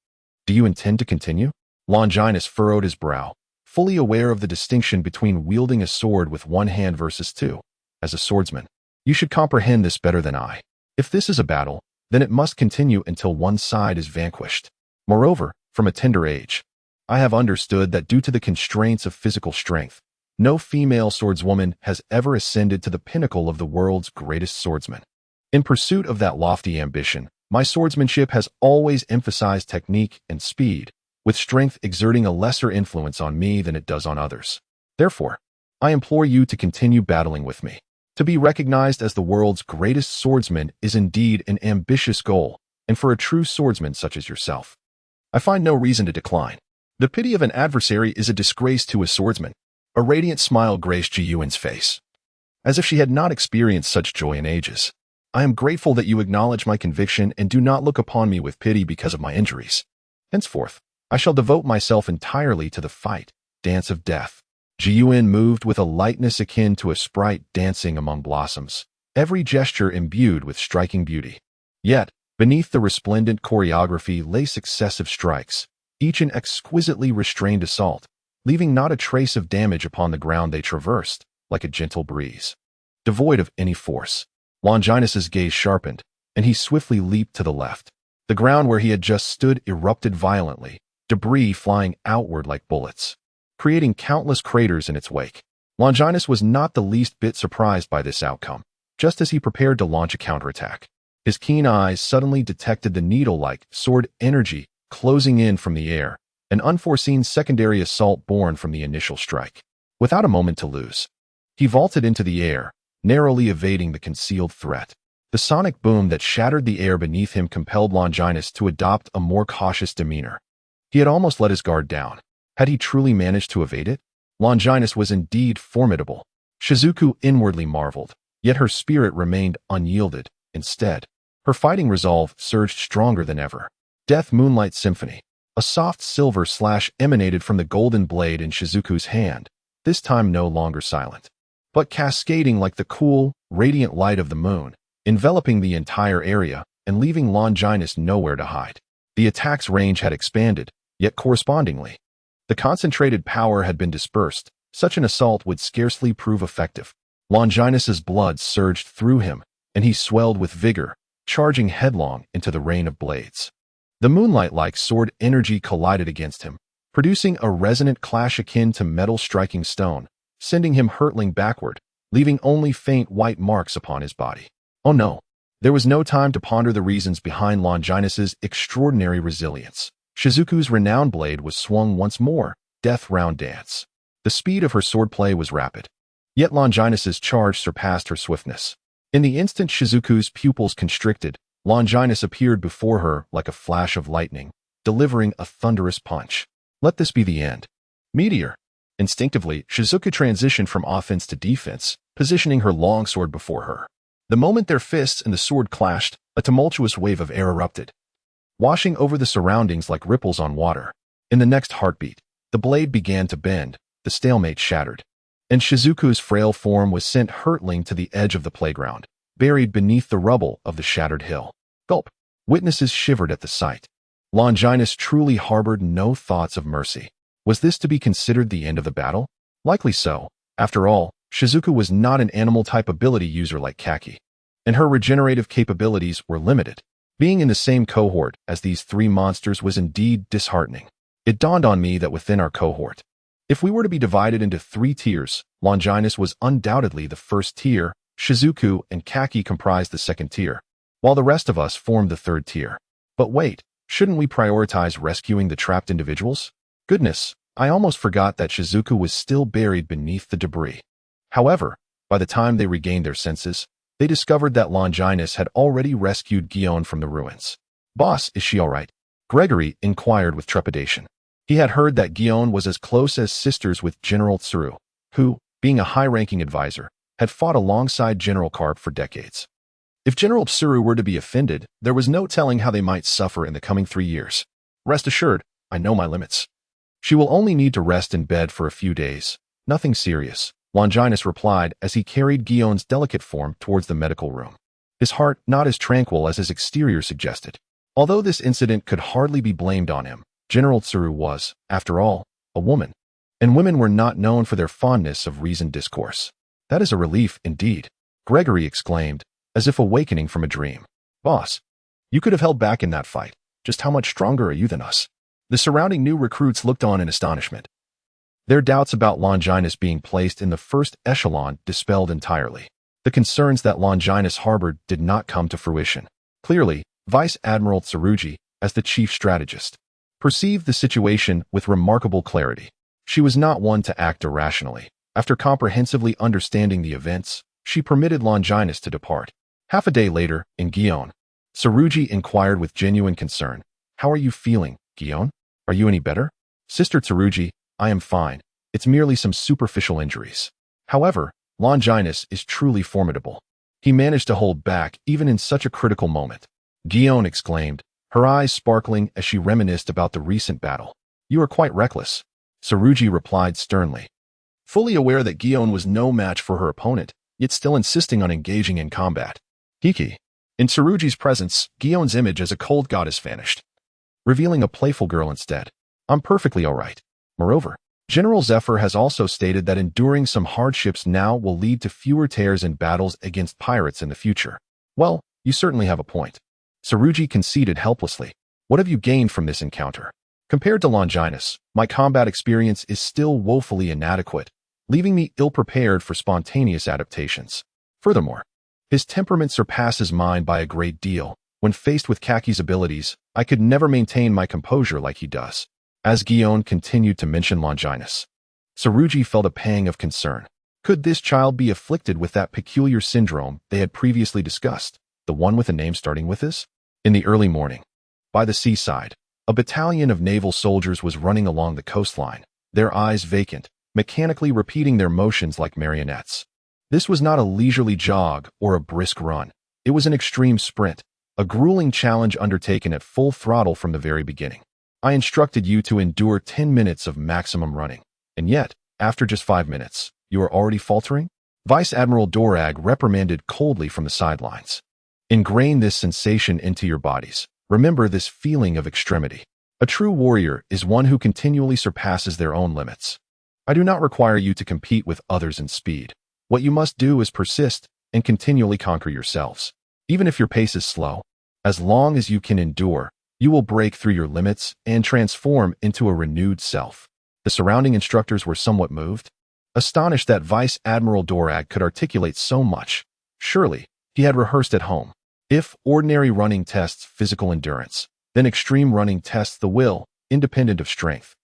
Do you intend to continue? Longinus furrowed his brow, fully aware of the distinction between wielding a sword with one hand versus two. As a swordsman, you should comprehend this better than I. If this is a battle, then it must continue until one side is vanquished. Moreover, from a tender age, I have understood that due to the constraints of physical strength, no female swordswoman has ever ascended to the pinnacle of the world's greatest swordsman. In pursuit of that lofty ambition, my swordsmanship has always emphasized technique and speed, with strength exerting a lesser influence on me than it does on others. Therefore, I implore you to continue battling with me. To be recognized as the world's greatest swordsman is indeed an ambitious goal, and for a true swordsman such as yourself, I find no reason to decline. The pity of an adversary is a disgrace to a swordsman. A radiant smile graced Ji Yuan's face, as if she had not experienced such joy in ages. I am grateful that you acknowledge my conviction and do not look upon me with pity because of my injuries. Henceforth, I shall devote myself entirely to the fight, dance of death. Ji Yuan moved with a lightness akin to a sprite dancing among blossoms, every gesture imbued with striking beauty. Yet, beneath the resplendent choreography lay successive strikes, each an exquisitely restrained assault, leaving not a trace of damage upon the ground they traversed, like a gentle breeze. Devoid of any force, Longinus's gaze sharpened, and he swiftly leaped to the left. The ground where he had just stood erupted violently, debris flying outward like bullets, creating countless craters in its wake. Longinus was not the least bit surprised by this outcome, just as he prepared to launch a counterattack. His keen eyes suddenly detected the needle-like sword energy closing in from the air, an unforeseen secondary assault born from the initial strike. Without a moment to lose, he vaulted into the air, narrowly evading the concealed threat. The sonic boom that shattered the air beneath him compelled Longinus to adopt a more cautious demeanor. He had almost let his guard down. Had he truly managed to evade it? Longinus was indeed formidable. Shizuku inwardly marveled, yet her spirit remained unyielded. Instead, her fighting resolve surged stronger than ever. Death Moonlight Symphony. A soft silver slash emanated from the golden blade in Shizuku's hand, this time no longer silent, but cascading like the cool, radiant light of the moon, enveloping the entire area and leaving Longinus nowhere to hide. The attack's range had expanded, yet correspondingly, the concentrated power had been dispersed. Such an assault would scarcely prove effective. Longinus's blood surged through him, and he swelled with vigor, charging headlong into the rain of blades. The moonlight-like sword energy collided against him, producing a resonant clash akin to metal striking stone, sending him hurtling backward, leaving only faint white marks upon his body. Oh no! There was no time to ponder the reasons behind Longinus's extraordinary resilience. Shizuku's renowned blade was swung once more, death round dance. The speed of her swordplay was rapid, yet Longinus's charge surpassed her swiftness. In the instant Shizuku's pupils constricted, Longinus appeared before her like a flash of lightning, delivering a thunderous punch. Let this be the end. Meteor. Instinctively, Shizuku transitioned from offense to defense, positioning her longsword before her. The moment their fists and the sword clashed, a tumultuous wave of air erupted, washing over the surroundings like ripples on water. In the next heartbeat, the blade began to bend, the stalemate shattered, and Shizuku's frail form was sent hurtling to the edge of the playground, buried beneath the rubble of the shattered hill. Gulp. Witnesses shivered at the sight. Longinus truly harbored no thoughts of mercy. Was this to be considered the end of the battle? Likely so. After all, Shizuku was not an animal-type ability user like Kaki, and her regenerative capabilities were limited. Being in the same cohort as these three monsters was indeed disheartening. It dawned on me that within our cohort, if we were to be divided into 3 tiers, Longinus was undoubtedly the first tier, Shizuku and Kaki comprised the second tier, while the rest of us formed the third tier. But wait, shouldn't we prioritize rescuing the trapped individuals? Goodness, I almost forgot that Shizuku was still buried beneath the debris. However, by the time they regained their senses, they discovered that Longinus had already rescued Gion from the ruins. Boss, is she all right? Gregory inquired with trepidation. He had heard that Gion was as close as sisters with General Tsuru, who, being a high-ranking advisor, had fought alongside General Karp for decades. If General Tsuru were to be offended, there was no telling how they might suffer in the coming 3 years. Rest assured, I know my limits. She will only need to rest in bed for a few days. Nothing serious, Longinus replied as he carried Gion's delicate form towards the medical room. His heart not as tranquil as his exterior suggested. Although this incident could hardly be blamed on him, General Tsuru was, after all, a woman, and women were not known for their fondness of reasoned discourse. That is a relief indeed, Gregory exclaimed, as if awakening from a dream. Boss, you could have held back in that fight. Just how much stronger are you than us? The surrounding new recruits looked on in astonishment. Their doubts about Longinus being placed in the first echelon dispelled entirely. The concerns that Longinus harbored did not come to fruition. Clearly, Vice Admiral Tsurugi, as the chief strategist, perceived the situation with remarkable clarity. She was not one to act irrationally. After comprehensively understanding the events, she permitted Longinus to depart. Half a day later, in Gion, Tsurugi inquired with genuine concern. How are you feeling, Gion? Are you any better? Sister Tsurugi, I am fine. It's merely some superficial injuries. However, Longinus is truly formidable. He managed to hold back even in such a critical moment. Gion exclaimed, her eyes sparkling as she reminisced about the recent battle. You are quite reckless. Tsurugi replied sternly. Fully aware that Gion was no match for her opponent, yet still insisting on engaging in combat. Hiki. In Tsurugi's presence, Gion's image as a cold goddess vanished, revealing a playful girl instead. I'm perfectly all right. Moreover, General Zephyr has also stated that enduring some hardships now will lead to fewer tears in battles against pirates in the future. Well, you certainly have a point. Tsurugi conceded helplessly. What have you gained from this encounter? Compared to Longinus, my combat experience is still woefully inadequate, leaving me ill-prepared for spontaneous adaptations. Furthermore, his temperament surpasses mine by a great deal. When faced with Kaki's abilities, I could never maintain my composure like he does. As Gion continued to mention Longinus, Tsurugi felt a pang of concern. Could this child be afflicted with that peculiar syndrome they had previously discussed? the one with a name starting with this? In the early morning, by the seaside, a battalion of naval soldiers was running along the coastline, their eyes vacant, mechanically repeating their motions like marionettes. This was not a leisurely jog or a brisk run. It was an extreme sprint, a grueling challenge undertaken at full throttle from the very beginning. I instructed you to endure 10 minutes of maximum running, and yet, after just 5 minutes, you are already faltering? Vice Admiral Dorag reprimanded coldly from the sidelines. Ingrain this sensation into your bodies. Remember this feeling of extremity. A true warrior is one who continually surpasses their own limits. I do not require you to compete with others in speed. What you must do is persist and continually conquer yourselves. Even if your pace is slow, as long as you can endure, you will break through your limits and transform into a renewed self. The surrounding instructors were somewhat moved, astonished that Vice Admiral Dorag could articulate so much. Surely, he had rehearsed at home. If ordinary running tests physical endurance, then extreme running tests the will, independent of strength,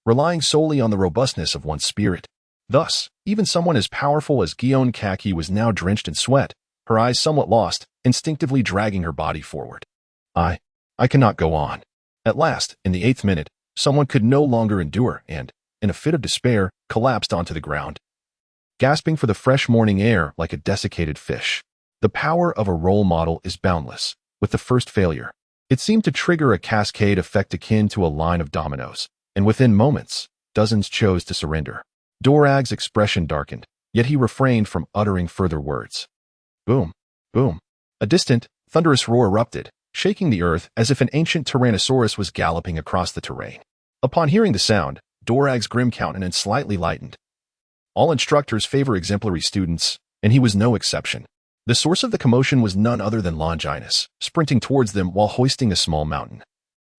relying solely on the robustness of one's spirit. Thus, even someone as powerful as Guion Kaki was now drenched in sweat, her eyes somewhat lost, instinctively dragging her body forward. I cannot go on. At last, in the 8th minute, someone could no longer endure and, in a fit of despair, collapsed onto the ground, gasping for the fresh morning air like a desiccated fish. The power of a role model is boundless. With the first failure, it seemed to trigger a cascade effect akin to a line of dominoes, and within moments, dozens chose to surrender. Dorag's expression darkened, yet he refrained from uttering further words. Boom, boom. A distant, thunderous roar erupted, shaking the earth as if an ancient Tyrannosaurus was galloping across the terrain. Upon hearing the sound, Dorag's grim countenance slightly lightened. All instructors favor exemplary students, and he was no exception. The source of the commotion was none other than Longinus, sprinting towards them while hoisting a small mountain.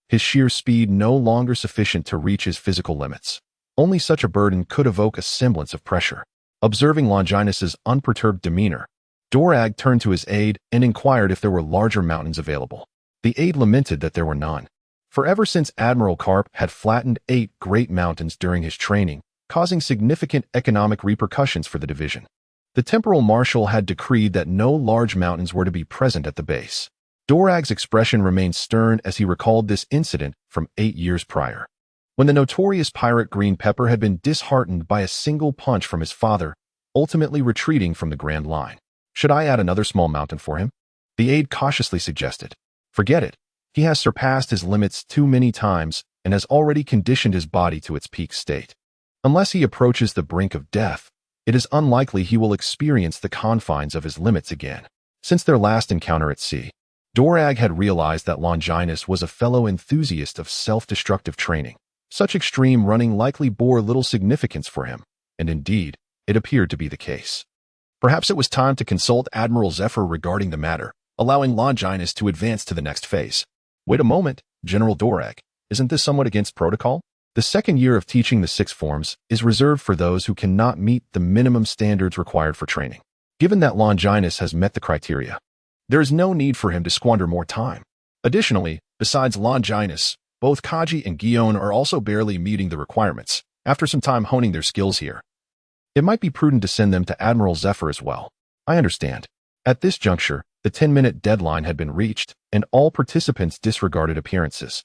His sheer speed no longer sufficient to reach his physical limits. Only such a burden could evoke a semblance of pressure. Observing Longinus's unperturbed demeanor, Dorag turned to his aide and inquired if there were larger mountains available. The aide lamented that there were none. For ever since Admiral Karp had flattened 8 great mountains during his training, causing significant economic repercussions for the division, the temporal marshal had decreed that no large mountains were to be present at the base. Dorag's expression remained stern as he recalled this incident from 8 years prior, when the notorious pirate Green Pepper had been disheartened by a single punch from his father, ultimately retreating from the Grand Line. Should I add another small mountain for him? The aide cautiously suggested. Forget it. He has surpassed his limits too many times and has already conditioned his body to its peak state. Unless he approaches the brink of death, it is unlikely he will experience the confines of his limits again. Since their last encounter at sea, Dorag had realized that Longinus was a fellow enthusiast of self-destructive training. Such extreme running likely bore little significance for him, and indeed, it appeared to be the case. Perhaps it was time to consult Admiral Zephyr regarding the matter, allowing Longinus to advance to the next phase. Wait a moment, General Dorag. Isn't this somewhat against protocol? The second year of teaching the 6 forms is reserved for those who cannot meet the minimum standards required for training. Given that Longinus has met the criteria, there is no need for him to squander more time. Additionally, besides Longinus, both Kaji and Guion are also barely meeting the requirements. After some time honing their skills here, it might be prudent to send them to Admiral Zephyr as well. I understand. At this juncture, the 10-minute deadline had been reached, and all participants disregarded appearances,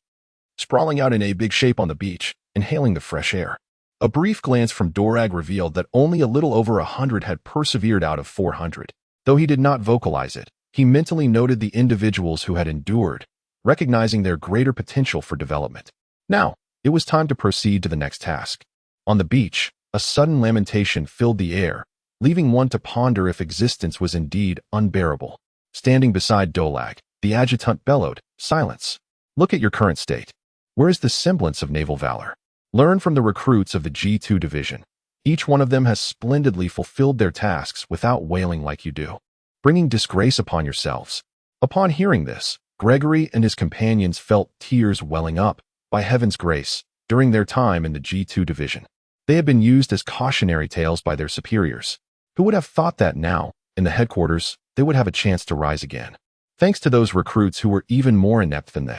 sprawling out in a big shape on the beach, inhaling the fresh air. A brief glance from Dorag revealed that only a little over 100 had persevered out of 400. Though he did not vocalize it, he mentally noted the individuals who had endured, recognizing their greater potential for development. Now, it was time to proceed to the next task. On the beach, a sudden lamentation filled the air, leaving one to ponder if existence was indeed unbearable. Standing beside Dorag, the adjutant bellowed, "Silence! Look at your current state. Where is the semblance of naval valor? Learn from the recruits of the G2 division. Each one of them has splendidly fulfilled their tasks without wailing like you do, bringing disgrace upon yourselves." Upon hearing this, Gregory and his companions felt tears welling up. By heaven's grace, during their time in the G2 division, they had been used as cautionary tales by their superiors. Who would have thought that now, in the headquarters, they would have a chance to rise again? Thanks to those recruits who were even more inept than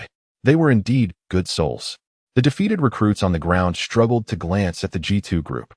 they were indeed good souls. The defeated recruits on the ground struggled to glance at the G2 group.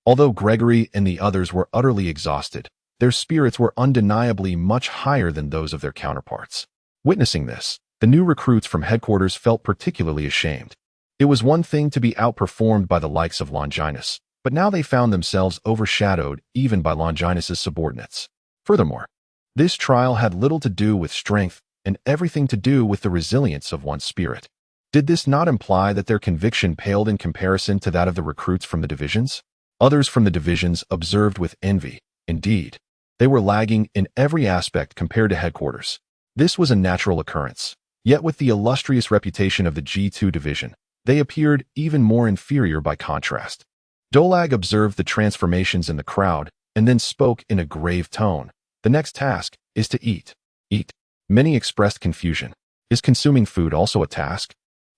Although Gregory and the others were utterly exhausted, Their spirits were undeniably much higher than those of their counterparts. Witnessing this, the new recruits from headquarters felt particularly ashamed. It was one thing to be outperformed by the likes of Longinus, but now they found themselves overshadowed even by Longinus's subordinates. Furthermore, this trial had little to do with strength and everything to do with the resilience of one's spirit. Did this not imply that their conviction paled in comparison to that of the recruits from the divisions? Others from the divisions observed with envy. Indeed, they were lagging in every aspect compared to headquarters. This was a natural occurrence. Yet with the illustrious reputation of the G2 division, they appeared even more inferior by contrast. Dolag observed the transformations in the crowd and then spoke in a grave tone. The next task is to eat. Eat. Many expressed confusion. Is consuming food also a task?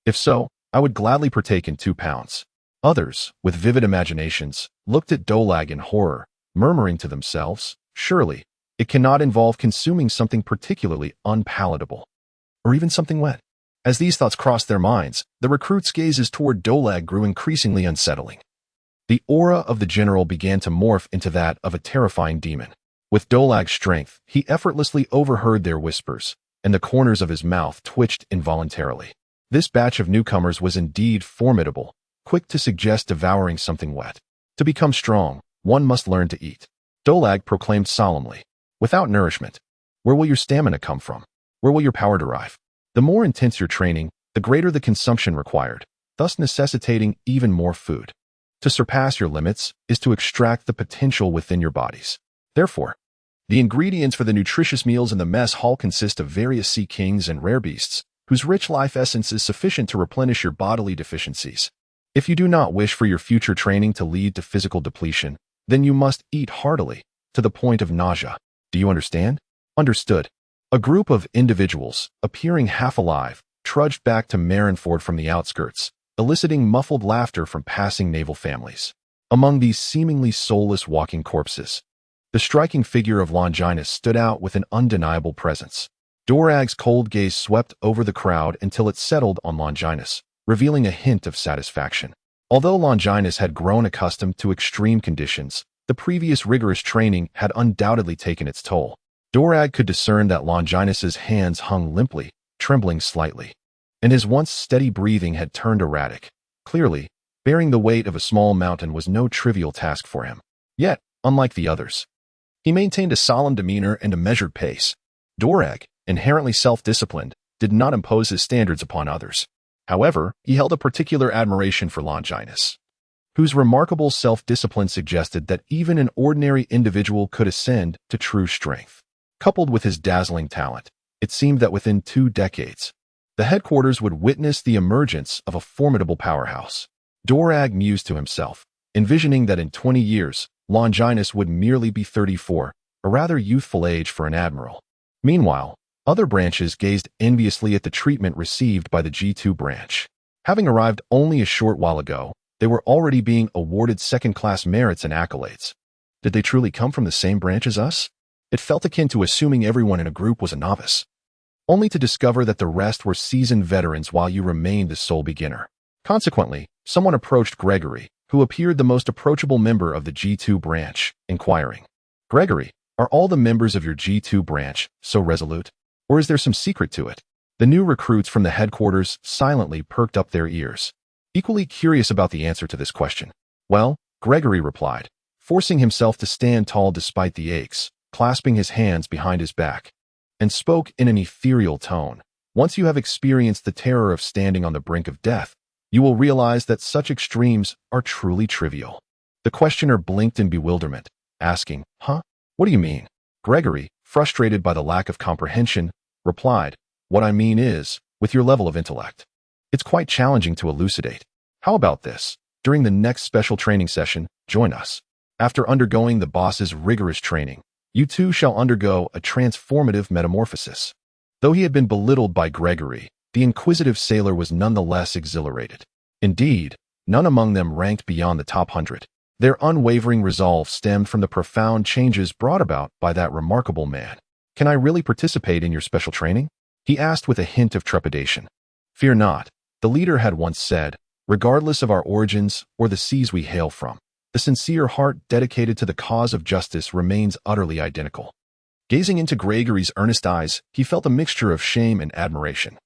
If so, I would gladly partake in 2 pounds. Others, with vivid imaginations, looked at Dolag in horror, murmuring to themselves, surely, it cannot involve consuming something particularly unpalatable, or even something wet. As these thoughts crossed their minds, the recruits' gazes toward Dolag grew increasingly unsettling. The aura of the general began to morph into that of a terrifying demon. With Dolag's strength, he effortlessly overheard their whispers, and the corners of his mouth twitched involuntarily. This batch of newcomers was indeed formidable, quick to suggest devouring something wet. To become strong, one must learn to eat. Dolag proclaimed solemnly. Without nourishment, where will your stamina come from? Where will your power derive? The more intense your training, the greater the consumption required, thus necessitating even more food. To surpass your limits is to extract the potential within your bodies. Therefore, the ingredients for the nutritious meals in the mess hall consist of various sea kings and rare beasts, whose rich life essence is sufficient to replenish your bodily deficiencies. If you do not wish for your future training to lead to physical depletion, then you must eat heartily, to the point of nausea. Do you understand? Understood. A group of individuals, appearing half alive, trudged back to Marineford from the outskirts, eliciting muffled laughter from passing naval families. Among these seemingly soulless walking corpses, the striking figure of Longinus stood out with an undeniable presence. Dorag's cold gaze swept over the crowd until it settled on Longinus, revealing a hint of satisfaction. Although Longinus had grown accustomed to extreme conditions, the previous rigorous training had undoubtedly taken its toll. Dorag could discern that Longinus's hands hung limply, trembling slightly, and his once steady breathing had turned erratic. Clearly, bearing the weight of a small mountain was no trivial task for him. Yet, unlike the others, he maintained a solemn demeanor and a measured pace. Dorag, inherently self-disciplined, did not impose his standards upon others. However, he held a particular admiration for Longinus, whose remarkable self-discipline suggested that even an ordinary individual could ascend to true strength. Coupled with his dazzling talent, it seemed that within 2 decades, the headquarters would witness the emergence of a formidable powerhouse. Dorag mused to himself, envisioning that in 20 years, Longinus would merely be 34, a rather youthful age for an admiral. Meanwhile, other branches gazed enviously at the treatment received by the G2 branch. Having arrived only a short while ago, they were already being awarded second-class merits and accolades. Did they truly come from the same branch as us? It felt akin to assuming everyone in a group was a novice, only to discover that the rest were seasoned veterans while you remained the sole beginner. Consequently, someone approached Gregory, who appeared the most approachable member of the G2 branch, inquiring, "Gregory, are all the members of your G2 branch so resolute? Or is there some secret to it?" The new recruits from the headquarters silently perked up their ears, equally curious about the answer to this question. "Well," Gregory replied, forcing himself to stand tall despite the aches, clasping his hands behind his back, and spoke in an ethereal tone. "Once you have experienced the terror of standing on the brink of death, you will realize that such extremes are truly trivial." The questioner blinked in bewilderment, asking, "Huh? What do you mean?" Gregory, frustrated by the lack of comprehension, replied, "What I mean is, with your level of intellect, it's quite challenging to elucidate. How about this? During the next special training session, join us. After undergoing the boss's rigorous training, you too shall undergo a transformative metamorphosis." Though he had been belittled by Gregory, the inquisitive sailor was nonetheless exhilarated. Indeed, none among them ranked beyond the top 100. Their unwavering resolve stemmed from the profound changes brought about by that remarkable man. "Can I really participate in your special training?" he asked with a hint of trepidation. "Fear not," the leader had once said, "regardless of our origins or the seas we hail from, the sincere heart dedicated to the cause of justice remains utterly identical. Gazing into Gregory's earnest eyes, he felt a mixture of shame and admiration.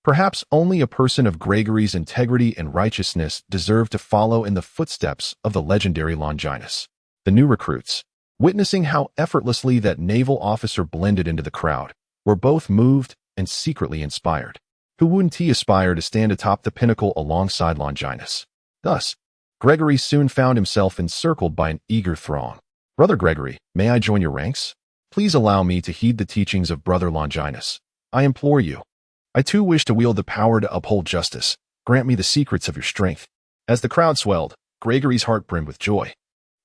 Perhaps only a person of Gregory's integrity and righteousness deserved to follow in the footsteps of the legendary Longinus. The new recruits, witnessing how effortlessly that naval officer blended into the crowd, were both moved and secretly inspired. Who wouldn't he aspire to stand atop the pinnacle alongside Longinus? Thus, Gregory soon found himself encircled by an eager throng. "Brother Gregory, may I join your ranks? Please allow me to heed the teachings of Brother Longinus. I implore you. I too wish to wield the power to uphold justice. Grant me the secrets of your strength." As the crowd swelled, Gregory's heart brimmed with joy,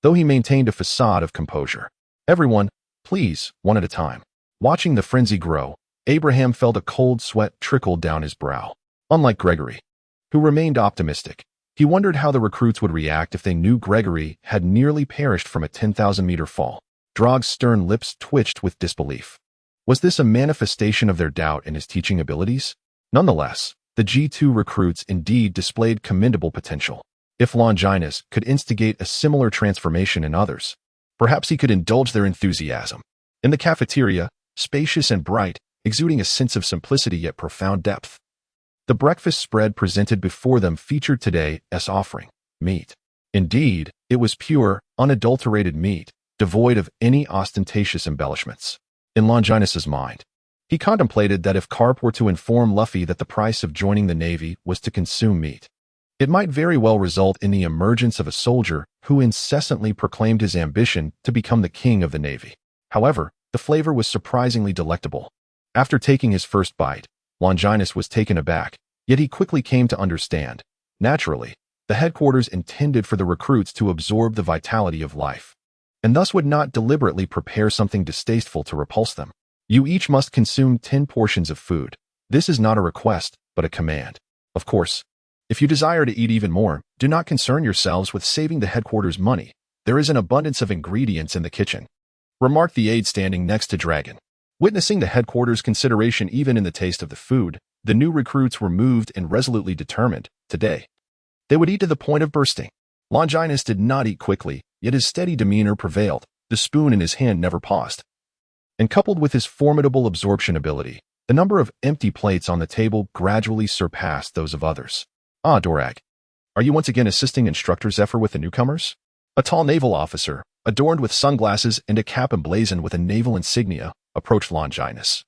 though he maintained a facade of composure. "Everyone, please, one at a time." Watching the frenzy grow, Abraham felt a cold sweat trickle down his brow. Unlike Gregory, who remained optimistic, he wondered how the recruits would react if they knew Gregory had nearly perished from a 10,000-meter fall. Drog's stern lips twitched with disbelief. Was this a manifestation of their doubt in his teaching abilities? Nonetheless, the G2 recruits indeed displayed commendable potential. If Longinus could instigate a similar transformation in others, perhaps he could indulge their enthusiasm. In the cafeteria, spacious and bright, exuding a sense of simplicity yet profound depth, the breakfast spread presented before them featured today's offering, meat. Indeed, it was pure, unadulterated meat, devoid of any ostentatious embellishments. In Longinus's mind, he contemplated that if Carp were to inform Luffy that the price of joining the Navy was to consume meat, it might very well result in the emergence of a soldier who incessantly proclaimed his ambition to become the king of the Navy. However, the flavor was surprisingly delectable. After taking his first bite, Longinus was taken aback, yet he quickly came to understand. Naturally, the headquarters intended for the recruits to absorb the vitality of life, and thus would not deliberately prepare something distasteful to repulse them. "You each must consume 10 portions of food. This is not a request, but a command. Of course, if you desire to eat even more, do not concern yourselves with saving the headquarters money. There is an abundance of ingredients in the kitchen," remarked the aide standing next to Dragon. Witnessing the headquarters' consideration even in the taste of the food, the new recruits were moved and resolutely determined. Today, they would eat to the point of bursting. Longinus did not eat quickly, yet his steady demeanor prevailed. The spoon in his hand never paused. And coupled with his formidable absorption ability, the number of empty plates on the table gradually surpassed those of others. "Ah, Dorag, are you once again assisting Instructor Zephyr with the newcomers?" A tall naval officer, adorned with sunglasses and a cap emblazoned with a naval insignia, approached Longinus.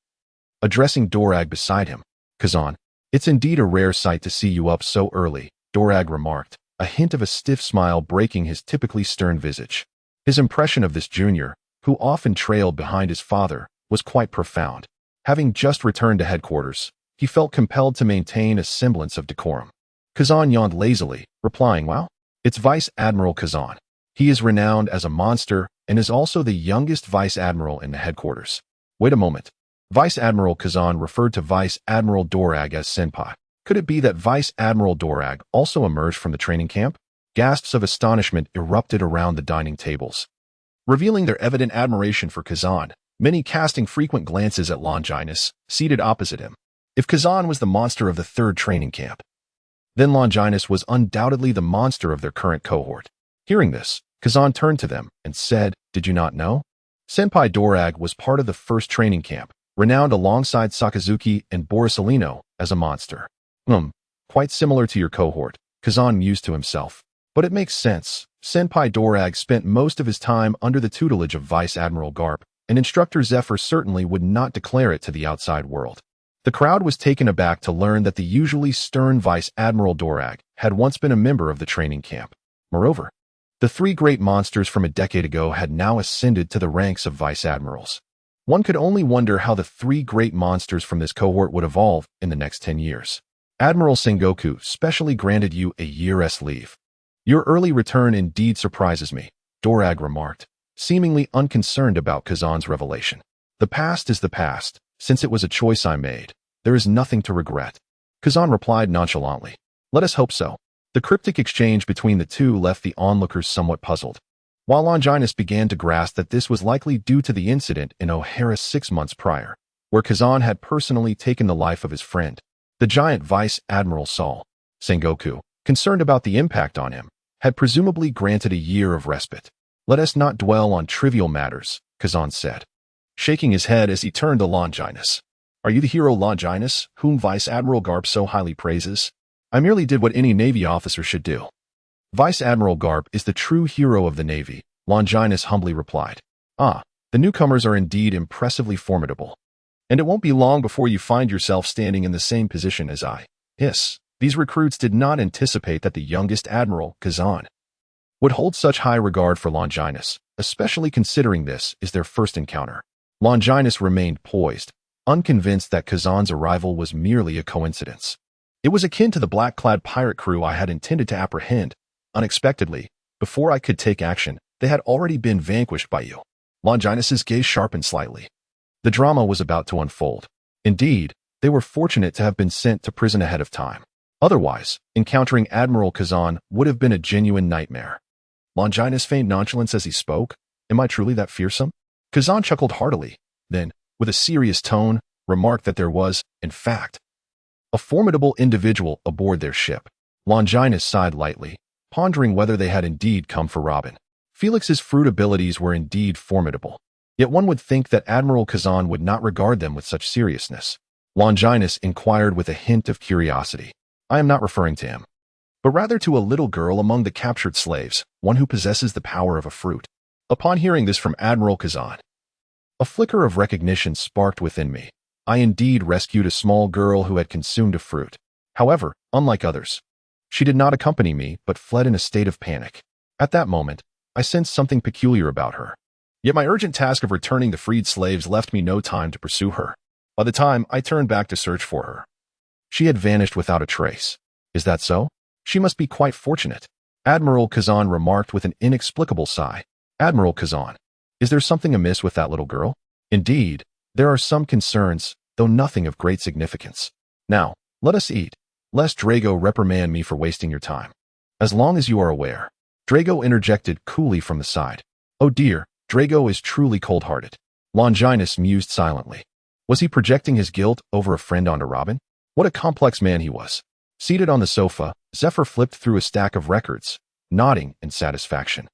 Addressing Dorag beside him, "Kazan, it's indeed a rare sight to see you up so early," Dorag remarked, a hint of a stiff smile breaking his typically stern visage. His impression of this junior, who often trailed behind his father, was quite profound. Having just returned to headquarters, he felt compelled to maintain a semblance of decorum. Kazan yawned lazily, replying, "Well, it's Vice Admiral Kazan. He is renowned as a monster and is also the youngest Vice Admiral in the headquarters." Wait a moment. Vice Admiral Kazan referred to Vice Admiral Dorag as senpai. Could it be that Vice Admiral Dorag also emerged from the training camp? Gasps of astonishment erupted around the dining tables, revealing their evident admiration for Kazan, many casting frequent glances at Longinus, seated opposite him. If Kazan was the monster of the third training camp, then Longinus was undoubtedly the monster of their current cohort. Hearing this, Kazan turned to them and said, "Did you not know? Senpai Dorag was part of the first training camp, renowned alongside Sakazuki and Borisolino as a monster." Quite similar to your cohort," Kazan mused to himself. "But it makes sense. Senpai Dorag spent most of his time under the tutelage of Vice Admiral Garp, and Instructor Zephyr certainly would not declare it to the outside world." The crowd was taken aback to learn that the usually stern Vice Admiral Dorag had once been a member of the training camp. Moreover, the 3 great monsters from a decade ago had now ascended to the ranks of Vice Admirals. One could only wonder how the 3 great monsters from this cohort would evolve in the next 10 years. "Admiral Sengoku specially granted you a year's leave. Your early return indeed surprises me," Dorag remarked, seemingly unconcerned about Kazan's revelation. "The past is the past. Since it was a choice I made, there is nothing to regret," Kazan replied nonchalantly. "Let us hope so." The cryptic exchange between the two left the onlookers somewhat puzzled, while Longinus began to grasp that this was likely due to the incident in O'Hara 6 months prior, where Kazan had personally taken the life of his friend, the giant Vice Admiral Sengoku. Concerned about the impact on him, had presumably granted a year of respite. "Let us not dwell on trivial matters," Kazan said, shaking his head as he turned to Longinus. "Are you the hero Longinus, whom Vice Admiral Garp so highly praises?" "I merely did what any Navy officer should do." "Vice Admiral Garp is the true hero of the Navy," Longinus humbly replied. "Ah, the newcomers are indeed impressively formidable. And it won't be long before you find yourself standing in the same position as I." Hiss. These recruits did not anticipate that the youngest Admiral, Kazan, would hold such high regard for Longinus, especially considering this is their first encounter. Longinus remained poised, unconvinced that Kazan's arrival was merely a coincidence. "It was akin to the black-clad pirate crew I had intended to apprehend. Unexpectedly, before I could take action, they had already been vanquished by you." Longinus's gaze sharpened slightly. The drama was about to unfold. Indeed, they were fortunate to have been sent to prison ahead of time. Otherwise, encountering Admiral Kazan would have been a genuine nightmare. Longinus feigned nonchalance as he spoke. "Am I truly that fearsome?" Kazan chuckled heartily, then, with a serious tone, remarked that there was, in fact, a formidable individual aboard their ship. Longinus sighed lightly, pondering whether they had indeed come for Robin. Felix's fruit abilities were indeed formidable. Yet one would think that Admiral Kazan would not regard them with such seriousness. Longinus inquired with a hint of curiosity. "I am not referring to him, but rather to a little girl among the captured slaves, one who possesses the power of a fruit." Upon hearing this from Admiral Kazan, a flicker of recognition sparked within me. I indeed rescued a small girl who had consumed a fruit. However, unlike others, she did not accompany me but fled in a state of panic. At that moment, I sensed something peculiar about her. Yet my urgent task of returning the freed slaves left me no time to pursue her. By the time I turned back to search for her, she had vanished without a trace. "Is that so? She must be quite fortunate," Admiral Kazan remarked with an inexplicable sigh. "Admiral Kazan, is there something amiss with that little girl?" "Indeed, there are some concerns, though nothing of great significance. Now, let us eat, lest Drago reprimand me for wasting your time." "As long as you are aware," Drago interjected coolly from the side. "Oh dear, Drago is truly cold-hearted." Longinus mused silently. Was he projecting his guilt over a friend onto Robin? What a complex man he was. Seated on the sofa, Zephyr flipped through a stack of records, nodding in satisfaction.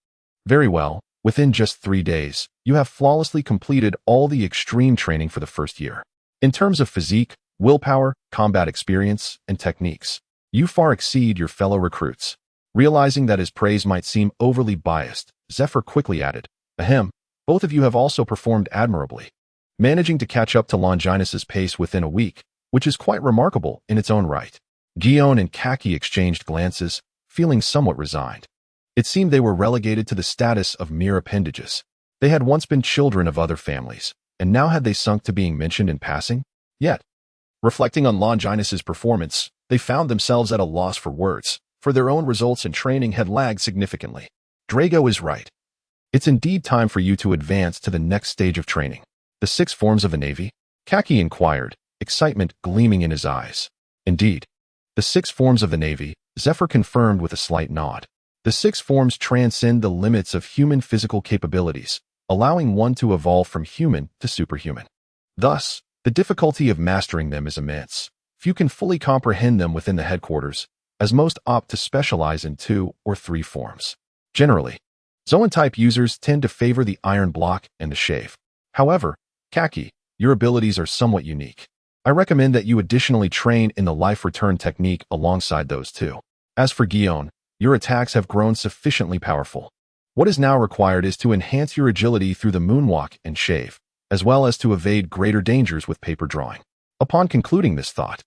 "Very well. Within just 3 days, you have flawlessly completed all the extreme training for the first year. In terms of physique, willpower, combat experience, and techniques, you far exceed your fellow recruits." Realizing that his praise might seem overly biased, Zephyr quickly added, "Ahem, both of you have also performed admirably, managing to catch up to Longinus's pace within a week, which is quite remarkable in its own right." Guion and Kaki exchanged glances, feeling somewhat resigned. It seemed they were relegated to the status of mere appendages. They had once been children of other families, and now had they sunk to being mentioned in passing? Yet, reflecting on Longinus's performance, they found themselves at a loss for words, for their own results and training had lagged significantly. Drago is right. It's indeed time for you to advance to the next stage of training. "The 6 forms of the Navy?" Kaki inquired, excitement gleaming in his eyes. "Indeed. The 6 forms of the Navy," Zephyr confirmed with a slight nod. "The 6 forms transcend the limits of human physical capabilities, allowing one to evolve from human to superhuman. Thus, the difficulty of mastering them is immense. Few can fully comprehend them within the headquarters, as most opt to specialize in 2 or 3 forms. Generally, Zoan-type users tend to favor the iron block and the shave. However, Kaki, your abilities are somewhat unique. I recommend that you additionally train in the life return technique alongside those 2. As for Guion, your attacks have grown sufficiently powerful. What is now required is to enhance your agility through the moonwalk and shave, as well as to evade greater dangers with paper drawing." Upon concluding this thought,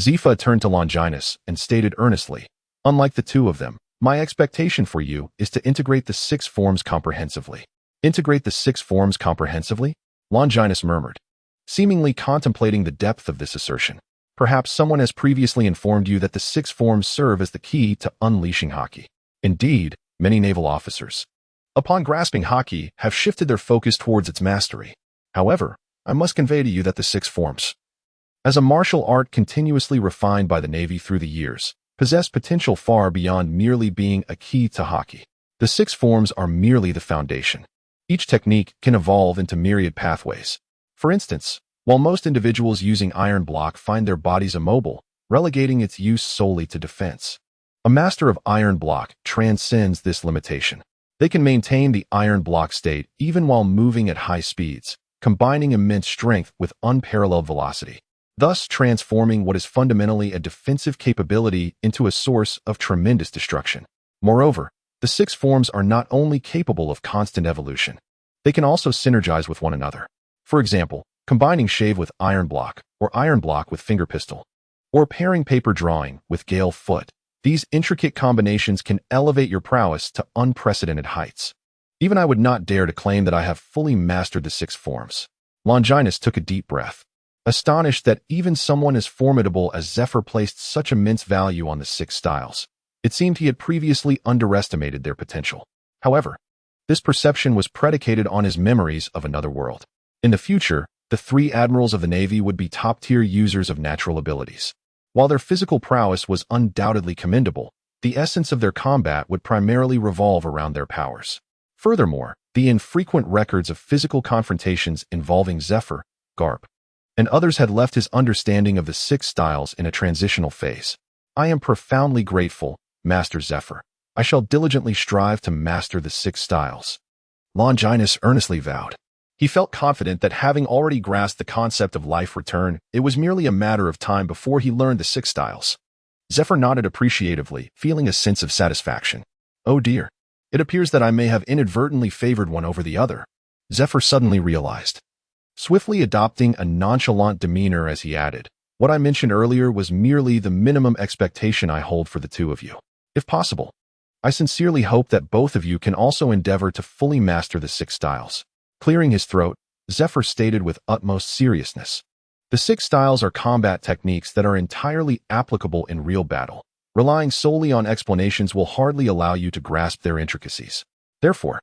Zephyr turned to Longinus and stated earnestly, "Unlike the 2 of them, my expectation for you is to integrate the 6 forms comprehensively." "Integrate the 6 forms comprehensively?" Longinus murmured, seemingly contemplating the depth of this assertion. "Perhaps someone has previously informed you that the 6 forms serve as the key to unleashing Haki. Indeed, many naval officers, upon grasping Haki, have shifted their focus towards its mastery. However, I must convey to you that the 6 forms, as a martial art continuously refined by the Navy through the years, possess potential far beyond merely being a key to Haki. The 6 forms are merely the foundation. Each technique can evolve into myriad pathways. For instance, while most individuals using iron block find their bodies immobile, relegating its use solely to defense, A master of iron block transcends this limitation. They can maintain the iron block state even while moving at high speeds, combining immense strength with unparalleled velocity, thus transforming what is fundamentally a defensive capability into a source of tremendous destruction. Moreover, the six forms are not only capable of constant evolution, they can also synergize with one another. For example, combining shave with iron block, or iron block with finger pistol, or pairing paper drawing with gale foot. These intricate combinations can elevate your prowess to unprecedented heights. Even I would not dare to claim that I have fully mastered the six forms. Longinus took a deep breath, astonished that even someone as formidable as Zephyr placed such immense value on the six styles. It seemed he had previously underestimated their potential. However, this perception was predicated on his memories of another world. In the future, the three admirals of the Navy would be top-tier users of natural abilities. While their physical prowess was undoubtedly commendable, the essence of their combat would primarily revolve around their powers. Furthermore, the infrequent records of physical confrontations involving Zephyr, Garp, and others had left his understanding of the six styles in a transitional phase. I am profoundly grateful, Master Zephyr. I shall diligently strive to master the six styles. Longinus earnestly vowed. He felt confident that having already grasped the concept of life return, it was merely a matter of time before he learned the six styles. Zephyr nodded appreciatively, feeling a sense of satisfaction. Oh dear. It appears that I may have inadvertently favored one over the other, Zephyr suddenly realized. Swiftly adopting a nonchalant demeanor as he added, what I mentioned earlier was merely the minimum expectation I hold for the two of you. If possible, I sincerely hope that both of you can also endeavor to fully master the six styles. Clearing his throat, Zephyr stated with utmost seriousness. The six styles are combat techniques that are entirely applicable in real battle. Relying solely on explanations will hardly allow you to grasp their intricacies. Therefore,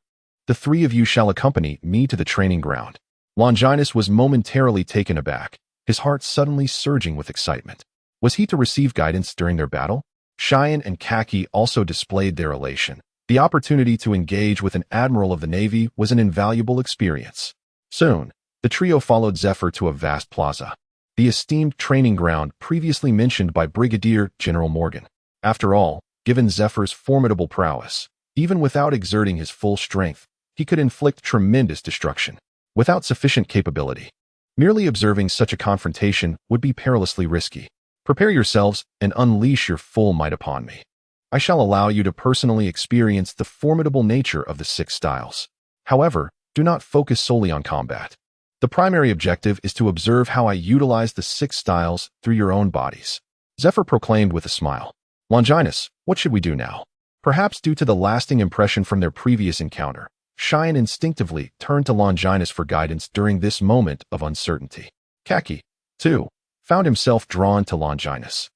the three of you shall accompany me to the training ground. Longinus was momentarily taken aback, his heart suddenly surging with excitement. Was he to receive guidance during their battle? Cheyenne and Khaki also displayed their elation. The opportunity to engage with an admiral of the Navy was an invaluable experience. Soon, the trio followed Zephyr to a vast plaza, the esteemed training ground previously mentioned by Brigadier General Morgan. After all, given Zephyr's formidable prowess, even without exerting his full strength, he could inflict tremendous destruction. Without sufficient capability, merely observing such a confrontation would be perilously risky. Prepare yourselves and unleash your full might upon me. I shall allow you to personally experience the formidable nature of the six styles. However, do not focus solely on combat. The primary objective is to observe how I utilize the six styles through your own bodies. Zephyr proclaimed with a smile. Longinus, what should we do now? Perhaps due to the lasting impression from their previous encounter, Cheyenne instinctively turned to Longinus for guidance during this moment of uncertainty. Khaki, too, found himself drawn to Longinus.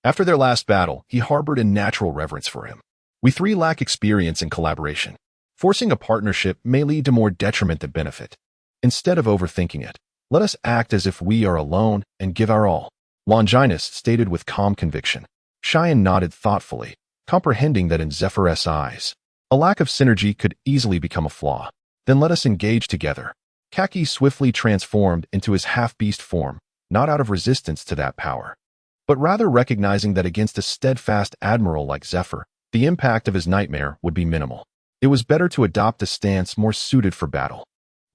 After their last battle, he harbored a natural reverence for him. We three lack experience in collaboration. Forcing a partnership may lead to more detriment than benefit. Instead of overthinking it, let us act as if we are alone and give our all, Longinus stated with calm conviction. Cheyenne nodded thoughtfully, comprehending that in Zephyr's eyes, a lack of synergy could easily become a flaw. Then let us engage together. Khaki swiftly transformed into his half-beast form, not out of resistance to that power, but rather recognizing that against a steadfast admiral like Zephyr, the impact of his nightmare would be minimal. It was better to adopt a stance more suited for battle.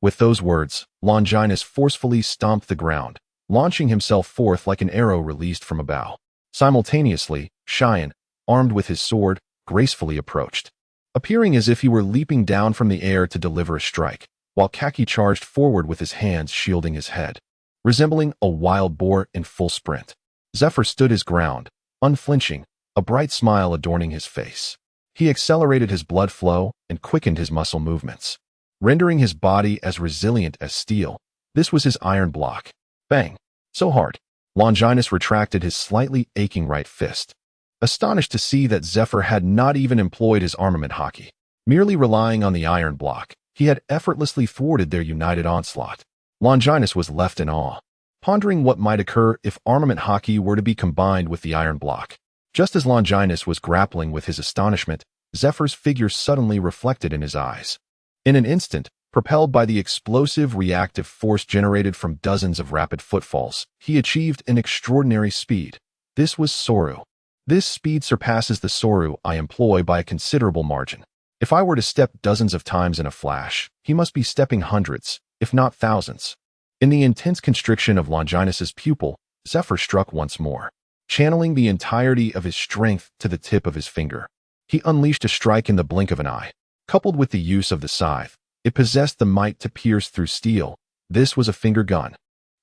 With those words, Longinus forcefully stomped the ground, launching himself forth like an arrow released from a bow. Simultaneously, Cheyenne, armed with his sword, gracefully approached, appearing as if he were leaping down from the air to deliver a strike, while Khaki charged forward with his hands shielding his head. Resembling a wild boar in full sprint, Zephyr stood his ground, unflinching, a bright smile adorning his face. He accelerated his blood flow and quickened his muscle movements, rendering his body as resilient as steel. This was his iron block. Bang! So hard. Longinus retracted his slightly aching right fist, astonished to see that Zephyr had not even employed his armament hockey. Merely relying on the iron block, he had effortlessly thwarted their united onslaught. Longinus was left in awe, pondering what might occur if armament hockey were to be combined with the iron block. Just as Longinus was grappling with his astonishment, Zephyr's figure suddenly reflected in his eyes. In an instant, propelled by the explosive reactive force generated from dozens of rapid footfalls, he achieved an extraordinary speed. This was Soru. This speed surpasses the Soru I employ by a considerable margin. If I were to step dozens of times in a flash, he must be stepping hundreds, if not thousands. In the intense constriction of Longinus's pupil, Zephyr struck once more, channeling the entirety of his strength to the tip of his finger. He unleashed a strike in the blink of an eye. Coupled with the use of the scythe, it possessed the might to pierce through steel. This was a finger gun.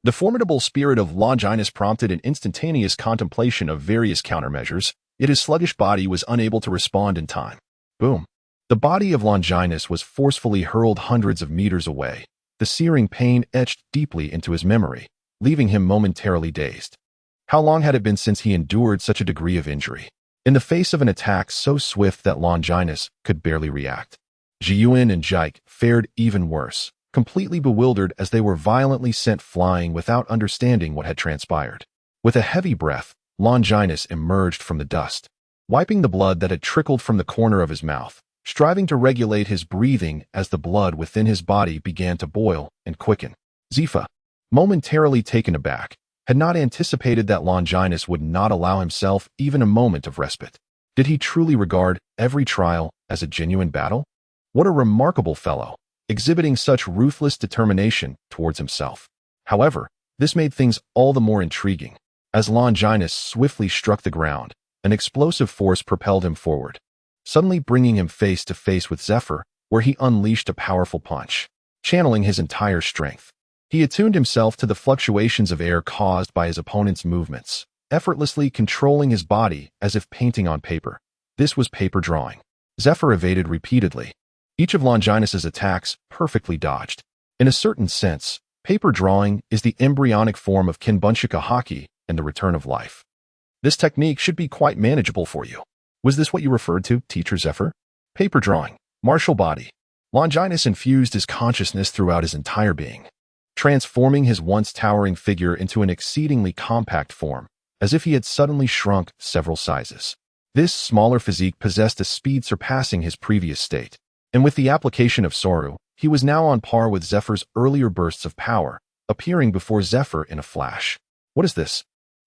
The formidable spirit of Longinus prompted an instantaneous contemplation of various countermeasures, yet his sluggish body was unable to respond in time. Boom. The body of Longinus was forcefully hurled hundreds of meters away. The searing pain etched deeply into his memory, leaving him momentarily dazed. How long had it been since he endured such a degree of injury? In the face of an attack so swift that Longinus could barely react. Jiyuan and Jike fared even worse, completely bewildered as they were violently sent flying without understanding what had transpired. With a heavy breath, Longinus emerged from the dust, wiping the blood that had trickled from the corner of his mouth, striving to regulate his breathing as the blood within his body began to boil and quicken. Zifa, momentarily taken aback, had not anticipated that Longinus would not allow himself even a moment of respite. Did he truly regard every trial as a genuine battle? What a remarkable fellow, exhibiting such ruthless determination towards himself. However, this made things all the more intriguing. As Longinus swiftly struck the ground, an explosive force propelled him forward, suddenly bringing him face to face with Zephyr, where he unleashed a powerful punch, channeling his entire strength. He attuned himself to the fluctuations of air caused by his opponent's movements, effortlessly controlling his body as if painting on paper. This was paper drawing. Zephyr evaded repeatedly, each of Longinus's attacks perfectly dodged. In a certain sense, paper drawing is the embryonic form of Kinbunshika hockey and the return of life. This technique should be quite manageable for you. Was this what you referred to, Teacher Zephyr? Paper drawing, martial body. Longinus infused his consciousness throughout his entire being, transforming his once towering figure into an exceedingly compact form, as if he had suddenly shrunk several sizes. This smaller physique possessed a speed surpassing his previous state, and with the application of Soru, he was now on par with Zephyr's earlier bursts of power, appearing before Zephyr in a flash. What is this?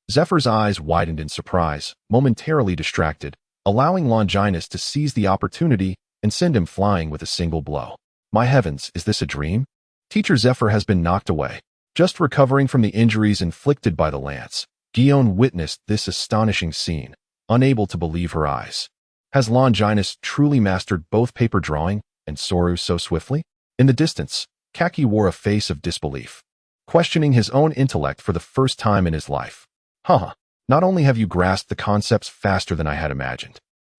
Zephyr's eyes widened in surprise, momentarily distracted, allowing Longinus to seize the opportunity and send him flying with a single blow. My heavens, is this a dream? Teacher Zephyr has been knocked away. Just recovering from the injuries inflicted by the lance, Guion witnessed this astonishing scene, unable to believe her eyes. Has Longinus truly mastered both paper drawing and Soru so swiftly? In the distance, Kaki wore a face of disbelief, questioning his own intellect for the first time in his life. Not only have you grasped the concepts faster than I had imagined,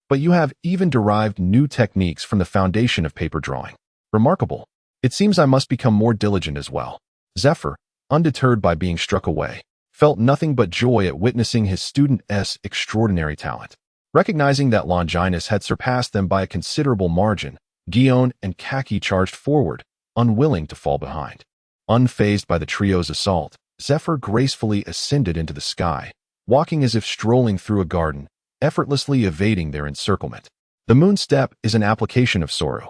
but you have even derived new techniques from the foundation of paper drawing. Remarkable. It seems I must become more diligent as well. Zephyr, undeterred by being struck away, felt nothing but joy at witnessing his student's extraordinary talent. Recognizing that Longinus had surpassed them by a considerable margin, Guion and Kaki charged forward, unwilling to fall behind. Unfazed by the trio's assault, Zephyr gracefully ascended into the sky, walking as if strolling through a garden, effortlessly evading their encirclement. The moon step is an application of Soru.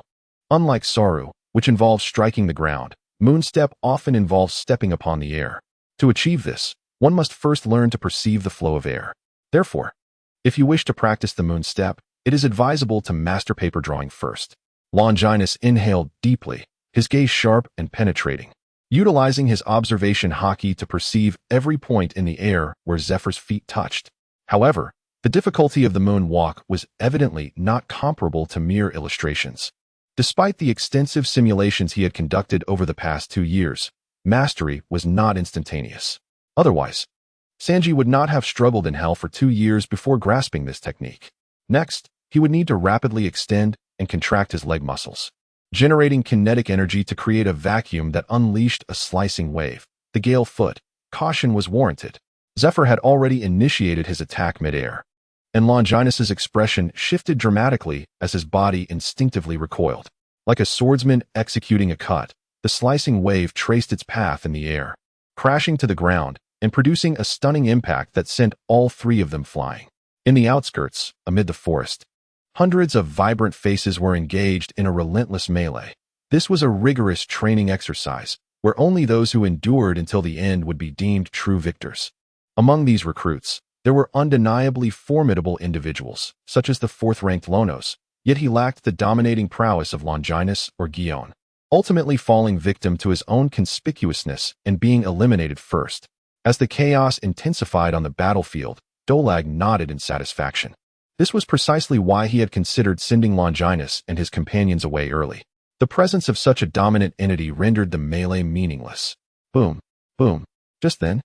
Unlike Soru, which involves striking the ground, moon step often involves stepping upon the air. To achieve this, one must first learn to perceive the flow of air. Therefore, if you wish to practice the moon step, it is advisable to master paper drawing first. Longinus inhaled deeply, his gaze sharp and penetrating, utilizing his observation hockey to perceive every point in the air where Zephyr's feet touched. However, the difficulty of the moon walk was evidently not comparable to mere illustrations. Despite the extensive simulations he had conducted over the past 2 years, mastery was not instantaneous. Otherwise, Sanji would not have struggled in hell for 2 years before grasping this technique. Next, he would need to rapidly extend and contract his leg muscles, generating kinetic energy to create a vacuum that unleashed a slicing wave. The gale foot. Caution was warranted. Zephyr had already initiated his attack mid-air, and Longinus's expression shifted dramatically as his body instinctively recoiled. Like a swordsman executing a cut, the slicing wave traced its path in the air, crashing to the ground and producing a stunning impact that sent all 3 of them flying. In the outskirts, amid the forest, hundreds of vibrant faces were engaged in a relentless melee. This was a rigorous training exercise, where only those who endured until the end would be deemed true victors. Among these recruits, There were undeniably formidable individuals, such as the fourth-ranked Lonos, yet he lacked the dominating prowess of Longinus or Guion, ultimately falling victim to his own conspicuousness and being eliminated first. As the chaos intensified on the battlefield, Dolag nodded in satisfaction. This was precisely why he had considered sending Longinus and his companions away early. The presence of such a dominant entity rendered the melee meaningless. Boom, boom. Just then,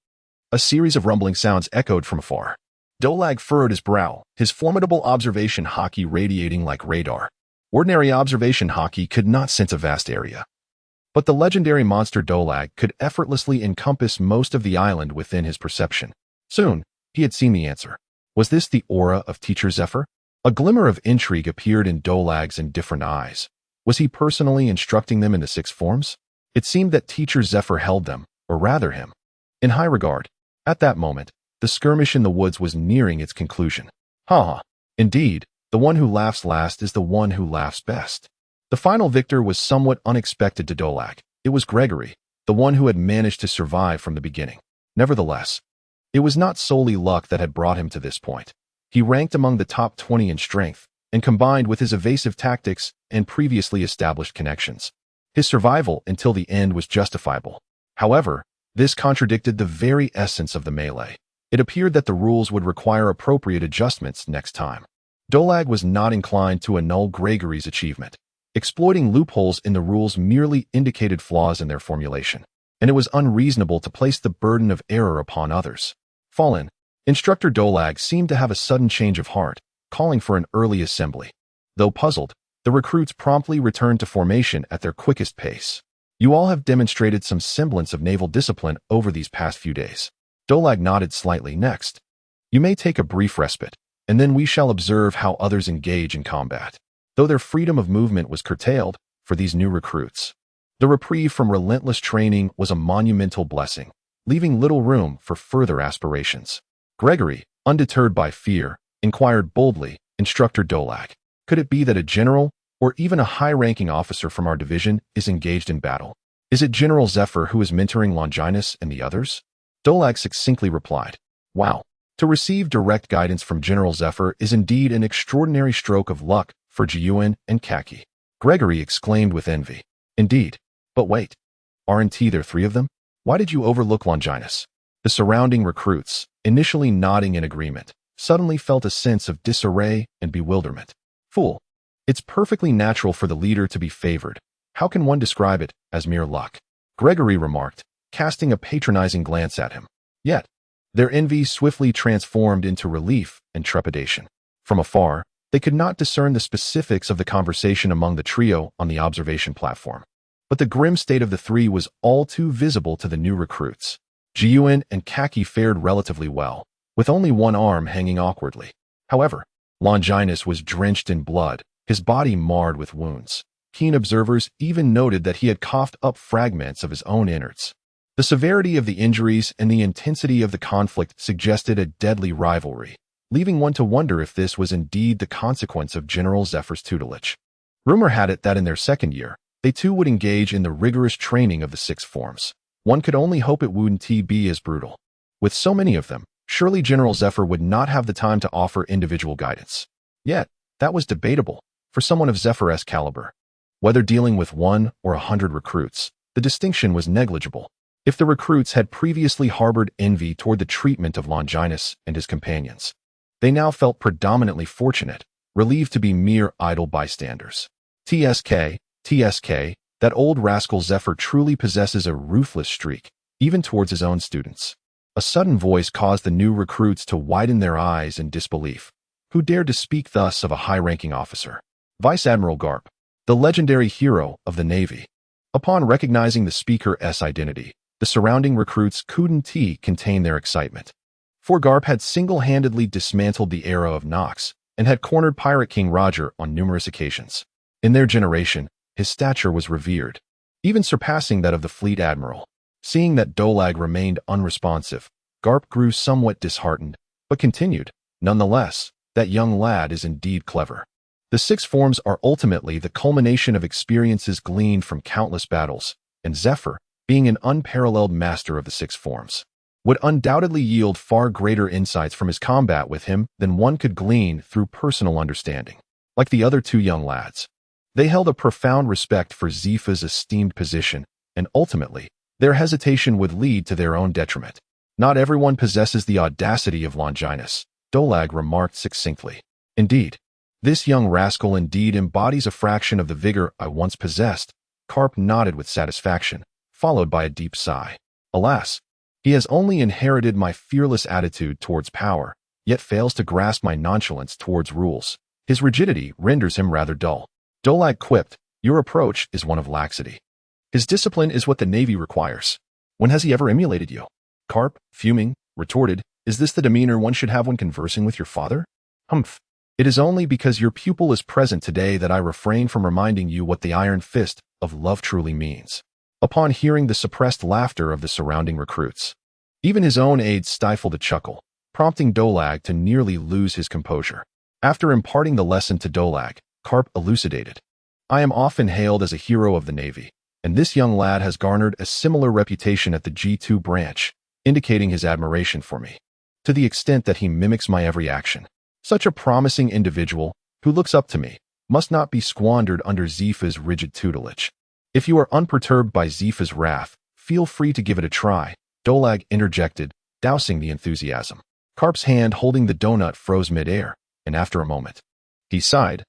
a series of rumbling sounds echoed from afar. Dolag furrowed his brow, his formidable observation haki radiating like radar. Ordinary observation haki could not sense a vast area. But the legendary monster Dolag could effortlessly encompass most of the island within his perception. Soon, he had seen the answer. Was this the aura of Teacher Zephyr? A glimmer of intrigue appeared in Dolag's indifferent eyes. Was he personally instructing them in the six forms? It seemed that Teacher Zephyr held them, or rather him, in high regard. At that moment, the skirmish in the woods was nearing its conclusion. Ha! Indeed, the one who laughs last is the one who laughs best. The final victor was somewhat unexpected to Dolag. It was Gregory, the one who had managed to survive from the beginning. Nevertheless, it was not solely luck that had brought him to this point. He ranked among the top 20 in strength, and combined with his evasive tactics and previously established connections, his survival until the end was justifiable. However, this contradicted the very essence of the melee. It appeared that the rules would require appropriate adjustments next time. Dolag was not inclined to annul Gregory's achievement. Exploiting loopholes in the rules merely indicated flaws in their formulation, and it was unreasonable to place the burden of error upon others. Fallen, Instructor Dolag seemed to have a sudden change of heart, calling for an early assembly. Though puzzled, the recruits promptly returned to formation at their quickest pace. You all have demonstrated some semblance of naval discipline over these past few days. Dolag nodded slightly. Next, you may take a brief respite, and then we shall observe how others engage in combat. Though their freedom of movement was curtailed for these new recruits, the reprieve from relentless training was a monumental blessing, leaving little room for further aspirations. Gregory, undeterred by fear, inquired boldly, Instructor Dolag, could it be that a general, or even a high-ranking officer from our division, is engaged in battle? Is it General Zephyr who is mentoring Longinus and the others? Dolag succinctly replied, Wow, to receive direct guidance from General Zephyr is indeed an extraordinary stroke of luck for Jiyuan and Kaki. Gregory exclaimed with envy. Indeed. But wait, aren't there three of them? Why did you overlook Longinus? The surrounding recruits, initially nodding in agreement, suddenly felt a sense of disarray and bewilderment. Fool. It's perfectly natural for the leader to be favored. How can one describe it as mere luck? Gregory remarked, casting a patronizing glance at him. Yet, their envy swiftly transformed into relief and trepidation. From afar, they could not discern the specifics of the conversation among the trio on the observation platform. But the grim state of the three was all too visible to the new recruits. Jiyuan and Kaki fared relatively well, with only one arm hanging awkwardly. However, Longinus was drenched in blood, his body marred with wounds. Keen observers even noted that he had coughed up fragments of his own innards. The severity of the injuries and the intensity of the conflict suggested a deadly rivalry, leaving one to wonder if this was indeed the consequence of General Zephyr's tutelage. Rumor had it that in their second year, they too would engage in the rigorous training of the six forms. One could only hope it wouldn't be as brutal. With so many of them, surely General Zephyr would not have the time to offer individual guidance. Yet, that was debatable for someone of Zephyr's caliber. Whether dealing with 1 or 100 recruits, the distinction was negligible. If the recruits had previously harbored envy toward the treatment of Longinus and his companions, they now felt predominantly fortunate, relieved to be mere idle bystanders. TSK, that old rascal Zephyr truly possesses a ruthless streak, even towards his own students. A sudden voice caused the new recruits to widen their eyes in disbelief. Who dared to speak thus of a high-ranking officer? Vice Admiral Garp, the legendary hero of the Navy. Upon recognizing the speaker's identity, the surrounding recruits couldn't contain their excitement. For Garp had single-handedly dismantled the era of Nox and had cornered Pirate King Roger on numerous occasions. In their generation, his stature was revered, even surpassing that of the fleet admiral. Seeing that Dolag remained unresponsive, Garp grew somewhat disheartened, but continued, Nonetheless, that young lad is indeed clever. The six forms are ultimately the culmination of experiences gleaned from countless battles, and Zephyr, being an unparalleled master of the six forms, would undoubtedly yield far greater insights from his combat with him than one could glean through personal understanding. Like the other two young lads, they held a profound respect for Zifa's esteemed position, and ultimately, their hesitation would lead to their own detriment. Not everyone possesses the audacity of Longinus, Dolag remarked succinctly. Indeed, this young rascal indeed embodies a fraction of the vigor I once possessed. Karp nodded with satisfaction, followed by a deep sigh. Alas, he has only inherited my fearless attitude towards power, yet fails to grasp my nonchalance towards rules. His rigidity renders him rather dull. Dolag quipped, your approach is one of laxity. His discipline is what the Navy requires. When has he ever emulated you? Karp, fuming, retorted, is this the demeanor one should have when conversing with your father? Humph. It is only because your pupil is present today that I refrain from reminding you what the iron fist of love truly means. Upon hearing the suppressed laughter of the surrounding recruits, even his own aides stifled a chuckle, prompting Dolag to nearly lose his composure. After imparting the lesson to Dolag, Karp elucidated. I am often hailed as a hero of the Navy, and this young lad has garnered a similar reputation at the G2 branch, indicating his admiration for me, to the extent that he mimics my every action. Such a promising individual, who looks up to me, must not be squandered under Zifa's rigid tutelage. If you are unperturbed by Zifa's wrath, feel free to give it a try, Dolag interjected, dousing the enthusiasm. Karp's hand holding the donut froze mid-air, and after a moment, he sighed,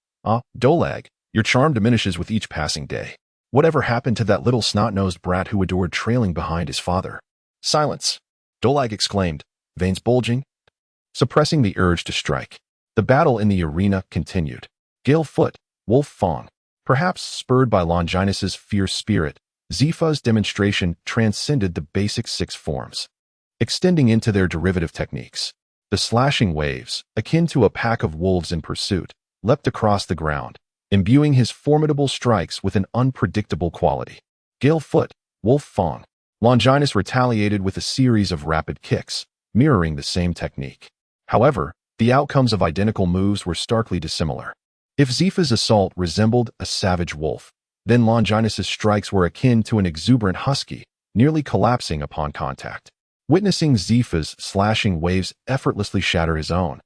Dolag, your charm diminishes with each passing day. Whatever happened to that little snot-nosed brat who adored trailing behind his father? Silence, Dolag exclaimed, veins bulging, suppressing the urge to strike. The battle in the arena continued. Gale Foot, Wolf Fong. Perhaps spurred by Longinus's fierce spirit, Zifa's demonstration transcended the basic 6 forms, extending into their derivative techniques. The slashing waves, akin to a pack of wolves in pursuit, leapt across the ground, imbuing his formidable strikes with an unpredictable quality. Gale Foot, Wolf Fong. Longinus retaliated with a series of rapid kicks, mirroring the same technique. However, the outcomes of identical moves were starkly dissimilar. If Zifa's assault resembled a savage wolf, then Longinus's strikes were akin to an exuberant husky, nearly collapsing upon contact. Witnessing Zifa's slashing waves effortlessly shatter his own,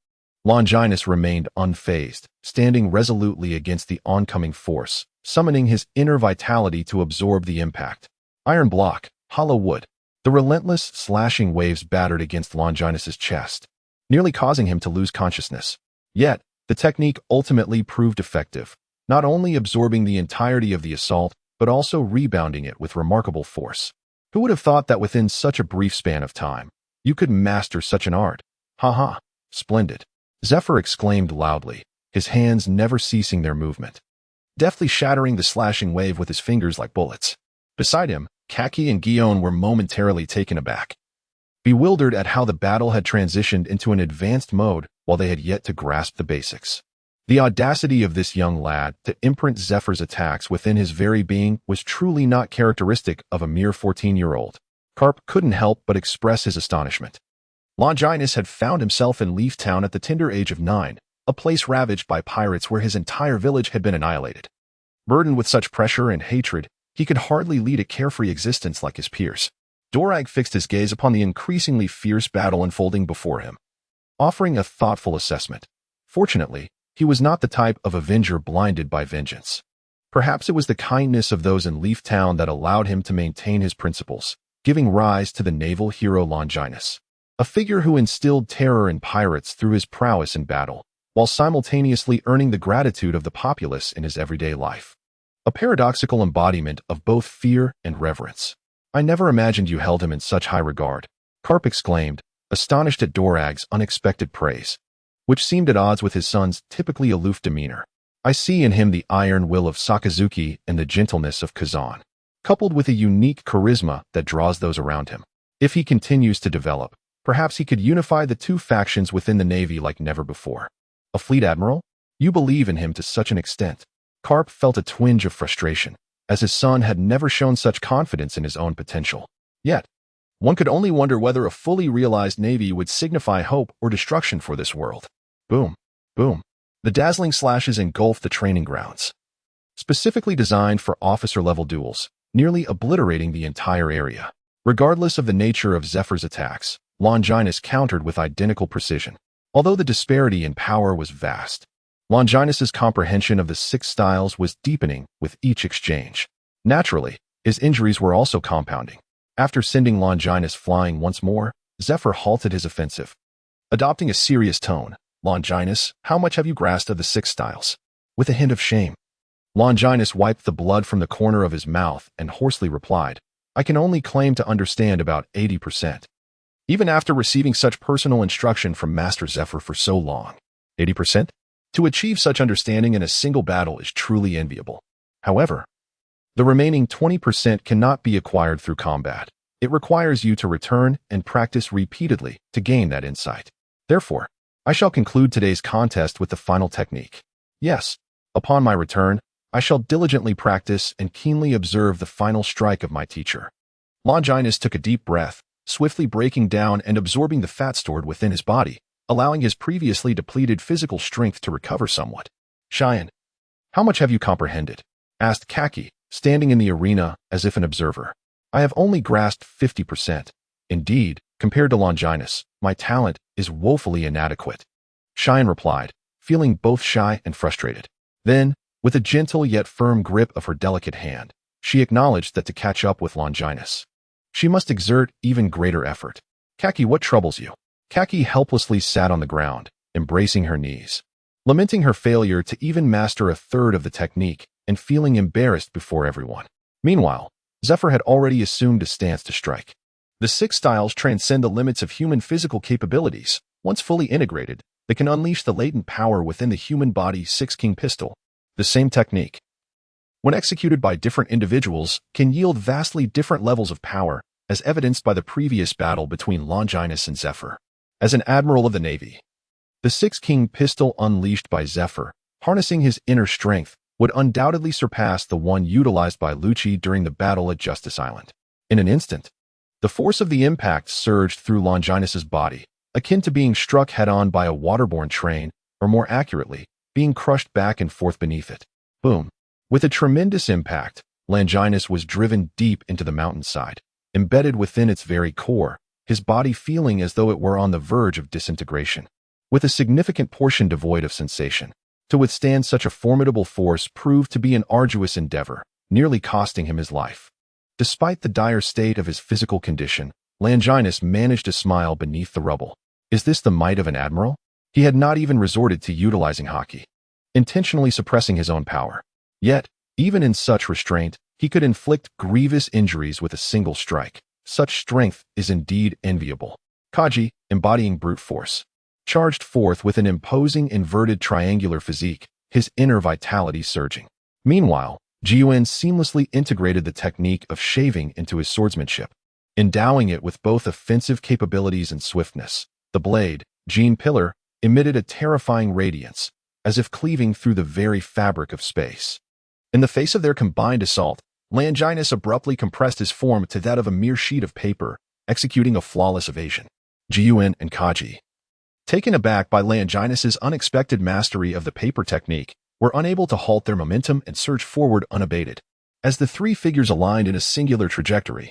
Longinus remained unfazed, standing resolutely against the oncoming force, summoning his inner vitality to absorb the impact. Iron block, hollow wood. The relentless slashing waves battered against Longinus's chest, nearly causing him to lose consciousness. Yet, the technique ultimately proved effective, not only absorbing the entirety of the assault, but also rebounding it with remarkable force. Who would have thought that within such a brief span of time, you could master such an art? Ha ha, splendid. Zephyr exclaimed loudly, his hands never ceasing their movement, deftly shattering the slashing wave with his fingers like bullets. Beside him, Kaki and Guillaume were momentarily taken aback, bewildered at how the battle had transitioned into an advanced mode while they had yet to grasp the basics. The audacity of this young lad to imprint Zephyr's attacks within his very being was truly not characteristic of a mere 14-year-old. Karp couldn't help but express his astonishment. Longinus had found himself in Leaf Town at the tender age of 9, a place ravaged by pirates where his entire village had been annihilated. Burdened with such pressure and hatred, he could hardly lead a carefree existence like his peers. Dorag fixed his gaze upon the increasingly fierce battle unfolding before him, offering a thoughtful assessment. Fortunately, he was not the type of avenger blinded by vengeance. Perhaps it was the kindness of those in Leaf Town that allowed him to maintain his principles, giving rise to the naval hero Longinus, a figure who instilled terror in pirates through his prowess in battle, while simultaneously earning the gratitude of the populace in his everyday life. A paradoxical embodiment of both fear and reverence. I never imagined you held him in such high regard, Karp exclaimed, astonished at Dorag's unexpected praise, which seemed at odds with his son's typically aloof demeanor. I see in him the iron will of Sakazuki and the gentleness of Kazan, coupled with a unique charisma that draws those around him. If he continues to develop, perhaps he could unify the two factions within the Navy like never before. A fleet admiral? You believe in him to such an extent. Karp felt a twinge of frustration, as his son had never shown such confidence in his own potential. Yet, one could only wonder whether a fully realized Navy would signify hope or destruction for this world. Boom, boom. The dazzling slashes engulfed the training grounds, specifically designed for officer-level duels, nearly obliterating the entire area. Regardless of the nature of Zephyr's attacks, Longinus countered with identical precision. Although the disparity in power was vast, Longinus's comprehension of the 6 styles was deepening with each exchange. Naturally, his injuries were also compounding. After sending Longinus flying once more, Zephyr halted his offensive. Adopting a serious tone, "Longinus, how much have you grasped of the 6 styles?" With a hint of shame. Longinus wiped the blood from the corner of his mouth and hoarsely replied, "I can only claim to understand about 80%. Even after receiving such personal instruction from Master Zephyr for so long. 80%? To achieve such understanding in a single battle is truly enviable. However, the remaining 20% cannot be acquired through combat. It requires you to return and practice repeatedly to gain that insight. Therefore, I shall conclude today's contest with the final technique. Yes, upon my return, I shall diligently practice and keenly observe the final strike of my teacher." Longinus took a deep breath, swiftly breaking down and absorbing the fat stored within his body, allowing his previously depleted physical strength to recover somewhat. "Cheyenne, how much have you comprehended?" asked Kaki, standing in the arena as if an observer. "I have only grasped 50%. Indeed, compared to Longinus, my talent is woefully inadequate." Cheyenne replied, feeling both shy and frustrated. Then, with a gentle yet firm grip of her delicate hand, she acknowledged that to catch up with Longinus, she must exert even greater effort. "Kaki, what troubles you?" Kaki helplessly sat on the ground, embracing her knees, lamenting her failure to even master a third of the technique and feeling embarrassed before everyone. Meanwhile, Zephyr had already assumed a stance to strike. The 6 styles transcend the limits of human physical capabilities. Once fully integrated, they can unleash the latent power within the human body's 6-king pistol. The same technique, when executed by different individuals, can yield vastly different levels of power, as evidenced by the previous battle between Longinus and Zephyr. As an Admiral of the Navy, the 6-king pistol unleashed by Zephyr, harnessing his inner strength, would undoubtedly surpass the one utilized by Lucci during the battle at Justice Island. In an instant, the force of the impact surged through Longinus's body, akin to being struck head-on by a waterborne train, or more accurately, being crushed back and forth beneath it. Boom. With a tremendous impact, Longinus was driven deep into the mountainside, embedded within its very core, his body feeling as though it were on the verge of disintegration, with a significant portion devoid of sensation. To withstand such a formidable force proved to be an arduous endeavor, nearly costing him his life. Despite the dire state of his physical condition, Longinus managed to smile beneath the rubble. Is this the might of an admiral? He had not even resorted to utilizing haki, intentionally suppressing his own power. Yet, even in such restraint, he could inflict grievous injuries with a single strike. Such strength is indeed enviable. Kaji, embodying brute force, charged forth with an imposing inverted triangular physique, his inner vitality surging. Meanwhile, Jiuan seamlessly integrated the technique of shaving into his swordsmanship, endowing it with both offensive capabilities and swiftness. The blade, Jean Pillar, emitted a terrifying radiance, as if cleaving through the very fabric of space. In the face of their combined assault, Longinus abruptly compressed his form to that of a mere sheet of paper, executing a flawless evasion. Jiuan and Kaji, taken aback by Longinus's unexpected mastery of the paper technique, were unable to halt their momentum and surge forward unabated. As the 3 figures aligned in a singular trajectory,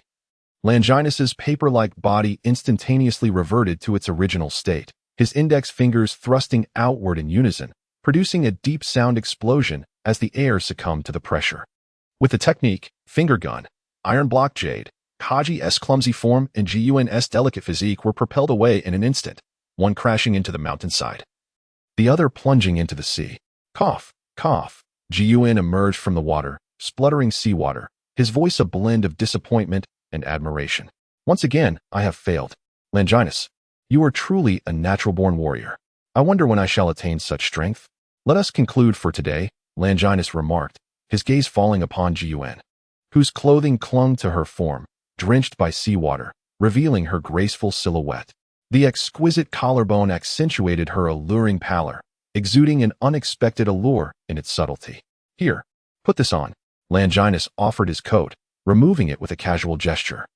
Longinus's paper-like body instantaneously reverted to its original state, his index fingers thrusting outward in unison, producing a deep sound explosion as the air succumbed to the pressure. With the technique, finger gun, iron block jade, Kaji's clumsy form and Jiuan's delicate physique were propelled away in an instant, one crashing into the mountainside, the other plunging into the sea. Cough, cough. Jiuan emerged from the water, spluttering seawater, his voice a blend of disappointment and admiration. "Once again, I have failed. Longinus, you are truly a natural-born warrior. I wonder when I shall attain such strength." "Let us conclude for today," Longinus remarked, his gaze falling upon Jiuan, whose clothing clung to her form, drenched by seawater, revealing her graceful silhouette. The exquisite collarbone accentuated her alluring pallor, exuding an unexpected allure in its subtlety. "Here, put this on." Longinus offered his coat, removing it with a casual gesture.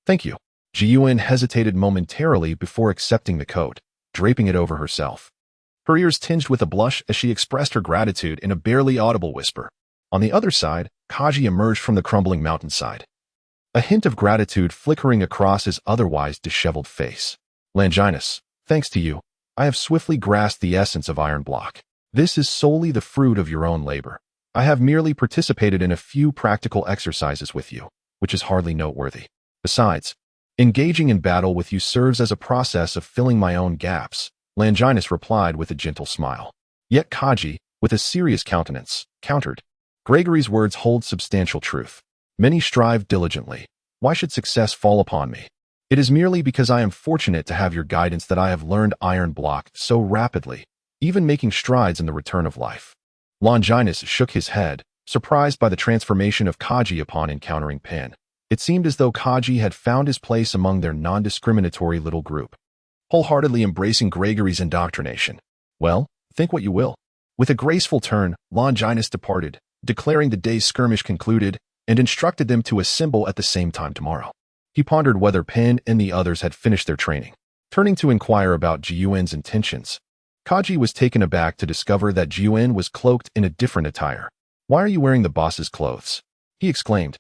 Thank you." Jiuan hesitated momentarily before accepting the coat, draping it over herself. Her ears tinged with a blush as she expressed her gratitude in a barely audible whisper. On the other side, Kaji emerged from the crumbling mountainside, a hint of gratitude flickering across his otherwise disheveled face. Longinus, thanks to you, I have swiftly grasped the essence of iron block. This is solely the fruit of your own labor. I have merely participated in a few practical exercises with you, which is hardly noteworthy. Besides, engaging in battle with you serves as a process of filling my own gaps, Longinus replied with a gentle smile. Yet Kaji, with a serious countenance, countered. Gregory's words hold substantial truth. Many strive diligently. Why should success fall upon me? It is merely because I am fortunate to have your guidance that I have learned iron block so rapidly, even making strides in the return of life. Longinus shook his head, surprised by the transformation of Kaji upon encountering Pin. It seemed as though Kaji had found his place among their non-discriminatory little group, wholeheartedly embracing Gregory's indoctrination. Well, think what you will. With a graceful turn, Longinus departed, declaring the day's skirmish concluded, and instructed them to assemble at the same time tomorrow. He pondered whether Pin and the others had finished their training. Turning to inquire about Jiuen's intentions, Kaji was taken aback to discover that Jiuen was cloaked in a different attire. Why are you wearing the boss's clothes? He exclaimed.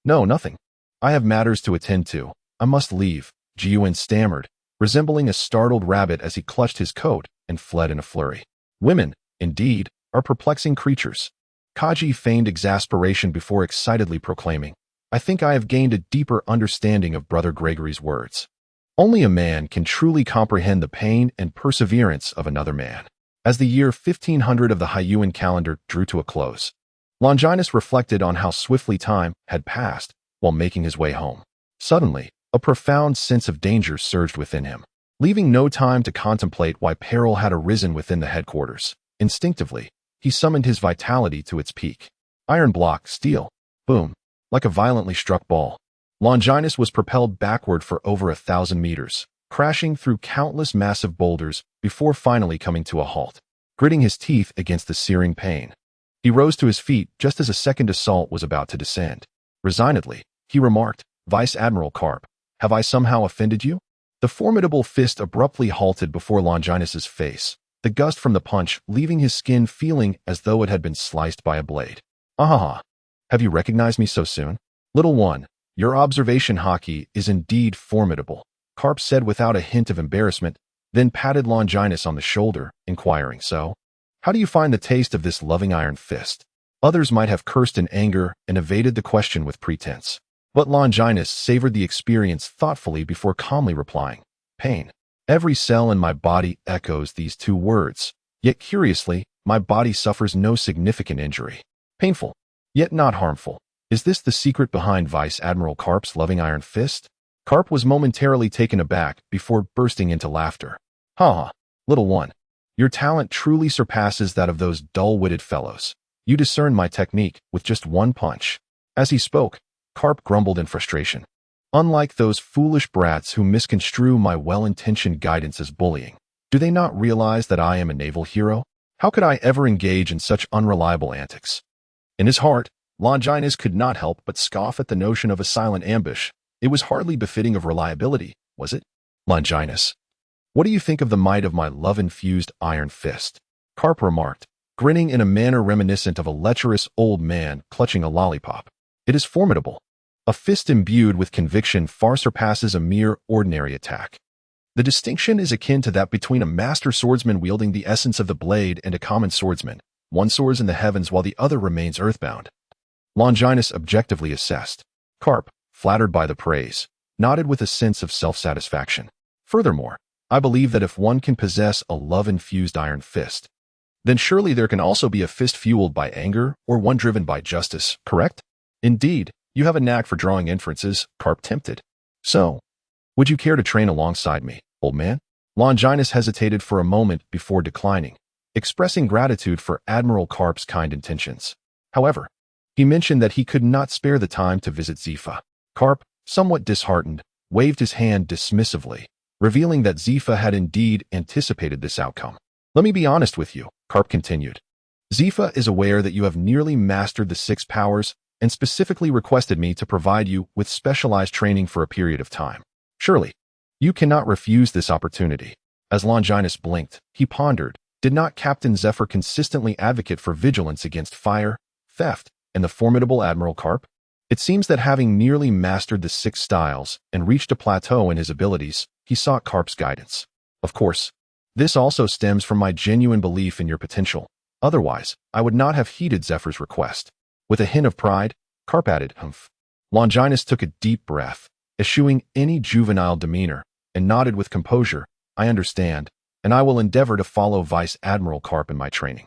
No, nothing. I have matters to attend to. I must leave, Jiuen stammered, resembling a startled rabbit as he clutched his coat and fled in a flurry. Women, indeed, are perplexing creatures. Kaji feigned exasperation before excitedly proclaiming, I think I have gained a deeper understanding of Brother Gregory's words. Only a man can truly comprehend the pain and perseverance of another man. As the year 1500 of the Hyuan calendar drew to a close, Longinus reflected on how swiftly time had passed while making his way home. Suddenly, a profound sense of danger surged within him. Leaving no time to contemplate why peril had arisen within the headquarters, instinctively, he summoned his vitality to its peak. Iron block, steel. Boom. Like a violently struck ball, Longinus was propelled backward for over 1,000 meters, crashing through countless massive boulders before finally coming to a halt. Gritting his teeth against the searing pain, he rose to his feet just as a second assault was about to descend. Resignedly, he remarked, Vice Admiral Karp, have I somehow offended you? The formidable fist abruptly halted before Longinus's face, the gust from the punch leaving his skin feeling as though it had been sliced by a blade. Ahaha. Have you recognized me so soon? Little one, your observation hockey is indeed formidable, Karp said without a hint of embarrassment, then patted Longinus on the shoulder, inquiring, so? How do you find the taste of this loving iron fist? Others might have cursed in anger and evaded the question with pretense. But Longinus savored the experience thoughtfully before calmly replying, pain. Every cell in my body echoes these two words, yet curiously, my body suffers no significant injury. Painful, yet not harmful. Is this the secret behind Vice Admiral Karp's loving iron fist? Karp was momentarily taken aback before bursting into laughter. Ha ha, little one. Your talent truly surpasses that of those dull-witted fellows. You discern my technique with just one punch. As he spoke, Karp grumbled in frustration. Unlike those foolish brats who misconstrue my well-intentioned guidance as bullying, do they not realize that I am a naval hero? How could I ever engage in such unreliable antics? In his heart, Longinus could not help but scoff at the notion of a silent ambush. It was hardly befitting of reliability, was it? Longinus, what do you think of the might of my love-infused iron fist? Karp remarked, grinning in a manner reminiscent of a lecherous old man clutching a lollipop. It is formidable. A fist imbued with conviction far surpasses a mere ordinary attack. The distinction is akin to that between a master swordsman wielding the essence of the blade and a common swordsman. One soars in the heavens while the other remains earthbound. Longinus objectively assessed. Karp, flattered by the praise, nodded with a sense of self-satisfaction. Furthermore, I believe that if one can possess a love-infused iron fist, then surely there can also be a fist fueled by anger or one driven by justice, correct? Indeed, you have a knack for drawing inferences, Karp tempted. So, would you care to train alongside me, old man? Longinus hesitated for a moment before declining, expressing gratitude for Admiral Karp's kind intentions. However, he mentioned that he could not spare the time to visit Zifa. Karp, somewhat disheartened, waved his hand dismissively, revealing that Zifa had indeed anticipated this outcome. Let me be honest with you, Karp continued. Zifa is aware that you have nearly mastered the 6 powers and specifically requested me to provide you with specialized training for a period of time. Surely, you cannot refuse this opportunity. As Longinus blinked, he pondered, did not Captain Zephyr consistently advocate for vigilance against fire, theft, and the formidable Admiral Karp? It seems that having nearly mastered the 6 styles and reached a plateau in his abilities, he sought Karp's guidance. Of course, this also stems from my genuine belief in your potential. Otherwise, I would not have heeded Zephyr's request. With a hint of pride, Karp added, "Humph." Longinus took a deep breath, eschewing any juvenile demeanor, and nodded with composure. "I understand, and I will endeavor to follow Vice Admiral Karp in my training.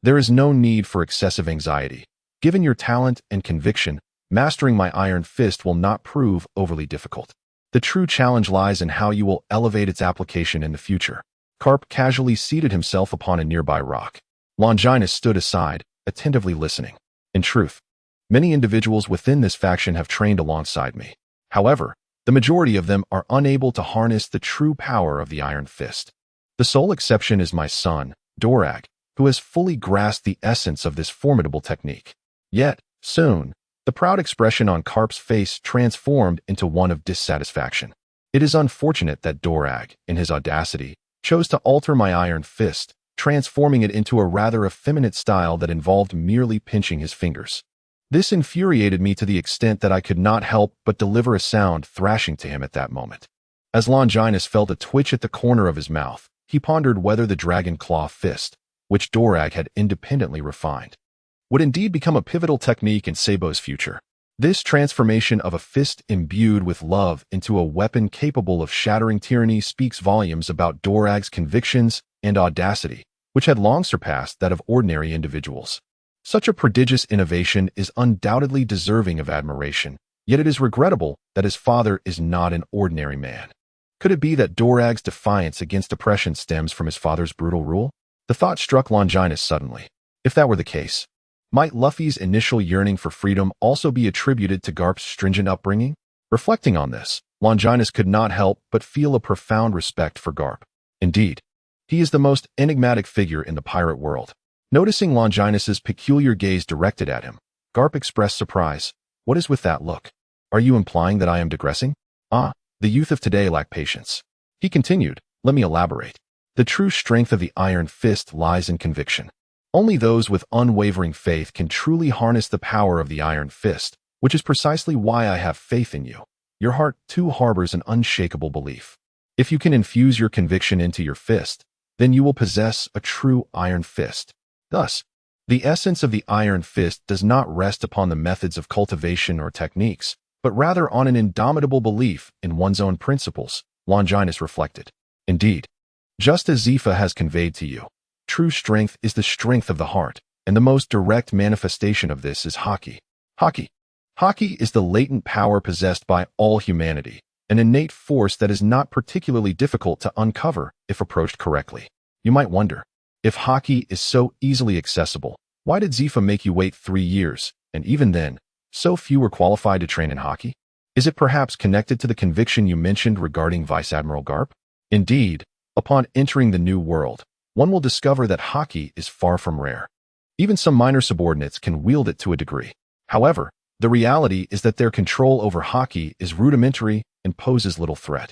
There is no need for excessive anxiety. Given your talent and conviction, mastering my iron fist will not prove overly difficult. The true challenge lies in how you will elevate its application in the future." Karp casually seated himself upon a nearby rock. Longinus stood aside, attentively listening. In truth, many individuals within this faction have trained alongside me. However, the majority of them are unable to harness the true power of the iron fist. The sole exception is my son, Dorag, who has fully grasped the essence of this formidable technique. Yet, soon, the proud expression on Karp's face transformed into one of dissatisfaction. It is unfortunate that Dorag, in his audacity, chose to alter my iron fist, transforming it into a rather effeminate style that involved merely pinching his fingers. This infuriated me to the extent that I could not help but deliver a sound thrashing to him at that moment. As Longinus felt a twitch at the corner of his mouth, he pondered whether the dragon claw fist, which Dorag had independently refined, would indeed become a pivotal technique in Sabo's future. This transformation of a fist imbued with love into a weapon capable of shattering tyranny speaks volumes about Dorag's convictions and audacity, which had long surpassed that of ordinary individuals. Such a prodigious innovation is undoubtedly deserving of admiration, yet it is regrettable that his father is not an ordinary man. Could it be that Dorag's defiance against oppression stems from his father's brutal rule? The thought struck Longinus suddenly. If that were the case, might Luffy's initial yearning for freedom also be attributed to Garp's stringent upbringing? Reflecting on this, Longinus could not help but feel a profound respect for Garp. Indeed, he is the most enigmatic figure in the pirate world. Noticing Longinus's peculiar gaze directed at him, Garp expressed surprise. "What is with that look? Are you implying that I am digressing?" "Ah, the youth of today lack patience." He continued, "Let me elaborate. The true strength of the iron fist lies in conviction. Only those with unwavering faith can truly harness the power of the iron fist, which is precisely why I have faith in you. Your heart too harbors an unshakable belief. If you can infuse your conviction into your fist, then you will possess a true iron fist. Thus, the essence of the iron fist does not rest upon the methods of cultivation or techniques, but rather on an indomitable belief in one's own principles," Longinus reflected. "Indeed, just as Zephyr has conveyed to you, true strength is the strength of the heart, and the most direct manifestation of this is Haki. Haki is the latent power possessed by all humanity, an innate force that is not particularly difficult to uncover if approached correctly. You might wonder, if Haki is so easily accessible, why did Zephyr make you wait 3 years, and even then, so few were qualified to train in Haki? Is it perhaps connected to the conviction you mentioned regarding Vice Admiral Garp? Indeed, upon entering the new world, one will discover that Haki is far from rare. Even some minor subordinates can wield it to a degree. However, the reality is that their control over Haki is rudimentary and poses little threat.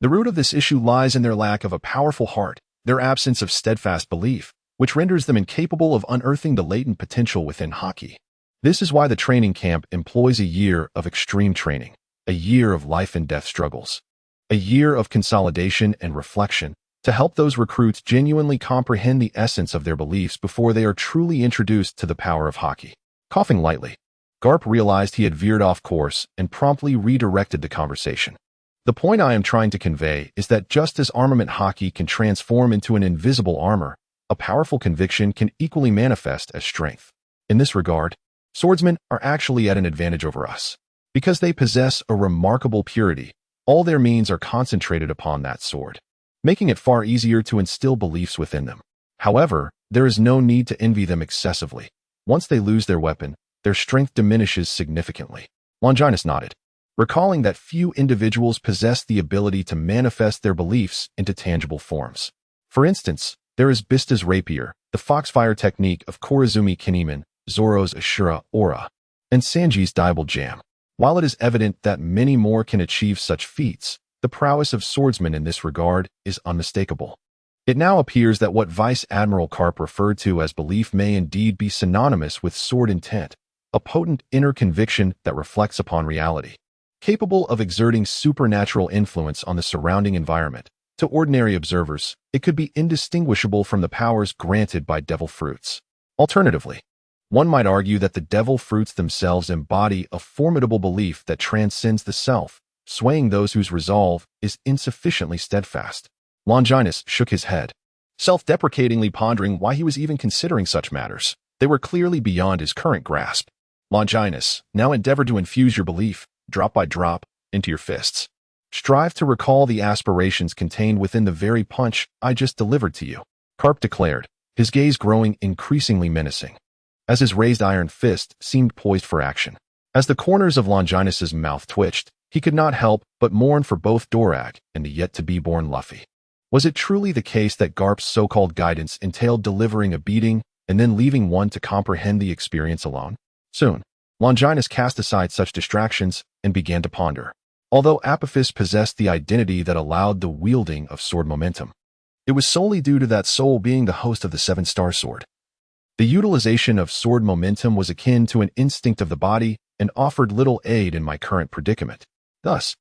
The root of this issue lies in their lack of a powerful heart, their absence of steadfast belief, which renders them incapable of unearthing the latent potential within Haki. This is why the training camp employs a year of extreme training, a year of life and death struggles, a year of consolidation and reflection, to help those recruits genuinely comprehend the essence of their beliefs before they are truly introduced to the power of Haki. Coughing lightly, Garp realized he had veered off course and promptly redirected the conversation. The point I am trying to convey is that just as armament Haki can transform into an invisible armor, a powerful conviction can equally manifest as strength. In this regard, swordsmen are actually at an advantage over us. Because they possess a remarkable purity, all their means are concentrated upon that sword, making it far easier to instill beliefs within them. However, there is no need to envy them excessively. Once they lose their weapon, their strength diminishes significantly. Longinus nodded, recalling that few individuals possess the ability to manifest their beliefs into tangible forms. For instance, there is Bista's rapier, the foxfire technique of Korizumi Kinemon, Zoro's Ashura Aura, and Sanji's Diable Jam. While it is evident that many more can achieve such feats, the prowess of swordsmen in this regard is unmistakable. It now appears that what Vice Admiral Karp referred to as belief may indeed be synonymous with sword intent, a potent inner conviction that reflects upon reality. Capable of exerting supernatural influence on the surrounding environment, to ordinary observers, it could be indistinguishable from the powers granted by devil fruits. Alternatively, one might argue that the devil fruits themselves embody a formidable belief that transcends the self, swaying those whose resolve is insufficiently steadfast. Longinus shook his head, self-deprecatingly pondering why he was even considering such matters. They were clearly beyond his current grasp. Longinus, now endeavor to infuse your belief, drop by drop, into your fists. Strive to recall the aspirations contained within the very punch I just delivered to you, Carp declared, his gaze growing increasingly menacing, as his raised iron fist seemed poised for action. As the corners of Longinus's mouth twitched, he could not help but mourn for both Dorag and the yet-to-be-born Luffy. Was it truly the case that Garp's so-called guidance entailed delivering a beating and then leaving one to comprehend the experience alone? Soon, Longinus cast aside such distractions and began to ponder. Although Apophis possessed the identity that allowed the wielding of sword momentum, it was solely due to that soul being the host of the seven-star sword. The utilization of sword momentum was akin to an instinct of the body and offered little aid in my current predicament. Thus,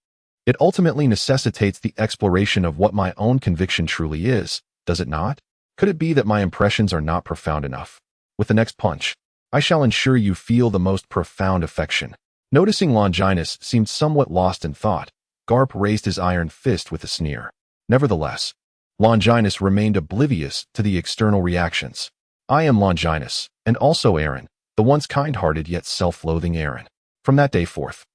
it ultimately necessitates the exploration of what my own conviction truly is, does it not? Could it be that my impressions are not profound enough? With the next punch, I shall ensure you feel the most profound affection. Noticing Longinus seemed somewhat lost in thought, Garp raised his iron fist with a sneer. Nevertheless, Longinus remained oblivious to the external reactions. I am Longinus, and also Aaron, the once kind-hearted yet self-loathing Aaron. From that day forth,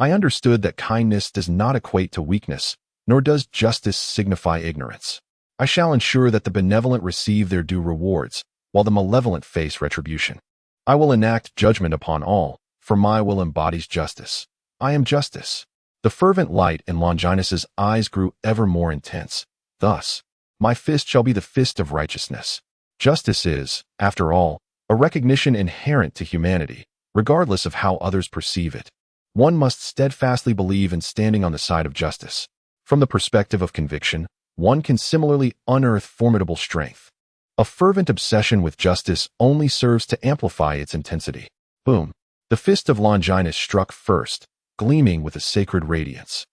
I understood that kindness does not equate to weakness, nor does justice signify ignorance. I shall ensure that the benevolent receive their due rewards, while the malevolent face retribution. I will enact judgment upon all, for my will embodies justice. I am justice. The fervent light in Longinus's eyes grew ever more intense. Thus, my fist shall be the fist of righteousness. Justice is, after all, a recognition inherent to humanity, regardless of how others perceive it. One must steadfastly believe in standing on the side of justice. From the perspective of conviction, one can similarly unearth formidable strength. A fervent obsession with justice only serves to amplify its intensity. Boom. The fist of Longinus struck first, gleaming with a sacred radiance.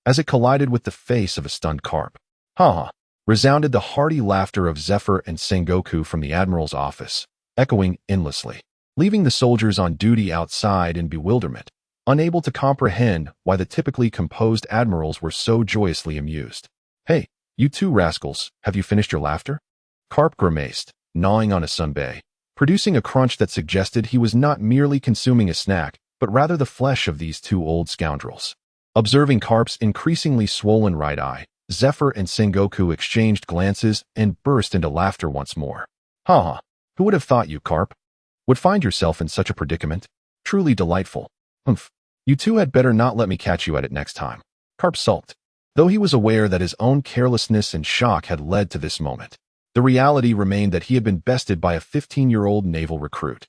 As it collided with the face of a stunned Carp, ha! Resounded the hearty laughter of Zephyr and Sengoku from the Admiral's office, echoing endlessly, leaving the soldiers on duty outside in bewilderment, unable to comprehend why the typically composed admirals were so joyously amused. Hey, you two rascals, have you finished your laughter? Carp grimaced, gnawing on a sunbae, producing a crunch that suggested he was not merely consuming a snack, but rather the flesh of these two old scoundrels. Observing Carp's increasingly swollen right eye, Zephyr and Sengoku exchanged glances and burst into laughter once more. Ha! Who would have thought you, Carp, would find yourself in such a predicament? Truly delightful. Humph. You two had better not let me catch you at it next time. Carp sulked, though he was aware that his own carelessness and shock had led to this moment. The reality remained that he had been bested by a 15-year-old naval recruit.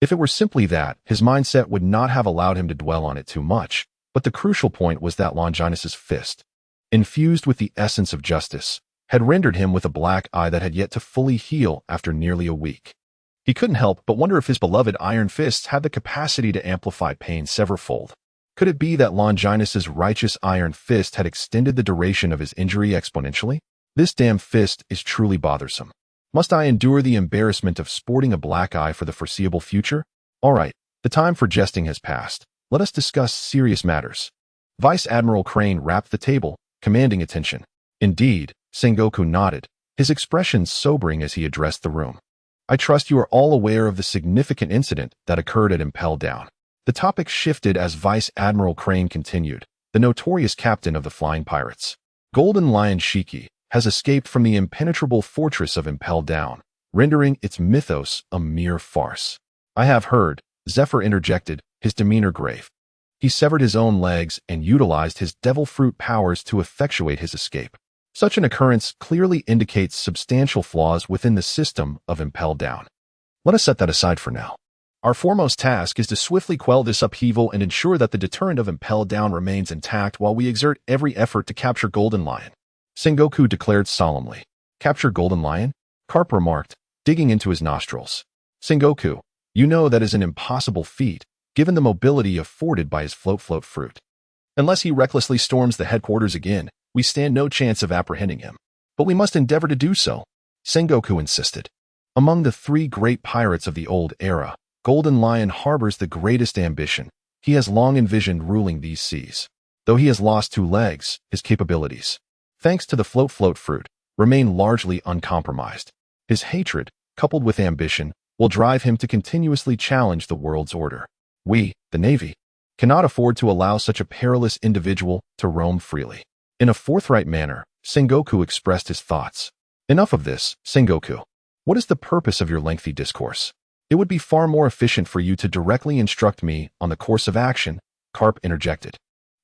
If it were simply that, his mindset would not have allowed him to dwell on it too much, but the crucial point was that Longinus's fist, infused with the essence of justice, had rendered him with a black eye that had yet to fully heal after nearly a week. He couldn't help but wonder if his beloved iron fists had the capacity to amplify pain severalfold. Could it be that Longinus's righteous iron fist had extended the duration of his injury exponentially? This damn fist is truly bothersome. Must I endure the embarrassment of sporting a black eye for the foreseeable future? All right, the time for jesting has passed. Let us discuss serious matters. Vice Admiral Crane rapped the table, commanding attention. Indeed, Sengoku nodded, his expression sobering as he addressed the room. I trust you are all aware of the significant incident that occurred at Impel Down. The topic shifted as Vice Admiral Crane continued, the notorious captain of the Flying Pirates. Golden Lion Shiki has escaped from the impenetrable fortress of Impel Down, rendering its mythos a mere farce. I have heard, Zephyr interjected, his demeanor grave. He severed his own legs and utilized his devil fruit powers to effectuate his escape. Such an occurrence clearly indicates substantial flaws within the system of Impel Down. Let us set that aside for now. Our foremost task is to swiftly quell this upheaval and ensure that the deterrent of Impel Down remains intact while we exert every effort to capture Golden Lion, Sengoku declared solemnly. Capture Golden Lion? Carp remarked, digging into his nostrils. Sengoku, you know that is an impossible feat, given the mobility afforded by his float fruit. Unless he recklessly storms the headquarters again, we stand no chance of apprehending him. But we must endeavor to do so, Sengoku insisted. Among the three great pirates of the old era, Golden Lion harbors the greatest ambition. He has long envisioned ruling these seas. Though he has lost 2 legs, his capabilities, thanks to the float fruit, remain largely uncompromised. His hatred, coupled with ambition, will drive him to continuously challenge the world's order. We, the Navy, cannot afford to allow such a perilous individual to roam freely. In a forthright manner, Sengoku expressed his thoughts. Enough of this, Sengoku. What is the purpose of your lengthy discourse? It would be far more efficient for you to directly instruct me on the course of action, Carp interjected.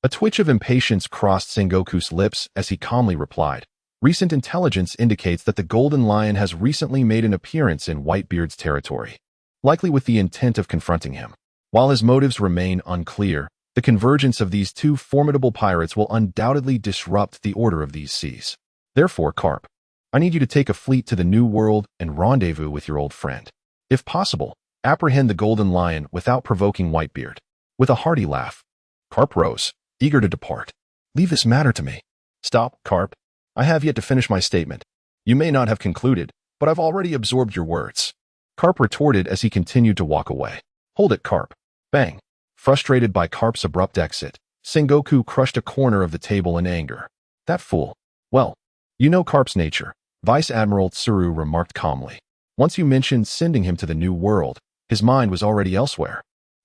A twitch of impatience crossed Sengoku's lips as he calmly replied. Recent intelligence indicates that the Golden Lion has recently made an appearance in Whitebeard's territory, likely with the intent of confronting him. While his motives remain unclear, the convergence of these 2 formidable pirates will undoubtedly disrupt the order of these seas. Therefore, Carp, I need you to take a fleet to the New World and rendezvous with your old friend. If possible, apprehend the Golden Lion without provoking Whitebeard. With a hearty laugh, Carp rose, eager to depart. Leave this matter to me. Stop, Carp. I have yet to finish my statement. You may not have concluded, but I've already absorbed your words. Carp retorted as he continued to walk away. Hold it, Carp. Bang. Frustrated by Carp's abrupt exit, Sengoku crushed a corner of the table in anger. That fool. Well, you know Carp's nature, Vice Admiral Tsuru remarked calmly. Once you mentioned sending him to the New World, his mind was already elsewhere.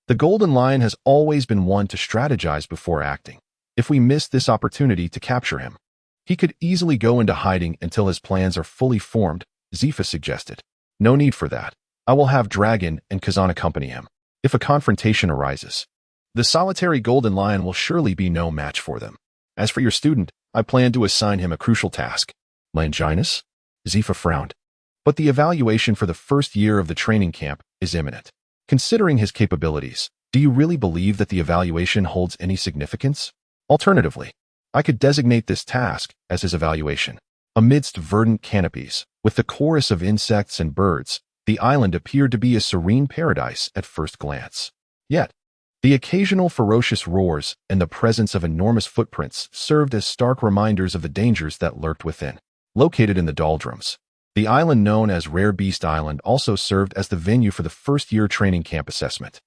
The Golden Lion has always been one to strategize before acting. If we miss this opportunity to capture him, he could easily go into hiding until his plans are fully formed, Zifa suggested. No need for that. I will have Dragon and Kazan accompany him. If a confrontation arises, the solitary Golden Lion will surely be no match for them. As for your student, I plan to assign him a crucial task. Longinus? Zifa frowned. But the evaluation for the first year of the training camp is imminent. Considering his capabilities, do you really believe that the evaluation holds any significance? Alternatively, I could designate this task as his evaluation. Amidst verdant canopies, with the chorus of insects and birds, the island appeared to be a serene paradise at first glance. Yet, the occasional ferocious roars and the presence of enormous footprints served as stark reminders of the dangers that lurked within. Located in the doldrums, the island known as Rare Beast Island also served as the venue for the first-year training camp assessment.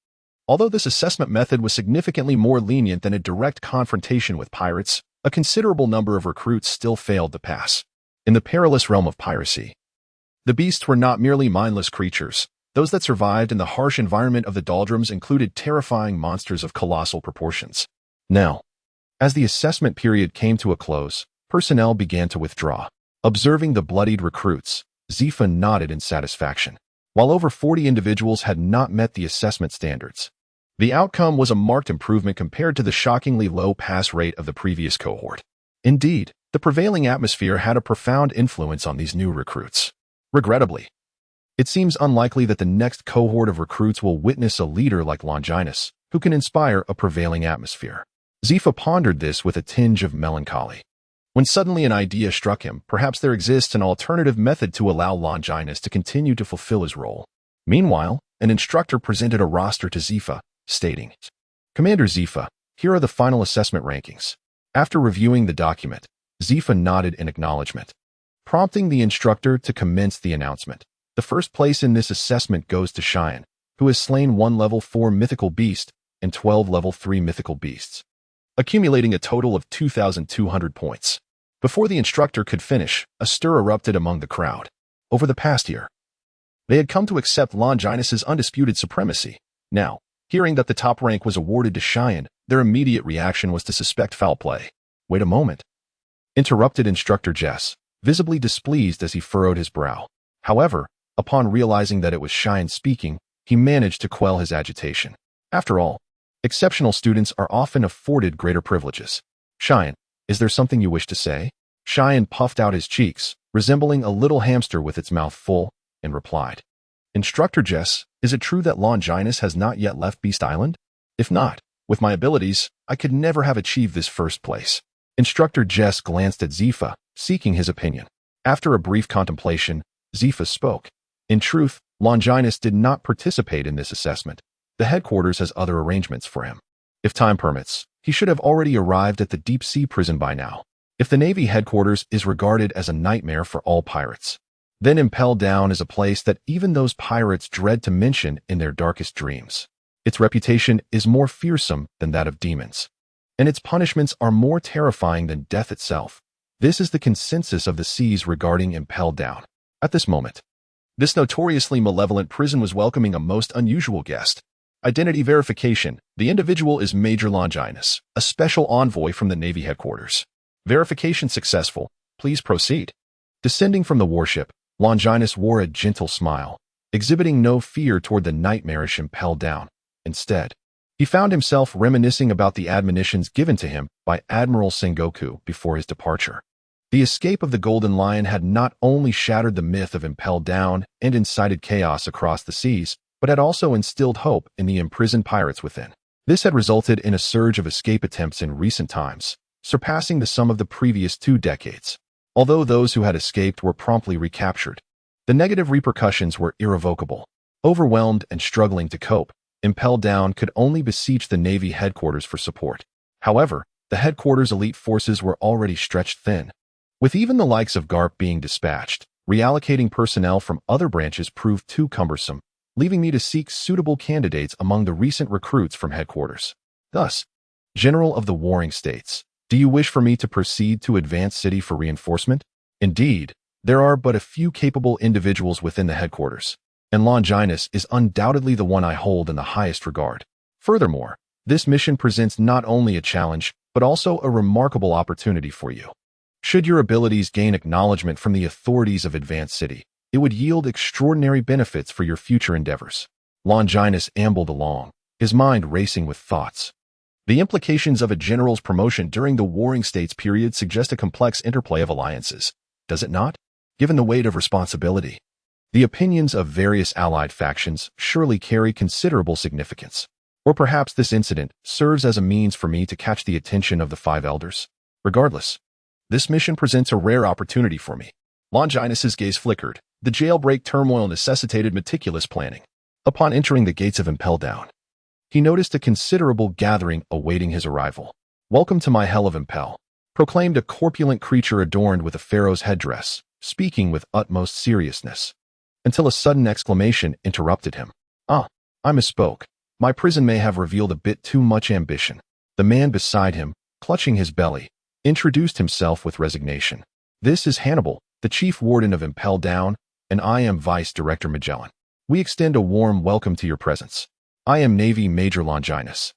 Although this assessment method was significantly more lenient than a direct confrontation with pirates, a considerable number of recruits still failed to pass. In the perilous realm of piracy, the beasts were not merely mindless creatures. Those that survived in the harsh environment of the doldrums included terrifying monsters of colossal proportions. Now, as the assessment period came to a close, personnel began to withdraw. Observing the bloodied recruits, Zifa nodded in satisfaction. While over 40 individuals had not met the assessment standards, the outcome was a marked improvement compared to the shockingly low pass rate of the previous cohort. Indeed, the prevailing atmosphere had a profound influence on these new recruits. Regrettably, it seems unlikely that the next cohort of recruits will witness a leader like Longinus, who can inspire a prevailing atmosphere. Zifa pondered this with a tinge of melancholy. When suddenly an idea struck him, perhaps there exists an alternative method to allow Longinus to continue to fulfill his role. Meanwhile, an instructor presented a roster to Zifa, stating, Commander Zifa, here are the final assessment rankings. After reviewing the document, Zifa nodded in acknowledgement, prompting the instructor to commence the announcement. The first place in this assessment goes to Cheyenne, who has slain 1 level 4 mythical beast and 12 level 3 mythical beasts, accumulating a total of 2,200 points. Before the instructor could finish, a stir erupted among the crowd. Over the past year, they had come to accept Longinus's undisputed supremacy. Now, hearing that the top rank was awarded to Cheyenne, their immediate reaction was to suspect foul play. Wait a moment, interrupted Instructor Jess, visibly displeased as he furrowed his brow. However, upon realizing that it was Cheyenne speaking, he managed to quell his agitation. After all, exceptional students are often afforded greater privileges. Cheyenne, is there something you wish to say? Cheyenne puffed out his cheeks, resembling a little hamster with its mouth full, and replied, Instructor Jess, is it true that Longinus has not yet left Beast Island? If not, with my abilities, I could never have achieved this first place. Instructor Jess glanced at Zifa, seeking his opinion. After a brief contemplation, Zifa spoke. In truth, Longinus did not participate in this assessment. The headquarters has other arrangements for him. If time permits, he should have already arrived at the deep-sea prison by now. If the Navy headquarters is regarded as a nightmare for all pirates, then Impel Down is a place that even those pirates dread to mention in their darkest dreams. Its reputation is more fearsome than that of demons, and its punishments are more terrifying than death itself. This is the consensus of the seas regarding Impel Down. At this moment, this notoriously malevolent prison was welcoming a most unusual guest. Identity verification. The individual is Major Longinus, a special envoy from the Navy headquarters. Verification successful. Please proceed. Descending from the warship, Longinus wore a gentle smile, exhibiting no fear toward the nightmarish Impel Down. Instead, he found himself reminiscing about the admonitions given to him by Admiral Sengoku before his departure. The escape of the Golden Lion had not only shattered the myth of Impel Down and incited chaos across the seas, but had also instilled hope in the imprisoned pirates within. This had resulted in a surge of escape attempts in recent times, surpassing the sum of the previous 2 decades. Although those who had escaped were promptly recaptured, the negative repercussions were irrevocable. Overwhelmed and struggling to cope, Impel Down could only beseech the Navy headquarters for support. However, the headquarters' elite forces were already stretched thin. With even the likes of Garp being dispatched, reallocating personnel from other branches proved too cumbersome, leaving me to seek suitable candidates among the recent recruits from headquarters. Thus, General of the Warring States, do you wish for me to proceed to Advanced City for reinforcement? Indeed, there are but a few capable individuals within the headquarters, and Longinus is undoubtedly the one I hold in the highest regard. Furthermore, this mission presents not only a challenge, but also a remarkable opportunity for you. Should your abilities gain acknowledgement from the authorities of Advanced City, it would yield extraordinary benefits for your future endeavors. Longinus ambled along, his mind racing with thoughts. The implications of a general's promotion during the Warring States period suggest a complex interplay of alliances, does it not? Given the weight of responsibility, the opinions of various allied factions surely carry considerable significance. Or perhaps this incident serves as a means for me to catch the attention of the 5 elders. Regardless, this mission presents a rare opportunity for me. Longinus's gaze flickered. The jailbreak turmoil necessitated meticulous planning. Upon entering the gates of Impel Down, he noticed a considerable gathering awaiting his arrival. "Welcome to my hell of Impel," proclaimed a corpulent creature adorned with a pharaoh's headdress, speaking with utmost seriousness, until a sudden exclamation interrupted him. "Ah, I misspoke. My prison may have revealed a bit too much ambition." The man beside him, clutching his belly, introduced himself with resignation. "This is Hannibal, the chief warden of Impel Down, and I am Vice Director Magellan. We extend a warm welcome to your presence. I am Navy Major Longinus."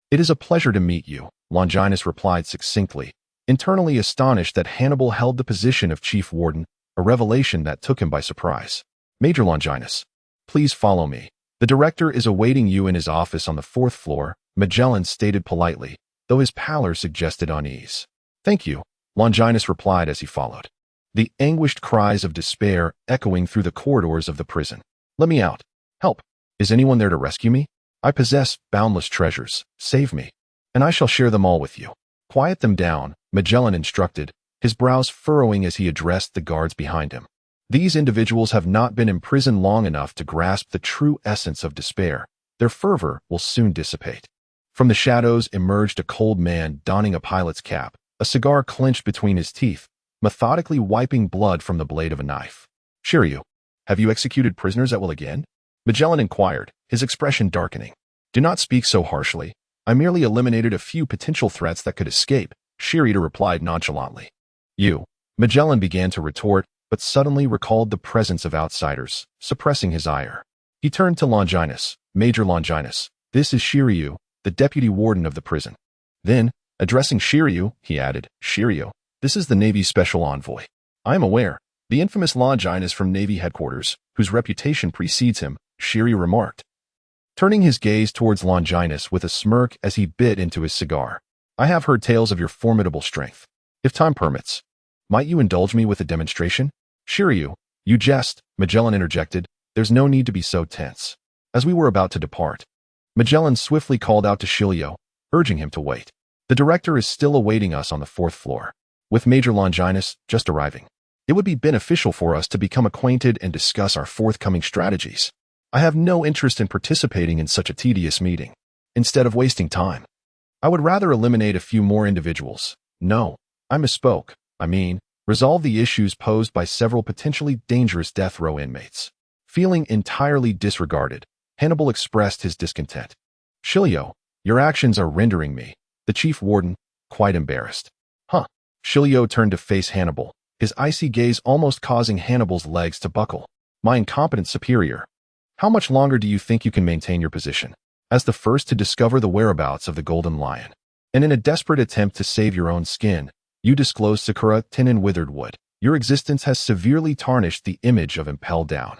"It is a pleasure to meet you," Longinus replied succinctly, internally astonished that Hannibal held the position of chief warden, a revelation that took him by surprise. "Major Longinus, please follow me. The director is awaiting you in his office on the 4th floor," Magellan stated politely, though his pallor suggested unease. "Thank you," Longinus replied as he followed, the anguished cries of despair echoing through the corridors of the prison. "Let me out. Help. Is anyone there to rescue me? I possess boundless treasures. Save me, and I shall share them all with you." "Quiet them down," Magellan instructed, his brows furrowing as he addressed the guards behind him. "These individuals have not been imprisoned long enough to grasp the true essence of despair. Their fervor will soon dissipate." From the shadows emerged a cold man donning a pilot's cap, a cigar clenched between his teeth, methodically wiping blood from the blade of a knife. "Shiryu, have you executed prisoners at will again?" Magellan inquired, his expression darkening. "Do not speak so harshly. I merely eliminated a few potential threats that could escape," Shiryu replied nonchalantly. "You," Magellan began to retort, but suddenly recalled the presence of outsiders, suppressing his ire. He turned to Longinus. "Major Longinus, this is Shiryu, the deputy warden of the prison." Then, addressing Shiryu, he added, "Shiryu, this is the Navy's special envoy. I am aware, the infamous Longinus from Navy headquarters, whose reputation precedes him," Shiryu remarked, turning his gaze towards Longinus with a smirk as he bit into his cigar. "I have heard tales of your formidable strength. If time permits, might you indulge me with a demonstration?" "Shiryu, you jest," Magellan interjected. "There's no need to be so tense." As we were about to depart, Magellan swiftly called out to Shiryu, urging him to wait. "The director is still awaiting us on the 4th floor, with Major Longinus just arriving. It would be beneficial for us to become acquainted and discuss our forthcoming strategies." I have no interest in participating in such a tedious meeting. Instead of wasting time, I would rather eliminate a few more individuals. No, I misspoke. I mean, resolve the issues posed by several potentially dangerous death row inmates. Feeling entirely disregarded, Hannibal expressed his discontent. Shilio, your actions are rendering me, the chief warden, quite embarrassed. Huh. Shilio turned to face Hannibal, his icy gaze almost causing Hannibal's legs to buckle. My incompetent superior. How much longer do you think you can maintain your position? As the first to discover the whereabouts of the Golden Lion, and in a desperate attempt to save your own skin, you disclose Sakura Tinin Witheredwood. Your existence has severely tarnished the image of Impel Down.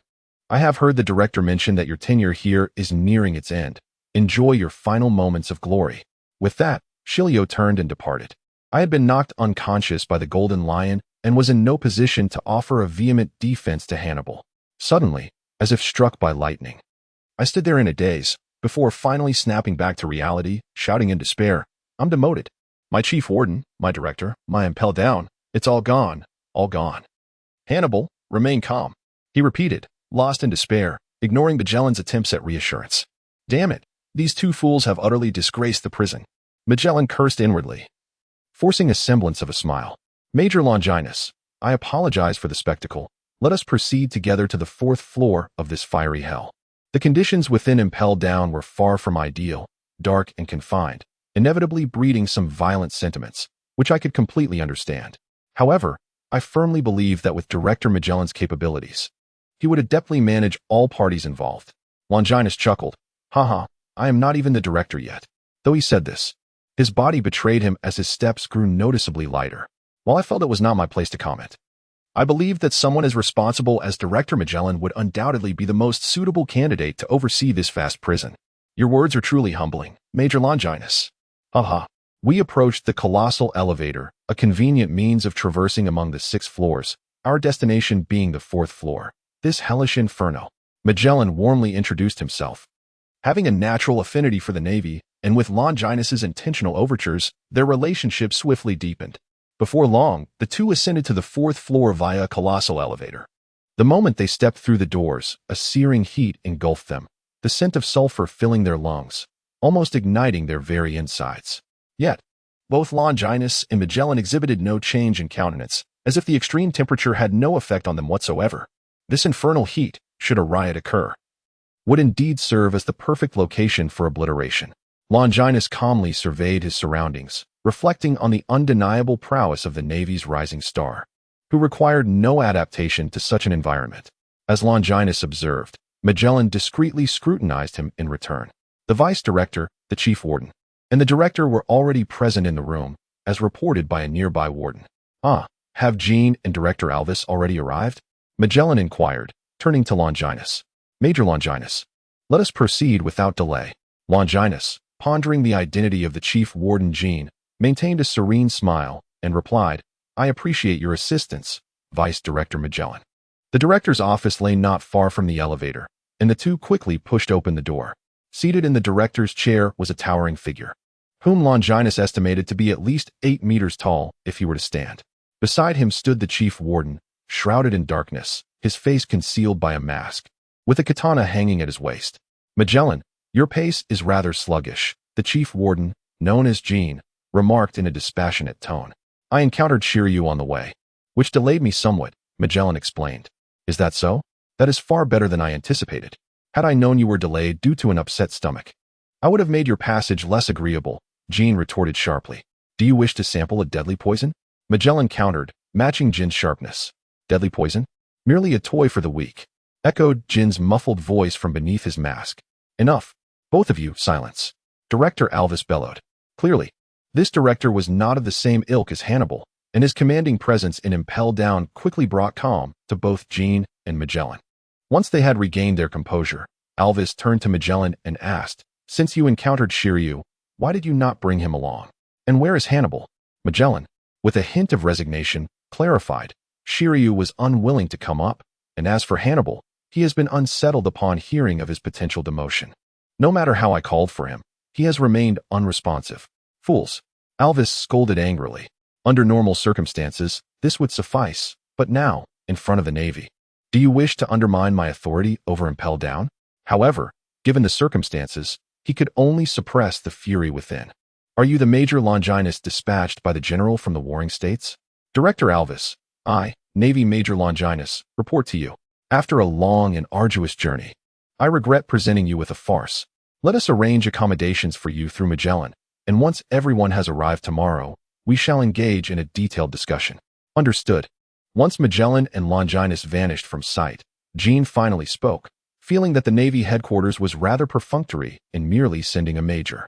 I have heard the director mention that your tenure here is nearing its end. Enjoy your final moments of glory. With that, Shilio turned and departed. I had been knocked unconscious by the Golden Lion and was in no position to offer a vehement defense to Hannibal. Suddenly, as if struck by lightning, I stood there in a daze, before finally snapping back to reality, shouting in despair, I'm demoted. My chief warden, my director, my Impel Down, it's all gone, all gone. Hannibal, remain calm, he repeated, lost in despair, ignoring Magellan's attempts at reassurance. Damn it, these two fools have utterly disgraced the prison. Magellan cursed inwardly, forcing a semblance of a smile. Major Longinus, I apologize for the spectacle. Let us proceed together to the 4th floor of this fiery hell. The conditions within Impel Down were far from ideal, dark and confined, inevitably breeding some violent sentiments, which I could completely understand. However, I firmly believe that with Director Magellan's capabilities, he would adeptly manage all parties involved. Longinus chuckled. Haha, I am not even the director yet. Though he said this, his body betrayed him as his steps grew noticeably lighter. While I felt it was not my place to comment, I believed that someone as responsible as Director Magellan would undoubtedly be the most suitable candidate to oversee this vast prison. Your words are truly humbling, Major Longinus. Haha. We approached the colossal elevator, a convenient means of traversing among the 6 floors, our destination being the 4th floor. This hellish inferno. Magellan warmly introduced himself. Having a natural affinity for the Navy, and with Longinus's intentional overtures, their relationship swiftly deepened. Before long, the two ascended to the 4th floor via a colossal elevator. The moment they stepped through the doors, a searing heat engulfed them, the scent of sulfur filling their lungs, almost igniting their very insides. Yet, both Longinus and Magellan exhibited no change in countenance, as if the extreme temperature had no effect on them whatsoever. This infernal heat, should a riot occur, would indeed serve as the perfect location for obliteration. Longinus calmly surveyed his surroundings, reflecting on the undeniable prowess of the Navy's rising star, who required no adaptation to such an environment. As Longinus observed, Magellan discreetly scrutinized him in return. The vice director, the chief warden, and the director were already present in the room, as reported by a nearby warden. Have Jean and Director Alvis already arrived? Magellan inquired, turning to Longinus. Major Longinus, let us proceed without delay. Longinus, pondering the identity of the chief warden Jean, maintained a serene smile and replied, I appreciate your assistance, Vice Director Magellan. The director's office lay not far from the elevator, and the two quickly pushed open the door. Seated in the director's chair was a towering figure, whom Longinus estimated to be at least 8 meters tall if he were to stand. Beside him stood the chief warden, shrouded in darkness, his face concealed by a mask, with a katana hanging at his waist. Magellan, your pace is rather sluggish, the chief warden, known as Jean, remarked in a dispassionate tone. I encountered Shiryu on the way, which delayed me somewhat, Magellan explained. Is that so? That is far better than I anticipated. Had I known you were delayed due to an upset stomach, I would have made your passage less agreeable, Jean retorted sharply. Do you wish to sample a deadly poison? Magellan countered, matching Jin's sharpness. Deadly poison? Merely a toy for the weak, echoed Jin's muffled voice from beneath his mask. Enough. Both of you, silence. Director Alvis bellowed. Clearly, this director was not of the same ilk as Hannibal, and his commanding presence in Impel Down quickly brought calm to both Jean and Magellan. Once they had regained their composure, Alvis turned to Magellan and asked, Since you encountered Shiryu, why did you not bring him along? And where is Hannibal? Magellan, with a hint of resignation, clarified, Shiryu was unwilling to come up, and as for Hannibal, he has been unsettled upon hearing of his potential demotion. No matter how I called for him, he has remained unresponsive. Fools. Alvis scolded angrily. Under normal circumstances, this would suffice, but now, in front of the Navy. Do you wish to undermine my authority over Impel Down? However, given the circumstances, he could only suppress the fury within. Are you the Major Longinus dispatched by the General from the Warring States? Director Alvis, I, Navy Major Longinus, report to you. After a long and arduous journey, I regret presenting you with a farce. Let us arrange accommodations for you through Magellan, and once everyone has arrived tomorrow, we shall engage in a detailed discussion. Understood. Once Magellan and Longinus vanished from sight, Jean finally spoke, feeling that the Navy headquarters was rather perfunctory in merely sending a major.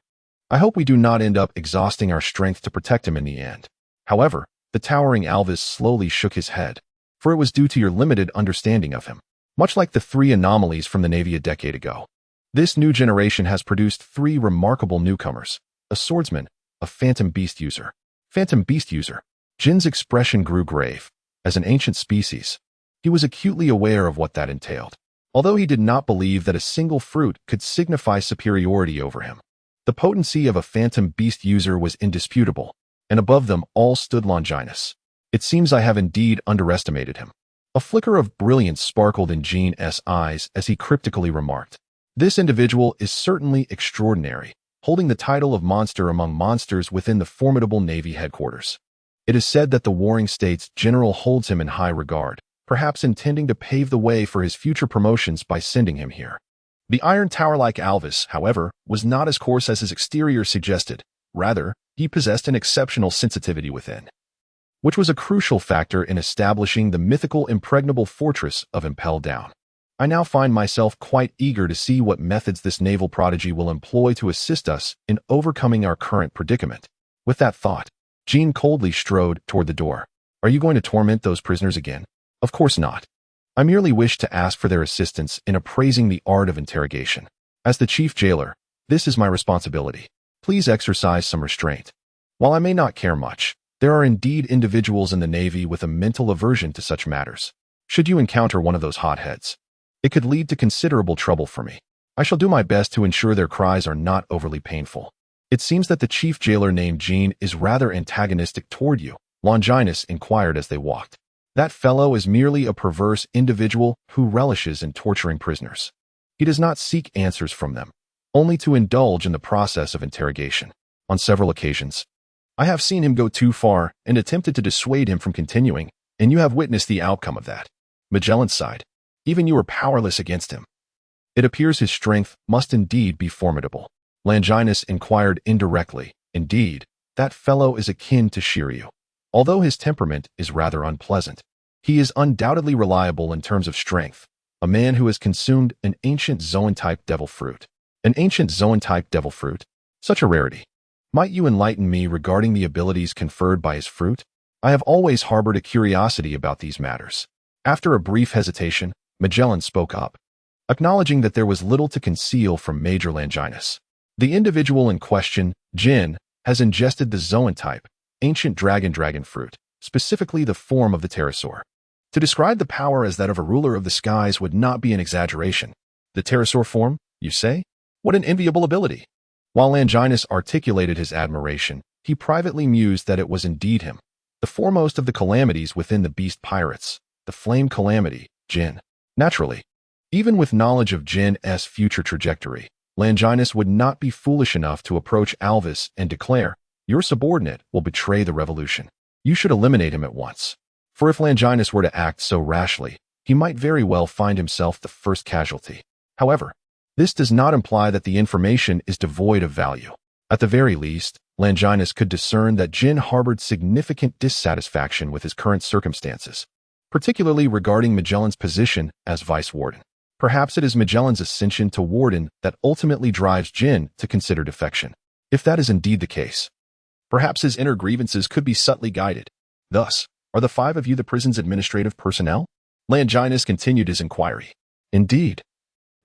I hope we do not end up exhausting our strength to protect him in the end. However, the towering Alvis slowly shook his head, for it was due to your limited understanding of him. Much like the three anomalies from the Navy a decade ago, this new generation has produced three remarkable newcomers: a swordsman, a phantom beast user. Phantom beast user. Jin's expression grew grave. As an ancient species, he was acutely aware of what that entailed, although he did not believe that a single fruit could signify superiority over him. The potency of a phantom beast user was indisputable, and above them all stood Longinus. It seems I have indeed underestimated him. A flicker of brilliance sparkled in Jean's eyes as he cryptically remarked, "This individual is certainly extraordinary, holding the title of monster among monsters within the formidable Navy headquarters. It is said that the Warring States General holds him in high regard, perhaps intending to pave the way for his future promotions by sending him here." The Iron Tower-like Alvis, however, was not as coarse as his exterior suggested. Rather, he possessed an exceptional sensitivity within, which was a crucial factor in establishing the mythical impregnable fortress of Impel Down. I now find myself quite eager to see what methods this naval prodigy will employ to assist us in overcoming our current predicament. With that thought, Jean coldly strode toward the door. Are you going to torment those prisoners again? Of course not. I merely wish to ask for their assistance in appraising the art of interrogation. As the chief jailer, this is my responsibility. Please exercise some restraint. While I may not care much, there are indeed individuals in the Navy with a mental aversion to such matters. Should you encounter one of those hotheads, it could lead to considerable trouble for me. I shall do my best to ensure their cries are not overly painful. It seems that the chief jailer named Jean is rather antagonistic toward you, Longinus inquired as they walked. That fellow is merely a perverse individual who relishes in torturing prisoners. He does not seek answers from them, only to indulge in the process of interrogation. On several occasions, I have seen him go too far and attempted to dissuade him from continuing, and you have witnessed the outcome of that. Magellan sighed. Even you are powerless against him. It appears his strength must indeed be formidable. Longinus inquired indirectly. Indeed, that fellow is akin to Shiryu. Although his temperament is rather unpleasant, he is undoubtedly reliable in terms of strength, a man who has consumed an ancient Zoan-type devil fruit. An ancient Zoan-type devil fruit? Such a rarity. Might you enlighten me regarding the abilities conferred by his fruit? I have always harbored a curiosity about these matters. After a brief hesitation, Magellan spoke up, acknowledging that there was little to conceal from Major Longinus. The individual in question, Jin, has ingested the Zoan-type, ancient dragon fruit, specifically the form of the pterosaur. To describe the power as that of a ruler of the skies would not be an exaggeration. The pterosaur form, you say? What an enviable ability! While Longinus articulated his admiration, he privately mused that it was indeed him, the foremost of the calamities within the beast pirates, the flame calamity, Jin. Naturally, even with knowledge of Jin's future trajectory, Longinus would not be foolish enough to approach Alvis and declare, "Your subordinate will betray the revolution. You should eliminate him at once." For if Longinus were to act so rashly, he might very well find himself the first casualty. However, this does not imply that the information is devoid of value. At the very least, Longinus could discern that Jin harbored significant dissatisfaction with his current circumstances, particularly regarding Magellan's position as vice warden. Perhaps it is Magellan's ascension to warden that ultimately drives Jin to consider defection. If that is indeed the case, perhaps his inner grievances could be subtly guided. Thus, are the 5 of you the prison's administrative personnel? Longinus continued his inquiry. Indeed.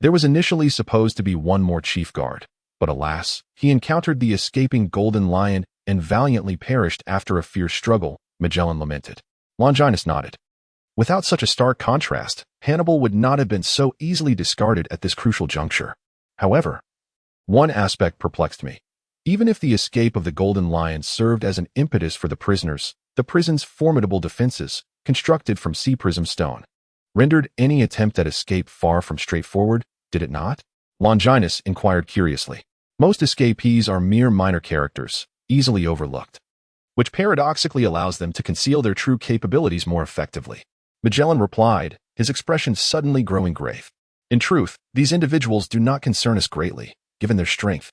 There was initially supposed to be one more chief guard, but alas, he encountered the escaping Golden Lion and valiantly perished after a fierce struggle, Magellan lamented. Longinus nodded. Without such a stark contrast, Hannibal would not have been so easily discarded at this crucial juncture. However, one aspect perplexed me. Even if the escape of the Golden Lion served as an impetus for the prisoners, the prison's formidable defenses, constructed from sea prism stone, rendered any attempt at escape far from straightforward. did it not? Longinus inquired curiously. Most escapees are mere minor characters, easily overlooked, which paradoxically allows them to conceal their true capabilities more effectively. Magellan replied, his expression suddenly growing grave. In truth, these individuals do not concern us greatly, given their strength.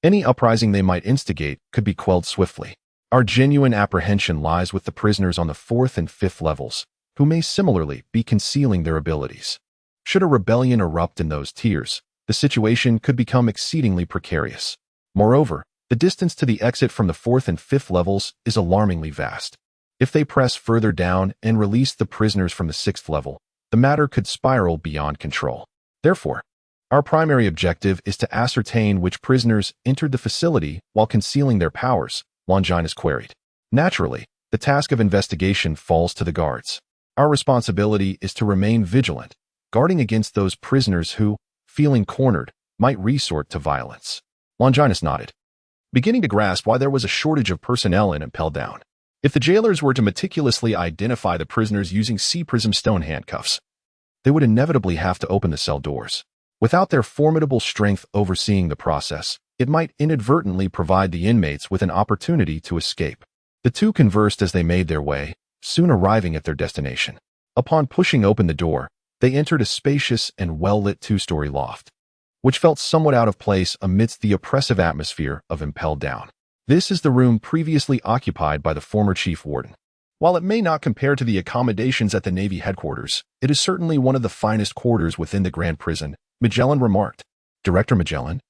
Any uprising they might instigate could be quelled swiftly. Our genuine apprehension lies with the prisoners on the 4th and 5th levels, who may similarly be concealing their abilities. Should a rebellion erupt in those tiers, the situation could become exceedingly precarious. Moreover, the distance to the exit from the 4th and 5th levels is alarmingly vast. If they press further down and release the prisoners from the 6th level, the matter could spiral beyond control. Therefore, our primary objective is to ascertain which prisoners entered the facility while concealing their powers, Longinus queried. Naturally, the task of investigation falls to the guards. Our responsibility is to remain vigilant, guarding against those prisoners who, feeling cornered, might resort to violence. Longinus nodded, beginning to grasp why there was a shortage of personnel in Impelled Down. If the jailers were to meticulously identify the prisoners using C-prism stone handcuffs, they would inevitably have to open the cell doors. Without their formidable strength overseeing the process, it might inadvertently provide the inmates with an opportunity to escape. The two conversed as they made their way, soon arriving at their destination. Upon pushing open the door, they entered a spacious and well-lit 2-story loft, which felt somewhat out of place amidst the oppressive atmosphere of Impelled Down. This is the room previously occupied by the former chief warden. While it may not compare to the accommodations at the Navy headquarters, it is certainly one of the finest quarters within the Grand Prison, Magellan remarked. Director Magellan?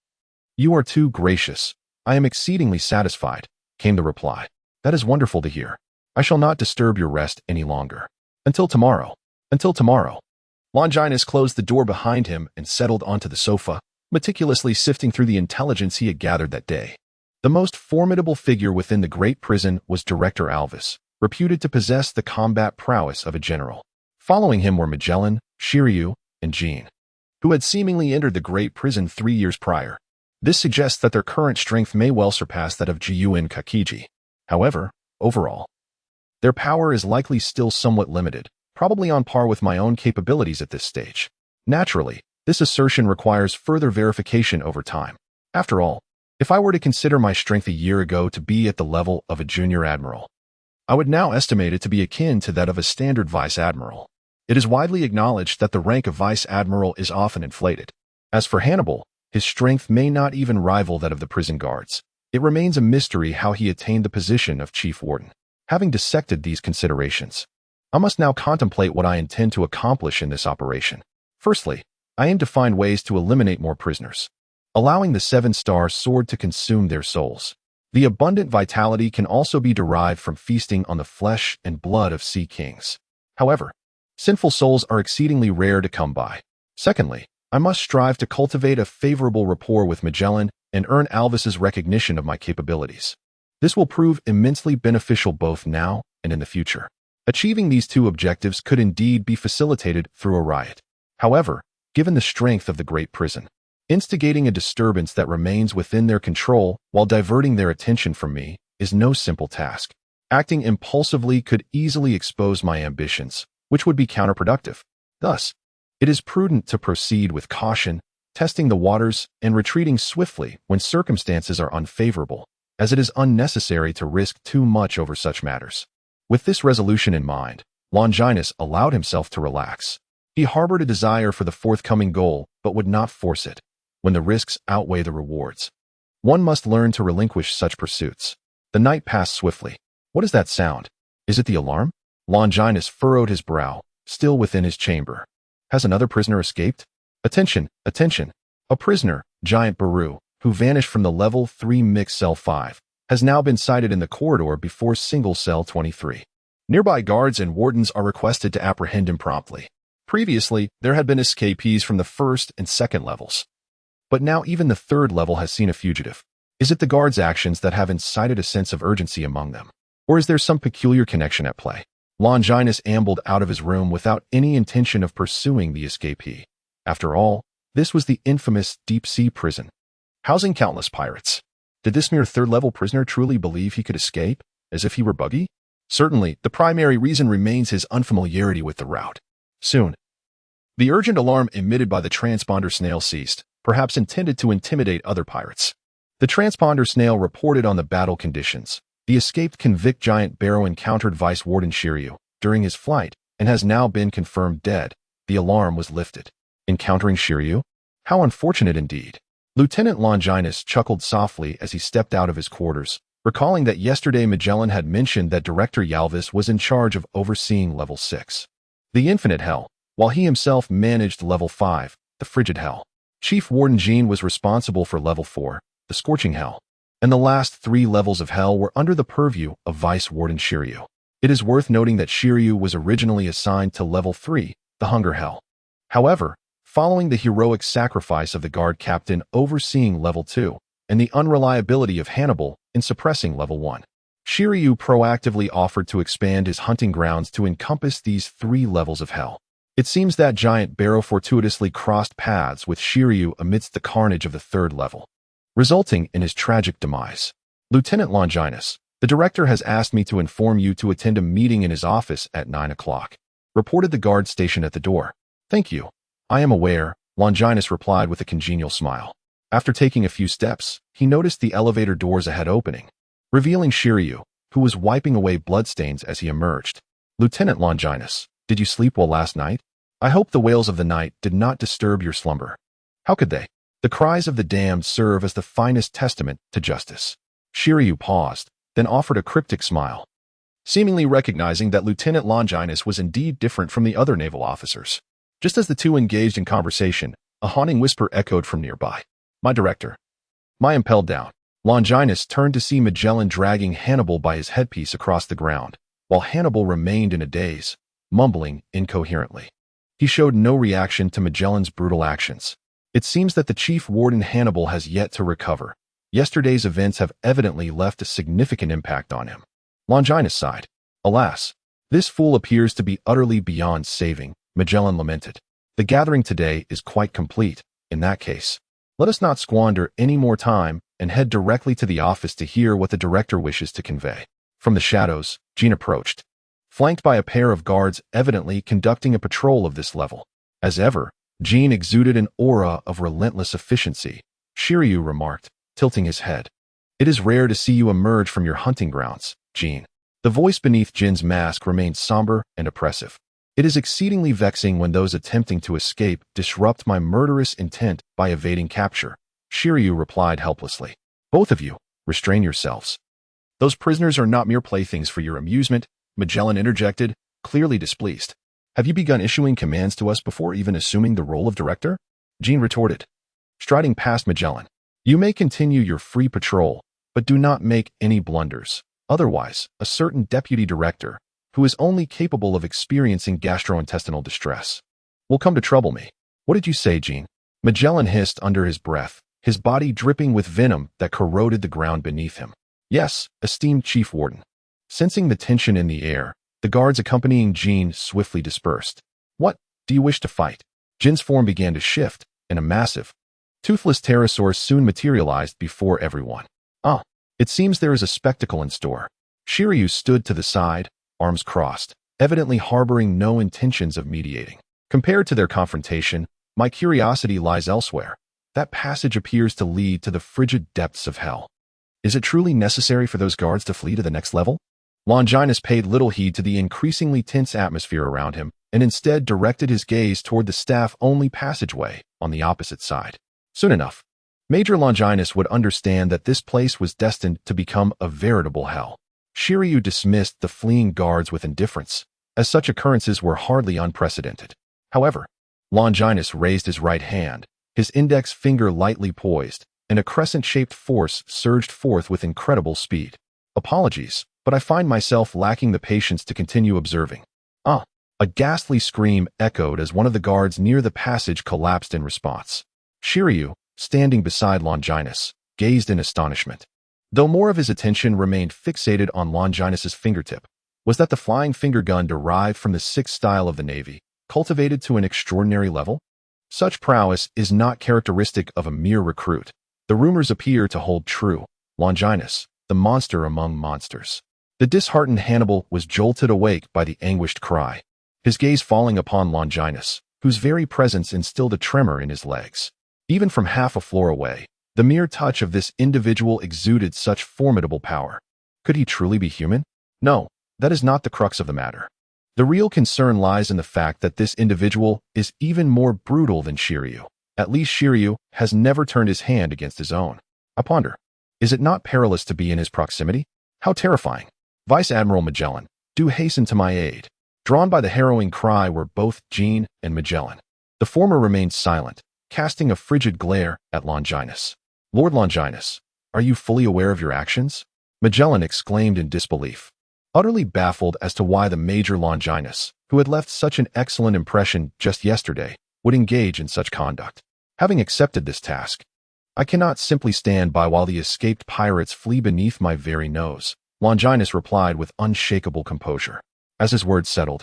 You are too gracious. I am exceedingly satisfied, came the reply. That is wonderful to hear. I shall not disturb your rest any longer. Until tomorrow. Until tomorrow. Longinus closed the door behind him and settled onto the sofa, meticulously sifting through the intelligence he had gathered that day. The most formidable figure within the great prison was Director Alvis, reputed to possess the combat prowess of a general. Following him were Magellan, Shiryu, and Jean, who had seemingly entered the great prison 3 years prior. This suggests that their current strength may well surpass that of Jiyu and Kakiji. However, overall, their power is likely still somewhat limited, probably on par with my own capabilities at this stage. Naturally, this assertion requires further verification over time. After all, if I were to consider my strength a year ago to be at the level of a junior admiral, I would now estimate it to be akin to that of a standard vice admiral. It is widely acknowledged that the rank of vice admiral is often inflated. As for Hannibal, his strength may not even rival that of the prison guards. It remains a mystery how he attained the position of chief warden. Having dissected these considerations, I must now contemplate what I intend to accomplish in this operation. Firstly, I aim to find ways to eliminate more prisoners, allowing the 7-star sword to consume their souls. The abundant vitality can also be derived from feasting on the flesh and blood of sea kings. However, sinful souls are exceedingly rare to come by. Secondly, I must strive to cultivate a favorable rapport with Magellan and earn Alvis's recognition of my capabilities. This will prove immensely beneficial both now and in the future. Achieving these two objectives could indeed be facilitated through a riot. However, given the strength of the great prison, instigating a disturbance that remains within their control while diverting their attention from me is no simple task. Acting impulsively could easily expose my ambitions, which would be counterproductive. Thus, it is prudent to proceed with caution, testing the waters and retreating swiftly when circumstances are unfavorable, as it is unnecessary to risk too much over such matters. With this resolution in mind, Longinus allowed himself to relax. He harbored a desire for the forthcoming goal, but would not force it. When the risks outweigh the rewards, one must learn to relinquish such pursuits. The night passed swiftly. What is that sound? Is it the alarm? Longinus furrowed his brow, still within his chamber. Has another prisoner escaped? Attention, attention. A prisoner, Giant Baru, who vanished from the level 3 mix cell 5, has now been sighted in the corridor before single cell 23. Nearby guards and wardens are requested to apprehend him promptly. Previously, there had been escapees from the 1st and 2nd levels, but now even the 3rd level has seen a fugitive. Is it the guards' actions that have incited a sense of urgency among them? Or is there some peculiar connection at play? Longinus ambled out of his room without any intention of pursuing the escapee. After all, this was the infamous deep-sea prison, housing countless pirates. Did this mere 3rd-level prisoner truly believe he could escape, as if he were buggy? Certainly, the primary reason remains his unfamiliarity with the route. Soon, The urgent alarm emitted by the transponder snail ceased, perhaps intended to intimidate other pirates. The transponder snail reported on the battle conditions. The escaped convict giant Barrow encountered Vice Warden Shiryu during his flight and has now been confirmed dead. The alarm was lifted. Encountering Shiryu? How unfortunate indeed. Lieutenant Longinus chuckled softly as he stepped out of his quarters, recalling that yesterday Magellan had mentioned that Director Yalvis was in charge of overseeing Level 6. The Infinite Hell, while he himself managed Level 5, the Frigid Hell. Chief Warden Jean was responsible for Level 4, the Scorching Hell, and the last 3 levels of Hell were under the purview of Vice Warden Shiryu. It is worth noting that Shiryu was originally assigned to Level 3, the Hunger Hell. However, following the heroic sacrifice of the guard captain overseeing Level 2, and the unreliability of Hannibal in suppressing Level 1, Shiryu proactively offered to expand his hunting grounds to encompass these 3 levels of Hell. It seems that giant Barrow fortuitously crossed paths with Shiryu amidst the carnage of the 3rd level, resulting in his tragic demise. Lieutenant Longinus, the director has asked me to inform you to attend a meeting in his office at 9 o'clock, reported the guard stationed at the door. Thank you. I am aware, Longinus replied with a congenial smile. After taking a few steps, he noticed the elevator doors ahead opening, revealing Shiryu, who was wiping away bloodstains as he emerged. Lieutenant Longinus, did you sleep well last night? I hope the wails of the night did not disturb your slumber. How could they? The cries of the damned serve as the finest testament to justice. Shiryu paused, then offered a cryptic smile, seemingly recognizing that Lieutenant Longinus was indeed different from the other naval officers. Just as the two engaged in conversation, a haunting whisper echoed from nearby. My director. My impelled down. Longinus turned to see Magellan dragging Hannibal by his headpiece across the ground, while Hannibal remained in a daze, mumbling incoherently. He showed no reaction to Magellan's brutal actions. It seems that the Chief Warden Hannibal has yet to recover. Yesterday's events have evidently left a significant impact on him. Longinus sighed. Alas, this fool appears to be utterly beyond saving, Magellan lamented. The gathering today is quite complete. In that case, let us not squander any more time and head directly to the office to hear what the director wishes to convey. From the shadows, Jean approached, flanked by a pair of guards evidently conducting a patrol of this level. As ever, Jean exuded an aura of relentless efficiency, Shiryu remarked, tilting his head. It is rare to see you emerge from your hunting grounds, Jean. The voice beneath Jin's mask remained somber and oppressive. It is exceedingly vexing when those attempting to escape disrupt my murderous intent by evading capture, Shiryu replied helplessly. Both of you, restrain yourselves. Those prisoners are not mere playthings for your amusement, Magellan interjected, clearly displeased. Have you begun issuing commands to us before even assuming the role of director? Jean retorted, striding past Magellan. You may continue your free patrol, but do not make any blunders. Otherwise, a certain deputy director, who is only capable of experiencing gastrointestinal distress, will come to trouble me. What did you say, Jean? Magellan hissed under his breath, his body dripping with venom that corroded the ground beneath him. Yes, esteemed Chief Warden. Sensing the tension in the air, the guards accompanying Jean swiftly dispersed. What? Do you wish to fight? Jin's form began to shift, and a massive, toothless pterosaur soon materialized before everyone. Ah, it seems there is a spectacle in store. Shiryu stood to the side, arms crossed, evidently harboring no intentions of mediating. Compared to their confrontation, my curiosity lies elsewhere. That passage appears to lead to the frigid depths of hell. Is it truly necessary for those guards to flee to the next level? Longinus paid little heed to the increasingly tense atmosphere around him and instead directed his gaze toward the staff-only passageway on the opposite side. Soon enough, Major Longinus would understand that this place was destined to become a veritable hell. Shiryu dismissed the fleeing guards with indifference, as such occurrences were hardly unprecedented. However, Longinus raised his right hand, his index finger lightly poised, and a crescent-shaped force surged forth with incredible speed. Apologies, but I find myself lacking the patience to continue observing. Ah! A ghastly scream echoed as one of the guards near the passage collapsed in response. Shiryu, standing beside Longinus, gazed in astonishment. Though more of his attention remained fixated on Longinus's fingertip, was that the flying finger gun derived from the sixth style of the Navy, cultivated to an extraordinary level? Such prowess is not characteristic of a mere recruit. The rumors appear to hold true. Longinus, the monster among monsters. The disheartened Hannibal was jolted awake by the anguished cry. His gaze falling upon Longinus, whose very presence instilled a tremor in his legs. Even from half a floor away, the mere touch of this individual exuded such formidable power. Could he truly be human? No, that is not the crux of the matter. The real concern lies in the fact that this individual is even more brutal than Shiryu. At least Shiryu has never turned his hand against his own. I ponder, is it not perilous to be in his proximity? How terrifying! Vice Admiral Magellan, do hasten to my aid. Drawn by the harrowing cry were both Jean and Magellan. The former remained silent, casting a frigid glare at Longinus. Lord Longinus, are you fully aware of your actions? Magellan exclaimed in disbelief, utterly baffled as to why the Major Longinus, who had left such an excellent impression just yesterday, would engage in such conduct. Having accepted this task, I cannot simply stand by while the escaped pirates flee beneath my very nose, Longinus replied with unshakable composure. As his words settled,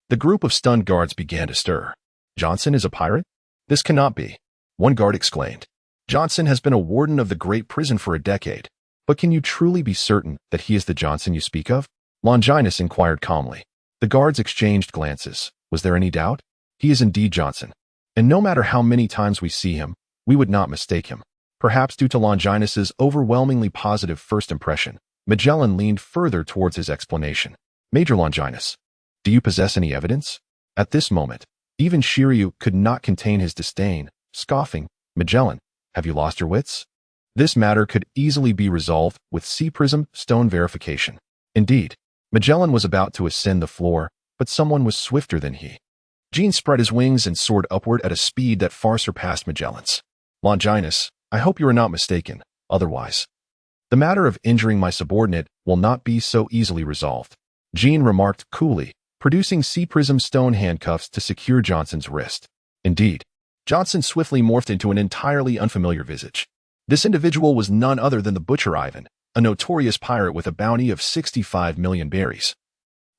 the group of stunned guards began to stir. Johnson is a pirate? This cannot be. One guard exclaimed. Johnson has been a warden of the great prison for a decade. But can you truly be certain that he is the Johnson you speak of? Longinus inquired calmly. The guards exchanged glances. Was there any doubt? He is indeed Johnson. And no matter how many times we see him, we would not mistake him. Perhaps due to Longinus's overwhelmingly positive first impression, Magellan leaned further towards his explanation. Major Longinus, do you possess any evidence? At this moment, even Shiryu could not contain his disdain, scoffing, Magellan, have you lost your wits? This matter could easily be resolved with C-prism stone verification. Indeed, Magellan was about to ascend the floor, but someone was swifter than he. Jean spread his wings and soared upward at a speed that far surpassed Magellan's. Longinus, I hope you are not mistaken, otherwise. The matter of injuring my subordinate will not be so easily resolved. Jean remarked coolly, producing C-prism stone handcuffs to secure Johnson's wrist. Indeed, Johnson swiftly morphed into an entirely unfamiliar visage. This individual was none other than the Butcher Ivan, a notorious pirate with a bounty of 65 million berries,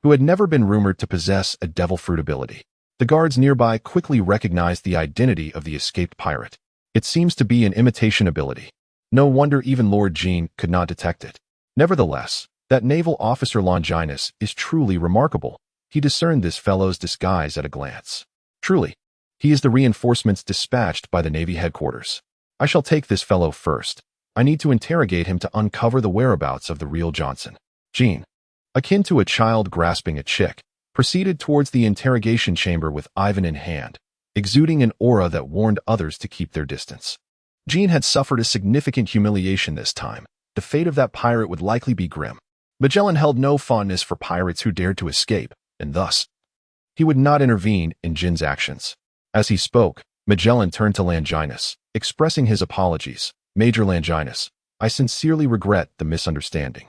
who had never been rumored to possess a devil fruit ability. The guards nearby quickly recognized the identity of the escaped pirate. It seems to be an imitation ability. No wonder even Lord Jean could not detect it. Nevertheless, that naval officer Longinus is truly remarkable. He discerned this fellow's disguise at a glance. Truly, he is the reinforcements dispatched by the Navy headquarters. I shall take this fellow first. I need to interrogate him to uncover the whereabouts of the real Johnson. Jean, akin to a child grasping a chick, proceeded towards the interrogation chamber with Ivan in hand, exuding an aura that warned others to keep their distance. Jean had suffered a significant humiliation this time. The fate of that pirate would likely be grim. Magellan held no fondness for pirates who dared to escape, and thus, he would not intervene in Jin's actions. As he spoke, Magellan turned to Longinus, expressing his apologies. Major Longinus, I sincerely regret the misunderstanding.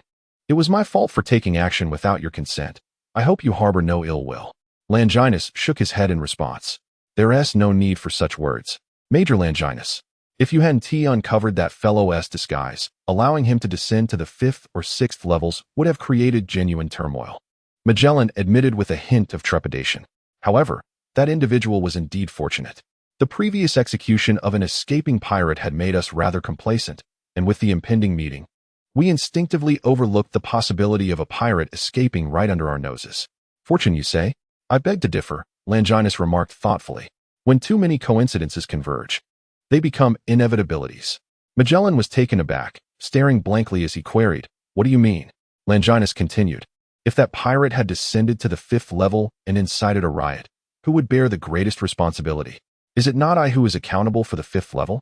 It was my fault for taking action without your consent. I hope you harbor no ill will. Longinus shook his head in response. There is no need for such words. Major Longinus, if you hadn't uncovered that fellow's disguise, allowing him to descend to the 5th or 6th levels would have created genuine turmoil. Magellan admitted with a hint of trepidation. However, that individual was indeed fortunate. The previous execution of an escaping pirate had made us rather complacent, and with the impending meeting, we instinctively overlooked the possibility of a pirate escaping right under our noses. Fortune, you say? I beg to differ, Longinus remarked thoughtfully. When too many coincidences converge, they become inevitabilities. Magellan was taken aback, staring blankly as he queried, What do you mean? Longinus continued, If that pirate had descended to the 5th level and incited a riot, who would bear the greatest responsibility? Is it not I who is accountable for the 5th level?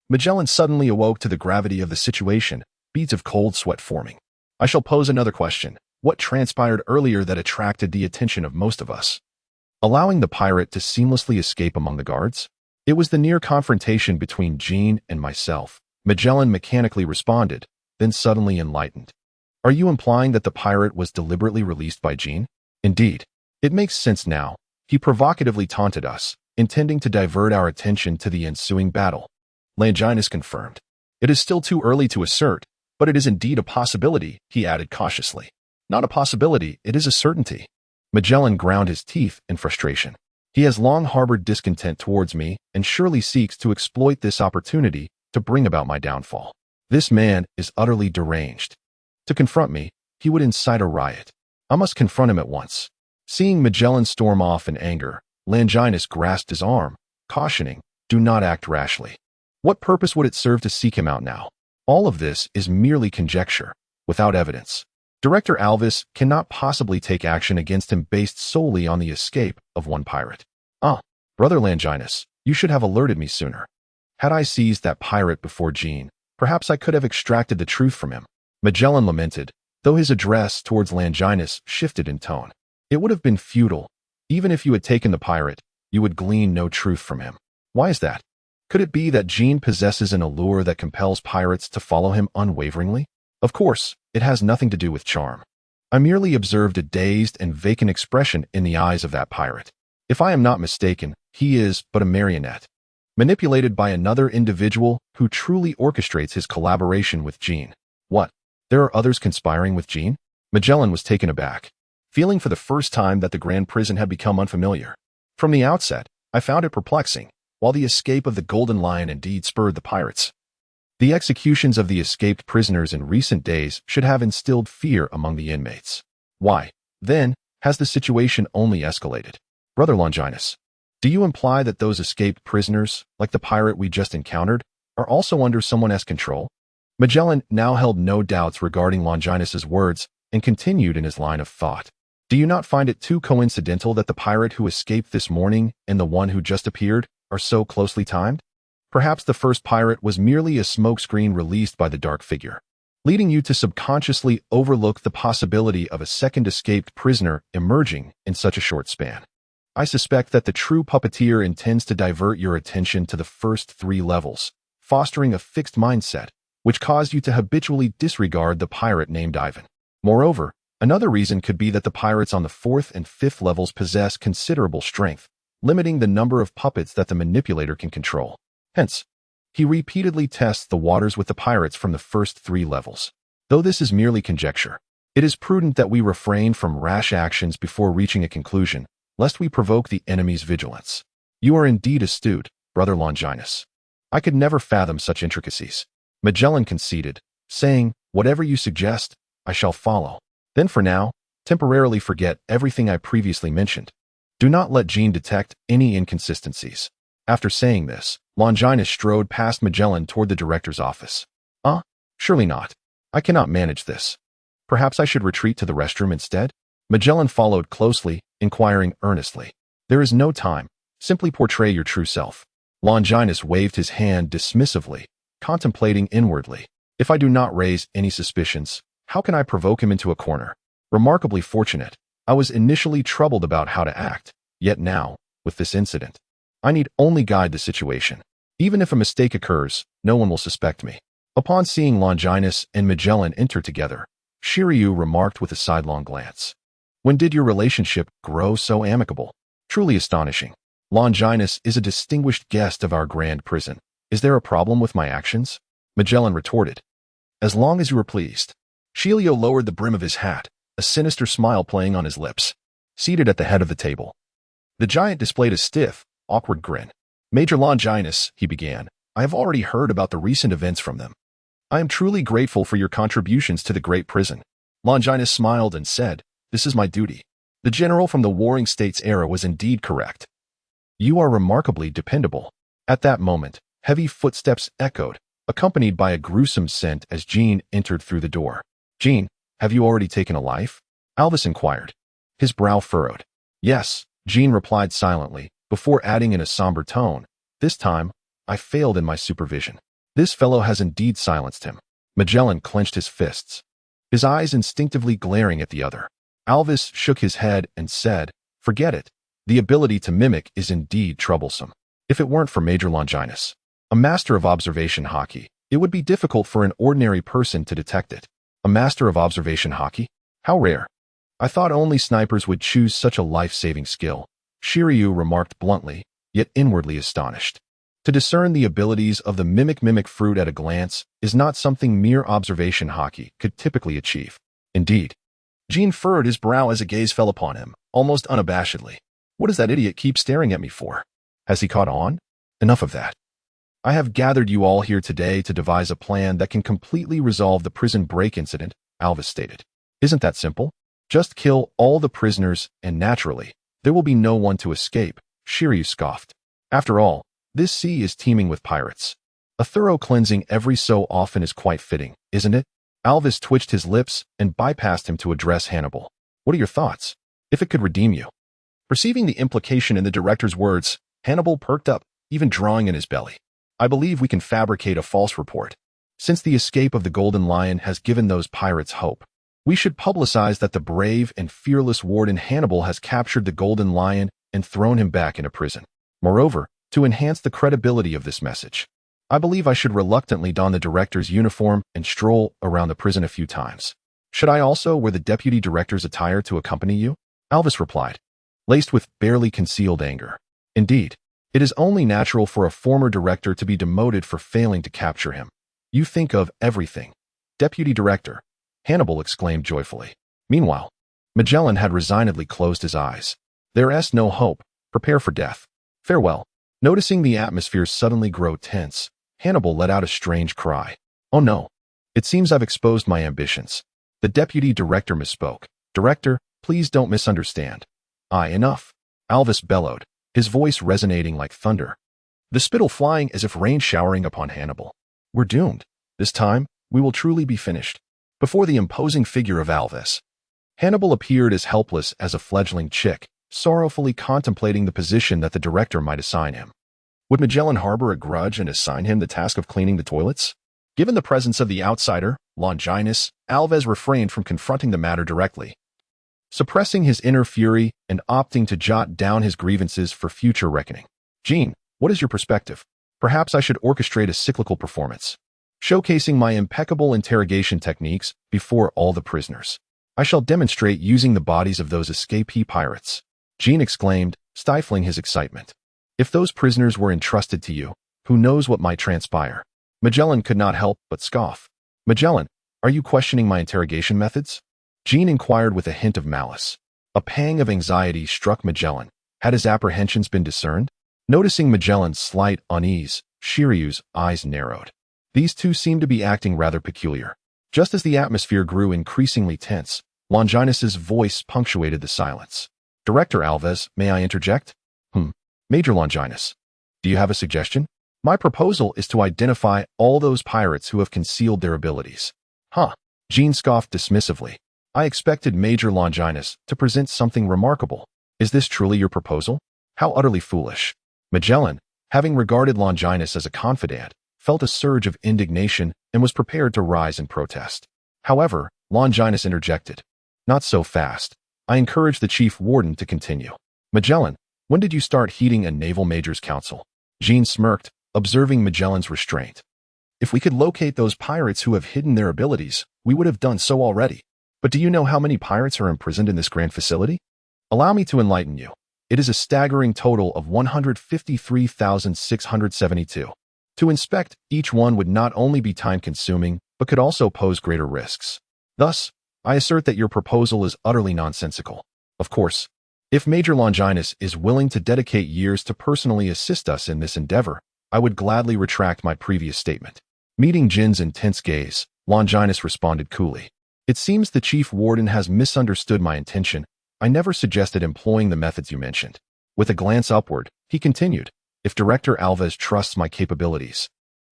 Magellan suddenly awoke to the gravity of the situation, beads of cold sweat forming. I shall pose another question. What transpired earlier that attracted the attention of most of us? Allowing the pirate to seamlessly escape among the guards? It was the near confrontation between Jean and myself. Magellan mechanically responded, then suddenly enlightened. Are you implying that the pirate was deliberately released by Jean? Indeed. It makes sense now. He provocatively taunted us, intending to divert our attention to the ensuing battle. Longinus confirmed. It is still too early to assert, but it is indeed a possibility, he added cautiously. Not a possibility, it is a certainty. Magellan ground his teeth in frustration. He has long harbored discontent towards me and surely seeks to exploit this opportunity to bring about my downfall. This man is utterly deranged. To confront me, he would incite a riot. I must confront him at once. Seeing Magellan storm off in anger, Longinus grasped his arm, cautioning, "Do not act rashly. What purpose would it serve to seek him out now? All of this is merely conjecture, without evidence. Director Alvis cannot possibly take action against him based solely on the escape of one pirate. Brother Longinus, you should have alerted me sooner. Had I seized that pirate before Jean, perhaps I could have extracted the truth from him." Magellan lamented, though his address towards Longinus shifted in tone. "It would have been futile. Even if you had taken the pirate, you would glean no truth from him. Why is that? Could it be that Jean possesses an allure that compels pirates to follow him unwaveringly? Of course, it has nothing to do with charm. I merely observed a dazed and vacant expression in the eyes of that pirate. If I am not mistaken, he is but a marionette, manipulated by another individual who truly orchestrates his collaboration with Jean." "What? There are others conspiring with Jean?" Magellan was taken aback, feeling for the first time that the Grand Prison had become unfamiliar. "From the outset, I found it perplexing, while the escape of the Golden Lion indeed spurred the pirates. The executions of the escaped prisoners in recent days should have instilled fear among the inmates. Why, then, has the situation only escalated? Brother Longinus, do you imply that those escaped prisoners, like the pirate we just encountered, are also under someone else's control?" Magellan now held no doubts regarding Longinus's words and continued in his line of thought. "Do you not find it too coincidental that the pirate who escaped this morning and the one who just appeared are so closely timed? Perhaps the first pirate was merely a smokescreen released by the dark figure, leading you to subconsciously overlook the possibility of a second escaped prisoner emerging in such a short span. I suspect that the true puppeteer intends to divert your attention to the first 3 levels, fostering a fixed mindset, which caused you to habitually disregard the pirate named Ivan. Moreover, another reason could be that the pirates on the 4th and 5th levels possess considerable strength, limiting the number of puppets that the manipulator can control. Hence, he repeatedly tests the waters with the pirates from the first 3 levels. Though this is merely conjecture, it is prudent that we refrain from rash actions before reaching a conclusion, lest we provoke the enemy's vigilance. You are indeed astute, Brother Longinus. I could never fathom such intricacies." Magellan conceded, saying, "Whatever you suggest, I shall follow. Then for now, temporarily forget everything I previously mentioned. Do not let Jean detect any inconsistencies." After saying this, Longinus strode past Magellan toward the director's office. Surely not. I cannot manage this. Perhaps I should retreat to the restroom instead?" Magellan followed closely, inquiring earnestly. "There is no time. Simply portray your true self." Longinus waved his hand dismissively, contemplating inwardly. "If I do not raise any suspicions, how can I provoke him into a corner? Remarkably fortunate. I was initially troubled about how to act, yet now, with this incident, I need only guide the situation. Even if a mistake occurs, no one will suspect me." Upon seeing Longinus and Magellan enter together, Shiryu remarked with a sidelong glance, "When did your relationship grow so amicable? Truly astonishing. Longinus is a distinguished guest of our Grand Prison. Is there a problem with my actions?" Magellan retorted, "As long as you are pleased." Shiryu lowered the brim of his hat, a sinister smile playing on his lips. Seated at the head of the table, the giant displayed a stiff, awkward grin. "Major Longinus," he began, "I have already heard about the recent events from them. I am truly grateful for your contributions to the Great Prison." Longinus smiled and said, "This is my duty." The general from the Warring States era was indeed correct. "You are remarkably dependable." At that moment, heavy footsteps echoed, accompanied by a gruesome scent as Jean entered through the door. "Jean, have you already taken a life?" Alvis inquired. His brow furrowed. "Yes," Jean replied silently, before adding in a somber tone, "This time, I failed in my supervision. This fellow has indeed silenced him." Magellan clenched his fists, his eyes instinctively glaring at the other. Alvis shook his head and said, "Forget it. The ability to mimic is indeed troublesome. If it weren't for Major Longinus, a master of observation hockey, it would be difficult for an ordinary person to detect it." "A master of observation hockey? How rare. I thought only snipers would choose such a life-saving skill," Shiryu remarked bluntly, yet inwardly astonished. To discern the abilities of the mimic fruit at a glance is not something mere observation hockey could typically achieve. Indeed. Jean furrowed his brow as a gaze fell upon him, almost unabashedly. "What does that idiot keep staring at me for? Has he caught on? Enough of that. I have gathered you all here today to devise a plan that can completely resolve the prison break incident," Alvis stated. "Isn't that simple? Just kill all the prisoners and naturally, there will be no one to escape, Shiryu scoffed. After all, this sea is teeming with pirates. A thorough cleansing every so often is quite fitting, isn't it? Alvis twitched his lips and bypassed him to address Hannibal. What are your thoughts? If it could redeem you. Perceiving the implication in the director's words, Hannibal perked up, even drawing in his belly. I believe we can fabricate a false report. Since the escape of the Golden Lion has given those pirates hope, we should publicize that the brave and fearless warden Hannibal has captured the Golden Lion and thrown him back into prison. Moreover, to enhance the credibility of this message, I believe I should reluctantly don the director's uniform and stroll around the prison a few times. Should I also wear the deputy director's attire to accompany you? Alvis replied, laced with barely concealed anger. Indeed, it is only natural for a former director to be demoted for failing to capture him. You think of everything. Deputy director, Hannibal exclaimed joyfully. Meanwhile, Magellan had resignedly closed his eyes. There's no hope. Prepare for death. Farewell. Noticing the atmosphere suddenly grow tense, Hannibal let out a strange cry. Oh no. It seems I've exposed my ambitions. The deputy director misspoke. Director, please don't misunderstand. Enough. Alvis bellowed, his voice resonating like thunder. The spittle flying as if rain showering upon Hannibal. We're doomed. This time, we will truly be finished. Before the imposing figure of Alvis, Hannibal appeared as helpless as a fledgling chick, sorrowfully contemplating the position that the director might assign him. Would Magellan harbor a grudge and assign him the task of cleaning the toilets? Given the presence of the outsider, Longinus, Alvis refrained from confronting the matter directly, suppressing his inner fury and opting to jot down his grievances for future reckoning. Jean, what is your perspective? Perhaps I should orchestrate a cyclical performance, showcasing my impeccable interrogation techniques before all the prisoners. I shall demonstrate using the bodies of those escapee pirates. Jean exclaimed, stifling his excitement. If those prisoners were entrusted to you, who knows what might transpire? Magellan could not help but scoff. Magellan, are you questioning my interrogation methods? Jean inquired with a hint of malice. A pang of anxiety struck Magellan. Had his apprehensions been discerned? Noticing Magellan's slight unease, Shiryu's eyes narrowed. These two seemed to be acting rather peculiar. Just as the atmosphere grew increasingly tense, Longinus's voice punctuated the silence. Director Alvis, may I interject? Major Longinus, do you have a suggestion? My proposal is to identify all those pirates who have concealed their abilities. Jean scoffed dismissively. I expected Major Longinus to present something remarkable. Is this truly your proposal? How utterly foolish. Magellan, having regarded Longinus as a confidant, felt a surge of indignation and was prepared to rise in protest. However, Longinus interjected. Not so fast. I encouraged the chief warden to continue. Magellan, when did you start heeding a naval major's counsel? Jean smirked, observing Magellan's restraint. If we could locate those pirates who have hidden their abilities, we would have done so already. But do you know how many pirates are imprisoned in this grand facility? Allow me to enlighten you. It is a staggering total of 153,672. To inspect each one would not only be time-consuming, but could also pose greater risks. Thus, I assert that your proposal is utterly nonsensical. Of course, if Major Longinus is willing to dedicate years to personally assist us in this endeavor, I would gladly retract my previous statement. Meeting Jin's intense gaze, Longinus responded coolly. It seems the chief warden has misunderstood my intention. I never suggested employing the methods you mentioned. With a glance upward, he continued, if Director Alvis trusts my capabilities,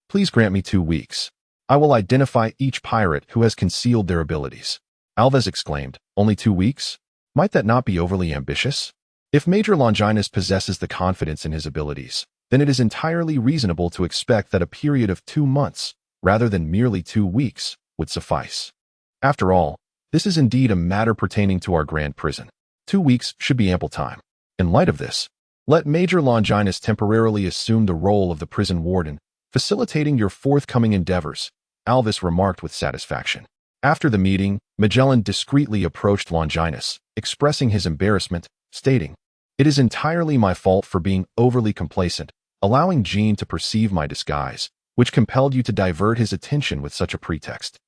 please grant me 2 weeks. I will identify each pirate who has concealed their abilities. Alvis exclaimed, only 2 weeks? Might that not be overly ambitious? If Major Longinus possesses the confidence in his abilities, then it is entirely reasonable to expect that a period of 2 months, rather than merely 2 weeks, would suffice. After all, this is indeed a matter pertaining to our grand prison. 2 weeks should be ample time. In light of this, let Major Longinus temporarily assume the role of the prison warden, facilitating your forthcoming endeavors, Alvis remarked with satisfaction. After the meeting, Magellan discreetly approached Longinus, expressing his embarrassment, stating, it is entirely my fault for being overly complacent, allowing Jean to perceive my disguise, which compelled you to divert his attention with such a pretext.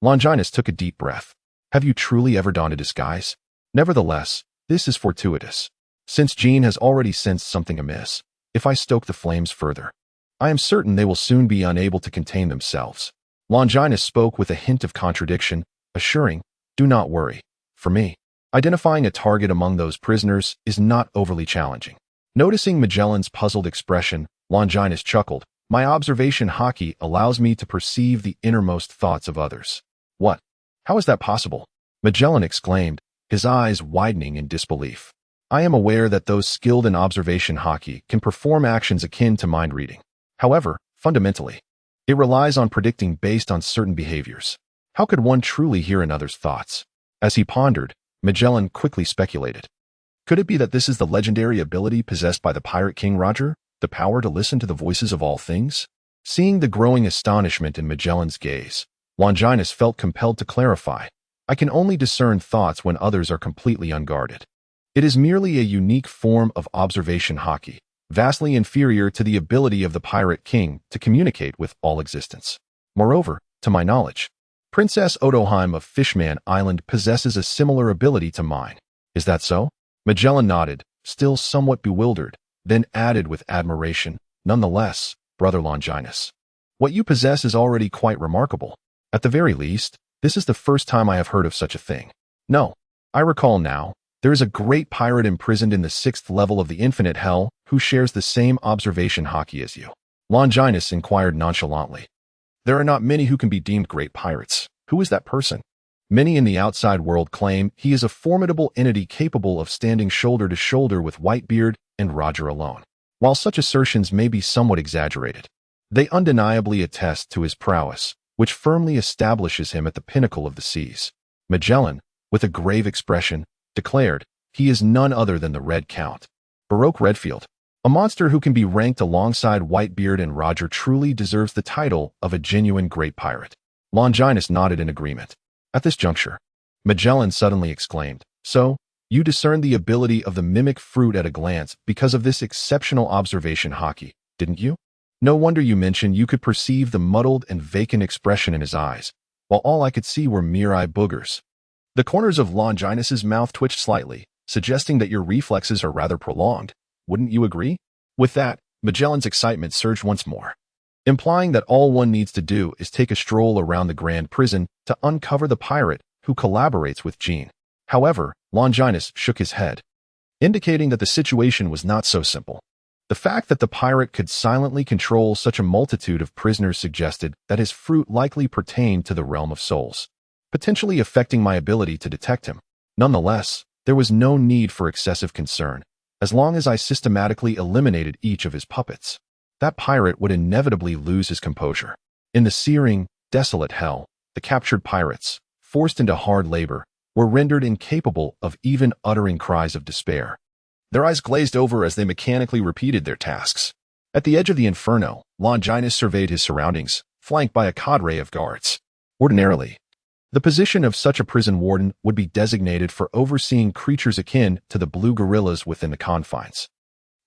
Longinus took a deep breath. Have you truly ever donned a disguise? Nevertheless, this is fortuitous. Since Jean has already sensed something amiss, if I stoke the flames further, I am certain they will soon be unable to contain themselves. Longinus spoke with a hint of contradiction, assuring, do not worry. For me, identifying a target among those prisoners is not overly challenging. Noticing Magellan's puzzled expression, Longinus chuckled. My observation hockey allows me to perceive the innermost thoughts of others. What? How is that possible? Magellan exclaimed, his eyes widening in disbelief. I am aware that those skilled in observation hockey can perform actions akin to mind reading. However, fundamentally, it relies on predicting based on certain behaviors. How could one truly hear another's thoughts? As he pondered, Magellan quickly speculated. Could it be that this is the legendary ability possessed by the Pirate King Roger, the power to listen to the voices of all things? Seeing the growing astonishment in Magellan's gaze, Longinus felt compelled to clarify. I can only discern thoughts when others are completely unguarded. It is merely a unique form of observation hockey, vastly inferior to the ability of the Pirate King to communicate with all existence. Moreover, to my knowledge, Princess Odoheim of Fishman Island possesses a similar ability to mine. Is that so? Magellan nodded, still somewhat bewildered, then added with admiration, nonetheless, Brother Longinus. What you possess is already quite remarkable. At the very least, this is the first time I have heard of such a thing. No, I recall now, there is a great pirate imprisoned in the 6th level of the infinite hell who shares the same observation hockey as you. Longinus inquired nonchalantly. There are not many who can be deemed great pirates. Who is that person? Many in the outside world claim he is a formidable entity capable of standing shoulder to shoulder with Whitebeard and Roger alone. While such assertions may be somewhat exaggerated, they undeniably attest to his prowess, which firmly establishes him at the pinnacle of the seas. Magellan, with a grave expression, declared, he is none other than the Red Count. Baroque Redfield, a monster who can be ranked alongside Whitebeard and Roger, truly deserves the title of a genuine great pirate. Longinus nodded in agreement. At this juncture, Magellan suddenly exclaimed, So, you discerned the ability of the mimic fruit at a glance because of this exceptional observation hockey, didn't you? No wonder you mentioned you could perceive the muddled and vacant expression in his eyes, while all I could see were mere eye boogers. The corners of Longinus's mouth twitched slightly, suggesting that your reflexes are rather prolonged. Wouldn't you agree? With that, Magellan's excitement surged once more, implying that all one needs to do is take a stroll around the Grand Prison to uncover the pirate who collaborates with Jean. However, Longinus shook his head, indicating that the situation was not so simple. The fact that the pirate could silently control such a multitude of prisoners suggested that his fruit likely pertained to the realm of souls, potentially affecting my ability to detect him. Nonetheless, there was no need for excessive concern, as long as I systematically eliminated each of his puppets. That pirate would inevitably lose his composure. In the searing, desolate hell, the captured pirates, forced into hard labor, were rendered incapable of even uttering cries of despair. Their eyes glazed over as they mechanically repeated their tasks. At the edge of the inferno, Longinus surveyed his surroundings, flanked by a cadre of guards. Ordinarily, the position of such a prison warden would be designated for overseeing creatures akin to the blue gorillas within the confines,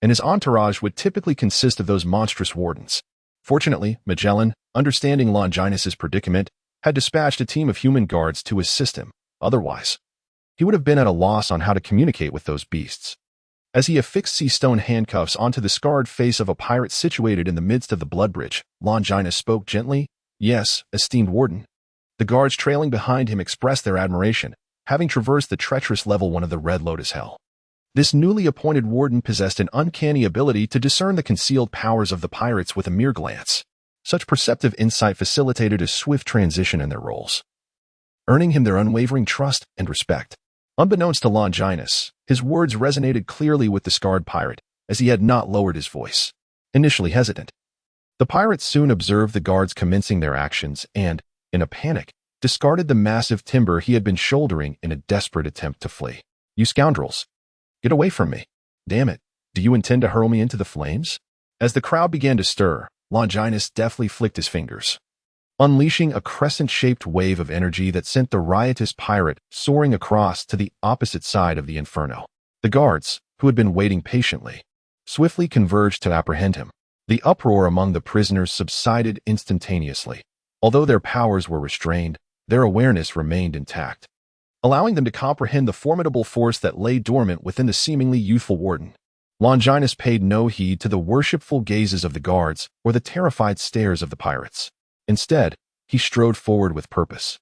and his entourage would typically consist of those monstrous wardens. Fortunately, Magellan, understanding Longinus's predicament, had dispatched a team of human guards to assist him. Otherwise, he would have been at a loss on how to communicate with those beasts. As he affixed sea stone handcuffs onto the scarred face of a pirate situated in the midst of the blood bridge, Longinus spoke gently. Yes, esteemed warden. The guards trailing behind him expressed their admiration, having traversed the treacherous level 1 of the Red Lotus Hell. This newly appointed warden possessed an uncanny ability to discern the concealed powers of the pirates with a mere glance. Such perceptive insight facilitated a swift transition in their roles, earning him their unwavering trust and respect. Unbeknownst to Longinus, his words resonated clearly with the scarred pirate, as he had not lowered his voice. Initially hesitant, the pirate soon observed the guards commencing their actions and, in a panic, discarded the massive timber he had been shouldering in a desperate attempt to flee. You scoundrels! Get away from me! Damn it! Do you intend to hurl me into the flames? As the crowd began to stir, Longinus deftly flicked his fingers, unleashing a crescent-shaped wave of energy that sent the riotous pirate soaring across to the opposite side of the inferno. The guards, who had been waiting patiently, swiftly converged to apprehend him. The uproar among the prisoners subsided instantaneously. Although their powers were restrained, their awareness remained intact, allowing them to comprehend the formidable force that lay dormant within the seemingly youthful warden. Longinus paid no heed to the worshipful gazes of the guards or the terrified stares of the pirates. Instead, he strode forward with purpose,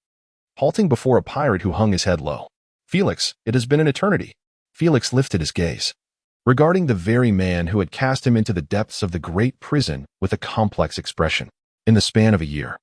halting before a pirate who hung his head low. Felix, it has been an eternity. Felix lifted his gaze, regarding the very man who had cast him into the depths of the great prison with a complex expression. In the span of a year,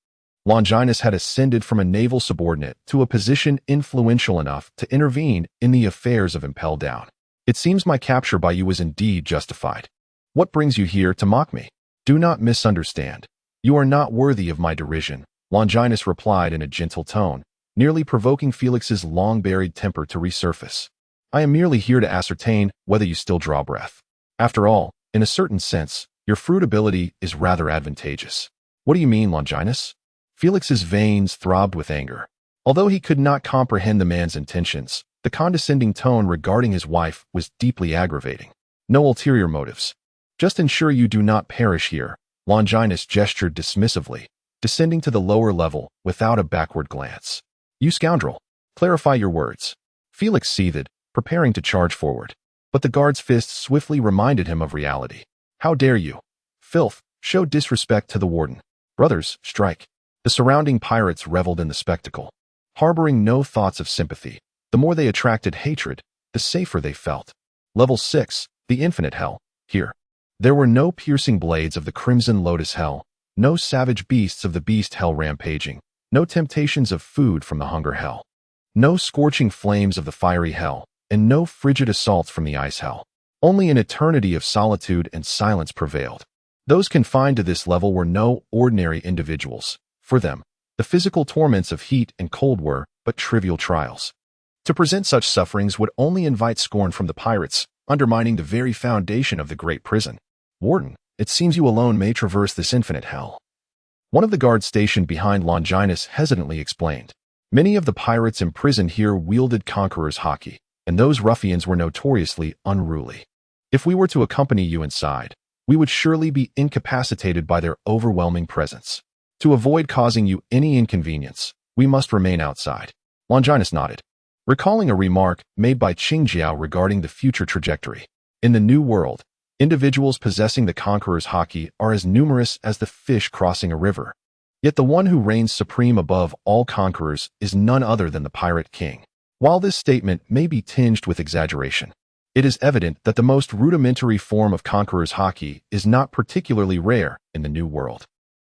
Longinus had ascended from a naval subordinate to a position influential enough to intervene in the affairs of Impel Down. It seems my capture by you was indeed justified. What brings you here to mock me? Do not misunderstand. You are not worthy of my derision, Longinus replied in a gentle tone, nearly provoking Felix's long-buried temper to resurface. I am merely here to ascertain whether you still draw breath. After all, in a certain sense, your fruitability is rather advantageous. What do you mean, Longinus? Felix's veins throbbed with anger. Although he could not comprehend the man's intentions, the condescending tone regarding his wife was deeply aggravating. No ulterior motives. Just ensure you do not perish here, Longinus gestured dismissively, descending to the lower level without a backward glance. You scoundrel! Clarify your words. Felix seethed, preparing to charge forward. But the guard's fist swiftly reminded him of reality. How dare you? Filth, show disrespect to the warden. Brothers, strike. The surrounding pirates reveled in the spectacle. Harboring no thoughts of sympathy, the more they attracted hatred, the safer they felt. Level 6, the infinite hell. Here. There were no piercing blades of the crimson lotus hell, no savage beasts of the beast hell rampaging, no temptations of food from the hunger hell, no scorching flames of the fiery hell, and no frigid assaults from the ice hell. Only an eternity of solitude and silence prevailed. Those confined to this level were no ordinary individuals. For them, the physical torments of heat and cold were but trivial trials. To present such sufferings would only invite scorn from the pirates, undermining the very foundation of the great prison. Warden, it seems you alone may traverse this infinite hell. One of the guards stationed behind Longinus hesitantly explained. Many of the pirates imprisoned here wielded conqueror's haki, and those ruffians were notoriously unruly. If we were to accompany you inside, we would surely be incapacitated by their overwhelming presence. To avoid causing you any inconvenience, we must remain outside. Longinus nodded, recalling a remark made by Qingjiao regarding the future trajectory. In the New World, individuals possessing the conqueror's haki are as numerous as the fish crossing a river. Yet the one who reigns supreme above all conquerors is none other than the pirate king. While this statement may be tinged with exaggeration, it is evident that the most rudimentary form of conqueror's haki is not particularly rare in the New World.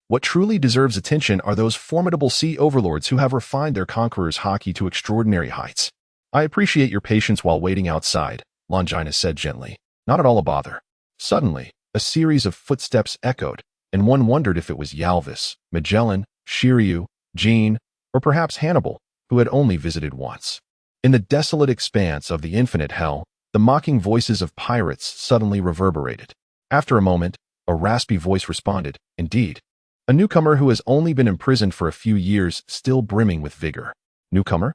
What truly deserves attention are those formidable sea overlords who have refined their conqueror's haki to extraordinary heights. I appreciate your patience while waiting outside, Longinus said gently. Not at all a bother. Suddenly, a series of footsteps echoed, and one wondered if it was Yalvis, Magellan, Shiryu, Jean, or perhaps Hannibal, who had only visited once. In the desolate expanse of the infinite hell, the mocking voices of pirates suddenly reverberated. After a moment, a raspy voice responded, indeed. A newcomer who has only been imprisoned for a few years, still brimming with vigor. Newcomer?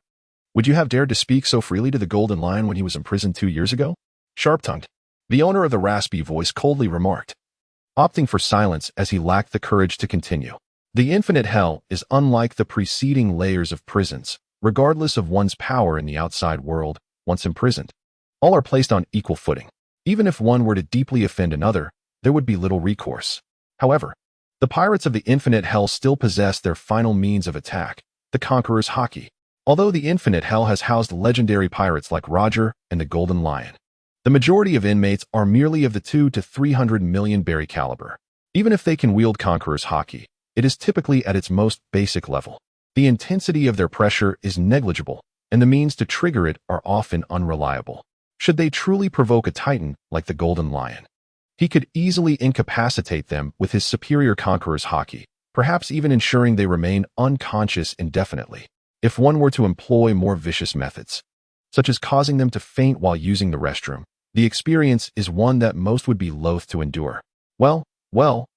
Would you have dared to speak so freely to the Golden Lion when he was imprisoned 2 years ago? Sharp-tongued. The owner of the raspy voice coldly remarked, opting for silence as he lacked the courage to continue. The infinite hell is unlike the preceding layers of prisons, regardless of one's power in the outside world. Once imprisoned, all are placed on equal footing. Even if one were to deeply offend another, there would be little recourse. However, the pirates of the infinite hell still possess their final means of attack, the conqueror's haki. Although the infinite hell has housed legendary pirates like Roger and the Golden Lion, the majority of inmates are merely of the 200 to 300 million berry caliber. Even if they can wield conqueror's haki, it is typically at its most basic level. The intensity of their pressure is negligible, and the means to trigger it are often unreliable. Should they truly provoke a titan like the Golden Lion, he could easily incapacitate them with his superior conqueror's haki, perhaps even ensuring they remain unconscious indefinitely. If one were to employ more vicious methods, such as causing them to faint while using the restroom, the experience is one that most would be loath to endure. Well,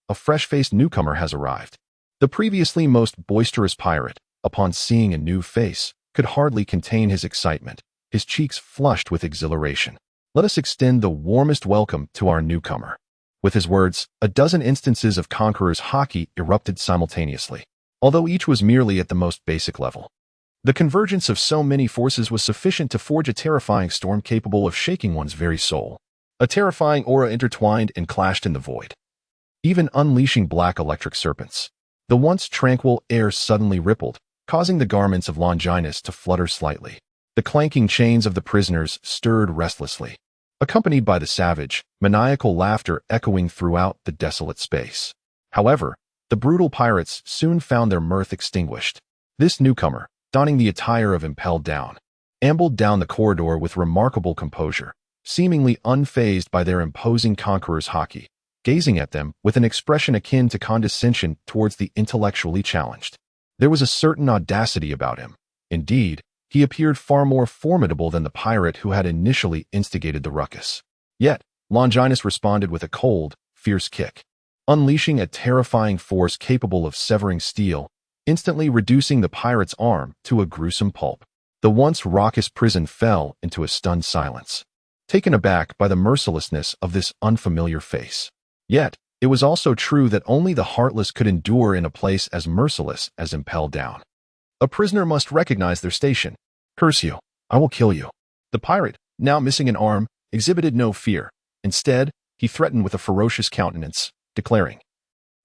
a fresh-faced newcomer has arrived. The previously most boisterous pirate, upon seeing a new face, could hardly contain his excitement, his cheeks flushed with exhilaration. Let us extend the warmest welcome to our newcomer. With his words, a dozen instances of conqueror's haki erupted simultaneously, although each was merely at the most basic level. The convergence of so many forces was sufficient to forge a terrifying storm capable of shaking one's very soul. A terrifying aura intertwined and clashed in the void, even unleashing black electric serpents. The once tranquil air suddenly rippled, causing the garments of Longinus to flutter slightly. The clanking chains of the prisoners stirred restlessly. accompanied by the savage, maniacal laughter echoing throughout the desolate space. However, the brutal pirates soon found their mirth extinguished. This newcomer, donning the attire of Impelled Down, ambled down the corridor with remarkable composure, seemingly unfazed by their imposing conqueror's haki, gazing at them with an expression akin to condescension towards the intellectually challenged. There was a certain audacity about him. Indeed, he appeared far more formidable than the pirate who had initially instigated the ruckus. Yet, Longinus responded with a cold, fierce kick, unleashing a terrifying force capable of severing steel, instantly reducing the pirate's arm to a gruesome pulp. The once raucous prison fell into a stunned silence, taken aback by the mercilessness of this unfamiliar face. Yet, it was also true that only the heartless could endure in a place as merciless as Impelled Down. A prisoner must recognize their station. Curse you, I will kill you. The pirate, now missing an arm, exhibited no fear. Instead, he threatened with a ferocious countenance, declaring,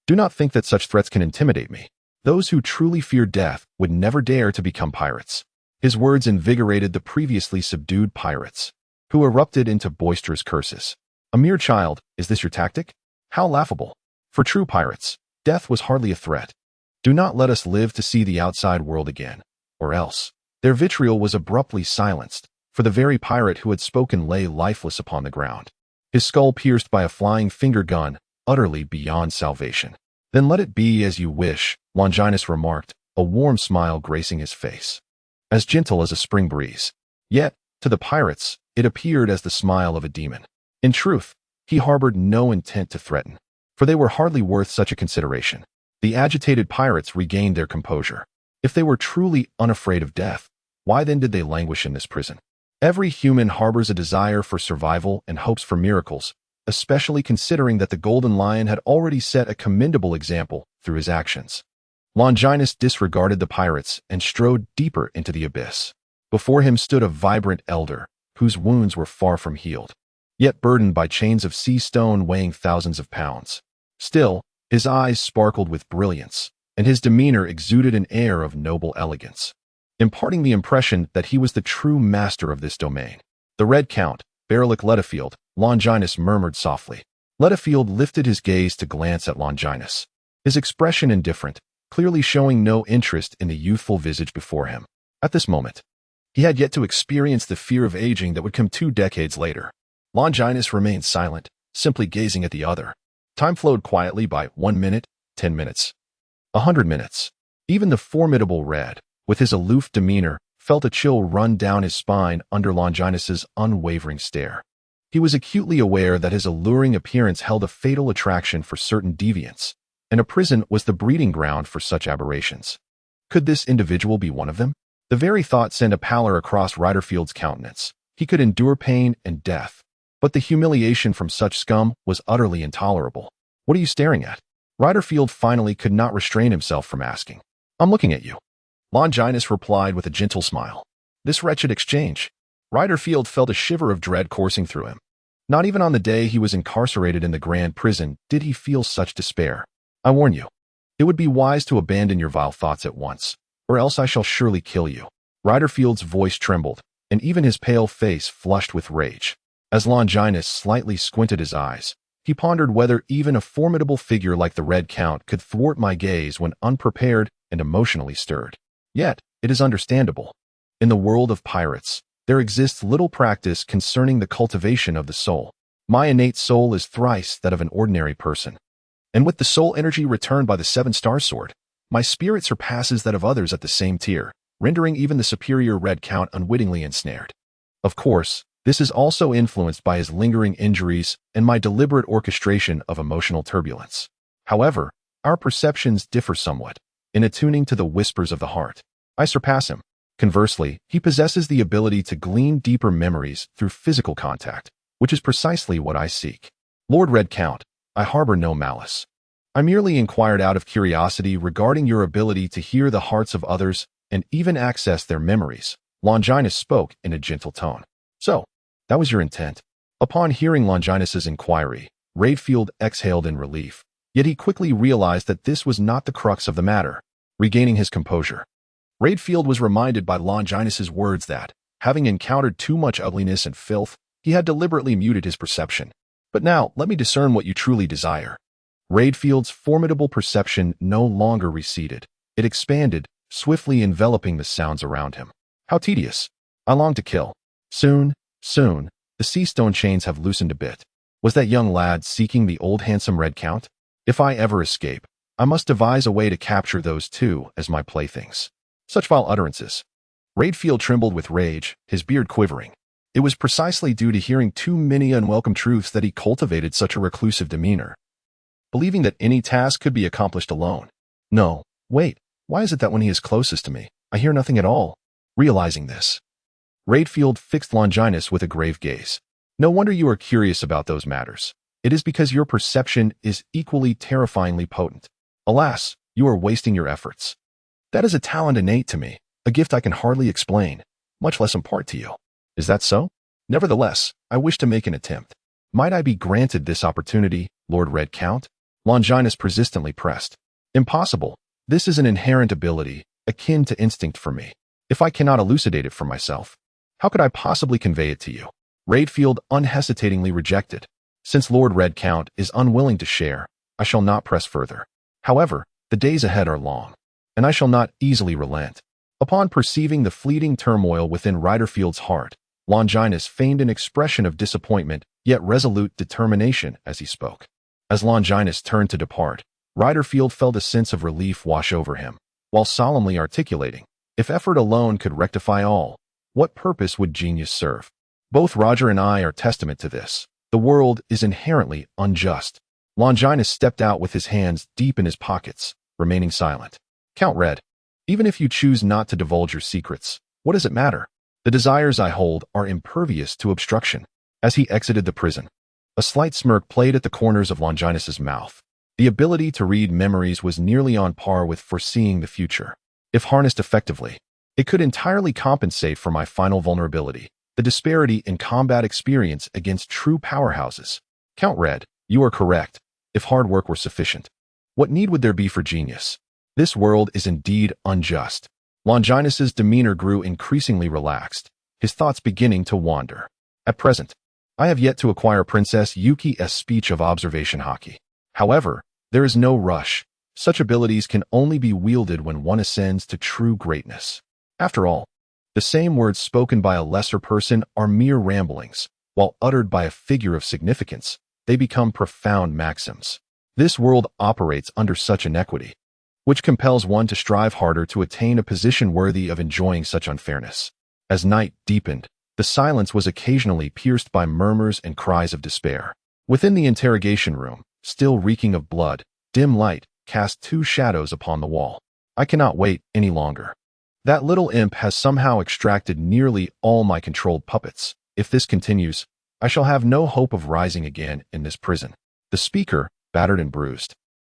"Do not think that such threats can intimidate me. Those who truly fear death would never dare to become pirates." His words invigorated the previously subdued pirates, who erupted into boisterous curses. "A mere child, is this your tactic? How laughable. For true pirates, death was hardly a threat. Do not let us live to see the outside world again, or else." Their vitriol was abruptly silenced, for the very pirate who had spoken lay lifeless upon the ground, his skull pierced by a flying finger gun, utterly beyond salvation. "Then let it be as you wish," Longinus remarked, a warm smile gracing his face, as gentle as a spring breeze. Yet, to the pirates, it appeared as the smile of a demon. In truth, he harbored no intent to threaten, for they were hardly worth such a consideration. The agitated pirates regained their composure. If they were truly unafraid of death, why then did they languish in this prison? Every human harbors a desire for survival and hopes for miracles, especially considering that the Golden Lion had already set a commendable example through his actions. Longinus disregarded the pirates and strode deeper into the abyss. Before him stood a vibrant elder, whose wounds were far from healed, yet burdened by chains of sea stone weighing thousands of pounds. Still, his eyes sparkled with brilliance, and his demeanor exuded an air of noble elegance, imparting the impression that he was the true master of this domain. "The Red Count, Barolik Ledifield," Longinus murmured softly. Ledifield lifted his gaze to glance at Longinus, his expression indifferent, clearly showing no interest in the youthful visage before him. At this moment, he had yet to experience the fear of aging that would come 2 decades later. Longinus remained silent, simply gazing at the other. Time flowed quietly by 1 minute, 10 minutes, 100 minutes. Even the formidable Red, with his aloof demeanor, felt a chill run down his spine under Longinus's unwavering stare. He was acutely aware that his alluring appearance held a fatal attraction for certain deviants, and a prison was the breeding ground for such aberrations. Could this individual be one of them? The very thought sent a pallor across Riderfield's countenance. He could endure pain and death, but the humiliation from such scum was utterly intolerable. "What are you staring at?" Riderfield finally could not restrain himself from asking. "I'm looking at you," Longinus replied with a gentle smile. This wretched exchange. Riderfield felt a shiver of dread coursing through him. Not even on the day he was incarcerated in the Grand Prison did he feel such despair. "I warn you, it would be wise to abandon your vile thoughts at once, or else I shall surely kill you." Riderfield's voice trembled, and even his pale face flushed with rage. As Longinus slightly squinted his eyes, he pondered whether even a formidable figure like the Red Count could thwart my gaze when unprepared and emotionally stirred. Yet, it is understandable. In the world of pirates, there exists little practice concerning the cultivation of the soul. My innate soul is thrice that of an ordinary person, and with the soul energy returned by the 7-star sword, my spirit surpasses that of others at the same tier, rendering even the superior Red Count unwittingly ensnared. Of course, this is also influenced by his lingering injuries and my deliberate orchestration of emotional turbulence. However, our perceptions differ somewhat, in attuning to the whispers of the heart. I surpass him. Conversely, he possesses the ability to glean deeper memories through physical contact, which is precisely what I seek. "Lord Red Count, I harbor no malice. I merely inquired out of curiosity regarding your ability to hear the hearts of others and even access their memories." Longinus spoke in a gentle tone. "So, that was your intent." Upon hearing Longinus's inquiry, Riderfield exhaled in relief, yet he quickly realized that this was not the crux of the matter. Regaining his composure, Riderfield was reminded by Longinus's words that, having encountered too much ugliness and filth, He had deliberately muted his perception. But now, let me discern what you truly desire. Raidfield's formidable perception no longer receded. It expanded, swiftly enveloping the sounds around him. How tedious. I long to kill. Soon, the sea stone chains have loosened a bit. Was that young lad seeking the old handsome Red Count? If I ever escape, I must devise a way to capture those two as my playthings. Such vile utterances. Raidfield trembled with rage, his beard quivering. It was precisely due to hearing too many unwelcome truths that he cultivated such a reclusive demeanor, believing that any task could be accomplished alone. No, wait, why is it that when he is closest to me, I hear nothing at all? Realizing this, Raidfield fixed Longinus with a grave gaze. No wonder you are curious about those matters. It is because your perception is equally terrifyingly potent. Alas, you are wasting your efforts. That is a talent innate to me, a gift I can hardly explain, much less impart to you. Is that so? Nevertheless, I wish to make an attempt. Might I be granted this opportunity, Lord Red Count? Longinus persistently pressed. Impossible. This is an inherent ability, akin to instinct for me. If I cannot elucidate it for myself, how could I possibly convey it to you? Raidfield unhesitatingly rejected. Since Lord Red Count is unwilling to share, I shall not press further. However, the days ahead are long, and I shall not easily relent. Upon perceiving the fleeting turmoil within Riderfield's heart, Longinus feigned an expression of disappointment, yet resolute determination as he spoke. As Longinus turned to depart, Riderfield felt a sense of relief wash over him, while solemnly articulating, if effort alone could rectify all, what purpose would genius serve? Both Roger and I are testament to this. The world is inherently unjust. Longinus stepped out with his hands deep in his pockets, remaining silent. Count Red, even if you choose not to divulge your secrets, what does it matter? The desires I hold are impervious to obstruction. As he exited the prison, a slight smirk played at the corners of Longinus's mouth. The ability to read memories was nearly on par with foreseeing the future. If harnessed effectively, it could entirely compensate for my final vulnerability, the disparity in combat experience against true powerhouses. Count Red, you are correct. If hard work were sufficient, what need would there be for genius? This world is indeed unjust. Longinus's demeanor grew increasingly relaxed, his thoughts beginning to wander. At present, I have yet to acquire Princess Yuki's speech of observation hockey. However, there is no rush. Such abilities can only be wielded when one ascends to true greatness. After all, the same words spoken by a lesser person are mere ramblings, while uttered by a figure of significance, they become profound maxims. This world operates under such inequity, which compels one to strive harder to attain a position worthy of enjoying such unfairness. As night deepened, the silence was occasionally pierced by murmurs and cries of despair. Within the interrogation room, still reeking of blood, dim light cast two shadows upon the wall. I cannot wait any longer. That little imp has somehow extracted nearly all my controlled puppets. If this continues, I shall have no hope of rising again in this prison. The speaker, battered and bruised,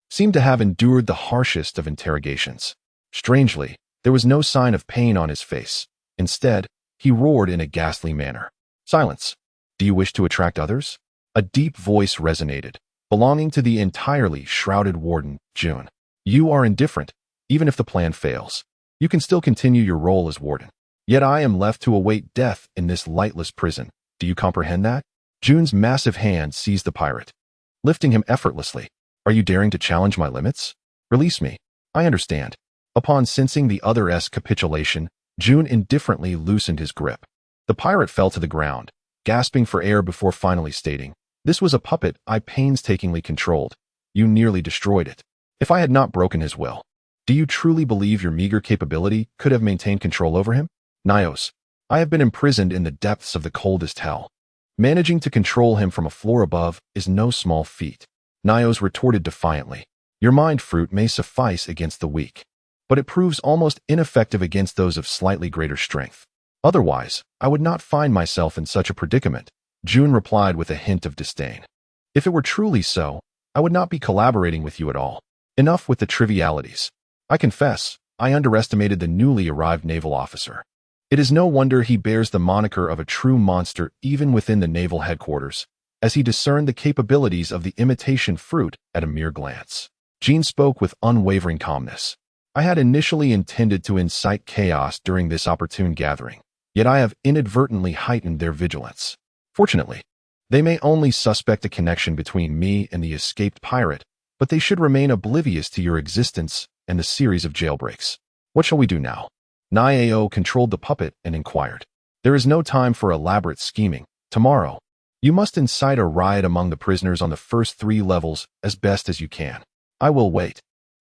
seemed to have endured the harshest of interrogations. Strangely, there was no sign of pain on his face. Instead, he roared in a ghastly manner. Silence. Do you wish to attract others? A deep voice resonated, belonging to the entirely shrouded warden, June. You are indifferent, even if the plan fails. You can still continue your role as warden. Yet I am left to await death in this lightless prison. Do you comprehend that? June's massive hand seized the pirate, lifting him effortlessly. Are you daring to challenge my limits? Release me. I understand. Upon sensing the other's capitulation, June indifferently loosened his grip. The pirate fell to the ground, gasping for air before finally stating, this was a puppet I painstakingly controlled. You nearly destroyed it. If I had not broken his will, do you truly believe your meager capability could have maintained control over him? Nios, I have been imprisoned in the depths of the coldest hell. Managing to control him from a floor above is no small feat. Nios retorted defiantly. Your mind fruit may suffice against the weak, but it proves almost ineffective against those of slightly greater strength. Otherwise, I would not find myself in such a predicament, June replied with a hint of disdain. If it were truly so, I would not be collaborating with you at all. Enough with the trivialities. I confess, I underestimated the newly arrived naval officer. It is no wonder he bears the moniker of a true monster even within the naval headquarters, as he discerned the capabilities of the imitation fruit at a mere glance. Jean spoke with unwavering calmness. I had initially intended to incite chaos during this opportune gathering, yet I have inadvertently heightened their vigilance. Fortunately, they may only suspect a connection between me and the escaped pirate, but they should remain oblivious to your existence and the series of jailbreaks. What shall we do now? Niao controlled the puppet and inquired. There is no time for elaborate scheming. Tomorrow, you must incite a riot among the prisoners on the first 3 levels as best as you can. I will wait.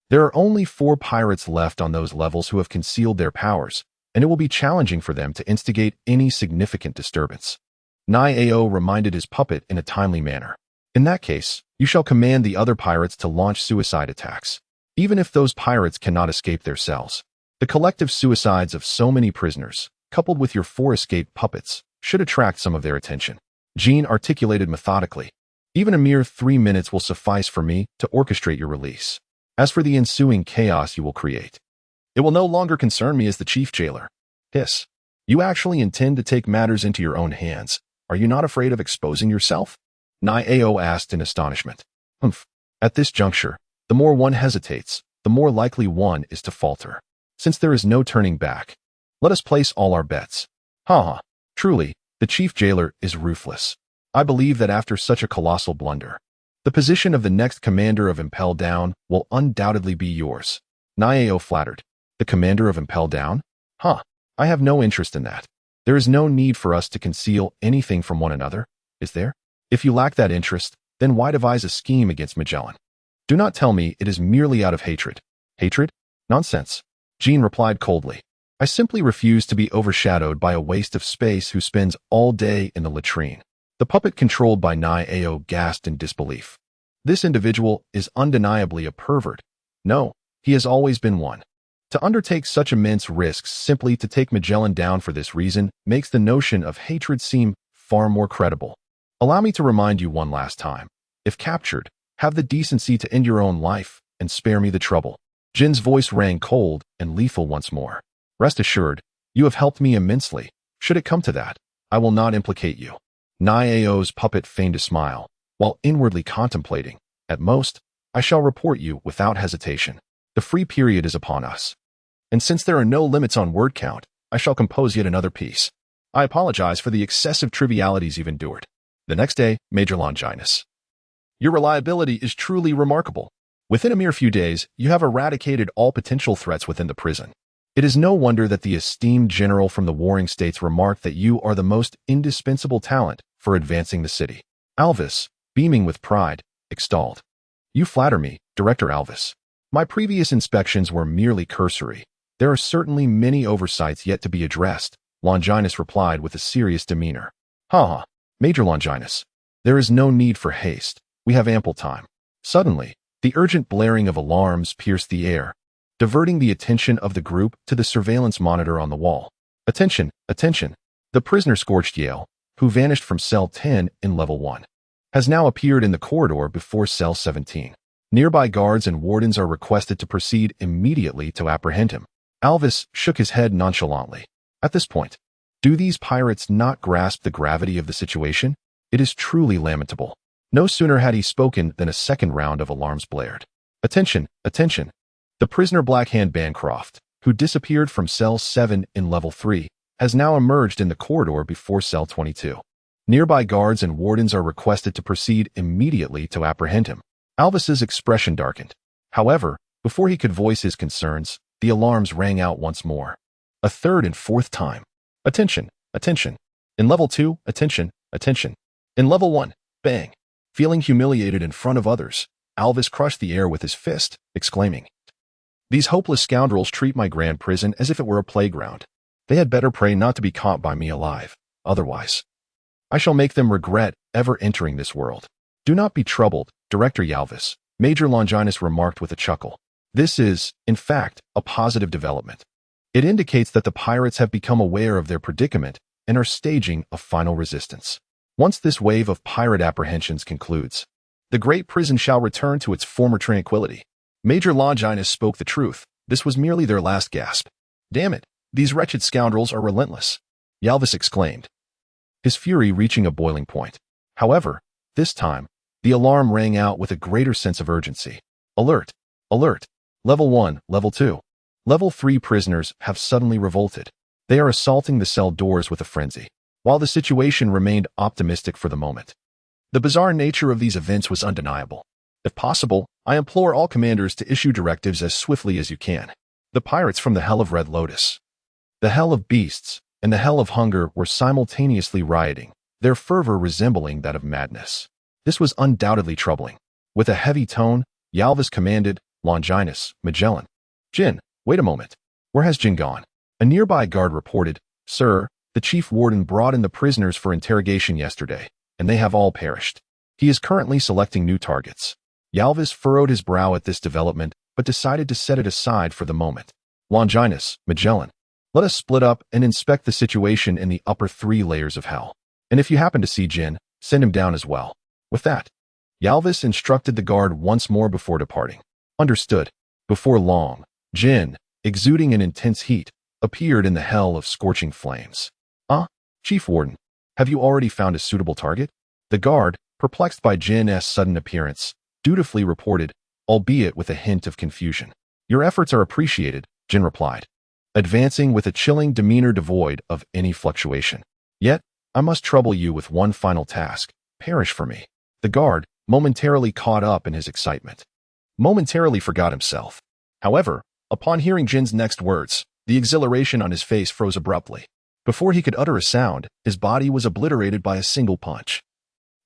There are only 4 pirates left on those levels who have concealed their powers, and it will be challenging for them to instigate any significant disturbance. Niao reminded his puppet in a timely manner. In that case, you shall command the other pirates to launch suicide attacks, even if those pirates cannot escape their cells. The collective suicides of so many prisoners, coupled with your 4 escaped puppets, should attract some of their attention. Jean articulated methodically. Even a mere 3 minutes will suffice for me to orchestrate your release. As for the ensuing chaos you will create, it will no longer concern me as the chief jailer. Hiss. You actually intend to take matters into your own hands. Are you not afraid of exposing yourself? Niao asked in astonishment. Humph. At this juncture, the more one hesitates, the more likely one is to falter. Since there is no turning back, let us place all our bets. Ha! Truly, the chief jailer is ruthless. I believe that after such a colossal blunder, the position of the next commander of Impel Down will undoubtedly be yours. Niao flattered. The commander of Impel Down? I have no interest in that. There is no need for us to conceal anything from one another, is there? If you lack that interest, then why devise a scheme against Magellan? Do not tell me it is merely out of hatred. Hatred? Nonsense. Jean replied coldly. I simply refuse to be overshadowed by a waste of space who spends all day in the latrine. The puppet controlled by Niao gasped in disbelief. This individual is undeniably a pervert. No, he has always been one. To undertake such immense risks simply to take Magellan down for this reason makes the notion of hatred seem far more credible. Allow me to remind you one last time. If captured, have the decency to end your own life and spare me the trouble. Jin's voice rang cold and lethal once more. Rest assured, you have helped me immensely. Should it come to that, I will not implicate you. Niao's puppet feigned a smile, while inwardly contemplating. At most, I shall report you without hesitation. The free period is upon us. And since there are no limits on word count, I shall compose yet another piece. I apologize for the excessive trivialities you've endured. The next day, Major Longinus. Your reliability is truly remarkable. Within a mere few days, you have eradicated all potential threats within the prison. It is no wonder that the esteemed general from the warring states remarked that you are the most indispensable talent for advancing the city. Alvis, beaming with pride, extolled. You flatter me, Director Alvis. My previous inspections were merely cursory. There are certainly many oversights yet to be addressed, Longinus replied with a serious demeanor. Major Longinus, there is no need for haste. We have ample time. Suddenly, the urgent blaring of alarms pierced the air, diverting the attention of the group to the surveillance monitor on the wall. Attention, attention. The prisoner Scorched Yale, who vanished from cell 10 in level 1, has now appeared in the corridor before cell 17. Nearby guards and wardens are requested to proceed immediately to apprehend him. Alvis shook his head nonchalantly. At this point, do these pirates not grasp the gravity of the situation? It is truly lamentable. No sooner had he spoken than a second round of alarms blared. Attention, attention. The prisoner Blackhand Bancroft, who disappeared from cell 7 in level 3, has now emerged in the corridor before cell 22. Nearby guards and wardens are requested to proceed immediately to apprehend him. Alvis's expression darkened. However, before he could voice his concerns, the alarms rang out once more. A third and fourth time. Attention, attention. In level 2, attention, attention. In level 1, bang. Feeling humiliated in front of others, Alvis crushed the air with his fist, exclaiming, These hopeless scoundrels treat my grand prison as if it were a playground. They had better pray not to be caught by me alive. Otherwise, I shall make them regret ever entering this world. Do not be troubled, Director Yalvis, Major Longinus remarked with a chuckle. This is, in fact, a positive development. It indicates that the pirates have become aware of their predicament and are staging a final resistance. Once this wave of pirate apprehensions concludes, the great prison shall return to its former tranquility. Major Longinus spoke the truth. This was merely their last gasp. Damn it, these wretched scoundrels are relentless, Yalvis exclaimed, his fury reaching a boiling point. However, this time, the alarm rang out with a greater sense of urgency. Alert! Alert! Level 1, Level 2. Level 3 prisoners have suddenly revolted. They are assaulting the cell doors with a frenzy. while the situation remained optimistic for the moment. The bizarre nature of these events was undeniable. If possible, I implore all commanders to issue directives as swiftly as you can. The pirates from the Hell of Red Lotus, the Hell of Beasts, and the Hell of Hunger were simultaneously rioting, their fervor resembling that of madness. This was undoubtedly troubling. With a heavy tone, Yalvis commanded, Longinus, Magellan. Jin, wait a moment. Where has Jin gone? A nearby guard reported, Sir, the chief warden brought in the prisoners for interrogation yesterday, and they have all perished. He is currently selecting new targets. Yalvis furrowed his brow at this development, but decided to set it aside for the moment. Longinus, Magellan, let us split up and inspect the situation in the upper 3 layers of hell. And if you happen to see Jin, send him down as well. With that, Yalvis instructed the guard once more before departing. Understood. Before long, Jin, exuding an intense heat, appeared in the hell of scorching flames. Chief Warden, have you already found a suitable target? The guard, perplexed by Jin's sudden appearance, dutifully reported, albeit with a hint of confusion. Your efforts are appreciated, Jin replied, advancing with a chilling demeanor devoid of any fluctuation. Yet, I must trouble you with one final task. Perish for me. The guard, momentarily caught up in his excitement, momentarily forgot himself. However, upon hearing Jin's next words, the exhilaration on his face froze abruptly. Before he could utter a sound, his body was obliterated by a single punch.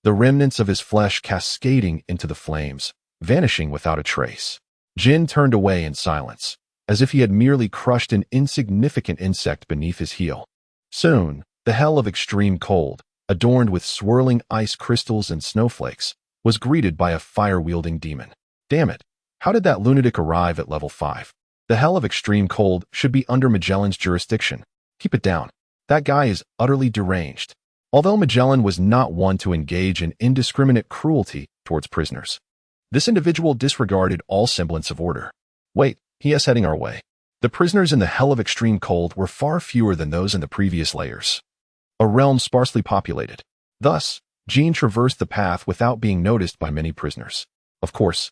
The remnants of his flesh cascading into the flames, vanishing without a trace. Jin turned away in silence, as if he had merely crushed an insignificant insect beneath his heel. Soon, the hell of extreme cold, adorned with swirling ice crystals and snowflakes, was greeted by a fire-wielding demon. Damn it, how did that lunatic arrive at level 5? The hell of extreme cold should be under Magellan's jurisdiction. Keep it down. That guy is utterly deranged. Although Magellan was not one to engage in indiscriminate cruelty towards prisoners, this individual disregarded all semblance of order. Wait, he is heading our way. The prisoners in the hell of extreme cold were far fewer than those in the previous layers. A realm sparsely populated. Thus, Jin traversed the path without being noticed by many prisoners. Of course,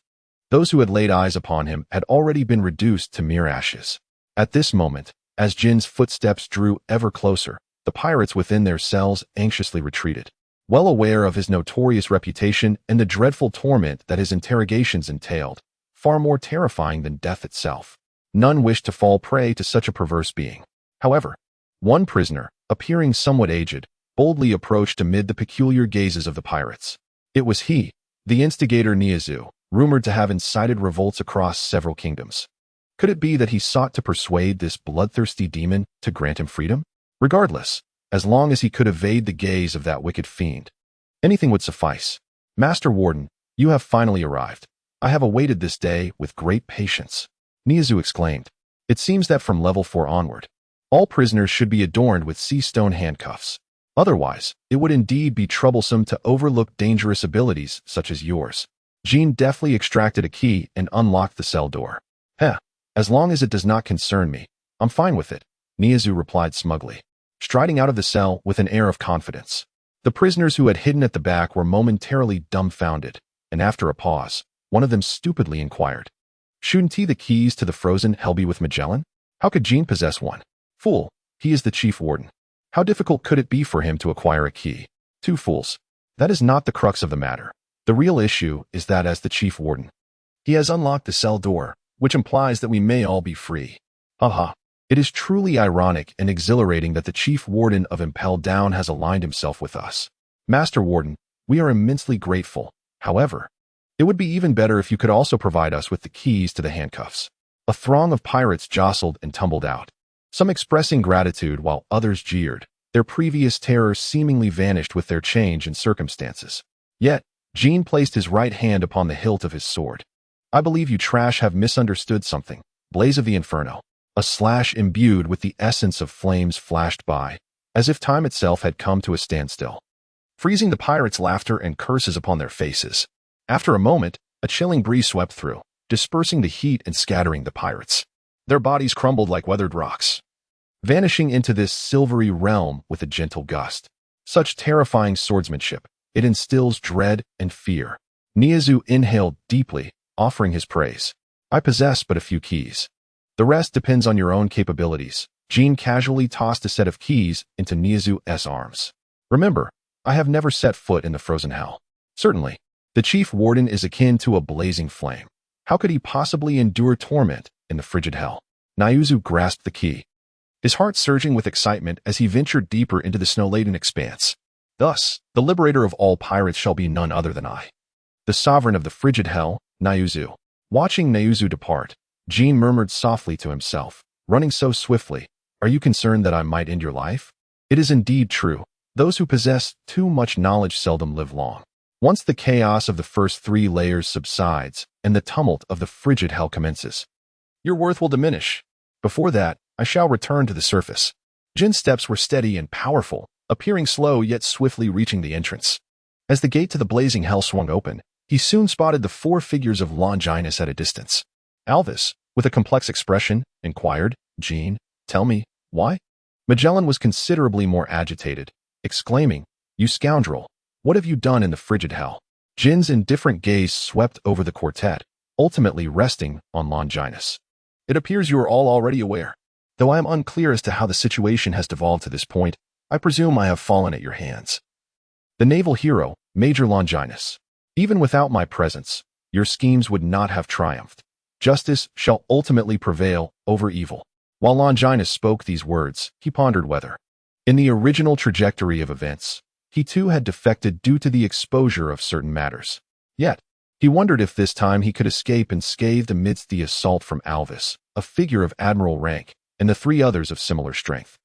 those who had laid eyes upon him had already been reduced to mere ashes. At this moment, as Jin's footsteps drew ever closer, the pirates within their cells anxiously retreated. Well aware of his notorious reputation and the dreadful torment that his interrogations entailed, far more terrifying than death itself, none wished to fall prey to such a perverse being. However, one prisoner, appearing somewhat aged, boldly approached amid the peculiar gazes of the pirates. It was he, the instigator Niazu, rumored to have incited revolts across several kingdoms. Could it be that he sought to persuade this bloodthirsty demon to grant him freedom? Regardless, as long as he could evade the gaze of that wicked fiend, anything would suffice. Master Warden, you have finally arrived. I have awaited this day with great patience. Niazu exclaimed. It seems that from level 4 onward, all prisoners should be adorned with sea stone handcuffs. Otherwise, it would indeed be troublesome to overlook dangerous abilities such as yours. Jin deftly extracted a key and unlocked the cell door. As long as it does not concern me, I'm fine with it, Niazu replied smugly, striding out of the cell with an air of confidence. The prisoners who had hidden at the back were momentarily dumbfounded, and after a pause, one of them stupidly inquired, shouldn't he the keys to the frozen hell be with Magellan? How could Jin possess one? Fool, he is the chief warden. How difficult could it be for him to acquire a key? 2 fools. That is not the crux of the matter. The real issue is that as the chief warden, he has unlocked the cell door, which implies that we may all be free. Haha. It is truly ironic and exhilarating that the chief warden of Impel Down has aligned himself with us. Master Warden, we are immensely grateful. However, it would be even better if you could also provide us with the keys to the handcuffs. A throng of pirates jostled and tumbled out, some expressing gratitude while others jeered. Their previous terror seemingly vanished with their change in circumstances. Yet, Jin placed his right hand upon the hilt of his sword. I believe you trash have misunderstood something. Blaze of the Inferno. A slash imbued with the essence of flames flashed by, as if time itself had come to a standstill, freezing the pirates' laughter and curses upon their faces. After a moment, a chilling breeze swept through, dispersing the heat and scattering the pirates. Their bodies crumbled like weathered rocks, vanishing into this silvery realm with a gentle gust. Such terrifying swordsmanship, it instills dread and fear. Niazu inhaled deeply, offering his praise. I possess but a few keys. The rest depends on your own capabilities. Jin casually tossed a set of keys into Niazu's arms. Remember, I have never set foot in the frozen hell. Certainly, the chief warden is akin to a blazing flame. How could he possibly endure torment in the frigid hell? Nyuzu grasped the key, his heart surging with excitement as he ventured deeper into the snow-laden expanse. Thus, the liberator of all pirates shall be none other than I, the sovereign of the frigid hell, Nyuzu. Watching Nyuzu depart, Jean murmured softly to himself, running so swiftly, "Are you concerned that I might end your life?" It is indeed true. Those who possess too much knowledge seldom live long. Once the chaos of the first 3 layers subsides and the tumult of the frigid hell commences, your worth will diminish. Before that, I shall return to the surface. Jin's steps were steady and powerful, appearing slow yet swiftly reaching the entrance. As the gate to the blazing hell swung open, he soon spotted the 4 figures of Longinus at a distance. Alvis, with a complex expression, inquired, "Jean, tell me, why?" Magellan was considerably more agitated, exclaiming, "You scoundrel, what have you done in the frigid hell?" Jin's indifferent gaze swept over the quartet, ultimately resting on Longinus. "It appears you are all already aware. Though I am unclear as to how the situation has devolved to this point, I presume I have fallen at your hands. The naval hero, Major Longinus. Even without my presence, your schemes would not have triumphed. Justice shall ultimately prevail over evil." While Longinus spoke these words, he pondered whether, in the original trajectory of events, he too had defected due to the exposure of certain matters. Yet, he wondered if this time he could escape unscathed amidst the assault from Alvis, a figure of admiral rank, and the 3 others of similar strength.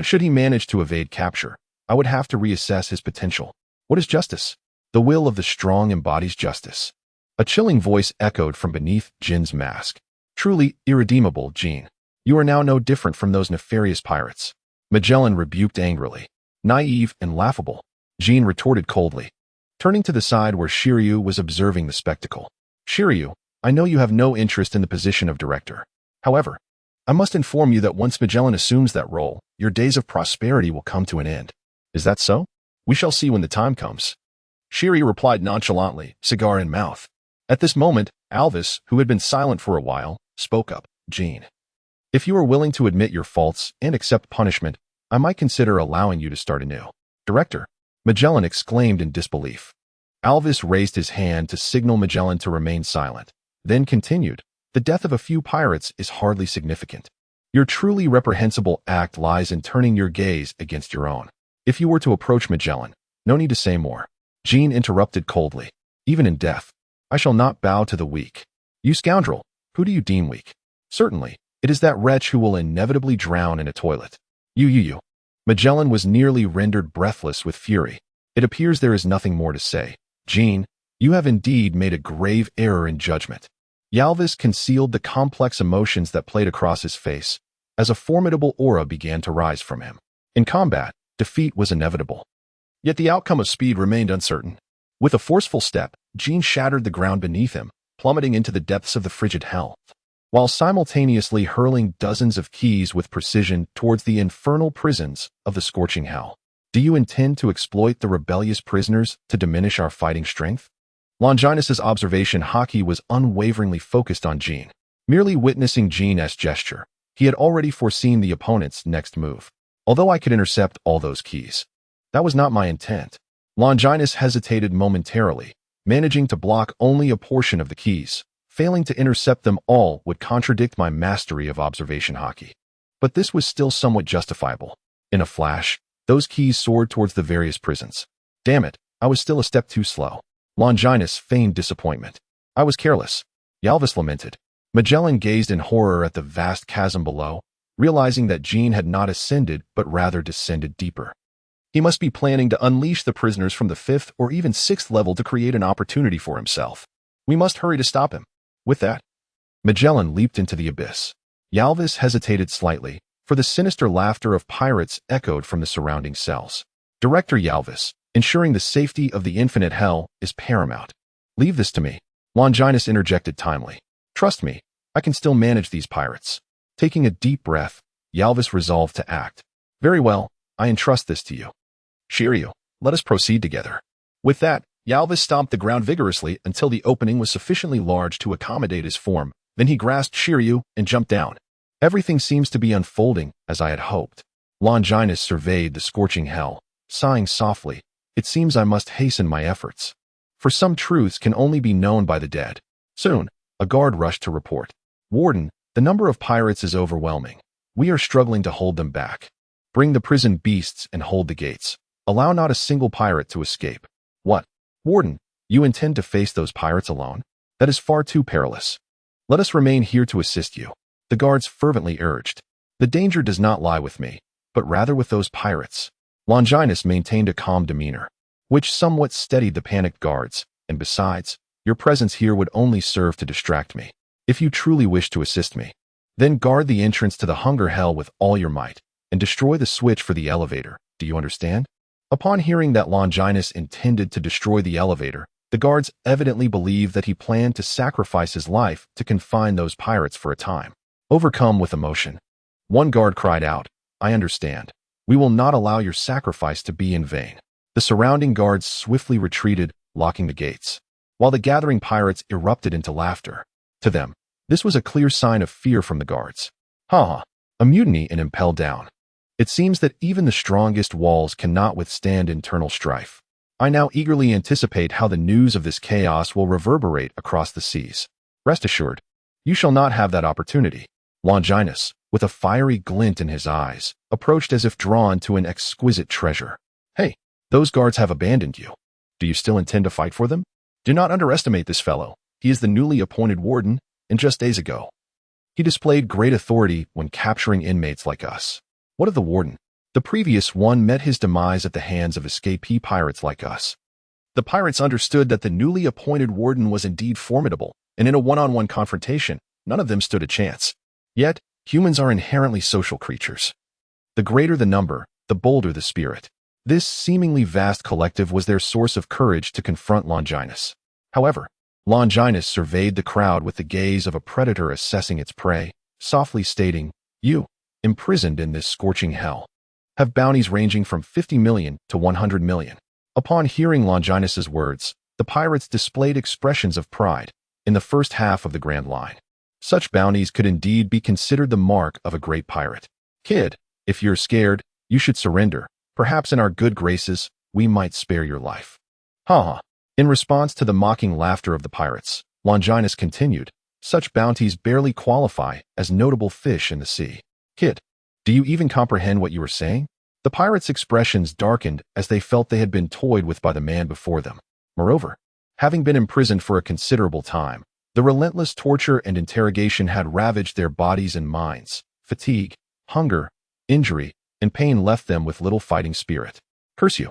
Should he manage to evade capture, I would have to reassess his potential. What is justice? The will of the strong embodies justice. A chilling voice echoed from beneath Jin's mask. "Truly irredeemable, Jean. You are now no different from those nefarious pirates." Magellan rebuked angrily. "Naive and laughable," Jean retorted coldly, turning to the side where Shiryu was observing the spectacle. "Shiryu, I know you have no interest in the position of director. However, I must inform you that once Magellan assumes that role, your days of prosperity will come to an end. Is that so? We shall see when the time comes." Shiryu replied nonchalantly, cigar in mouth. At this moment, Alvis, who had been silent for a while, spoke up. "Jean, if you are willing to admit your faults and accept punishment, I might consider allowing you to start anew." "Director," Magellan exclaimed in disbelief. Alvis raised his hand to signal Magellan to remain silent, then continued, "The death of a few pirates is hardly significant. Your truly reprehensible act lies in turning your gaze against your own." If you were to approach Magellan, no need to say more. Jean interrupted coldly. "Even in death, I shall not bow to the weak." "You scoundrel, who do you deem weak?" "Certainly, it is that wretch who will inevitably drown in a toilet." You. Magellan was nearly rendered breathless with fury. "It appears there is nothing more to say. Jean, you have indeed made a grave error in judgment." Alvis concealed the complex emotions that played across his face, as a formidable aura began to rise from him. In combat, defeat was inevitable. Yet the outcome of speed remained uncertain. With a forceful step, Jean shattered the ground beneath him, plummeting into the depths of the frigid hell, while simultaneously hurling dozens of keys with precision towards the infernal prisons of the scorching hell. "Do you intend to exploit the rebellious prisoners to diminish our fighting strength?" Longinus's observation hockey was unwaveringly focused on Jean. Merely witnessing Jean's gesture, he had already foreseen the opponent's next move. "Although I could intercept all those keys, that was not my intent." Longinus hesitated momentarily, managing to block only a portion of the keys. Failing to intercept them all would contradict my mastery of observation hockey. But this was still somewhat justifiable. In a flash, those keys soared towards the various prisons. "Damn it, I was still a step too slow." Longinus feigned disappointment. "I was careless," Alvis lamented. Magellan gazed in horror at the vast chasm below, realizing that Jean had not ascended but rather descended deeper. He must be planning to unleash the prisoners from the 5th or even 6th level to create an opportunity for himself. We must hurry to stop him. With that, Magellan leaped into the abyss. Alvis hesitated slightly, for the sinister laughter of pirates echoed from the surrounding cells. "Director Alvis, ensuring the safety of the infinite hell is paramount." "Leave this to me," Longinus interjected timely. "Trust me, I can still manage these pirates." Taking a deep breath, Alvis resolved to act. "Very well, I entrust this to you. Shiryu, let us proceed together." With that, Alvis stomped the ground vigorously until the opening was sufficiently large to accommodate his form. Then he grasped Shiryu and jumped down. "Everything seems to be unfolding as I had hoped." Longinus surveyed the scorching hell, sighing softly, "It seems I must hasten my efforts. For some truths can only be known by the dead." Soon, a guard rushed to report. "Warden, the number of pirates is overwhelming. We are struggling to hold them back. Bring the prison beasts and hold the gates. Allow not a single pirate to escape." "What? Warden, you intend to face those pirates alone? That is far too perilous. Let us remain here to assist you," the guards fervently urged. "The danger does not lie with me, but rather with those pirates." Longinus maintained a calm demeanor, which somewhat steadied the panicked guards, "And besides, your presence here would only serve to distract me. If you truly wish to assist me, then guard the entrance to the hunger hell with all your might, and destroy the switch for the elevator. Do you understand?" Upon hearing that Longinus intended to destroy the elevator, the guards evidently believed that he planned to sacrifice his life to confine those pirates for a time. Overcome with emotion, one guard cried out, "I understand. We will not allow your sacrifice to be in vain." The surrounding guards swiftly retreated, locking the gates, while the gathering pirates erupted into laughter. To them, this was a clear sign of fear from the guards. Ha! A mutiny and impelled down. It seems that even the strongest walls cannot withstand internal strife. I now eagerly anticipate how the news of this chaos will reverberate across the seas. Rest assured, you shall not have that opportunity. Longinus, with a fiery glint in his eyes, approached as if drawn to an exquisite treasure. "Hey, those guards have abandoned you. Do you still intend to fight for them? Do not underestimate this fellow. He is the newly appointed warden, and just days ago, he displayed great authority when capturing inmates like us." "What of the warden? The previous one met his demise at the hands of escapee pirates like us." The pirates understood that the newly appointed warden was indeed formidable, and in a one-on-one confrontation, none of them stood a chance. Yet, humans are inherently social creatures. The greater the number, the bolder the spirit. This seemingly vast collective was their source of courage to confront Longinus. However, Longinus surveyed the crowd with the gaze of a predator assessing its prey, softly stating, "You, imprisoned in this scorching hell, have bounties ranging from 50 million to 100 million. Upon hearing Longinus's words, the pirates displayed expressions of pride in the first half of the Grand Line. Such bounties could indeed be considered the mark of a great pirate. "Kid, if you're scared, you should surrender. Perhaps in our good graces, we might spare your life." Ha! In response to the mocking laughter of the pirates, Longinus continued, "Such bounties barely qualify as notable fish in the sea. Kid, do you even comprehend what you are saying?" The pirates' expressions darkened as they felt they had been toyed with by the man before them. Moreover, having been imprisoned for a considerable time, the relentless torture and interrogation had ravaged their bodies and minds. Fatigue, hunger, injury, and pain left them with little fighting spirit. "Curse you!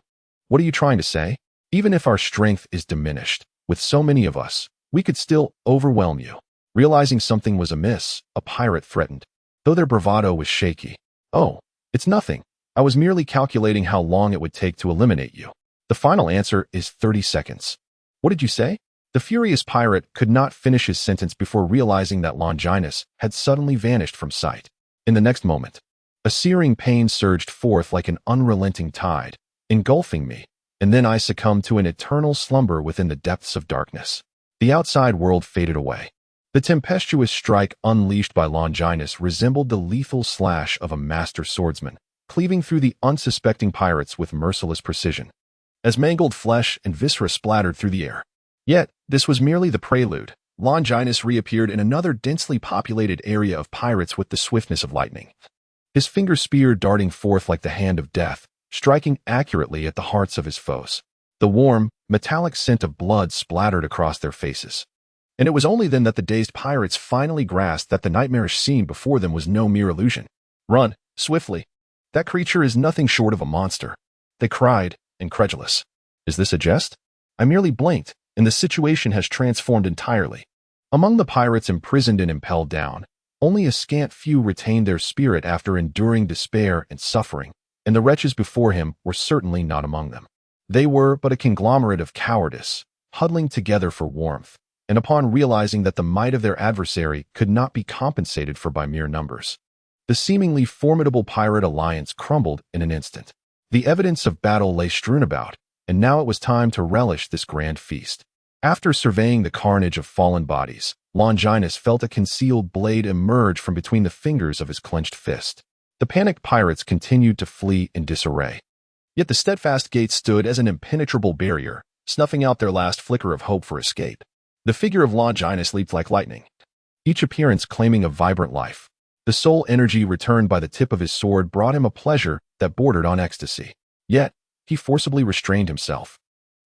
What are you trying to say? Even if our strength is diminished, with so many of us, we could still overwhelm you." Realizing something was amiss, a pirate threatened, though their bravado was shaky. "Oh, it's nothing. I was merely calculating how long it would take to eliminate you. The final answer is 30 seconds. "What did you say?" The furious pirate could not finish his sentence before realizing that Longinus had suddenly vanished from sight. In the next moment, a searing pain surged forth like an unrelenting tide, engulfing me, and then I succumbed to an eternal slumber within the depths of darkness. The outside world faded away. The tempestuous strike unleashed by Longinus resembled the lethal slash of a master swordsman, cleaving through the unsuspecting pirates with merciless precision, as mangled flesh and viscera splattered through the air. Yet, this was merely the prelude. Longinus reappeared in another densely populated area of pirates with the swiftness of lightning, his finger spear darting forth like the hand of death, striking accurately at the hearts of his foes. The warm, metallic scent of blood splattered across their faces. And it was only then that the dazed pirates finally grasped that the nightmarish scene before them was no mere illusion. "Run, swiftly! That creature is nothing short of a monster," they cried, incredulous. "Is this a jest?" I merely blinked, and the situation has transformed entirely. Among the pirates imprisoned and impelled down, only a scant few retained their spirit after enduring despair and suffering, and the wretches before him were certainly not among them. They were but a conglomerate of cowardice, huddling together for warmth, and upon realizing that the might of their adversary could not be compensated for by mere numbers, the seemingly formidable pirate alliance crumbled in an instant. The evidence of battle lay strewn about, and now it was time to relish this grand feast. After surveying the carnage of fallen bodies, Longinus felt a concealed blade emerge from between the fingers of his clenched fist. The panicked pirates continued to flee in disarray. Yet the steadfast gates stood as an impenetrable barrier, snuffing out their last flicker of hope for escape. The figure of Longinus leaped like lightning, each appearance claiming a vibrant life. The soul energy returned by the tip of his sword brought him a pleasure that bordered on ecstasy. Yet, he forcibly restrained himself,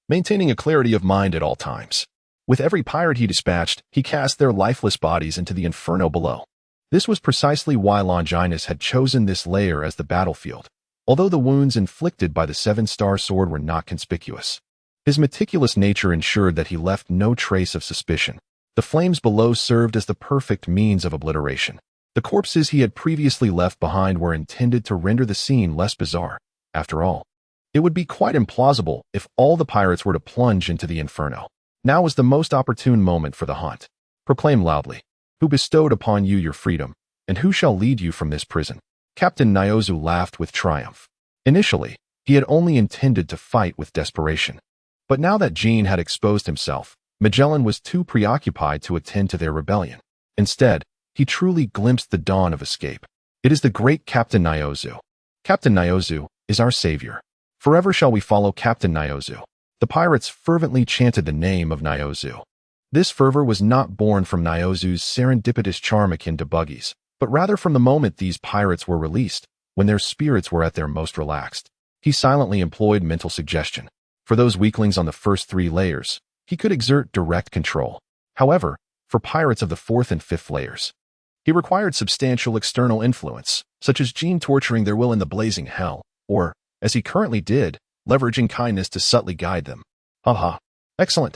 maintaining a clarity of mind at all times. With every pirate he dispatched, he cast their lifeless bodies into the inferno below. This was precisely why Longinus had chosen this lair as the battlefield, although the wounds inflicted by the seven-star sword were not conspicuous. His meticulous nature ensured that he left no trace of suspicion. The flames below served as the perfect means of obliteration. The corpses he had previously left behind were intended to render the scene less bizarre. After all, it would be quite implausible if all the pirates were to plunge into the inferno. Now was the most opportune moment for the hunt. Proclaim loudly, "Who bestowed upon you your freedom, and who shall lead you from this prison?" Captain Nyozu laughed with triumph. Initially, he had only intended to fight with desperation. But now that Jean had exposed himself, Magellan was too preoccupied to attend to their rebellion. Instead, he truly glimpsed the dawn of escape. It is the great Captain Nyozu. Captain Nyozu is our savior. Forever shall we follow Captain Nyozu. The pirates fervently chanted the name of Nyozu. This fervor was not born from Nyozu's serendipitous charm akin to buggies, but rather from the moment these pirates were released, when their spirits were at their most relaxed. He silently employed mental suggestion. For those weaklings on the first 3 layers, he could exert direct control. However, for pirates of the 4th and 5th layers, he required substantial external influence, such as Jean torturing their will in the blazing hell, or, as he currently did, leveraging kindness to subtly guide them. Haha. Excellent.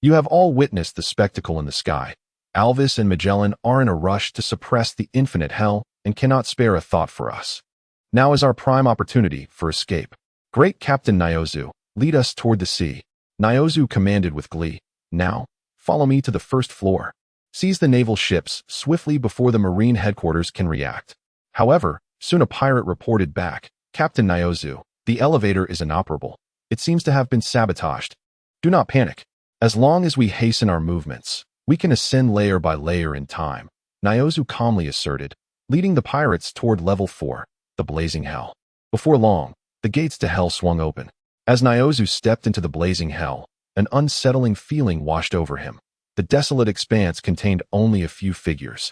You have all witnessed the spectacle in the sky. Alvis and Magellan are in a rush to suppress the infinite hell and cannot spare a thought for us. Now is our prime opportunity for escape. Great Captain Nyozu, lead us toward the sea. Nyozu commanded with glee. Now, follow me to the first floor. Seize the naval ships swiftly before the marine headquarters can react. However, soon a pirate reported back. Captain Nyozu, the elevator is inoperable. It seems to have been sabotaged. Do not panic. As long as we hasten our movements, we can ascend layer by layer in time, Nyozu calmly asserted, leading the pirates toward level 4, the blazing hell. Before long, the gates to hell swung open. As Nyozu stepped into the blazing hell, an unsettling feeling washed over him. The desolate expanse contained only a few figures.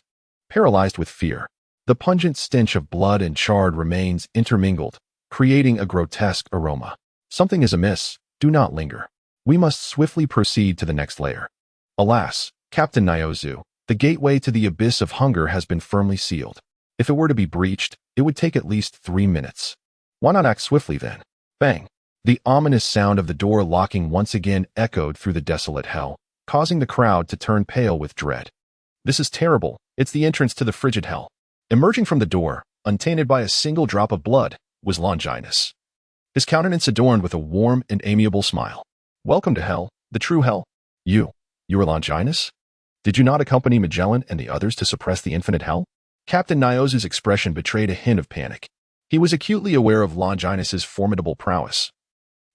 Paralyzed with fear, the pungent stench of blood and charred remains intermingled, creating a grotesque aroma. Something is amiss. Do not linger. We must swiftly proceed to the next layer. Alas, Captain Nyozu, the gateway to the abyss of hunger has been firmly sealed. If it were to be breached, it would take at least 3 minutes. Why not act swiftly then? Bang! The ominous sound of the door locking once again echoed through the desolate hell, causing the crowd to turn pale with dread. This is terrible. It's the entrance to the frigid hell. Emerging from the door, untainted by a single drop of blood, was Longinus. His countenance adorned with a warm and amiable smile. Welcome to hell, the true hell. You are Longinus? Did you not accompany Magellan and the others to suppress the infinite hell? Captain Nyozu's expression betrayed a hint of panic. He was acutely aware of Longinus's formidable prowess.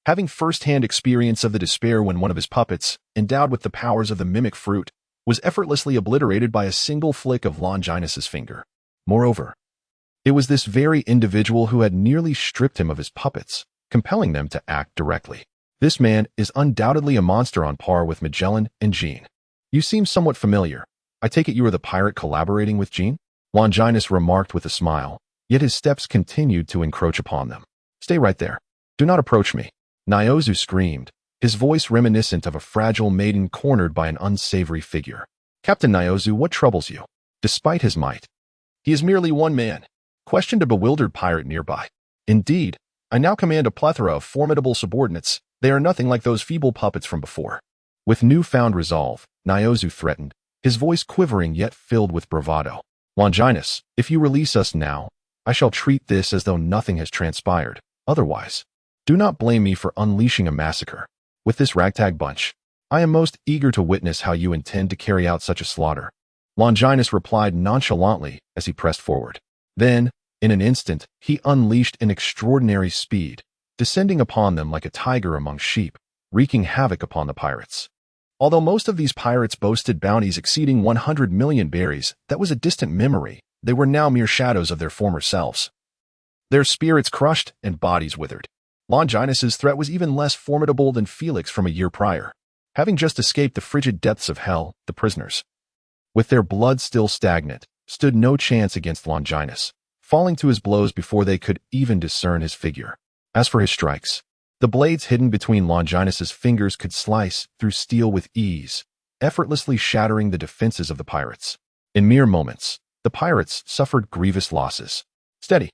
Having first-hand experience of the despair when one of his puppets, endowed with the powers of the mimic fruit, was effortlessly obliterated by a single flick of Longinus's finger. Moreover, it was this very individual who had nearly stripped him of his puppets, compelling them to act directly. This man is undoubtedly a monster on par with Magellan and Jean. You seem somewhat familiar. I take it you are the pirate collaborating with Jean? Longinus remarked with a smile, yet his steps continued to encroach upon them. Stay right there. Do not approach me. Nyozu screamed, his voice reminiscent of a fragile maiden cornered by an unsavory figure. Captain Nyozu, what troubles you? Despite his might, he is merely one man, questioned a bewildered pirate nearby. Indeed, I now command a plethora of formidable subordinates. They are nothing like those feeble puppets from before. With newfound resolve, Nyozu threatened, his voice quivering yet filled with bravado. Longinus, if you release us now, I shall treat this as though nothing has transpired. Otherwise, do not blame me for unleashing a massacre. With this ragtag bunch, I am most eager to witness how you intend to carry out such a slaughter. Longinus replied nonchalantly as he pressed forward. Then, in an instant, he unleashed an extraordinary speed, descending upon them like a tiger among sheep, wreaking havoc upon the pirates. Although most of these pirates boasted bounties exceeding 100 million berries, that was a distant memory. They were now mere shadows of their former selves. Their spirits crushed and bodies withered. Longinus's threat was even less formidable than Felix from a year prior. Having just escaped the frigid depths of hell, the prisoners, with their blood still stagnant, stood no chance against Longinus, falling to his blows before they could even discern his figure. As for his strikes, the blades hidden between Longinus's fingers could slice through steel with ease, effortlessly shattering the defenses of the pirates. In mere moments, the pirates suffered grievous losses. "Steady.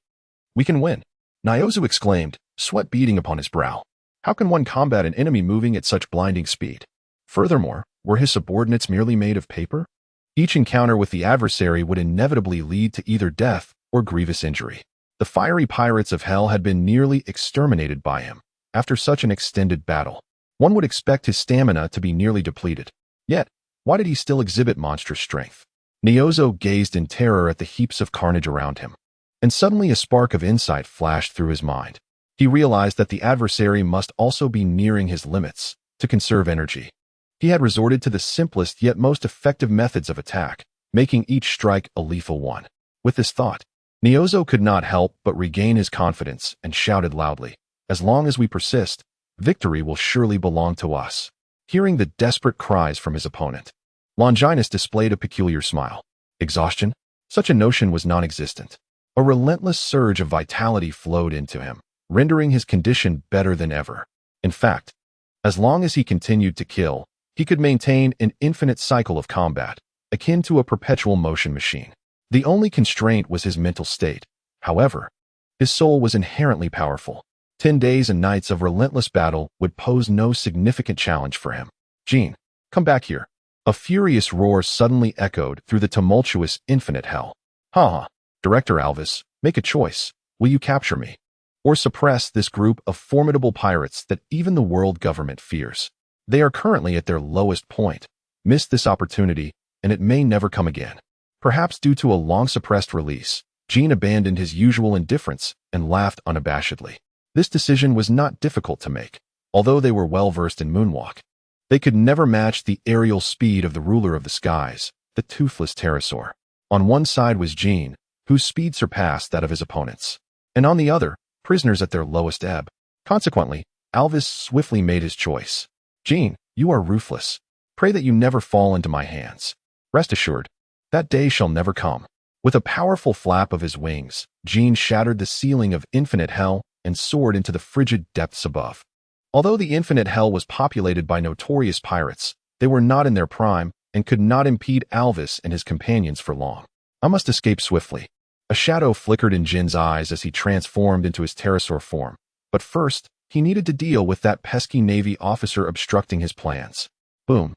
We can win," Nyozu exclaimed, sweat beading upon his brow. How can one combat an enemy moving at such blinding speed? Furthermore, were his subordinates merely made of paper? Each encounter with the adversary would inevitably lead to either death or grievous injury. The fiery pirates of hell had been nearly exterminated by him. After such an extended battle, one would expect his stamina to be nearly depleted. Yet, why did he still exhibit monstrous strength? Nyozo gazed in terror at the heaps of carnage around him, and suddenly a spark of insight flashed through his mind. He realized that the adversary must also be nearing his limits. To conserve energy, he had resorted to the simplest yet most effective methods of attack, making each strike a lethal one. With this thought, Nyozo could not help but regain his confidence and shouted loudly, "As long as we persist, victory will surely belong to us." Hearing the desperate cries from his opponent, Longinus displayed a peculiar smile. Exhaustion? Such a notion was non-existent. A relentless surge of vitality flowed into him, rendering his condition better than ever. In fact, as long as he continued to kill, he could maintain an infinite cycle of combat, akin to a perpetual motion machine. The only constraint was his mental state. However, his soul was inherently powerful. 10 days and nights of relentless battle would pose no significant challenge for him. "Jean, come back here." A furious roar suddenly echoed through the tumultuous infinite hell. "Ha! Director Alvis, make a choice. Will you capture me, or suppress this group of formidable pirates that even the world government fears? They are currently at their lowest point. Miss this opportunity, and it may never come again." Perhaps due to a long-suppressed release, Jean abandoned his usual indifference and laughed unabashedly. This decision was not difficult to make, although they were well-versed in moonwalk. They could never match the aerial speed of the ruler of the skies, the toothless pterosaur. On one side was Jean, whose speed surpassed that of his opponents, and on the other, prisoners at their lowest ebb. Consequently, Alvis swiftly made his choice. "Jean, you are ruthless. Pray that you never fall into my hands. Rest assured, that day shall never come." With a powerful flap of his wings, Jean shattered the ceiling of infinite hell and soared into the frigid depths above. Although the infinite hell was populated by notorious pirates, they were not in their prime and could not impede Alvis and his companions for long. "I must escape swiftly." A shadow flickered in Jin's eyes as he transformed into his pterosaur form. But first, he needed to deal with that pesky Navy officer obstructing his plans. Boom!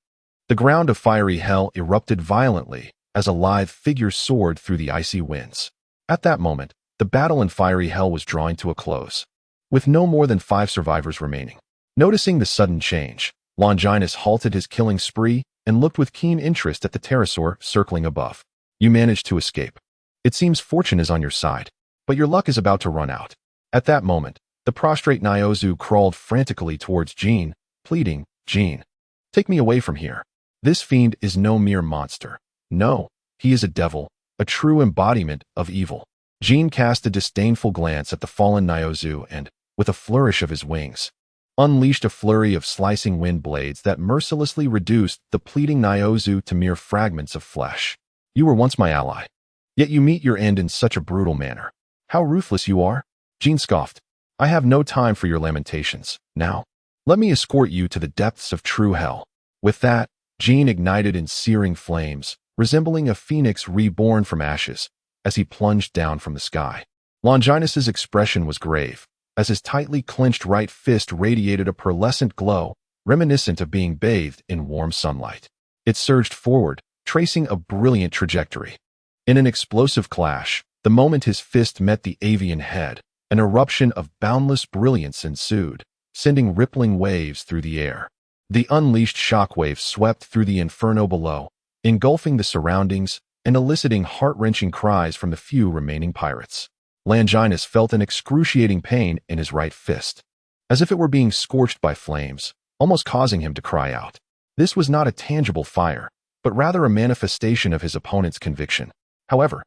The ground of fiery hell erupted violently as a lithe figure soared through the icy winds. At that moment, the battle in fiery hell was drawing to a close, with no more than 5 survivors remaining. Noticing the sudden change, Longinus halted his killing spree and looked with keen interest at the pterosaur circling above. "You managed to escape. It seems fortune is on your side, but your luck is about to run out." At that moment, the prostrate Nyozu crawled frantically towards Jean, pleading, "Jean, take me away from here. This fiend is no mere monster. No, he is a devil, a true embodiment of evil." Jean cast a disdainful glance at the fallen Nyozu and, with a flourish of his wings, unleashed a flurry of slicing wind blades that mercilessly reduced the pleading Nyozu to mere fragments of flesh. "You were once my ally, yet you meet your end in such a brutal manner. How ruthless you are." Jean scoffed. "I have no time for your lamentations. Now, let me escort you to the depths of true hell." With that, Jean ignited in searing flames, resembling a phoenix reborn from ashes, as he plunged down from the sky. Longinus's expression was grave, as his tightly clenched right fist radiated a pearlescent glow, reminiscent of being bathed in warm sunlight. It surged forward, tracing a brilliant trajectory. In an explosive clash, the moment his fist met the avian head, an eruption of boundless brilliance ensued, sending rippling waves through the air. The unleashed shockwave swept through the inferno below, engulfing the surroundings and eliciting heart-wrenching cries from the few remaining pirates. Longinus felt an excruciating pain in his right fist, as if it were being scorched by flames, almost causing him to cry out. This was not a tangible fire, but rather a manifestation of his opponent's conviction. However,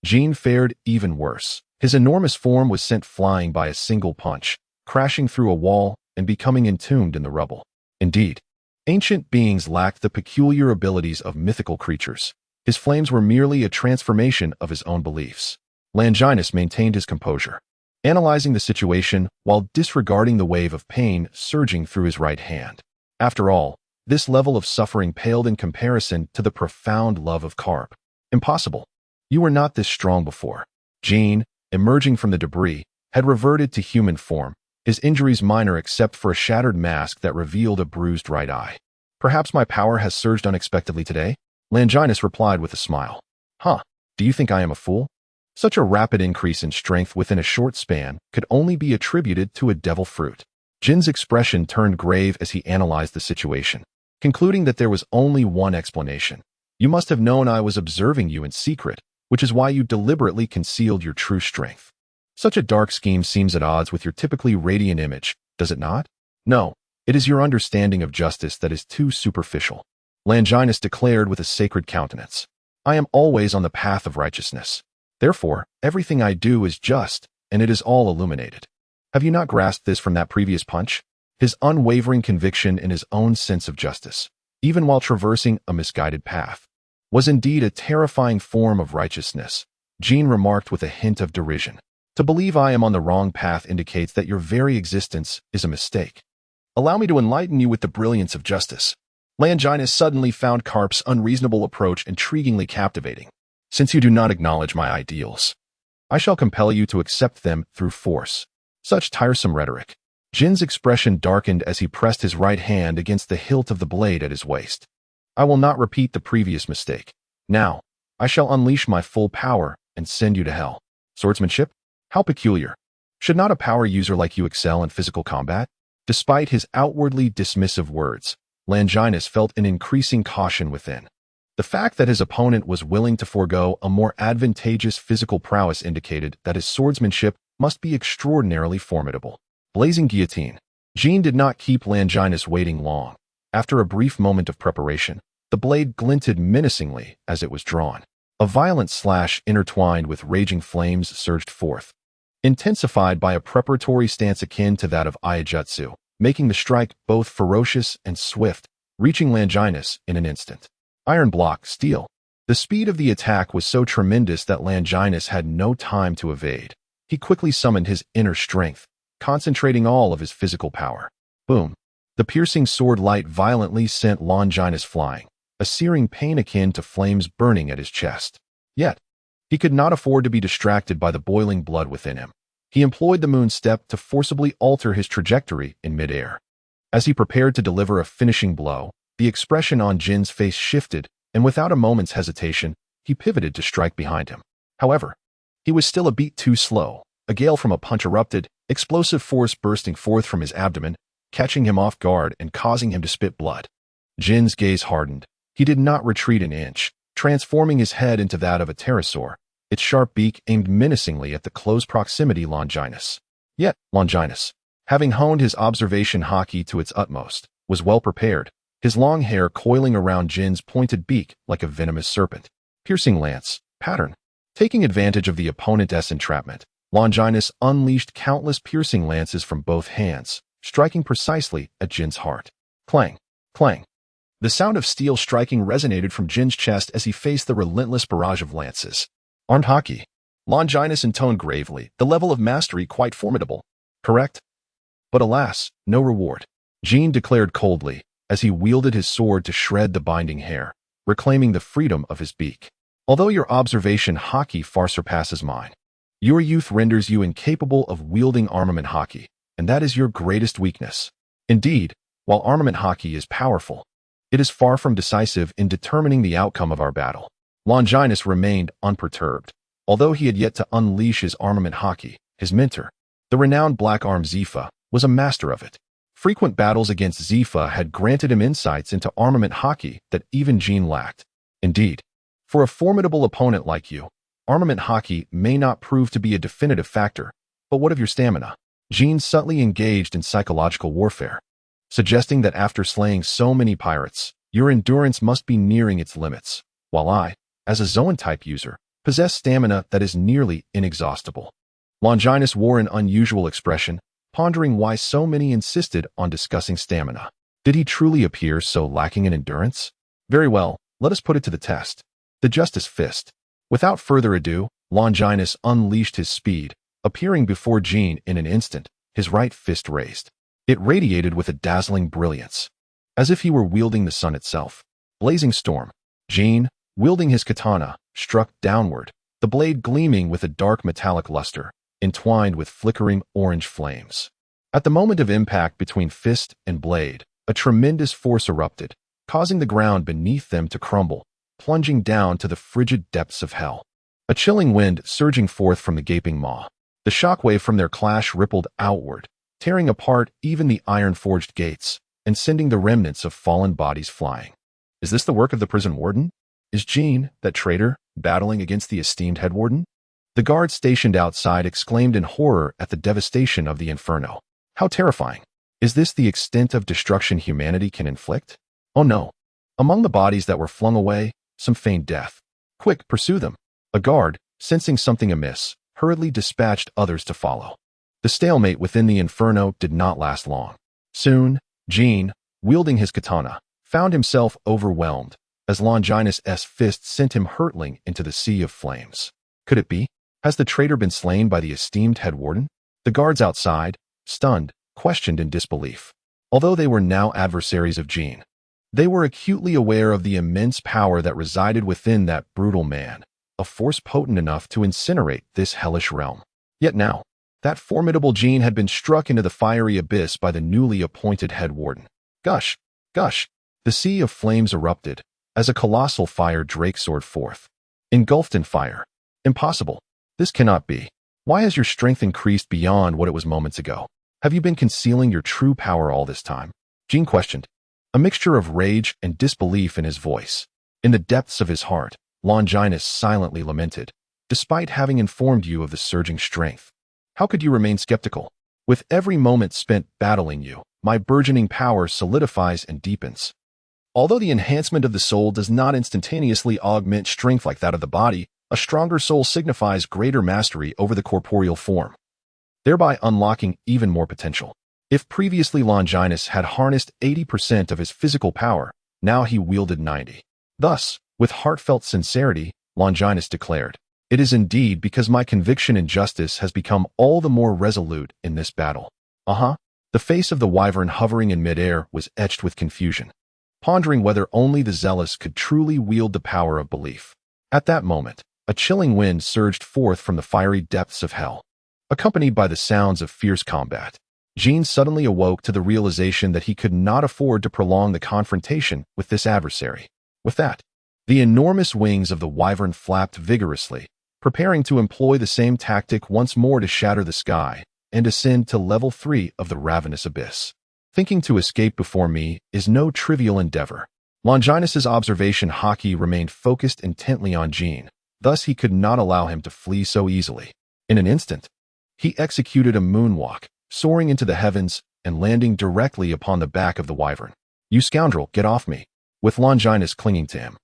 Jean fared even worse. His enormous form was sent flying by a single punch, crashing through a wall and becoming entombed in the rubble. Indeed, ancient beings lacked the peculiar abilities of mythical creatures. His flames were merely a transformation of his own beliefs. Longinus maintained his composure, analyzing the situation while disregarding the wave of pain surging through his right hand. After all, this level of suffering paled in comparison to the profound love of Carp. Impossible. You were not this strong before. Jean, emerging from the debris, had reverted to human form, his injuries minor except for a shattered mask that revealed a bruised right eye. Perhaps my power has surged unexpectedly today? Longinus replied with a smile. Huh, do you think I am a fool? Such a rapid increase in strength within a short span could only be attributed to a devil fruit. Jin's expression turned grave as he analyzed the situation, concluding that there was only one explanation. You must have known I was observing you in secret, which is why you deliberately concealed your true strength. Such a dark scheme seems at odds with your typically radiant image, does it not? No, it is your understanding of justice that is too superficial. Longinus declared with a sacred countenance. I am always on the path of righteousness. Therefore, everything I do is just, and it is all illuminated. Have you not grasped this from that previous punch? His unwavering conviction in his own sense of justice, even while traversing a misguided path, was indeed a terrifying form of righteousness. Jean remarked with a hint of derision. To believe I am on the wrong path indicates that your very existence is a mistake. Allow me to enlighten you with the brilliance of justice. Longinus suddenly found Carp's unreasonable approach intriguingly captivating. Since you do not acknowledge my ideals, I shall compel you to accept them through force. Such tiresome rhetoric. Jin's expression darkened as he pressed his right hand against the hilt of the blade at his waist. I will not repeat the previous mistake. Now, I shall unleash my full power and send you to hell. Swordsmanship? How peculiar. Should not a power user like you excel in physical combat? Despite his outwardly dismissive words, Longinus felt an increasing caution within. The fact that his opponent was willing to forego a more advantageous physical prowess indicated that his swordsmanship must be extraordinarily formidable. Blazing guillotine. Jean did not keep Longinus waiting long. After a brief moment of preparation, the blade glinted menacingly as it was drawn. A violent slash intertwined with raging flames surged forth, intensified by a preparatory stance akin to that of Iajutsu, making the strike both ferocious and swift, reaching Longinus in an instant. Iron block, steel. The speed of the attack was so tremendous that Longinus had no time to evade. He quickly summoned his inner strength, concentrating all of his physical power. Boom. The piercing sword light violently sent Longinus flying, a searing pain akin to flames burning at his chest. Yet, he could not afford to be distracted by the boiling blood within him. He employed the moon step to forcibly alter his trajectory in midair. As he prepared to deliver a finishing blow, the expression on Jin's face shifted, and without a moment's hesitation, he pivoted to strike behind him. However, he was still a beat too slow. A gale from a punch erupted, explosive force bursting forth from his abdomen, catching him off guard and causing him to spit blood. Jin's gaze hardened. He did not retreat an inch, transforming his head into that of a pterosaur, its sharp beak aimed menacingly at the close proximity Longinus. Yet, Longinus, having honed his observation haki to its utmost, was well prepared, his long hair coiling around Jin's pointed beak like a venomous serpent. Piercing lance, pattern. Taking advantage of the opponent's entrapment, Longinus unleashed countless piercing lances from both hands, striking precisely at Jin's heart. Clang, clang. The sound of steel striking resonated from Jin's chest as he faced the relentless barrage of lances. Armed haki. Longinus intoned gravely, the level of mastery quite formidable. Correct? But alas, no reward. Jean declared coldly, as he wielded his sword to shred the binding hair, reclaiming the freedom of his beak. Although your observation haki far surpasses mine, your youth renders you incapable of wielding armament haki, and that is your greatest weakness. Indeed, while armament haki is powerful, it is far from decisive in determining the outcome of our battle. Longinus remained unperturbed. Although he had yet to unleash his armament haki, his mentor, the renowned Black Arm Zifa, was a master of it. Frequent battles against Zifa had granted him insights into armament haki that even Jean lacked. Indeed, for a formidable opponent like you, armament haki may not prove to be a definitive factor, but what of your stamina? Jean subtly engaged in psychological warfare, suggesting that after slaying so many pirates, your endurance must be nearing its limits, while I, as a Zoan-type user, possess stamina that is nearly inexhaustible. Longinus wore an unusual expression, pondering why so many insisted on discussing stamina. Did he truly appear so lacking in endurance? Very well, let us put it to the test. The Justice Fist. Without further ado, Longinus unleashed his speed, appearing before Jean in an instant, his right fist raised. It radiated with a dazzling brilliance, as if he were wielding the sun itself. Blazing storm. Jean, wielding his katana, struck downward, the blade gleaming with a dark metallic luster, entwined with flickering orange flames. At the moment of impact between fist and blade, a tremendous force erupted, causing the ground beneath them to crumble, plunging down to the frigid depths of hell. A chilling wind surging forth from the gaping maw. The shockwave from their clash rippled outward, tearing apart even the iron-forged gates, and sending the remnants of fallen bodies flying. Is this the work of the prison warden? Is Jean, that traitor, battling against the esteemed head warden? The guards stationed outside exclaimed in horror at the devastation of the inferno. How terrifying! Is this the extent of destruction humanity can inflict? Oh no! Among the bodies that were flung away, some feigned death. Quick, pursue them! A guard, sensing something amiss, hurriedly dispatched others to follow. The stalemate within the inferno did not last long. Soon, Jean, wielding his katana, found himself overwhelmed, as Longinus' fist sent him hurtling into the sea of flames. Could it be? Has the traitor been slain by the esteemed head warden? The guards outside, stunned, questioned in disbelief. Although they were now adversaries of Jean, they were acutely aware of the immense power that resided within that brutal man, a force potent enough to incinerate this hellish realm. Yet now, that formidable Jean had been struck into the fiery abyss by the newly appointed head warden. Gush! Gush! The sea of flames erupted, as a colossal fire drake soared forth. Engulfed in fire. Impossible. This cannot be. Why has your strength increased beyond what it was moments ago? Have you been concealing your true power all this time? Jean questioned, a mixture of rage and disbelief in his voice. In the depths of his heart, Longinus silently lamented, despite having informed you of the surging strength. How could you remain skeptical? With every moment spent battling you, my burgeoning power solidifies and deepens. Although the enhancement of the soul does not instantaneously augment strength like that of the body, a stronger soul signifies greater mastery over the corporeal form, thereby unlocking even more potential. If previously Longinus had harnessed 80% of his physical power, now he wielded 90%. Thus, with heartfelt sincerity, Longinus declared, "It is indeed because my conviction in justice has become all the more resolute in this battle." The face of the wyvern hovering in midair was etched with confusion, pondering whether only the zealous could truly wield the power of belief. At that moment, a chilling wind surged forth from the fiery depths of hell, accompanied by the sounds of fierce combat. Jean suddenly awoke to the realization that he could not afford to prolong the confrontation with this adversary. With that, the enormous wings of the wyvern flapped vigorously, preparing to employ the same tactic once more to shatter the sky and ascend to level 3 of the ravenous abyss. Thinking to escape before me is no trivial endeavor. Longinus's observation hockey remained focused intently on Jean, thus he could not allow him to flee so easily. In an instant, he executed a moonwalk, soaring into the heavens and landing directly upon the back of the wyvern. "You scoundrel, get off me!" With Longinus clinging to him.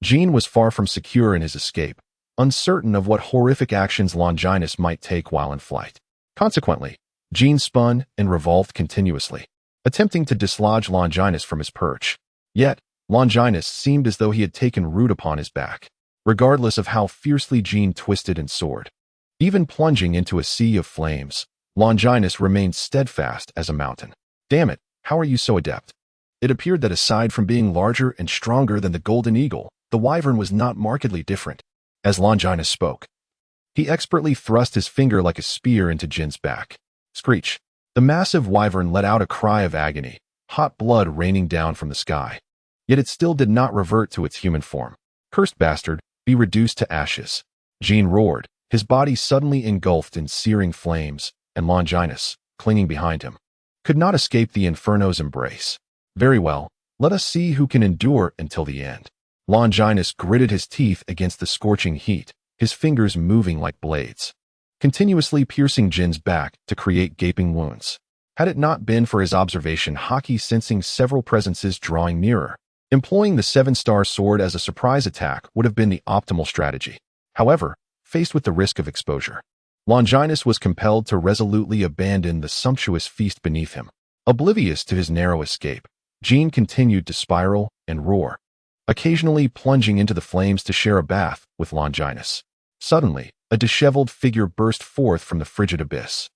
Jean was far from secure in his escape, uncertain of what horrific actions Longinus might take while in flight. Consequently, Jean spun and revolved continuously, attempting to dislodge Longinus from his perch. Yet, Longinus seemed as though he had taken root upon his back, regardless of how fiercely Jean twisted and soared. Even plunging into a sea of flames, Longinus remained steadfast as a mountain. "Damn it, how are you so adept?" It appeared that aside from being larger and stronger than the golden eagle, the wyvern was not markedly different. As Longinus spoke, he expertly thrust his finger like a spear into Jin's back. Screech! The massive wyvern let out a cry of agony, hot blood raining down from the sky. Yet it still did not revert to its human form. "Cursed bastard, be reduced to ashes!" Jean roared, his body suddenly engulfed in searing flames, and Longinus, clinging behind him, could not escape the inferno's embrace. "Very well, let us see who can endure until the end." Longinus gritted his teeth against the scorching heat, his fingers moving like blades, continuously piercing Jin's back to create gaping wounds. Had it not been for his observation hockey sensing several presences drawing nearer, employing the 7-star sword as a surprise attack would have been the optimal strategy. However, faced with the risk of exposure, Longinus was compelled to resolutely abandon the sumptuous feast beneath him. Oblivious to his narrow escape, Jean continued to spiral and roar, occasionally plunging into the flames to share a bath with Longinus. Suddenly, a disheveled figure burst forth from the frigid abyss.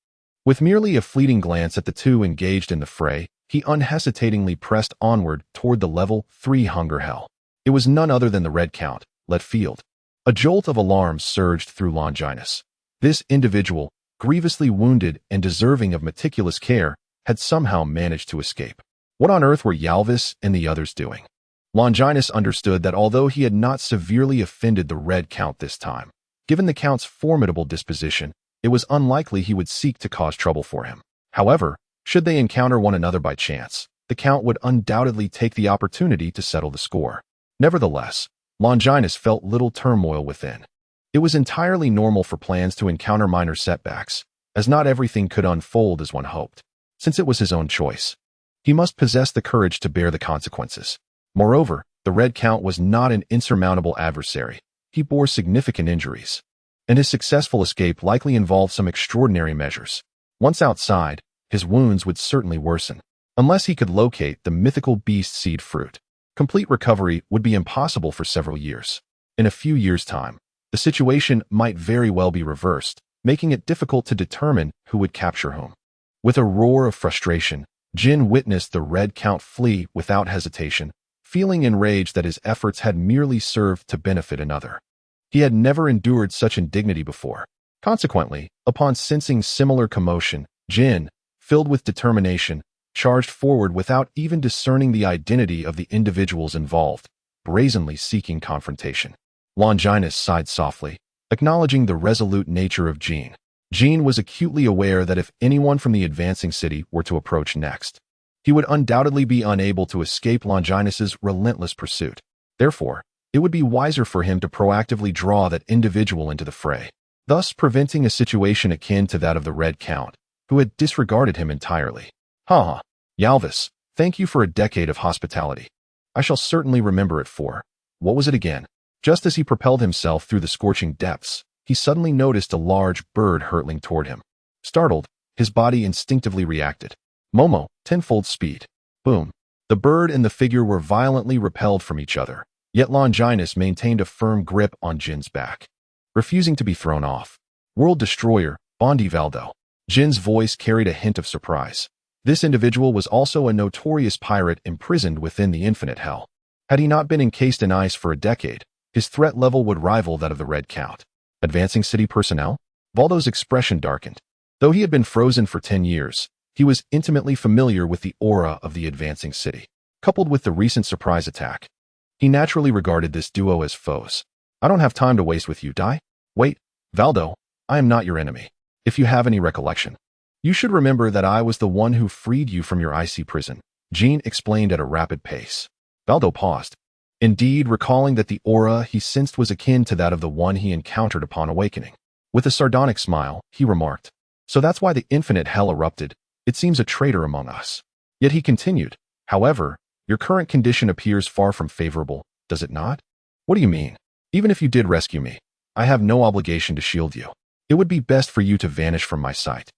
With merely a fleeting glance at the two engaged in the fray, he unhesitatingly pressed onward toward the level 3 hunger hell. It was none other than the Red Count, Letfield. A jolt of alarm surged through Longinus. This individual, grievously wounded and deserving of meticulous care, had somehow managed to escape. What on earth were Yalvis and the others doing? Longinus understood that although he had not severely offended the Red Count this time, given the Count's formidable disposition, it was unlikely he would seek to cause trouble for him. However, should they encounter one another by chance, the Count would undoubtedly take the opportunity to settle the score. Nevertheless, Longinus felt little turmoil within. It was entirely normal for plans to encounter minor setbacks, as not everything could unfold as one hoped. Since it was his own choice, he must possess the courage to bear the consequences. Moreover, the Red Count was not an insurmountable adversary. He bore significant injuries, and his successful escape likely involved some extraordinary measures. Once outside, his wounds would certainly worsen. Unless he could locate the mythical beast seed fruit, complete recovery would be impossible for several years. In a few years' time, the situation might very well be reversed, making it difficult to determine who would capture whom. With a roar of frustration, Jin witnessed the Red Count flee without hesitation, feeling enraged that his efforts had merely served to benefit another. He had never endured such indignity before. Consequently, upon sensing similar commotion, Jin, filled with determination, charged forward without even discerning the identity of the individuals involved, brazenly seeking confrontation. Longinus sighed softly, acknowledging the resolute nature of Jean. Jean was acutely aware that if anyone from the advancing city were to approach next, he would undoubtedly be unable to escape Longinus's relentless pursuit. Therefore, it would be wiser for him to proactively draw that individual into the fray, thus preventing a situation akin to that of the Red Count, who had disregarded him entirely. Ha! Yalvis, thank you for a decade of hospitality. I shall certainly remember it for. What was it again? Just as he propelled himself through the scorching depths, he suddenly noticed a large bird hurtling toward him. Startled, his body instinctively reacted. Momo, tenfold speed. Boom. The bird and the figure were violently repelled from each other, yet Longinus maintained a firm grip on Jin's back, refusing to be thrown off. World Destroyer, Bondi Valdo. Jin's voice carried a hint of surprise. This individual was also a notorious pirate imprisoned within the infinite hell. Had he not been encased in ice for a decade, his threat level would rival that of the Red Count. Advancing city personnel? Valdo's expression darkened. Though he had been frozen for 10 years, he was intimately familiar with the aura of the advancing city. Coupled with the recent surprise attack, he naturally regarded this duo as foes. I don't have time to waste with you, Dai. Wait, Valdo, I am not your enemy. If you have any recollection, you should remember that I was the one who freed you from your icy prison, Jean explained at a rapid pace. Valdo paused, indeed recalling that the aura he sensed was akin to that of the one he encountered upon awakening. With a sardonic smile, he remarked, so that's why the infinite hell erupted. It seems a traitor among us. Yet he continued, however, your current condition appears far from favorable, does it not? What do you mean? Even if you did rescue me, I have no obligation to shield you. It would be best for you to vanish from my sight.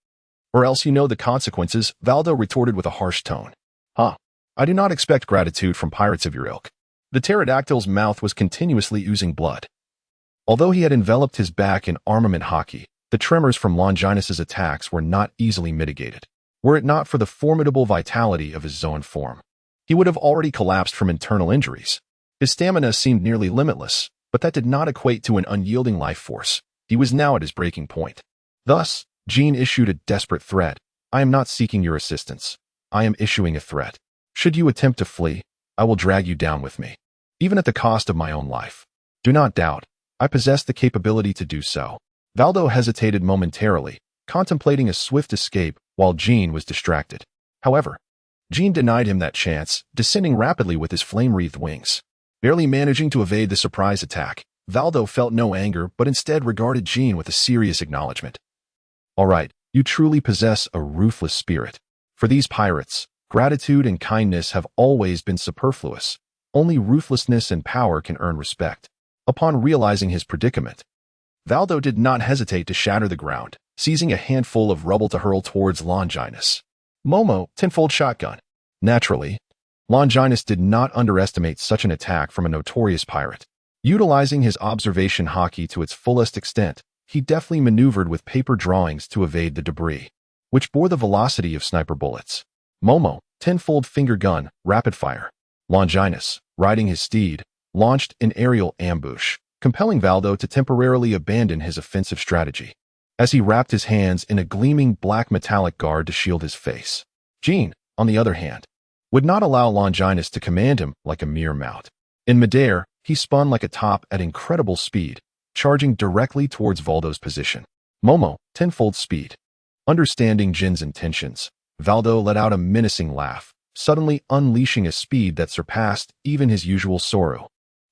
Or else you know the consequences, Valdo retorted with a harsh tone. I do not expect gratitude from pirates of your ilk. The pterodactyl's mouth was continuously oozing blood. Although he had enveloped his back in armament hockey, the tremors from Longinus's attacks were not easily mitigated. Were it not for the formidable vitality of his Zoan form, he would have already collapsed from internal injuries. His stamina seemed nearly limitless, but that did not equate to an unyielding life force. He was now at his breaking point. Thus, Jean issued a desperate threat. I am not seeking your assistance. I am issuing a threat. Should you attempt to flee, I will drag you down with me, even at the cost of my own life. Do not doubt, I possess the capability to do so. Valdo hesitated momentarily, contemplating a swift escape while Jean was distracted. However, Jean denied him that chance, descending rapidly with his flame-wreathed wings. Barely managing to evade the surprise attack, Valdo felt no anger but instead regarded Jean with a serious acknowledgement. All right, you truly possess a ruthless spirit. For these pirates, gratitude and kindness have always been superfluous. Only ruthlessness and power can earn respect. Upon realizing his predicament, Valdo did not hesitate to shatter the ground, seizing a handful of rubble to hurl towards Longinus. Momo, tenfold shotgun. Naturally, Longinus did not underestimate such an attack from a notorious pirate. Utilizing his observation hockey to its fullest extent, he deftly maneuvered with paper drawings to evade the debris, which bore the velocity of sniper bullets. Momo, tenfold finger gun, rapid fire. Longinus, riding his steed, launched an aerial ambush, compelling Valdo to temporarily abandon his offensive strategy, as he wrapped his hands in a gleaming black metallic guard to shield his face. Jean, on the other hand, would not allow Longinus to command him like a mere mount. In midair, he spun like a top at incredible speed, charging directly towards Valdo's position. Momo, tenfold speed. Understanding Jin's intentions, Valdo let out a menacing laugh, suddenly unleashing a speed that surpassed even his usual sorrow,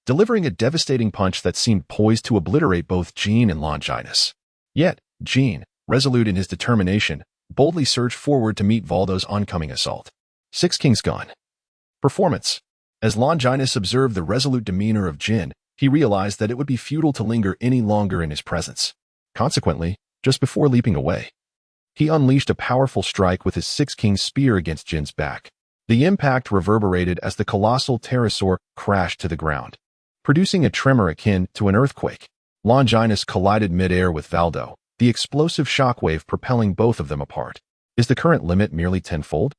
delivering a devastating punch that seemed poised to obliterate both Jean and Longinus. Yet, Jean, resolute in his determination, boldly surged forward to meet Valdo's oncoming assault. Six Kings Gone. Performance. As Longinus observed the resolute demeanor of Jin, he realized that it would be futile to linger any longer in his presence. Consequently, just before leaping away, he unleashed a powerful strike with his Six Kings spear against Jin's back. The impact reverberated as the colossal pterosaur crashed to the ground, producing a tremor akin to an earthquake. Longinus collided midair with Valdo, the explosive shockwave propelling both of them apart. Is the current limit merely tenfold?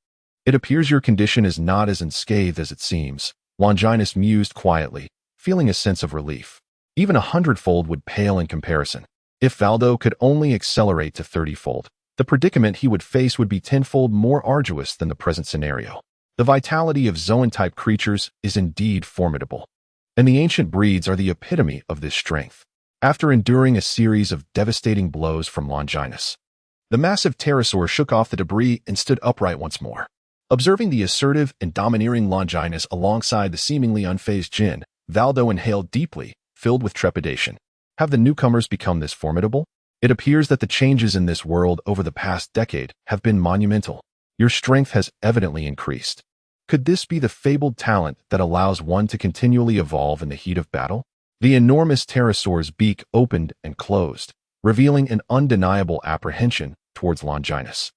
It appears your condition is not as unscathed as it seems, Longinus mused quietly, feeling a sense of relief. Even 100-fold would pale in comparison. If Valdo could only accelerate to 30-fold, the predicament he would face would be tenfold more arduous than the present scenario. The vitality of Zoan-type creatures is indeed formidable, and the ancient breeds are the epitome of this strength. After enduring a series of devastating blows from Longinus, the massive pterosaur shook off the debris and stood upright once more. Observing the assertive and domineering Longinus alongside the seemingly unfazed Jin, Valdo inhaled deeply, filled with trepidation. Have the newcomers become this formidable? It appears that the changes in this world over the past decade have been monumental. Your strength has evidently increased. Could this be the fabled talent that allows one to continually evolve in the heat of battle? The enormous pterosaur's beak opened and closed, revealing an undeniable apprehension towards Longinus.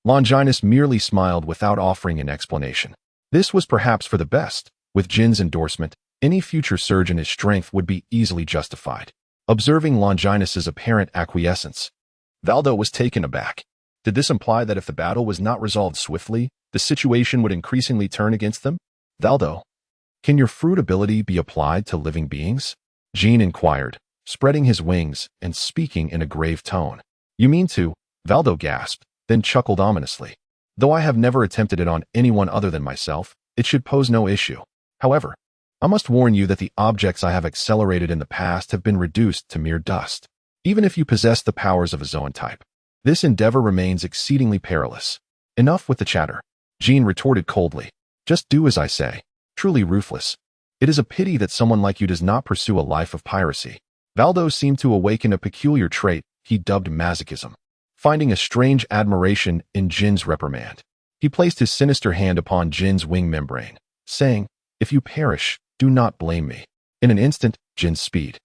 Longinus merely smiled without offering an explanation. This was perhaps for the best. With Jin's endorsement, any future surge in his strength would be easily justified. Observing Longinus's apparent acquiescence, Valdo was taken aback. Did this imply that if the battle was not resolved swiftly, the situation would increasingly turn against them? Valdo, can your fruit ability be applied to living beings? Jean inquired, spreading his wings and speaking in a grave tone. You mean to? Valdo gasped, then chuckled ominously. Though I have never attempted it on anyone other than myself, it should pose no issue. However, I must warn you that the objects I have accelerated in the past have been reduced to mere dust. Even if you possess the powers of a Zoan type, this endeavor remains exceedingly perilous. Enough with the chatter, Jean retorted coldly. Just do as I say. Truly ruthless. It is a pity that someone like you does not pursue a life of piracy. Valdo seemed to awaken a peculiar trait he dubbed masochism. Finding a strange admiration in Jin's reprimand, he placed his sinister hand upon Jin's wing membrane, saying, "If you perish, do not blame me." In an instant, Jin's speed,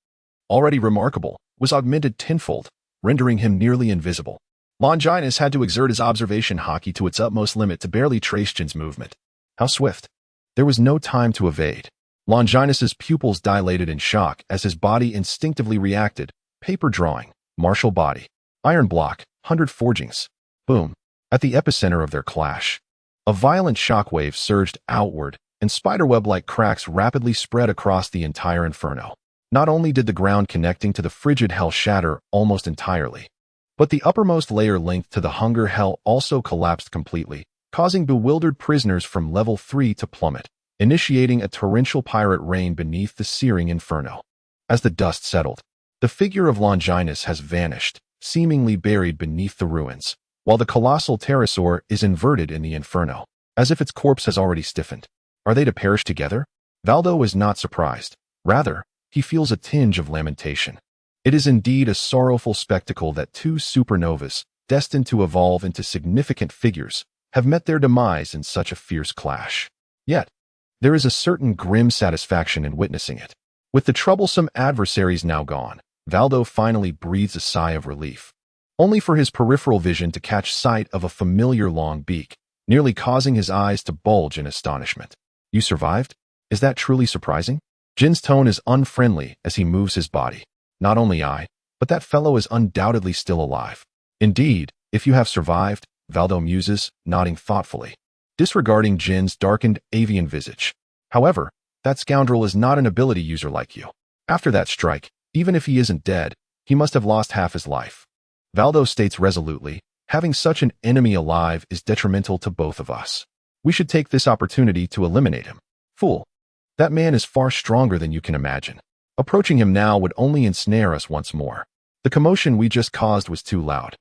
already remarkable, was augmented tenfold, rendering him nearly invisible. Longinus had to exert his observation hockey to its utmost limit to barely trace Jin's movement. How swift! There was no time to evade. Longinus's pupils dilated in shock as his body instinctively reacted. Paper drawing, martial body, iron block, 100 forgings. Boom. At the epicenter of their clash, a violent shockwave surged outward, and spiderweb-like cracks rapidly spread across the entire inferno. Not only did the ground connecting to the frigid hell shatter almost entirely, but the uppermost layer linked to the hunger hell also collapsed completely, causing bewildered prisoners from level 3 to plummet, initiating a torrential pirate rain beneath the searing inferno. As the dust settled, the figure of Longinus has vanished, seemingly buried beneath the ruins, while the colossal pterosaur is inverted in the inferno, as if its corpse has already stiffened. Are they to perish together? Valdo is not surprised. Rather, he feels a tinge of lamentation. It is indeed a sorrowful spectacle that two supernovas, destined to evolve into significant figures, have met their demise in such a fierce clash. Yet, there is a certain grim satisfaction in witnessing it. With the troublesome adversaries now gone, Valdo finally breathes a sigh of relief, only for his peripheral vision to catch sight of a familiar long beak, nearly causing his eyes to bulge in astonishment. You survived? Is that truly surprising? Jin's tone is unfriendly as he moves his body. Not only I, but that fellow is undoubtedly still alive. Indeed, if you have survived, Valdo muses, nodding thoughtfully, disregarding Jin's darkened avian visage. However, that scoundrel is not an ability user like you. After that strike, even if he isn't dead, he must have lost half his life. Valdo states resolutely, having such an enemy alive is detrimental to both of us. We should take this opportunity to eliminate him. Fool. That man is far stronger than you can imagine. Approaching him now would only ensnare us once more. The commotion we just caused was too loud.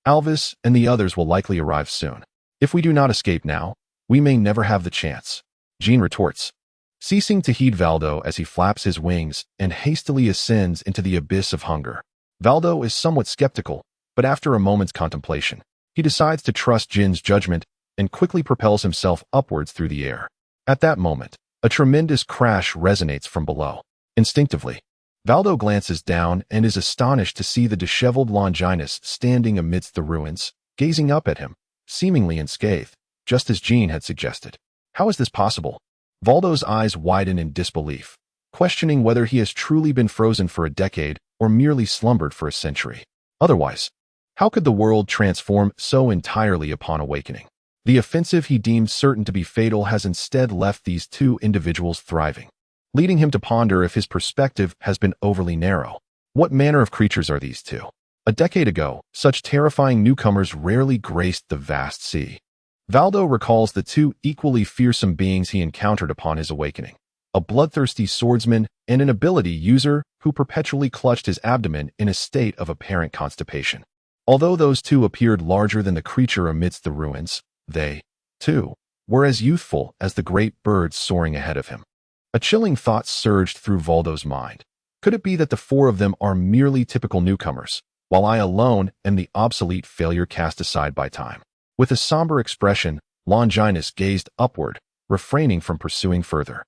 Alvis and the others will likely arrive soon. If we do not escape now, we may never have the chance. Jin retorts, ceasing to heed Valdo as he flaps his wings and hastily ascends into the abyss of hunger. Valdo is somewhat skeptical, but after a moment's contemplation, he decides to trust Jin's judgment and quickly propels himself upwards through the air. At that moment, a tremendous crash resonates from below. Instinctively, Valdo glances down and is astonished to see the disheveled Longinus standing amidst the ruins, gazing up at him, seemingly unscathed, just as Jin had suggested. How is this possible? Valdo's eyes widen in disbelief, questioning whether he has truly been frozen for a decade or merely slumbered for a century. Otherwise, how could the world transform so entirely upon awakening? The offensive he deemed certain to be fatal has instead left these two individuals thriving, leading him to ponder if his perspective has been overly narrow. What manner of creatures are these two? A decade ago, such terrifying newcomers rarely graced the vast sea. Valdo recalls the two equally fearsome beings he encountered upon his awakening, a bloodthirsty swordsman and an ability user who perpetually clutched his abdomen in a state of apparent constipation. Although those two appeared larger than the creature amidst the ruins, they, too, were as youthful as the great birds soaring ahead of him. A chilling thought surged through Valdo's mind. Could it be that the four of them are merely typical newcomers, while I alone am the obsolete failure cast aside by time? With a somber expression, Longinus gazed upward, refraining from pursuing further.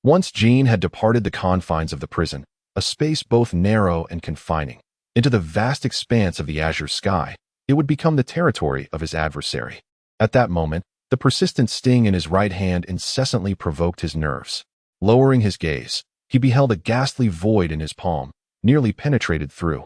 Once Jin had departed the confines of the prison, a space both narrow and confining, into the vast expanse of the azure sky, it would become the territory of his adversary. At that moment, the persistent sting in his right hand incessantly provoked his nerves. Lowering his gaze, he beheld a ghastly void in his palm, nearly penetrated through.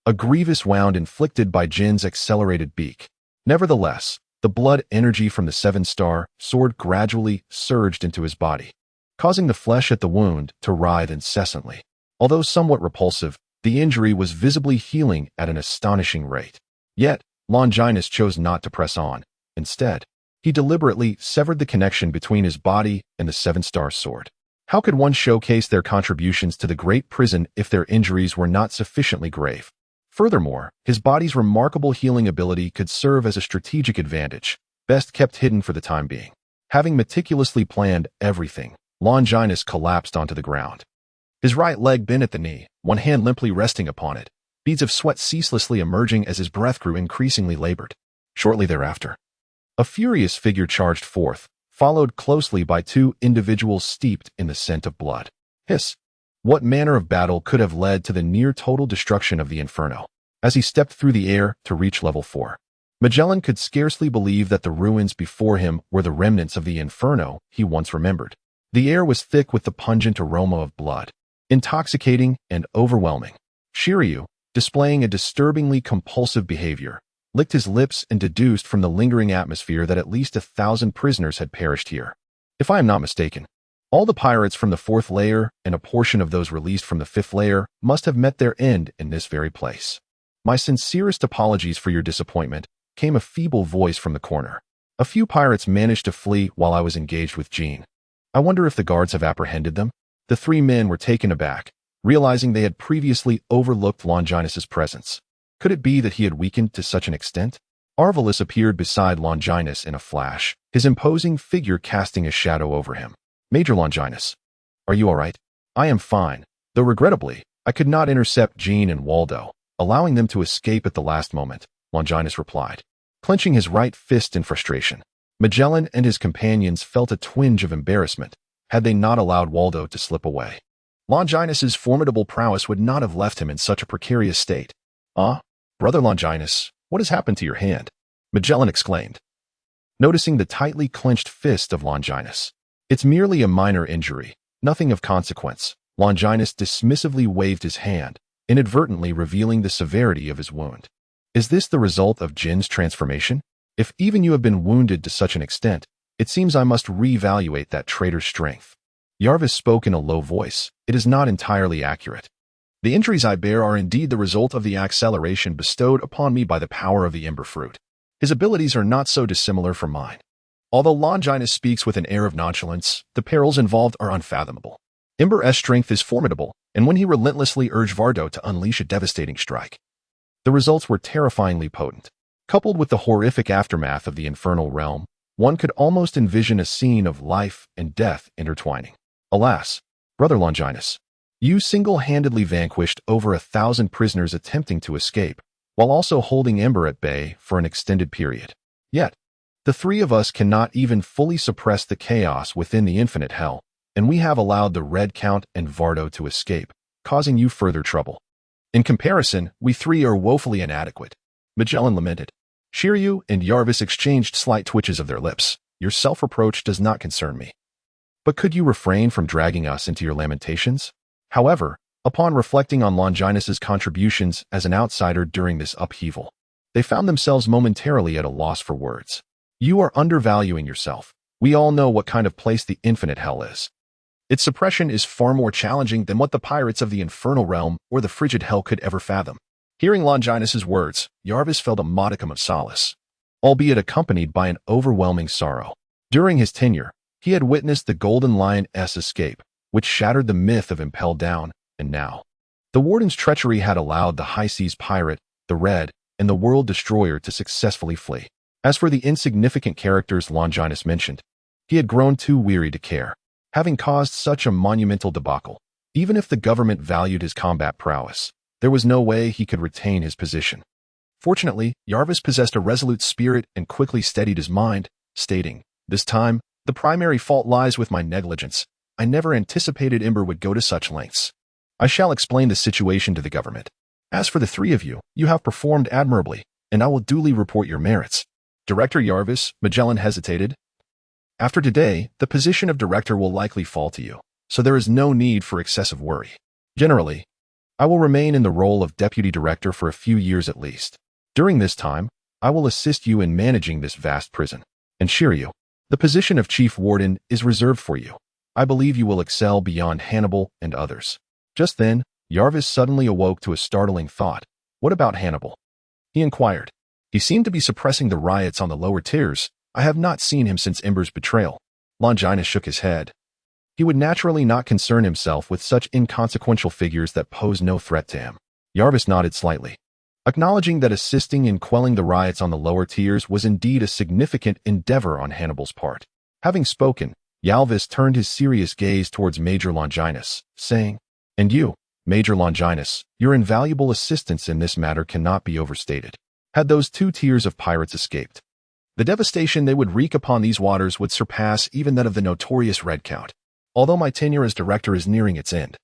A grievous wound inflicted by Jin's accelerated beak. Nevertheless, the blood energy from the seven-star sword gradually surged into his body, causing the flesh at the wound to writhe incessantly. Although somewhat repulsive, the injury was visibly healing at an astonishing rate. Yet, Longinus chose not to press on. Instead, he deliberately severed the connection between his body and the seven-star sword. How could one showcase their contributions to the great prison if their injuries were not sufficiently grave? Furthermore, his body's remarkable healing ability could serve as a strategic advantage, best kept hidden for the time being. Having meticulously planned everything, Longinus collapsed onto the ground. His right leg bent at the knee, one hand limply resting upon it, beads of sweat ceaselessly emerging as his breath grew increasingly labored. Shortly thereafter, a furious figure charged forth, followed closely by two individuals steeped in the scent of blood. Hiss! What manner of battle could have led to the near-total destruction of the Inferno? As he stepped through the air to reach level 4, Magellan could scarcely believe that the ruins before him were the remnants of the Inferno he once remembered. The air was thick with the pungent aroma of blood, intoxicating and overwhelming. Shiryu, displaying a disturbingly compulsive behavior, licked his lips and deduced from the lingering atmosphere that at least 1,000 prisoners had perished here. If I am not mistaken, all the pirates from the 4th layer and a portion of those released from the 5th layer must have met their end in this very place. My sincerest apologies for your disappointment, came a feeble voice from the corner. A few pirates managed to flee while I was engaged with Jin. I wonder if the guards have apprehended them? The three men were taken aback, realizing they had previously overlooked Longinus's presence. Could it be that he had weakened to such an extent? Arvillus appeared beside Longinus in a flash, his imposing figure casting a shadow over him. Major Longinus, are you all right? I am fine, though regrettably, I could not intercept Jin and Waldo, allowing them to escape at the last moment, Longinus replied, clenching his right fist in frustration. Magellan and his companions felt a twinge of embarrassment, had they not allowed Waldo to slip away. Longinus's formidable prowess would not have left him in such a precarious state. "Ah, brother Longinus, what has happened to your hand?" Magellan exclaimed, noticing the tightly clenched fist of Longinus. "It's merely a minor injury, nothing of consequence." Longinus dismissively waved his hand, inadvertently revealing the severity of his wound. "Is this the result of Jin's transformation? If even you have been wounded to such an extent, it seems I must reevaluate that traitor's strength." Yarvis spoke in a low voice. "It is not entirely accurate. The injuries I bear are indeed the result of the acceleration bestowed upon me by the power of the Ember Fruit. His abilities are not so dissimilar from mine." Although Longinus speaks with an air of nonchalance, the perils involved are unfathomable. Ember's strength is formidable, and when he relentlessly urged Vardo to unleash a devastating strike, the results were terrifyingly potent. Coupled with the horrific aftermath of the infernal realm, one could almost envision a scene of life and death intertwining. Alas, brother Longinus, you single-handedly vanquished over 1,000 prisoners attempting to escape, while also holding Ember at bay for an extended period. Yet, the three of us cannot even fully suppress the chaos within the infinite hell, and we have allowed the Red Count and Vardo to escape, causing you further trouble. In comparison, we three are woefully inadequate," Magellan lamented. Shiryu and Yarvis exchanged slight twitches of their lips. "Your self-reproach does not concern me. But could you refrain from dragging us into your lamentations?" However, upon reflecting on Longinus's contributions as an outsider during this upheaval, they found themselves momentarily at a loss for words. "You are undervaluing yourself. We all know what kind of place the infinite hell is. Its suppression is far more challenging than what the pirates of the infernal realm or the frigid hell could ever fathom." Hearing Longinus's words, Yarvis felt a modicum of solace, albeit accompanied by an overwhelming sorrow. During his tenure, he had witnessed the Golden Lion's escape, which shattered the myth of Impel Down, and now, the Warden's treachery had allowed the High Seas Pirate, the Red, and the World Destroyer to successfully flee. As for the insignificant characters Longinus mentioned, he had grown too weary to care, having caused such a monumental debacle. Even if the government valued his combat prowess, there was no way he could retain his position. Fortunately, Yarvis possessed a resolute spirit and quickly steadied his mind, stating, "This time, the primary fault lies with my negligence. I never anticipated Ember would go to such lengths. I shall explain the situation to the government. As for the three of you, you have performed admirably, and I will duly report your merits." "Director Yarvis," Magellan hesitated. "After today, the position of director will likely fall to you, so there is no need for excessive worry. Generally, I will remain in the role of deputy director for a few years at least. During this time, I will assist you in managing this vast prison. And Shiryu, the position of chief warden is reserved for you. I believe you will excel beyond Hannibal and others." Just then, Yarvis suddenly awoke to a startling thought. "What about Hannibal?" he inquired. "He seemed to be suppressing the riots on the lower tiers. I have not seen him since Ember's betrayal." Longinus shook his head. He would naturally not concern himself with such inconsequential figures that pose no threat to him. Yarvis nodded slightly, acknowledging that assisting in quelling the riots on the lower tiers was indeed a significant endeavor on Hannibal's part. Having spoken, Yarvis turned his serious gaze towards Major Longinus, saying, "And you, Major Longinus, your invaluable assistance in this matter cannot be overstated. Had those two tiers of pirates escaped, the devastation they would wreak upon these waters would surpass even that of the notorious Red Count. Although my tenure as director is nearing its end,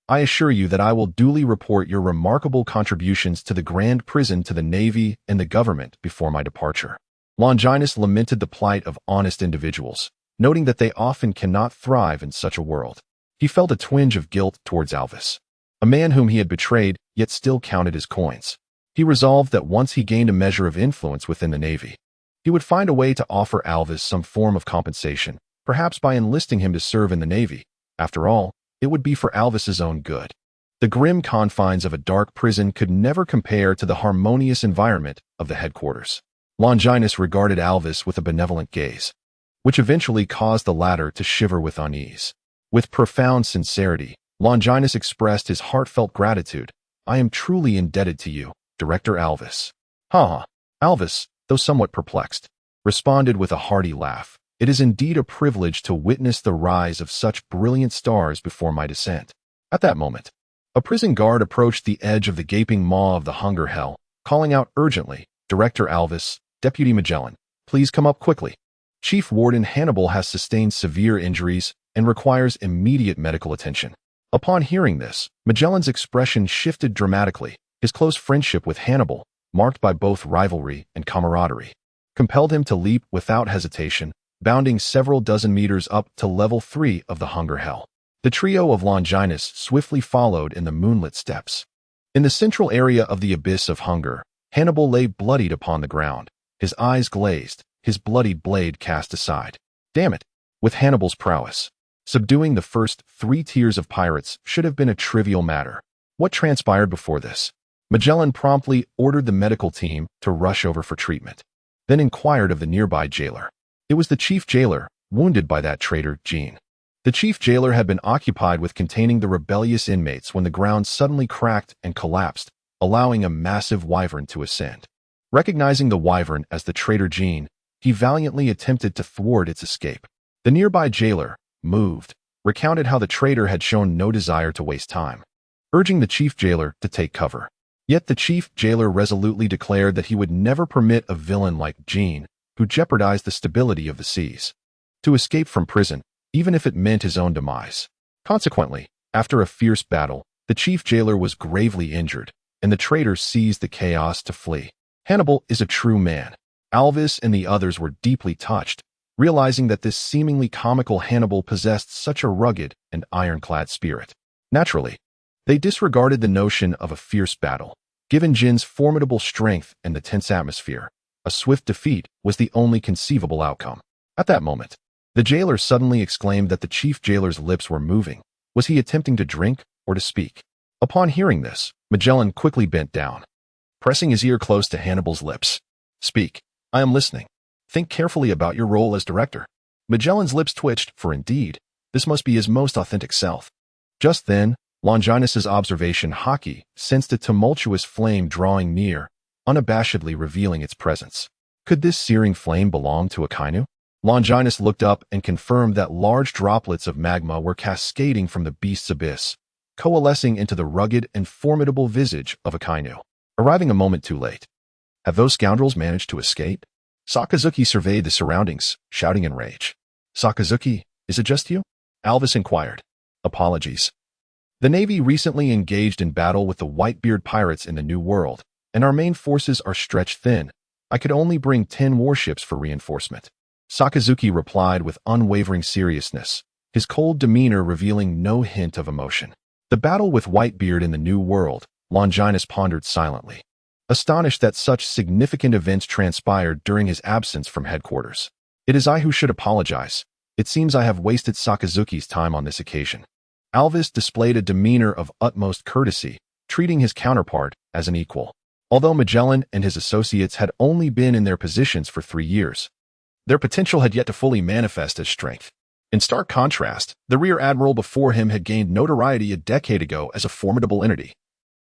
I assure you that I will duly report your remarkable contributions to the Grand Prison to the Navy and the government before my departure." Longinus lamented the plight of honest individuals, noting that they often cannot thrive in such a world. He felt a twinge of guilt towards Alvis, a man whom he had betrayed yet still counted his coins. He resolved that once he gained a measure of influence within the Navy, he would find a way to offer Alvis some form of compensation, perhaps by enlisting him to serve in the Navy. After all, it would be for Alvis's own good. The grim confines of a dark prison could never compare to the harmonious environment of the headquarters. Longinus regarded Alvis with a benevolent gaze, which eventually caused the latter to shiver with unease. With profound sincerity, Longinus expressed his heartfelt gratitude. "I am truly indebted to you, Director Alvis." "Ha!" Alvis, though somewhat perplexed, responded with a hearty laugh. "It is indeed a privilege to witness the rise of such brilliant stars before my descent." At that moment, a prison guard approached the edge of the gaping maw of the hunger hell, calling out urgently, "Director Alvis, Deputy Magellan, please come up quickly. Chief Warden Hannibal has sustained severe injuries and requires immediate medical attention." Upon hearing this, Magellan's expression shifted dramatically. His close friendship with Hannibal, marked by both rivalry and camaraderie, compelled him to leap without hesitation, bounding several dozen meters up to level 3 of the Hunger Hell. The trio of Longinus swiftly followed in the moonlit steps. In the central area of the Abyss of Hunger, Hannibal lay bloodied upon the ground, his eyes glazed, his bloodied blade cast aside. Damn it! With Hannibal's prowess, subduing the first 3 tiers of pirates should have been a trivial matter. What transpired before this? Magellan promptly ordered the medical team to rush over for treatment, then inquired of the nearby jailer. It was the chief jailer, wounded by that traitor, Jean. The chief jailer had been occupied with containing the rebellious inmates when the ground suddenly cracked and collapsed, allowing a massive wyvern to ascend. Recognizing the wyvern as the traitor Jean, he valiantly attempted to thwart its escape. The nearby jailer, moved, recounted how the traitor had shown no desire to waste time, urging the chief jailer to take cover. Yet the chief jailer resolutely declared that he would never permit a villain like Jean, who jeopardized the stability of the seas, to escape from prison, even if it meant his own demise. Consequently, after a fierce battle, the chief jailer was gravely injured, and the traitor seized the chaos to flee. Hannibal is a true man. Alvis and the others were deeply touched, realizing that this seemingly comical Hannibal possessed such a rugged and ironclad spirit. Naturally, they disregarded the notion of a fierce battle. Given Jin's formidable strength and the tense atmosphere, a swift defeat was the only conceivable outcome. At that moment, the jailer suddenly exclaimed that the chief jailer's lips were moving. Was he attempting to drink or to speak? Upon hearing this, Magellan quickly bent down, pressing his ear close to Hannibal's lips. Speak. I am listening. Think carefully about your role as director. Magellan's lips twitched, for indeed, this must be his most authentic self. Just then, Longinus's observation Haki sensed a tumultuous flame drawing near, unabashedly revealing its presence. Could this searing flame belong to a Kainu? Longinus looked up and confirmed that large droplets of magma were cascading from the beast's abyss, coalescing into the rugged and formidable visage of a Kainu. Arriving a moment too late. Have those scoundrels managed to escape? Sakazuki surveyed the surroundings, shouting in rage. Sakazuki, is it just you? Alvis inquired. Apologies. The Navy recently engaged in battle with the Whitebeard pirates in the New World, and our main forces are stretched thin. I could only bring 10 warships for reinforcement. Sakazuki replied with unwavering seriousness, his cold demeanor revealing no hint of emotion. The battle with Whitebeard in the New World, Longinus pondered silently, astonished that such significant events transpired during his absence from headquarters. It is I who should apologize. It seems I have wasted Sakazuki's time on this occasion. Alvis displayed a demeanor of utmost courtesy, treating his counterpart as an equal. Although Magellan and his associates had only been in their positions for 3 years, their potential had yet to fully manifest as strength. In stark contrast, the Rear Admiral before him had gained notoriety a decade ago as a formidable entity,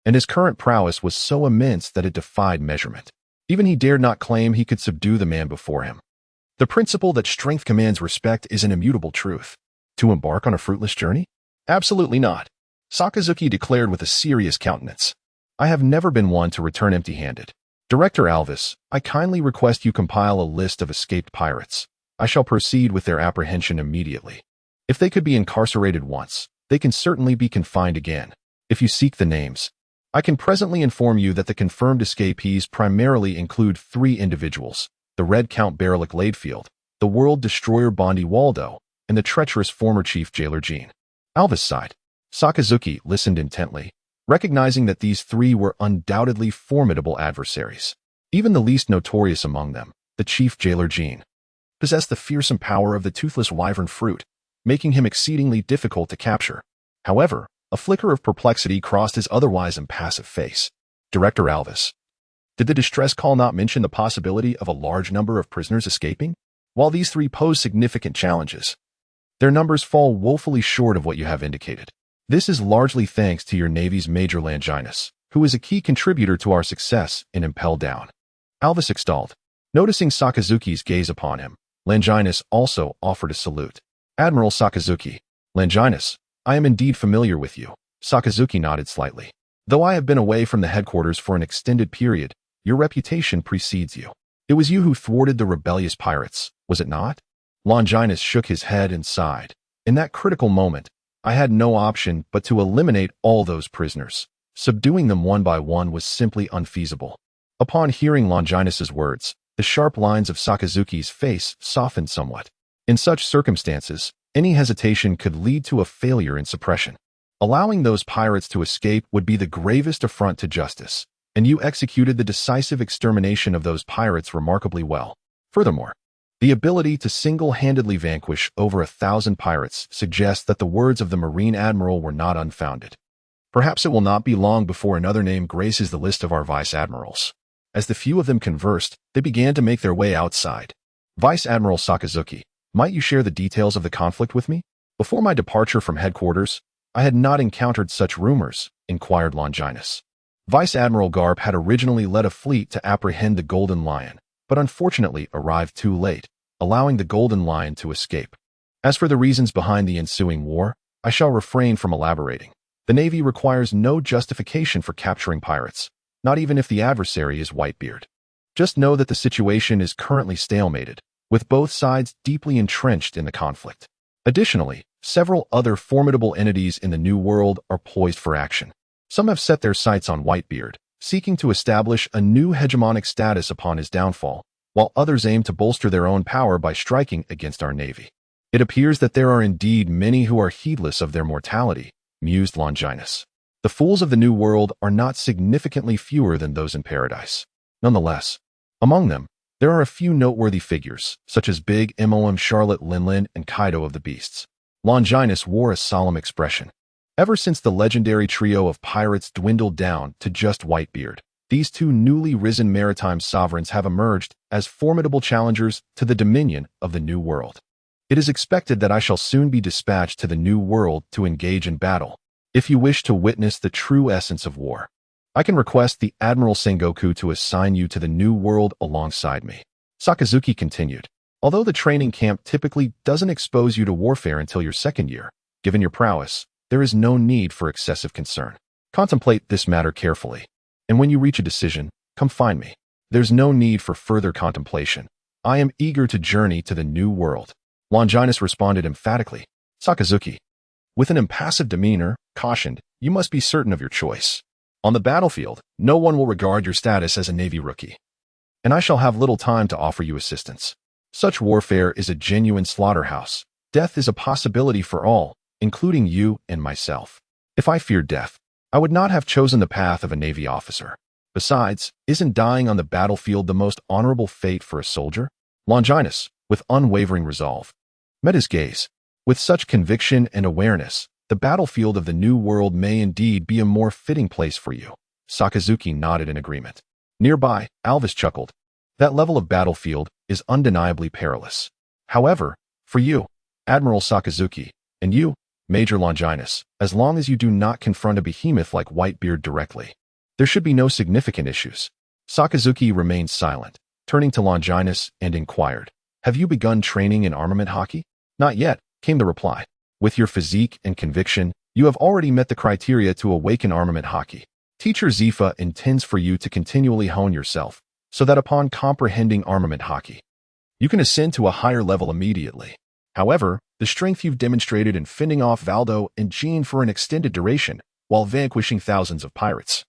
and his current prowess was so immense that it defied measurement. Even he dared not claim he could subdue the man before him. The principle that strength commands respect is an immutable truth. To embark on a fruitless journey? Absolutely not. Sakazuki declared with a serious countenance. I have never been one to return empty-handed. Director Alvis, I kindly request you compile a list of escaped pirates. I shall proceed with their apprehension immediately. If they could be incarcerated once, they can certainly be confined again. If you seek the names, I can presently inform you that the confirmed escapees primarily include 3 individuals: the Red Count Barolik Ladefield, the World Destroyer Bondi Waldo, and the treacherous former Chief Jailer Jean. Alvis sighed. Sakazuki listened intently, recognizing that these 3 were undoubtedly formidable adversaries. Even the least notorious among them, the Chief Jailer Jean, possessed the fearsome power of the toothless wyvern fruit, making him exceedingly difficult to capture. However, a flicker of perplexity crossed his otherwise impassive face. Director Alvis, did the distress call not mention the possibility of a large number of prisoners escaping? While these 3 pose significant challenges, their numbers fall woefully short of what you have indicated. This is largely thanks to your Navy's Major Longinus, who is a key contributor to our success in Impel Down. Alvis extolled. Noticing Sakazuki's gaze upon him, Longinus also offered a salute. Admiral Sakazuki. Longinus, I am indeed familiar with you. Sakazuki nodded slightly. Though I have been away from the headquarters for an extended period, your reputation precedes you. It was you who thwarted the rebellious pirates, was it not? Longinus shook his head and sighed. In that critical moment, I had no option but to eliminate all those prisoners. Subduing them one by one was simply unfeasible. Upon hearing Longinus's words, the sharp lines of Sakazuki's face softened somewhat. In such circumstances, any hesitation could lead to a failure in suppression. Allowing those pirates to escape would be the gravest affront to justice, and you executed the decisive extermination of those pirates remarkably well. Furthermore, the ability to single-handedly vanquish over 1,000 pirates suggests that the words of the Marine Admiral were not unfounded. Perhaps it will not be long before another name graces the list of our Vice Admirals. As the few of them conversed, they began to make their way outside. Vice Admiral Sakazuki, might you share the details of the conflict with me? Before my departure from headquarters, I had not encountered such rumors, inquired Longinus. Vice Admiral Garp had originally led a fleet to apprehend the Golden Lion, but unfortunately arrived too late, allowing the Golden Lion to escape. As for the reasons behind the ensuing war, I shall refrain from elaborating. The Navy requires no justification for capturing pirates, not even if the adversary is Whitebeard. Just know that the situation is currently stalemated, with both sides deeply entrenched in the conflict. Additionally, several other formidable entities in the New World are poised for action. Some have set their sights on Whitebeard, seeking to establish a new hegemonic status upon his downfall, while others aim to bolster their own power by striking against our Navy. It appears that there are indeed many who are heedless of their mortality, mused Longinus. The fools of the New World are not significantly fewer than those in Paradise. Nonetheless, among them, there are a few noteworthy figures, such as Big MOM Charlotte Linlin and Kaido of the Beasts. Longinus wore a solemn expression. Ever since the legendary trio of pirates dwindled down to just Whitebeard, these two newly risen maritime sovereigns have emerged as formidable challengers to the dominion of the New World. It is expected that I shall soon be dispatched to the New World to engage in battle. If you wish to witness the true essence of war, I can request the Admiral Sengoku to assign you to the New World alongside me. Sakazuki continued. Although the training camp typically doesn't expose you to warfare until your second year, given your prowess, there is no need for excessive concern. Contemplate this matter carefully, and when you reach a decision, come find me. There's no need for further contemplation. I am eager to journey to the New World. Longinus responded emphatically. Sakazuki, with an impassive demeanor, cautioned, you must be certain of your choice. On the battlefield, no one will regard your status as a Navy rookie, and I shall have little time to offer you assistance. Such warfare is a genuine slaughterhouse. Death is a possibility for all, including you and myself. If I feared death, I would not have chosen the path of a Navy officer. Besides, isn't dying on the battlefield the most honorable fate for a soldier? Longinus, with unwavering resolve, met his gaze. With such conviction and awareness, the battlefield of the New World may indeed be a more fitting place for you. Sakazuki nodded in agreement. Nearby, Alvis chuckled. That level of battlefield is undeniably perilous. However, for you, Admiral Sakazuki, and you, Major Longinus, as long as you do not confront a behemoth like Whitebeard directly, there should be no significant issues. Sakazuki remained silent, turning to Longinus and inquired, have you begun training in armament hockey? Not yet, came the reply. With your physique and conviction, you have already met the criteria to awaken armament hockey. Teacher Zifa intends for you to continually hone yourself, so that upon comprehending armament hockey, you can ascend to a higher level immediately. However, the strength you've demonstrated in fending off Valdo and Jean for an extended duration, while vanquishing thousands of pirates,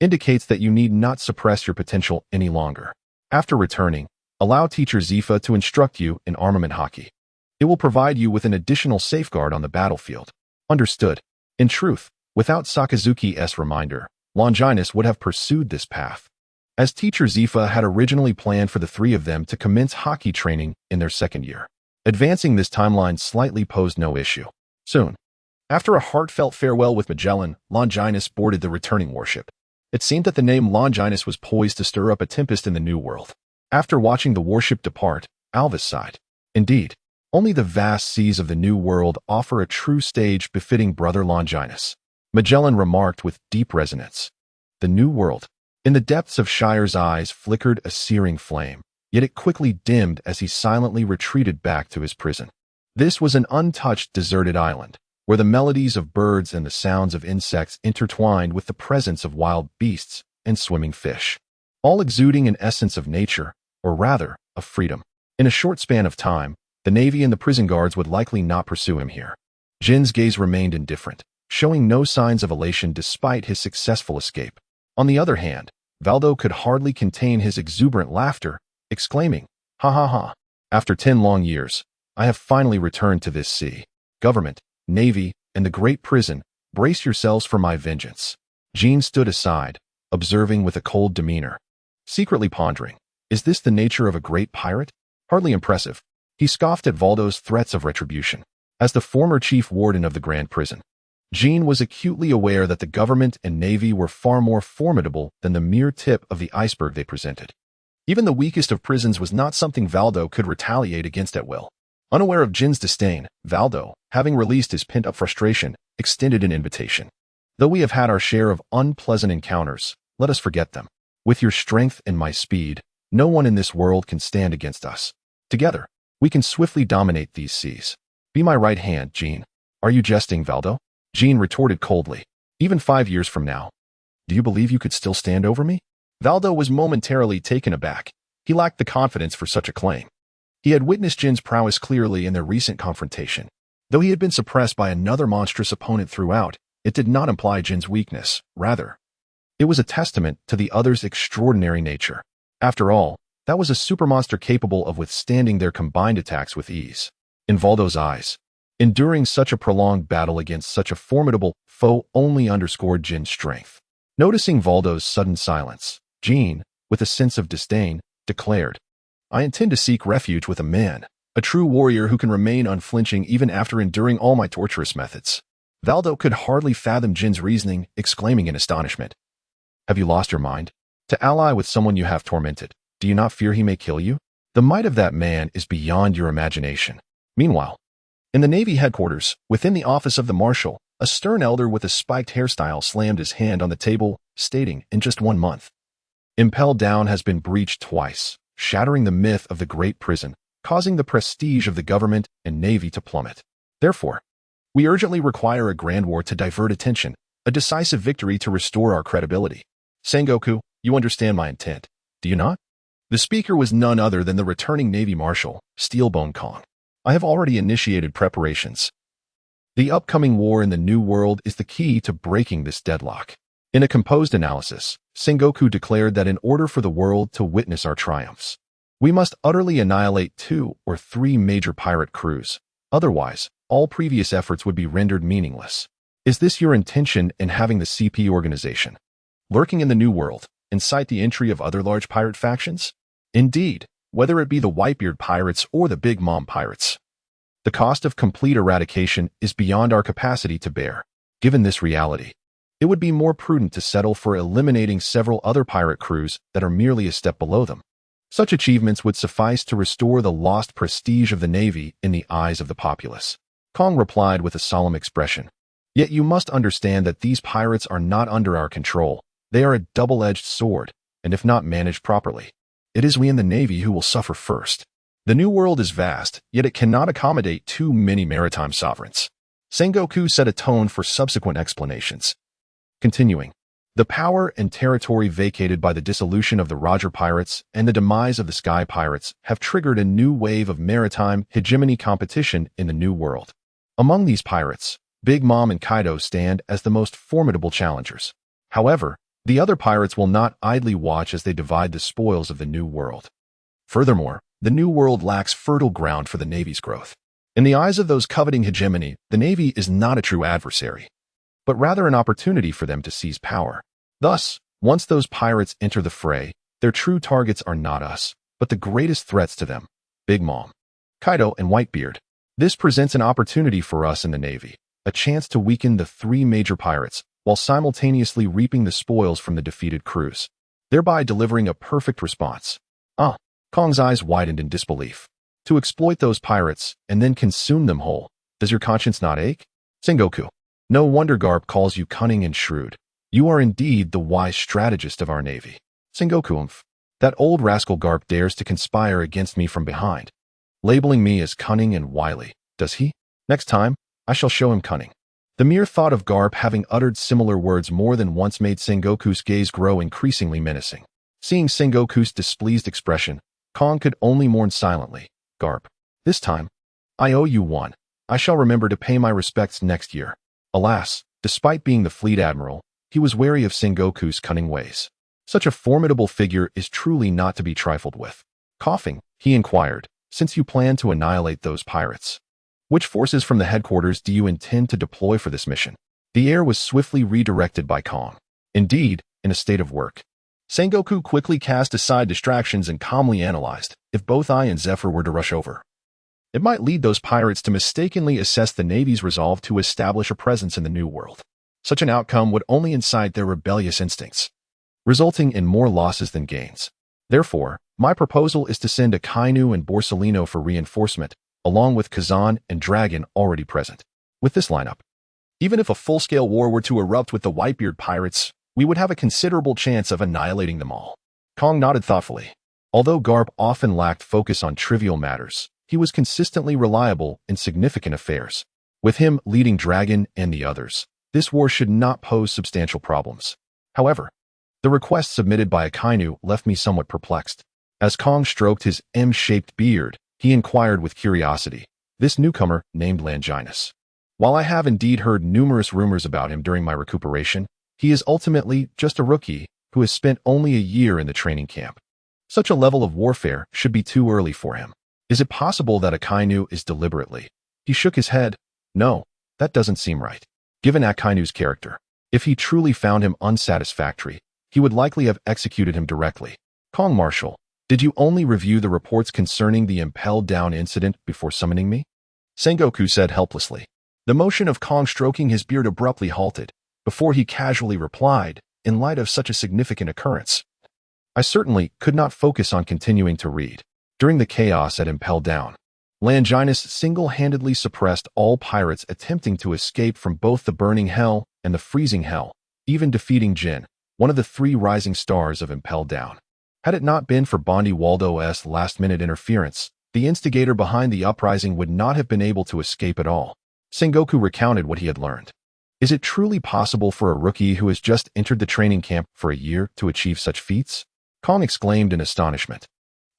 indicates that you need not suppress your potential any longer. After returning, allow Teacher Zifa to instruct you in armament hockey. It will provide you with an additional safeguard on the battlefield. Understood. In truth, without Sakazuki's reminder, Longinus would have pursued this path, as Teacher Zifa had originally planned for the three of them to commence hockey training in their second year. Advancing this timeline slightly posed no issue. Soon, after a heartfelt farewell with Magellan, Longinus boarded the returning warship. It seemed that the name Longinus was poised to stir up a tempest in the New World. After watching the warship depart, Alvis sighed. Indeed, only the vast seas of the New World offer a true stage befitting Brother Longinus. Magellan remarked with deep resonance. The New World. In the depths of Shire's eyes flickered a searing flame, yet it quickly dimmed as he silently retreated back to his prison. This was an untouched, deserted island, where the melodies of birds and the sounds of insects intertwined with the presence of wild beasts and swimming fish, all exuding an essence of nature, or rather, of freedom. In a short span of time, the Navy and the prison guards would likely not pursue him here. Jin's gaze remained indifferent, showing no signs of elation despite his successful escape. On the other hand, Valdo could hardly contain his exuberant laughter, exclaiming, "Ha ha ha! After 10 long years, I have finally returned to this sea. Government, Navy, and the great prison, brace yourselves for my vengeance." Jin stood aside, observing with a cold demeanor. Secretly pondering, is this the nature of a great pirate? Hardly impressive. He scoffed at Valdo's threats of retribution. As the former chief warden of the Grand Prison, Jin was acutely aware that the government and Navy were far more formidable than the mere tip of the iceberg they presented. Even the weakest of prisons was not something Valdo could retaliate against at will. Unaware of Jin's disdain, Valdo, having released his pent-up frustration, extended an invitation. "Though we have had our share of unpleasant encounters, let us forget them. With your strength and my speed, no one in this world can stand against us. Together, we can swiftly dominate these seas. Be my right hand, Jin." "Are you jesting, Valdo?" Jin retorted coldly. "Even 5 years from now, do you believe you could still stand over me?" Valdo was momentarily taken aback. He lacked the confidence for such a claim. He had witnessed Jin's prowess clearly in their recent confrontation. Though he had been suppressed by another monstrous opponent throughout, it did not imply Jin's weakness. Rather, it was a testament to the other's extraordinary nature. After all, that was a supermonster capable of withstanding their combined attacks with ease. In Valdo's eyes, enduring such a prolonged battle against such a formidable foe only underscored Jin's strength. Noticing Valdo's sudden silence, Jin, with a sense of disdain, declared, "I intend to seek refuge with a man, a true warrior who can remain unflinching even after enduring all my torturous methods." Valdo could hardly fathom Jin's reasoning, exclaiming in astonishment, "Have you lost your mind? To ally with someone you have tormented, do you not fear he may kill you? The might of that man is beyond your imagination." Meanwhile, in the Navy headquarters, within the office of the Marshal, a stern elder with a spiked hairstyle slammed his hand on the table, stating, "In just 1 month, Impel Down has been breached twice, shattering the myth of the Great Prison, causing the prestige of the government and Navy to plummet. Therefore, we urgently require a grand war to divert attention, a decisive victory to restore our credibility. Sengoku, you understand my intent, do you not?" The speaker was none other than the returning Navy Marshal, Steelbone Kong. "I have already initiated preparations. The upcoming war in the New World is the key to breaking this deadlock." In a composed analysis, Sengoku declared that in order for the world to witness our triumphs, we must utterly annihilate 2 or 3 major pirate crews. Otherwise, all previous efforts would be rendered meaningless. Is this your intention in having the CP organization, lurking in the New World, incite the entry of other large pirate factions? Indeed, whether it be the Whitebeard pirates or the Big Mom pirates, the cost of complete eradication is beyond our capacity to bear. Given this reality, it would be more prudent to settle for eliminating several other pirate crews that are merely a step below them. Such achievements would suffice to restore the lost prestige of the Navy in the eyes of the populace. Kong replied with a solemn expression. "Yet you must understand that these pirates are not under our control. They are a double-edged sword, and if not managed properly, it is we in the Navy who will suffer first. The New World is vast, yet it cannot accommodate too many maritime sovereigns." Sengoku set a tone for subsequent explanations. Continuing, "The power and territory vacated by the dissolution of the Roger Pirates and the demise of the Sky Pirates have triggered a new wave of maritime hegemony competition in the New World. Among these pirates, Big Mom and Kaido stand as the most formidable challengers. However, the other pirates will not idly watch as they divide the spoils of the New World. Furthermore, the New World lacks fertile ground for the Navy's growth. In the eyes of those coveting hegemony, the Navy is not a true adversary, but rather an opportunity for them to seize power. Thus, once those pirates enter the fray, their true targets are not us, but the greatest threats to them, Big Mom, Kaido, and Whitebeard. This presents an opportunity for us in the Navy, a chance to weaken the 3 major pirates, while simultaneously reaping the spoils from the defeated crews, thereby delivering a perfect response." Kong's eyes widened in disbelief. "To exploit those pirates and then consume them whole, does your conscience not ache?" Sengoku, "No wonder Garp calls you cunning and shrewd. You are indeed the wise strategist of our Navy." Sengoku, "That old rascal Garp dares to conspire against me from behind, labeling me as cunning and wily, does he? Next time, I shall show him cunning." The mere thought of Garp having uttered similar words more than once made Sengoku's gaze grow increasingly menacing. Seeing Sengoku's displeased expression, Kong could only mourn silently. "Garp, this time, I owe you one. I shall remember to pay my respects next year. Alas, despite being the fleet admiral, he was wary of Sengoku's cunning ways. Such a formidable figure is truly not to be trifled with. Coughing, he inquired, since you plan to annihilate those pirates, which forces from the headquarters do you intend to deploy for this mission? The air was swiftly redirected by Kong. Indeed, in a state of work. Sengoku quickly cast aside distractions and calmly analyzed, if both I and Zephyr were to rush over, it might lead those pirates to mistakenly assess the Navy's resolve to establish a presence in the New World. Such an outcome would only incite their rebellious instincts, resulting in more losses than gains. Therefore, my proposal is to send Akainu and Borsalino for reinforcement, along with Kazan and Dragon already present. With this lineup, even if a full-scale war were to erupt with the Whitebeard pirates, we would have a considerable chance of annihilating them all. Kong nodded thoughtfully. Although Garp often lacked focus on trivial matters, he was consistently reliable in significant affairs. With him leading Dragon and the others, this war should not pose substantial problems. However, the request submitted by Akainu left me somewhat perplexed. As Kong stroked his M-shaped beard, he inquired with curiosity, this newcomer named Longinus. While I have indeed heard numerous rumors about him during my recuperation, he is ultimately just a rookie who has spent only a year in the training camp. Such a level of warfare should be too early for him. Is it possible that Akainu is deliberately? He shook his head. No, that doesn't seem right. Given Akainu's character, if he truly found him unsatisfactory, he would likely have executed him directly. Kong Marshal, did you only review the reports concerning the impelled down incident before summoning me? Sengoku said helplessly. The motion of Kong stroking his beard abruptly halted, before he casually replied, in light of such a significant occurrence. I certainly could not focus on continuing to read. During the chaos at Impel Down, Longinus single-handedly suppressed all pirates attempting to escape from both the burning hell and the freezing hell, even defeating Jin, one of the 3 rising stars of Impel Down. Had it not been for Bondi Waldo's last-minute interference, the instigator behind the uprising would not have been able to escape at all. Sengoku recounted what he had learned. Is it truly possible for a rookie who has just entered the training camp for a year to achieve such feats? Kong exclaimed in astonishment,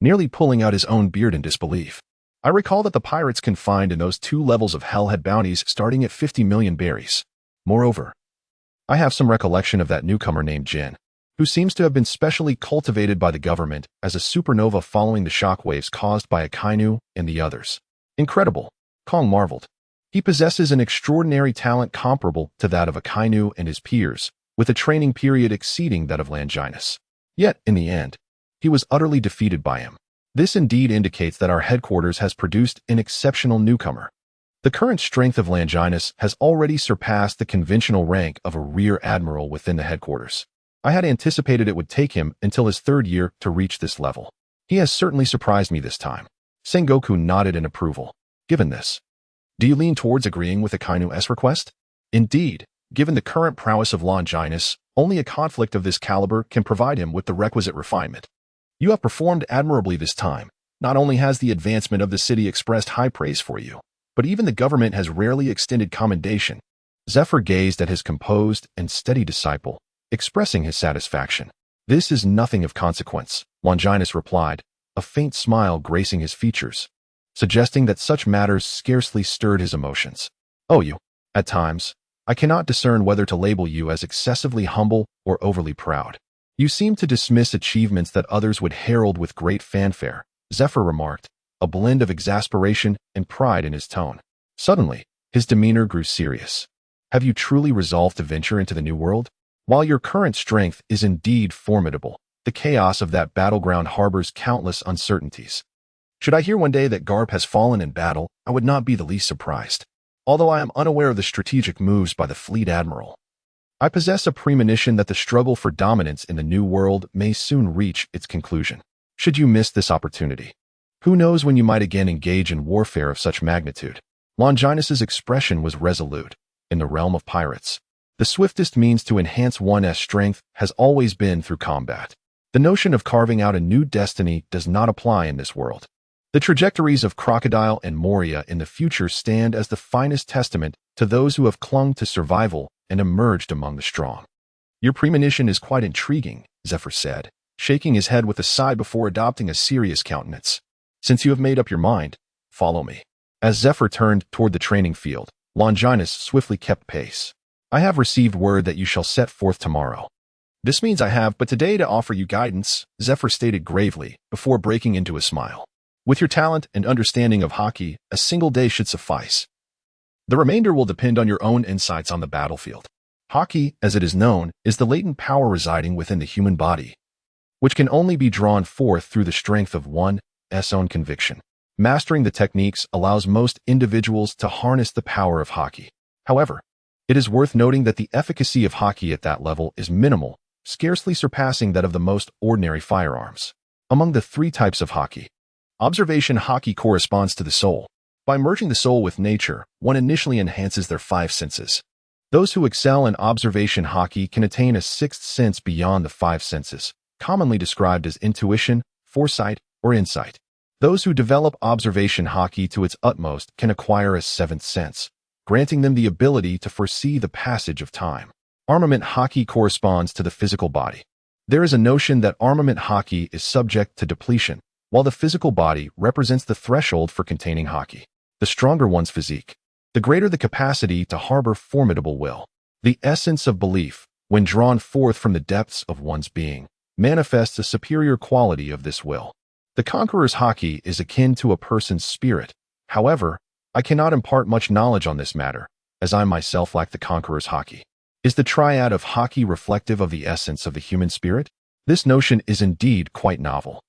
nearly pulling out his own beard in disbelief. I recall that the pirates confined in those 2 levels of hell had bounties starting at 50 million berries. Moreover, I have some recollection of that newcomer named Jin, who seems to have been specially cultivated by the government as a supernova following the shockwaves caused by Akainu and the others. Incredible, Kong marveled. He possesses an extraordinary talent comparable to that of Akainu and his peers, with a training period exceeding that of Longinus. Yet, in the end, he was utterly defeated by him. This indeed indicates that our headquarters has produced an exceptional newcomer. The current strength of Longinus has already surpassed the conventional rank of a rear admiral within the headquarters. I had anticipated it would take him until his 3rd year to reach this level. He has certainly surprised me this time. Sengoku nodded in approval. Given this, do you lean towards agreeing with Akainu's request? Indeed, given the current prowess of Longinus, only a conflict of this caliber can provide him with the requisite refinement. You have performed admirably this time. Not only has the advancement of the city expressed high praise for you, but even the government has rarely extended commendation. Zephyr gazed at his composed and steady disciple, expressing his satisfaction. This is nothing of consequence, Longinus replied, a faint smile gracing his features, suggesting that such matters scarcely stirred his emotions. Oh, you. At times, I cannot discern whether to label you as excessively humble or overly proud. You seem to dismiss achievements that others would herald with great fanfare, Zephyr remarked, a blend of exasperation and pride in his tone. Suddenly, his demeanor grew serious. Have you truly resolved to venture into the New World? While your current strength is indeed formidable, the chaos of that battleground harbors countless uncertainties. Should I hear one day that Garp has fallen in battle, I would not be the least surprised. Although I am unaware of the strategic moves by the fleet admiral, I possess a premonition that the struggle for dominance in the New World may soon reach its conclusion. Should you miss this opportunity, who knows when you might again engage in warfare of such magnitude? Longinus's expression was resolute. In the realm of pirates, the swiftest means to enhance one's strength has always been through combat. The notion of carving out a new destiny does not apply in this world. The trajectories of Crocodile and Moria in the future stand as the finest testament to those who have clung to survival and emerged among the strong. Your premonition is quite intriguing, Zephyr said, shaking his head with a sigh before adopting a serious countenance. Since you have made up your mind, follow me. As Zephyr turned toward the training field, Longinus swiftly kept pace. I have received word that you shall set forth tomorrow. This means I have but today to offer you guidance, Zephyr stated gravely, before breaking into a smile. With your talent and understanding of hockey, a single day should suffice. The remainder will depend on your own insights on the battlefield. Hockey, as it is known, is the latent power residing within the human body, which can only be drawn forth through the strength of one's own conviction. Mastering the techniques allows most individuals to harness the power of hockey. However, it is worth noting that the efficacy of hockey at that level is minimal, scarcely surpassing that of the most ordinary firearms. Among the three types of hockey, observation hockey corresponds to the soul. By merging the soul with nature, one initially enhances their five senses. Those who excel in observation hockey can attain a sixth sense beyond the five senses, commonly described as intuition, foresight, or insight. Those who develop observation hockey to its utmost can acquire a seventh sense, granting them the ability to foresee the passage of time. Armament hockey corresponds to the physical body. There is a notion that armament hockey is subject to depletion, while the physical body represents the threshold for containing hockey. The stronger one's physique, the greater the capacity to harbor formidable will. The essence of belief, when drawn forth from the depths of one's being, manifests a superior quality of this will. The conqueror's hockey is akin to a person's spirit. However, I cannot impart much knowledge on this matter, as I myself lack the conqueror's hockey. Is the triad of hockey reflective of the essence of the human spirit? This notion is indeed quite novel.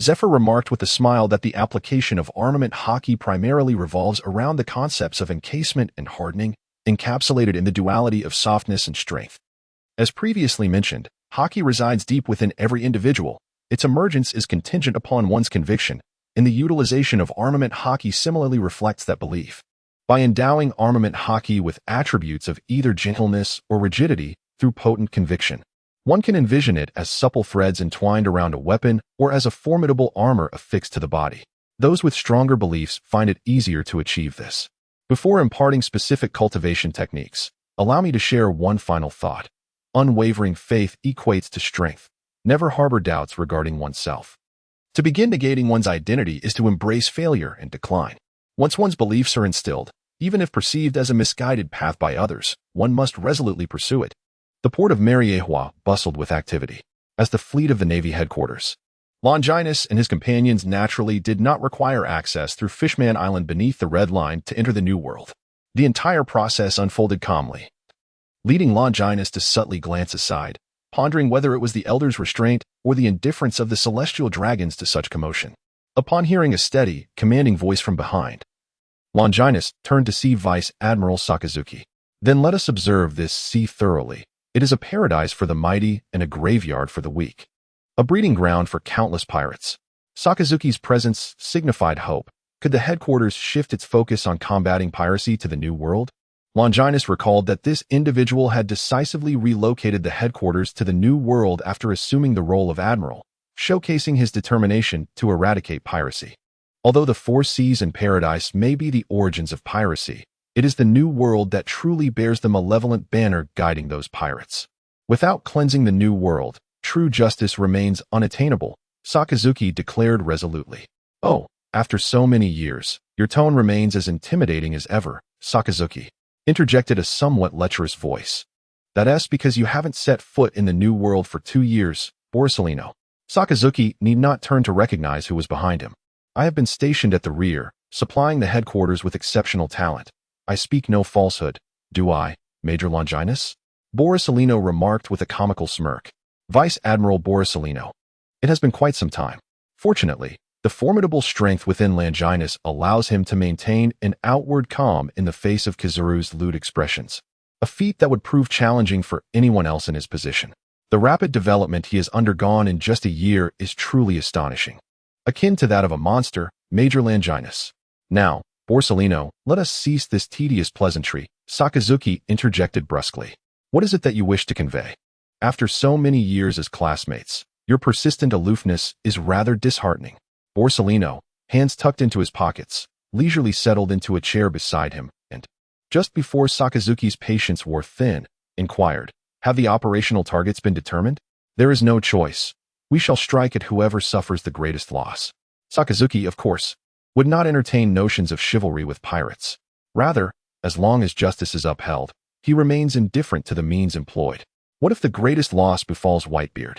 Zephyr remarked with a smile that the application of armament hockey primarily revolves around the concepts of encasement and hardening, encapsulated in the duality of softness and strength. As previously mentioned, hockey resides deep within every individual. Its emergence is contingent upon one's conviction, and the utilization of armament hockey similarly reflects that belief. By endowing armament hockey with attributes of either gentleness or rigidity through potent conviction, one can envision it as supple threads entwined around a weapon or as a formidable armor affixed to the body. Those with stronger beliefs find it easier to achieve this. Before imparting specific cultivation techniques, allow me to share one final thought. Unwavering faith equates to strength. Never harbor doubts regarding oneself. To begin negating one's identity is to embrace failure and decline. Once one's beliefs are instilled, even if perceived as a misguided path by others, one must resolutely pursue it. The port of Mariejois bustled with activity, as the fleet of the Navy headquarters. Longinus and his companions naturally did not require access through Fishman Island beneath the Red Line to enter the New World. The entire process unfolded calmly, leading Longinus to subtly glance aside, pondering whether it was the Elder's restraint or the indifference of the celestial dragons to such commotion. Upon hearing a steady, commanding voice from behind, Longinus turned to see Vice Admiral Sakazuki. Then let us observe this sea thoroughly. It is a paradise for the mighty and a graveyard for the weak. A breeding ground for countless pirates. Sakazuki's presence signified hope. Could the headquarters shift its focus on combating piracy to the New World? Longinus recalled that this individual had decisively relocated the headquarters to the New World after assuming the role of Admiral, showcasing his determination to eradicate piracy. Although the four seas and paradise may be the origins of piracy, it is the New World that truly bears the malevolent banner guiding those pirates. Without cleansing the New World, true justice remains unattainable, Sakazuki declared resolutely. Oh, after so many years, your tone remains as intimidating as ever, Sakazuki, interjected a somewhat lecherous voice. That's because you haven't set foot in the New World for 2 years, Borsalino. Sakazuki need not turn to recognize who was behind him. I have been stationed at the rear, supplying the headquarters with exceptional talent. I speak no falsehood, do I, Major Longinus? Borsalino remarked with a comical smirk. Vice Admiral Borsalino. It has been quite some time. Fortunately, the formidable strength within Longinus allows him to maintain an outward calm in the face of Kizaru's lewd expressions, a feat that would prove challenging for anyone else in his position. The rapid development he has undergone in just a year is truly astonishing, akin to that of a monster, Major Longinus. Now, Borsalino, let us cease this tedious pleasantry, Sakazuki interjected brusquely. What is it that you wish to convey? After so many years as classmates, your persistent aloofness is rather disheartening. Borsalino, hands tucked into his pockets, leisurely settled into a chair beside him, and, just before Sakazuki's patience wore thin, inquired, have the operational targets been determined? There is no choice. We shall strike at whoever suffers the greatest loss. Sakazuki, of course. would not entertain notions of chivalry with pirates. Rather, as long as justice is upheld, he remains indifferent to the means employed. What if the greatest loss befalls Whitebeard?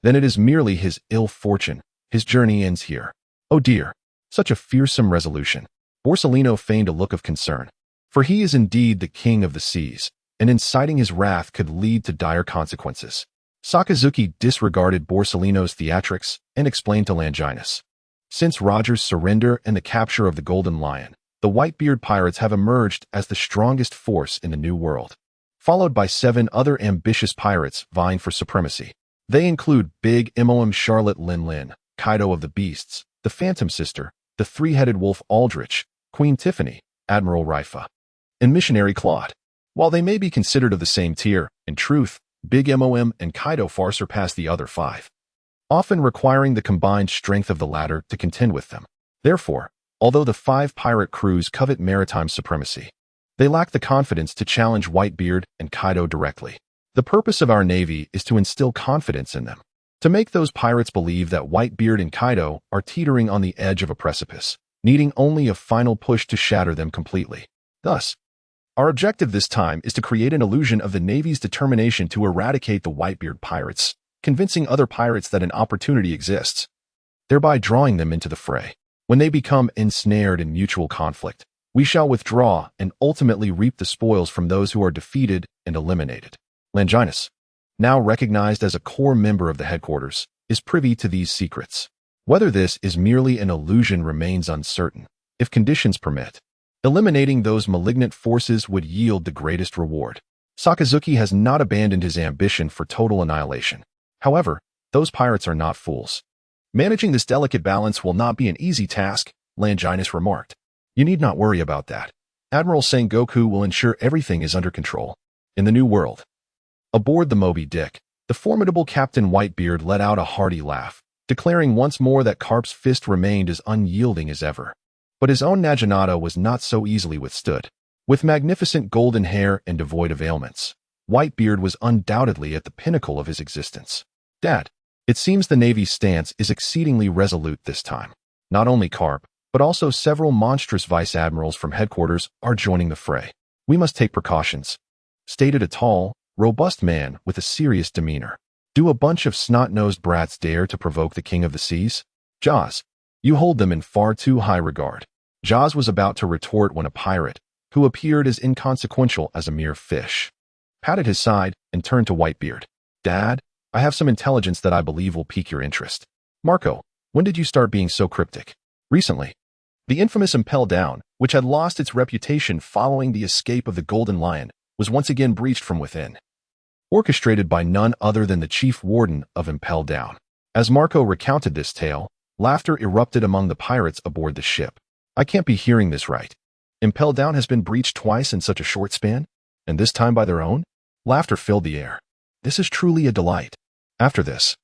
Then it is merely his ill fortune. His journey ends here. Oh dear, such a fearsome resolution. Borsellino feigned a look of concern. For he is indeed the king of the seas, and inciting his wrath could lead to dire consequences. Sakazuki disregarded Borsellino's theatrics and explained to Longinus. Since Roger's surrender and the capture of the Golden Lion, the Whitebeard pirates have emerged as the strongest force in the New World, followed by 7 other ambitious pirates vying for supremacy. They include Big Mom Charlotte Lin, Kaido of the Beasts, the Phantom Sister, the Three-Headed Wolf Aldrich, Queen Tiffany, Admiral Rifa, and Missionary Claude. While they may be considered of the same tier, in truth, Big Mom and Kaido far surpass the other 5, often requiring the combined strength of the latter to contend with them. Therefore, although the 5 pirate crews covet maritime supremacy, they lack the confidence to challenge Whitebeard and Kaido directly. The purpose of our navy is to instill confidence in them, to make those pirates believe that Whitebeard and Kaido are teetering on the edge of a precipice, needing only a final push to shatter them completely. Thus, our objective this time is to create an illusion of the Navy's determination to eradicate the Whitebeard pirates, convincing other pirates that an opportunity exists, thereby drawing them into the fray. When they become ensnared in mutual conflict, we shall withdraw and ultimately reap the spoils from those who are defeated and eliminated. Longinus, now recognized as a core member of the headquarters, is privy to these secrets. Whether this is merely an illusion remains uncertain. If conditions permit, eliminating those malignant forces would yield the greatest reward. Sakazuki has not abandoned his ambition for total annihilation. However, those pirates are not fools. Managing this delicate balance will not be an easy task, Longinus remarked. You need not worry about that. Admiral Sengoku will ensure everything is under control. In the New World. Aboard the Moby Dick, the formidable Captain Whitebeard let out a hearty laugh, declaring once more that Carp's fist remained as unyielding as ever. But his own Naginata was not so easily withstood. With magnificent golden hair and devoid of ailments, Whitebeard was undoubtedly at the pinnacle of his existence. Dad, it seems the Navy's stance is exceedingly resolute this time. Not only Carp, but also several monstrous vice-admirals from headquarters are joining the fray. We must take precautions, stated a tall, robust man with a serious demeanor. Do a bunch of snot-nosed brats dare to provoke the king of the seas? Jaws, you hold them in far too high regard. Jaws was about to retort when a pirate, who appeared as inconsequential as a mere fish, patted his side and turned to Whitebeard. Dad, I have some intelligence that I believe will pique your interest. Marco, when did you start being so cryptic? Recently. The infamous Impel Down, which had lost its reputation following the escape of the Golden Lion, was once again breached from within, orchestrated by none other than the chief warden of Impel Down. As Marco recounted this tale, laughter erupted among the pirates aboard the ship. I can't be hearing this right. Impel Down has been breached twice in such a short span, and this time by their own? Laughter filled the air. This is truly a delight. After this,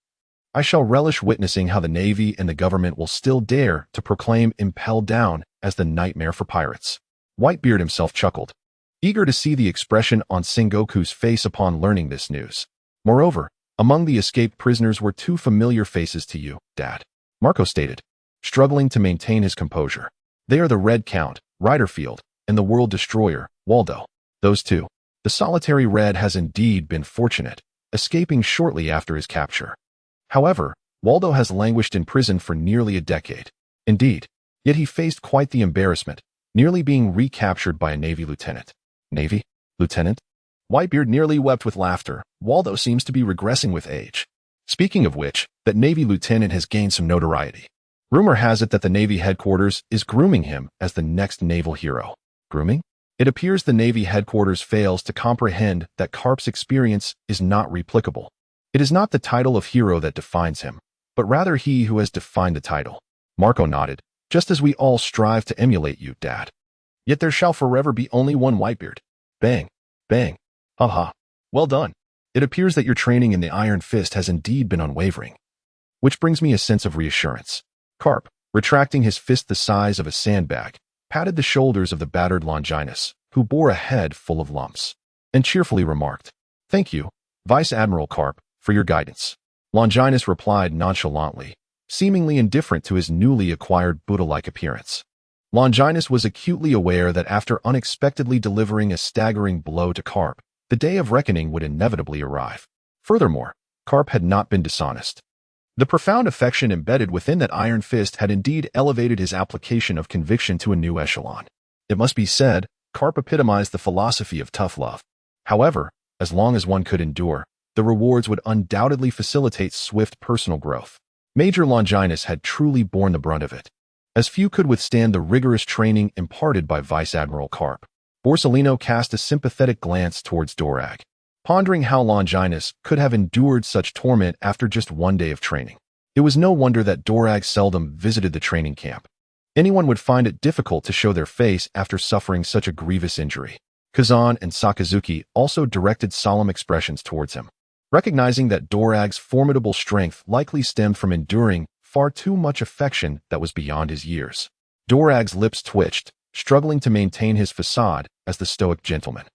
I shall relish witnessing how the Navy and the government will still dare to proclaim Impel Down as the nightmare for pirates. Whitebeard himself chuckled, eager to see the expression on Sengoku's face upon learning this news. Moreover, among the escaped prisoners were 2 familiar faces to you, Dad, Marco stated, struggling to maintain his composure. They are the Red Count, Riderfield, and the World Destroyer, Waldo. Those 2. The solitary Red has indeed been fortunate, escaping shortly after his capture. However, Waldo has languished in prison for nearly a decade. Indeed, yet he faced quite the embarrassment, nearly being recaptured by a Navy lieutenant. Navy? Lieutenant? Whitebeard nearly wept with laughter. Waldo seems to be regressing with age. Speaking of which, that Navy lieutenant has gained some notoriety. Rumor has it that the Navy headquarters is grooming him as the next naval hero. Grooming? It appears the Navy headquarters fails to comprehend that Carp's experience is not replicable. It is not the title of hero that defines him, but rather he who has defined the title. Marco nodded, just as we all strive to emulate you, Dad. Yet there shall forever be only one Whitebeard. Bang, bang, ha. Well done. It appears that your training in the Iron Fist has indeed been unwavering. Which brings me a sense of reassurance. Carp, retracting his fist the size of a sandbag, patted the shoulders of the battered Longinus, who bore a head full of lumps, and cheerfully remarked, Thank you, Vice Admiral Carp, for your guidance. Longinus replied nonchalantly, seemingly indifferent to his newly acquired Buddha-like appearance. Longinus was acutely aware that after unexpectedly delivering a staggering blow to Carp, the day of reckoning would inevitably arrive. Furthermore, Carp had not been dishonest. The profound affection embedded within that iron fist had indeed elevated his application of conviction to a new echelon. It must be said, Carp epitomized the philosophy of tough love. However, as long as one could endure, the rewards would undoubtedly facilitate swift personal growth. Major Longinus had truly borne the brunt of it, as few could withstand the rigorous training imparted by Vice Admiral Carp. Borsellino cast a sympathetic glance towards Dorag, pondering how Longinus could have endured such torment after just one day of training. It was no wonder that Dorag seldom visited the training camp. Anyone would find it difficult to show their face after suffering such a grievous injury. Kazan and Sakazuki also directed solemn expressions towards him, recognizing that Dorag's formidable strength likely stemmed from enduring far too much affection that was beyond his years. Dorag's lips twitched, struggling to maintain his facade as the stoic gentleman.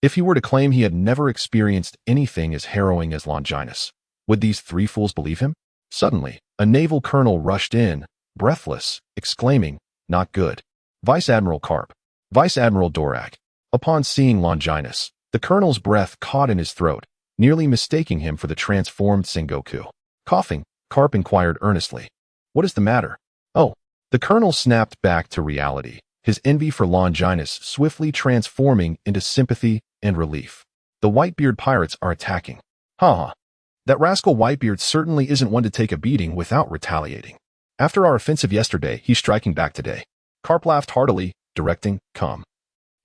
If he were to claim he had never experienced anything as harrowing as Longinus, would these three fools believe him? Suddenly, a naval colonel rushed in, breathless, exclaiming, "Not good." Vice Admiral Carp. Vice Admiral Dorag. Upon seeing Longinus, the colonel's breath caught in his throat, nearly mistaking him for the transformed Sengoku. Coughing, Carp inquired earnestly, "What is the matter?" "Oh." The colonel snapped back to reality, his envy for Longinus swiftly transforming into sympathy and relief. "The Whitebeard pirates are attacking." "Ha ha. That rascal Whitebeard certainly isn't one to take a beating without retaliating. After our offensive yesterday, he's striking back today." Carp laughed heartily, directing, "Come.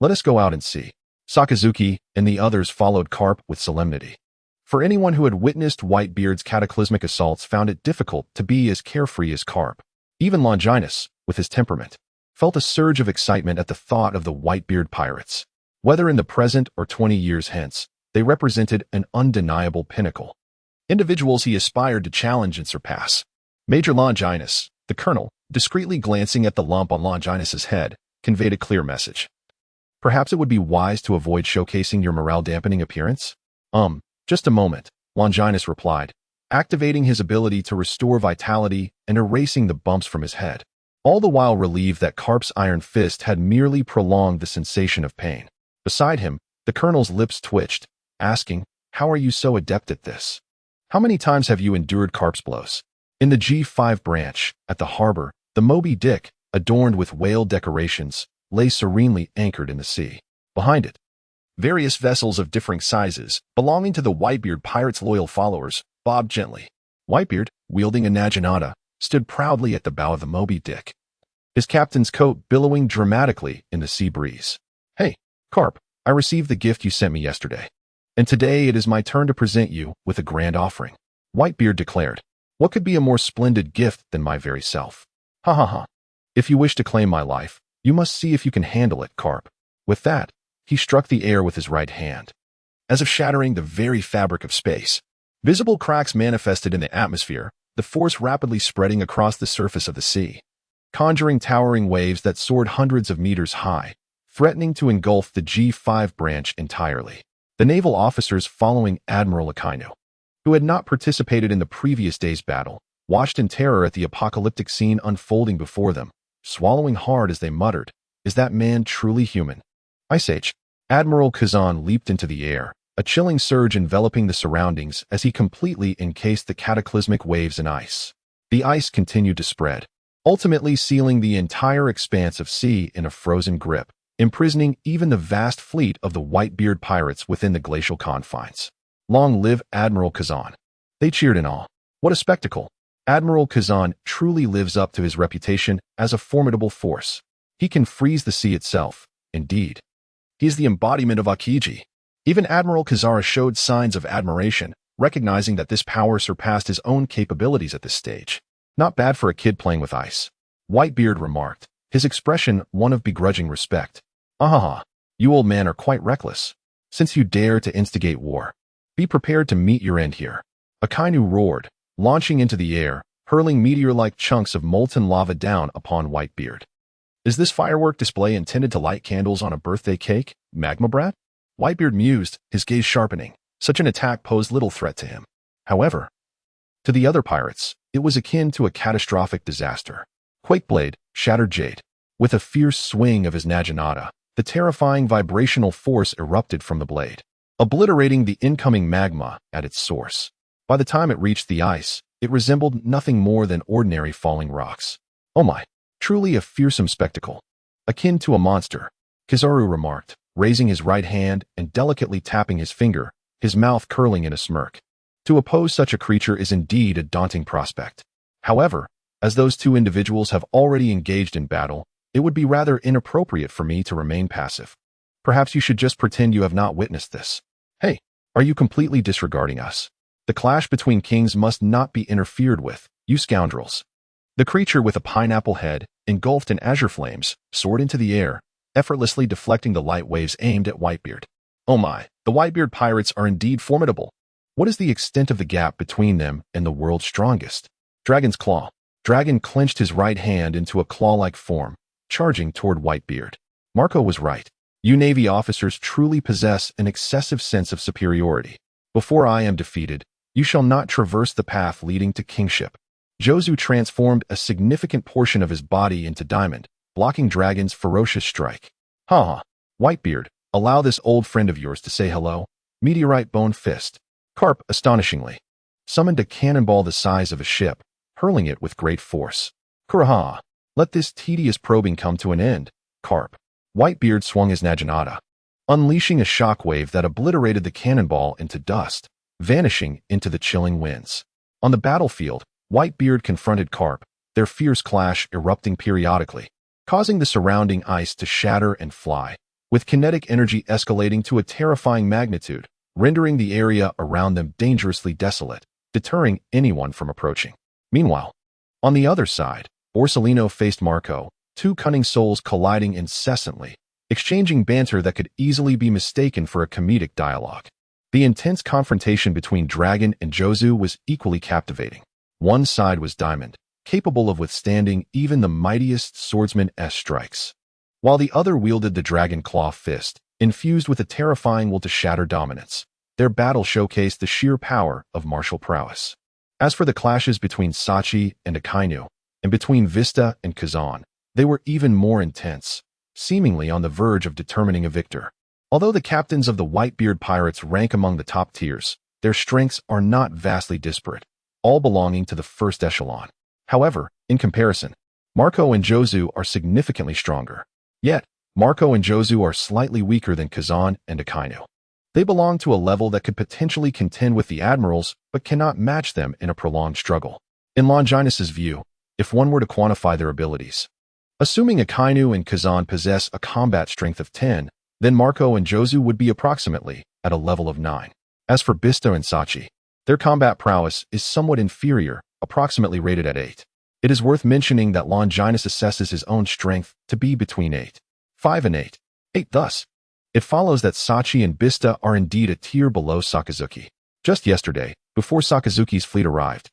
Let us go out and see." Sakazuki and the others followed Carp with solemnity. For anyone who had witnessed Whitebeard's cataclysmic assaults found it difficult to be as carefree as Carp. Even Longinus, with his temperament, felt a surge of excitement at the thought of the Whitebeard pirates. Whether in the present or 20 years hence, they represented an undeniable pinnacle. Individuals he aspired to challenge and surpass. Major Longinus, the colonel, discreetly glancing at the lump on Longinus's head, conveyed a clear message. "Perhaps it would be wise to avoid showcasing your morale-dampening appearance?" Just a moment," Longinus replied, activating his ability to restore vitality and erasing the bumps from his head, all the while relieved that Carp's iron fist had merely prolonged the sensation of pain. Beside him, the colonel's lips twitched, asking, "How are you so adept at this? How many times have you endured Carp's blows?" In the G5 branch, at the harbor, the Moby Dick, adorned with whale decorations, lay serenely anchored in the sea. Behind it, various vessels of differing sizes, belonging to the Whitebeard pirates' loyal followers, bobbed gently. Whitebeard, wielding a naginata, stood proudly at the bow of the Moby Dick, his captain's coat billowing dramatically in the sea breeze. "Hey, Carp, I received the gift you sent me yesterday, and today it is my turn to present you with a grand offering," Whitebeard declared. "What could be a more splendid gift than my very self? Ha ha ha. If you wish to claim my life, you must see if you can handle it, Carp." With that, he struck the air with his right hand, as if shattering the very fabric of space. Visible cracks manifested in the atmosphere, the force rapidly spreading across the surface of the sea, conjuring towering waves that soared hundreds of meters high, threatening to engulf the G5 branch entirely. The naval officers following Admiral Akainu, who had not participated in the previous day's battle, watched in terror at the apocalyptic scene unfolding before them, swallowing hard as they muttered, "Is that man truly human?" Ice Age. Admiral Kazan leaped into the air, a chilling surge enveloping the surroundings as he completely encased the cataclysmic waves in ice. The ice continued to spread, ultimately sealing the entire expanse of sea in a frozen grip, imprisoning even the vast fleet of the Whitebeard pirates within the glacial confines. Long live Admiral Kazan! They cheered in awe. What a spectacle! Admiral Kazan truly lives up to his reputation as a formidable force. He can freeze the sea itself, indeed. He is the embodiment of Akiji. Even Admiral Kazara showed signs of admiration, recognizing that this power surpassed his own capabilities at this stage. "Not bad for a kid playing with ice," Whitebeard remarked, his expression one of begrudging respect. "Ahaha, you old men are quite reckless. Since you dare to instigate war, be prepared to meet your end here." Akainu roared, launching into the air, hurling meteor-like chunks of molten lava down upon Whitebeard. "Is this firework display intended to light candles on a birthday cake, Magma Brat?" Whitebeard mused, his gaze sharpening. Such an attack posed little threat to him. However, to the other pirates, it was akin to a catastrophic disaster. Quakeblade, Shattered Jade. With a fierce swing of his naginata, the terrifying vibrational force erupted from the blade, obliterating the incoming magma at its source. By the time it reached the ice, it resembled nothing more than ordinary falling rocks. "Oh my, truly a fearsome spectacle. Akin to a monster," Kizaru remarked, raising his right hand and delicately tapping his finger, his mouth curling in a smirk. To oppose such a creature is indeed a daunting prospect. However, as those two individuals have already engaged in battle, it would be rather inappropriate for me to remain passive. Perhaps you should just pretend you have not witnessed this. Hey, are you completely disregarding us? The clash between kings must not be interfered with, you scoundrels. The creature with a pineapple head, engulfed in azure flames, soared into the air, effortlessly deflecting the light waves aimed at Whitebeard. Oh my, the Whitebeard pirates are indeed formidable. What is the extent of the gap between them and the world's strongest? Dragon's Claw. Dragon clenched his right hand into a claw-like form, charging toward Whitebeard. Marco was right. You Navy officers truly possess an excessive sense of superiority. Before I am defeated, you shall not traverse the path leading to kingship. Jozu transformed a significant portion of his body into diamond, blocking Dragon's ferocious strike. Ha! Whitebeard, allow this old friend of yours to say hello. Meteorite Bone Fist. Carp, astonishingly, summoned a cannonball the size of a ship, hurling it with great force. Kuraha! Let this tedious probing come to an end, Carp. Whitebeard swung his naginata, unleashing a shockwave that obliterated the cannonball into dust, vanishing into the chilling winds. On the battlefield, Whitebeard confronted Carp, their fierce clash erupting periodically, causing the surrounding ice to shatter and fly, with kinetic energy escalating to a terrifying magnitude, rendering the area around them dangerously desolate, deterring anyone from approaching. Meanwhile, on the other side, Borsellino faced Marco, two cunning souls colliding incessantly, exchanging banter that could easily be mistaken for a comedic dialogue. The intense confrontation between Dragon and Jozu was equally captivating. One side was diamond, capable of withstanding even the mightiest swordsman's strikes, while the other wielded the Dragon Claw fist, infused with a terrifying will to shatter dominance. Their battle showcased the sheer power of martial prowess. As for the clashes between Sachi and Akainu, and between Vista and Kazan, they were even more intense, seemingly on the verge of determining a victor. Although the captains of the Whitebeard pirates rank among the top tiers, their strengths are not vastly disparate, all belonging to the first echelon. However, in comparison, Marco and Jozu are significantly stronger. Yet, Marco and Jozu are slightly weaker than Kazan and Akainu. They belong to a level that could potentially contend with the admirals, but cannot match them in a prolonged struggle. In Longinus's view, if one were to quantify their abilities, assuming Akainu and Kazan possess a combat strength of 10, then Marco and Jozu would be approximately at a level of 9. As for Bista and Sachi, their combat prowess is somewhat inferior, approximately rated at 8. It is worth mentioning that Longinus assesses his own strength to be between 5 and 8. Thus, it follows that Sachi and Bista are indeed a tier below Sakazuki. Just yesterday, before Sakazuki's fleet arrived,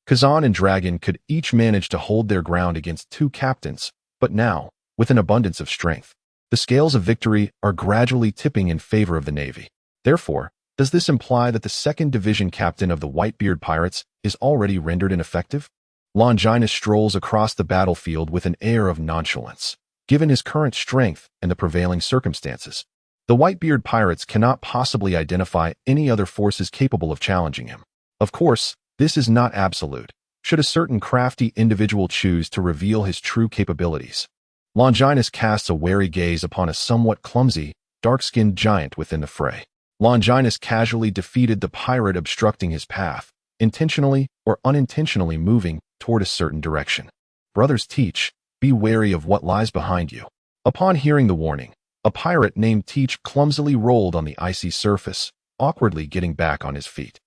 Kazan and Dragon could each manage to hold their ground against two captains, but now, with an abundance of strength, the scales of victory are gradually tipping in favor of the Navy. Therefore, does this imply that the 2nd Division captain of the Whitebeard pirates is already rendered ineffective? Longinus strolls across the battlefield with an air of nonchalance, given his current strength and the prevailing circumstances. The Whitebeard pirates cannot possibly identify any other forces capable of challenging him. Of course, this is not absolute, should a certain crafty individual choose to reveal his true capabilities. Longinus casts a wary gaze upon a somewhat clumsy, dark-skinned giant within the fray. Longinus casually defeated the pirate obstructing his path, intentionally or unintentionally moving toward a certain direction. Brothers Teach, be wary of what lies behind you. Upon hearing the warning, a pirate named Teach clumsily rolled on the icy surface, awkwardly getting back on his feet.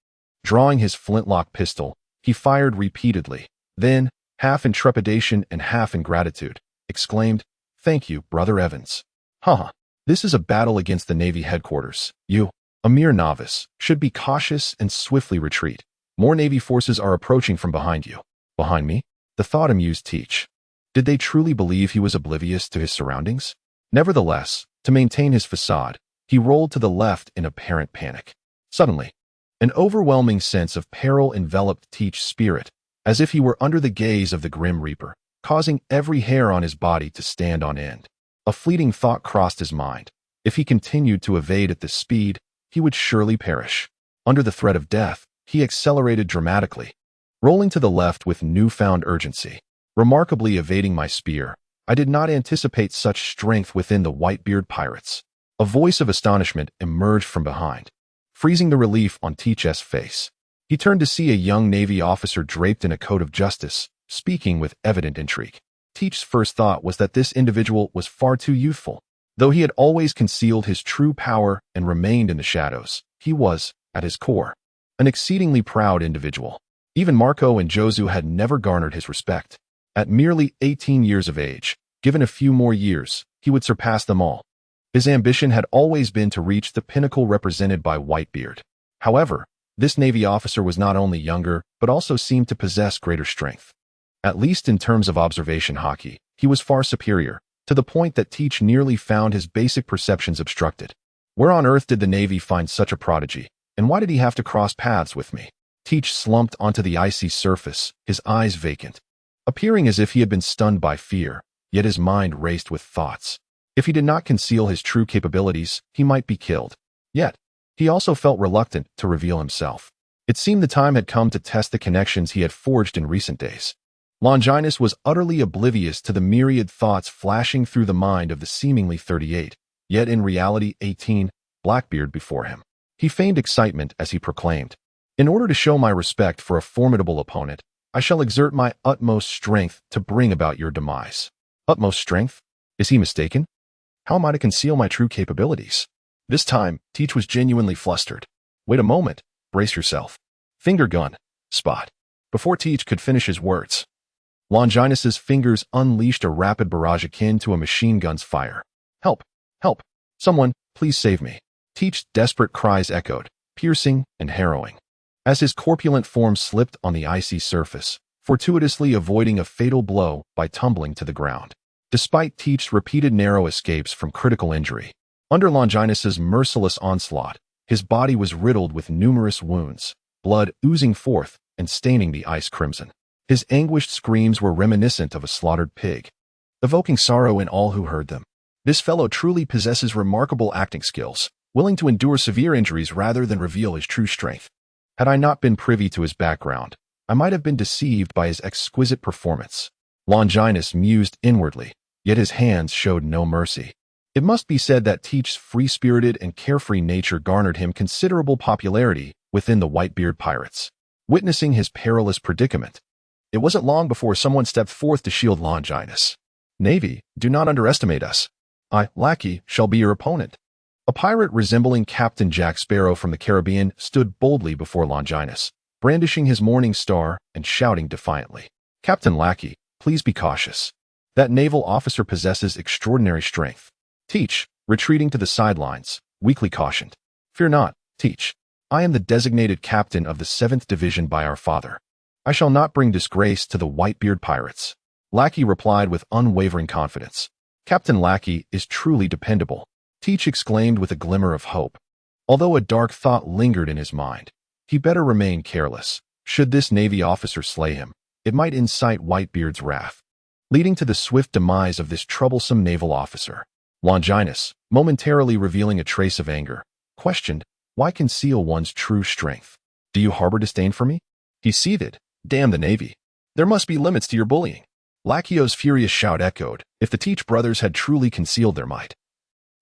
Drawing his flintlock pistol, he fired repeatedly, then, half in trepidation and half in gratitude, exclaimed, "Thank you, Brother Evans. Haha, this is a battle against the Navy headquarters. You, a mere novice, should be cautious and swiftly retreat. More Navy forces are approaching from behind you." Behind me? The thought amused Teach. Did they truly believe he was oblivious to his surroundings? Nevertheless, to maintain his facade, he rolled to the left in apparent panic. Suddenly, an overwhelming sense of peril enveloped Teach's spirit, as if he were under the gaze of the Grim Reaper. causing every hair on his body to stand on end. A fleeting thought crossed his mind. If he continued to evade at this speed, he would surely perish. Under the threat of death, he accelerated dramatically, rolling to the left with newfound urgency. Remarkably evading my spear, I did not anticipate such strength within the Whitebeard pirates. A voice of astonishment emerged from behind, freezing the relief on Teach's face. He turned to see a young Navy officer draped in a coat of justice, speaking with evident intrigue. Teach's first thought was that this individual was far too youthful. Though he had always concealed his true power and remained in the shadows, he was, at his core, an exceedingly proud individual. Even Marco and Josu had never garnered his respect. At merely 18 years of age, given a few more years, he would surpass them all. His ambition had always been to reach the pinnacle represented by Whitebeard. However, this Navy officer was not only younger, but also seemed to possess greater strength. At least in terms of observation hockey, he was far superior, to the point that Teach nearly found his basic perceptions obstructed. Where on earth did the Navy find such a prodigy, and why did he have to cross paths with me? Teach slumped onto the icy surface, his eyes vacant, appearing as if he had been stunned by fear, yet his mind raced with thoughts. If he did not conceal his true capabilities, he might be killed. Yet, he also felt reluctant to reveal himself. It seemed the time had come to test the connections he had forged in recent days. Longinus was utterly oblivious to the myriad thoughts flashing through the mind of the seemingly 38, yet in reality 18, Blackbeard before him. He feigned excitement as he proclaimed, "In order to show my respect for a formidable opponent, I shall exert my utmost strength to bring about your demise." Utmost strength? Is he mistaken? How am I to conceal my true capabilities? This time, Teach was genuinely flustered. Wait a moment. Brace yourself. Finger gun. Spot. Before Teach could finish his words, Longinus's fingers unleashed a rapid barrage akin to a machine gun's fire. Help! Help! Someone, please save me. Teach's desperate cries echoed, piercing and harrowing, as his corpulent form slipped on the icy surface, fortuitously avoiding a fatal blow by tumbling to the ground. Despite Teach's repeated narrow escapes from critical injury, under Longinus's merciless onslaught, his body was riddled with numerous wounds, blood oozing forth and staining the ice crimson. His anguished screams were reminiscent of a slaughtered pig, evoking sorrow in all who heard them. This fellow truly possesses remarkable acting skills, willing to endure severe injuries rather than reveal his true strength. Had I not been privy to his background, I might have been deceived by his exquisite performance. Longinus mused inwardly, yet his hands showed no mercy. It must be said that Teach's free-spirited and carefree nature garnered him considerable popularity within the Whitebeard pirates. Witnessing his perilous predicament, it wasn't long before someone stepped forth to shield Longinus. "Navy, do not underestimate us. I, lackey, shall be your opponent." A pirate resembling Captain Jack Sparrow from the Caribbean stood boldly before Longinus, brandishing his morning star and shouting defiantly, "Captain Lackey, please be cautious. That naval officer possesses extraordinary strength." Teach, retreating to the sidelines, weakly cautioned, "Fear not, Teach. I am the designated captain of the 7th Division by our father. I shall not bring disgrace to the Whitebeard pirates." Lackey replied with unwavering confidence, "Captain Lackey is truly dependable." Teach exclaimed with a glimmer of hope. Although a dark thought lingered in his mind, he better remain careless. Should this Navy officer slay him, it might incite Whitebeard's wrath, leading to the swift demise of this troublesome naval officer. Longinus, momentarily revealing a trace of anger, questioned, "Why conceal one's true strength? Do you harbor disdain for me?" He seethed, "Damn the Navy. There must be limits to your bullying." Lachio's furious shout echoed. If the Teach brothers had truly concealed their might,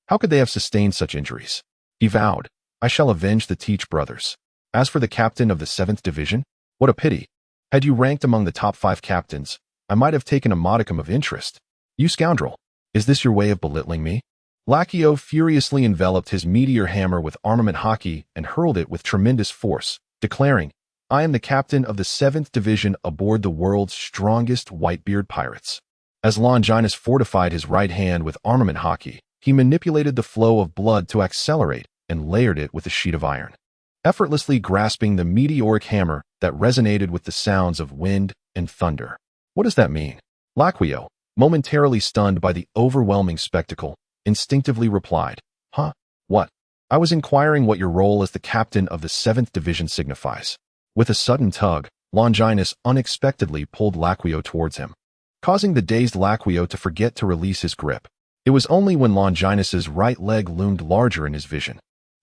how could they have sustained such injuries? He vowed, "I shall avenge the Teach brothers. As for the captain of the 7th Division, what a pity. Had you ranked among the top 5 captains, I might have taken a modicum of interest. You scoundrel, is this your way of belittling me?" Lachio furiously enveloped his meteor hammer with armament hockey and hurled it with tremendous force, declaring, "I am the captain of the 7th Division aboard the world's strongest Whitebeard pirates." As Longinus fortified his right hand with armament hockey, he manipulated the flow of blood to accelerate and layered it with a sheet of iron, effortlessly grasping the meteoric hammer that resonated with the sounds of wind and thunder. "What does that mean?" Lachio, momentarily stunned by the overwhelming spectacle, instinctively replied, "Huh? What? I was inquiring what your role as the captain of the 7th Division signifies." With a sudden tug, Longinus unexpectedly pulled Lachio towards him. causing the dazed Laquio to forget to release his grip. It was only when Longinus's right leg loomed larger in his vision,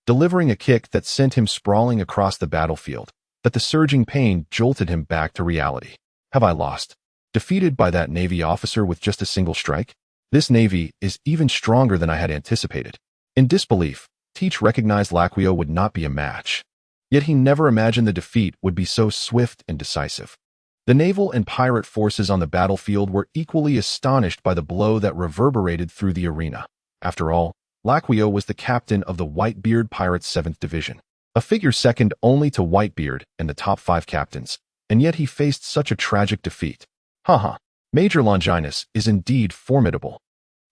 delivering a kick that sent him sprawling across the battlefield, that the surging pain jolted him back to reality. Have I lost? Defeated by that Navy officer with just a single strike? This Navy is even stronger than I had anticipated. In disbelief, Teach recognized Laquio would not be a match. Yet he never imagined the defeat would be so swift and decisive. The naval and pirate forces on the battlefield were equally astonished by the blow that reverberated through the arena. After all, Laquio was the captain of the Whitebeard Pirates' 7th Division, a figure second only to Whitebeard and the top 5 captains, and yet he faced such a tragic defeat. Haha, Major Longinus is indeed formidable.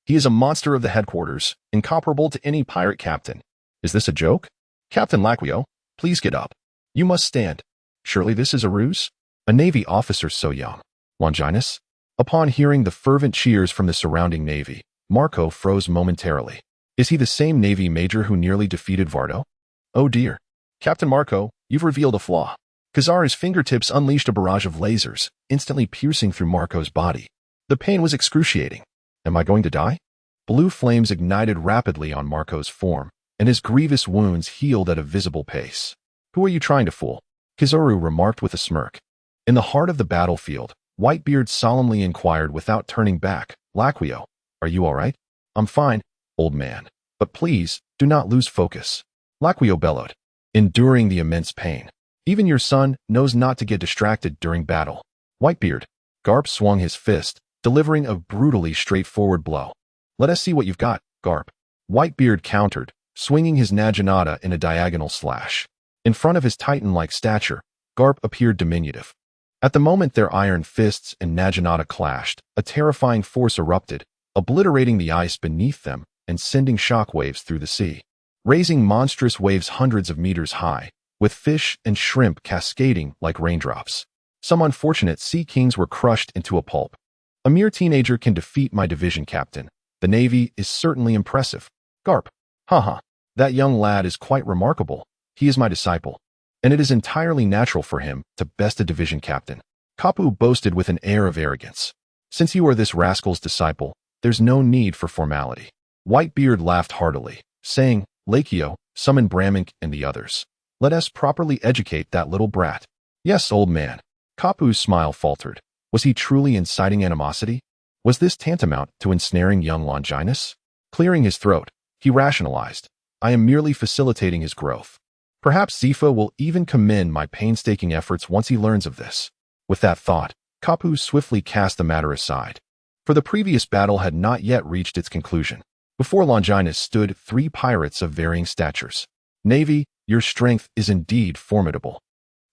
He is a monster of the headquarters, incomparable to any pirate captain. Is this a joke? Captain Laquio, please get up. You must stand. Surely this is a ruse? A Navy officer so young. Longinus? Upon hearing the fervent cheers from the surrounding Navy, Marco froze momentarily. Is he the same Navy major who nearly defeated Vardo? Oh dear. Captain Marco, you've revealed a flaw. Kazar's fingertips unleashed a barrage of lasers, instantly piercing through Marco's body. The pain was excruciating. Am I going to die? Blue flames ignited rapidly on Marco's form, and his grievous wounds healed at a visible pace. Who are you trying to fool? Kizaru remarked with a smirk. In the heart of the battlefield, Whitebeard solemnly inquired without turning back, Laquio, are you all right? I'm fine, old man. But please, do not lose focus. Laquio bellowed, enduring the immense pain. Even your son knows not to get distracted during battle. Whitebeard. Garp swung his fist, delivering a brutally straightforward blow. Let us see what you've got, Garp. Whitebeard countered, swinging his naginata in a diagonal slash. In front of his titan-like stature, Garp appeared diminutive. At the moment their iron fists and naginata clashed, a terrifying force erupted, obliterating the ice beneath them and sending shockwaves through the sea, raising monstrous waves hundreds of meters high, with fish and shrimp cascading like raindrops. Some unfortunate sea kings were crushed into a pulp. A mere teenager can defeat my division captain. The Navy is certainly impressive. Garp. Haha. That young lad is quite remarkable. He is my disciple, and it is entirely natural for him to best a division captain. Kapu boasted with an air of arrogance. Since you are this rascal's disciple, there's no need for formality. Whitebeard laughed heartily, saying, Laquio, summon Bramink and the others. Let us properly educate that little brat. Yes, old man. Kapu's smile faltered. Was he truly inciting animosity? Was this tantamount to ensnaring young Longinus? Clearing his throat, he rationalized. I am merely facilitating his growth. Perhaps Zifa will even commend my painstaking efforts once he learns of this. With that thought, Kapu swiftly cast the matter aside. For the previous battle had not yet reached its conclusion. Before Longinus stood 3 pirates of varying statures. Navy, your strength is indeed formidable.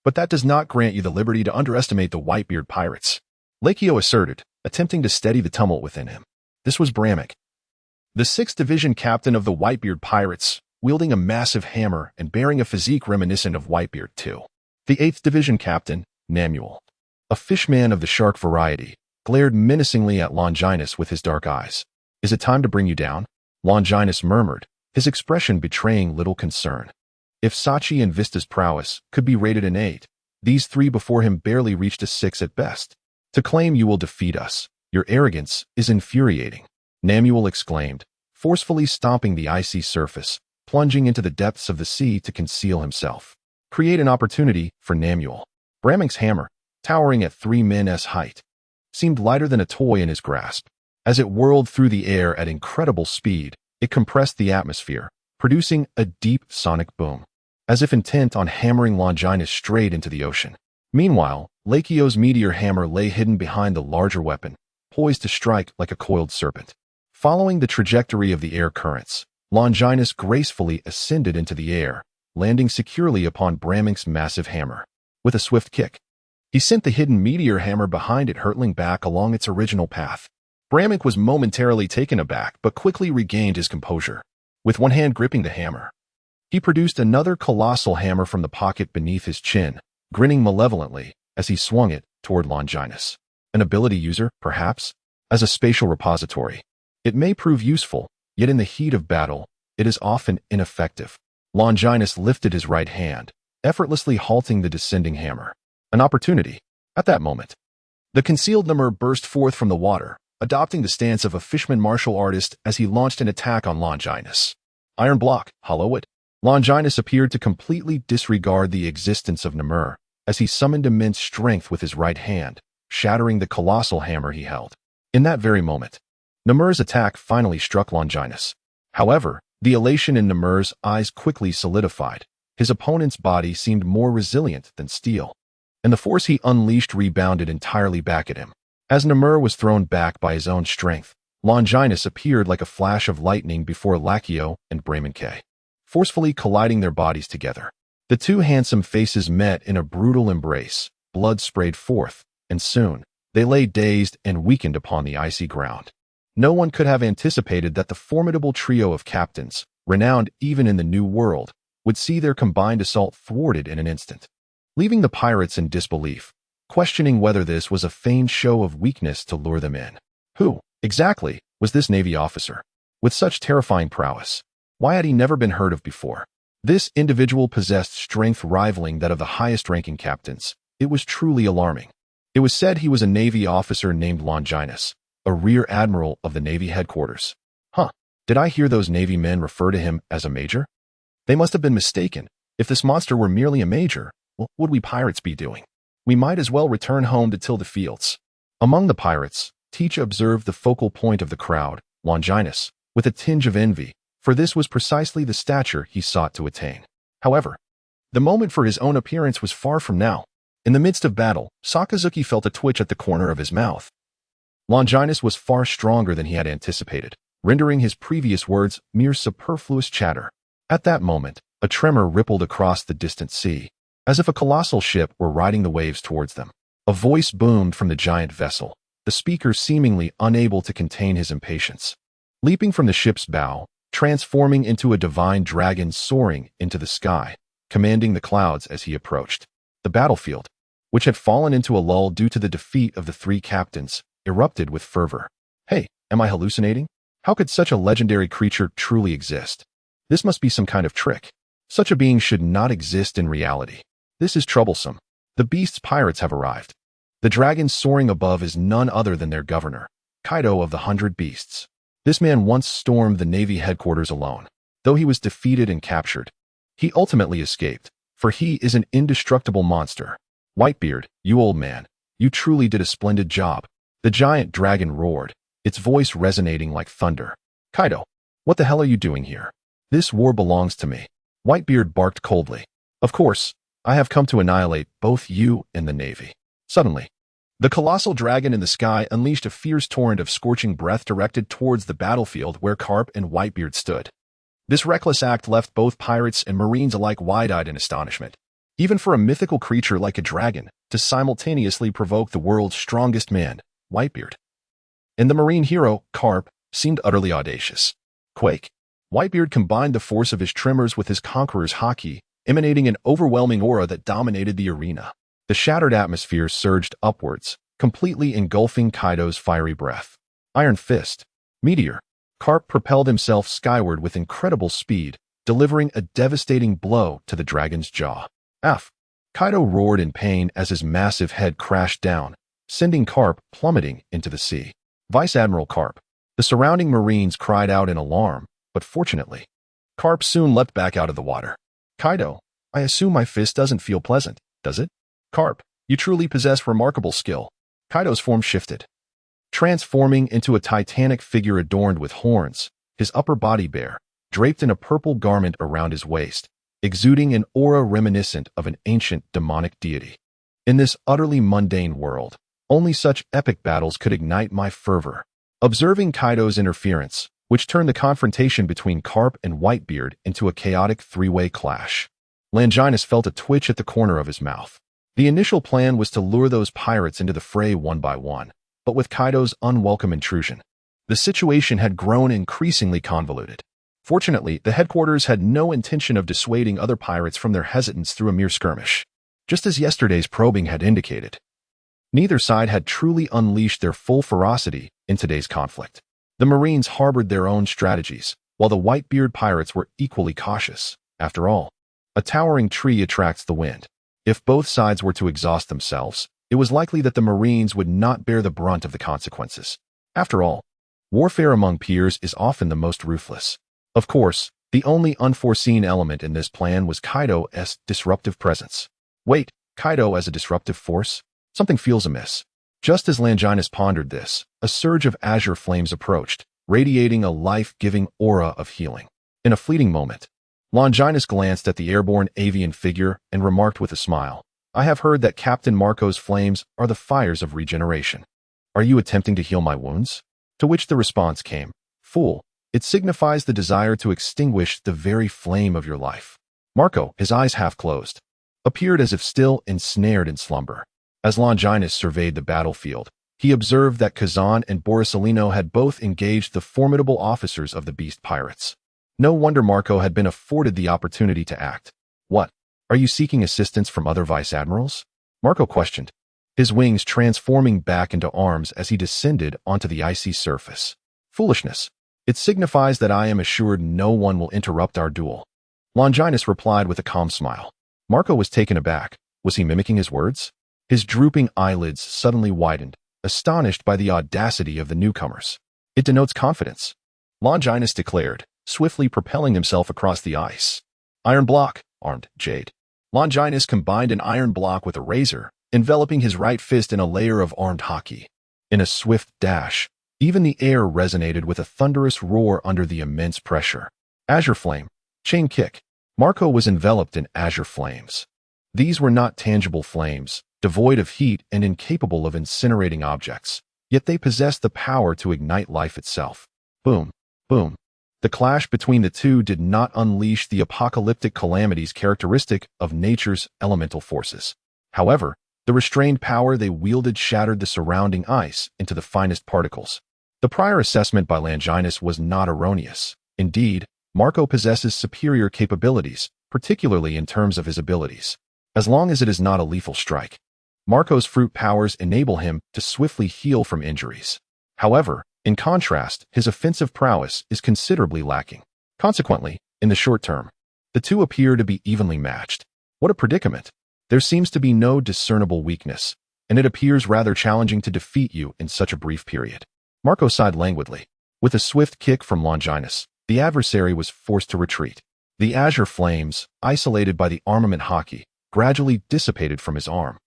But that does not grant you the liberty to underestimate the Whitebeard pirates. Laquio asserted, attempting to steady the tumult within him. This was Bramik, the 6th Division captain of the Whitebeard pirates, wielding a massive hammer and bearing a physique reminiscent of Whitebeard too. The 8th Division captain, Namuel, a fishman of the shark variety, glared menacingly at Longinus with his dark eyes. Is it time to bring you down? Longinus murmured, his expression betraying little concern. If Sachi and Vista's prowess could be rated an 8, these 3 before him barely reached a 6 at best. To claim you will defeat us, your arrogance is infuriating, Namuel exclaimed, forcefully stomping the icy surface, plunging into the depths of the sea to conceal himself. Create an opportunity for Namuel. Brammink's hammer, towering at 3 men's height, seemed lighter than a toy in his grasp. As it whirled through the air at incredible speed, it compressed the atmosphere, producing a deep sonic boom, as if intent on hammering Longinus straight into the ocean. Meanwhile, Laquio's meteor hammer lay hidden behind the larger weapon, poised to strike like a coiled serpent. Following the trajectory of the air currents, Longinus gracefully ascended into the air, landing securely upon Brammink's massive hammer. With a swift kick, he sent the hidden meteor hammer behind it hurtling back along its original path. Bramink was momentarily taken aback but quickly regained his composure. With one hand gripping the hammer, he produced another colossal hammer from the pocket beneath his chin, grinning malevolently as he swung it toward Longinus. An ability user, perhaps? As a spatial repository, it may prove useful, yet in the heat of battle, it is often ineffective. Longinus lifted his right hand, effortlessly halting the descending hammer. An opportunity. At that moment, The concealed Namur burst forth from the water, adopting the stance of a fisherman martial artist as he launched an attack on Longinus. Iron block, hollow it. Longinus appeared to completely disregard the existence of Namur, as he summoned immense strength with his right hand, shattering the colossal hammer he held. In that very moment, Namur's attack finally struck Longinus. However, the elation in Namur's eyes quickly solidified. His opponent's body seemed more resilient than steel, and the force he unleashed rebounded entirely back at him. As Namur was thrown back by his own strength, Longinus appeared like a flash of lightning before Lachio and Bremenke, forcefully colliding their bodies together. The two handsome faces met in a brutal embrace, blood sprayed forth, and soon, they lay dazed and weakened upon the icy ground. No one could have anticipated that the formidable trio of captains, renowned even in the New World, would see their combined assault thwarted in an instant, leaving the pirates in disbelief, questioning whether this was a feigned show of weakness to lure them in. Who, exactly, was this Navy officer? With such terrifying prowess, why had he never been heard of before? This individual possessed strength rivaling that of the highest-ranking captains. It was truly alarming. It was said he was a Navy officer named Longinus, a rear admiral of the Navy headquarters. Did I hear those Navy men refer to him as a major? They must have been mistaken. If this monster were merely a major, what would we pirates be doing? We might as well return home to till the fields. Among the pirates, Teach observed the focal point of the crowd, Longinus, with a tinge of envy, for this was precisely the stature he sought to attain. However, the moment for his own appearance was far from now. In the midst of battle, Sakazuki felt a twitch at the corner of his mouth. Longinus was far stronger than he had anticipated, rendering his previous words mere superfluous chatter. At that moment, a tremor rippled across the distant sea, as if a colossal ship were riding the waves towards them. A voice boomed from the giant vessel, the speaker seemingly unable to contain his impatience. Leaping from the ship's bow, transforming into a divine dragon soaring into the sky, commanding the clouds as he approached. The battlefield, which had fallen into a lull due to the defeat of the three captains, erupted with fervor. Hey, am I hallucinating? How could such a legendary creature truly exist? This must be some kind of trick. Such a being should not exist in reality. This is troublesome. The beast's pirates have arrived. The dragon soaring above is none other than their governor, Kaido of the 100 Beasts. This man once stormed the Navy headquarters alone. Though he was defeated and captured, he ultimately escaped, for he is an indestructible monster. Whitebeard, you old man, you truly did a splendid job. The giant dragon roared, its voice resonating like thunder. Kaido, what the hell are you doing here? This war belongs to me. Whitebeard barked coldly. Of course, I have come to annihilate both you and the Navy. Suddenly, the colossal dragon in the sky unleashed a fierce torrent of scorching breath directed towards the battlefield where Carp and Whitebeard stood. This reckless act left both pirates and marines alike wide-eyed in astonishment. Even for a mythical creature like a dragon to simultaneously provoke the world's strongest man, Whitebeard, and the marine hero, Carp, seemed utterly audacious. Quake. Whitebeard combined the force of his tremors with his conqueror's haki, emanating an overwhelming aura that dominated the arena. The shattered atmosphere surged upwards, completely engulfing Kaido's fiery breath. Iron Fist. Meteor. Carp propelled himself skyward with incredible speed, delivering a devastating blow to the dragon's jaw. Kaido roared in pain as his massive head crashed down, sending Carp plummeting into the sea. Vice Admiral Carp. The surrounding marines cried out in alarm, but fortunately, Carp soon leapt back out of the water. Kaido, I assume my fist doesn't feel pleasant, does it? Carp, you truly possess remarkable skill. Kaido's form shifted, transforming into a titanic figure adorned with horns, his upper body bare, draped in a purple garment around his waist, exuding an aura reminiscent of an ancient demonic deity. In this utterly mundane world, only such epic battles could ignite my fervor. Observing Kaido's interference, which turned the confrontation between Carp and Whitebeard into a chaotic three-way clash, Longinus felt a twitch at the corner of his mouth. The initial plan was to lure those pirates into the fray one by one, but with Kaido's unwelcome intrusion, the situation had grown increasingly convoluted. Fortunately, the headquarters had no intention of dissuading other pirates from their hesitance through a mere skirmish, just as yesterday's probing had indicated. Neither side had truly unleashed their full ferocity in today's conflict. The Marines harbored their own strategies, while the Whitebeard pirates were equally cautious. After all, a towering tree attracts the wind. If both sides were to exhaust themselves, it was likely that the Marines would not bear the brunt of the consequences. After all, warfare among peers is often the most ruthless. Of course, the only unforeseen element in this plan was Kaido's disruptive presence. Wait, Kaido as a disruptive force? Something feels amiss. Just as Longinus pondered this, a surge of azure flames approached, radiating a life-giving aura of healing. In a fleeting moment, Longinus glanced at the airborne avian figure and remarked with a smile, "I have heard that Captain Marco's flames are the fires of regeneration. Are you attempting to heal my wounds?" To which the response came, "Fool, it signifies the desire to extinguish the very flame of your life." Marco, his eyes half closed, appeared as if still ensnared in slumber. As Longinus surveyed the battlefield, he observed that Kazan and Borsalino had both engaged the formidable officers of the beast pirates. No wonder Marco had been afforded the opportunity to act. "What? Are you seeking assistance from other vice-admirals?" Marco questioned, his wings transforming back into arms as he descended onto the icy surface. "Foolishness. It signifies that I am assured no one will interrupt our duel." Longinus replied with a calm smile. Marco was taken aback. Was he mimicking his words? His drooping eyelids suddenly widened, astonished by the audacity of the newcomers. "It denotes confidence," Longinus declared, swiftly propelling himself across the ice. "Iron block," armed Jade. Longinus combined an iron block with a razor, enveloping his right fist in a layer of armed hockey. In a swift dash, even the air resonated with a thunderous roar under the immense pressure. Azure flame, chain kick. Marco was enveloped in azure flames. These were not tangible flames, devoid of heat and incapable of incinerating objects, yet they possessed the power to ignite life itself. Boom, boom. The clash between the two did not unleash the apocalyptic calamities characteristic of nature's elemental forces. However, the restrained power they wielded shattered the surrounding ice into the finest particles. The prior assessment by Longinus was not erroneous. Indeed, Marco possesses superior capabilities, particularly in terms of his abilities. As long as it is not a lethal strike, Marco's fruit powers enable him to swiftly heal from injuries. However, in contrast, his offensive prowess is considerably lacking. Consequently, in the short term, the two appear to be evenly matched. What a predicament! There seems to be no discernible weakness, and it appears rather challenging to defeat you in such a brief period. Marco sighed languidly. With a swift kick from Longinus, the adversary was forced to retreat. The azure flames, isolated by the armament hockey, gradually dissipated from his arm.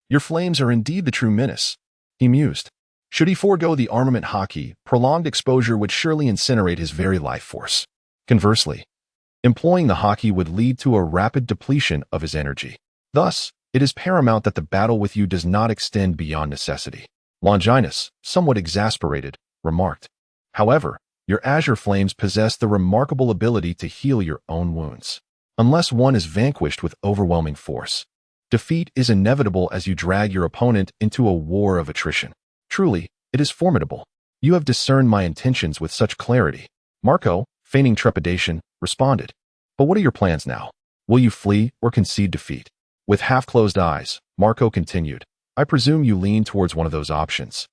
"Your flames are indeed the true menace," he mused. Should he forego the armament hockey, prolonged exposure would surely incinerate his very life force. Conversely, employing the hockey would lead to a rapid depletion of his energy. Thus, it is paramount that the battle with you does not extend beyond necessity. Longinus, somewhat exasperated, remarked. However, your azure flames possess the remarkable ability to heal your own wounds. Unless one is vanquished with overwhelming force, defeat is inevitable as you drag your opponent into a war of attrition. Truly, it is formidable. You have discerned my intentions with such clarity. Marco, feigning trepidation, responded. But what are your plans now? Will you flee or concede defeat? With half-closed eyes, Marco continued. I presume you lean towards one of those options.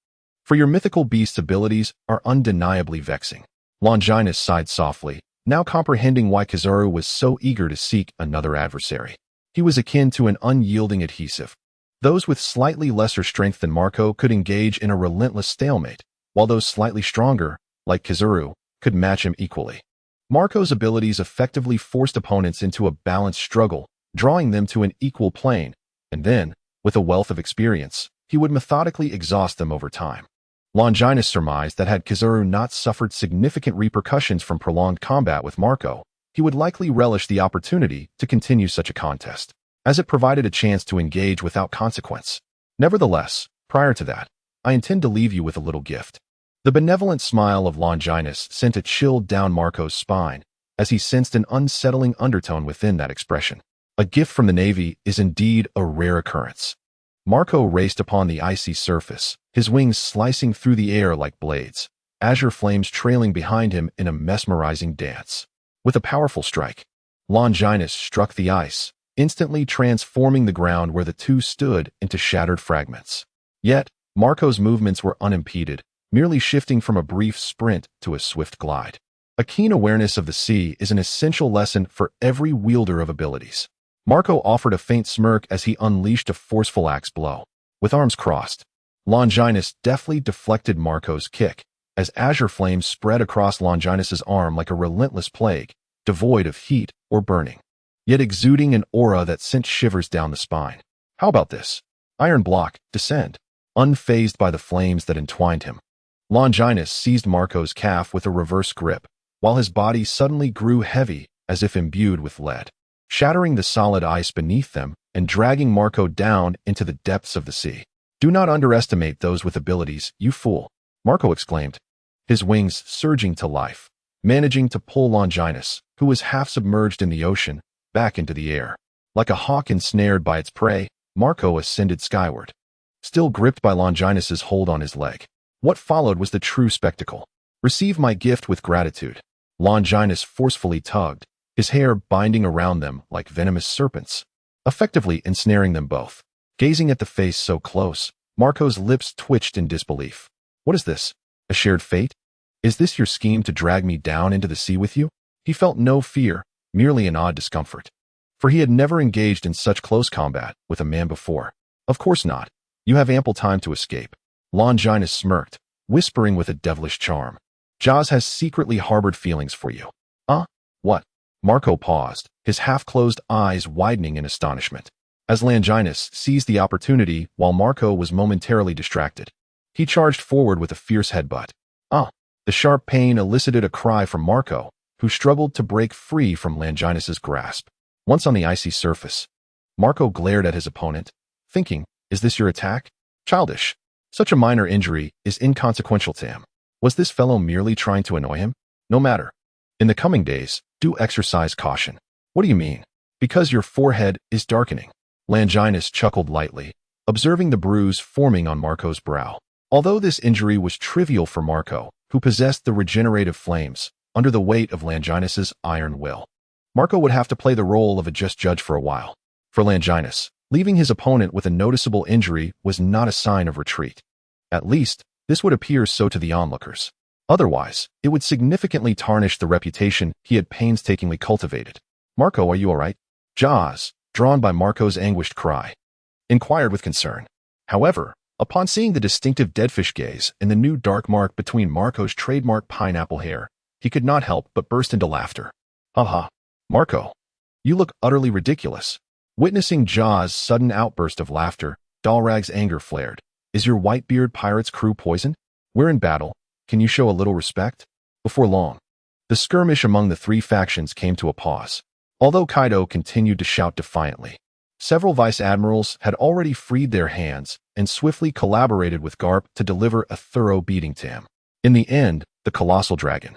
For your mythical beast's abilities are undeniably vexing. Longinus sighed softly, now comprehending why Kizaru was so eager to seek another adversary. He was akin to an unyielding adhesive. Those with slightly lesser strength than Marco could engage in a relentless stalemate, while those slightly stronger, like Kizaru, could match him equally. Marco's abilities effectively forced opponents into a balanced struggle, drawing them to an equal plane, and then, with a wealth of experience, he would methodically exhaust them over time. Longinus surmised that had Kizaru not suffered significant repercussions from prolonged combat with Marco, he would likely relish the opportunity to continue such a contest, as it provided a chance to engage without consequence. Nevertheless, prior to that, I intend to leave you with a little gift. The benevolent smile of Longinus sent a chill down Marco's spine, as he sensed an unsettling undertone within that expression. A gift from the Navy is indeed a rare occurrence. Marco raced upon the icy surface, his wings slicing through the air like blades, azure flames trailing behind him in a mesmerizing dance. With a powerful strike, Longinus struck the ice, instantly transforming the ground where the two stood into shattered fragments. Yet, Marco's movements were unimpeded, merely shifting from a brief sprint to a swift glide. A keen awareness of the sea is an essential lesson for every wielder of abilities. Marco offered a faint smirk as he unleashed a forceful axe blow. with arms crossed. Longinus deftly deflected Marco's kick, as azure flames spread across Longinus's arm like a relentless plague, devoid of heat or burning, yet exuding an aura that sent shivers down the spine. How about this? Iron block, descend. Unfazed by the flames that entwined him, Longinus seized Marco's calf with a reverse grip, while his body suddenly grew heavy as if imbued with lead, shattering the solid ice beneath them and dragging Marco down into the depths of the sea. "Do not underestimate those with abilities, you fool," Marco exclaimed, his wings surging to life, managing to pull Longinus, who was half submerged in the ocean, back into the air. Like a hawk ensnared by its prey, Marco ascended skyward, still gripped by Longinus's hold on his leg. What followed was the true spectacle. "Receive my gift with gratitude." Longinus forcefully tugged, his hair binding around them like venomous serpents, effectively ensnaring them both. Gazing at the face so close, Marco's lips twitched in disbelief. "What is this? A shared fate? Is this your scheme to drag me down into the sea with you?" He felt no fear, merely an odd discomfort, for he had never engaged in such close combat with a man before. "Of course not. You have ample time to escape." Longinus smirked, whispering with a devilish charm. "Jaws has secretly harbored feelings for you." What?" Marco paused, his half-closed eyes widening in astonishment, as Longinus seized the opportunity while Marco was momentarily distracted. He charged forward with a fierce headbutt. The sharp pain elicited a cry from Marco, who struggled to break free from Longinus's grasp. Once on the icy surface, Marco glared at his opponent, thinking, "Is this your attack? Childish. Such a minor injury is inconsequential to him. Was this fellow merely trying to annoy him? No matter. In the coming days, do exercise caution." "What do you mean?" "Because your forehead is darkening." Longinus chuckled lightly, observing the bruise forming on Marco's brow. Although this injury was trivial for Marco, who possessed the regenerative flames, under the weight of Longinus's iron will, Marco would have to play the role of a just judge for a while. For Longinus, leaving his opponent with a noticeable injury was not a sign of retreat. At least, this would appear so to the onlookers. Otherwise, it would significantly tarnish the reputation he had painstakingly cultivated. "Marco, are you all right?" Jaws, drawn by Marco's anguished cry, inquired with concern. However, upon seeing the distinctive deadfish gaze and the new dark mark between Marco's trademark pineapple hair, he could not help but burst into laughter. "Ha! Marco, you look utterly ridiculous." Witnessing Jaws' sudden outburst of laughter, Dalrag's anger flared. "Is your Whitebeard pirate's crew poisoned? We're in battle. Can you show a little respect?" Before long, the skirmish among the three factions came to a pause. Although Kaido continued to shout defiantly, several vice admirals had already freed their hands and swiftly collaborated with Garp to deliver a thorough beating to him. In the end, the colossal dragon,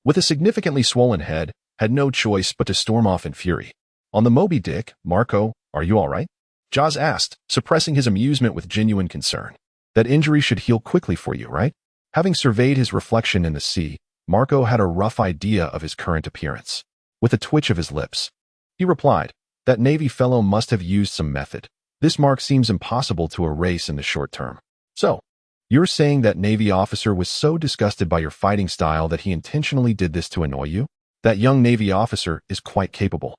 with a significantly swollen head, had no choice but to storm off in fury. "On the Moby Dick, Marco, are you all right?" Jaws asked, suppressing his amusement with genuine concern. "That injury should heal quickly for you, right?" Having surveyed his reflection in the sea, Marco had a rough idea of his current appearance. With a twitch of his lips, he replied, "That Navy fellow must have used some method. This mark seems impossible to erase in the short term." "So, you're saying that Navy officer was so disgusted by your fighting style that he intentionally did this to annoy you? That young Navy officer is quite capable.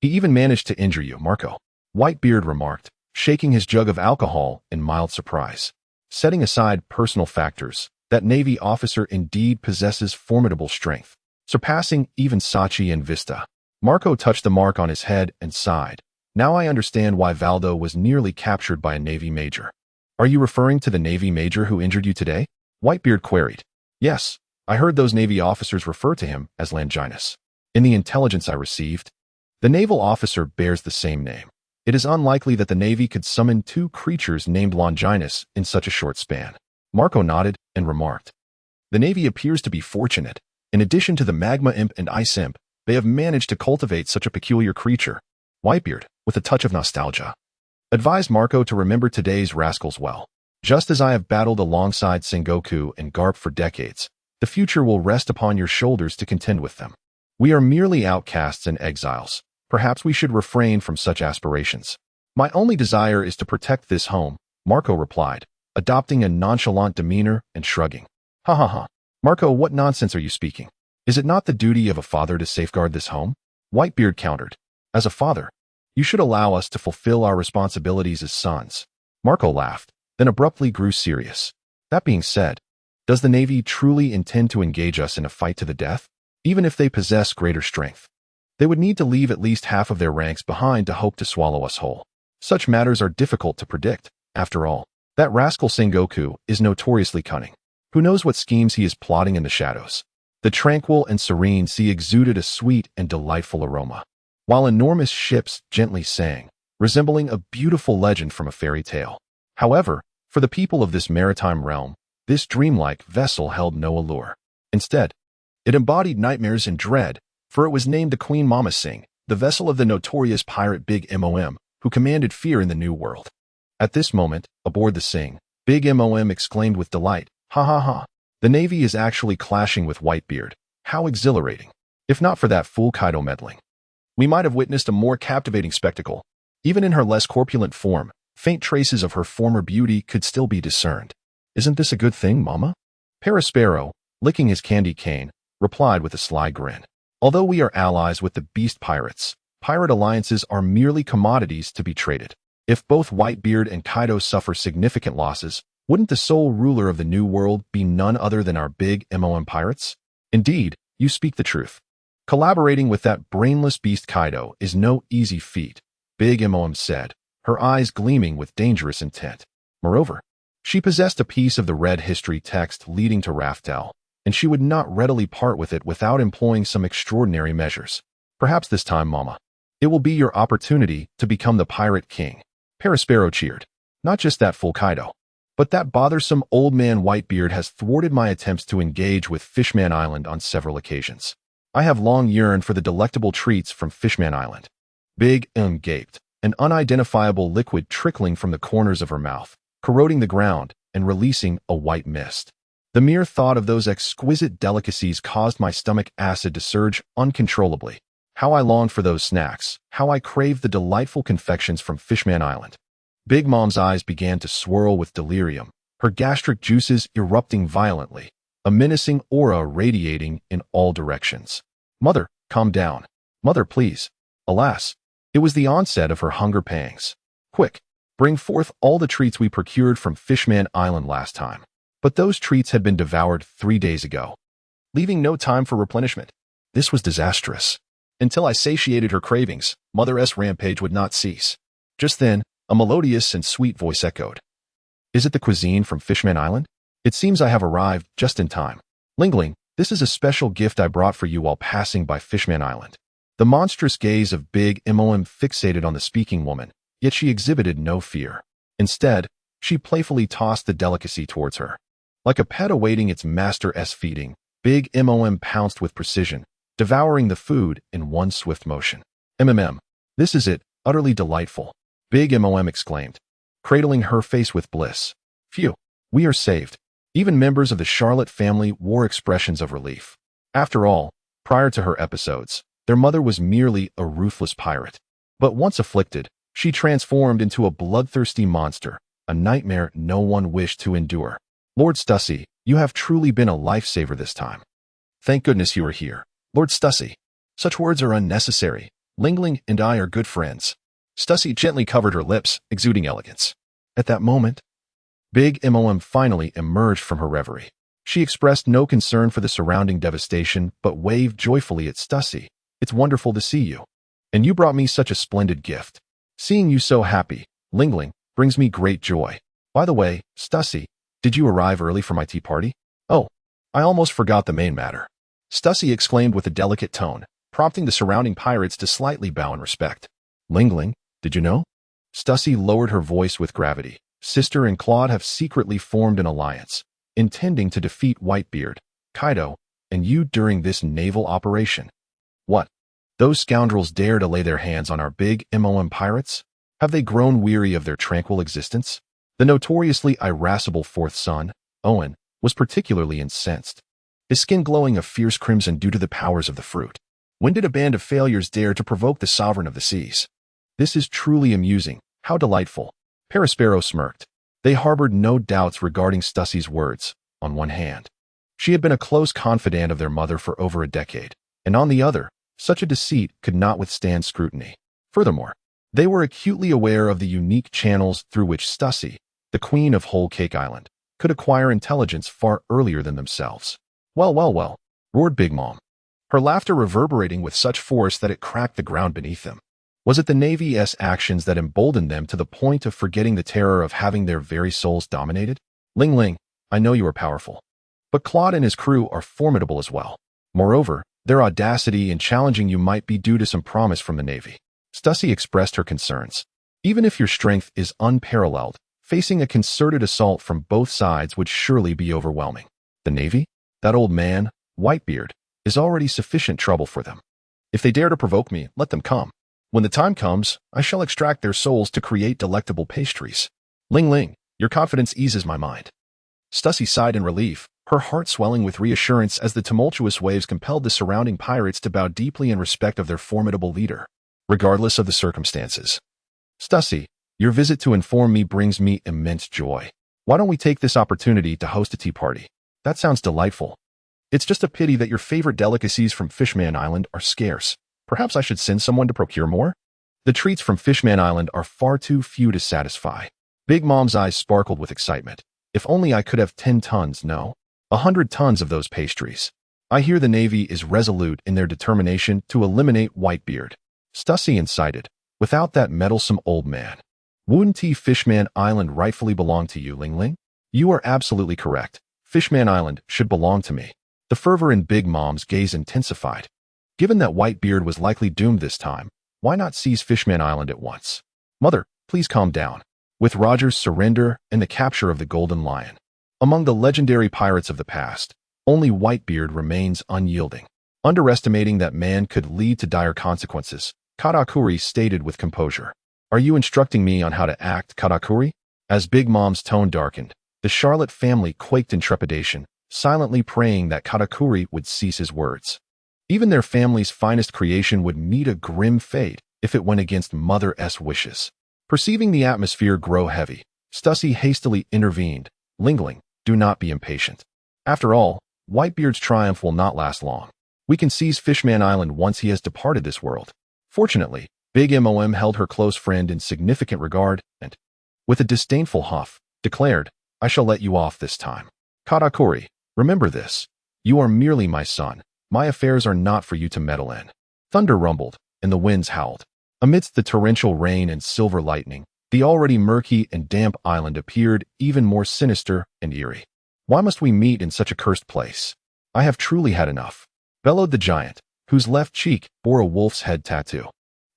He even managed to injure you, Marco," Whitebeard remarked, shaking his jug of alcohol in mild surprise. "Setting aside personal factors, that Navy officer indeed possesses formidable strength, surpassing even Sachi and Vista." Marco touched the mark on his head and sighed. "Now I understand why Valdo was nearly captured by a Navy major." "Are you referring to the Navy major who injured you today?" Whitebeard queried. "Yes, I heard those Navy officers refer to him as Longinus. In the intelligence I received, the naval officer bears the same name. It is unlikely that the Navy could summon two creatures named Longinus in such a short span." Marco nodded and remarked, "The Navy appears to be fortunate. In addition to the Magma Imp and Ice Imp, they have managed to cultivate such a peculiar creature." Whitebeard, with a touch of nostalgia, advised Marco to remember today's rascals well. "Just as I have battled alongside Sengoku and Garp for decades, the future will rest upon your shoulders to contend with them. We are merely outcasts and exiles. Perhaps we should refrain from such aspirations." "My only desire is to protect this home," Marco replied, adopting a nonchalant demeanor and shrugging. Ha. "Marco, what nonsense are you speaking? Is it not the duty of a father to safeguard this home?" Whitebeard countered. "As a father, you should allow us to fulfill our responsibilities as sons." Marco laughed, then abruptly grew serious. That being said, does the Navy truly intend to engage us in a fight to the death? Even if they possess greater strength, they would need to leave at least half of their ranks behind to hope to swallow us whole. Such matters are difficult to predict. After all, that rascal Sengoku is notoriously cunning. Who knows what schemes he is plotting in the shadows? The tranquil and serene sea exuded a sweet and delightful aroma, while enormous ships gently sang, resembling a beautiful legend from a fairy tale. However, for the people of this maritime realm, this dreamlike vessel held no allure. Instead, it embodied nightmares and dread, for it was named the Queen Mama Sing, the vessel of the notorious pirate Big Mom, who commanded fear in the New World. At this moment, aboard the Sing, Big Mom exclaimed with delight, "Ha ha ha! The Navy is actually clashing with Whitebeard. How exhilarating! If not for that fool Kaido meddling, we might have witnessed a more captivating spectacle." Even in her less corpulent form, faint traces of her former beauty could still be discerned. "Isn't this a good thing, Mama?" Parasparrow, licking his candy cane, replied with a sly grin. "Although we are allies with the beast pirates, pirate alliances are merely commodities to be traded. If both Whitebeard and Kaido suffer significant losses, wouldn't the sole ruler of the New World be none other than our Big Mom pirates? Indeed, you speak the truth. Collaborating with that brainless beast Kaido is no easy feat," Big Mom said, her eyes gleaming with dangerous intent. Moreover, she possessed a piece of the red history text leading to Raftel, and she would not readily part with it without employing some extraordinary measures. "Perhaps this time, Mama, it will be your opportunity to become the Pirate King." Parasparrow cheered. "Not just that fool Kaido, but that bothersome old man Whitebeard has thwarted my attempts to engage with Fishman Island on several occasions. I have long yearned for the delectable treats from Fishman Island." Big gaped, an unidentifiable liquid trickling from the corners of her mouth, corroding the ground and releasing a white mist. The mere thought of those exquisite delicacies caused my stomach acid to surge uncontrollably. How I longed for those snacks, how I craved the delightful confections from Fishman Island. Big Mom's eyes began to swirl with delirium, her gastric juices erupting violently, a menacing aura radiating in all directions. "Mother, calm down. Mother, please." Alas, it was the onset of her hunger pangs. "Quick, bring forth all the treats we procured from Fishman Island last time." But those treats had been devoured 3 days ago, leaving no time for replenishment. This was disastrous. Until I satiated her cravings, Mother's rampage would not cease. Just then, a melodious and sweet voice echoed. "Is it the cuisine from Fishman Island? It seems I have arrived just in time. Lingling, this is a special gift I brought for you while passing by Fishman Island." The monstrous gaze of Big Mom fixated on the speaking woman, yet she exhibited no fear. Instead, she playfully tossed the delicacy towards her. Like a pet awaiting its master's feeding, Big Mom pounced with precision, devouring the food in one swift motion. This is it, utterly delightful," Big Mom exclaimed, cradling her face with bliss. "Phew, we are saved." Even members of the Charlotte family wore expressions of relief. After all, prior to her episodes, their mother was merely a ruthless pirate. But once afflicted, she transformed into a bloodthirsty monster, a nightmare no one wished to endure. "Lord Stussy, you have truly been a lifesaver this time." "Thank goodness you are here, Lord Stussy. Such words are unnecessary. Lingling and I are good friends." Stussy gently covered her lips, exuding elegance. At that moment, Big Mom finally emerged from her reverie. She expressed no concern for the surrounding devastation, but waved joyfully at Stussy. "It's wonderful to see you. And you brought me such a splendid gift. Seeing you so happy, Lingling, brings me great joy. By the way, Stussy, did you arrive early for my tea party?" "Oh, I almost forgot the main matter," Stussy exclaimed with a delicate tone, prompting the surrounding pirates to slightly bow in respect. "Lingling, did you know?" Stussy lowered her voice with gravity. "Sister and Claude have secretly formed an alliance, intending to defeat Whitebeard, Kaido, and you during this naval operation." "What? Those scoundrels dare to lay their hands on our Big Mom pirates? Have they grown weary of their tranquil existence?" The notoriously irascible fourth son, Owen, was particularly incensed, his skin glowing a fierce crimson due to the powers of the fruit. "When did a band of failures dare to provoke the sovereign of the seas? This is truly amusing. How delightful." Parasparrow smirked. They harbored no doubts regarding Stussy's words. On one hand, she had been a close confidant of their mother for over a decade, and on the other, such a deceit could not withstand scrutiny. Furthermore, they were acutely aware of the unique channels through which Stussy, the queen of Whole Cake Island, could acquire intelligence far earlier than themselves. Well, well, well, roared Big Mom, her laughter reverberating with such force that it cracked the ground beneath them. Was it the Navy's actions that emboldened them to the point of forgetting the terror of having their very souls dominated? Ling Ling, I know you are powerful, but Claude and his crew are formidable as well. Moreover, their audacity in challenging you might be due to some promise from the Navy. Stussy expressed her concerns. Even if your strength is unparalleled, facing a concerted assault from both sides would surely be overwhelming. The Navy? That old man, Whitebeard, is already sufficient trouble for them. If they dare to provoke me, let them come. When the time comes, I shall extract their souls to create delectable pastries. Ling Ling, your confidence eases my mind. Stussy sighed in relief, her heart swelling with reassurance as the tumultuous waves compelled the surrounding pirates to bow deeply in respect of their formidable leader, regardless of the circumstances. Stussy, your visit to inform me brings me immense joy. Why don't we take this opportunity to host a tea party? That sounds delightful. It's just a pity that your favorite delicacies from Fishman Island are scarce. Perhaps I should send someone to procure more? The treats from Fishman Island are far too few to satisfy. Big Mom's eyes sparkled with excitement. If only I could have 10 tons, no, 100 tons of those pastries. I hear the Navy is resolute in their determination to eliminate Whitebeard. Stussy incited. Without that meddlesome old man. Wouldn't Fishman Island rightfully belong to you, Ling Ling? You are absolutely correct. Fishman Island should belong to me. The fervor in Big Mom's gaze intensified. Given that Whitebeard was likely doomed this time, why not seize Fishman Island at once? Mother, please calm down. With Roger's surrender and the capture of the Golden Lion, among the legendary pirates of the past, only Whitebeard remains unyielding. Underestimating that man could lead to dire consequences, Katakuri stated with composure. Are you instructing me on how to act, Katakuri? As Big Mom's tone darkened, the Charlotte family quaked in trepidation, silently praying that Katakuri would cease his words. Even their family's finest creation would meet a grim fate if it went against Mother's wishes. Perceiving the atmosphere grow heavy, Stussy hastily intervened. Ling Ling, do not be impatient. After all, Whitebeard's triumph will not last long. We can seize Fishman Island once he has departed this world. Fortunately, Big Mom held her close friend in significant regard and, with a disdainful huff, declared, I shall let you off this time. Katakuri, remember this. You are merely my son. My affairs are not for you to meddle in. Thunder rumbled, and the winds howled. Amidst the torrential rain and silver lightning, the already murky and damp island appeared even more sinister and eerie. Why must we meet in such a cursed place? I have truly had enough, bellowed the giant, whose left cheek bore a wolf's head tattoo.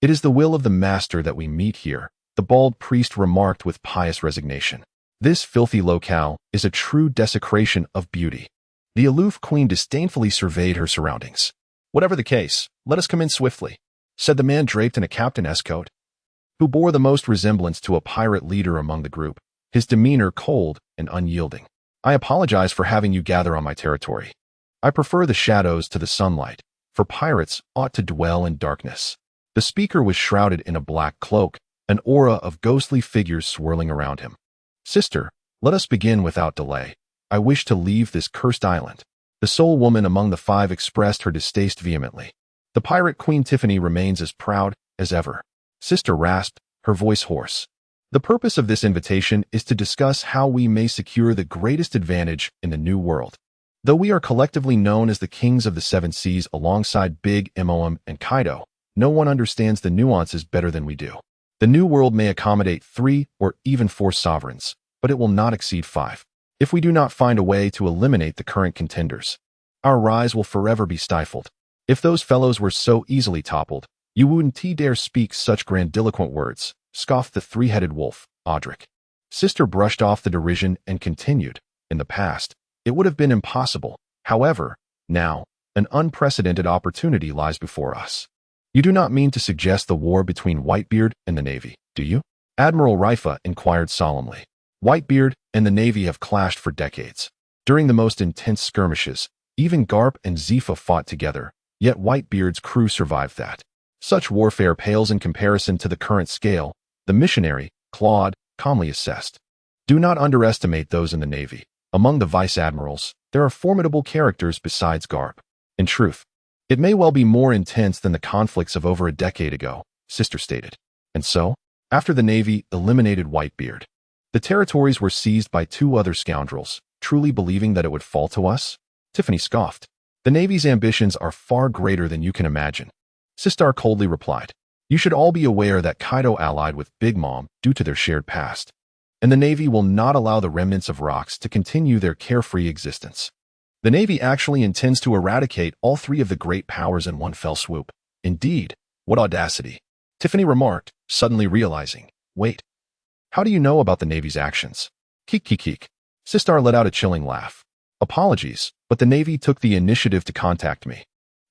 It is the will of the master that we meet here, the bald priest remarked with pious resignation. This filthy locale is a true desecration of beauty. The aloof queen disdainfully surveyed her surroundings. Whatever the case, let us come in swiftly, said the man draped in a captain's coat, who bore the most resemblance to a pirate leader among the group, his demeanor cold and unyielding. I apologize for having you gather on my territory. I prefer the shadows to the sunlight, for pirates ought to dwell in darkness. The speaker was shrouded in a black cloak, an aura of ghostly figures swirling around him. Sister, let us begin without delay. I wish to leave this cursed island. The sole woman among the five expressed her distaste vehemently. The pirate Queen Tiffany remains as proud as ever. Sister rasped, her voice hoarse. The purpose of this invitation is to discuss how we may secure the greatest advantage in the New World. Though we are collectively known as the Kings of the Seven Seas alongside Big Mom and Kaido, no one understands the nuances better than we do. The New World may accommodate 3 or even 4 sovereigns, but it will not exceed 5. If we do not find a way to eliminate the current contenders, our rise will forever be stifled. If those fellows were so easily toppled, you wouldn't dare speak such grandiloquent words, scoffed the three-headed wolf, Audric. Sister brushed off the derision and continued, in the past, it would have been impossible. However, now, an unprecedented opportunity lies before us. You do not mean to suggest the war between Whitebeard and the Navy, do you? Admiral Rifa inquired solemnly. Whitebeard and the Navy have clashed for decades. During the most intense skirmishes, even Garp and Zifa fought together, yet Whitebeard's crew survived that. Such warfare pales in comparison to the current scale, the missionary, Claude, calmly assessed. Do not underestimate those in the Navy. Among the vice admirals, there are formidable characters besides Garp. In truth, it may well be more intense than the conflicts of over a decade ago, Sister stated. And so, after the Navy eliminated Whitebeard, The territories were seized by two other scoundrels, truly believing that it would fall to us? Tiffany scoffed. The Navy's ambitions are far greater than you can imagine. Sistar coldly replied. You should all be aware that Kaido allied with Big Mom due to their shared past, and the Navy will not allow the remnants of rocks to continue their carefree existence. The Navy actually intends to eradicate all three of the great powers in one fell swoop. Indeed, what audacity, Tiffany remarked, suddenly realizing. Wait, how do you know about the Navy's actions? Keek. Sistar let out a chilling laugh. Apologies, but the Navy took the initiative to contact me,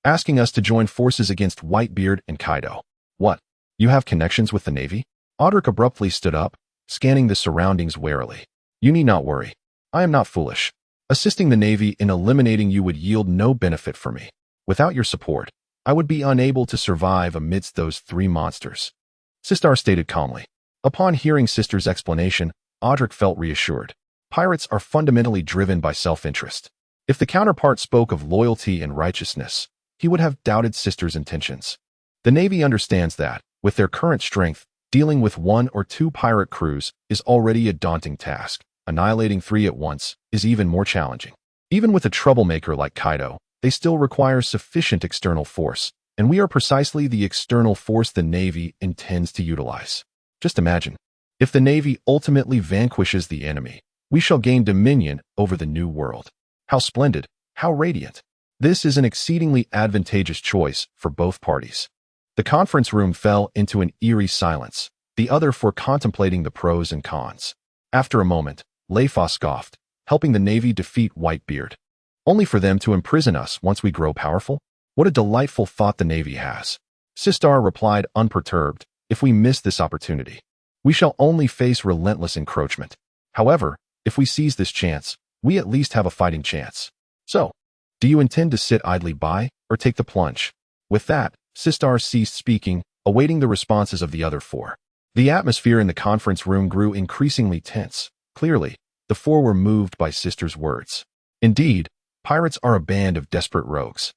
asking us to join forces against Whitebeard and Kaido. What? You have connections with the Navy? Audric abruptly stood up, scanning the surroundings warily. You need not worry. I am not foolish. Assisting the Navy in eliminating you would yield no benefit for me. Without your support, I would be unable to survive amidst those three monsters. Sistar stated calmly. Upon hearing Sister's explanation, Audric felt reassured. Pirates are fundamentally driven by self-interest. If the counterpart spoke of loyalty and righteousness, he would have doubted Sister's intentions. The Navy understands that, with their current strength, dealing with one or two pirate crews is already a daunting task. Annihilating three at once is even more challenging. Even with a troublemaker like Kaido, they still require sufficient external force, and we are precisely the external force the Navy intends to utilize. Just imagine, if the Navy ultimately vanquishes the enemy, we shall gain dominion over the new world. How splendid, how radiant. This is an exceedingly advantageous choice for both parties. The conference room fell into an eerie silence, the other for contemplating the pros and cons. After a moment, Leifa scoffed, helping the Navy defeat Whitebeard. Only for them to imprison us once we grow powerful? What a delightful thought the Navy has. Sistar replied unperturbed, if we miss this opportunity, we shall only face relentless encroachment. However, if we seize this chance, we at least have a fighting chance. So, do you intend to sit idly by, or take the plunge? With that, Sistar ceased speaking, awaiting the responses of the other four. The atmosphere in the conference room grew increasingly tense. Clearly, the four were moved by Sister's words. Indeed, pirates are a band of desperate rogues.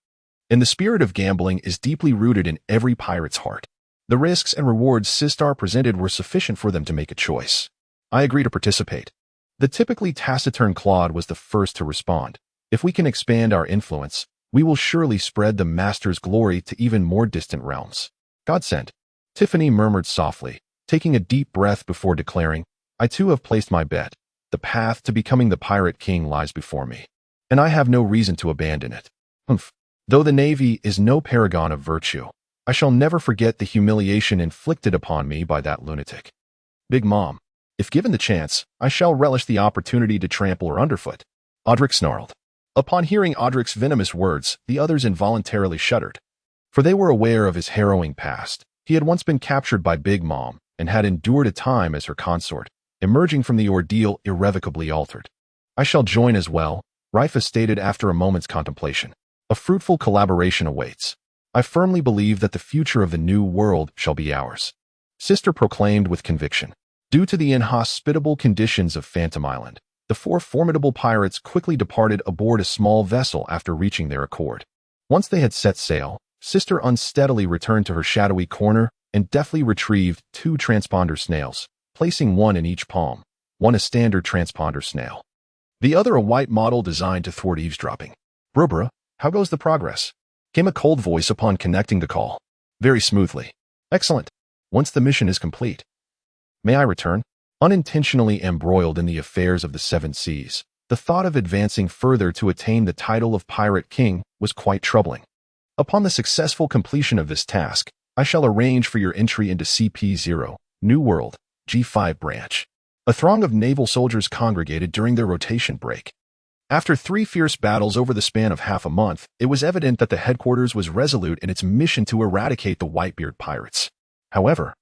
And the spirit of gambling is deeply rooted in every pirate's heart. The risks and rewards Sistar presented were sufficient for them to make a choice. I agree to participate. The typically taciturn Claude was the first to respond. If we can expand our influence, we will surely spread the Master's glory to even more distant realms. God sent. Tiffany murmured softly, taking a deep breath before declaring, I too have placed my bet. The path to becoming the Pirate King lies before me, and I have no reason to abandon it. Though the Navy is no paragon of virtue, I shall never forget the humiliation inflicted upon me by that lunatic. Big Mom, if given the chance, I shall relish the opportunity to trample her underfoot. Audric snarled. Upon hearing Audric's venomous words, the others involuntarily shuddered, for they were aware of his harrowing past. He had once been captured by Big Mom and had endured a time as her consort, emerging from the ordeal irrevocably altered. I shall join as well, Rifus stated after a moment's contemplation. A fruitful collaboration awaits. I firmly believe that the future of the new world shall be ours. Sister proclaimed with conviction. Due to the inhospitable conditions of Phantom Island, the four formidable pirates quickly departed aboard a small vessel after reaching their accord. Once they had set sail, Sister unsteadily returned to her shadowy corner and deftly retrieved two transponder snails, placing one in each palm, one a standard transponder snail, the other a white model designed to thwart eavesdropping. Brubra, how goes the progress? Came a cold voice upon connecting the call. Very smoothly. Excellent. Once the mission is complete. May I return? Unintentionally embroiled in the affairs of the Seven Seas, the thought of advancing further to attain the title of Pirate King was quite troubling. Upon the successful completion of this task, I shall arrange for your entry into CP0, New World, G5 branch. A throng of naval soldiers congregated during their rotation break. After 3 fierce battles over the span of half a month, it was evident that the headquarters was resolute in its mission to eradicate the Whitebeard pirates. However,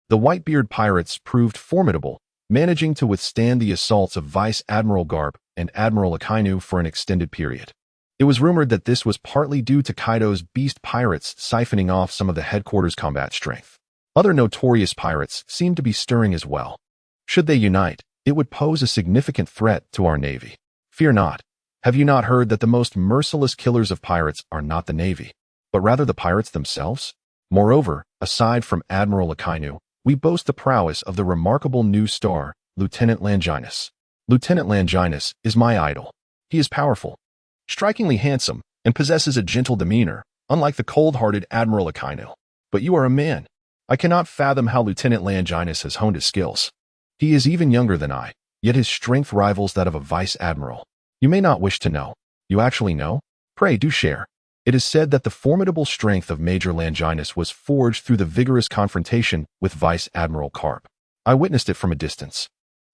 the Whitebeard pirates proved formidable, managing to withstand the assaults of Vice Admiral Garp and Admiral Akainu for an extended period. It was rumored that this was partly due to Kaido's beast pirates siphoning off some of the headquarters' combat strength. Other notorious pirates seemed to be stirring as well. Should they unite, it would pose a significant threat to our navy. Fear not. Have you not heard that the most merciless killers of pirates are not the navy, but rather the pirates themselves? Moreover, aside from Admiral Akainu, we boast the prowess of the remarkable new star, Lieutenant Longinus. Lieutenant Longinus is my idol. He is powerful, strikingly handsome, and possesses a gentle demeanor, unlike the cold-hearted Admiral Aquino. But you are a man. I cannot fathom how Lieutenant Longinus has honed his skills. He is even younger than I, yet his strength rivals that of a vice admiral. You may not wish to know. You actually know? Pray do share. It is said that the formidable strength of Major Longinus was forged through the vigorous confrontation with Vice Admiral Carp. I witnessed it from a distance.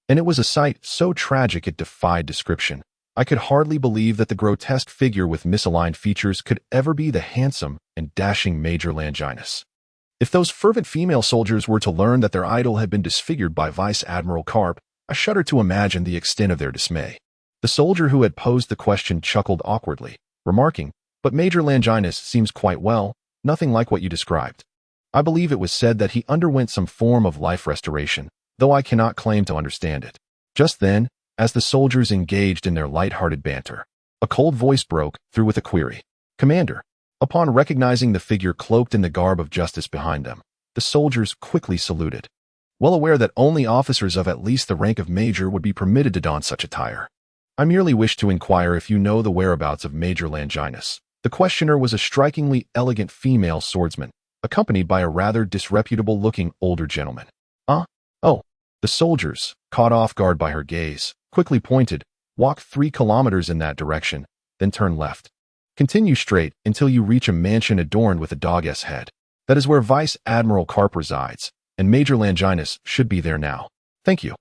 And it was a sight so tragic it defied description. I could hardly believe that the grotesque figure with misaligned features could ever be the handsome and dashing Major Longinus. If those fervent female soldiers were to learn that their idol had been disfigured by Vice Admiral Carp, I shudder to imagine the extent of their dismay. The soldier who had posed the question chuckled awkwardly, remarking, "But Major Longinus seems quite well, nothing like what you described." I believe it was said that he underwent some form of life restoration, though I cannot claim to understand it. Just then, as the soldiers engaged in their light-hearted banter, a cold voice broke through with a query. "Commander." Upon recognizing the figure cloaked in the garb of justice behind them, the soldiers quickly saluted, well aware that only officers of at least the rank of major would be permitted to don such attire. "I merely wish to inquire if you know the whereabouts of Major Longinus." The questioner was a strikingly elegant female swordsman, accompanied by a rather disreputable-looking older gentleman. Oh. The soldiers, caught off guard by her gaze, quickly pointed, "Walk 3 kilometers in that direction, then turn left. Continue straight until you reach a mansion adorned with a dog's head. That is where Vice Admiral Carp resides, and Major Longinus should be there now. Thank you.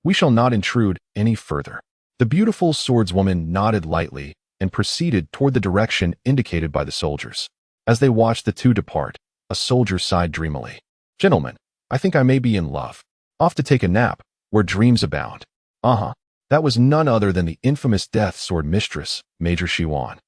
We shall not intrude any further." The beautiful swordswoman nodded lightly and proceeded toward the direction indicated by the soldiers. As they watched the two depart, a soldier sighed dreamily. "Gentlemen, I think I may be in love. Off to take a nap, where dreams abound." That was none other than the infamous death sword mistress, Major Shiwan.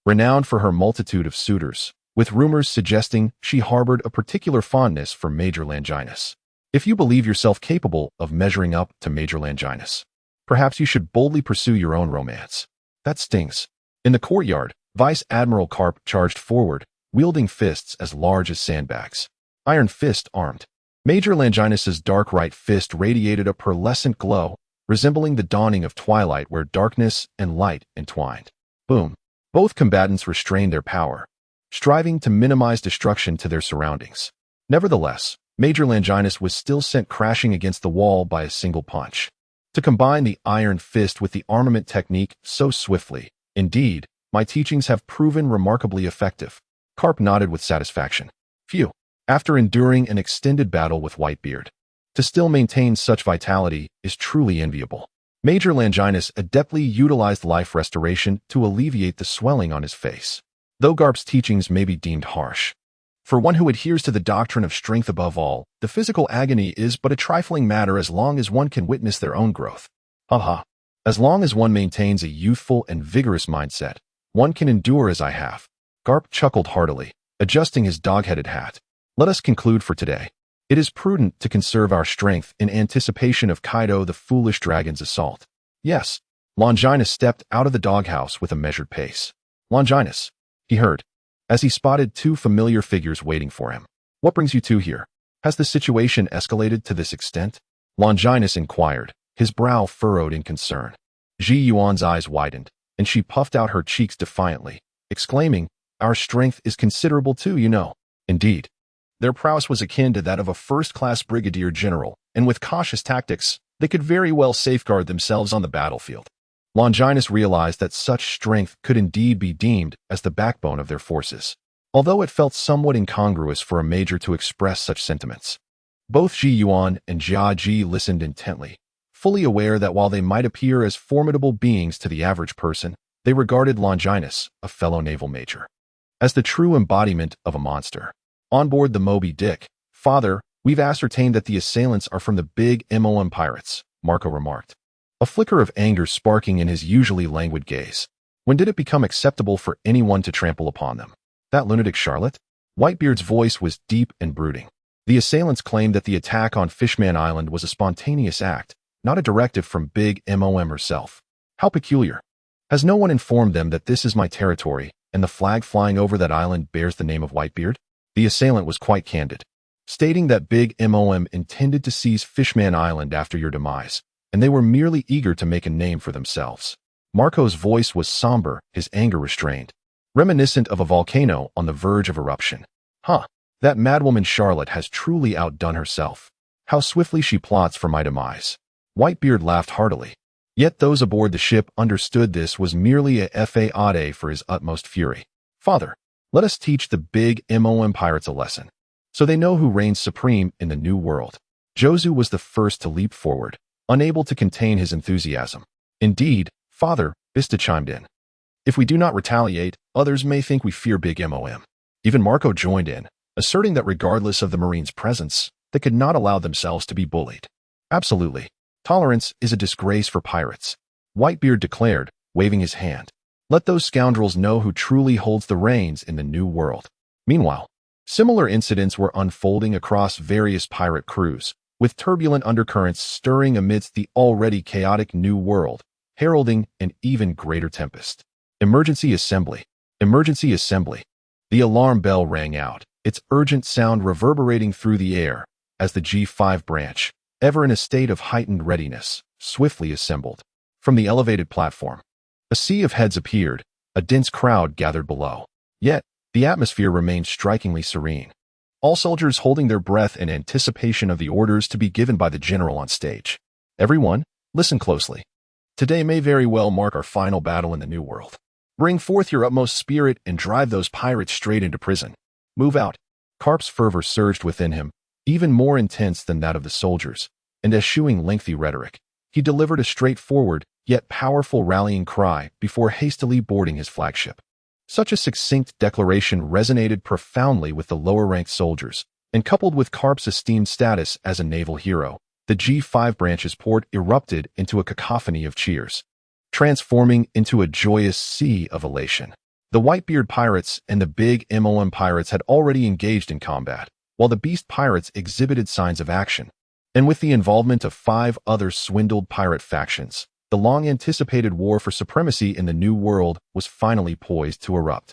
Renowned for her multitude of suitors, with rumors suggesting she harbored a particular fondness for Major Longinus. If you believe yourself capable of measuring up to Major Longinus, perhaps you should boldly pursue your own romance. That stings. In the courtyard, Vice Admiral Carp charged forward, wielding fists as large as sandbags. Iron fist armed. Major Longinus's dark right fist radiated a pearlescent glow, resembling the dawning of twilight where darkness and light entwined. Boom. Both combatants restrained their power, striving to minimize destruction to their surroundings. Nevertheless, Major Longinus was still sent crashing against the wall by a single punch. To combine the iron fist with the armament technique so swiftly, indeed, my teachings have proven remarkably effective. Carp nodded with satisfaction. Phew. After enduring an extended battle with Whitebeard, to still maintain such vitality is truly enviable. Major Longinus adeptly utilized life restoration to alleviate the swelling on his face. Though Carp's teachings may be deemed harsh, for one who adheres to the doctrine of strength above all, the physical agony is but a trifling matter as long as one can witness their own growth. As long as one maintains a youthful and vigorous mindset, one can endure as I have. Carp chuckled heartily, adjusting his dog-headed hat. Let us conclude for today. It is prudent to conserve our strength in anticipation of Kaido the foolish dragon's assault. Yes. Longinus stepped out of the doghouse with a measured pace. "Longinus," he heard, as he spotted 2 familiar figures waiting for him. "What brings you two here? Has the situation escalated to this extent?" Longinus inquired, his brow furrowed in concern. Ji Yuan's eyes widened, and she puffed out her cheeks defiantly, exclaiming, "Our strength is considerable too, you know." Indeed. Their prowess was akin to that of a first-class brigadier general, and with cautious tactics, they could very well safeguard themselves on the battlefield. Longinus realized that such strength could indeed be deemed as the backbone of their forces, although it felt somewhat incongruous for a major to express such sentiments. Both Ji Yuan and Jia Ji listened intently, fully aware that while they might appear as formidable beings to the average person, they regarded Longinus, a fellow naval major, as the true embodiment of a monster. On board the Moby Dick, "Father, we've ascertained that the assailants are from the big MOM pirates," Marco remarked, a flicker of anger sparking in his usually languid gaze. "When did it become acceptable for anyone to trample upon them? That lunatic Charlotte?" Whitebeard's voice was deep and brooding. "The assailants claimed that the attack on Fishman Island was a spontaneous act, not a directive from Big MOM herself. How peculiar. Has no one informed them that this is my territory, and the flag flying over that island bears the name of Whitebeard?" The assailant was quite candid, stating that Big MOM intended to seize Fishman Island after your demise, and they were merely eager to make a name for themselves. Marco's voice was somber, his anger restrained, reminiscent of a volcano on the verge of eruption. Huh, that madwoman Charlotte has truly outdone herself. How swiftly she plots for my demise. Whitebeard laughed heartily. Yet those aboard the ship understood this was merely a fade for his utmost fury. Father, let us teach the big MOM pirates a lesson, so they know who reigns supreme in the new world. Jozu was the first to leap forward, unable to contain his enthusiasm. Indeed, Father, Vista chimed in. If we do not retaliate, others may think we fear big MOM. Even Marco joined in, asserting that regardless of the Marines' presence, they could not allow themselves to be bullied. Absolutely. Tolerance is a disgrace for pirates, Whitebeard declared, waving his hand. Let those scoundrels know who truly holds the reins in the new world. Meanwhile, similar incidents were unfolding across various pirate crews, with turbulent undercurrents stirring amidst the already chaotic new world, heralding an even greater tempest. Emergency assembly. Emergency assembly. The alarm bell rang out, its urgent sound reverberating through the air, as the G5 branch, ever in a state of heightened readiness, swiftly assembled. From the elevated platform, a sea of heads appeared, a dense crowd gathered below. Yet, the atmosphere remained strikingly serene. All soldiers holding their breath in anticipation of the orders to be given by the general on stage. Everyone, listen closely. Today may very well mark our final battle in the new world. Bring forth your utmost spirit and drive those pirates straight into prison. Move out. Carp's fervor surged within him, even more intense than that of the soldiers, and eschewing lengthy rhetoric, he delivered a straightforward, yet powerful rallying cry before hastily boarding his flagship. Such a succinct declaration resonated profoundly with the lower-ranked soldiers, and coupled with Carp's esteemed status as a naval hero, the G5 branch's port erupted into a cacophony of cheers, transforming into a joyous sea of elation. The Whitebeard pirates and the big MOM pirates had already engaged in combat, while the Beast pirates exhibited signs of action. And with the involvement of 5 other swindled pirate factions, the long-anticipated war for supremacy in the New World was finally poised to erupt.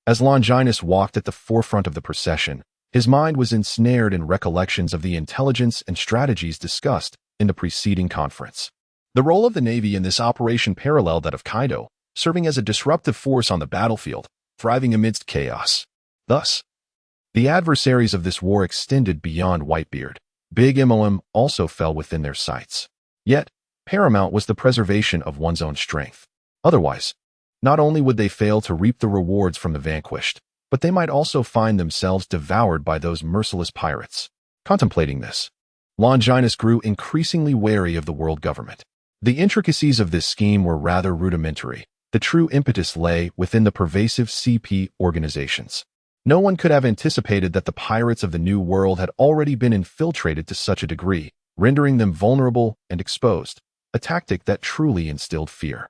As Longinus walked at the forefront of the procession, his mind was ensnared in recollections of the intelligence and strategies discussed in the preceding conference. The role of the Navy in this operation paralleled that of Kaido, serving as a disruptive force on the battlefield, thriving amidst chaos. Thus, the adversaries of this war extended beyond Whitebeard. Big MOM also fell within their sights. Yet, paramount was the preservation of one's own strength. Otherwise, not only would they fail to reap the rewards from the vanquished, but they might also find themselves devoured by those merciless pirates. Contemplating this, Longinus grew increasingly wary of the world government. The intricacies of this scheme were rather rudimentary. The true impetus lay within the pervasive CP organizations. No one could have anticipated that the pirates of the New World had already been infiltrated to such a degree, rendering them vulnerable and exposed, a tactic that truly instilled fear.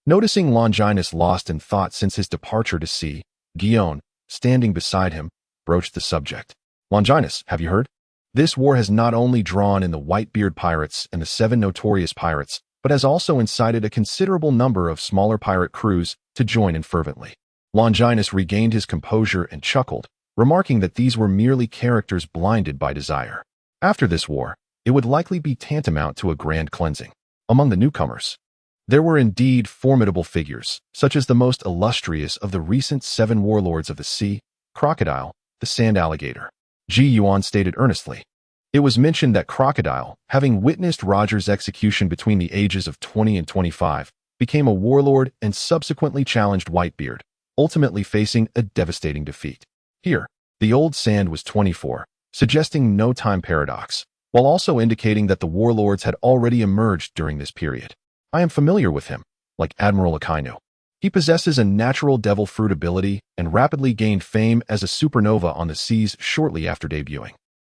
Noticing Longinus lost in thought since his departure to sea, Guion, standing beside him, broached the subject. Longinus, have you heard? This war has not only drawn in the Whitebeard pirates and the 7 notorious pirates, but has also incited a considerable number of smaller pirate crews to join in fervently. Longinus regained his composure and chuckled, remarking that these were merely characters blinded by desire. After this war, it would likely be tantamount to a grand cleansing. Among the newcomers, there were indeed formidable figures, such as the most illustrious of the recent 7 warlords of the sea, Crocodile, the Sand Alligator. Ji Yuan stated earnestly. It was mentioned that Crocodile, having witnessed Roger's execution between the ages of 20 and 25, became a warlord and subsequently challenged Whitebeard, ultimately facing a devastating defeat. Here, the old Sand was 24, suggesting no time paradox, while also indicating that the warlords had already emerged during this period. I am familiar with him, like Admiral Akainu. He possesses a natural devil fruit ability and rapidly gained fame as a supernova on the seas shortly after debuting.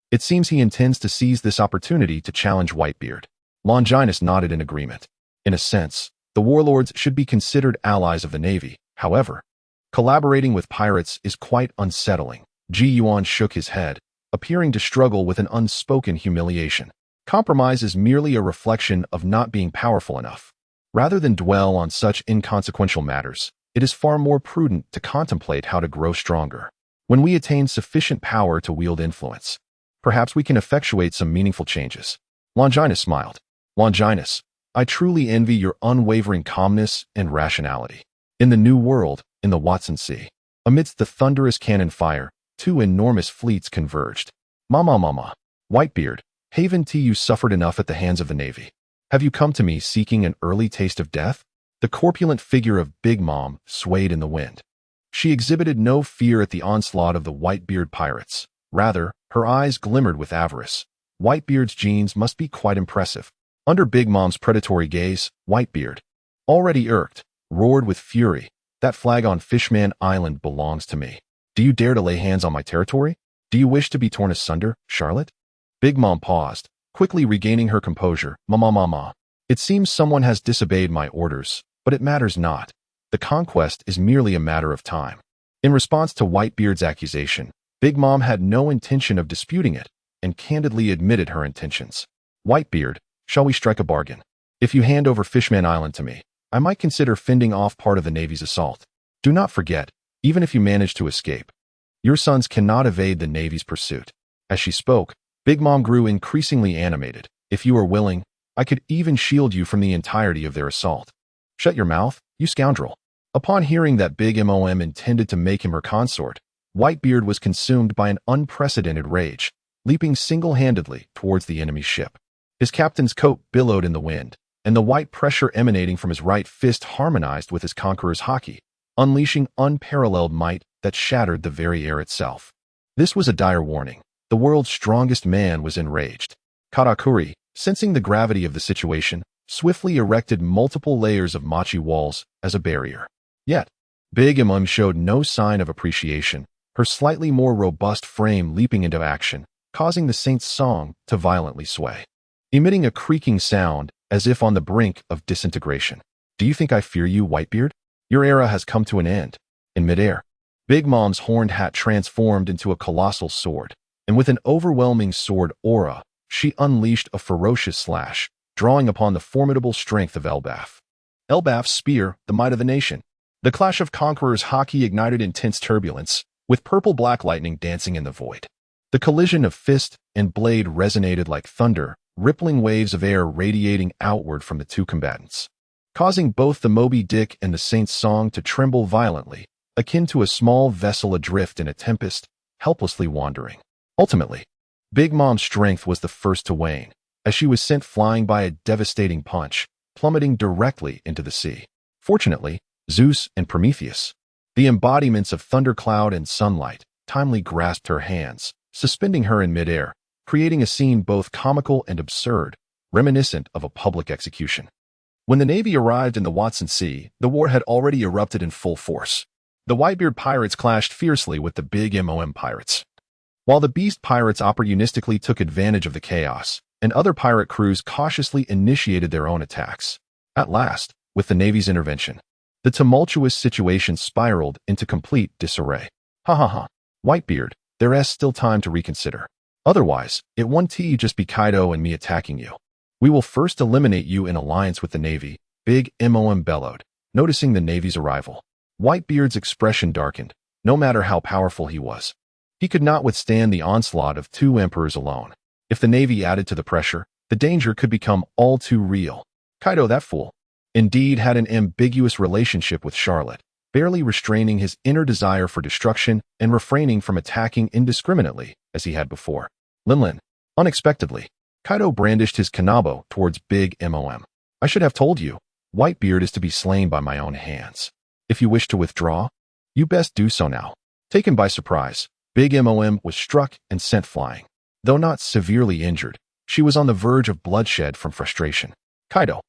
It seems he intends to seize this opportunity to challenge Whitebeard. Longinus nodded in agreement. In a sense, the warlords should be considered allies of the Navy. However, collaborating with pirates is quite unsettling. Ji Yuan shook his head, appearing to struggle with an unspoken humiliation. Compromise is merely a reflection of not being powerful enough. Rather than dwell on such inconsequential matters, it is far more prudent to contemplate how to grow stronger. When we attain sufficient power to wield influence, perhaps we can effectuate some meaningful changes. Longinus smiled. Longinus, I truly envy your unwavering calmness and rationality. In the New World, in the Watson Sea, amidst the thunderous cannon fire, two enormous fleets converged. Mama. Whitebeard, Haven T, you suffered enough at the hands of the Navy. Have you come to me seeking an early taste of death? The corpulent figure of Big Mom swayed in the wind. She exhibited no fear at the onslaught of the Whitebeard pirates. Rather, her eyes glimmered with avarice. Whitebeard's genes must be quite impressive. Under Big Mom's predatory gaze, Whitebeard, already irked, roared with fury. That flag on Fishman Island belongs to me. Do you dare to lay hands on my territory? Do you wish to be torn asunder, Charlotte? Big Mom paused, quickly regaining her composure. Mama. It seems someone has disobeyed my orders, but it matters not. The conquest is merely a matter of time. In response to Whitebeard's accusation, Big Mom had no intention of disputing it, and candidly admitted her intentions. Whitebeard, shall we strike a bargain? If you hand over Fishman Island to me, I might consider fending off part of the Navy's assault. Do not forget, even if you manage to escape, your sons cannot evade the Navy's pursuit. As she spoke, Big Mom grew increasingly animated. If you are willing, I could even shield you from the entirety of their assault. Shut your mouth, you scoundrel. Upon hearing that Big Mom intended to make him her consort, Whitebeard was consumed by an unprecedented rage, leaping single-handedly towards the enemy's ship. His captain's coat billowed in the wind, and the white pressure emanating from his right fist harmonized with his conqueror's haki, unleashing unparalleled might that shattered the very air itself. This was a dire warning. The world's strongest man was enraged. Katakuri, sensing the gravity of the situation, swiftly erected multiple layers of machi walls as a barrier. Yet, Big Mom showed no sign of appreciation, her slightly more robust frame leaping into action, causing the saint's song to violently sway, emitting a creaking sound as if on the brink of disintegration. Do you think I fear you, Whitebeard? Your era has come to an end. In midair, Big Mom's horned hat transformed into a colossal sword, and with an overwhelming sword aura, she unleashed a ferocious slash, drawing upon the formidable strength of Elbaf. Elbaf's spear, the might of the nation. The clash of conquerors' haki ignited intense turbulence, with purple-black lightning dancing in the void. The collision of fist and blade resonated like thunder, rippling waves of air radiating outward from the two combatants, causing both the Moby Dick and the Saint's Song to tremble violently, akin to a small vessel adrift in a tempest, helplessly wandering. Ultimately, Big Mom's strength was the first to wane, as she was sent flying by a devastating punch, plummeting directly into the sea. Fortunately, Zeus and Prometheus, the embodiments of thundercloud and sunlight, timely grasped her hands, suspending her in midair, creating a scene both comical and absurd, reminiscent of a public execution. When the Navy arrived in the Watson Sea, the war had already erupted in full force. The Whitebeard pirates clashed fiercely with the Big Mom pirates, while the Beast pirates opportunistically took advantage of the chaos, and other pirate crews cautiously initiated their own attacks. At last, with the Navy's intervention, the tumultuous situation spiraled into complete disarray. Ha. Whitebeard, there's still time to reconsider. Otherwise, it won't just be Kaido and me attacking you. We will first eliminate you in alliance with the Navy, Big Mom bellowed, noticing the Navy's arrival. Whitebeard's expression darkened. No matter how powerful he was, he could not withstand the onslaught of two emperors alone. If the Navy added to the pressure, the danger could become all too real. Kaido, that fool, indeed had an ambiguous relationship with Charlotte, barely restraining his inner desire for destruction and refraining from attacking indiscriminately as he had before. Linlin, unexpectedly, Kaido brandished his kanabo towards Big Mom. I should have told you, Whitebeard is to be slain by my own hands. If you wish to withdraw, you best do so now. Taken by surprise, Big Mom was struck and sent flying. Though not severely injured, she was on the verge of bloodshed from frustration. Kaido,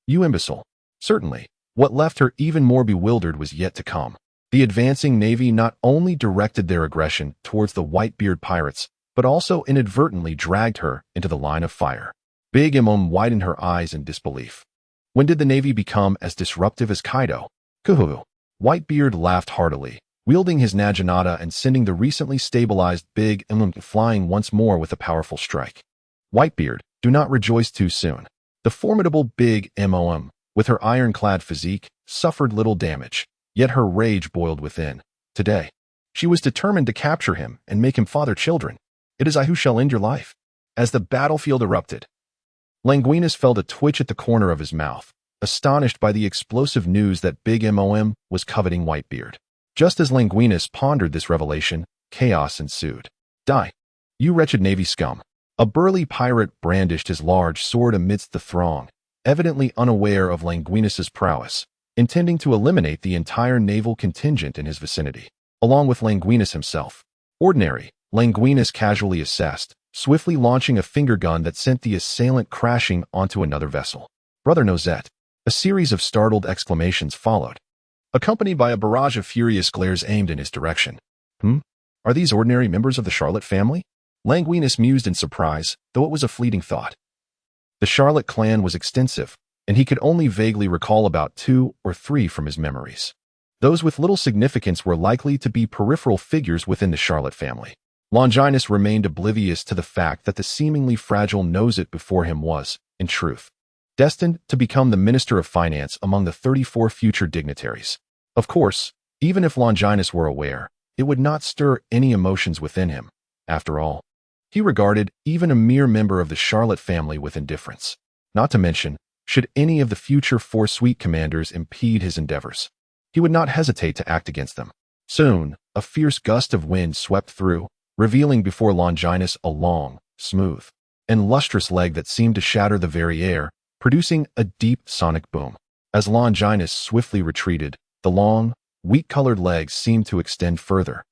you imbecile. Certainly, what left her even more bewildered was yet to come. The advancing Navy not only directed their aggression towards the Whitebeard pirates, but also inadvertently dragged her into the line of fire. Big Mom widened her eyes in disbelief. When did the Navy become as disruptive as Kaido? Kuhu. Whitebeard laughed heartily, wielding his Naginata and sending the recently stabilized Big Mom flying once more with a powerful strike. Whitebeard, do not rejoice too soon. The formidable Big Mom, with her ironclad physique, suffered little damage, yet her rage boiled within. Today, she was determined to capture him and make him father children. It is I who shall end your life. As the battlefield erupted, Longinus felt a twitch at the corner of his mouth, astonished by the explosive news that Big Mom was coveting Whitebeard. Just as Longinus pondered this revelation, chaos ensued. Die, you wretched Navy scum! A burly pirate brandished his large sword amidst the throng, evidently unaware of Longinus's prowess, intending to eliminate the entire naval contingent in his vicinity, along with Longinus himself. Ordinary, Longinus casually assessed, swiftly launching a finger gun that sent the assailant crashing onto another vessel. Brother Nosette! A series of startled exclamations followed, accompanied by a barrage of furious glares aimed in his direction. Are these ordinary members of the Charlotte family? Longinus mused in surprise, though it was a fleeting thought. The Charlotte clan was extensive, and he could only vaguely recall about 2 or 3 from his memories. Those with little significance were likely to be peripheral figures within the Charlotte family. Longinus remained oblivious to the fact that the seemingly fragile Nosette before him was, in truth, destined to become the Minister of Finance among the 34 future dignitaries. Of course, even if Longinus were aware, it would not stir any emotions within him. After all, he regarded even a mere member of the Charlotte family with indifference. Not to mention, should any of the future 4 suite commanders impede his endeavors, he would not hesitate to act against them. Soon, a fierce gust of wind swept through, revealing before Longinus a long, smooth, and lustrous leg that seemed to shatter the very air, producing a deep sonic boom. As Longinus swiftly retreated, the long, wheat-colored legs seemed to extend further,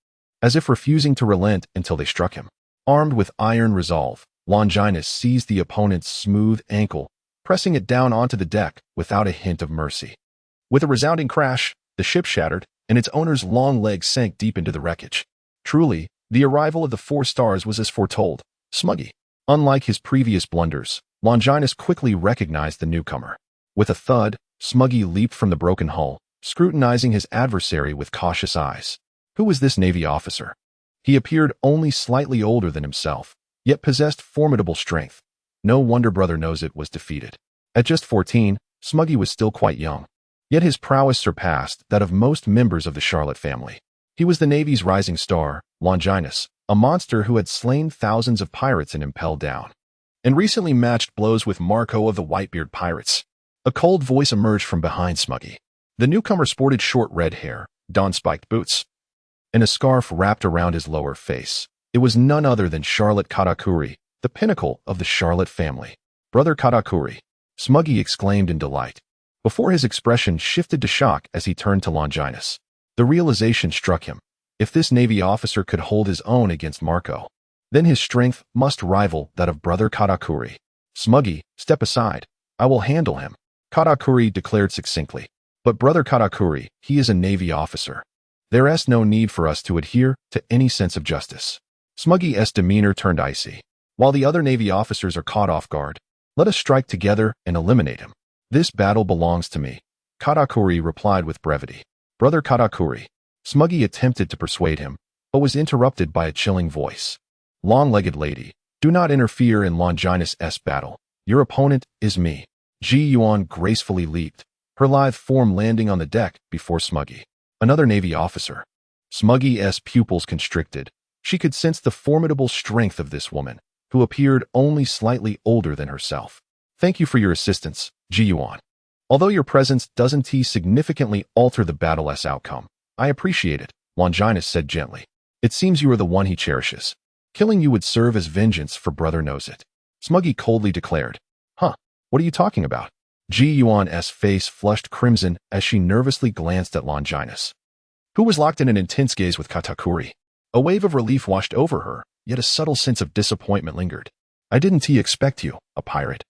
as if refusing to relent until they struck him. Armed with iron resolve, Longinus seized the opponent's smooth ankle, pressing it down onto the deck without a hint of mercy. With a resounding crash, the ship shattered, and its owner's long legs sank deep into the wreckage. Truly, the arrival of the 4 stars was as foretold. Smuggy. Unlike his previous blunders, Longinus quickly recognized the newcomer. With a thud, Smuggy leaped from the broken hull, scrutinizing his adversary with cautious eyes. Who was this Navy officer? He appeared only slightly older than himself, yet possessed formidable strength. No wonder Brother Nosette was defeated. At just 14, Smuggy was still quite young, yet his prowess surpassed that of most members of the Charlotte family. He was the Navy's rising star, Longinus, a monster who had slain thousands of pirates and impelled down, and recently matched blows with Marco of the Whitebeard pirates. A cold voice emerged from behind Smuggy. The newcomer sported short red hair, donned spiked boots, and a scarf wrapped around his lower face. It was none other than Charlotte Katakuri, the pinnacle of the Charlotte family. Brother Katakuri, Smuggy exclaimed in delight, before his expression shifted to shock as he turned to Longinus. The realization struck him. If this Navy officer could hold his own against Marco, then his strength must rival that of Brother Katakuri. Smuggy, step aside. I will handle him, Katakuri declared succinctly. But Brother Katakuri, he is a Navy officer. There is no need for us to adhere to any sense of justice. Smuggy's demeanor turned icy. While the other Navy officers are caught off guard, let us strike together and eliminate him. This battle belongs to me, Katakuri replied with brevity. Brother Katakuri. Smuggy attempted to persuade him, but was interrupted by a chilling voice. Long-legged lady, do not interfere in Longinus' battle. Your opponent is me. Ji Yuan gracefully leaped, her lithe form landing on the deck before Smuggy. Another Navy officer. Smuggy's pupils constricted. She could sense the formidable strength of this woman, who appeared only slightly older than herself. Thank you for your assistance, Ji Yuan. Although your presence doesn't significantly alter the battle's outcome, I appreciate it, Longinus said gently. It seems you are the one he cherishes. Killing you would serve as vengeance for Brother Nosette. Smuggy coldly declared. Huh, what are you talking about? Ji Yuan's face flushed crimson as she nervously glanced at Longinus, who was locked in an intense gaze with Katakuri. A wave of relief washed over her, yet a subtle sense of disappointment lingered. I didn't expect you, a pirate,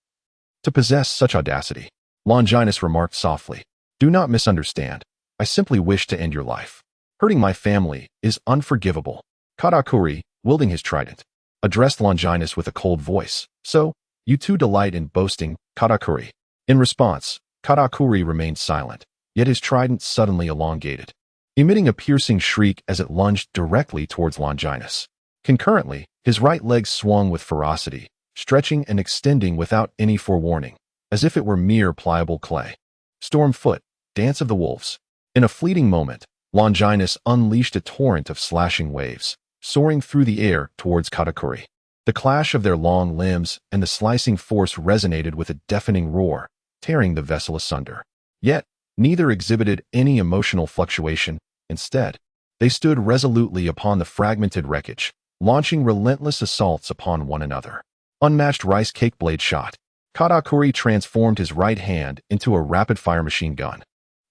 to possess such audacity, Longinus remarked softly. Do not misunderstand. I simply wish to end your life. Hurting my family is unforgivable. Katakuri, wielding his trident, addressed Longinus with a cold voice. So, you two delight in boasting, Katakuri. In response, Katakuri remained silent, yet his trident suddenly elongated, emitting a piercing shriek as it lunged directly towards Longinus. Concurrently, his right leg swung with ferocity, stretching and extending without any forewarning, as if it were mere pliable clay. Storm foot, dance of the wolves. In a fleeting moment, Longinus unleashed a torrent of slashing waves, soaring through the air towards Katakuri. The clash of their long limbs and the slicing force resonated with a deafening roar, tearing the vessel asunder. Yet, neither exhibited any emotional fluctuation. Instead, they stood resolutely upon the fragmented wreckage, launching relentless assaults upon one another. Unmatched rice cake blade shot. Katakuri transformed his right hand into a rapid-fire machine gun,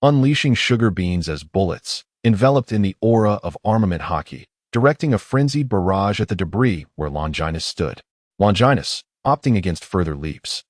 unleashing sugar beans as bullets, enveloped in the aura of armament hockey, directing a frenzied barrage at the debris where Longinus stood. Longinus, opting against further leaps,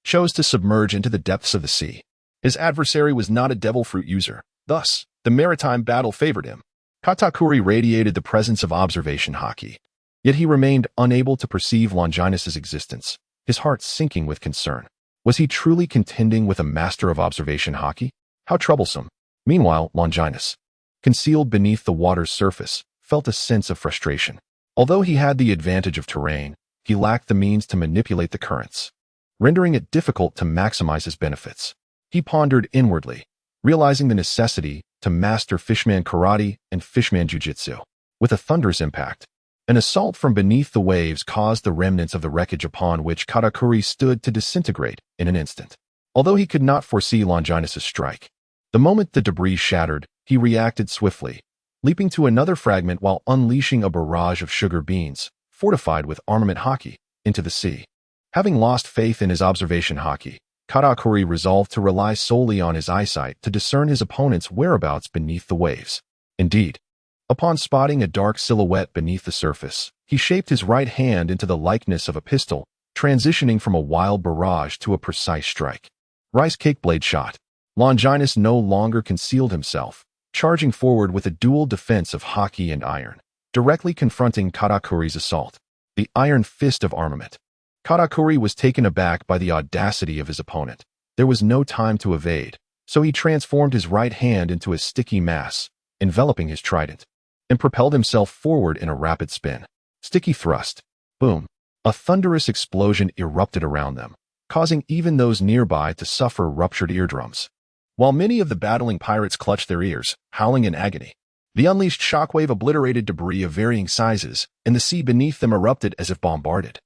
chose to submerge into the depths of the sea. His adversary was not a devil fruit user. Thus, the maritime battle favored him. Katakuri radiated the presence of observation hockey. Yet he remained unable to perceive Longinus's existence, his heart sinking with concern. Was he truly contending with a master of observation hockey? How troublesome. Meanwhile, Longinus, concealed beneath the water's surface, felt a sense of frustration. Although he had the advantage of terrain, he lacked the means to manipulate the currents, rendering it difficult to maximize his benefits. He pondered inwardly, realizing the necessity to master Fishman Karate and Fishman Jiu-Jitsu. With a thunderous impact, an assault from beneath the waves caused the remnants of the wreckage upon which Katakuri stood to disintegrate in an instant. Although he could not foresee Longinus's strike, the moment the debris shattered, he reacted swiftly, leaping to another fragment while unleashing a barrage of sugar beans, fortified with armament hockey, into the sea. Having lost faith in his observation hockey, Katakuri resolved to rely solely on his eyesight to discern his opponent's whereabouts beneath the waves. Indeed, upon spotting a dark silhouette beneath the surface, he shaped his right hand into the likeness of a pistol, transitioning from a wild barrage to a precise strike. Rice cake blade shot. Longinus no longer concealed himself, charging forward with a dual defense of hockey and iron, directly confronting Katakuri's assault. The iron fist of armament. Katakuri was taken aback by the audacity of his opponent. There was no time to evade, so he transformed his right hand into a sticky mass, enveloping his trident, and propelled himself forward in a rapid spin. Sticky thrust. Boom. A thunderous explosion erupted around them, causing even those nearby to suffer ruptured eardrums. While many of the battling pirates clutched their ears, howling in agony, the unleashed shockwave obliterated debris of varying sizes, and the sea beneath them erupted as if bombarded,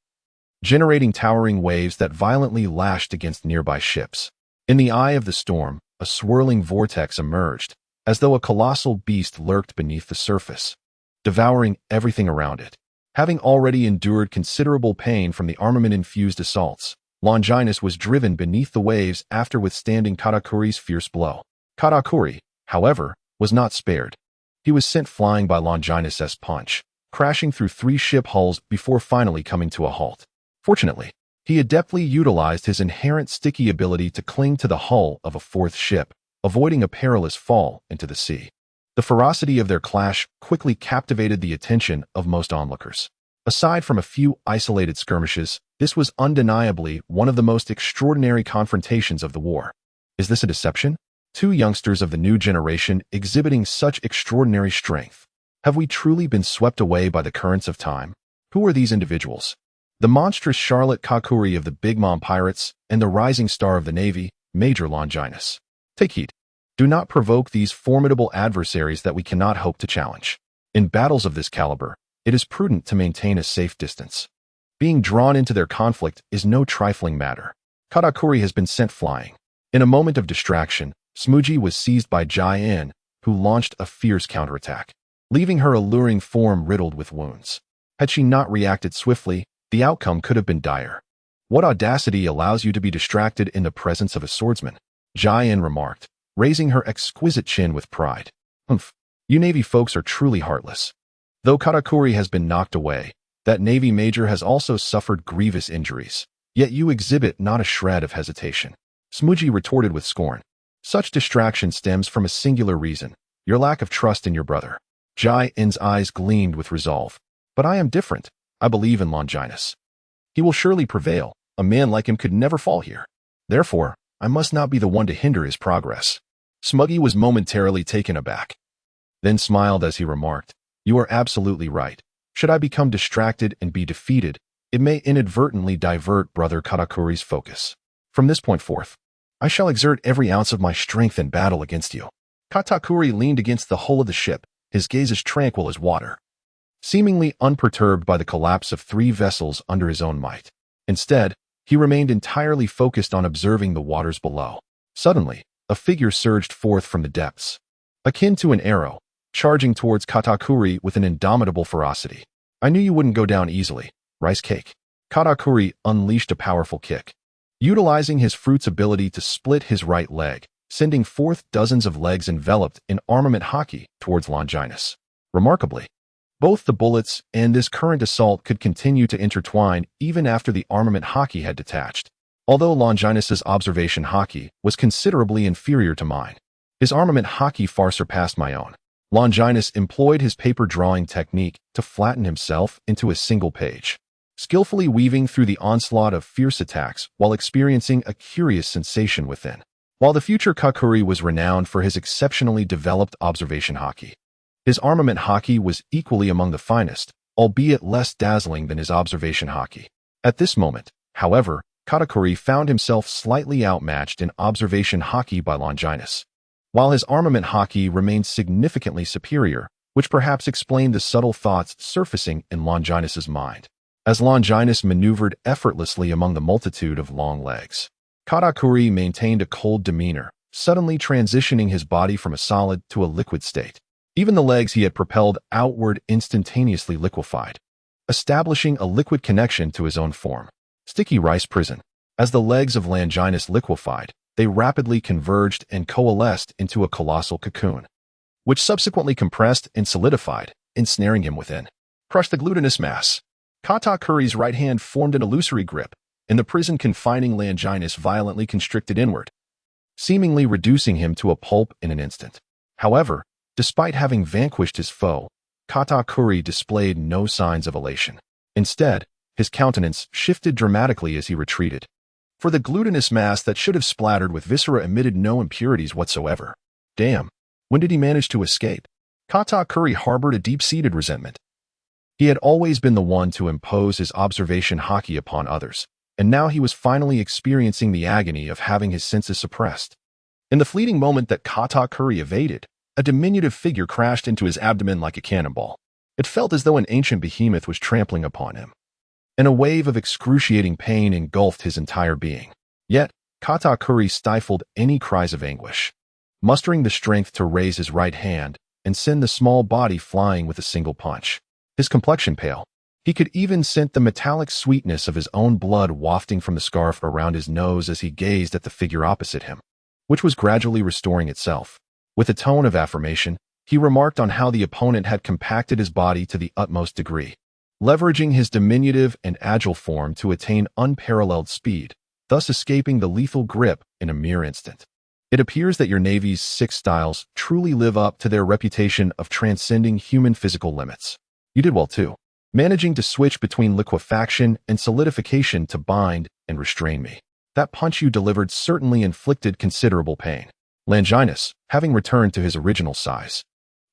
generating towering waves that violently lashed against nearby ships. In the eye of the storm, a swirling vortex emerged, as though a colossal beast lurked beneath the surface, devouring everything around it. Having already endured considerable pain from the armament-infused assaults, Longinus was driven beneath the waves after withstanding Katakuri's fierce blow. Katakuri, however, was not spared. He was sent flying by Longinus's punch, crashing through 3 ship hulls before finally coming to a halt. Fortunately, he adeptly utilized his inherent sticky ability to cling to the hull of a 4th ship, avoiding a perilous fall into the sea. The ferocity of their clash quickly captivated the attention of most onlookers. Aside from a few isolated skirmishes, this was undeniably one of the most extraordinary confrontations of the war. Is this a deception? 2 youngsters of the new generation exhibiting such extraordinary strength. Have we truly been swept away by the currents of time? Who are these individuals? The monstrous Charlotte Kakuri of the Big Mom Pirates and the rising star of the Navy, Major Longinus. Take heed. Do not provoke these formidable adversaries that we cannot hope to challenge. In battles of this caliber, it is prudent to maintain a safe distance. Being drawn into their conflict is no trifling matter. Katakuri has been sent flying. In a moment of distraction, Smuji was seized by Jai-In, who launched a fierce counterattack, leaving her alluring form riddled with wounds. Had she not reacted swiftly, the outcome could have been dire. What audacity allows you to be distracted in the presence of a swordsman? Jai-In remarked, raising her exquisite chin with pride. Humph, you Navy folks are truly heartless. Though Katakuri has been knocked away, that Navy major has also suffered grievous injuries. Yet you exhibit not a shred of hesitation. Smuji retorted with scorn. Such distraction stems from a singular reason, your lack of trust in your brother. Jai-In's eyes gleamed with resolve. But I am different. I believe in Longinus. He will surely prevail. A man like him could never fall here. Therefore, I must not be the one to hinder his progress. Smuggy was momentarily taken aback, then smiled as he remarked, you are absolutely right. Should I become distracted and be defeated, it may inadvertently divert Brother Katakuri's focus. From this point forth, I shall exert every ounce of my strength in battle against you. Katakuri leaned against the hull of the ship, his gaze as tranquil as water. seemingly unperturbed by the collapse of 3 vessels under his own might. Instead, he remained entirely focused on observing the waters below. Suddenly, a figure surged forth from the depths, akin to an arrow, charging towards Katakuri with an indomitable ferocity. "I knew you wouldn't go down easily, rice cake." Katakuri unleashed a powerful kick, utilizing his fruit's ability to split his right leg, sending forth dozens of legs enveloped in armament haki towards Longinus. Remarkably, both the bullets and this current assault could continue to intertwine even after the armament haki had detached. Although Longinus's observation haki was considerably inferior to mine, his armament haki far surpassed my own. Longinus employed his paper drawing technique to flatten himself into a single page, skillfully weaving through the onslaught of fierce attacks while experiencing a curious sensation within. While the future Kakuri was renowned for his exceptionally developed observation haki, his armament haki was equally among the finest, albeit less dazzling than his observation haki. At this moment, however, Katakuri found himself slightly outmatched in observation haki by Longinus, while his armament haki remained significantly superior, which perhaps explained the subtle thoughts surfacing in Longinus's mind. As Longinus maneuvered effortlessly among the multitude of long legs, Katakuri maintained a cold demeanor, suddenly transitioning his body from a solid to a liquid state. Even the legs he had propelled outward instantaneously liquefied, establishing a liquid connection to his own form. Sticky rice prison. As the legs of Longinus liquefied, they rapidly converged and coalesced into a colossal cocoon, which subsequently compressed and solidified, ensnaring him within. Crush the glutinous mass. Katakuri's right hand formed an illusory grip, and the prison confining Longinus violently constricted inward, seemingly reducing him to a pulp in an instant. However, despite having vanquished his foe, Katakuri displayed no signs of elation. Instead, his countenance shifted dramatically as he retreated, for the glutinous mass that should have splattered with viscera emitted no impurities whatsoever. Damn, when did he manage to escape? Katakuri harbored a deep-seated resentment. He had always been the one to impose his observation haki upon others, and now he was finally experiencing the agony of having his senses suppressed. In the fleeting moment that Katakuri evaded, a diminutive figure crashed into his abdomen like a cannonball. It felt as though an ancient behemoth was trampling upon him, and a wave of excruciating pain engulfed his entire being. Yet, Katakuri stifled any cries of anguish, mustering the strength to raise his right hand and send the small body flying with a single punch. His complexion pale, he could even scent the metallic sweetness of his own blood wafting from the scarf around his nose as he gazed at the figure opposite him, which was gradually restoring itself. With a tone of affirmation, he remarked on how the opponent had compacted his body to the utmost degree, leveraging his diminutive and agile form to attain unparalleled speed, thus escaping the lethal grip in a mere instant. It appears that your Navy's 6 styles truly live up to their reputation of transcending human physical limits. You did well too, managing to switch between liquefaction and solidification to bind and restrain me. That punch you delivered certainly inflicted considerable pain. Longinus, having returned to his original size,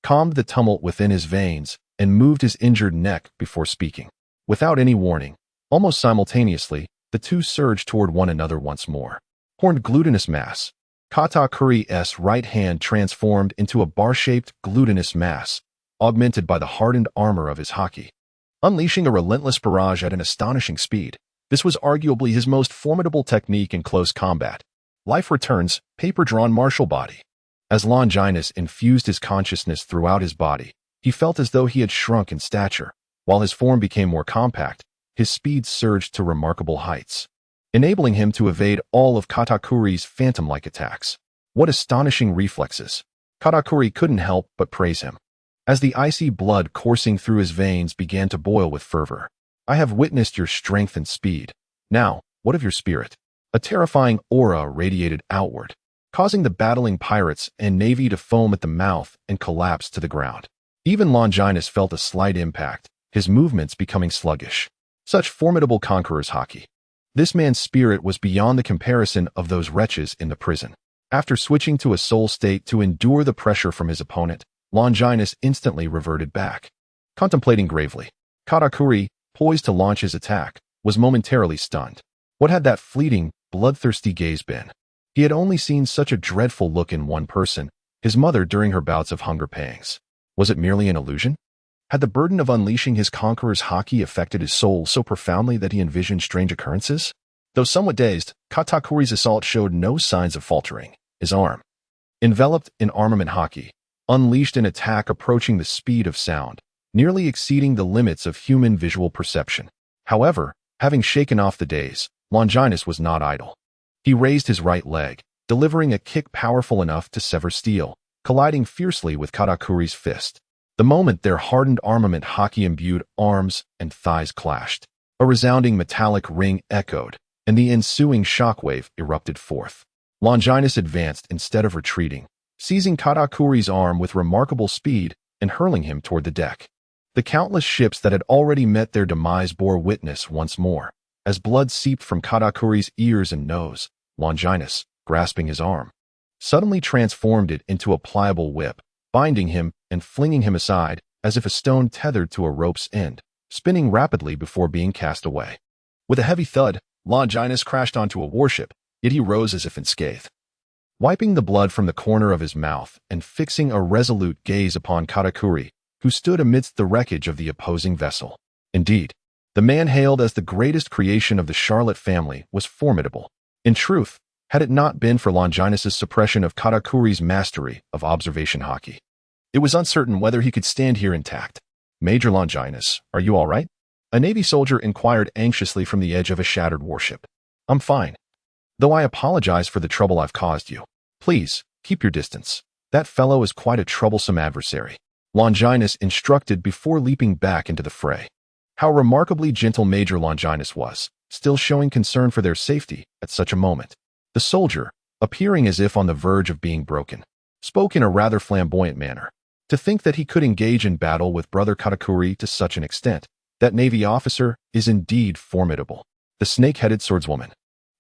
calmed the tumult within his veins and moved his injured neck before speaking. Without any warning, almost simultaneously, the two surged toward one another once more. Horned glutinous mass. Katakuri's right hand transformed into a bar-shaped glutinous mass, augmented by the hardened armor of his haki, unleashing a relentless barrage at an astonishing speed. This was arguably his most formidable technique in close combat. Life returns, paper-drawn martial body. As Longinus infused his consciousness throughout his body, he felt as though he had shrunk in stature. While his form became more compact, his speed surged to remarkable heights, enabling him to evade all of Katakuri's phantom-like attacks. What astonishing reflexes! Katakuri couldn't help but praise him, as the icy blood coursing through his veins began to boil with fervor. I have witnessed your strength and speed. Now, what of your spirit? A terrifying aura radiated outward, causing the battling pirates and navy to foam at the mouth and collapse to the ground. Even Longinus felt a slight impact, his movements becoming sluggish. Such formidable conqueror's haki. This man's spirit was beyond the comparison of those wretches in the prison. After switching to a soul state to endure the pressure from his opponent, Longinus instantly reverted back. Contemplating gravely, Katakuri, poised to launch his attack, was momentarily stunned. What had that fleeting, bloodthirsty gaze been? He had only seen such a dreadful look in one person, his mother during her bouts of hunger pangs. Was it merely an illusion? Had the burden of unleashing his conqueror's haki affected his soul so profoundly that he envisioned strange occurrences? Though somewhat dazed, Katakuri's assault showed no signs of faltering. His arm, enveloped in armament haki, unleashed an attack approaching the speed of sound, nearly exceeding the limits of human visual perception. However, having shaken off the daze, Longinus was not idle. He raised his right leg, delivering a kick powerful enough to sever steel, colliding fiercely with Katakuri's fist. The moment their hardened armament haki-imbued arms and thighs clashed, a resounding metallic ring echoed, and the ensuing shockwave erupted forth. Longinus advanced instead of retreating, seizing Katakuri's arm with remarkable speed and hurling him toward the deck. The countless ships that had already met their demise bore witness once more. As blood seeped from Katakuri's ears and nose, Longinus, grasping his arm, suddenly transformed it into a pliable whip, binding him and flinging him aside as if a stone tethered to a rope's end, spinning rapidly before being cast away. With a heavy thud, Longinus crashed onto a warship, yet he rose as if unscathed. Wiping the blood from the corner of his mouth and fixing a resolute gaze upon Katakuri, who stood amidst the wreckage of the opposing vessel. Indeed, the man hailed as the greatest creation of the Charlotte family was formidable. In truth, had it not been for Longinus's suppression of Katakuri's mastery of observation haki, it was uncertain whether he could stand here intact. "Major Longinus, are you all right?" A Navy soldier inquired anxiously from the edge of a shattered warship. "I'm fine. Though I apologize for the trouble I've caused you. Please, keep your distance. That fellow is quite a troublesome adversary," Longinus instructed before leaping back into the fray. How remarkably gentle Major Longinus was, still showing concern for their safety at such a moment. The soldier, appearing as if on the verge of being broken, spoke in a rather flamboyant manner. To think that he could engage in battle with Brother Katakuri to such an extent, that Navy officer is indeed formidable. The snake-headed swordswoman,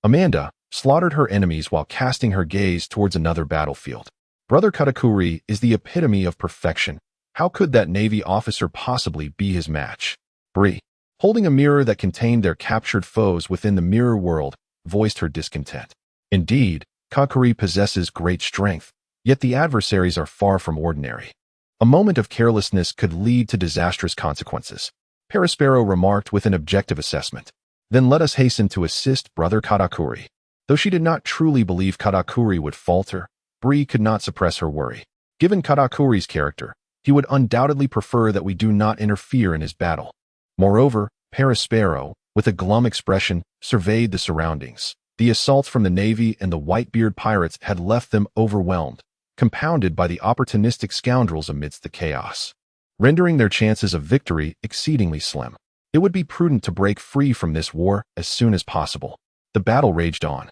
Amanda, slaughtered her enemies while casting her gaze towards another battlefield. Brother Katakuri is the epitome of perfection. How could that Navy officer possibly be his match? Bree, holding a mirror that contained their captured foes within the mirror world, voiced her discontent. Indeed, Katakuri possesses great strength, yet the adversaries are far from ordinary. A moment of carelessness could lead to disastrous consequences, Perispero remarked with an objective assessment. Then let us hasten to assist Brother Katakuri. Though she did not truly believe Katakuri would falter, Bree could not suppress her worry. Given Katakuri's character, he would undoubtedly prefer that we do not interfere in his battle. Moreover, Perispero, with a glum expression, surveyed the surroundings. The assaults from the Navy and the Whitebeard pirates had left them overwhelmed, compounded by the opportunistic scoundrels amidst the chaos, rendering their chances of victory exceedingly slim. It would be prudent to break free from this war as soon as possible. The battle raged on.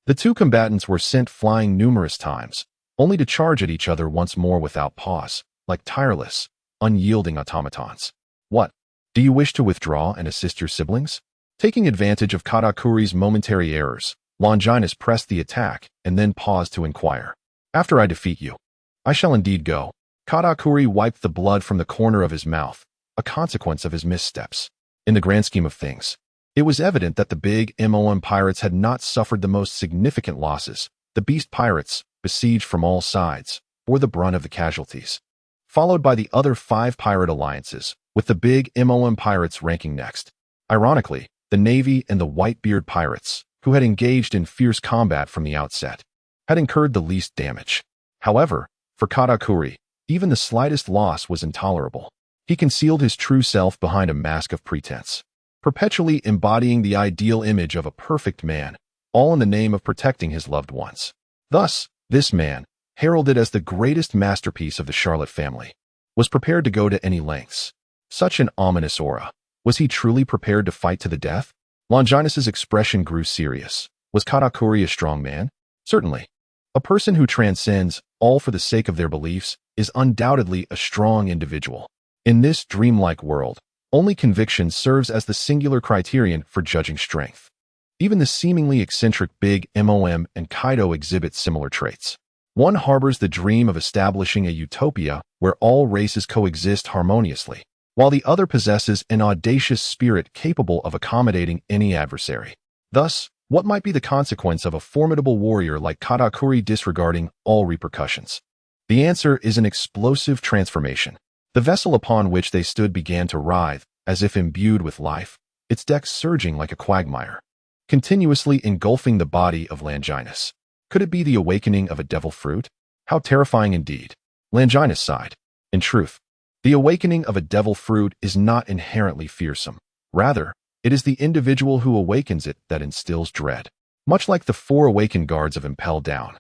The two combatants were sent flying numerous times, only to charge at each other once more without pause, like tireless, unyielding automatons. "What? Do you wish to withdraw and assist your siblings?" Taking advantage of Katakuri's momentary errors, Longinus pressed the attack and then paused to inquire. "After I defeat you, I shall indeed go." Katakuri wiped the blood from the corner of his mouth, a consequence of his missteps. In the grand scheme of things, it was evident that the big MOM pirates had not suffered the most significant losses. The beast pirates, besieged from all sides, bore the brunt of the casualties, followed by the other 5 pirate alliances, with the big MOM pirates ranking next. Ironically, the Navy and the Whitebeard pirates, who had engaged in fierce combat from the outset, had incurred the least damage. However, for Katakuri, even the slightest loss was intolerable. He concealed his true self behind a mask of pretense, perpetually embodying the ideal image of a perfect man, all in the name of protecting his loved ones. Thus, this man, heralded as the greatest masterpiece of the Charlotte family, was prepared to go to any lengths. Such an ominous aura. Was he truly prepared to fight to the death? Longinus's expression grew serious. Was Katakuri a strong man? Certainly. A person who transcends all for the sake of their beliefs is undoubtedly a strong individual. In this dreamlike world, only conviction serves as the singular criterion for judging strength. Even the seemingly eccentric big MOM and Kaido exhibit similar traits. One harbors the dream of establishing a utopia where all races coexist harmoniously, while the other possesses an audacious spirit capable of accommodating any adversary. Thus, what might be the consequence of a formidable warrior like Katakuri disregarding all repercussions? The answer is an explosive transformation. The vessel upon which they stood began to writhe, as if imbued with life, its decks surging like a quagmire, continuously engulfing the body of Longinus. Could it be the awakening of a devil fruit? How terrifying indeed. Longinus sighed. In truth, the awakening of a devil fruit is not inherently fearsome. Rather, it is the individual who awakens it that instills dread. Much like the 4 awakened guards of Impel Down.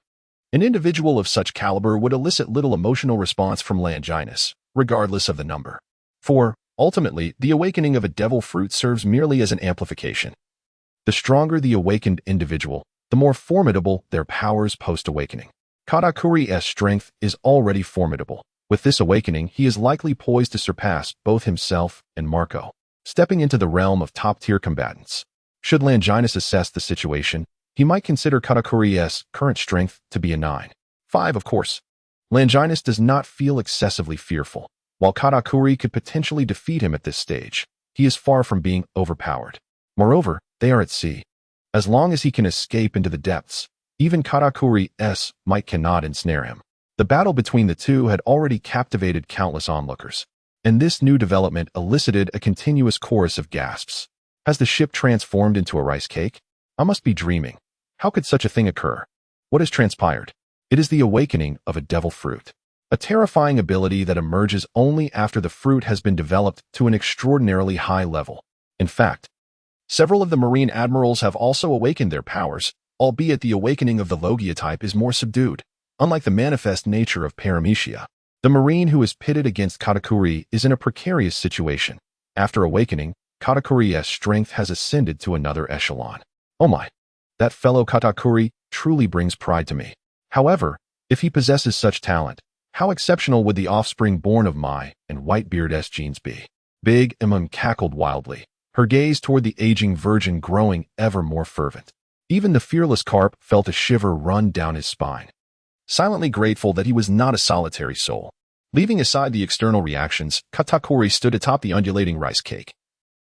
An individual of such caliber would elicit little emotional response from Longinus, regardless of the number. For, ultimately, the awakening of a devil fruit serves merely as an amplification. The stronger the awakened individual, the more formidable their powers post-awakening. Katakuri's strength is already formidable. With this awakening, he is likely poised to surpass both himself and Marco, stepping into the realm of top-tier combatants. Should Longinus assess the situation, he might consider Katakuri's current strength to be a 9.5, of course. Longinus does not feel excessively fearful. While Katakuri could potentially defeat him at this stage, he is far from being overpowered. Moreover, they are at sea. As long as he can escape into the depths, even Katakuri's might cannot ensnare him. The battle between the two had already captivated countless onlookers, and this new development elicited a continuous chorus of gasps. Has the ship transformed into a rice cake? I must be dreaming. How could such a thing occur? What has transpired? It is the awakening of a devil fruit. A terrifying ability that emerges only after the fruit has been developed to an extraordinarily high level. In fact, several of the Marine admirals have also awakened their powers, albeit the awakening of the Logia type is more subdued. Unlike the manifest nature of Paramecia, the Marine who is pitted against Katakuri is in a precarious situation. After awakening, Katakuri's strength has ascended to another echelon. Oh my, that fellow Katakuri truly brings pride to me. However, if he possesses such talent, how exceptional would the offspring born of Mai and Whitebeard's genes be? Big cackled wildly, her gaze toward the aging virgin growing ever more fervent. Even the fearless carp felt a shiver run down his spine, silently grateful that he was not a solitary soul. Leaving aside the external reactions, Katakuri stood atop the undulating rice cake,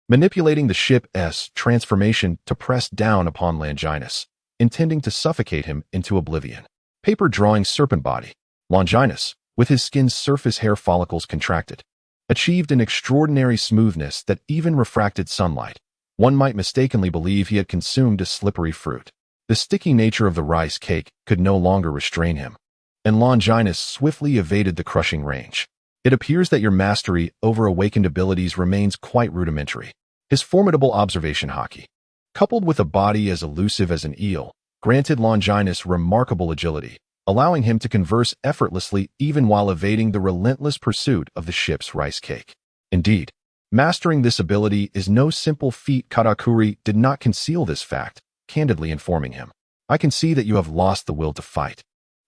manipulating the ship's transformation to press down upon Longinus, intending to suffocate him into oblivion. Paper drawing serpent body. Longinus, with his skin's surface hair follicles contracted, achieved an extraordinary smoothness that even refracted sunlight. One might mistakenly believe he had consumed a slippery fruit. The sticky nature of the rice cake could no longer restrain him, and Longinus swiftly evaded the crushing range. It appears that your mastery over awakened abilities remains quite rudimentary. His formidable observation hockey, coupled with a body as elusive as an eel, granted Longinus remarkable agility, allowing him to converse effortlessly even while evading the relentless pursuit of the ship's rice cake. Indeed, mastering this ability is no simple feat. Katakuri did not conceal this fact, candidly informing him. I can see that you have lost the will to fight.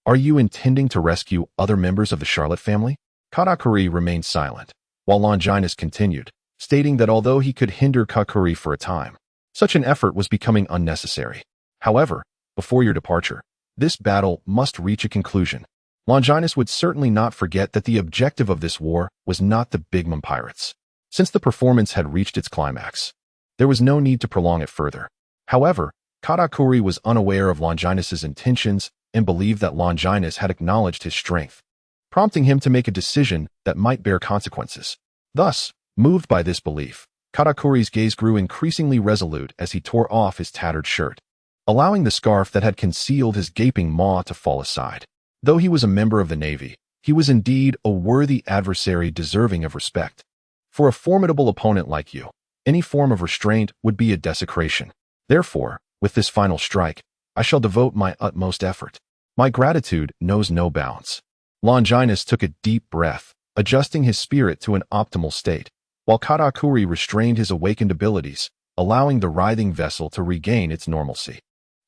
Are you intending to rescue other members of the Charlotte family? Katakuri remained silent, while Longinus continued, stating that although he could hinder Katakuri for a time, such an effort was becoming unnecessary. However, before your departure, this battle must reach a conclusion. Longinus would certainly not forget that the objective of this war was not the Big Mom pirates. Since the performance had reached its climax, there was no need to prolong it further. However, Katakuri was unaware of Longinus's intentions and believed that Longinus had acknowledged his strength, prompting him to make a decision that might bear consequences. Thus, moved by this belief, Katakuri's gaze grew increasingly resolute as he tore off his tattered shirt, allowing the scarf that had concealed his gaping maw to fall aside. Though he was a member of the Navy, he was indeed a worthy adversary deserving of respect. For a formidable opponent like you, any form of restraint would be a desecration. Therefore, with this final strike, I shall devote my utmost effort. My gratitude knows no bounds. Longinus took a deep breath, adjusting his spirit to an optimal state, while Katakuri restrained his awakened abilities, allowing the writhing vessel to regain its normalcy.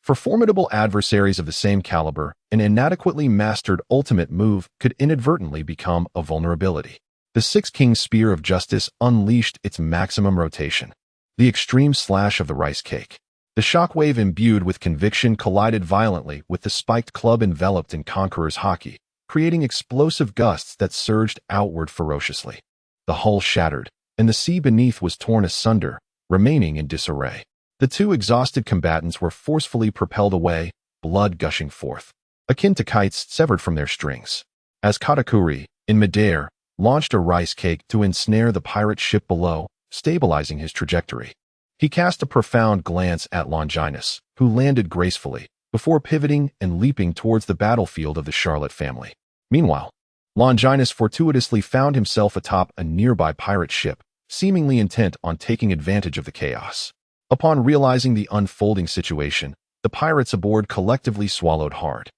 For formidable adversaries of the same caliber, an inadequately mastered ultimate move could inadvertently become a vulnerability. The Six Kings Spear of Justice unleashed its maximum rotation. The extreme slash of the rice cake. The shockwave imbued with conviction collided violently with the spiked club enveloped in Conqueror's hockey, creating explosive gusts that surged outward ferociously. The hull shattered, and the sea beneath was torn asunder, remaining in disarray. The two exhausted combatants were forcefully propelled away, blood gushing forth, akin to kites severed from their strings. As Katakuri, in midair, launched a rice cake to ensnare the pirate ship below, stabilizing his trajectory. He cast a profound glance at Longinus, who landed gracefully, before pivoting and leaping towards the battlefield of the Charlotte family. Meanwhile, Longinus fortuitously found himself atop a nearby pirate ship, seemingly intent on taking advantage of the chaos. Upon realizing the unfolding situation, the pirates aboard collectively swallowed hard,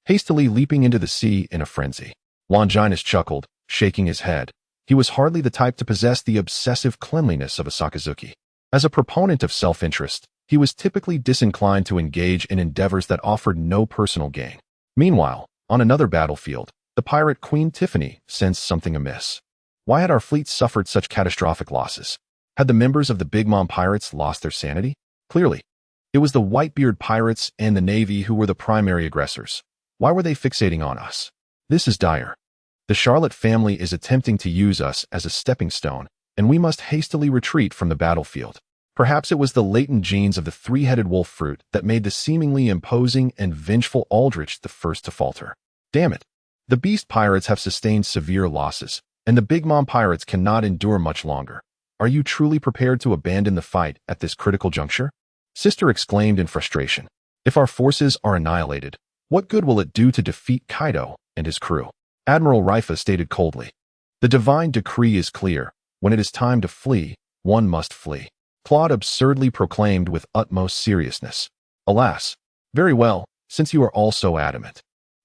hastily leaping into the sea in a frenzy. Longinus chuckled, shaking his head. He was hardly the type to possess the obsessive cleanliness of a Sakazuki. As a proponent of self-interest, he was typically disinclined to engage in endeavors that offered no personal gain. Meanwhile, on another battlefield, the pirate Queen Tiffany sensed something amiss. Why had our fleet suffered such catastrophic losses? Had the members of the Big Mom pirates lost their sanity? Clearly, it was the Whitebeard pirates and the Navy who were the primary aggressors. Why were they fixating on us? This is dire. The Charlotte family is attempting to use us as a stepping stone, and we must hastily retreat from the battlefield. Perhaps it was the latent genes of the three-headed wolf fruit that made the seemingly imposing and vengeful Aldrich the first to falter. Damn it. The Beast pirates have sustained severe losses, and the Big Mom pirates cannot endure much longer. Are you truly prepared to abandon the fight at this critical juncture? Sister exclaimed in frustration. If our forces are annihilated, what good will it do to defeat Kaido and his crew? Admiral Rifa stated coldly. The divine decree is clear. When it is time to flee, one must flee. Claude absurdly proclaimed with utmost seriousness. Alas. Very well, since you are all so adamant.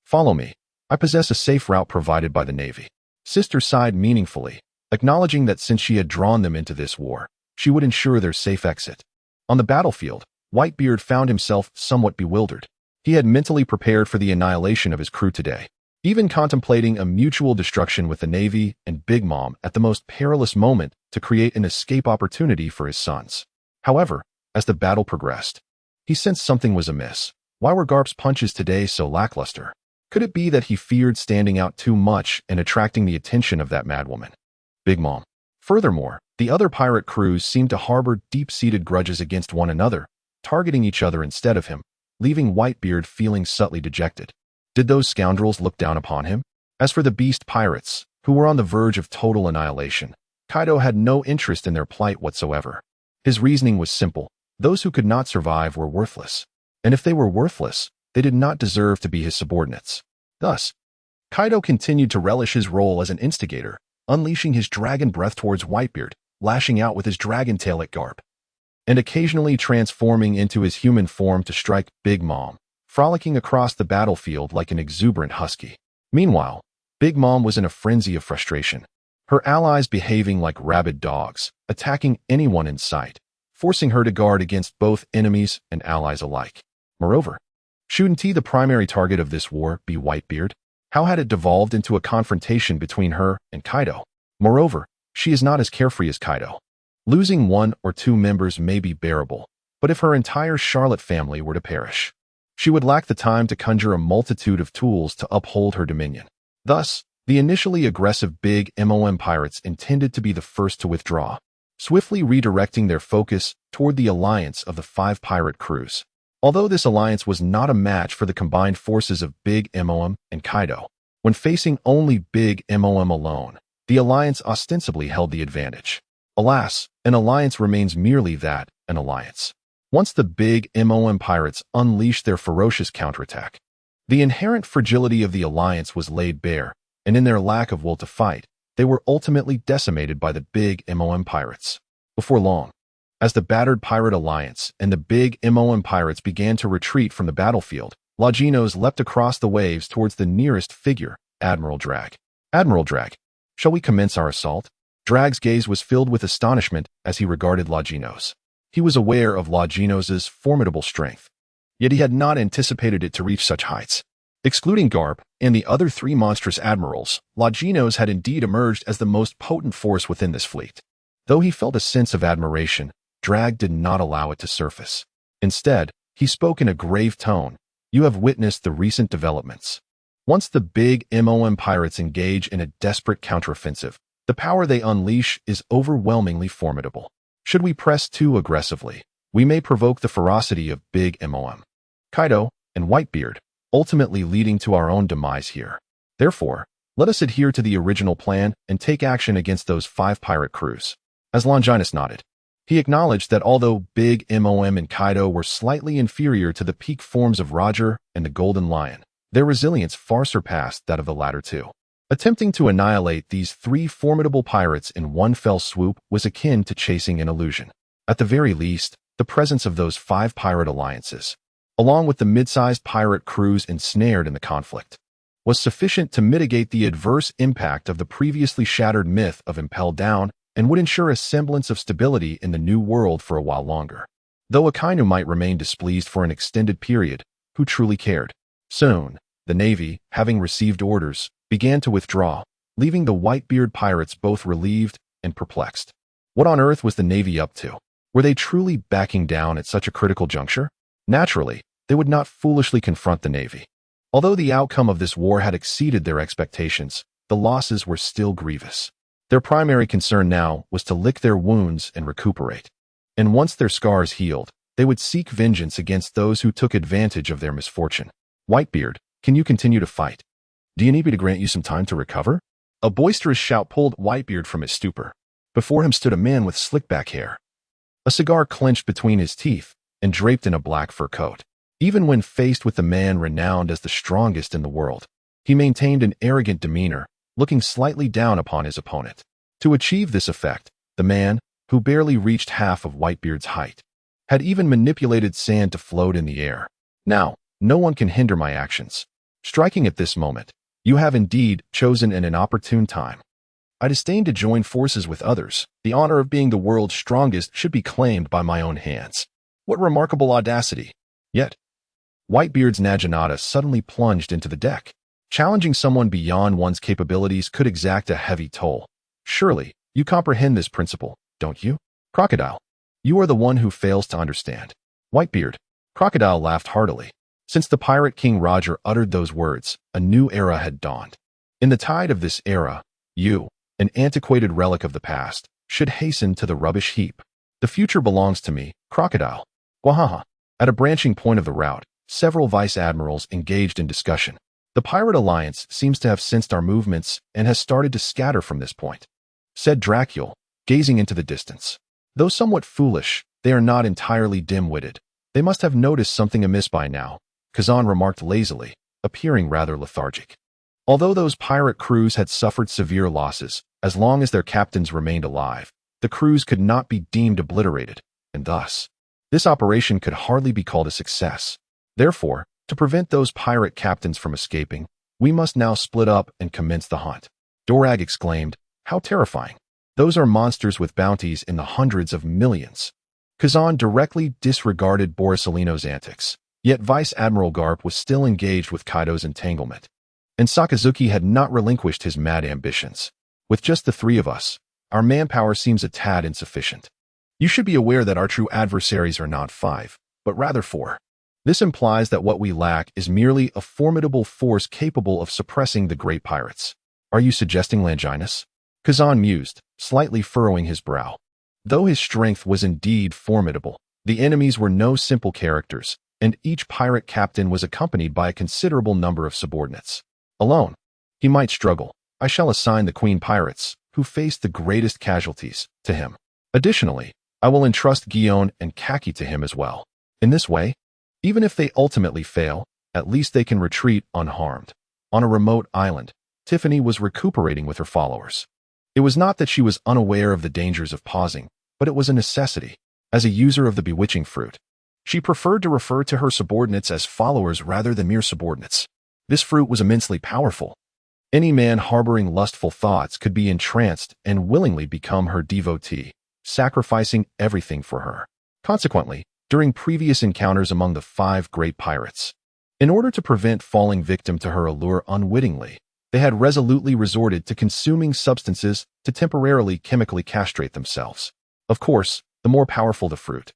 Follow me. I possess a safe route provided by the Navy. Sister sighed meaningfully, acknowledging that since she had drawn them into this war, she would ensure their safe exit. On the battlefield, Whitebeard found himself somewhat bewildered. He had mentally prepared for the annihilation of his crew today, even contemplating a mutual destruction with the Navy and Big Mom at the most perilous moment to create an escape opportunity for his sons. However, as the battle progressed, he sensed something was amiss. Why were Garp's punches today so lackluster? Could it be that he feared standing out too much and attracting the attention of that madwoman, Big Mom? Furthermore, the other pirate crews seemed to harbor deep-seated grudges against one another, targeting each other instead of him, leaving Whitebeard feeling subtly dejected. Did those scoundrels look down upon him? As for the Beast pirates, who were on the verge of total annihilation, Kaido had no interest in their plight whatsoever. His reasoning was simple. Those who could not survive were worthless. And if they were worthless, they did not deserve to be his subordinates. Thus, Kaido continued to relish his role as an instigator, unleashing his dragon breath towards Whitebeard, lashing out with his dragon tail at Garp, and occasionally transforming into his human form to strike Big Mom, frolicking across the battlefield like an exuberant husky. Meanwhile, Big Mom was in a frenzy of frustration, her allies behaving like rabid dogs, attacking anyone in sight, forcing her to guard against both enemies and allies alike. Moreover, shouldn't the primary target of this war be Whitebeard? How had it devolved into a confrontation between her and Kaido? Moreover, she is not as carefree as Kaido. Losing one or two members may be bearable, but if her entire Charlotte family were to perish, she would lack the time to conjure a multitude of tools to uphold her dominion. Thus, the initially aggressive Big Mom pirates intended to be the first to withdraw, swiftly redirecting their focus toward the alliance of the 5 pirate crews. Although this alliance was not a match for the combined forces of Big Mom and Kaido, when facing only Big Mom alone, the alliance ostensibly held the advantage. Alas, an alliance remains merely that, an alliance. Once the Big Mom pirates unleashed their ferocious counterattack, the inherent fragility of the alliance was laid bare, and in their lack of will to fight, they were ultimately decimated by the Big Mom pirates. Before long, as the battered pirate alliance and the Big Mom pirates began to retreat from the battlefield, Longinus leapt across the waves towards the nearest figure, Admiral Drag. Admiral Drag, shall we commence our assault? Drag's gaze was filled with astonishment as he regarded Longinus. He was aware of Longinus's formidable strength, yet he had not anticipated it to reach such heights. Excluding Garp and the other 3 monstrous admirals, Longinus had indeed emerged as the most potent force within this fleet. Though he felt a sense of admiration, Drag did not allow it to surface. Instead, he spoke in a grave tone. You have witnessed the recent developments. Once the Big Mom pirates engage in a desperate counteroffensive, the power they unleash is overwhelmingly formidable. Should we press too aggressively, we may provoke the ferocity of Big Mom, Kaido, and Whitebeard, ultimately leading to our own demise here. Therefore, Let us adhere to the original plan and take action against those 5 pirate crews. As Longinus nodded, he acknowledged that although Big Mom and Kaido were slightly inferior to the peak forms of Roger and the Golden Lion, their resilience far surpassed that of the latter two. Attempting to annihilate these 3 formidable pirates in one fell swoop was akin to chasing an illusion. At the very least, the presence of those 5 pirate alliances, along with the mid-sized pirate crews ensnared in the conflict, was sufficient to mitigate the adverse impact of the previously shattered myth of Impel Down and would ensure a semblance of stability in the new world for a while longer. Though Akainu might remain displeased for an extended period, who truly cared? Soon, the Navy, having received orders, began to withdraw, leaving the Whitebeard pirates both relieved and perplexed. What on earth was the Navy up to? Were they truly backing down at such a critical juncture? Naturally, they would not foolishly confront the Navy. Although the outcome of this war had exceeded their expectations, the losses were still grievous. Their primary concern now was to lick their wounds and recuperate. And once their scars healed, they would seek vengeance against those who took advantage of their misfortune. Whitebeard, can you continue to fight? Do you need me to grant you some time to recover? A boisterous shout pulled Whitebeard from his stupor. Before him stood a man with slick-back hair, a cigar clenched between his teeth, and draped in a black fur coat. Even when faced with the man renowned as the strongest in the world, he maintained an arrogant demeanor, looking slightly down upon his opponent. To achieve this effect, the man, who barely reached half of Whitebeard's height, had even manipulated sand to float in the air. Now, no one can hinder my actions. Striking at this moment, you have indeed chosen an inopportune time. I disdain to join forces with others. The honor of being the world's strongest should be claimed by my own hands. What remarkable audacity! Yet, Whitebeard's Naginata suddenly plunged into the deck. Challenging someone beyond one's capabilities could exact a heavy toll. Surely, you comprehend this principle, don't you? Crocodile, you are the one who fails to understand. Whitebeard, Crocodile laughed heartily. Since the Pirate King Roger uttered those words, a new era had dawned. In the tide of this era, you, an antiquated relic of the past, should hasten to the rubbish heap. The future belongs to me, Crocodile. Wahaha. At a branching point of the route, several vice admirals engaged in discussion. The Pirate Alliance seems to have sensed our movements and has started to scatter from this point, said Dracul, gazing into the distance. Though somewhat foolish, they are not entirely dim-witted. They must have noticed something amiss by now, Kazan remarked lazily, appearing rather lethargic. Although those pirate crews had suffered severe losses, as long as their captains remained alive, the crews could not be deemed obliterated, and thus, this operation could hardly be called a success. Therefore, to prevent those pirate captains from escaping, we must now split up and commence the hunt. Dorag exclaimed, how terrifying. Those are monsters with bounties in the hundreds of millions. Kazan directly disregarded Borisolino's antics, yet Vice Admiral Garp was still engaged with Kaido's entanglement. And Sakazuki had not relinquished his mad ambitions. With just the 3 of us, our manpower seems a tad insufficient. You should be aware that our true adversaries are not 5, but rather 4. This implies that what we lack is merely a formidable force capable of suppressing the great pirates. Are you suggesting Longinus? Kazan mused, slightly furrowing his brow. Though his strength was indeed formidable, the enemies were no simple characters, and each pirate captain was accompanied by a considerable number of subordinates. Alone, he might struggle. I shall assign the Queen Pirates, who faced the greatest casualties, to him. Additionally, I will entrust Guion and Kaki to him as well. In this way, even if they ultimately fail, at least they can retreat unharmed. On a remote island, Tiffany was recuperating with her followers. It was not that she was unaware of the dangers of pausing, but it was a necessity. As a user of the bewitching fruit, she preferred to refer to her subordinates as followers rather than mere subordinates. This fruit was immensely powerful. Any man harboring lustful thoughts could be entranced and willingly become her devotee, sacrificing everything for her. Consequently, during previous encounters among the 5 great pirates, in order to prevent falling victim to her allure unwittingly, they had resolutely resorted to consuming substances to temporarily chemically castrate themselves. Of course, the more powerful the fruit,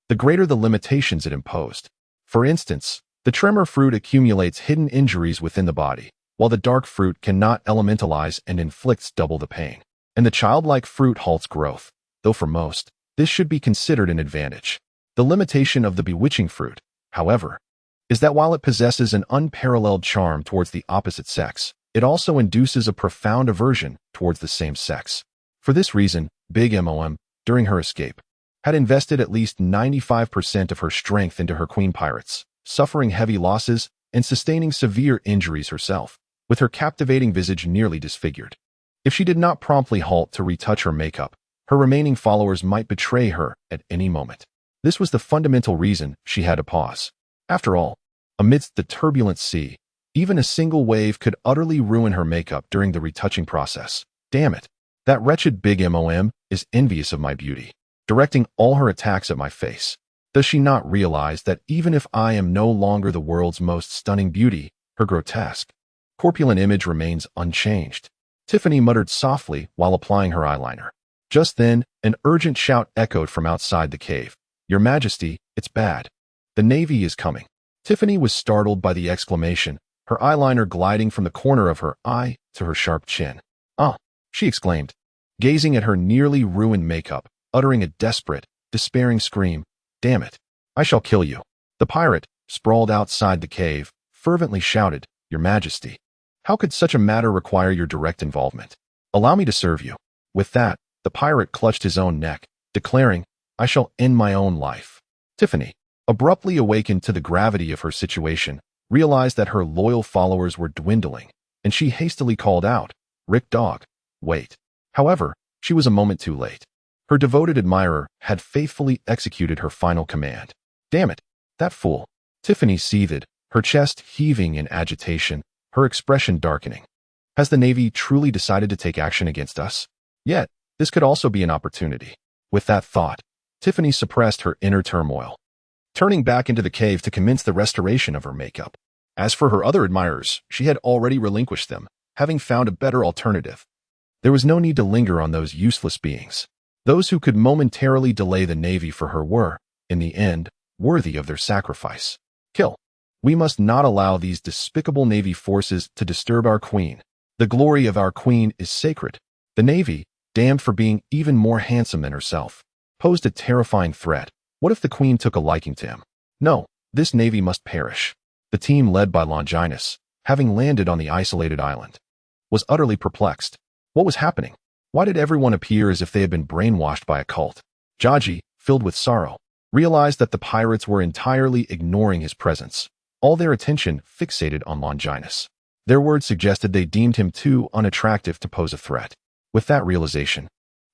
the greater the limitations it imposed. For instance, the tremor fruit accumulates hidden injuries within the body, while the dark fruit cannot elementalize and inflicts double the pain. And the childlike fruit halts growth, though for most, this should be considered an advantage. The limitation of the bewitching fruit, however, is that while it possesses an unparalleled charm towards the opposite sex, it also induces a profound aversion towards the same sex. For this reason, Big Mom, during her escape, had invested at least 95% of her strength into her queen pirates, suffering heavy losses and sustaining severe injuries herself, with her captivating visage nearly disfigured. If she did not promptly halt to retouch her makeup, her remaining followers might betray her at any moment. This was the fundamental reason she had to pause. After all, amidst the turbulent sea, even a single wave could utterly ruin her makeup during the retouching process. Damn it. That wretched Big Mom is envious of my beauty, directing all her attacks at my face. Does she not realize that even if I am no longer the world's most stunning beauty, her grotesque, corpulent image remains unchanged? Tiffany muttered softly while applying her eyeliner. Just then, an urgent shout echoed from outside the cave. Your Majesty, it's bad. The Navy is coming. Tiffany was startled by the exclamation, her eyeliner gliding from the corner of her eye to her sharp chin. Ah, she exclaimed, gazing at her nearly ruined makeup, uttering a desperate, despairing scream. Damn it. I shall kill you. The pirate, sprawled outside the cave, fervently shouted, Your Majesty. How could such a matter require your direct involvement? Allow me to serve you. With that, the pirate clutched his own neck, declaring, I shall end my own life. Tiffany, abruptly awakened to the gravity of her situation, realized that her loyal followers were dwindling, and she hastily called out, Rick Dog, wait. However, she was a moment too late. Her devoted admirer had faithfully executed her final command. Damn it, that fool. Tiffany seethed, her chest heaving in agitation, her expression darkening. Has the Navy truly decided to take action against us? Yet, this could also be an opportunity. With that thought, Tiffany suppressed her inner turmoil, turning back into the cave to commence the restoration of her makeup. As for her other admirers, she had already relinquished them, having found a better alternative. There was no need to linger on those useless beings. Those who could momentarily delay the Navy for her were, in the end, worthy of their sacrifice. Kill. We must not allow these despicable Navy forces to disturb our queen. The glory of our queen is sacred. The Navy, damned for being even more handsome than herself, posed a terrifying threat. What if the queen took a liking to him? No, this Navy must perish. The team led by Longinus, having landed on the isolated island, was utterly perplexed. What was happening? Why did everyone appear as if they had been brainwashed by a cult? Jaji, filled with sorrow, realized that the pirates were entirely ignoring his presence, all their attention fixated on Longinus. Their words suggested they deemed him too unattractive to pose a threat. With that realization,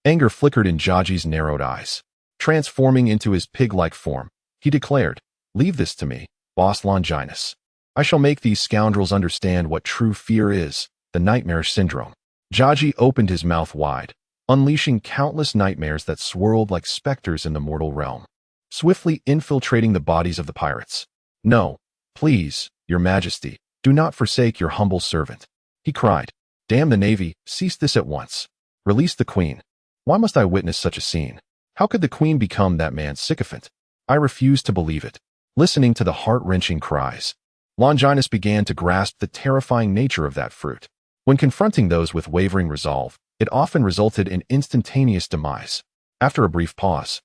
anger flickered in Jaji's narrowed eyes. Transforming into his pig-like form, he declared, Leave this to me, Boss Longinus. I shall make these scoundrels understand what true fear is, the nightmarish syndrome. Jaji opened his mouth wide, unleashing countless nightmares that swirled like specters in the mortal realm, swiftly infiltrating the bodies of the pirates. No, please, Your Majesty, do not forsake your humble servant. He cried. Damn the Navy, cease this at once. Release the Queen. Why must I witness such a scene? How could the Queen become that man's sycophant? I refuse to believe it. Listening to the heart-wrenching cries, Longinus began to grasp the terrifying nature of that fruit. When confronting those with wavering resolve, it often resulted in instantaneous demise. After a brief pause,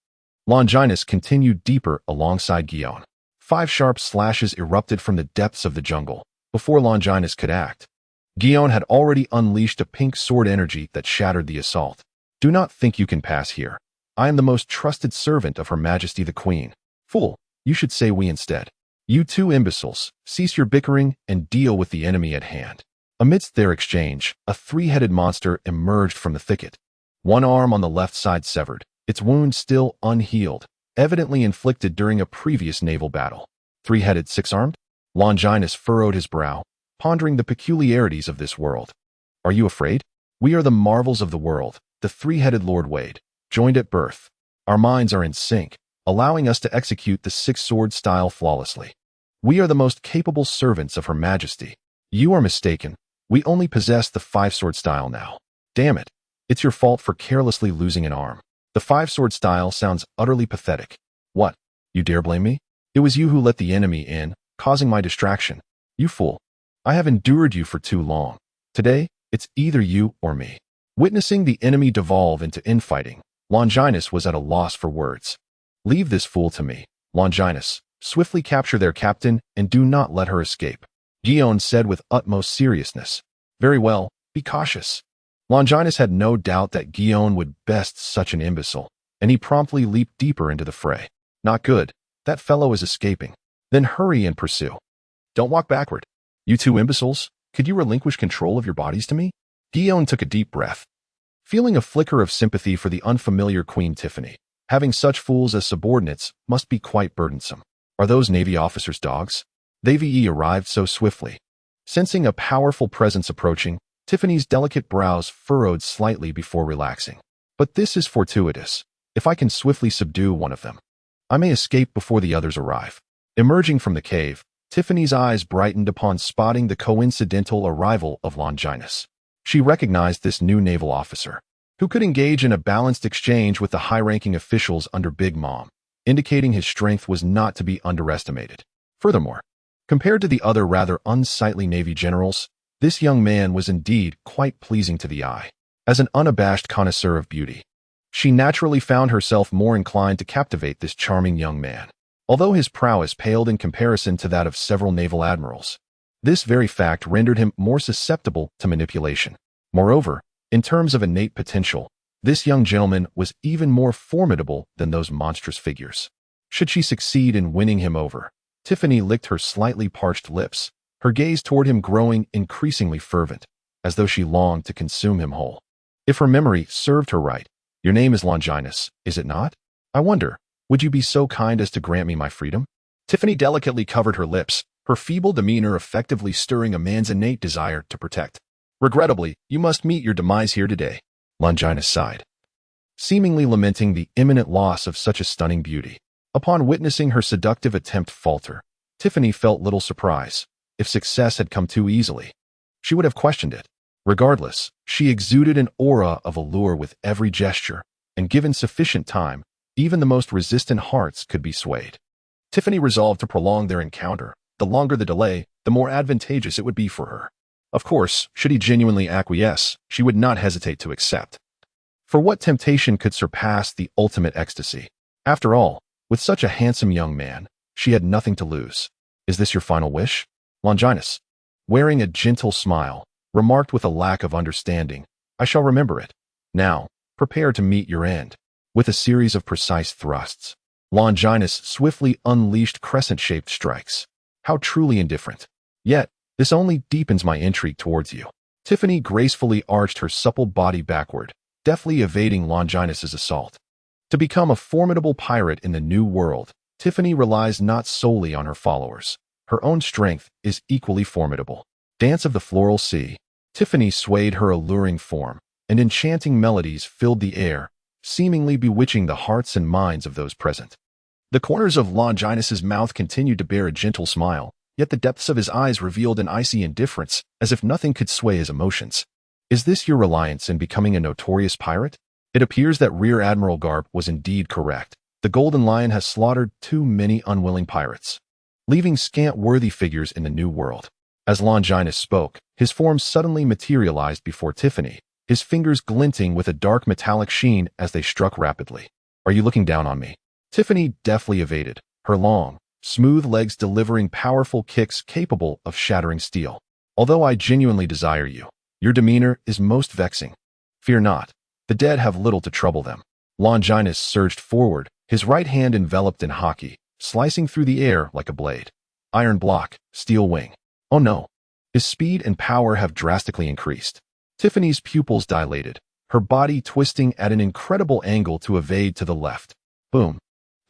Longinus continued deeper alongside Guion. 5 sharp slashes erupted from the depths of the jungle. Before Longinus could act, Guion had already unleashed a pink sword energy that shattered the assault. Do not think you can pass here. I am the most trusted servant of Her Majesty the Queen. Fool, you should say we instead. You two imbeciles, cease your bickering and deal with the enemy at hand. Amidst their exchange, a 3-headed monster emerged from the thicket. One arm on the left side severed, its wound still unhealed, evidently inflicted during a previous naval battle. 3-headed, 6-armed? Longinus furrowed his brow, pondering the peculiarities of this world. Are you afraid? We are the marvels of the world, the 3-headed Lord Wade, joined at birth. Our minds are in sync, allowing us to execute the 6-sword style flawlessly. We are the most capable servants of Her Majesty. You are mistaken. We only possess the 5-sword style now. Damn it. It's your fault for carelessly losing an arm. The 5-sword style sounds utterly pathetic. What? You dare blame me? It was you who let the enemy in, causing my distraction. You fool. I have endured you for too long. Today, it's either you or me. Witnessing the enemy devolve into infighting, Longinus was at a loss for words. Leave this fool to me, Longinus. Swiftly capture their captain and do not let her escape, Guion said with utmost seriousness. Very well, be cautious. Longinus had no doubt that Guillaume would best such an imbecile, and he promptly leaped deeper into the fray. Not good. That fellow is escaping. Then hurry and pursue. Don't walk backward. You two imbeciles, could you relinquish control of your bodies to me? Guillaume took a deep breath, feeling a flicker of sympathy for the unfamiliar Queen Tiffany. Having such fools as subordinates must be quite burdensome. Are those Navy officers dogs? They arrived so swiftly. Sensing a powerful presence approaching, Tiffany's delicate brows furrowed slightly before relaxing. But this is fortuitous. If I can swiftly subdue one of them, I may escape before the others arrive. Emerging from the cave, Tiffany's eyes brightened upon spotting the coincidental arrival of Longinus. She recognized this new naval officer, who could engage in a balanced exchange with the high-ranking officials under Big Mom, indicating his strength was not to be underestimated. Furthermore, compared to the other rather unsightly Navy generals, this young man was indeed quite pleasing to the eye. As an unabashed connoisseur of beauty, she naturally found herself more inclined to captivate this charming young man. Although his prowess paled in comparison to that of several naval admirals, this very fact rendered him more susceptible to manipulation. Moreover, in terms of innate potential, this young gentleman was even more formidable than those monstrous figures. Should she succeed in winning him over, Tiffany licked her slightly parched lips, her gaze toward him growing increasingly fervent, as though she longed to consume him whole. If her memory served her right, your name is Longinus, is it not? I wonder, would you be so kind as to grant me my freedom? Tiffany delicately covered her lips, her feeble demeanor effectively stirring a man's innate desire to protect. Regrettably, you must meet your demise here today. Longinus sighed, seemingly lamenting the imminent loss of such a stunning beauty. Upon witnessing her seductive attempt falter, Tiffany felt little surprise. If success had come too easily, she would have questioned it. Regardless, she exuded an aura of allure with every gesture, and given sufficient time, even the most resistant hearts could be swayed. Tiffany resolved to prolong their encounter. The longer the delay, the more advantageous it would be for her. Of course, should he genuinely acquiesce, she would not hesitate to accept. For what temptation could surpass the ultimate ecstasy? After all, with such a handsome young man, she had nothing to lose. Is this your final wish? Longinus, wearing a gentle smile, remarked with a lack of understanding, I shall remember it. Now, prepare to meet your end. With a series of precise thrusts, Longinus swiftly unleashed crescent-shaped strikes. How truly indifferent. Yet, this only deepens my intrigue towards you. Tiffany gracefully arched her supple body backward, deftly evading Longinus's assault. To become a formidable pirate in the new world, Tiffany relies not solely on her followers. Her own strength is equally formidable. Dance of the Floral Sea. Tiffany swayed her alluring form, and enchanting melodies filled the air, seemingly bewitching the hearts and minds of those present. The corners of Longinus's mouth continued to bear a gentle smile, yet the depths of his eyes revealed an icy indifference, as if nothing could sway his emotions. Is this your reliance in becoming a notorious pirate? It appears that Rear Admiral Garp was indeed correct. The Golden Lion has slaughtered too many unwilling pirates, leaving scant worthy figures in the new world. As Longinus spoke, his form suddenly materialized before Tiffany, his fingers glinting with a dark metallic sheen as they struck rapidly. Are you looking down on me? Tiffany deftly evaded, her long, smooth legs delivering powerful kicks capable of shattering steel. Although I genuinely desire you, your demeanor is most vexing. Fear not, the dead have little to trouble them. Longinus surged forward, his right hand enveloped in haki, slicing through the air like a blade. Iron block, steel wing. Oh no. His speed and power have drastically increased. Tiffany's pupils dilated, her body twisting at an incredible angle to evade to the left. Boom.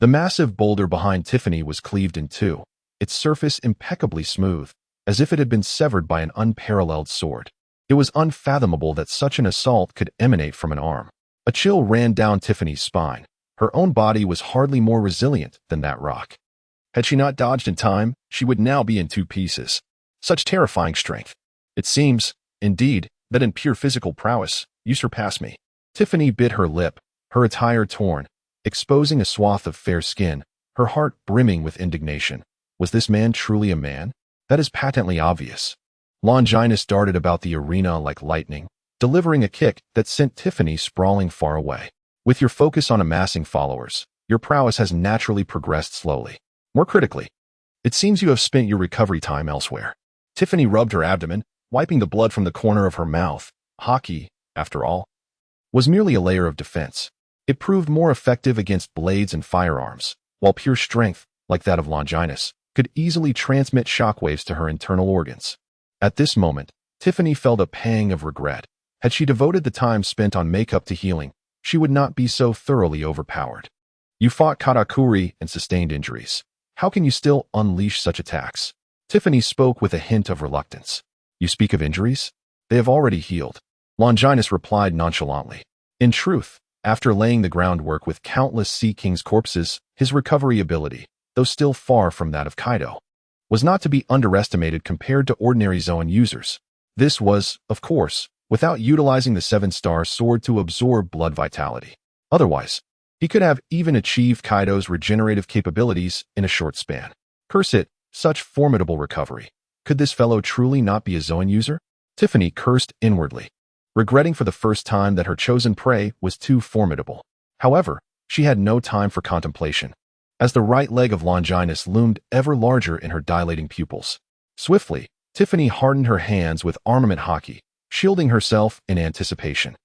The massive boulder behind Tiffany was cleaved in two, its surface impeccably smooth, as if it had been severed by an unparalleled sword. It was unfathomable that such an assault could emanate from an arm. A chill ran down Tiffany's spine. Her own body was hardly more resilient than that rock. Had she not dodged in time, she would now be in two pieces. Such terrifying strength. It seems, indeed, that in pure physical prowess, you surpass me. Tiffany bit her lip, her attire torn, exposing a swath of fair skin, her heart brimming with indignation. Was this man truly a man? That is patently obvious. Longinus darted about the arena like lightning, delivering a kick that sent Tiffany sprawling far away. With your focus on amassing followers, your prowess has naturally progressed slowly. More critically, it seems you have spent your recovery time elsewhere. Tiffany rubbed her abdomen, wiping the blood from the corner of her mouth. Haki, after all, was merely a layer of defense. It proved more effective against blades and firearms, while pure strength, like that of Longinus, could easily transmit shockwaves to her internal organs. At this moment, Tiffany felt a pang of regret. Had she devoted the time spent on makeup to healing, she would not be so thoroughly overpowered. You fought Katakuri and sustained injuries. How can you still unleash such attacks? Tiffany spoke with a hint of reluctance. You speak of injuries? They have already healed. Longinus replied nonchalantly. In truth, after laying the groundwork with countless Sea King's corpses, his recovery ability, though still far from that of Kaido, was not to be underestimated compared to ordinary Zoan users. This was, of course, without utilizing the 7-star sword to absorb blood vitality. Otherwise, he could have even achieved Kaido's regenerative capabilities in a short span. Curse it, such formidable recovery. Could this fellow truly not be a Zoan user? Tiffany cursed inwardly, regretting for the first time that her chosen prey was too formidable. However, she had no time for contemplation, as the right leg of Longinus loomed ever larger in her dilating pupils. Swiftly, Tiffany hardened her hands with armament haki, shielding herself in anticipation,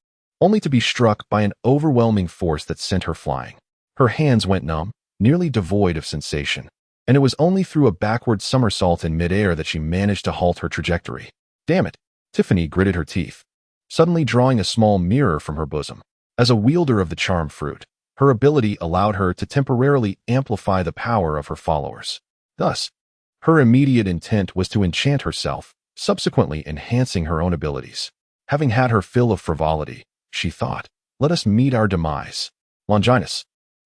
only to be struck by an overwhelming force that sent her flying. Her hands went numb, nearly devoid of sensation, and it was only through a backward somersault in midair that she managed to halt her trajectory. Damn it! Tiffany gritted her teeth, suddenly drawing a small mirror from her bosom. As a wielder of the charm fruit, her ability allowed her to temporarily amplify the power of her followers. Thus, her immediate intent was to enchant herself, subsequently enhancing her own abilities. Having had her fill of frivolity, she thought, let us meet our demise. Longinus,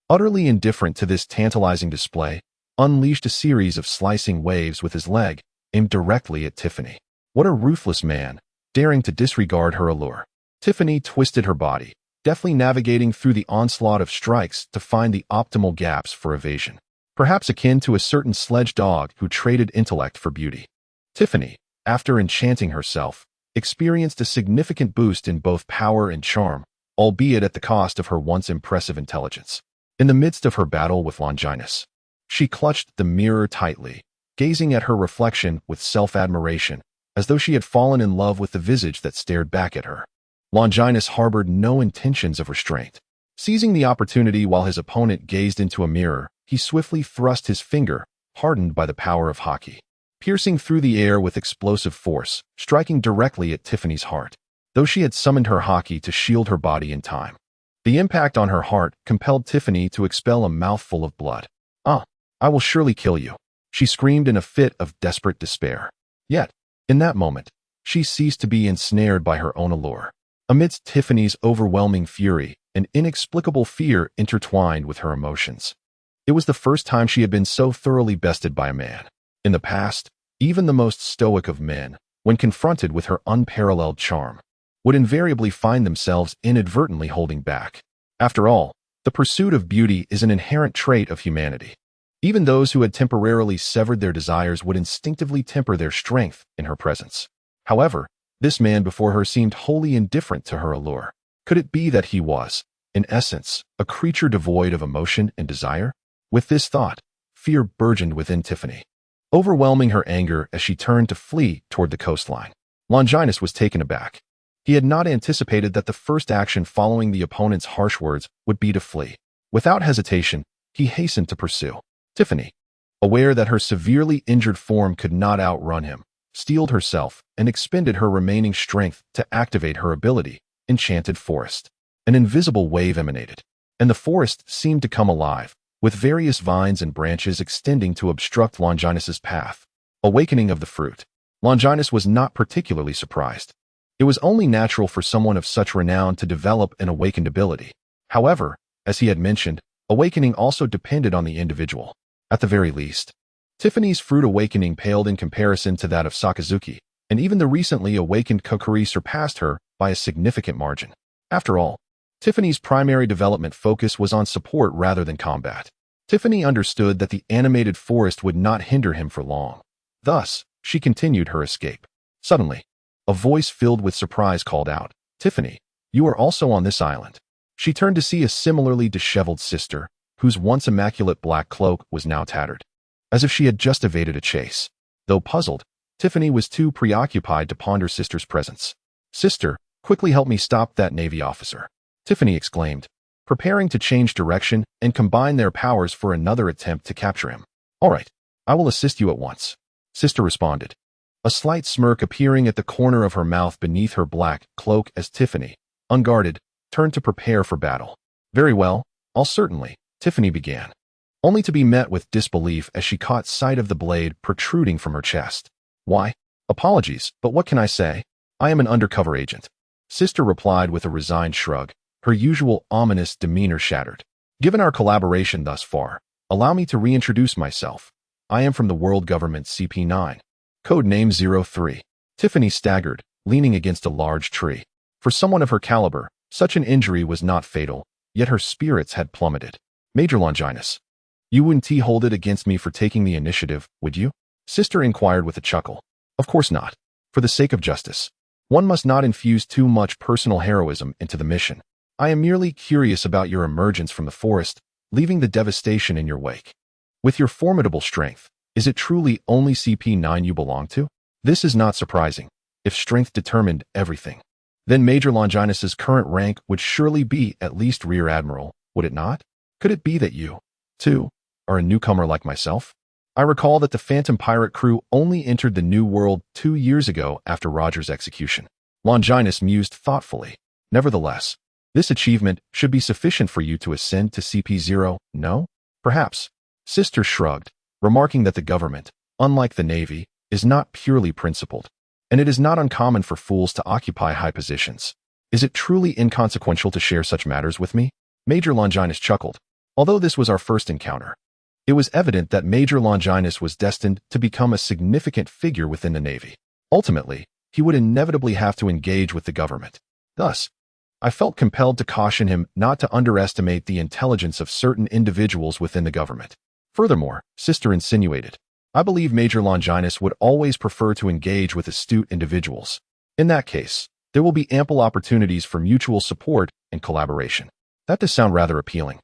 utterly indifferent to this tantalizing display, unleashed a series of slicing waves with his leg, aimed directly at Tiffany. What a ruthless man, daring to disregard her allure. Tiffany twisted her body, deftly navigating through the onslaught of strikes to find the optimal gaps for evasion. Perhaps akin to a certain sledge dog who traded intellect for beauty. Tiffany, after enchanting herself, experienced a significant boost in both power and charm, albeit at the cost of her once impressive intelligence. In the midst of her battle with Longinus, she clutched the mirror tightly, gazing at her reflection with self-admiration, as though she had fallen in love with the visage that stared back at her. Longinus harbored no intentions of restraint. Seizing the opportunity while his opponent gazed into a mirror, he swiftly thrust his finger, hardened by the power of haki, piercing through the air with explosive force, striking directly at Tiffany's heart. Though she had summoned her haki to shield her body in time, the impact on her heart compelled Tiffany to expel a mouthful of blood. I will surely kill you, she screamed in a fit of desperate despair. Yet, in that moment, she ceased to be ensnared by her own allure. Amidst Tiffany's overwhelming fury, an inexplicable fear intertwined with her emotions. It was the first time she had been so thoroughly bested by a man. In the past, even the most stoic of men, when confronted with her unparalleled charm, would invariably find themselves inadvertently holding back. After all, the pursuit of beauty is an inherent trait of humanity. Even those who had temporarily severed their desires would instinctively temper their strength in her presence. However, this man before her seemed wholly indifferent to her allure. Could it be that he was, in essence, a creature devoid of emotion and desire? With this thought, fear burgeoned within Tiffany, overwhelming her anger as she turned to flee toward the coastline. Longinus was taken aback. He had not anticipated that the first action following the opponent's harsh words would be to flee. Without hesitation, he hastened to pursue. Tiffany, aware that her severely injured form could not outrun him, steeled herself and expended her remaining strength to activate her ability, Enchanted Forest. An invisible wave emanated, and the forest seemed to come alive, with various vines and branches extending to obstruct Longinus's path. Awakening of the fruit. Longinus was not particularly surprised. It was only natural for someone of such renown to develop an awakened ability. However, as he had mentioned, awakening also depended on the individual. At the very least, Tiffany's fruit awakening paled in comparison to that of Sakazuki, and even the recently awakened Kokiri surpassed her by a significant margin. After all, Tiffany's primary development focus was on support rather than combat. Tiffany understood that the animated forest would not hinder him for long. Thus, she continued her escape. Suddenly, a voice filled with surprise called out, "Tiffany, you are also on this island." She turned to see a similarly disheveled sister, whose once immaculate black cloak was now tattered, as if she had just evaded a chase. Though puzzled, Tiffany was too preoccupied to ponder Sister's presence. "Sister, quickly help me stop that Navy officer," Tiffany exclaimed, preparing to change direction and combine their powers for another attempt to capture him. "All right, I will assist you at once," Sister responded, a slight smirk appearing at the corner of her mouth beneath her black cloak as Tiffany, unguarded, turned to prepare for battle. "Very well, I'll certainly," Tiffany began, only to be met with disbelief as she caught sight of the blade protruding from her chest. "Why, apologies, but what can I say? I am an undercover agent," Sister replied with a resigned shrug, her usual ominous demeanor shattered. "Given our collaboration thus far, allow me to reintroduce myself. I am from the World Government CP9. Code name 03. Tiffany staggered, leaning against a large tree. For someone of her caliber, such an injury was not fatal, yet her spirits had plummeted. "Major Longinus, you wouldn't hold it against me for taking the initiative, would you?" Sister inquired with a chuckle. "Of course not. For the sake of justice, one must not infuse too much personal heroism into the mission. I am merely curious about your emergence from the forest, leaving the devastation in your wake. With your formidable strength, is it truly only CP9 you belong to? This is not surprising. If strength determined everything, then Major Longinus's current rank would surely be at least Rear Admiral, would it not? Could it be that you, too, are a newcomer like myself? I recall that the Phantom Pirate crew only entered the New World 2 years ago after Roger's execution." Longinus mused thoughtfully. "Nevertheless, this achievement should be sufficient for you to ascend to CP0, no? Perhaps." Sister shrugged, remarking that the government, unlike the Navy, is not purely principled, and it is not uncommon for fools to occupy high positions. "Is it truly inconsequential to share such matters with me?" Major Longinus chuckled. Although this was our first encounter, it was evident that Major Longinus was destined to become a significant figure within the Navy. Ultimately, he would inevitably have to engage with the government. Thus, I felt compelled to caution him not to underestimate the intelligence of certain individuals within the government. Furthermore, Sister insinuated, I believe Major Longinus would always prefer to engage with astute individuals. In that case, there will be ample opportunities for mutual support and collaboration. That does sound rather appealing.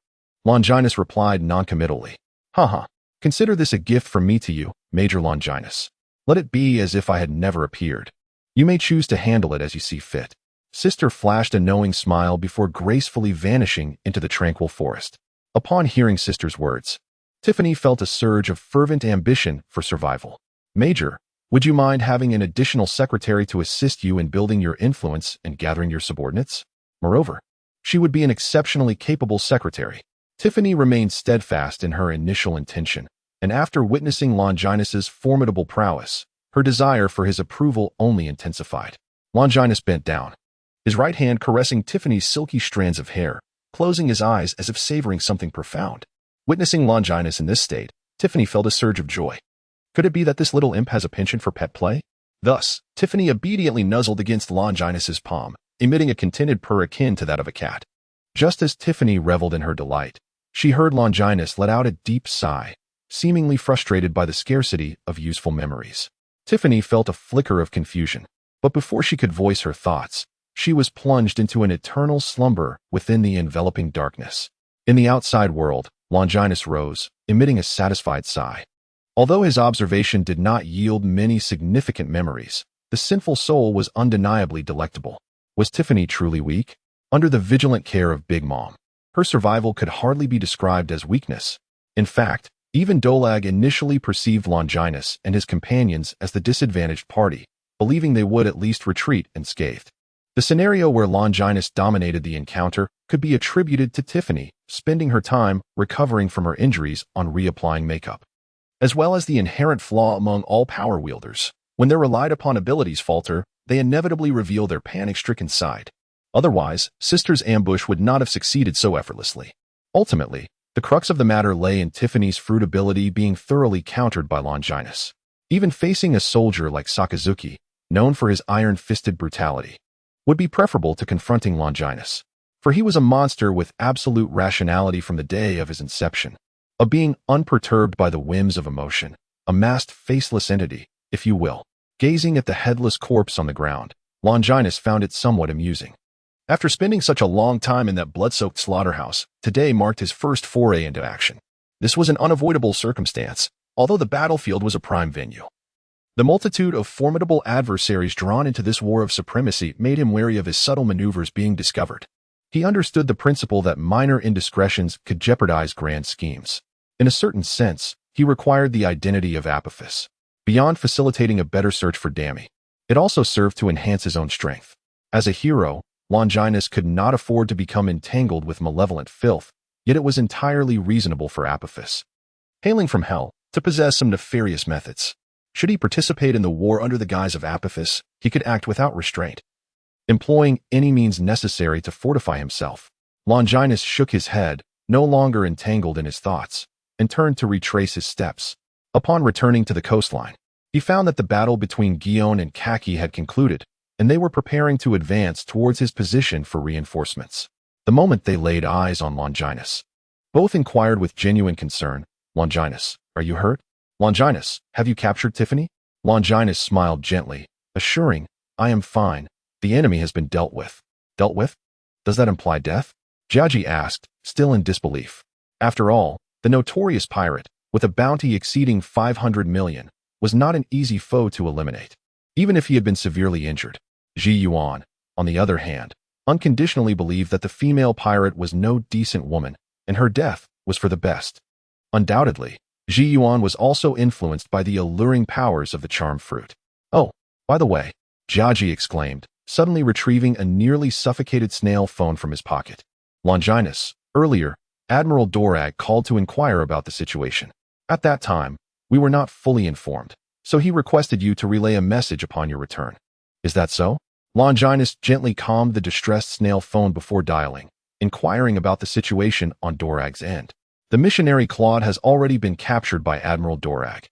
Longinus replied noncommittally. Haha, consider this a gift from me to you, Major Longinus. Let it be as if I had never appeared. You may choose to handle it as you see fit. Sister flashed a knowing smile before gracefully vanishing into the tranquil forest. Upon hearing Sister's words, Tiffany felt a surge of fervent ambition for survival. Major, would you mind having an additional secretary to assist you in building your influence and gathering your subordinates? Moreover, she would be an exceptionally capable secretary. Tiffany remained steadfast in her initial intention, and after witnessing Longinus's formidable prowess, her desire for his approval only intensified. Longinus bent down, his right hand caressing Tiffany's silky strands of hair, closing his eyes as if savoring something profound. Witnessing Longinus in this state, Tiffany felt a surge of joy. Could it be that this little imp has a penchant for pet play? Thus, Tiffany obediently nuzzled against Longinus's palm, emitting a contented purr akin to that of a cat. Just as Tiffany reveled in her delight, she heard Longinus let out a deep sigh, seemingly frustrated by the scarcity of useful memories. Tiffany felt a flicker of confusion, but before she could voice her thoughts, she was plunged into an eternal slumber within the enveloping darkness. In the outside world, Longinus rose, emitting a satisfied sigh. Although his observation did not yield many significant memories, the sinful soul was undeniably delectable. Was Tiffany truly weak? Under the vigilant care of Big Mom, her survival could hardly be described as weakness. In fact, even Dolag initially perceived Longinus and his companions as the disadvantaged party, believing they would at least retreat unscathed. The scenario where Longinus dominated the encounter could be attributed to Tiffany spending her time recovering from her injuries on reapplying makeup, as well as the inherent flaw among all power wielders. When their relied upon abilities falter, they inevitably reveal their panic-stricken side. Otherwise, Sister's ambush would not have succeeded so effortlessly. Ultimately, the crux of the matter lay in Tiffany's fruitability being thoroughly countered by Longinus. Even facing a soldier like Sakazuki, known for his iron-fisted brutality, would be preferable to confronting Longinus, for he was a monster with absolute rationality from the day of his inception, a being unperturbed by the whims of emotion, a masked, faceless entity, if you will. Gazing at the headless corpse on the ground, Longinus found it somewhat amusing. After spending such a long time in that blood-soaked slaughterhouse, today marked his first foray into action. This was an unavoidable circumstance, although the battlefield was a prime venue. The multitude of formidable adversaries drawn into this war of supremacy made him wary of his subtle maneuvers being discovered. He understood the principle that minor indiscretions could jeopardize grand schemes. In a certain sense, he required the identity of Apophis. Beyond facilitating a better search for Dami, it also served to enhance his own strength. As a hero, Longinus could not afford to become entangled with malevolent filth, yet it was entirely reasonable for Apophis, hailing from hell, to possess some nefarious methods. Should he participate in the war under the guise of Apophis, he could act without restraint, employing any means necessary to fortify himself. Longinus shook his head, no longer entangled in his thoughts, and turned to retrace his steps. Upon returning to the coastline, he found that the battle between Guion and Kaki had concluded, and they were preparing to advance towards his position for reinforcements. The moment they laid eyes on Longinus, both inquired with genuine concern, "Longinus, are you hurt? Longinus, have you captured Tiffany?" Longinus smiled gently, assuring, "I am fine. The enemy has been dealt with." "Dealt with? Does that imply death?" Jiaji asked, still in disbelief. After all, the notorious pirate, with a bounty exceeding 500 million, was not an easy foe to eliminate, even if he had been severely injured. Ji Yuan, on the other hand, unconditionally believed that the female pirate was no decent woman, and her death was for the best. Undoubtedly, Ji Yuan was also influenced by the alluring powers of the charm fruit. "Oh, by the way," Jiaji exclaimed, suddenly retrieving a nearly suffocated snail phone from his pocket. "Longinus, earlier, Admiral Dorag called to inquire about the situation. At that time, we were not fully informed, so he requested you to relay a message upon your return. Is that so?" Longinus gently calmed the distressed snail phone before dialing, inquiring about the situation on Dorag's end. "The missionary Claude has already been captured by Admiral Dorag."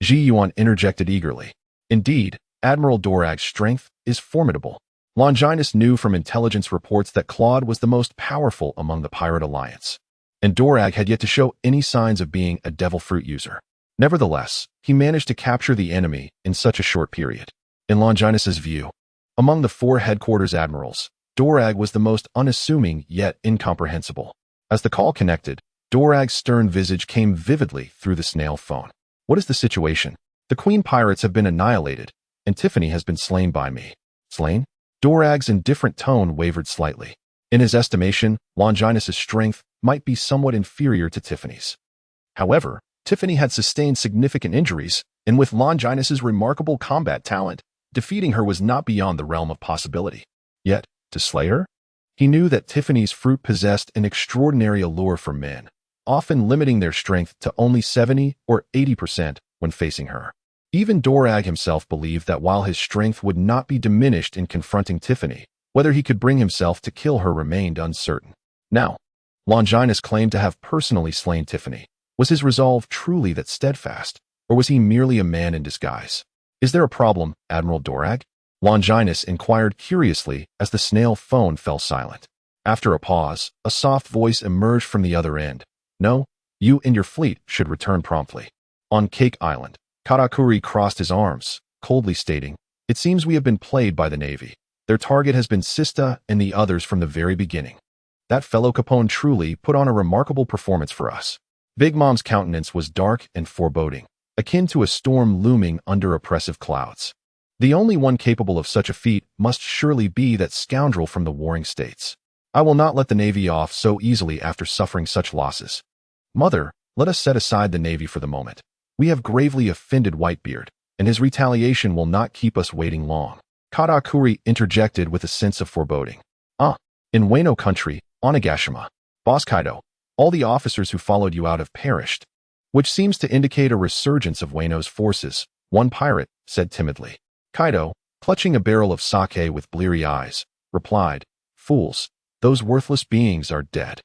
Ji Yuan interjected eagerly. "Indeed, Admiral Dorag's strength is formidable." Longinus knew from intelligence reports that Claude was the most powerful among the pirate alliance, and Dorag had yet to show any signs of being a devil fruit user. Nevertheless, he managed to capture the enemy in such a short period. In Longinus's view, among the 4 headquarters admirals, Dorag was the most unassuming yet incomprehensible. As the call connected, Dorag's stern visage came vividly through the snail phone. "What is the situation? The Queen pirates have been annihilated, and Tiffany has been slain by me." "Slain?" Dorag's indifferent tone wavered slightly. In his estimation, Longinus's strength might be somewhat inferior to Tiffany's. However, Tiffany had sustained significant injuries, and with Longinus's remarkable combat talent, defeating her was not beyond the realm of possibility. Yet, to slay her? He knew that Tiffany's fruit possessed an extraordinary allure for men, often limiting their strength to only 70 or 80% when facing her. Even Dorag himself believed that while his strength would not be diminished in confronting Tiffany, whether he could bring himself to kill her remained uncertain. Now, Longinus claimed to have personally slain Tiffany. Was his resolve truly that steadfast, or was he merely a man in disguise? "Is there a problem, Admiral Dorag?" Longinus inquired curiously as the snail phone fell silent. After a pause, a soft voice emerged from the other end. "No, you and your fleet should return promptly." On Cake Island, Karakuri crossed his arms, coldly stating, "It seems we have been played by the Navy. Their target has been Sista and the others from the very beginning. That fellow Capone truly put on a remarkable performance for us." Big Mom's countenance was dark and foreboding, akin to a storm looming under oppressive clouds. The only one capable of such a feat must surely be that scoundrel from the warring states. "I will not let the Navy off so easily after suffering such losses. Mother, let us set aside the Navy for the moment. We have gravely offended Whitebeard, and his retaliation will not keep us waiting long." Karakuri interjected with a sense of foreboding. In Wano country, Onigashima, Boss Kaido, all the officers who followed you out have perished, which seems to indicate a resurgence of Wano's forces," one pirate said timidly. Kaido, clutching a barrel of sake with bleary eyes, replied, "Fools, those worthless beings are dead.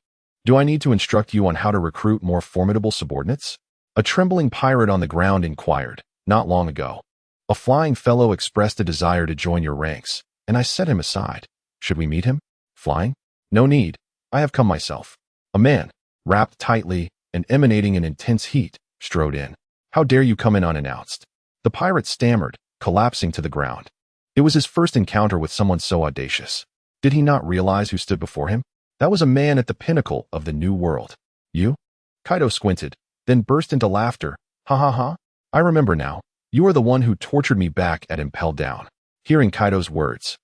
Do I need to instruct you on how to recruit more formidable subordinates?" A trembling pirate on the ground inquired, "Not long ago, a flying fellow expressed a desire to join your ranks, and I set him aside. Should we meet him? Flying? No need. I have come myself." A man, wrapped tightly and emanating an intense heat, strode in. "How dare you come in unannounced?" The pirate stammered, collapsing to the ground. It was his first encounter with someone so audacious. Did he not realize who stood before him? That was a man at the pinnacle of the new world. "You?" Kaido squinted, then burst into laughter. "Ha ha ha. I remember now. You are the one who tortured me back at Impel Down. Hearing Kaido's words,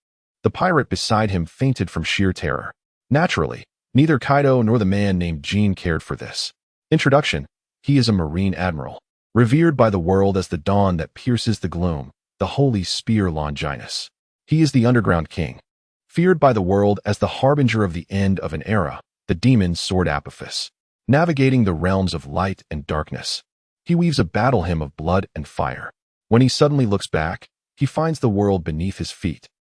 the pirate beside him fainted from sheer terror. Naturally, neither Kaido nor the man named Jean cared for this. Introduction: he is a Marine Admiral, revered by the world as the dawn that pierces the gloom, the holy spear Longinus. He is the underground king, feared by the world as the harbinger of the end of an era, the demon sword Apophis. Navigating the realms of light and darkness, he weaves a battle hymn of blood and fire. When he suddenly looks back, he finds the world beneath his feet,